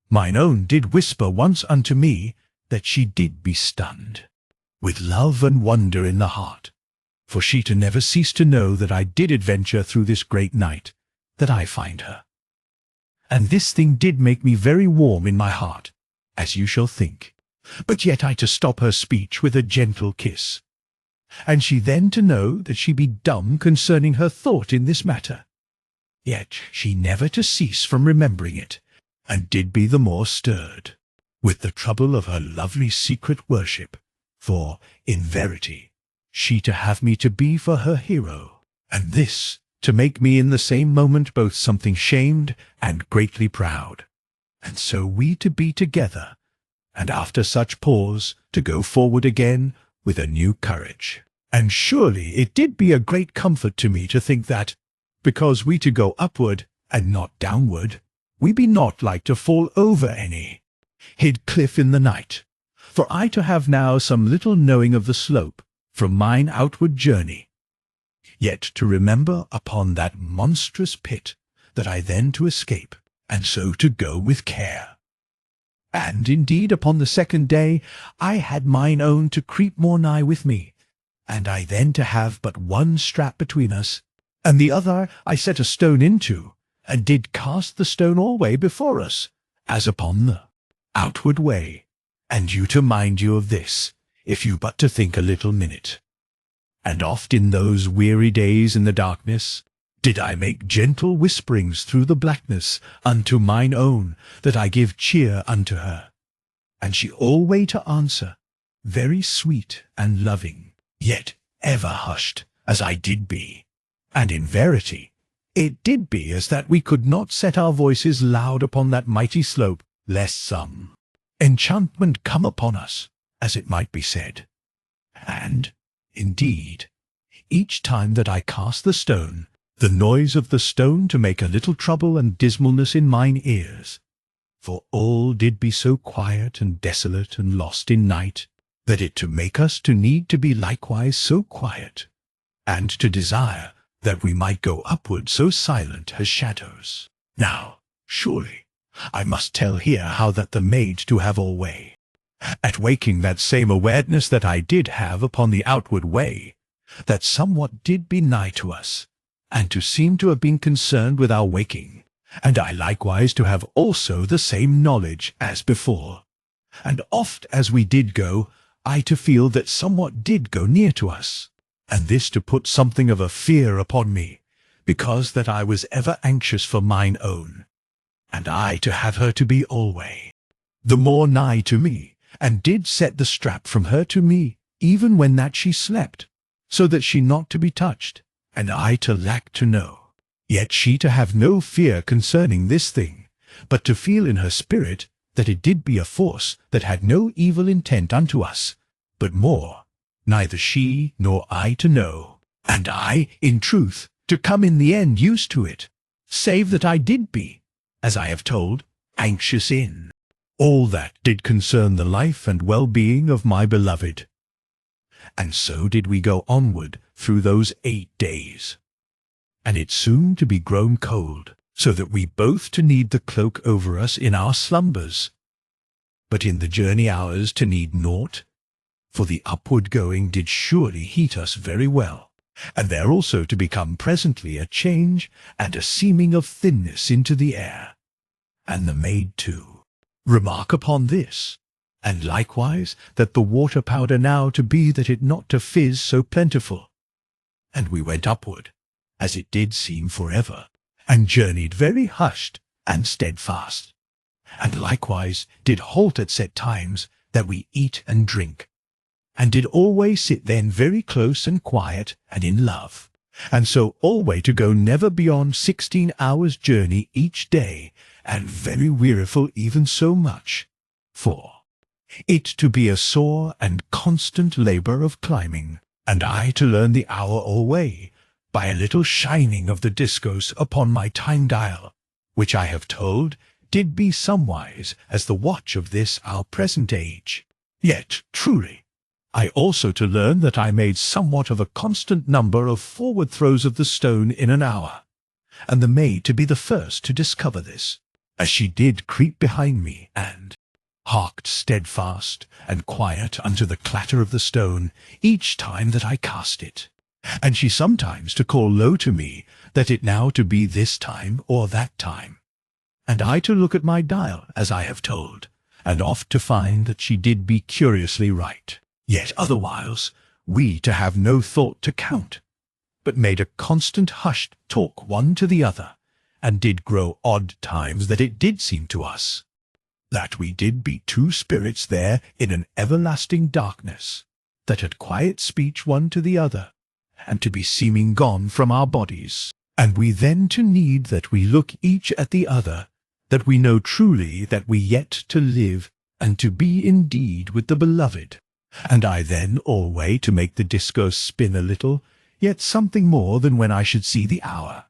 mine own did whisper once unto me, that she did be stunned, with love and wonder in the heart, for she to never cease to know that I did adventure through this great night, that I find her. And this thing did make me very warm in my heart, as you shall think. But yet I to stop her speech with a gentle kiss, and she then to know that she be dumb concerning her thought in this matter. Yet she never to cease from remembering it, and did be the more stirred with the trouble of her lovely secret worship, for, in verity, she to have me to be for her hero, and this to make me in the same moment both something shamed and greatly proud. And so we to be together, and after such pause to go forward again with a new courage. And surely it did be a great comfort to me to think that, because we to go upward and not downward, we be not like to fall over any hid cliff in the night, for I to have now some little knowing of the slope from mine outward journey, yet to remember upon that monstrous pit that I then to escape, and so to go with care. And indeed upon the second day I had mine own to creep more nigh with me, and I then to have but one strap between us, and the other I set a stone into, and did cast the stone alway before us, as upon the outward way, and you to mind you of this, if you but to think a little minute. And oft in those weary days in the darkness did I make gentle whisperings through the blackness unto mine own, that I give cheer unto her, and she alway to answer, very sweet and loving, yet ever hushed, as I did be. And in verity, it did be as that we could not set our voices loud upon that mighty slope, lest some enchantment come upon us, as it might be said. And, indeed, each time that I cast the stone, the noise of the stone to make a little trouble and dismalness in mine ears, for all did be so quiet and desolate and lost in night, that it to make us to need to be likewise so quiet, and to desire that we might go upward so silent as shadows. Now, surely, I must tell here how that the maid to have alway, at waking that same awareness that I did have upon the outward way, that somewhat did be nigh to us, and to seem to have been concerned with our waking, and I likewise to have also the same knowledge as before. And oft as we did go, I to feel that somewhat did go near to us, and this to put something of a fear upon me, because that I was ever anxious for mine own, and I to have her to be alway the more nigh to me, and did set the strap from her to me, even when that she slept, so that she not to be touched, and I to lack to know. Yet she to have no fear concerning this thing, but to feel in her spirit that it did be a force that had no evil intent unto us, but more, neither she nor I to know, and I, in truth, to come in the end used to it, save that I did be, as I have told, anxious in all that did concern the life and well-being of my beloved. And so did we go onward through those 8 days. And it soon to be grown cold, so that we both to need the cloak over us in our slumbers, but in the journey hours to need naught, for the upward going did surely heat us very well, and there also to become presently a change and a seeming of thinness into the air. And the maid too remark upon this, and likewise that the water powder now to be that it not to fizz so plentiful. And we went upward, as it did seem forever, and journeyed very hushed and steadfast, and likewise did halt at set times that we eat and drink, and did always sit then very close and quiet and in love, and so alway to go never beyond 16 hours' journey each day, and very weariful even so much, for it to be a sore and constant labour of climbing, and I to learn the hour alway, by a little shining of the discos upon my time-dial, which I have told did be somewise as the watch of this our present age. Yet, truly, I also to learn that I made somewhat of a constant number of forward throws of the stone in an hour, and the maid to be the first to discover this, as she did creep behind me, and harked steadfast and quiet unto the clatter of the stone each time that I cast it, and she sometimes to call low to me that it now to be this time or that time, and I to look at my dial as I have told, and oft to find that she did be curiously right. Yet otherwhiles we to have no thought to count, but made a constant hushed talk one to the other, and did grow odd times that it did seem to us that we did be two spirits there in an everlasting darkness, that had quiet speech one to the other, and to be seeming gone from our bodies, and we then to need that we look each at the other, that we know truly that we yet to live, and to be indeed with the beloved. And I then alway to make the discourse spin a little, yet something more than when I should see the hour,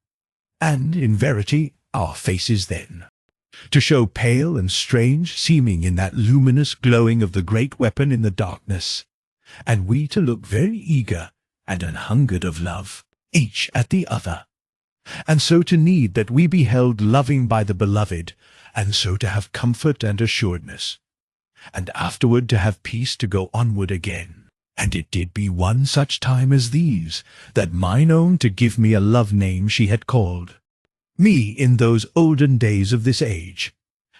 and in verity our faces then, to show pale and strange seeming in that luminous glowing of the great weapon in the darkness, and we to look very eager and an-hungered of love, each at the other, and so to need that we be held loving by the beloved, and so to have comfort and assuredness, and afterward to have peace to go onward again. And it did be one such time as these, that mine own to give me a love name she had called me in those olden days of this age,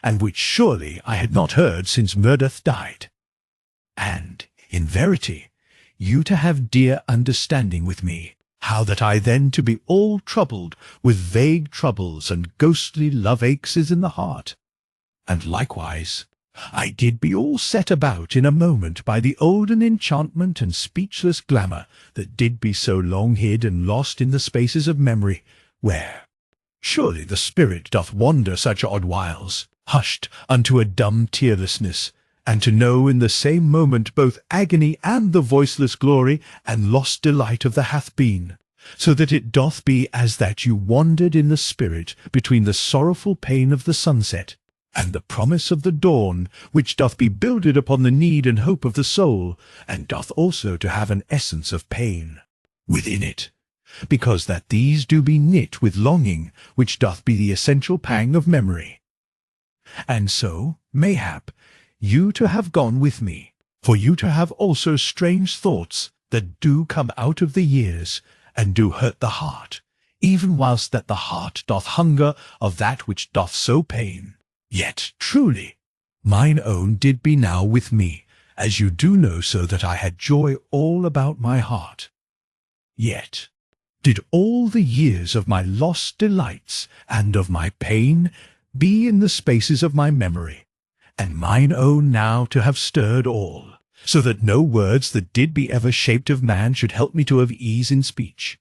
and which surely I had not heard since Murdoth died. And, in verity, you to have dear understanding with me, how that I then to be all troubled with vague troubles and ghostly love aches in the heart, and likewise I did be all set about in a moment by the olden enchantment and speechless glamour that did be so long hid and lost in the spaces of memory, where surely the spirit doth wander such odd whiles, hushed unto a dumb tearlessness, and to know in the same moment both agony and the voiceless glory and lost delight of the hath been, so that it doth be as that you wandered in the spirit between the sorrowful pain of the sunset and the promise of the dawn, which doth be builded upon the need and hope of the soul, and doth also to have an essence of pain within it, because that these do be knit with longing, which doth be the essential pang of memory. And so, mayhap, you to have gone with me, for you to have also strange thoughts that do come out of the years, and do hurt the heart, even whilst that the heart doth hunger of that which doth so pain. Yet, truly, mine own did be now with me, as you do know so that I had joy all about my heart. Yet did all the years of my lost delights and of my pain be in the spaces of my memory, and mine own now to have stirred all, so that no words that did be ever shaped of man should help me to have ease in speech,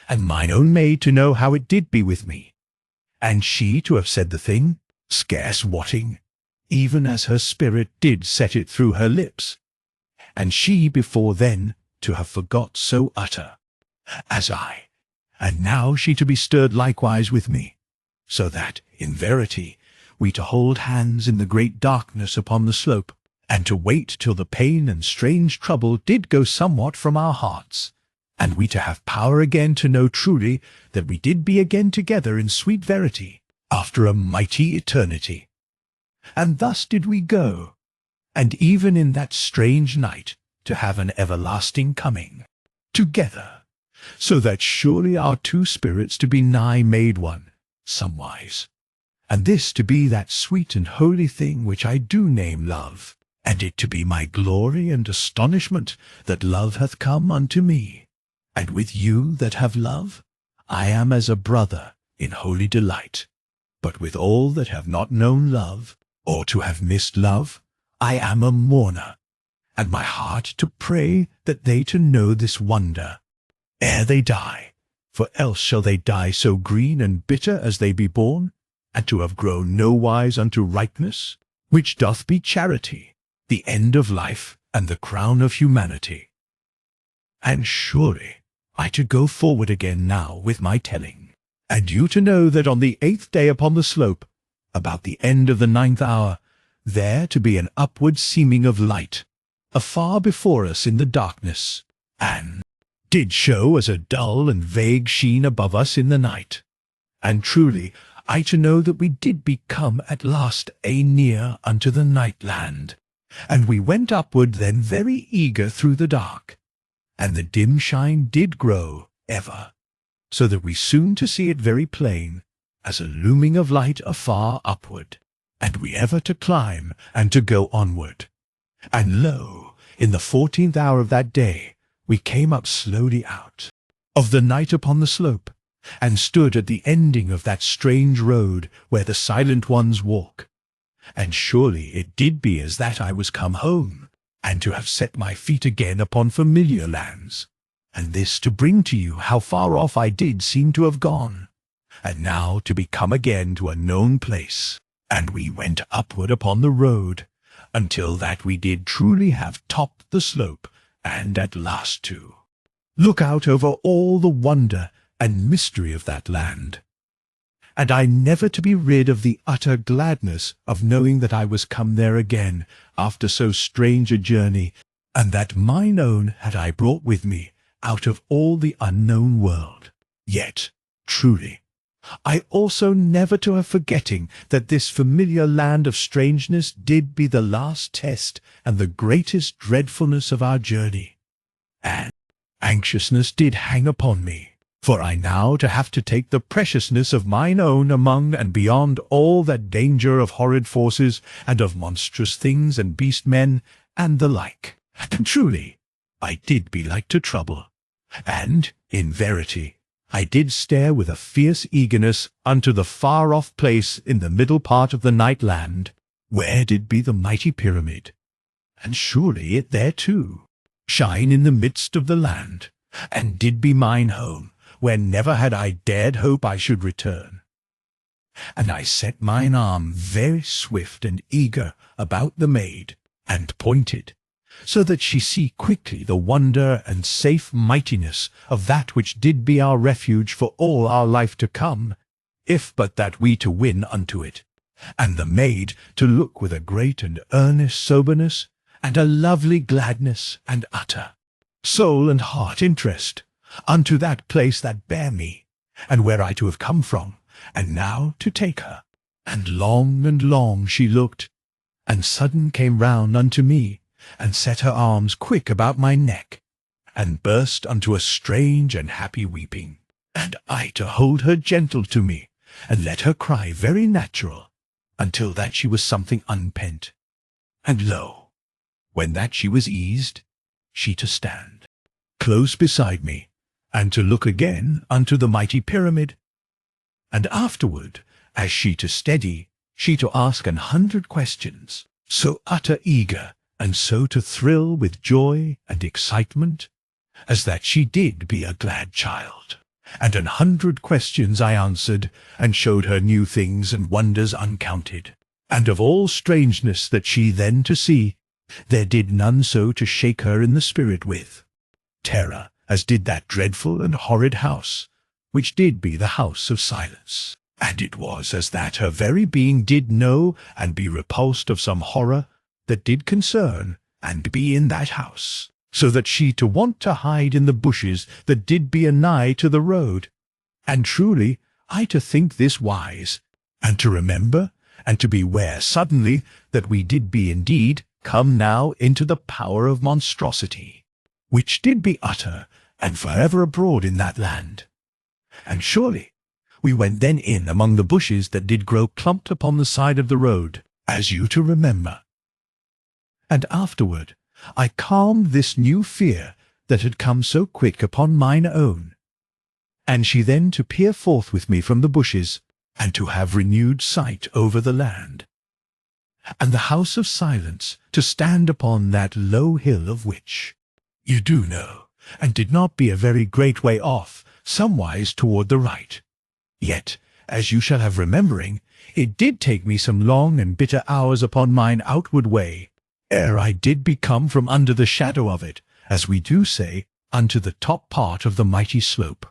and mine own maid to know how it did be with me, and she to have said the thing, scarce wotting, even as her spirit did set it through her lips, and she before then to have forgot so utter as I, and now she to be stirred likewise with me, so that, in verity, we to hold hands in the great darkness upon the slope, and to wait till the pain and strange trouble did go somewhat from our hearts, and we to have power again to know truly that we did be again together in sweet verity, after a mighty eternity. And thus did we go, and even in that strange night to have an everlasting coming together, so that surely our two spirits to be nigh made one, somewise, and this to be that sweet and holy thing which I do name love, and it to be my glory and astonishment that love hath come unto me, and with you that have love, I am as a brother in holy delight. But with all that have not known love, or to have missed love, I am a mourner, and my heart to pray that they to know this wonder, ere they die, for else shall they die so green and bitter as they be born, and to have grown nowise unto ripeness, which doth be charity, the end of life, and the crown of humanity. And surely I to go forward again now with my telling, and you to know that on the 8th day upon the slope, about the end of the 9th hour, there to be an upward seeming of light, afar before us in the darkness, and did show as a dull and vague sheen above us in the night. And truly I to know that we did become at last a near unto the night land, and we went upward then very eager through the dark, and the dim shine did grow ever, so that we soon to see it very plain, as a looming of light afar upward, and we ever to climb and to go onward. And lo, in the 14th hour of that day, we came up slowly out of the night upon the slope, and stood at the ending of that strange road where the silent ones walk. And surely it did be as that I was come home, and to have set my feet again upon familiar lands, and this to bring to you how far off I did seem to have gone, and now to be come again to a known place. And we went upward upon the road, until that we did truly have topped the slope, and at last to look out over all the wonder and mystery of that land. And I never to be rid of the utter gladness of knowing that I was come there again after so strange a journey, and that mine own had I brought with me out of all the unknown world. Yet, truly, I also never to have forgetting that this familiar land of strangeness did be the last test and the greatest dreadfulness of our journey. And anxiousness did hang upon me, for I now to have to take the preciousness of mine own among and beyond all that danger of horrid forces, and of monstrous things and beast men, and the like. And truly, I did be like to trouble, and, in verity, I did stare with a fierce eagerness unto the far-off place in the middle part of the night land, where did be the mighty pyramid. And surely it there too shine in the midst of the land, and did be mine home, where never had I dared hope I should return. And I set mine arm very swift and eager about the maid, and pointed, so that she see quickly the wonder and safe mightiness of that which did be our refuge for all our life to come, if but that we to win unto it, and the maid to look with a great and earnest soberness, and a lovely gladness and utter soul and heart interest, unto that place that bare me, and where I to have come from, and now to take her. And long she looked, and sudden came round unto me, and set her arms quick about my neck, and burst unto a strange and happy weeping. And I to hold her gentle to me, and let her cry very natural, until that she was something unpent. And lo, when that she was eased, she to stand close beside me, and to look again unto the mighty pyramid. And afterward, as she to steady, she to ask 100 questions, so utter eager, and so to thrill with joy and excitement, as that she did be a glad child. And 100 questions I answered, and showed her new things and wonders uncounted. And of all strangeness that she then to see, there did none so to shake her in the spirit with terror, as did that dreadful and horrid house, which did be the house of silence. And it was as that her very being did know and be repulsed of some horror that did concern and be in that house, so that she to want to hide in the bushes that did be anigh to the road. And truly I to think this wise, and to remember, and to beware suddenly that we did be indeed come now into the power of monstrosity, which did be utter and for ever abroad in that land. And surely we went then in among the bushes that did grow clumped upon the side of the road, as you to remember. And afterward I calmed this new fear that had come so quick upon mine own. and she then to peer forth with me from the bushes, and to have renewed sight over the land, and the house of silence to stand upon that low hill of which you do know, and did not be a very great way off, somewise toward the right. Yet, as you shall have remembering, it did take me some long and bitter hours upon mine outward way, ere I did become from under the shadow of it, as we do say, unto the top part of the mighty slope.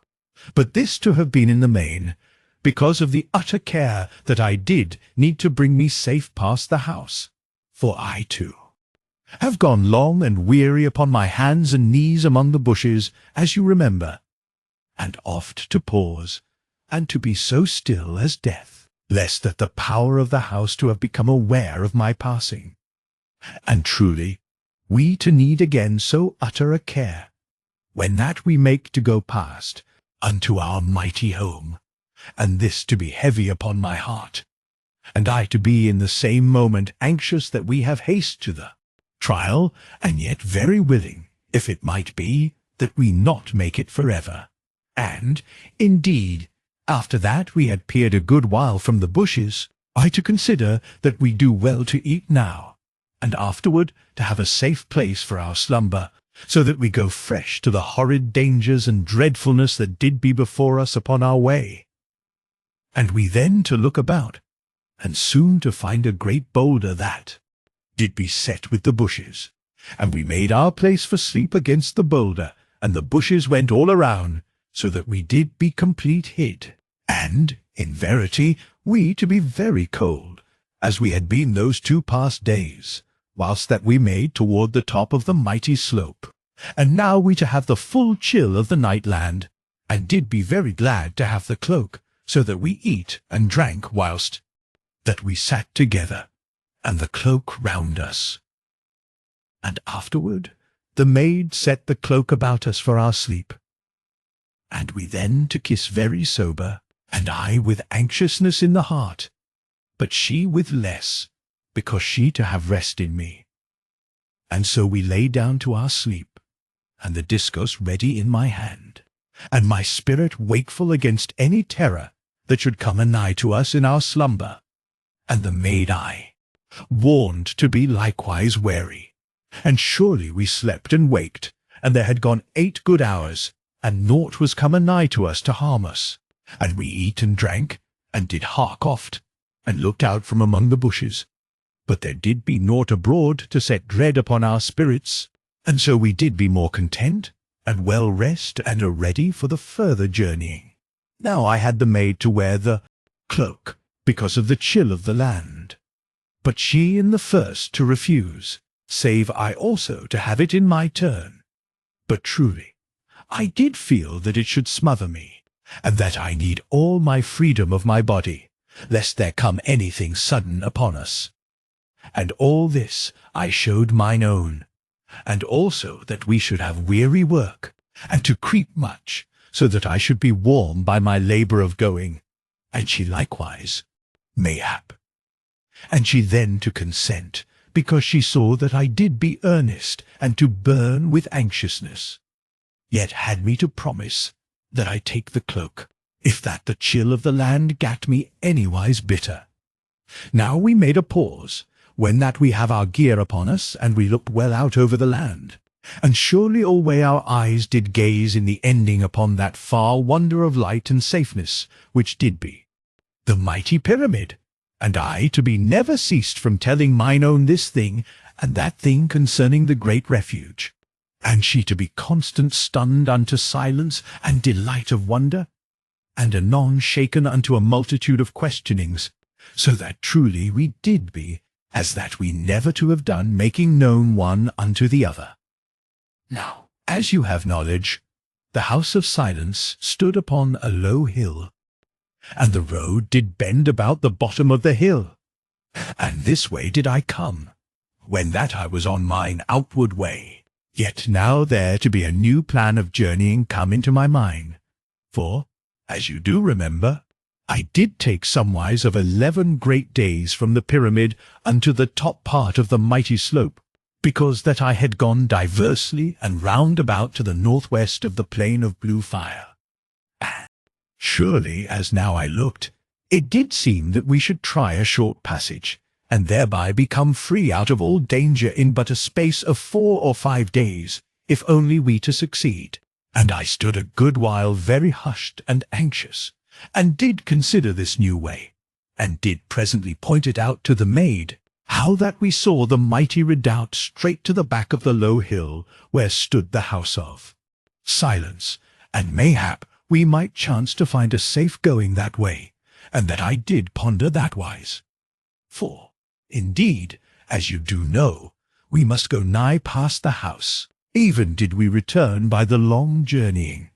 But this to have been in the main, because of the utter care that I did need to bring me safe past the house. For I, too, have gone long and weary upon my hands and knees among the bushes, as you remember, and oft to pause, and to be so still as death, lest that the power of the house to have become aware of my passing. And truly, we to need again so utter a care, when that we make to go past unto our mighty home, and this to be heavy upon my heart, and I to be in the same moment anxious that we have haste to the trial, and yet very willing, if it might be, that we not make it forever. And, indeed, after that we had peered a good while from the bushes, I to consider that we do well to eat now, and afterward to have a safe place for our slumber, so that we go fresh to the horrid dangers and dreadfulness that did be before us upon our way. And we then to look about, and soon to find a great boulder that did be set with the bushes, and we made our place for sleep against the boulder, and the bushes went all around, so that we did be complete hid, and, in verity, we to be very cold, as we had been those 2 past days, whilst that we made toward the top of the mighty slope. And now we to have the full chill of the night land, and did be very glad to have the cloak, so that we eat and drank whilst that we sat together, and the cloak round us. And afterward the maid set the cloak about us for our sleep, and we then to kiss very sober, and I with anxiousness in the heart, but she with less, because she to have rest in me. And so we lay down to our sleep, and the discourse ready in my hand, and my spirit wakeful against any terror that should come anigh to us in our slumber, and the maid I, warned to be likewise wary. And surely we slept and waked, and there had gone 8 good hours, and naught was come anigh to us to harm us. And we eat and drank, and did hark oft, and looked out from among the bushes. But there did be naught abroad to set dread upon our spirits, and so we did be more content, and well rest, and are ready for the further journeying. Now I had the maid to wear the cloak, because of the chill of the land, but she in the first to refuse, save I also to have it in my turn. But truly, I did feel that it should smother me, and that I need all my freedom of my body, lest there come anything sudden upon us. And all this I showed mine own, and also that we should have weary work, and to creep much, so that I should be warm by my labour of going, and she likewise, mayhap. And she then to consent, because she saw that I did be earnest, and to burn with anxiousness, yet had me to promise that I take the cloak, if that the chill of the land gat me anywise bitter. Now we made a pause, when that we have our gear upon us, and we looked well out over the land, and surely alway our eyes did gaze in the ending upon that far wonder of light and safeness, which did be the mighty pyramid, and I to be never ceased from telling mine own this thing and that thing concerning the great refuge, and she to be constant stunned unto silence and delight of wonder, and anon shaken unto a multitude of questionings, so that truly we did be, as that we never to have done, making known one unto the other. Now, as you have knowledge, the house of silence stood upon a low hill, and the road did bend about the bottom of the hill, and this way did I come, when that I was on mine outward way. Yet now there to be a new plan of journeying come into my mind, for, as you do remember, I did take somewise of 11 great days from the pyramid unto the top part of the mighty slope, because that I had gone diversely and round about to the northwest of the plain of blue fire. Surely, as now I looked, it did seem that we should try a short passage, and thereby become free out of all danger in but a space of 4 or 5 days, if only we to succeed. And I stood a good while very hushed and anxious, and did consider this new way, and did presently point it out to the maid, how that we saw the mighty redoubt straight to the back of the low hill where stood the house of Silence, and mayhap we might chance to find a safe going that way, and that I did ponder that wise. For, indeed, as you do know, we must go nigh past the house, even did we return by the long journeying.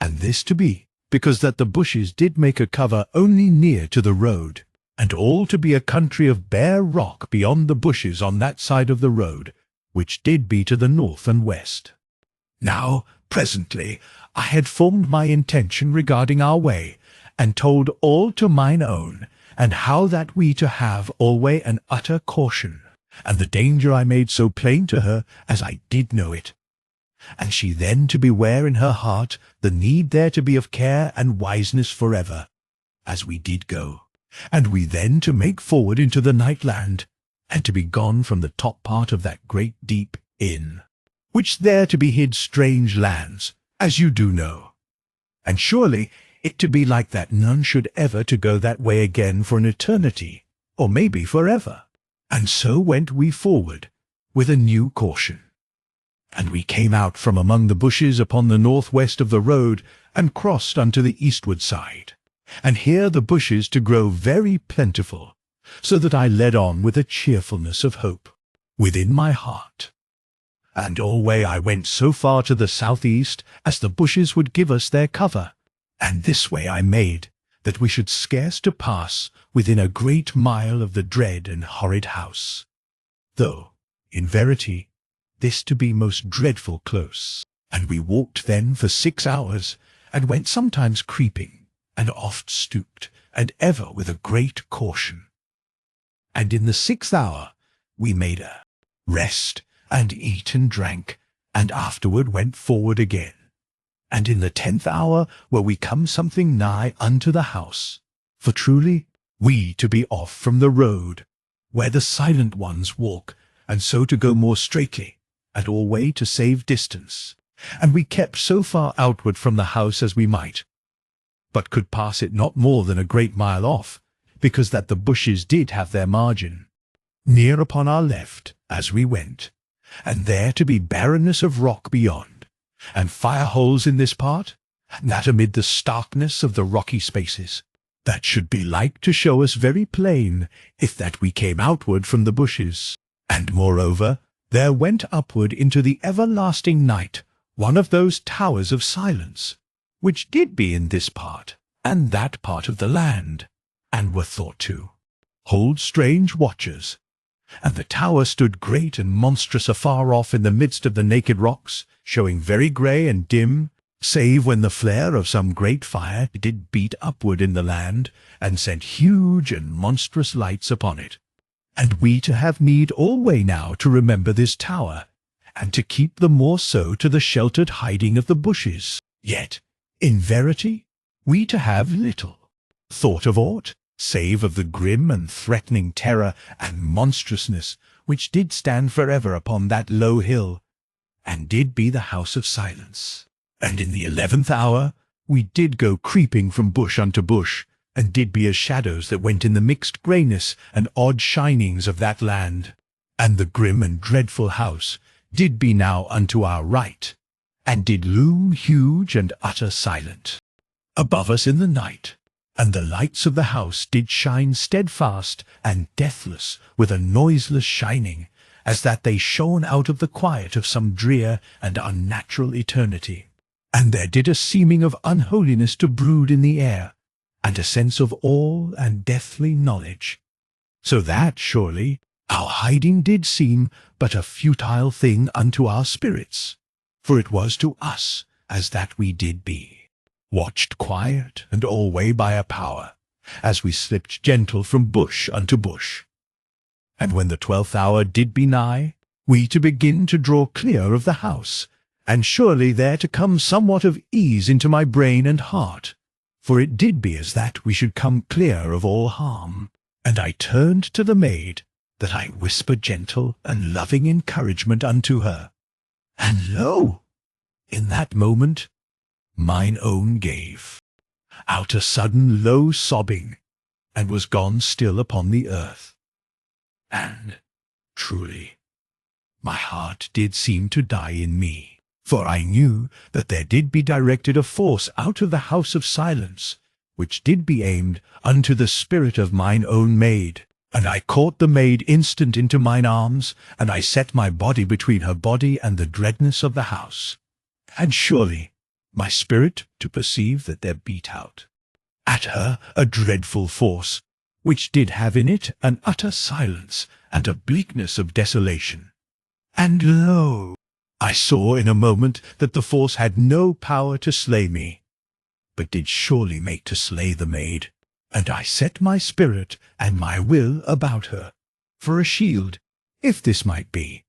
And this to be, because that the bushes did make a cover only near to the road, and all to be a country of bare rock beyond the bushes on that side of the road, which did be to the north and west. Now, presently, I had formed my intention regarding our way, and told all to mine own, and how that we to have alway an utter caution, and the danger I made so plain to her as I did know it. And she then to beware in her heart the need there to be of care and wiseness forever, as we did go, and we then to make forward into the night land, and to be gone from the top part of that great deep inn, which there to be hid strange lands, as you do know. And surely it to be like that none should ever to go that way again for an eternity, or maybe forever. And so went we forward, with a new caution. And we came out from among the bushes upon the northwest of the road, and crossed unto the eastward side. And here the bushes to grow very plentiful, so that I led on with a cheerfulness of hope within my heart. And alway I went so far to the southeast as the bushes would give us their cover, and this way I made, that we should scarce to pass within a great mile of the dread and horrid house, though, in verity, this to be most dreadful close. And we walked then for 6 hours, and went sometimes creeping, and oft stooped, and ever with a great caution. And in the 6th hour we made a rest, and eat and drank, and afterward went forward again. And in the 10th hour were we come something nigh unto the house, for truly we to be off from the road, where the silent ones walk, and so to go more straightly, and alway to save distance. And we kept so far outward from the house as we might, but could pass it not more than a great mile off, because that the bushes did have their margin near upon our left as we went, and there to be barrenness of rock beyond, and fire-holes in this part, and that amid the starkness of the rocky spaces, that should be like to show us very plain, if that we came outward from the bushes. And moreover, there went upward into the everlasting night one of those towers of silence, which did be in this part and that part of the land, and were thought to hold strange watchers. And the tower stood great and monstrous afar off in the midst of the naked rocks, showing very grey and dim, save when the flare of some great fire did beat upward in the land, and sent huge and monstrous lights upon it. And we to have need alway now to remember this tower, and to keep the more so to the sheltered hiding of the bushes. Yet, in verity, we to have little thought of aught, save of the grim and threatening terror and monstrousness which did stand forever upon that low hill, and did be the house of silence. And in the 11th hour we did go creeping from bush unto bush, and did be as shadows that went in the mixed greyness and odd shinings of that land. And the grim and dreadful house did be now unto our right, and did loom huge and utter silent above us in the night. And the lights of the house did shine steadfast and deathless with a noiseless shining, as that they shone out of the quiet of some drear and unnatural eternity. And there did a seeming of unholiness to brood in the air, and a sense of awe and deathly knowledge, so that, surely, our hiding did seem but a futile thing unto our spirits, for it was to us as that we did be, watched quiet and alway by a power, as we slipped gentle from bush unto bush. And when the 12th hour did be nigh, we to begin to draw clear of the house, and surely there to come somewhat of ease into my brain and heart, for it did be as that we should come clear of all harm. And I turned to the maid, that I whispered gentle and loving encouragement unto her. And lo! in that moment, mine own gave out a sudden low sobbing, and was gone still upon the earth. And, truly, my heart did seem to die in me, for I knew that there did be directed a force out of the house of silence, which did be aimed unto the spirit of mine own maid. And I caught the maid instant into mine arms, and I set my body between her body and the dreadness of the house. And surely my spirit to perceive that there beat out at her a dreadful force, which did have in it an utter silence and a bleakness of desolation. And lo! I saw in a moment that the force had no power to slay me, but did surely make to slay the maid. And I set my spirit and my will about her, for a shield, if this might be.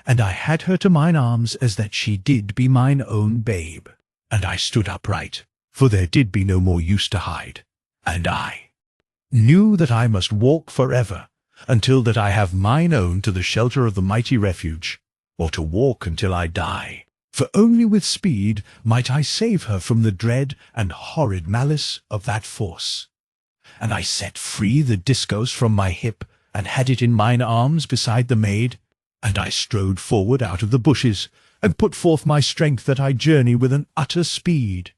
And I had her to mine arms as that she did be mine own babe. And I stood upright, for there did be no more use to hide. And I knew that I must walk forever, until that I have mine own to the shelter of the mighty refuge, or to walk until I die. For only with speed might I save her from the dread and horrid malice of that force. And I set free the discos from my hip, and had it in mine arms beside the maid. And I strode forward out of the bushes, and put forth my strength that I journey with an utter speed.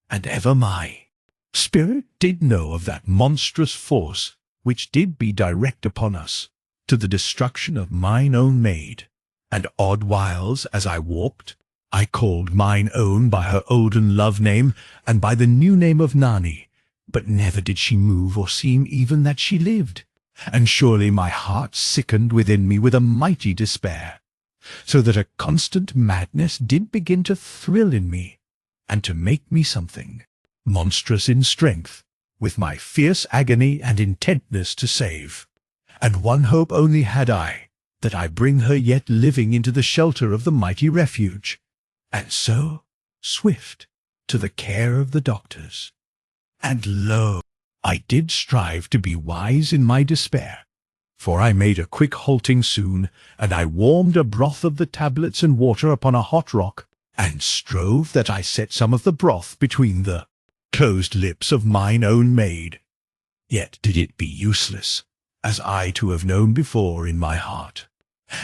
And ever my spirit did know of that monstrous force, which did be direct upon us, to the destruction of mine own maid. And odd whiles, as I walked, I called mine own by her olden love name, and by the new name of Nani. But never did she move or seem even that she lived. And surely my heart sickened within me with a mighty despair, so that a constant madness did begin to thrill in me, and to make me something monstrous in strength, with my fierce agony and intentness to save. And one hope only had I, that I bring her yet living into the shelter of the mighty refuge, and so swift to the care of the doctors. And lo! I did strive to be wise in my despair, for I made a quick halting soon, and I warmed a broth of the tablets and water upon a hot rock, and strove that I set some of the broth between the closed lips of mine own maid. Yet did it be useless, as I to have known before in my heart.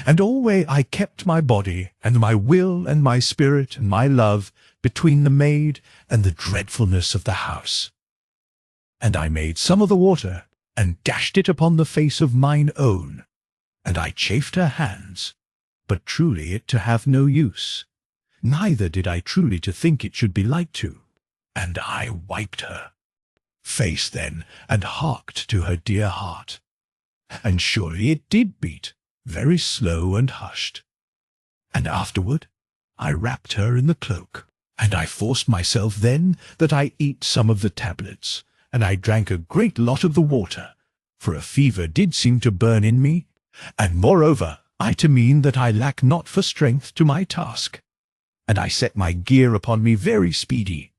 And alway I kept my body, and my will, and my spirit, and my love, between the maid and the dreadfulness of the house. And I made some of the water, and dashed it upon the face of mine own, and I chafed her hands, but truly it to have no use, neither did I truly to think it should be like to. And I wiped her face then, and harked to her dear heart, and surely it did beat, very slow and hushed. And afterward I wrapped her in the cloak, and I forced myself then that I eat some of the tablets, and I drank a great lot of the water, for a fever did seem to burn in me, and moreover I to mean that I lack not for strength to my task. And I set my gear upon me very speedy,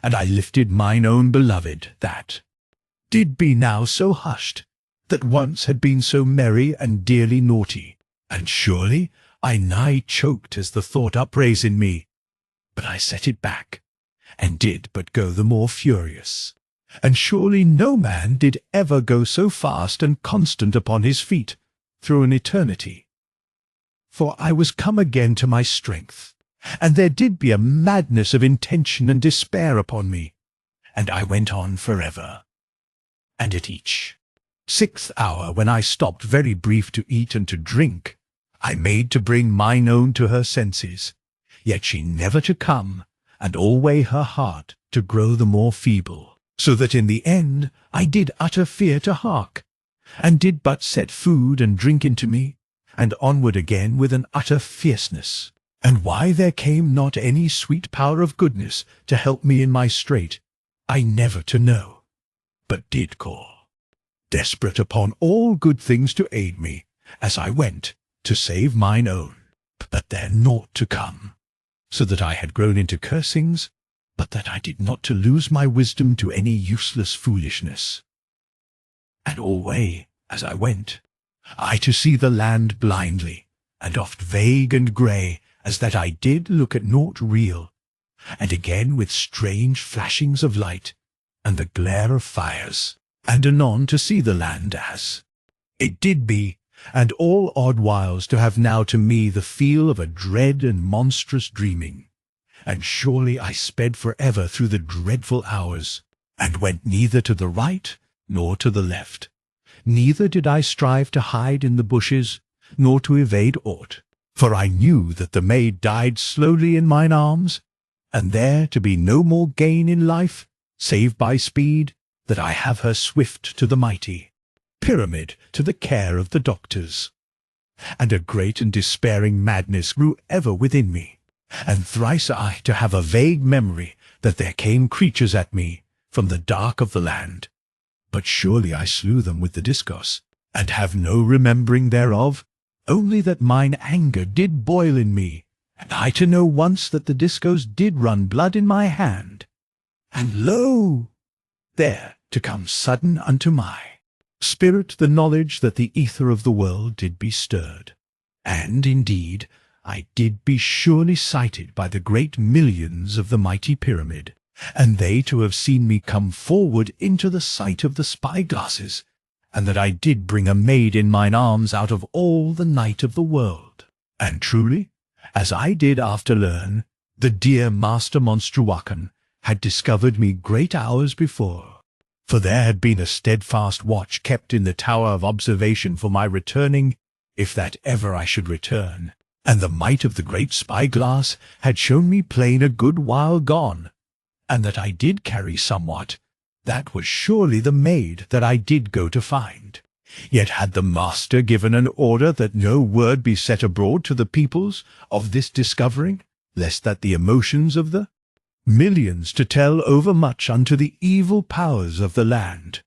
and I lifted mine own beloved, that did be now so hushed, that once had been so merry and dearly naughty, and surely I nigh choked as the thought upraised in me. But I set it back, and did but go the more furious. And surely no man did ever go so fast and constant upon his feet through an eternity. For I was come again to my strength, and there did be a madness of intention and despair upon me, and I went on forever. And at each 6th hour, when I stopped very brief to eat and to drink, I made to bring mine own to her senses, yet she never to come, and alway her heart to grow the more feeble. So that in the end I did utter fear to hark, and did but set food and drink into me, and onward again with an utter fierceness. And why there came not any sweet power of goodness to help me in my strait, I never to know, but did call desperate upon all good things to aid me, as I went, to save mine own, but there naught to come, so that I had grown into cursings, but that I did not to lose my wisdom to any useless foolishness. And alway, as I went, I to see the land blindly, and oft vague and grey, as that I did look at naught real, and again with strange flashings of light, and the glare of fires, and anon to see the land as it did be, and all odd whiles to have now to me the feel of a dread and monstrous dreaming. And surely I sped for ever through the dreadful hours, and went neither to the right nor to the left. Neither did I strive to hide in the bushes, nor to evade aught, for I knew that the maid died slowly in mine arms, and there to be no more gain in life, save by speed, that I have her swift to the mighty pyramid, to the care of the doctors. And a great and despairing madness grew ever within me, and thrice I to have a vague memory that there came creatures at me from the dark of the land. But surely I slew them with the discourse, and have no remembering thereof, only that mine anger did boil in me, and I to know once that the discourse did run blood in my hand. And lo, there to come sudden unto my spirit the knowledge that the ether of the world did be stirred, and indeed I did be surely sighted by the great millions of the mighty pyramid, and they to have seen me come forward into the sight of the spy-glasses, and that I did bring a maid in mine arms out of all the night of the world. And truly, as I did after learn, the dear Master Monstruacan had discovered me great hours before, for there had been a steadfast watch kept in the tower of observation for my returning, if that ever I should return, and the might of the great spy-glass had shown me plain a good while gone, and that I did carry somewhat, that was surely the maid that I did go to find. Yet had the master given an order that no word be set abroad to the peoples of this discovering, lest that the emotions of the millions to tell overmuch unto the evil powers of the land.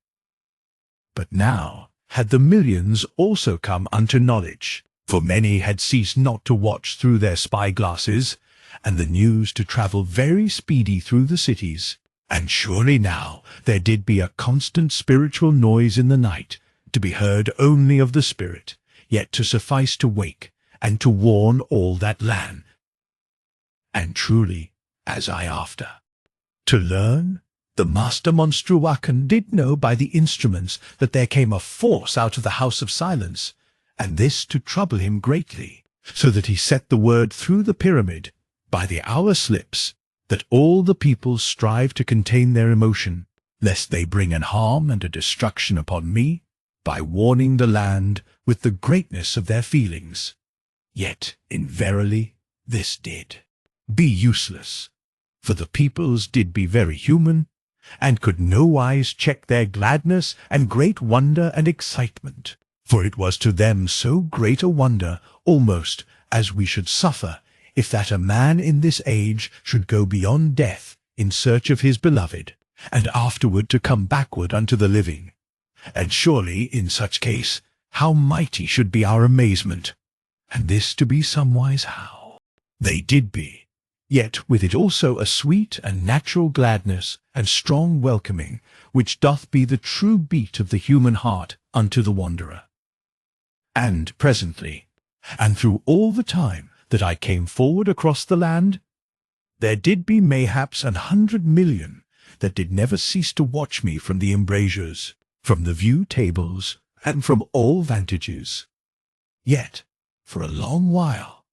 But now had the millions also come unto knowledge, for many had ceased not to watch through their spy-glasses, and the news to travel very speedy through the cities. And surely now there did be a constant spiritual noise in the night, to be heard only of the spirit, yet to suffice to wake, and to warn all that land. And truly, as I after to learn, the Master Monstruacan did know by the instruments that there came a force out of the House of Silence, and this to trouble him greatly, so that he set the word through the pyramid, by the hour slips, that all the people strive to contain their emotion, lest they bring an harm and a destruction upon me, by warning the land with the greatness of their feelings. Yet, in verily, this did be useless, for the peoples did be very human, and could nowise check their gladness and great wonder and excitement, for it was to them so great a wonder almost as we should suffer, if that a man in this age should go beyond death in search of his beloved, and afterward to come backward unto the living. And surely, in such case, how mighty should be our amazement, and this to be somewise how they did be, yet with it also a sweet and natural gladness and strong welcoming, which doth be the true beat of the human heart unto the wanderer. And presently, and through all the time that I came forward across the land, there did be mayhaps 100,000,000 that did never cease to watch me from the embrasures, from the view tables, and from all vantages. Yet, for a long while,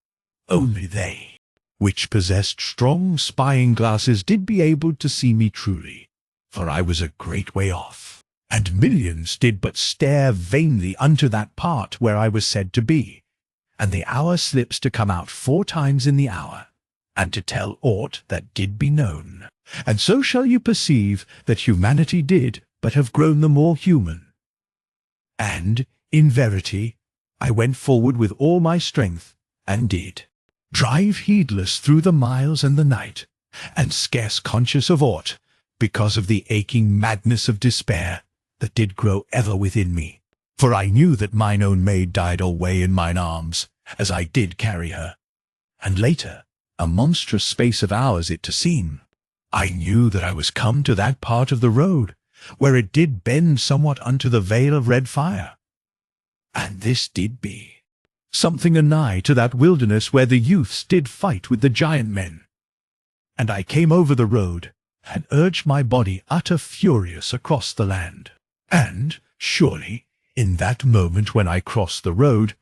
only they, which possessed strong spying glasses, did be able to see me truly, for I was a great way off, and millions did but stare vainly unto that part where I was said to be, and the hour slips to come out 4 times in the hour, and to tell aught that did be known. And so shall you perceive that humanity did but have grown the more human. And, in verity, I went forward with all my strength, and did drive heedless through the miles and the night, and scarce conscious of aught, because of the aching madness of despair that did grow ever within me. For I knew that mine own maid died alway in mine arms, as I did carry her. And later, a monstrous space of hours it to seem, I knew that I was come to that part of the road where it did bend somewhat unto the vale of red fire. And this did be something anigh to that wilderness where the youths did fight with the giant men. And I came over the road, and urged my body utter furious across the land. And, surely, in that moment when I crossed the road,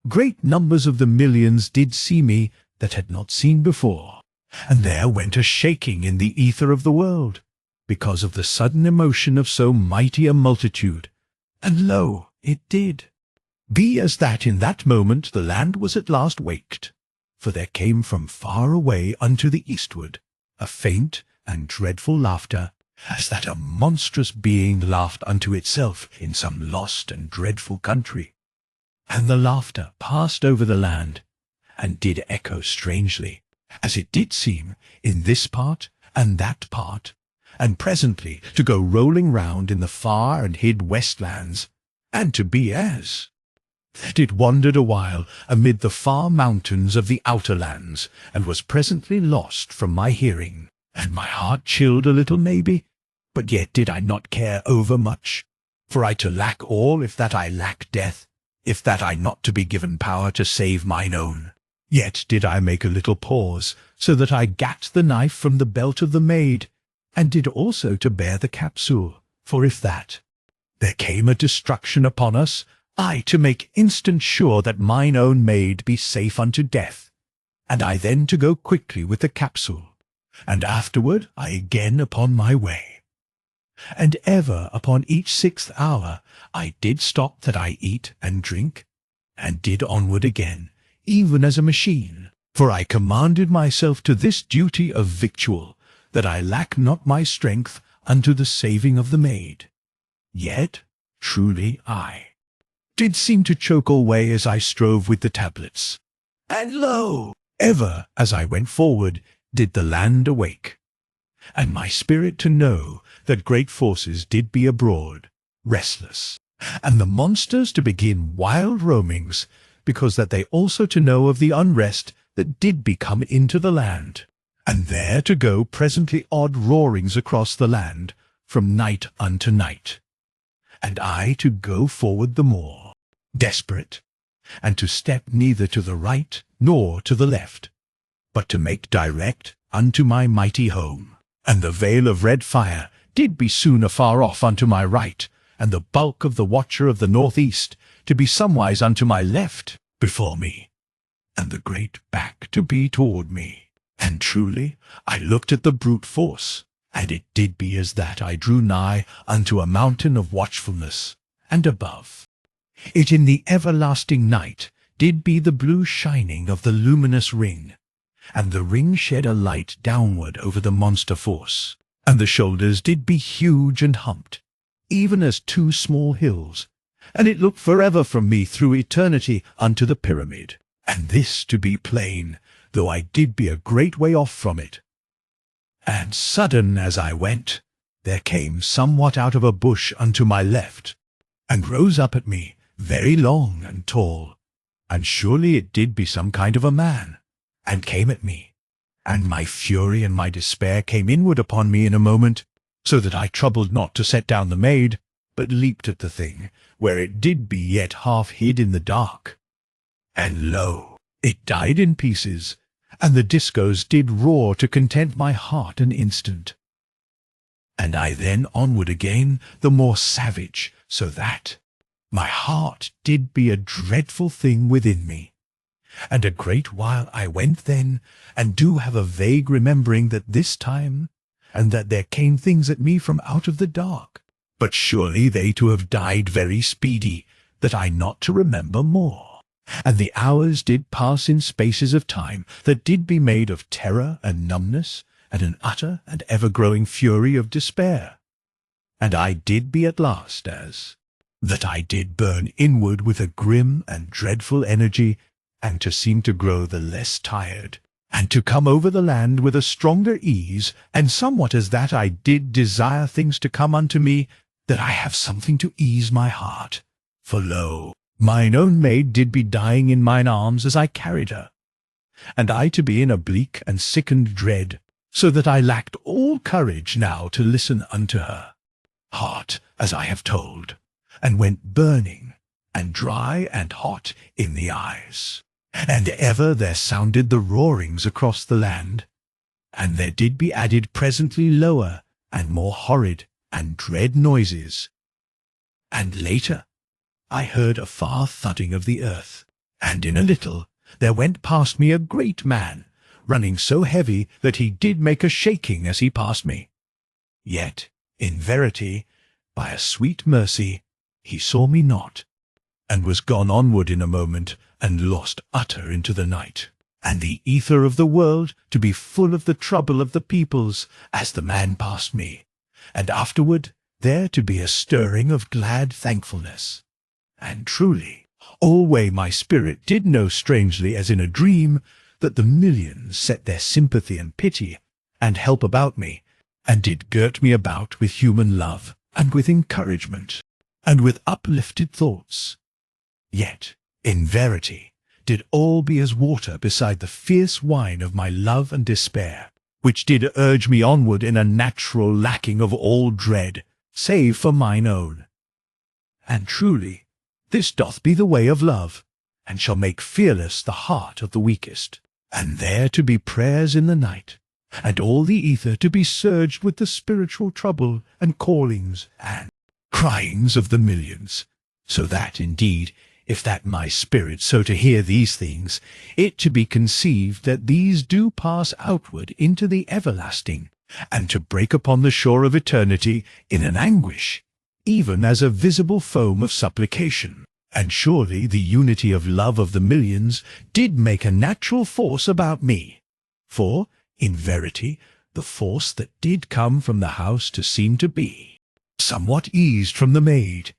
great numbers of the millions did see me that had not seen before, and there went a shaking in the ether of the world, because of the sudden emotion of so mighty a multitude. And lo, it did be as that in that moment the land was at last waked, for there came from far away unto the eastward a faint and dreadful laughter, as that a monstrous being laughed unto itself in some lost and dreadful country. And the laughter passed over the land, and did echo strangely, as it did seem, in this part and that part, and presently to go rolling round in the far and hid westlands, and to be as that it wandered a while amid the far mountains of the outer lands, and was presently lost from my hearing, and my heart chilled a little maybe, but yet did I not care overmuch, for I to lack all if that I lack death, if that I not to be given power to save mine own. Yet did I make a little pause, so that I gat the knife from the belt of the maid, and did also to bear the capsule, for if that there came a destruction upon us, I to make instant sure that mine own maid be safe unto death, and I then to go quickly with the capsule, and afterward I again upon my way. And ever upon each 6th hour I did stop that I eat and drink, and did onward again, even as a machine, for I commanded myself to this duty of victual, that I lack not my strength unto the saving of the maid. Yet, truly, I did seem to choke alway as I strove with the tablets. And lo, ever as I went forward did the land awake, and my spirit to know that great forces did be abroad, restless, and the monsters to begin wild roamings, because that they also to know of the unrest that did be come into the land, and there to go presently odd roarings across the land from night unto night, and I to go forward the more desperate, and to step neither to the right nor to the left, but to make direct unto my mighty home. And the veil of red fire did be soon afar off unto my right, and the bulk of the watcher of the northeast to be somewise unto my left before me, and the great back to be toward me. And truly I looked at the brute force, and it did be as that I drew nigh unto a mountain of watchfulness, and above it in the everlasting night did be the blue shining of the luminous ring, and the ring shed a light downward over the monster force, and the shoulders did be huge and humped, even as 2 small hills, and it looked forever from me through eternity unto the pyramid. And this to be plain, though I did be a great way off from it. And sudden as I went, there came somewhat out of a bush unto my left, and rose up at me, very long and tall, and surely it did be some kind of a man, and came at me, and my fury and my despair came inward upon me in a moment, so that I troubled not to set down the maid, but leaped at the thing, where it did be yet half hid in the dark. And lo, it died in pieces, and the discos did roar to content my heart an instant. And I then onward again, the more savage, so that my heart did be a dreadful thing within me. And a great while I went then, and do have a vague remembering that this time, and that there came things at me from out of the dark, but surely they to have died very speedy, that I not to remember more. And the hours did pass in spaces of time that did be made of terror and numbness, and an utter and ever-growing fury of despair. And I did be at last as that I did burn inward with a grim and dreadful energy, and to seem to grow the less tired, and to come over the land with a stronger ease, and somewhat as that I did desire things to come unto me, that I have something to ease my heart. For lo, mine own maid did be dying in mine arms as I carried her, and I to be in a bleak and sickened dread, so that I lacked all courage now to listen unto her heart, as I have told, and went burning, and dry and hot in the eyes. And ever there sounded the roarings across the land, and there did be added presently lower and more horrid and dread noises. And later I heard a far thudding of the earth, and in a little there went past me a great man, running so heavy that he did make a shaking as he passed me. Yet, in verity, by a sweet mercy, he saw me not, and was gone onward in a moment, and lost utter into the night, and the ether of the world to be full of the trouble of the peoples, as the man passed me, and afterward there to be a stirring of glad thankfulness. And truly, alway my spirit did know strangely as in a dream, that the millions set their sympathy and pity and help about me, and did girt me about with human love, and with encouragement, and with uplifted thoughts. Yet, in verity, did all be as water beside the fierce wine of my love and despair, which did urge me onward in a natural lacking of all dread, save for mine own. And truly, this doth be the way of love, and shall make fearless the heart of the weakest, and there to be prayers in the night, and all the ether to be surged with the spiritual trouble and callings and cryings of the millions, so that, indeed, if that my spirit so to hear these things, it to be conceived that these do pass outward into the everlasting, and to break upon the shore of eternity in an anguish, even as a visible foam of supplication. And surely the unity of love of the millions did make a natural force about me. For, in verity, the force that did come from the house to seem to be somewhat eased from the maid.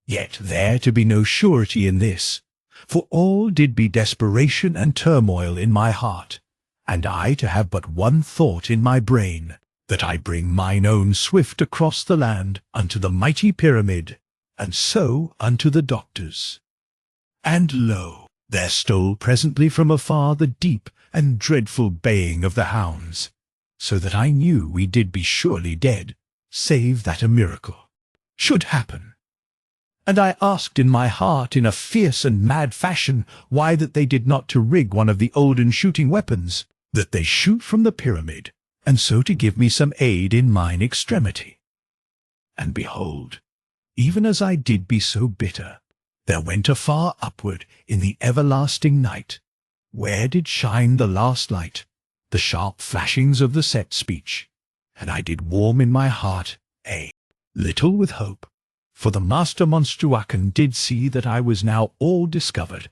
Yet there to be no surety in this, for all did be desperation and turmoil in my heart, and I to have but one thought in my brain, that I bring mine own swift across the land unto the mighty pyramid, and so unto the doctors. And lo, there stole presently from afar the deep and dreadful baying of the hounds, so that I knew we did be surely dead, save that a miracle should happen. And I asked in my heart in a fierce and mad fashion why that they did not to rig one of the olden shooting weapons, that they shoot from the pyramid, and so to give me some aid in mine extremity. And behold, even as I did be so bitter, there went afar upward in the everlasting night, where did shine the last light, the sharp flashings of the set speech, and I did warm in my heart a little with hope, for the master Monstruacan did see that I was now all discovered,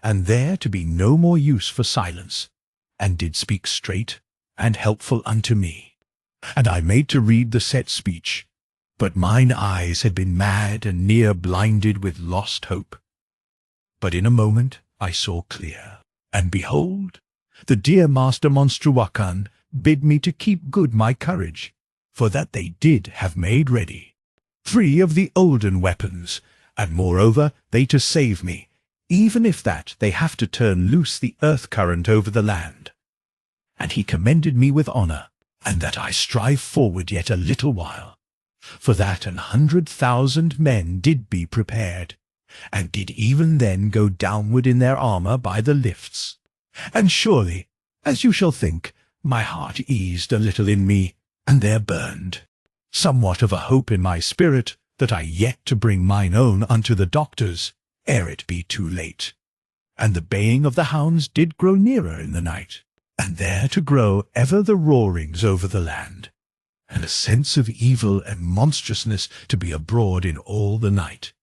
and there to be no more use for silence, and did speak straight and helpful unto me. And I made to read the set speech, but mine eyes had been mad and near blinded with lost hope. But in a moment I saw clear, and behold, the dear master Monstruacan bid me to keep good my courage, for that they did have made ready 3 of the olden weapons, and moreover they to save me, even if that they have to turn loose the earth current over the land. And he commended me with honour, and that I strive forward yet a little while, for that 100,000 men did be prepared, and did even then go downward in their armour by the lifts. And surely, as you shall think, my heart eased a little in me, and there burned somewhat of a hope in my spirit that I yet to bring mine own unto the doctors, ere it be too late. And the baying of the hounds did grow nearer in the night, and there to grow ever the roarings over the land, and a sense of evil and monstrousness to be abroad in all the night.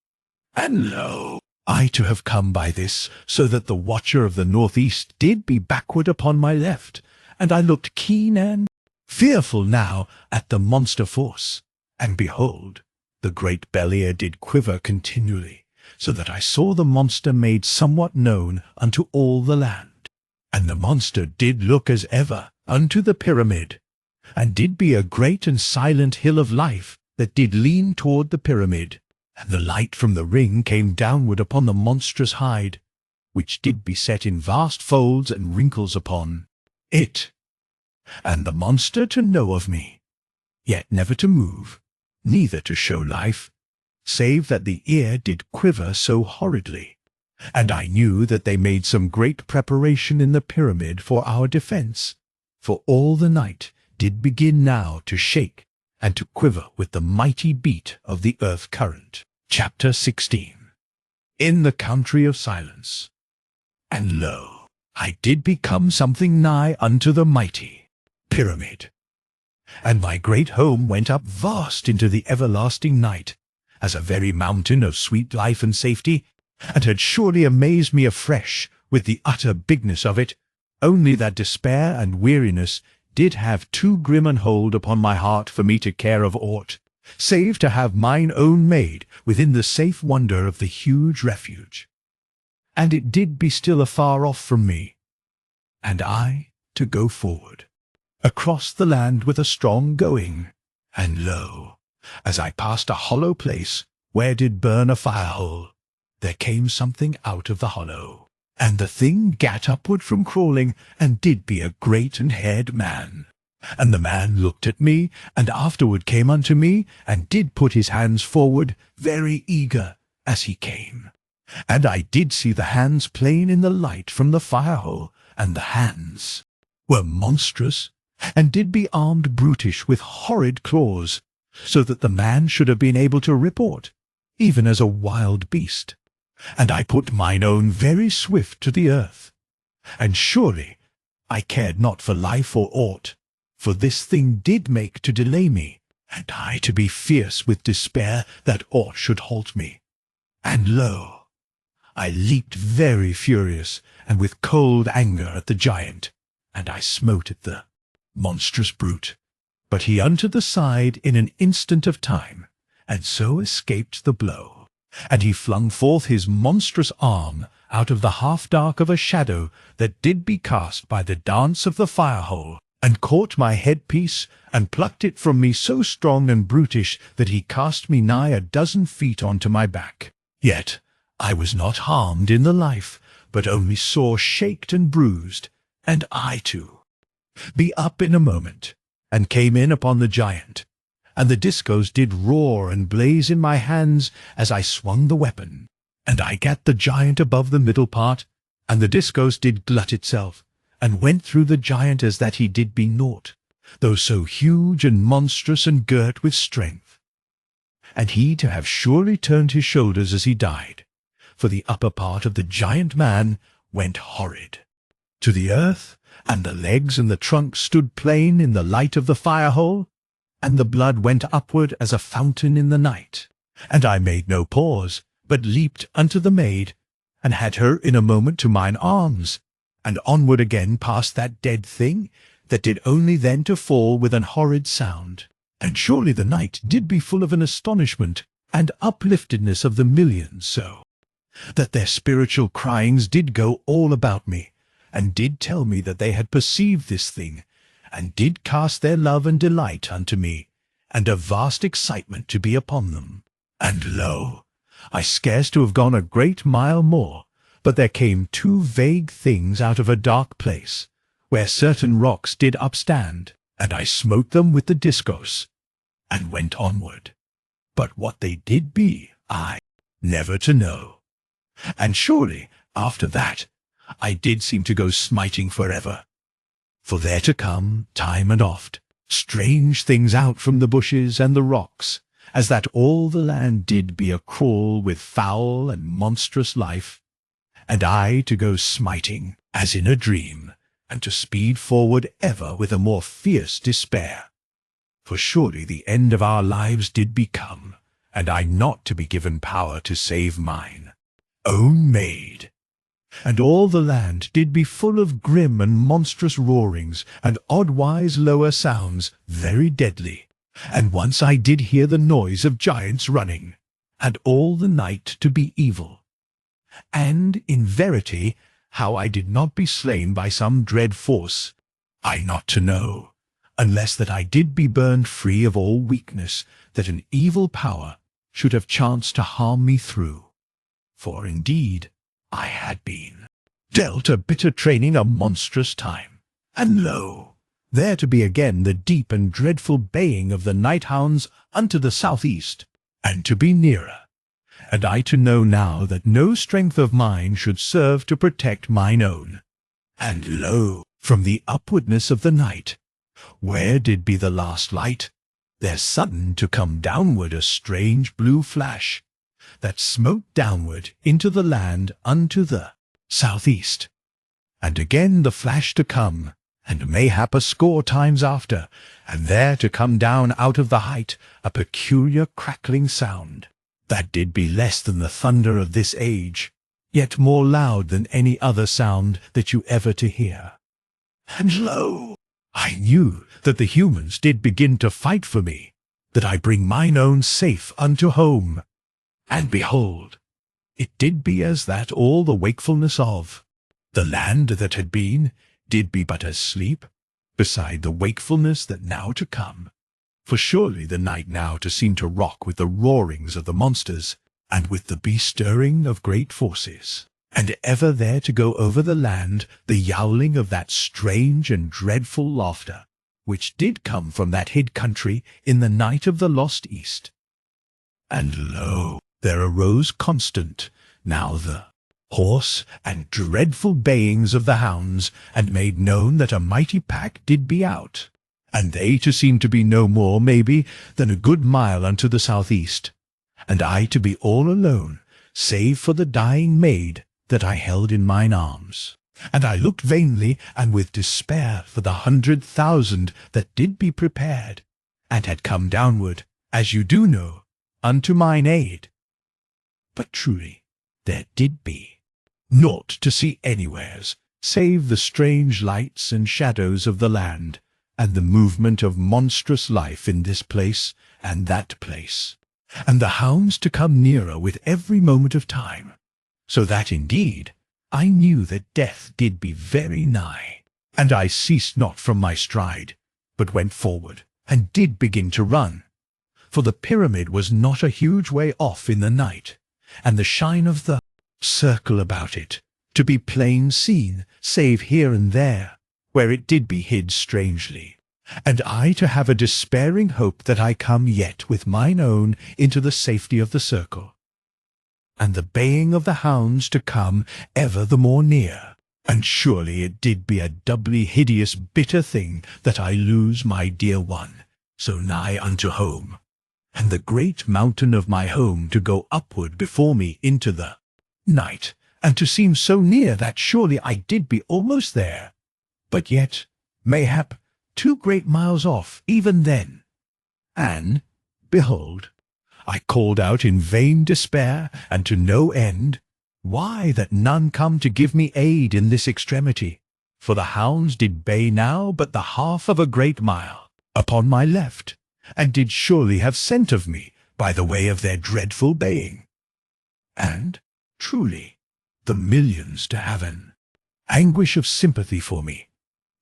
And lo, I to have come by this, so that the watcher of the northeast did be backward upon my left, and I looked keen and fearful now at the monster force, and behold, the great bellier did quiver continually, so that I saw the monster made somewhat known unto all the land. And the monster did look as ever unto the pyramid, and did be a great and silent hill of life that did lean toward the pyramid, and the light from the ring came downward upon the monstrous hide, which did be set in vast folds and wrinkles upon it. and the monster to know of me, yet never to move, neither to show life, save that the ear did quiver so horridly. And I knew that they made some great preparation in the pyramid for our defence, for all the night did begin now to shake and to quiver with the mighty beat of the earth current. Chapter 16. In the country of silence. And lo, I did become something nigh unto the mighty pyramid, and my great home went up vast into the everlasting night, as a very mountain of sweet life and safety, and had surely amazed me afresh with the utter bigness of it, only that despair and weariness did have too grim an hold upon my heart for me to care of aught, save to have mine own made within the safe wonder of the huge refuge. And it did be still afar off from me, and I to go forward across the land with a strong going, and lo, as I passed a hollow place where did burn a fire-hole, there came something out of the hollow, and the thing gat upward from crawling, and did be a great and haired man. And the man looked at me, and afterward came unto me, and did put his hands forward, very eager, as he came. And I did see the hands plain in the light from the fire-hole, and the hands were monstrous, and did be armed brutish with horrid claws, so that the man should have been able to rip aught, even as a wild beast. And I put mine own very swift to the earth, and surely I cared not for life or aught, for this thing did make to delay me, and I to be fierce with despair that aught should halt me. And lo, I leaped very furious, and with cold anger at the giant, and I smote at the monstrous brute. But he unto the side in an instant of time, and so escaped the blow. And he flung forth his monstrous arm out of the half-dark of a shadow that did be cast by the dance of the fire-hole, and caught my headpiece, and plucked it from me so strong and brutish that he cast me nigh 12 feet on to my back. Yet I was not harmed in the life, but only sore shaked and bruised, and I too be up in a moment, and came in upon the giant, and the discos did roar and blaze in my hands as I swung the weapon, and I gat the giant above the middle part, and the discos did glut itself, and went through the giant as that he did be naught, though so huge and monstrous and girt with strength. And he to have surely turned his shoulders as he died, for the upper part of the giant man went horrid to the earth, and the legs and the trunk stood plain in the light of the fire-hole, and the blood went upward as a fountain in the night. And I made no pause, but leaped unto the maid, and had her in a moment to mine arms, and onward again past that dead thing, that did only then to fall with an horrid sound. And surely the night did be full of an astonishment and upliftedness of the millions, so that their spiritual cryings did go all about me, and did tell me that they had perceived this thing, and did cast their love and delight unto me, and a vast excitement to be upon them. And lo, I scarce to have gone a great mile more, but there came 2 vague things out of a dark place, where certain rocks did upstand, and I smote them with the discos, and went onward. But what they did be, I never to know. And surely, after that, I did seem to go smiting forever. For there to come, time and oft, strange things out from the bushes and the rocks, as that all the land did be a crawl with foul and monstrous life, and I to go smiting, as in a dream, and to speed forward ever with a more fierce despair. For surely the end of our lives did be come, and I not to be given power to save mine own maid. And all the land did be full of grim and monstrous roarings, and odd-wise lower sounds, very deadly. And once I did hear the noise of giants running, and all the night to be evil. And, in verity, how I did not be slain by some dread force, I not to know, unless that I did be burned free of all weakness, that an evil power should have chanced to harm me through. For, indeed, I had been dealt a bitter training a monstrous time, and lo, there to be again the deep and dreadful baying of the night hounds unto the southeast, and to be nearer, and I to know now that no strength of mine should serve to protect mine own. And lo, from the upwardness of the night, where did be the last light, there sudden to come downward a strange blue flash, that smote downward into the land unto the southeast, and again the flash to come, and mayhap a score times after, and there to come down out of the height a peculiar crackling sound, that did be less than the thunder of this age, yet more loud than any other sound that you ever to hear. And lo, I knew that the humans did begin to fight for me, that I bring mine own safe unto home. And behold, it did be as that all the wakefulness of the land that had been did be but as sleep, beside the wakefulness that now to come. For surely the night now to seem to rock with the roarings of the monsters, and with the bestirring of great forces, and ever there to go over the land the yowling of that strange and dreadful laughter, which did come from that hid country in the night of the lost east. And lo, there arose constant now the hoarse and dreadful bayings of the hounds, and made known that a mighty pack did be out, and they to seem to be no more, maybe, than a good mile unto the southeast, and I to be all alone, save for the dying maid that I held in mine arms. And I looked vainly and with despair for the 100,000 that did be prepared, and had come downward, as you do know, unto mine aid. But truly there did be naught to see anywheres, save the strange lights and shadows of the land, and the movement of monstrous life in this place and that place, and the hounds to come nearer with every moment of time, so that indeed I knew that death did be very nigh. And I ceased not from my stride, but went forward, and did begin to run. For the pyramid was not a huge way off in the night, and the shine of the circle about it to be plain seen, save here and there, where it did be hid strangely, and I to have a despairing hope that I come yet with mine own into the safety of the circle, and the baying of the hounds to come ever the more near. And surely it did be a doubly hideous bitter thing that I lose my dear one, so nigh unto home, and the great mountain of my home to go upward before me into the night, and to seem so near that surely I did be almost there, but yet, mayhap, 2 great miles off even then. And, behold, I called out in vain despair, and to no end, why that none come to give me aid in this extremity, for the hounds did bay now but the half of a great mile upon my left, and did surely have scent of me by the way of their dreadful baying. And, truly, the millions to have an anguish of sympathy for me,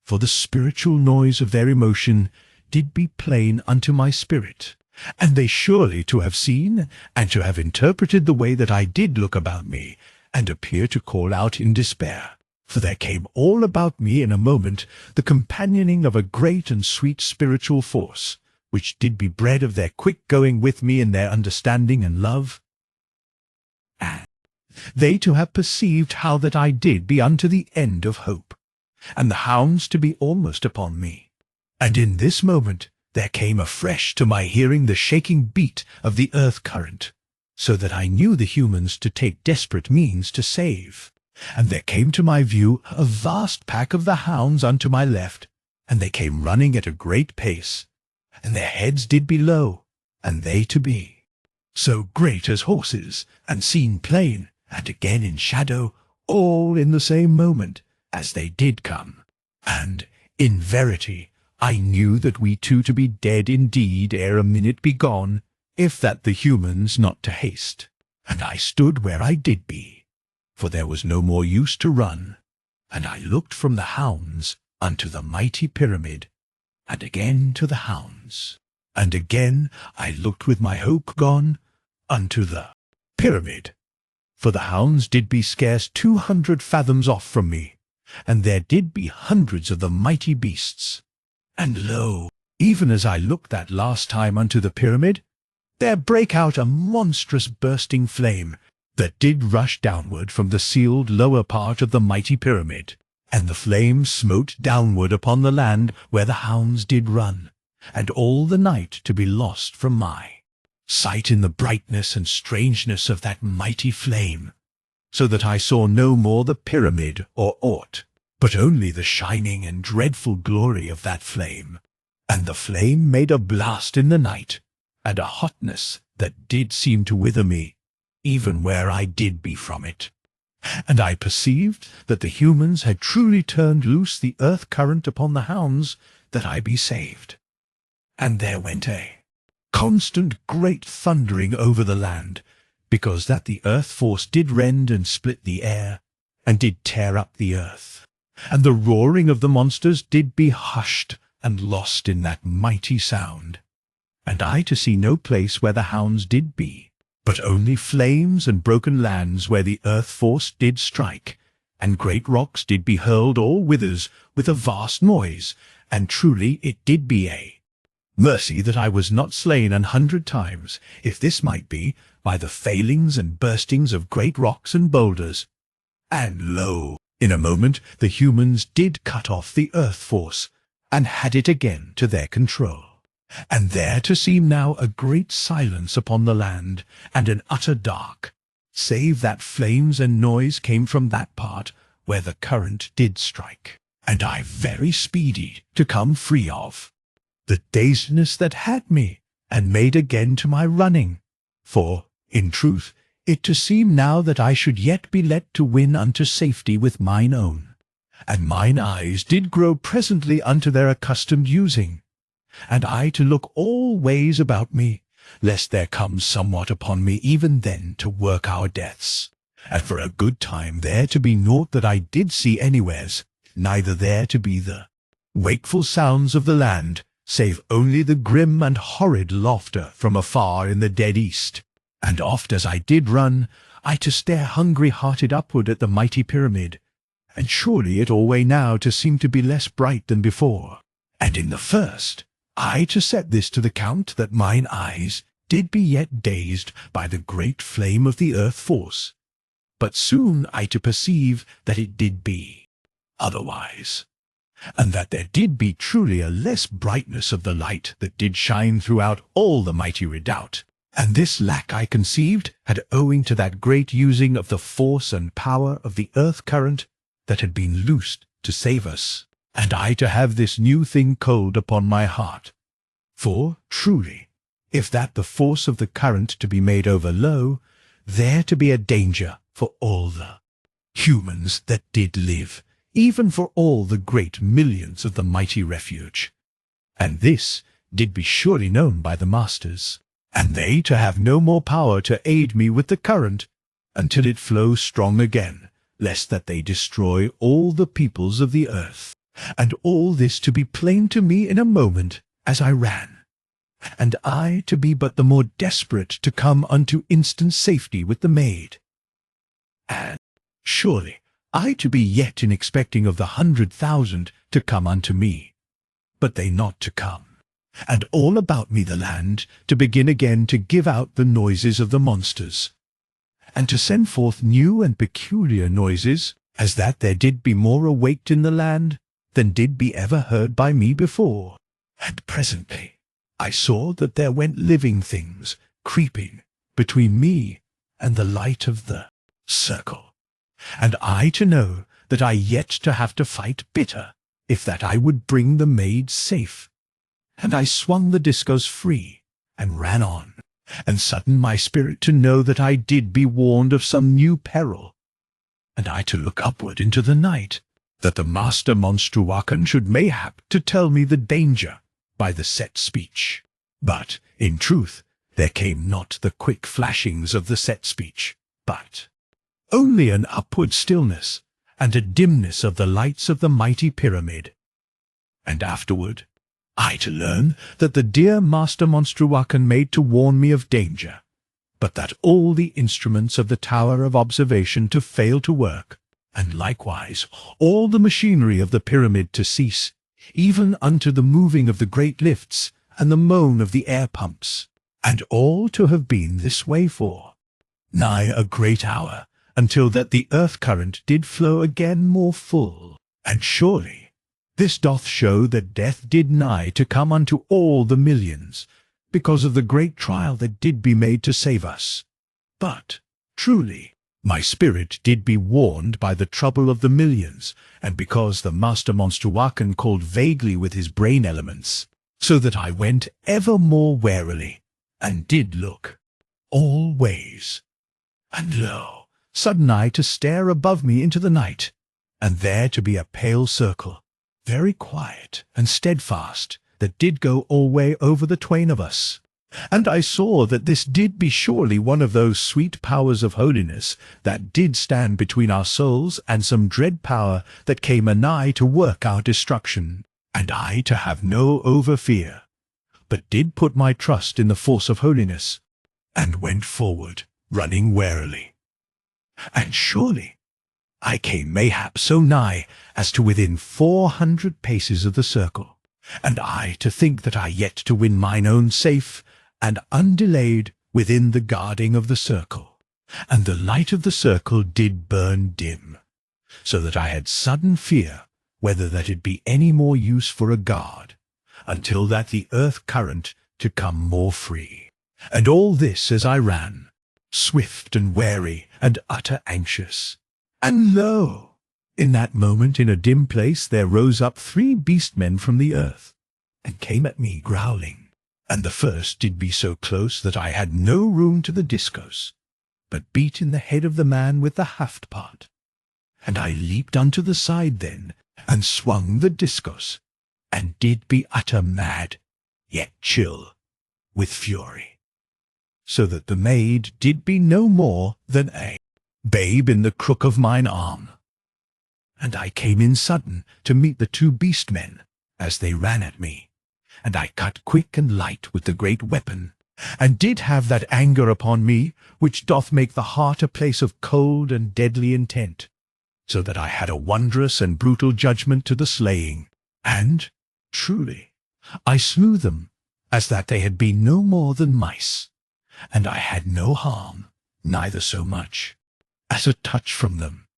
for the spiritual noise of their emotion did be plain unto my spirit, and they surely to have seen and to have interpreted the way that I did look about me, and appear to call out in despair. For there came all about me in a moment the companioning of a great and sweet spiritual force, which did be bred of their quick going with me in their understanding and love. And they to have perceived how that I did be unto the end of hope, and the hounds to be almost upon me. And in this moment there came afresh to my hearing the shaking beat of the earth current, so that I knew the humans to take desperate means to save. And there came to my view a vast pack of the hounds unto my left, and they came running at a great pace, and their heads did be low, and they to be so great as horses, and seen plain, and again in shadow, all in the same moment, as they did come. And, in verity, I knew that we two to be dead indeed ere a minute be gone, if that the humans not to haste. And I stood where I did be, for there was no more use to run, and I looked from the hounds unto the mighty pyramid, and again to the hounds, and again I looked with my hope gone unto the pyramid, for the hounds did be scarce 200 fathoms off from me, and there did be hundreds of the mighty beasts, And lo, even as I looked that last time unto the pyramid, there brake out a monstrous bursting flame, that did rush downward from the sealed lower part of the mighty pyramid. And the flame smote downward upon the land where the hounds did run, and all the night to be lost from my sight in the brightness and strangeness of that mighty flame, so that I saw no more the pyramid or aught, but only the shining and dreadful glory of that flame. And the flame made a blast in the night, and a hotness that did seem to wither me, even where I did be from it. And I perceived that the humans had truly turned loose the earth current upon the hounds, that I be saved. And there went a constant great thundering over the land, because that the earth force did rend and split the air, and did tear up the earth. And the roaring of the monsters did be hushed and lost in that mighty sound. And I to see no place where the hounds did be, but only flames and broken lands where the earth force did strike, and great rocks did be hurled all withers with a vast noise, and truly it did be a mercy that I was not slain 100 times, if this might be, by the failings and burstings of great rocks and boulders. And lo, in a moment the humans did cut off the earth force, and had it again to their control. And there to seem now a great silence upon the land, and an utter dark, save that flames and noise came from that part where the current did strike, and I very speedy to come free of the dazedness that had me, and made again to my running. For, in truth, it to seem now that I should yet be let to win unto safety with mine own. And mine eyes did grow presently unto their accustomed using, and I to look all ways about me, lest there come somewhat upon me even then to work our deaths. And for a good time there to be naught that I did see anywheres, neither there to be the wakeful sounds of the land, save only the grim and horrid laughter from afar in the dead east. And oft as I did run, I to stare hungry-hearted upward at the mighty pyramid, and surely it alway now to seem to be less bright than before. And in the first, I to set this to the count that mine eyes did be yet dazed by the great flame of the earth force, but soon I to perceive that it did be otherwise, and that there did be truly a less brightness of the light that did shine throughout all the mighty redoubt. And this lack I conceived had owing to that great using of the force and power of the earth current that had been loosed to save us, and I to have this new thing cold upon my heart. For, truly, if that the force of the current to be made over low, there to be a danger for all the humans that did live, even for all the great millions of the mighty refuge. And this did be surely known by the masters, and they to have no more power to aid me with the current, until it flow strong again, lest that they destroy all the peoples of the earth. And all this to be plain to me in a moment, as I ran, and I to be but the more desperate to come unto instant safety with the maid. And surely I to be yet in expecting of the 100,000 to come unto me, but they not to come, and all about me the land to begin again to give out the noises of the monsters, and to send forth new and peculiar noises, as that there did be more awaked in the land than did be ever heard by me before. And presently I saw that there went living things creeping between me and the light of the circle, and I to know that I yet to have to fight bitter, if that I would bring the maid safe. And I swung the discos free, and ran on, and sudden my spirit to know that I did be warned of some new peril, and I to look upward into the night, that the master Monstruacan should mayhap to tell me the danger by the set speech. But, in truth, there came not the quick flashings of the set speech, but only an upward stillness, and a dimness of the lights of the mighty pyramid. And afterward, I to learn that the dear master Monstruacan made to warn me of danger, but that all the instruments of the tower of observation to fail to work, and likewise all the machinery of the pyramid to cease, even unto the moving of the great lifts, and the moan of the air pumps, and all to have been this way for nigh a great hour, until that the earth current did flow again more full. And surely this doth show that death did nigh to come unto all the millions, because of the great trial that did be made to save us. But truly my spirit did be warned by the trouble of the millions, and because the master Monstruaken called vaguely with his brain elements, so that I went ever more warily, and did look all ways. And lo, sudden I to stare above me into the night, and there to be a pale circle, very quiet and steadfast, that did go alway over the twain of us. And I saw that this did be surely one of those sweet powers of holiness that did stand between our souls and some dread power that came anigh to work our destruction. And I to have no over fear, but did put my trust in the force of holiness, and went forward, running warily. And surely I came mayhap so nigh as to within 400 paces of the circle, and I to think that I yet to win mine own safe and undelayed within the guarding of the circle. And the light of the circle did burn dim, so that I had sudden fear whether that it be any more use for a guard, until that the earth current to come more free. And all this as I ran, swift and wary and utter anxious. And lo, in that moment in a dim place there rose up 3 beast-men from the earth, and came at me growling. And the first did be so close that I had no room to the discourse, but beat in the head of the man with the haft part. And I leaped unto the side then, and swung the discourse, and did be utter mad, yet chill, with fury. So that the maid did be no more than a babe in the crook of mine arm. And I came in sudden to meet the 2 beast-men, as they ran at me. And I cut quick and light with the great weapon, and did have that anger upon me, which doth make the heart a place of cold and deadly intent, so that I had a wondrous and brutal judgment to the slaying. And, truly, I slew them, as that they had been no more than mice, and I had no harm, neither so much as a touch from them.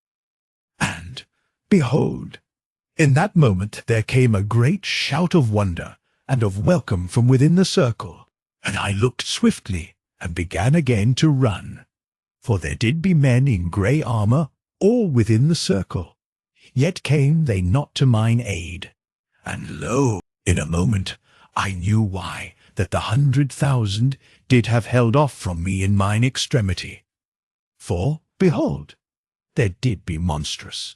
And, behold, in that moment there came a great shout of wonder and of welcome from within the circle, and I looked swiftly, and began again to run. For there did be men in grey armour all within the circle, yet came they not to mine aid. And lo, in a moment I knew why that the 100,000 did have held off from me in mine extremity. For, behold, there did be monstrous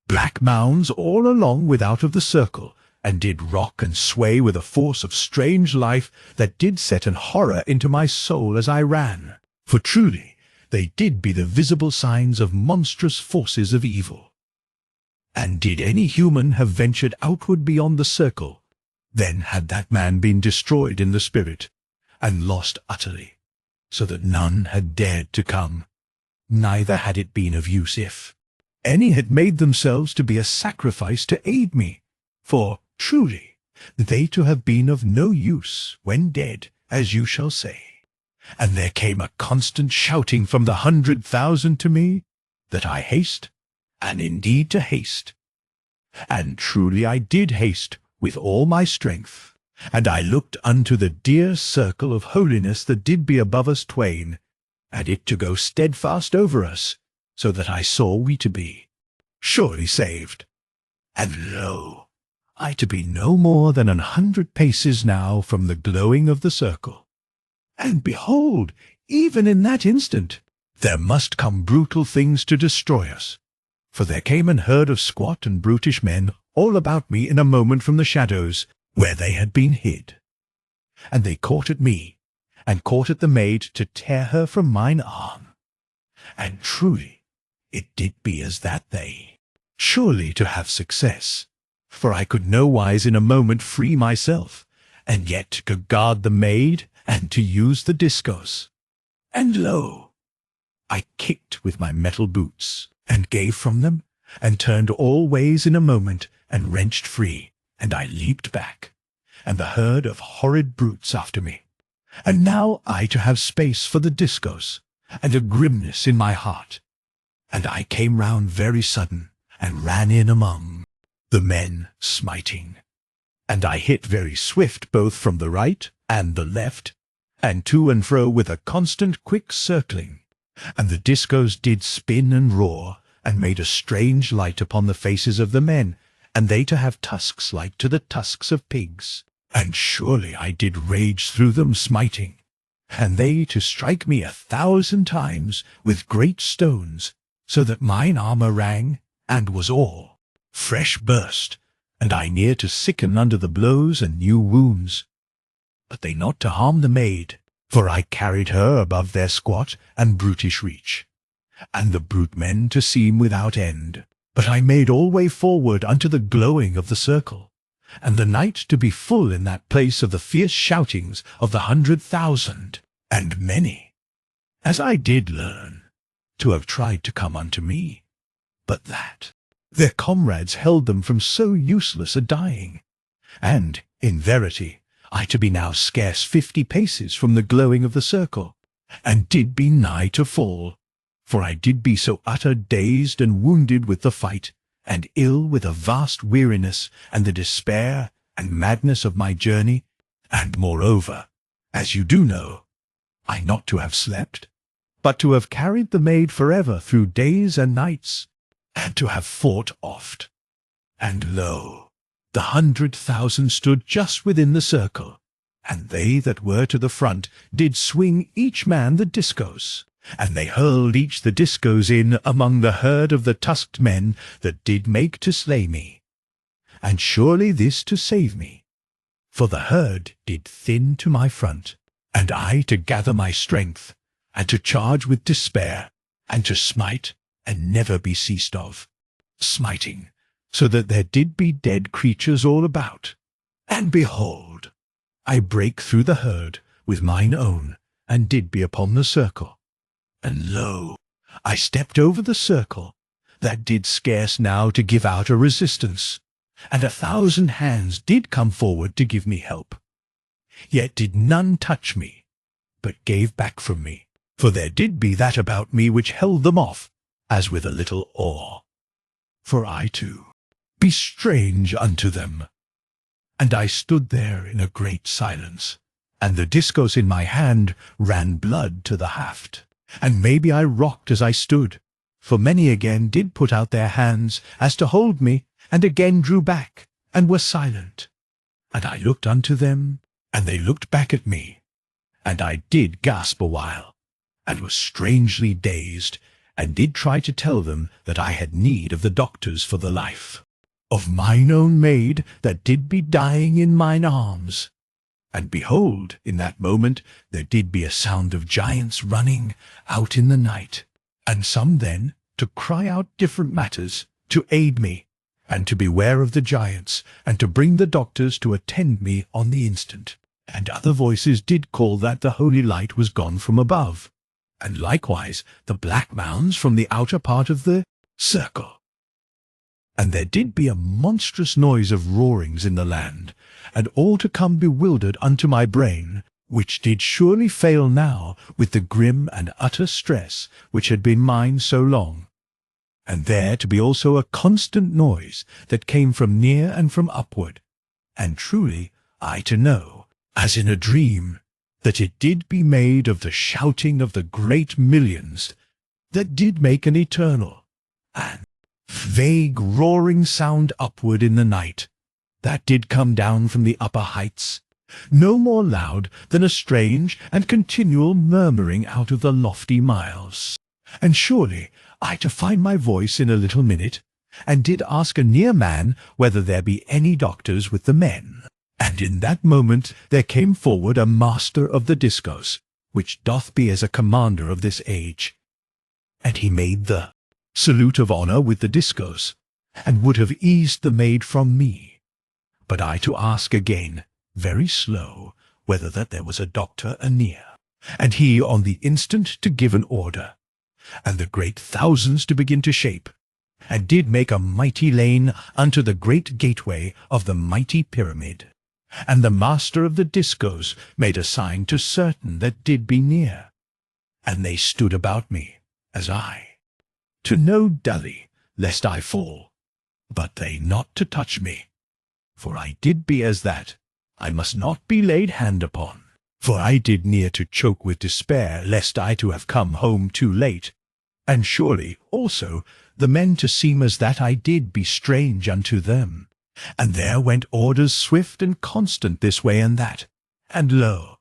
black mounds all along without of the circle, and did rock and sway with a force of strange life that did set an horror into my soul as I ran. For truly they did be the visible signs of monstrous forces of evil. And did any human have ventured outward beyond the circle, then had that man been destroyed in the spirit, and lost utterly, so that none had dared to come. Neither had it been of use if any had made themselves to be a sacrifice to aid me. For, truly, they to have been of no use when dead, as you shall say. And there came a constant shouting from the 100,000 to me, that I haste, and indeed to haste. And truly I did haste with all my strength, and I looked unto the dear circle of holiness that did be above us twain, and it to go steadfast over us, so that I saw we to be surely saved. And lo, I to be no more than 100 paces now from the glowing of the circle. And behold, even in that instant, there must come brutal things to destroy us. For there came an herd of squat and brutish men all about me in a moment from the shadows, where they had been hid. And they caught at me, and caught at the maid to tear her from mine arm. And truly, it did be as that they, surely to have success, for I could nowise in a moment free myself, and yet to guard the maid, and to use the discourse. And lo, I kicked with my metal boots, and gave from them, and turned all ways in a moment, and wrenched free, and I leaped back, and the herd of horrid brutes after me. And now I to have space for the discos, and a grimness in my heart. And I came round very sudden, and ran in among the men smiting. And I hit very swift both from the right and the left, and to and fro with a constant quick circling. And the discos did spin and roar, and made a strange light upon the faces of the men, and they to have tusks like to the tusks of pigs. And surely I did rage through them smiting, and they to strike me 1,000 times with great stones, so that mine armour rang, and was all fresh burst, and I near to sicken under the blows and new wounds. But they not to harm the maid, for I carried her above their squat and brutish reach, and the brute men to seem without end. But I made all way forward unto the glowing of the circle, and the night to be full in that place of the fierce shoutings of the 100,000, and many, as I did learn, to have tried to come unto me, but that their comrades held them from so useless a dying. And, in verity, I to be now scarce 50 paces from the glowing of the circle, and did be nigh to fall, for I did be so utter dazed and wounded with the fight, and ill with a vast weariness, and the despair and madness of my journey, and moreover, as you do know, I not to have slept, but to have carried the maid forever through days and nights, and to have fought oft. And lo, the 100,000 stood just within the circle, and they that were to the front did swing each man the discos, and they hurled each the discos in among the herd of the tusked men that did make to slay me. And surely this to save me, for the herd did thin to my front, and I to gather my strength, and to charge with despair, and to smite, and never be ceased of smiting, so that there did be dead creatures all about. And behold, I brake through the herd with mine own, and did be upon the circle. And lo, I stepped over the circle, that did scarce now to give out a resistance, and 1,000 hands did come forward to give me help. Yet did none touch me, but gave back from me, for there did be that about me which held them off, as with a little awe. For I too be strange unto them. And I stood there in a great silence, and the discos in my hand ran blood to the haft. And maybe I rocked as I stood, for many again did put out their hands as to hold me, and again drew back, and were silent. And I looked unto them, and they looked back at me, and I did gasp a while, and was strangely dazed, and did try to tell them that I had need of the doctors for the life of mine own maid that did be dying in mine arms. And behold, in that moment there did be a sound of giants running out in the night, and some then to cry out different matters, to aid me, and to beware of the giants, and to bring the doctors to attend me on the instant. And other voices did call that the holy light was gone from above, and likewise the black mounds from the outer part of the circle. And there did be a monstrous noise of roarings in the land, and all to come bewildered unto my brain, which did surely fail now with the grim and utter stress which had been mine so long. And there to be also a constant noise that came from near and from upward, and truly I to know, as in a dream, that it did be made of the shouting of the great millions that did make an eternal and vague roaring sound upward in the night, that did come down from the upper heights, no more loud than a strange and continual murmuring out of the lofty miles. And surely I to find my voice in a little minute, and did ask a near man whether there be any doctors with the men. And in that moment there came forward a master of the discos, which doth be as a commander of this age. And he made the salute of honour with the discos, and would have eased the maid from me. But I to ask again, very slow, whether that there was a doctor anear, and he on the instant to give an order, and the great thousands to begin to shape, and did make a mighty lane unto the great gateway of the mighty pyramid. And the master of the discos made a sign to certain that did be near, and they stood about me, as I, to know dully, lest I fall, but they not to touch me. For I did be as that, I must not be laid hand upon. For I did near to choke with despair, lest I to have come home too late. And surely, also, the men to seem as that I did be strange unto them. And there went orders swift and constant this way and that. And lo,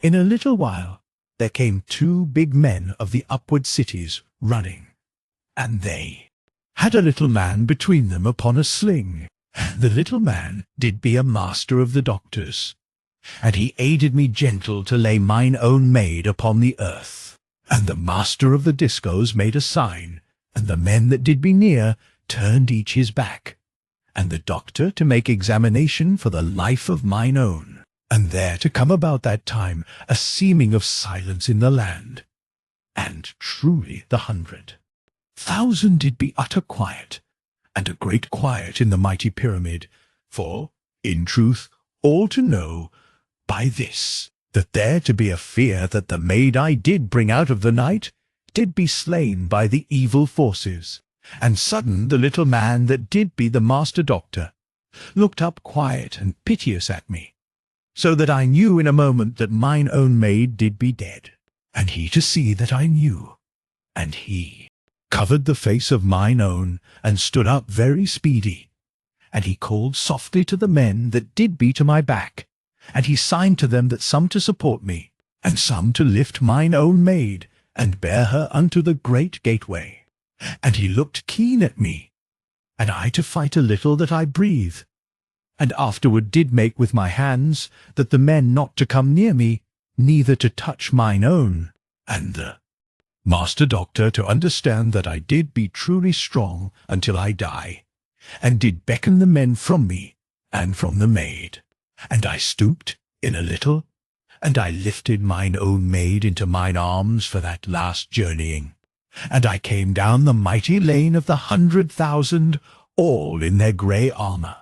in a little while there came 2 big men of the upward cities running, and they had a little man between them upon a sling. The little man did be a master of the doctors, and he aided me gentle to lay mine own maid upon the earth. And the master of the discos made a sign, and the men that did be near turned each his back, and the doctor to make examination for the life of mine own. And there to come about that time a seeming of silence in the land. And truly the 100,000 did be utter quiet, and a great quiet in the mighty pyramid, for, in truth, all to know by this, that there to be a fear that the maid I did bring out of the night did be slain by the evil forces. And sudden the little man that did be the master doctor looked up quiet and piteous at me, so that I knew in a moment that mine own maid did be dead. And he to see that I knew, and he covered the face of mine own, and stood up very speedy. And he called softly to the men that did be to my back, and he signed to them that some to support me, and some to lift mine own maid, and bear her unto the great gateway. And he looked keen at me, and I to fight a little that I breathe, and afterward did make with my hands that the men not to come near me, neither to touch mine own, and the master doctor to understand that I did be truly strong until I die, and did beckon the men from me, and from the maid. And I stooped in a little, and I lifted mine own maid into mine arms for that last journeying. And I came down the mighty lane of the 100,000, all in their grey armour.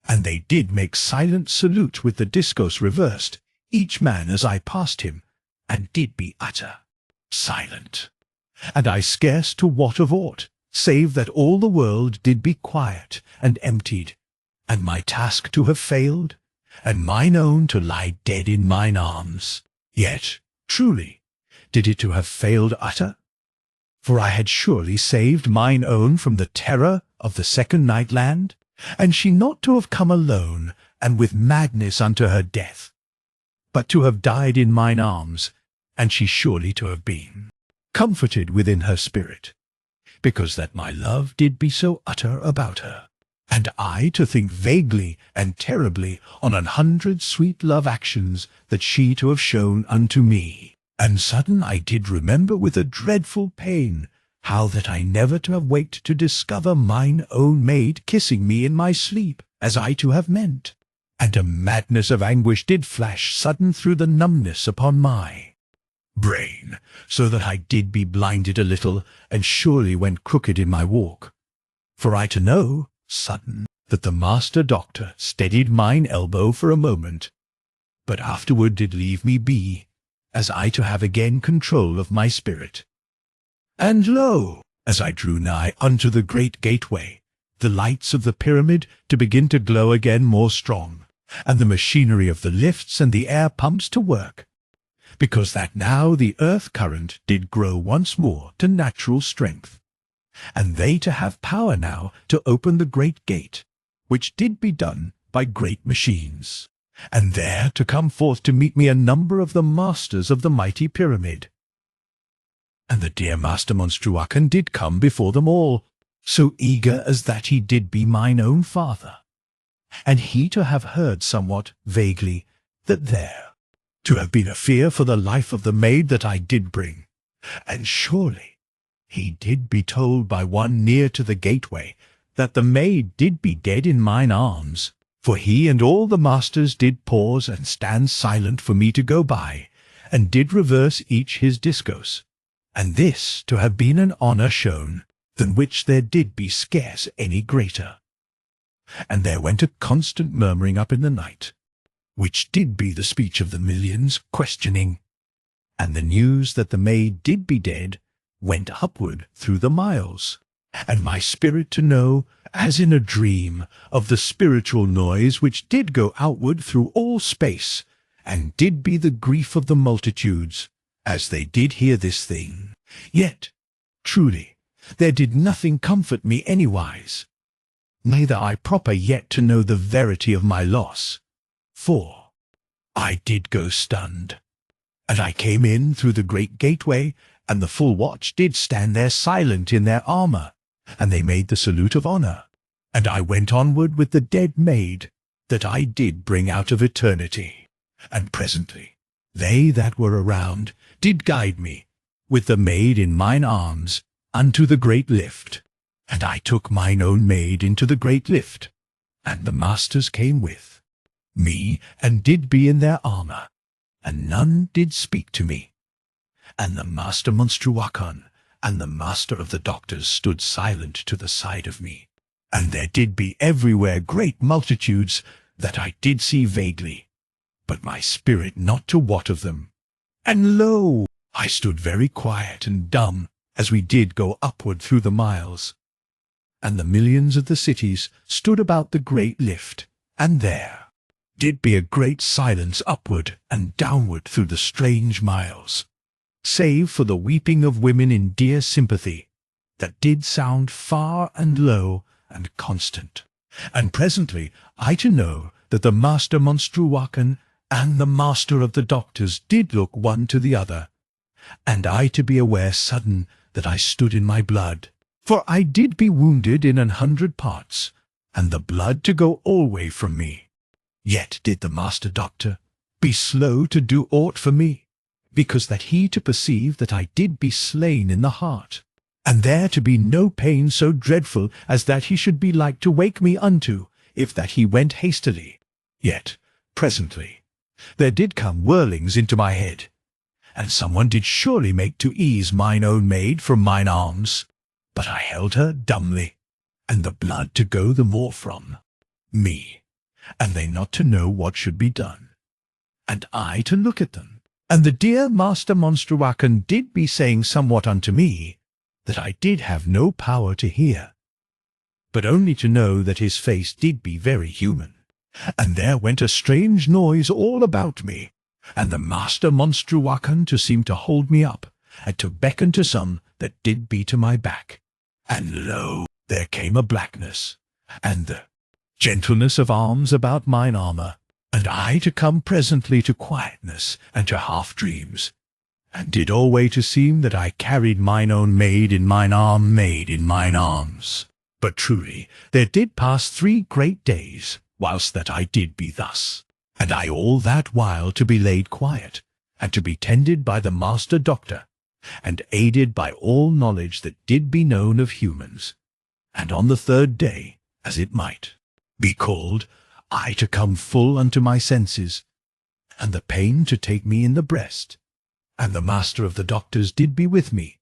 And they did make silent salute with the discos reversed, each man as I passed him, and did be utter silent. And I scarce to wot of aught, save that all the world did be quiet and emptied, and my task to have failed, and mine own to lie dead in mine arms. Yet, truly, did it to have failed utter? For I had surely saved mine own from the terror of the second night land, and she not to have come alone, and with madness unto her death, but to have died in mine arms, and she surely to have been comforted within her spirit, because that my love did be so utter about her. And I to think vaguely and terribly on 100 sweet love actions that she to have shown unto me. And sudden I did remember with a dreadful pain how that I never to have waked to discover mine own maid kissing me in my sleep, as I to have meant. And a madness of anguish did flash sudden through the numbness upon my brain, so that I did be blinded a little, and surely went crooked in my walk. For I to know, sudden, that the master doctor steadied mine elbow for a moment, but afterward did leave me be, as I to have again control of my spirit. And lo, as I drew nigh unto the great gateway, the lights of the pyramid to begin to glow again more strong, and the machinery of the lifts and the air pumps to work, because that now the earth current did grow once more to natural strength, and they to have power now to open the great gate, which did be done by great machines. And there to come forth to meet me a number of the masters of the mighty pyramid. And the dear Master Monstruacan did come before them all, so eager as that he did be mine own father. And he to have heard somewhat vaguely that there to have been a fear for the life of the maid that I did bring. And surely he did be told by one near to the gateway that the maid did be dead in mine arms. For he and all the masters did pause and stand silent for me to go by, and did reverse each his discourse, and this to have been an honour shown, than which there did be scarce any greater. And there went a constant murmuring up in the night, which did be the speech of the millions questioning. And the news that the maid did be dead went upward through the miles, and my spirit to know, as in a dream, of the spiritual noise which did go outward through all space, and did be the grief of the multitudes, as they did hear this thing. Yet, truly, there did nothing comfort me anywise, neither I proper yet to know the verity of my loss, for I did go stunned. And I came in through the great gateway, and the full watch did stand there silent in their armour, and they made the salute of honour. And I went onward with the dead maid, that I did bring out of eternity. And presently they that were around did guide me, with the maid in mine arms, unto the great lift. And I took mine own maid into the great lift, and the masters came with me, and did be in their armour, and none did speak to me. And the master Monstruacon and the master of the doctors stood silent to the side of me. And there did be everywhere great multitudes that I did see vaguely, but my spirit not to wot of them. And lo, I stood very quiet and dumb, as we did go upward through the miles. And the millions of the cities stood about the great lift, and there did be a great silence upward and downward through the strange miles, save for the weeping of women in dear sympathy, that did sound far and low and constant. And presently I to know that the master Monstruacon and the master of the doctors did look one to the other, and I to be aware sudden that I stood in my blood, for I did be wounded in 100 parts, and the blood to go alway from me. Yet did the master doctor be slow to do aught for me, because that he to perceive that I did be slain in the heart, and there to be no pain so dreadful as that he should be like to wake me unto, if that he went hastily. Yet, presently, there did come whirlings into my head, and someone did surely make to ease mine own maid from mine arms, but I held her dumbly, and the blood to go the more from me, and they not to know what should be done, and I to look at them. And the dear master Monstruacon did be saying somewhat unto me, that I did have no power to hear, but only to know that his face did be very human. And there went a strange noise all about me, and the master Monstruacon to seem to hold me up, and to beckon to some that did be to my back. And lo, there came a blackness, and the gentleness of arms about mine armour, and I to come presently to quietness and to half-dreams, and did alway to seem that I carried mine own maid in mine arms. But truly there did pass 3 great days, whilst that I did be thus, and I all that while to be laid quiet, and to be tended by the master doctor, and aided by all knowledge that did be known of humans. And on the 3rd day, as it might be called, I to come full unto my senses, and the pain to take me in the breast. And the master of the doctors did be with me,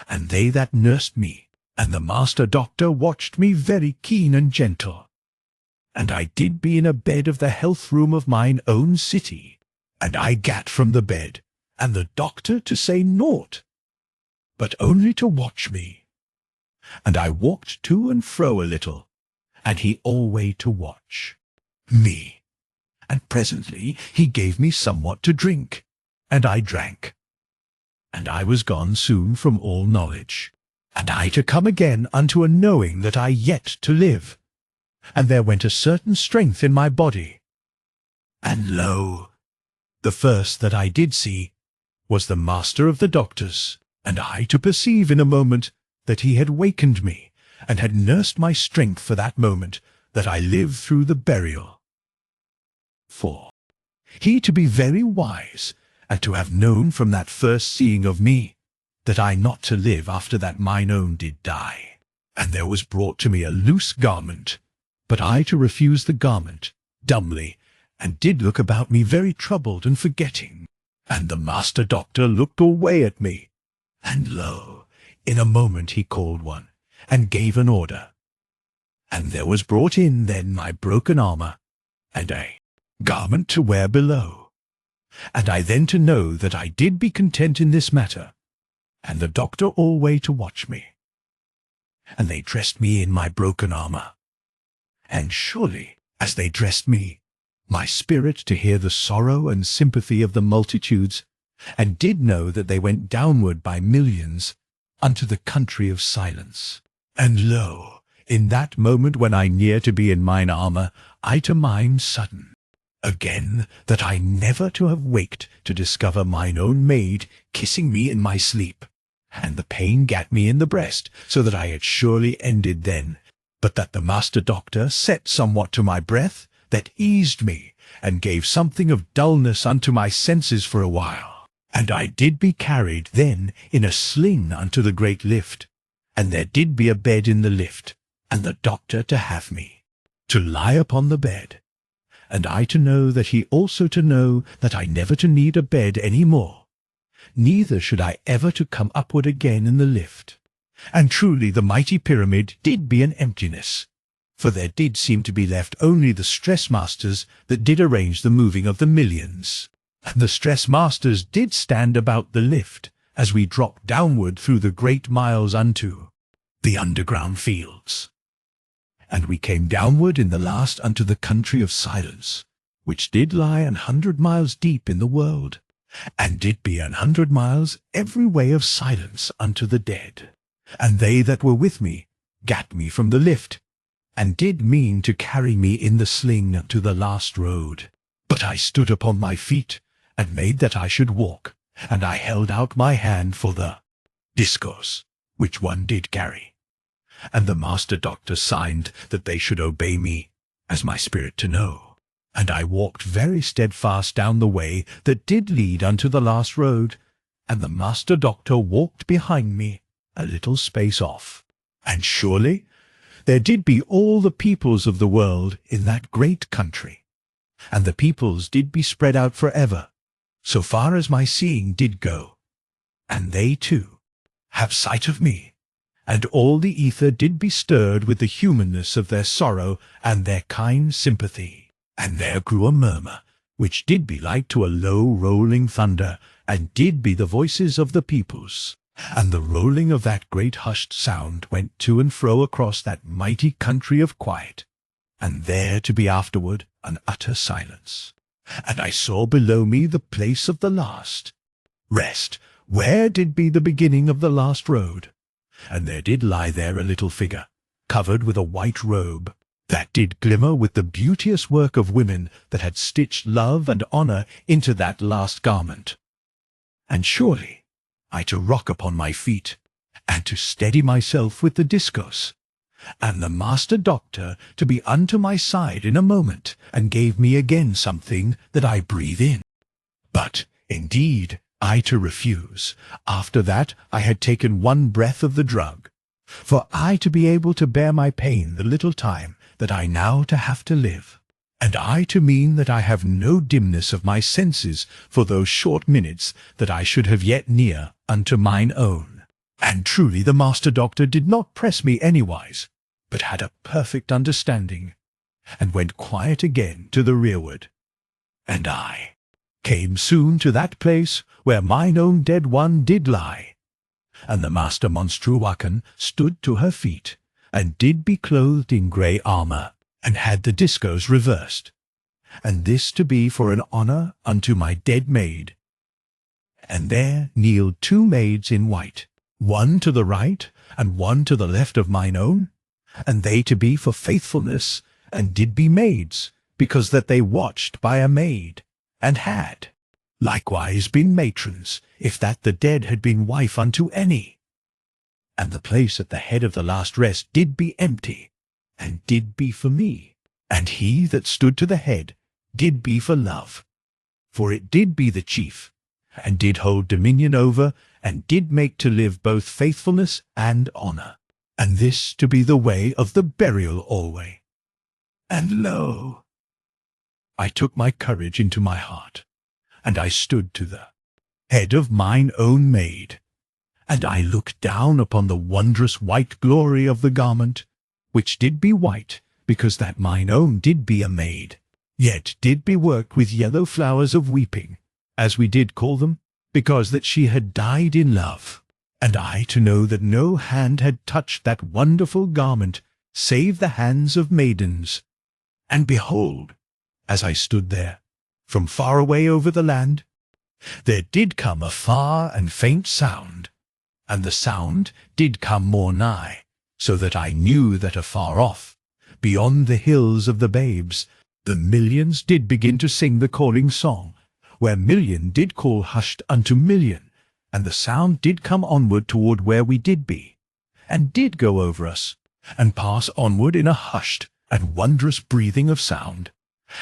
and they that nursed me, and the master doctor watched me very keen and gentle. And I did be in a bed of the health room of mine own city, and I gat from the bed, and the doctor to say naught, but only to watch me. And I walked to and fro a little, and he alway to watch me. And presently he gave me somewhat to drink, and I drank. And I was gone soon from all knowledge, and I to come again unto a knowing that I yet to live. And there went a certain strength in my body. And lo, the first that I did see was the master of the doctors, and I to perceive in a moment that he had wakened me, and had nursed my strength for that moment, that I lived through the burial. For he to be very wise, and to have known from that first seeing of me, that I not to live after that mine own did die. And there was brought to me a loose garment, but I to refuse the garment, dumbly, and did look about me very troubled and forgetting. And the master doctor looked away at me, and lo, in a moment he called one, and gave an order. And there was brought in then my broken armour, and a garment to wear below. And I then to know that I did be content in this matter, and the doctor alway to watch me. And they dressed me in my broken armour. And surely, as they dressed me, my spirit to hear the sorrow and sympathy of the multitudes, and did know that they went downward by millions unto the country of silence. And lo, in that moment when I near to be in mine armour, I to mind sudden, again, that I never to have waked to discover mine own maid kissing me in my sleep, and the pain gat me in the breast, so that I had surely ended then, but that the master doctor set somewhat to my breath, that eased me, and gave something of dullness unto my senses for a while. And I did be carried then in a sling unto the great lift, and there did be a bed in the lift, and the doctor to have me, to lie upon the bed, and I to know that he also to know that I never to need a bed any more, neither should I ever to come upward again in the lift. And truly the mighty pyramid did be an emptiness, for there did seem to be left only the stress-masters that did arrange the moving of the millions. And the stress-masters did stand about the lift, as we dropped downward through the great miles unto the underground fields. And we came downward in the last unto the country of silence, which did lie 100 miles deep in the world, and did be 100 miles every way of silence unto the dead. And they that were with me gat me from the lift, and did mean to carry me in the sling to the last road. But I stood upon my feet, and made that I should walk, and I held out my hand for the discourse, which one did carry. And the master doctor signed that they should obey me, as my spirit to know. And I walked very steadfast down the way that did lead unto the last road, and the master doctor walked behind me a little space off. And surely there did be all the peoples of the world in that great country, and the peoples did be spread out for ever, so far as my seeing did go, and they too have sight of me, and all the ether did be stirred with the humanness of their sorrow and their kind sympathy. And there grew a murmur, which did be like to a low rolling thunder, and did be the voices of the peoples. And the rolling of that great hushed sound went to and fro across that mighty country of quiet, and there to be afterward an utter silence. And I saw below me the place of the last rest, where did be the beginning of the last road. And there did lie there a little figure, covered with a white robe, that did glimmer with the beauteous work of women that had stitched love and honour into that last garment. And surely I to rock upon my feet, and to steady myself with the discourse, and the master doctor to be unto my side in a moment, and gave me again something that I breathe in. But, indeed, I to refuse, after that I had taken one breath of the drug, for I to be able to bear my pain the little time that I now to have to live, and I to mean that I have no dimness of my senses for those short minutes that I should have yet near unto mine own. And truly the master doctor did not press me anywise, but had a perfect understanding, and went quiet again to the rearward. And I came soon to that place where mine own dead one did lie, and the master monstruacan stood to her feet, and did be clothed in grey armour, and had the discourse reversed, and this to be for an honour unto my dead maid. And there kneeled two maids in white, one to the right, and one to the left of mine own, and they to be for faithfulness, and did be maids, because that they watched by a maid, and had likewise been matrons, if that the dead had been wife unto any. And the place at the head of the last rest did be empty, and did be for me, and he that stood to the head did be for love, for it did be the chief, and did hold dominion over, and did make to live both faithfulness and honour, and this to be the way of the burial alway. And lo, I took my courage into my heart, and I stood to the head of mine own maid, And I looked down upon the wondrous white glory of the garment, which did be white, because that mine own did be a maid, yet did be worked with yellow flowers of weeping, as we did call them, because that she had died in love. And I to know that no hand had touched that wonderful garment, save the hands of maidens. And behold, as I stood there, from far away over the land, there did come a far and faint sound, and the sound did come more nigh, so that I knew that afar off, beyond the hills of the babes, the millions did begin to sing the calling song, where million did call hushed unto million, and the sound did come onward toward where we did be, and did go over us, and pass onward in a hushed and wondrous breathing of sound,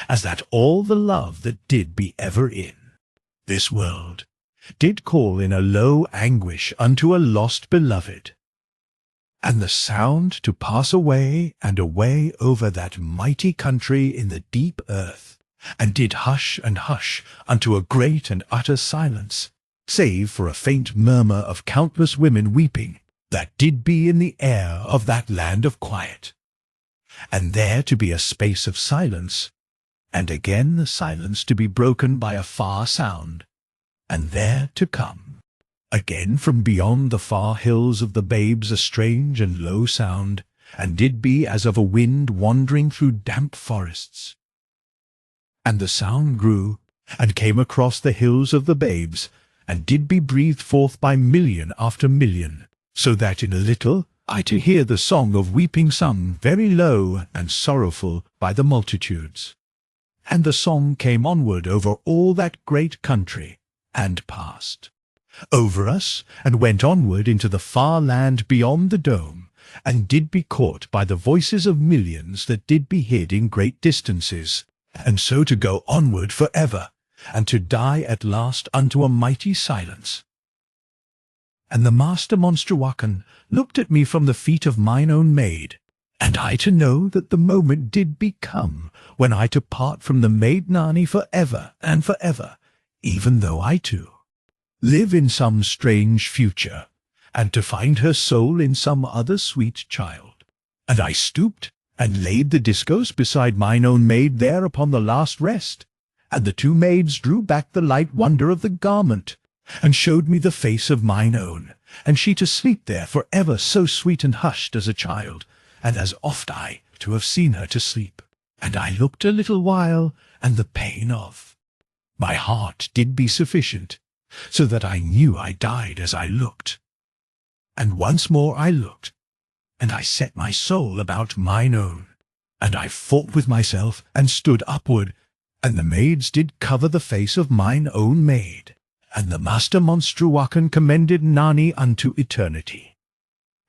as that all the love that did be ever in this world did call in a low anguish unto a lost beloved, and the sound to pass away and away over that mighty country in the deep earth, and did hush and hush unto a great and utter silence, save for a faint murmur of countless women weeping, that did be in the air of that land of quiet. And there to be a space of silence, and again the silence to be broken by a far sound, and there to come, again from beyond the far hills of the babes, a strange and low sound, and did be as of a wind wandering through damp forests. And the sound grew, and came across the hills of the babes, and did be breathed forth by million after million, so that in a little I to hear the song of weeping sung very low and sorrowful by the multitudes. And the song came onward over all that great country, and passed over us, and went onward into the far land beyond the dome, and did be caught by the voices of millions that did be hid in great distances, and so to go onward for ever, and to die at last unto a mighty silence. And the master Monstruacan looked at me from the feet of mine own maid, and I to know that the moment did be come when I to part from the maid Nani for ever and for ever, even though I too live in some strange future, and to find her soul in some other sweet child. And I stooped and laid the discourse beside mine own maid there upon the last rest, and the two maids drew back the light wonder of the garment, and showed me the face of mine own, and she to sleep there for ever so sweet and hushed as a child, and as oft I to have seen her to sleep. And I looked a little while, and the pain of my heart did be sufficient, so that I knew I died as I looked. And once more I looked, and I set my soul about mine own, and I fought with myself, and stood upward, and the maids did cover the face of mine own maid, and the master Monstruacan commended Nani unto eternity.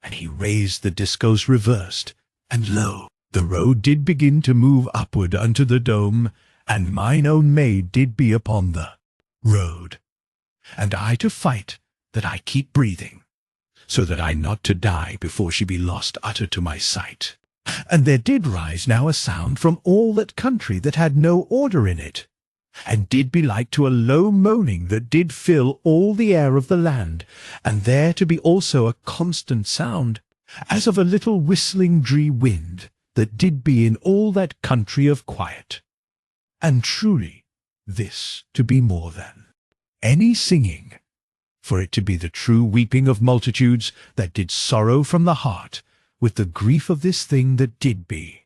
And he raised the discourse reversed, and lo, the road did begin to move upward unto the dome, and mine own maid did be upon the road, and I to fight that I keep breathing, so that I not to die before she be lost utter to my sight. And there did rise now a sound from all that country that had no order in it, and did be like to a low moaning that did fill all the air of the land, and there to be also a constant sound, as of a little whistling dree wind, that did be in all that country of quiet. And truly this to be more than any singing, for it to be the true weeping of multitudes that did sorrow from the heart, with the grief of this thing that did be.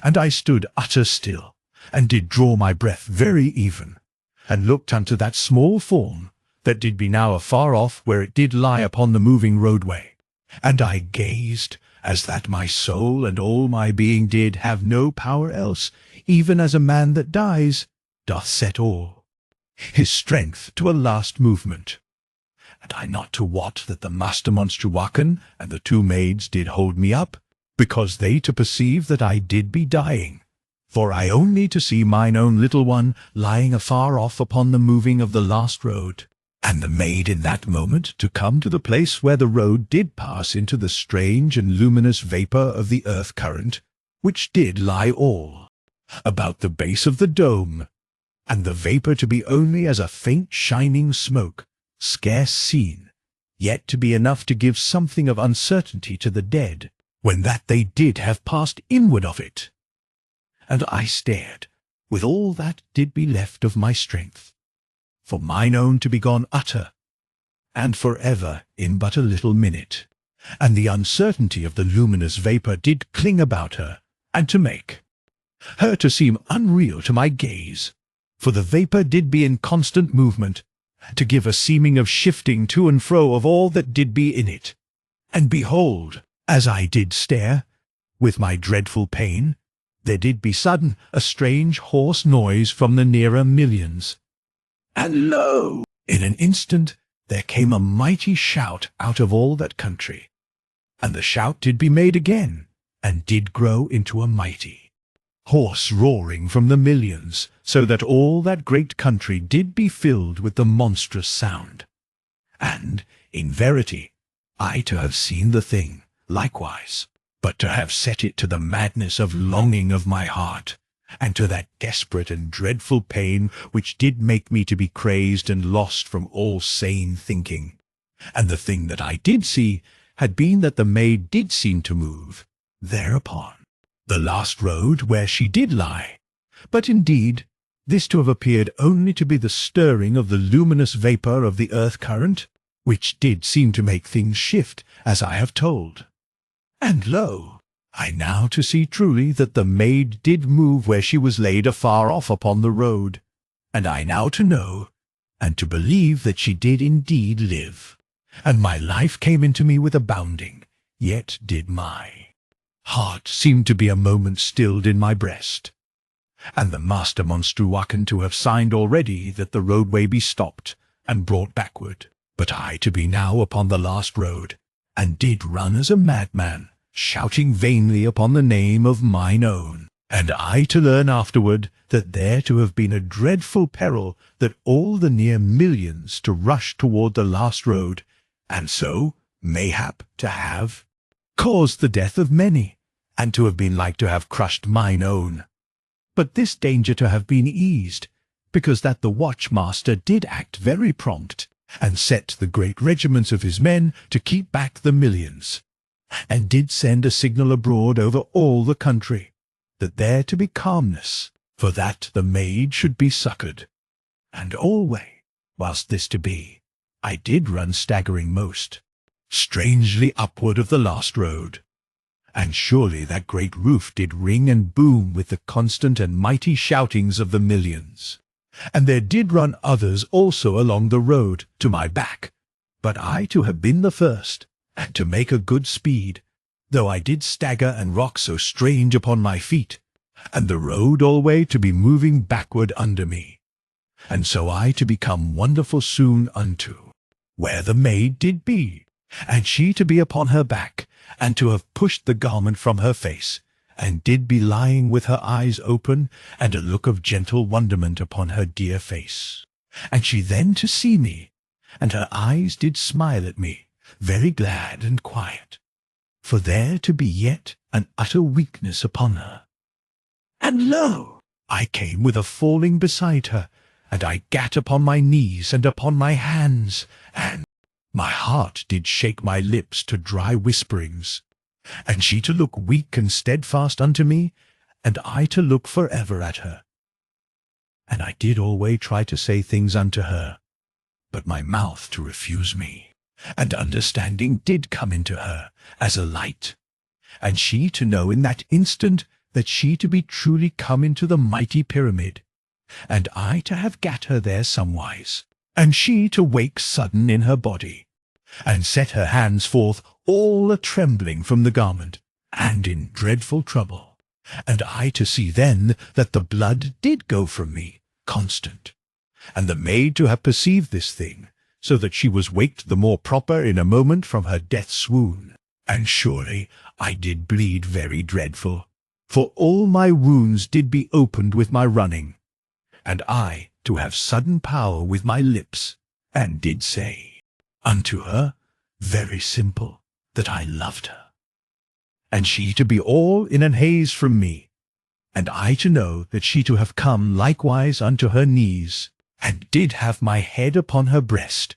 And I stood utter still, and did draw my breath very even, and looked unto that small form that did be now afar off where it did lie upon the moving roadway. And I gazed, as that my soul and all my being did have no power else, even as a man that dies doth set all his strength to a last movement. And I not to wot that the master Monstruacan and the two maids did hold me up, because they to perceive that I did be dying. For I only to see mine own little one lying afar off upon the moving of the last road, and the maid in that moment to come to the place where the road did pass into the strange and luminous vapour of the earth current, which did lie all about the base of the dome, and the vapour to be only as a faint shining smoke, scarce seen, yet to be enough to give something of uncertainty to the dead, when that they did have passed inward of it. And I stared, with all that did be left of my strength, for mine own to be gone utter, and for ever in but a little minute, and the uncertainty of the luminous vapour did cling about her, and to make her to seem unreal to my gaze, for the vapour did be in constant movement, to give a seeming of shifting to and fro of all that did be in it. And behold, as I did stare, with my dreadful pain, there did be sudden a strange hoarse noise from the nearer millions. And lo! In an instant there came a mighty shout out of all that country, and the shout did be made again, and did grow into a mighty hoarse roaring from the millions, so that all that great country did be filled with the monstrous sound. And, in verity, I to have seen the thing, likewise, but to have set it to the madness of longing of my heart, and to that desperate and dreadful pain which did make me to be crazed and lost from all sane thinking. And the thing that I did see had been that the maid did seem to move, thereupon, the last road where she did lie, but indeed this to have appeared only to be the stirring of the luminous vapour of the earth current, which did seem to make things shift, as I have told. And lo, I now to see truly that the maid did move where she was laid afar off upon the road, and I now to know, and to believe that she did indeed live, and my life came into me with a bounding, yet did my heart seemed to be a moment stilled in my breast, and the master monstruacan to have signed already that the roadway be stopped and brought backward, but I to be now upon the last road, and did run as a madman, shouting vainly upon the name of mine own, and I to learn afterward that there to have been a dreadful peril that all the near millions to rush toward the last road, and so, mayhap, to have caused the death of many, and to have been like to have crushed mine own. But this danger to have been eased, because that the watchmaster did act very prompt, and set the great regiments of his men to keep back the millions, and did send a signal abroad over all the country, that there to be calmness, for that the maid should be succoured. And alway, whilst this to be, I did run staggering most, strangely upward of the last road. And surely that great roof did ring and boom with the constant and mighty shoutings of the millions. And there did run others also along the road to my back, but I to have been the first, and to make a good speed, though I did stagger and rock so strange upon my feet, and the road alway to be moving backward under me. And so I to become wonderful soon unto where the maid did be, and she to be upon her back, and to have pushed the garment from her face, and did be lying with her eyes open, and a look of gentle wonderment upon her dear face. And she then to see me, and her eyes did smile at me, very glad and quiet, for there to be yet an utter weakness upon her. And lo! I came with a falling beside her, and I gat upon my knees and upon my hands, and my heart did shake my lips to dry whisperings, and she to look weak and steadfast unto me, and I to look for ever at her. And I did alway try to say things unto her, but my mouth to refuse me, and understanding did come into her as a light, and she to know in that instant that she to be truly come into the mighty pyramid, and I to have gat her there somewise, and she to wake sudden in her body, and set her hands forth all a-trembling from the garment, and in dreadful trouble, and I to see then that the blood did go from me, constant, and the maid to have perceived this thing, so that she was waked the more proper in a moment from her death swoon. And surely I did bleed very dreadful, for all my wounds did be opened with my running, and I to have sudden power with my lips, and did say unto her, very simple, that I loved her, and she to be all in an haze from me, and I to know that she to have come likewise unto her knees, and did have my head upon her breast,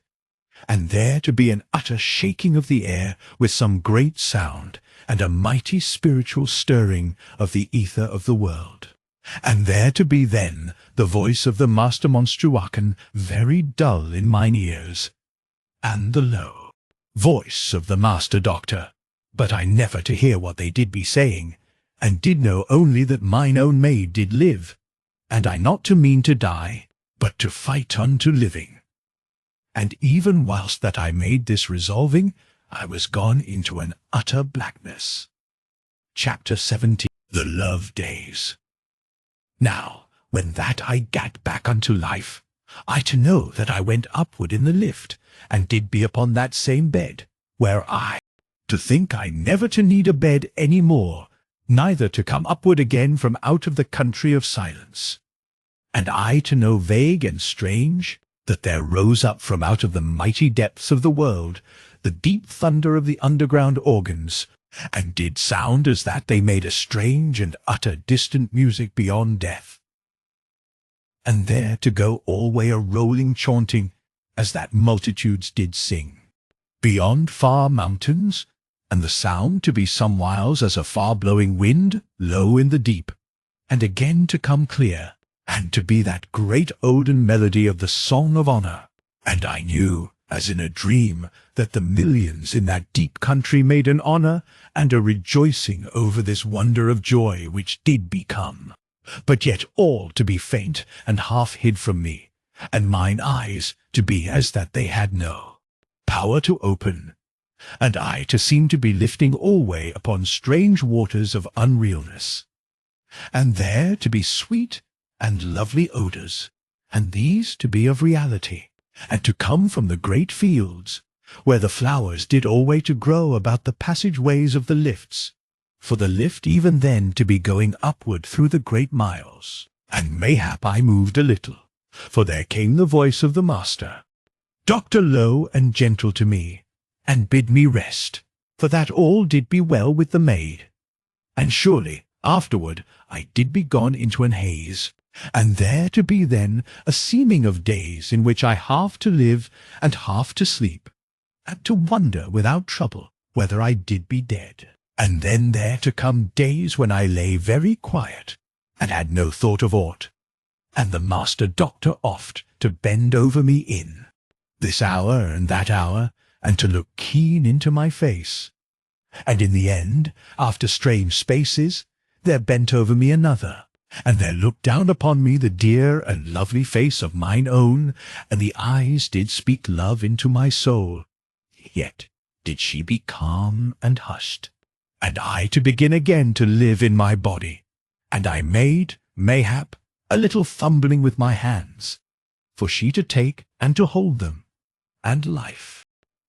and there to be an utter shaking of the air with some great sound, and a mighty spiritual stirring of the ether of the world. And there to be then the voice of the Master Monstruaken very dull in mine ears, and the low voice of the Master Doctor, but I never to hear what they did be saying, and did know only that mine own maid did live, and I not to mean to die, but to fight unto living. And even whilst that I made this resolving, I was gone into an utter blackness. Chapter 17. The Love Days. Now, when that I gat back unto life, I to know that I went upward in the lift, and did be upon that same bed, where I, to think I never to need a bed any more, neither to come upward again from out of the country of silence. And I to know vague and strange, that there rose up from out of the mighty depths of the world the deep thunder of the underground organs, and did sound as that they made a strange and utter distant music beyond death. And there to go alway a rolling chaunting, as that multitudes did sing, beyond far mountains, and the sound to be somewhiles as a far-blowing wind, low in the deep, and again to come clear, and to be that great olden melody of the Song of Honour. And I knew, as in a dream, that the millions in that deep country made an honour and a rejoicing over this wonder of joy which did become, but yet all to be faint and half hid from me, and mine eyes to be as that they had no power to open, and I to seem to be lifting alway upon strange waters of unrealness, and there to be sweet and lovely odours, and these to be of reality, and to come from the great fields, where the flowers did alway to grow about the passageways of the lifts, for the lift even then to be going upward through the great miles. And mayhap I moved a little, for there came the voice of the Master, Doctor low and gentle to me, and bid me rest, for that all did be well with the maid. And surely afterward I did be gone into an haze, and there to be then a seeming of days in which I half to live and half to sleep, and to wonder without trouble whether I did be dead. And then there to come days when I lay very quiet, and had no thought of aught, and the Master Doctor oft to bend over me in this hour and that hour, and to look keen into my face. And in the end, after strange spaces, there bent over me another, and there looked down upon me the dear and lovely face of mine own, and the eyes did speak love into my soul. Yet did she be calm and hushed, and I to begin again to live in my body, and I made, mayhap, a little fumbling with my hands, for she to take and to hold them, and life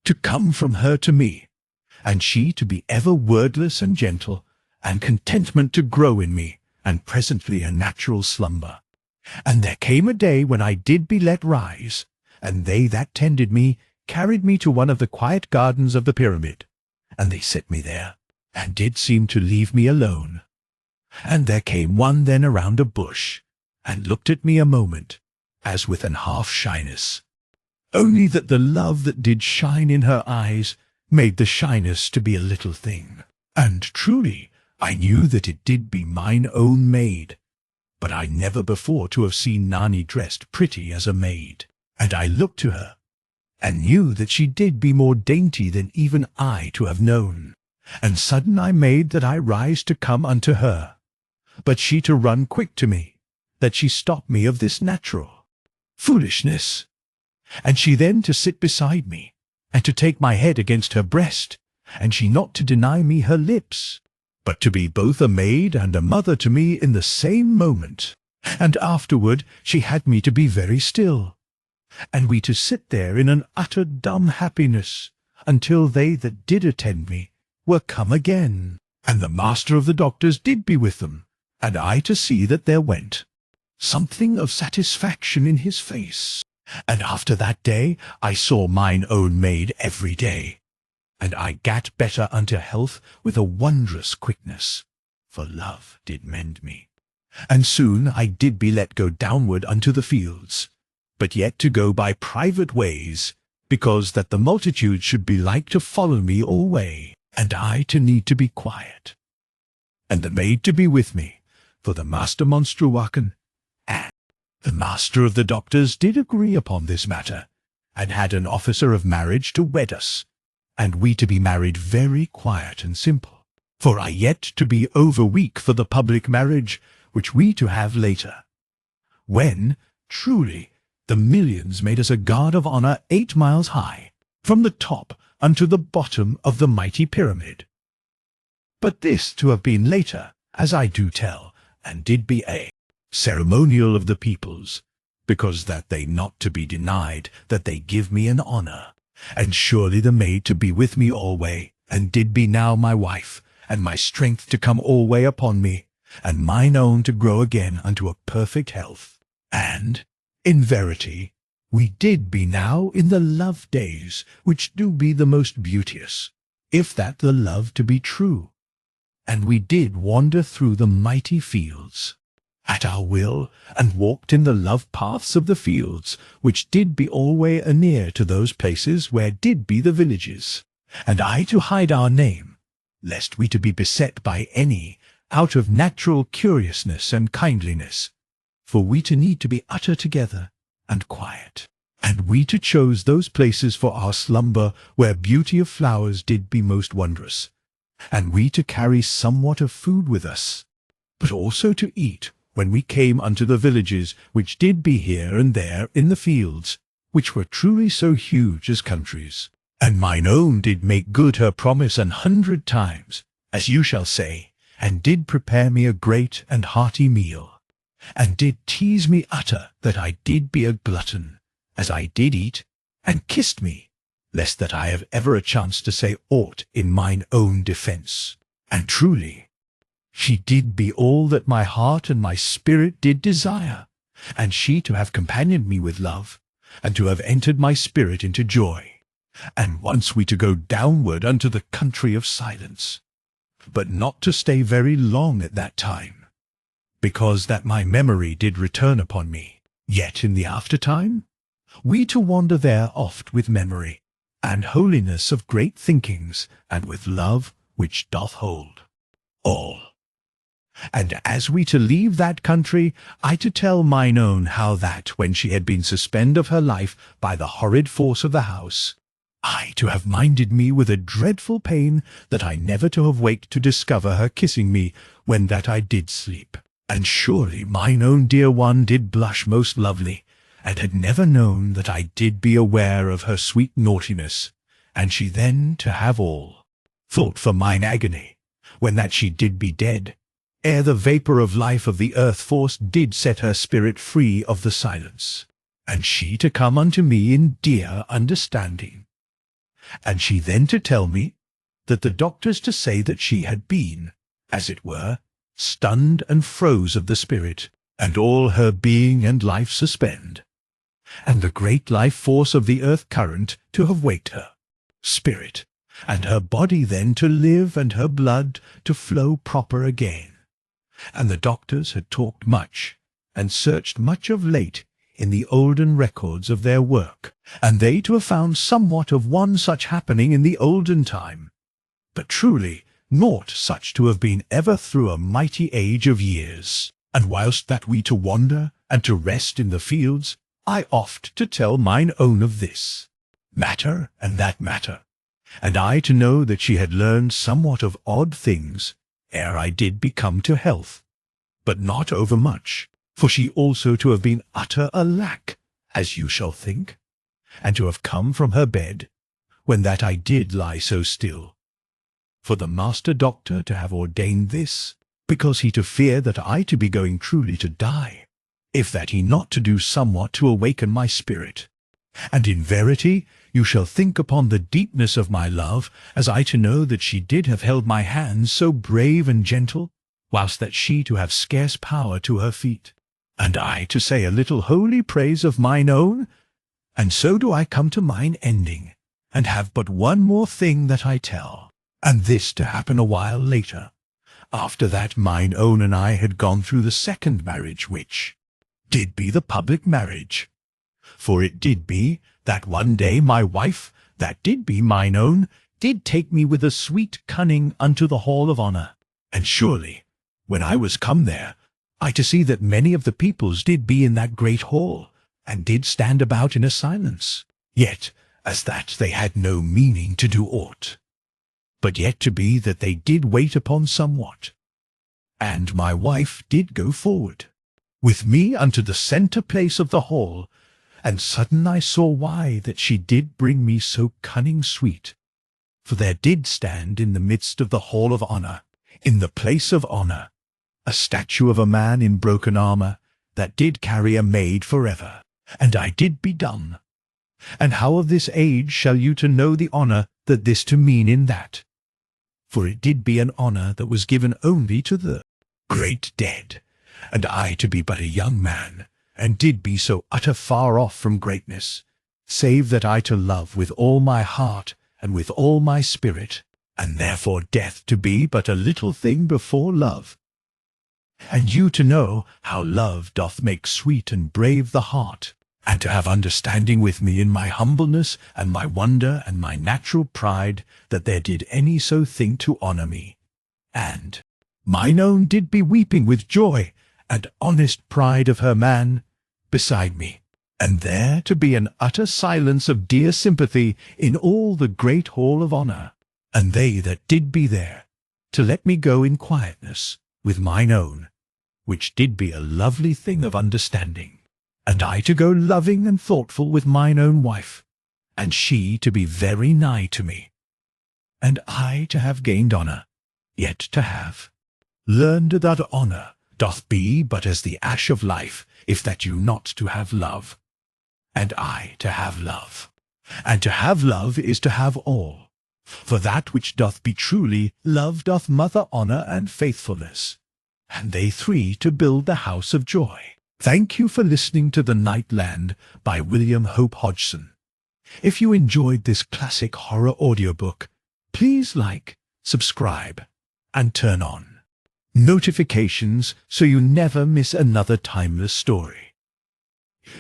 to come from her to me, and she to be ever wordless and gentle, and contentment to grow in me, and presently a natural slumber. And there came a day when I did be let rise, and they that tended me carried me to one of the quiet gardens of the pyramid, and they set me there, and did seem to leave me alone. And there came one then around a bush, and looked at me a moment, as with an half shyness, only that the love that did shine in her eyes made the shyness to be a little thing. And truly I knew that it did be mine own maid, but I never before to have seen Nani dressed pretty as a maid. And I looked to her, and knew that she did be more dainty than even I to have known. And sudden I made that I rise to come unto her, but she to run quick to me, that she stop me of this natural foolishness. And she then to sit beside me, and to take my head against her breast, and she not to deny me her lips, but to be both a maid and a mother to me in the same moment. And afterward she had me to be very still, and we to sit there in an utter dumb happiness, until they that did attend me were come again, and the Master of the Doctors did be with them, and I to see that there went something of satisfaction in his face. And after that day I saw mine own maid every day, and I gat better unto health with a wondrous quickness, for love did mend me. And soon I did be let go downward unto the fields, but yet to go by private ways, because that the multitude should be like to follow me alway, and I to need to be quiet, and the maid to be with me, for the master monstruaken, and the master of the doctors did agree upon this matter, and had an officer of marriage to wed us, and we to be married very quiet and simple, for I yet to be over weak for the public marriage, which we to have later, when, truly, the millions made us a guard of honor 8 miles high, from the top unto the bottom of the mighty pyramid. But this to have been later, as I do tell, and did be a ceremonial of the peoples, because that they not to be denied that they give me an honor, and surely the maid to be with me alway, and did be now my wife, and my strength to come alway upon me, and mine own to grow again unto a perfect health. And, in verity, we did be now in the love days, which do be the most beauteous, if that the love to be true. And we did wander through the mighty fields, at our will, and walked in the love paths of the fields, which did be alway anear to those places where did be the villages, and I to hide our name, lest we to be beset by any, out of natural curiousness and kindliness, for we to need to be utter together and quiet, and we to chose those places for our slumber where beauty of flowers did be most wondrous, and we to carry somewhat of food with us, but also to eat when we came unto the villages which did be here and there in the fields, which were truly so huge as countries. And mine own did make good her promise 100 times, as you shall say, and did prepare me a great and hearty meal, and did tease me utter that I did be a glutton, as I did eat, and kissed me, lest that I have ever a chance to say aught in mine own defence. And truly, she did be all that my heart and my spirit did desire, and she to have companioned me with love, and to have entered my spirit into joy, and once we to go downward unto the country of silence, but not to stay very long at that time, because that my memory did return upon me. Yet in the aftertime, we to wander there oft with memory, and holiness of great thinkings, and with love which doth hold all. And as we to leave that country, I to tell mine own how that, when she had been suspend of her life by the horrid force of the house, I to have minded me with a dreadful pain that I never to have waked to discover her kissing me when that I did sleep. And surely mine own dear one did blush most lovely, and had never known that I did be aware of her sweet naughtiness, and she then to have all thought for mine agony, when that she did be dead, ere the vapour of life of the earth force did set her spirit free of the silence, and she to come unto me in dear understanding, and she then to tell me that the doctors to say that she had been, as it were, stunned and froze of the spirit, and all her being and life suspend, and the great life force of the earth current to have waked her spirit, and her body then to live, and her blood to flow proper again. And the doctors had talked much, and searched much of late in the olden records of their work, and they to have found somewhat of one such happening in the olden time, but truly naught such to have been ever through a mighty age of years. And whilst that we to wander and to rest in the fields, I oft to tell mine own of this matter and that matter, and I to know that she had learned somewhat of odd things ere I did become to health, but not overmuch, for she also to have been utter alack, as you shall think, and to have come from her bed, when that I did lie so still, for the master doctor to have ordained this, because he to fear that I to be going truly to die, if that he not to do somewhat to awaken my spirit. And in verity you shall think upon the deepness of my love, as I to know that she did have held my hands so brave and gentle, whilst that she to have scarce power to her feet, and I to say a little holy praise of mine own. And so do I come to mine ending, and have but one more thing that I tell, and this to happen a while later, after that mine own and I had gone through the second marriage, which did be the public marriage. For it did be that one day my wife, that did be mine own, did take me with a sweet cunning unto the hall of honour. And surely, when I was come there, I to see that many of the peoples did be in that great hall, and did stand about in a silence, yet as that they had no meaning to do aught, but yet to be that they did wait upon somewhat. And my wife did go forward with me unto the centre place of the hall, and sudden I saw why that she did bring me so cunning sweet. For there did stand in the midst of the hall of honour, in the place of honour, a statue of a man in broken armour, that did carry a maid forever. And I did be dumb. And how of this age shall you to know the honour that this to mean in that? For it did be an honour that was given only to the great dead, and I to be but a young man, and did be so utter far off from greatness, save that I to love with all my heart and with all my spirit, and therefore death to be but a little thing before love. And you to know how love doth make sweet and brave the heart, and to have understanding with me in my humbleness and my wonder and my natural pride, that there did any so think to honour me. And mine own did be weeping with joy and honest pride of her man beside me, and there to be an utter silence of dear sympathy in all the great hall of honour, and they that did be there, to let me go in quietness with mine own, which did be a lovely thing of understanding, and I to go loving and thoughtful with mine own wife, and she to be very nigh to me, and I to have gained honour, yet to have learned that honour doth be but as the ash of life, if that you not to have love, and I to have love. And to have love is to have all, for that which doth be truly love doth mother honour and faithfulness, and they three to build the house of joy. Thank you for listening to The Nightland by William Hope Hodgson. If you enjoyed this classic horror audiobook, please like, subscribe, and turn on notifications so you never miss another timeless story.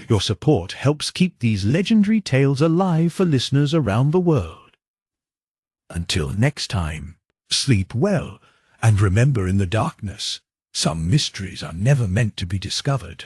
Your support helps keep these legendary tales alive for listeners around the world. Until next time, sleep well, and remember, in the darkness, some mysteries are never meant to be discovered.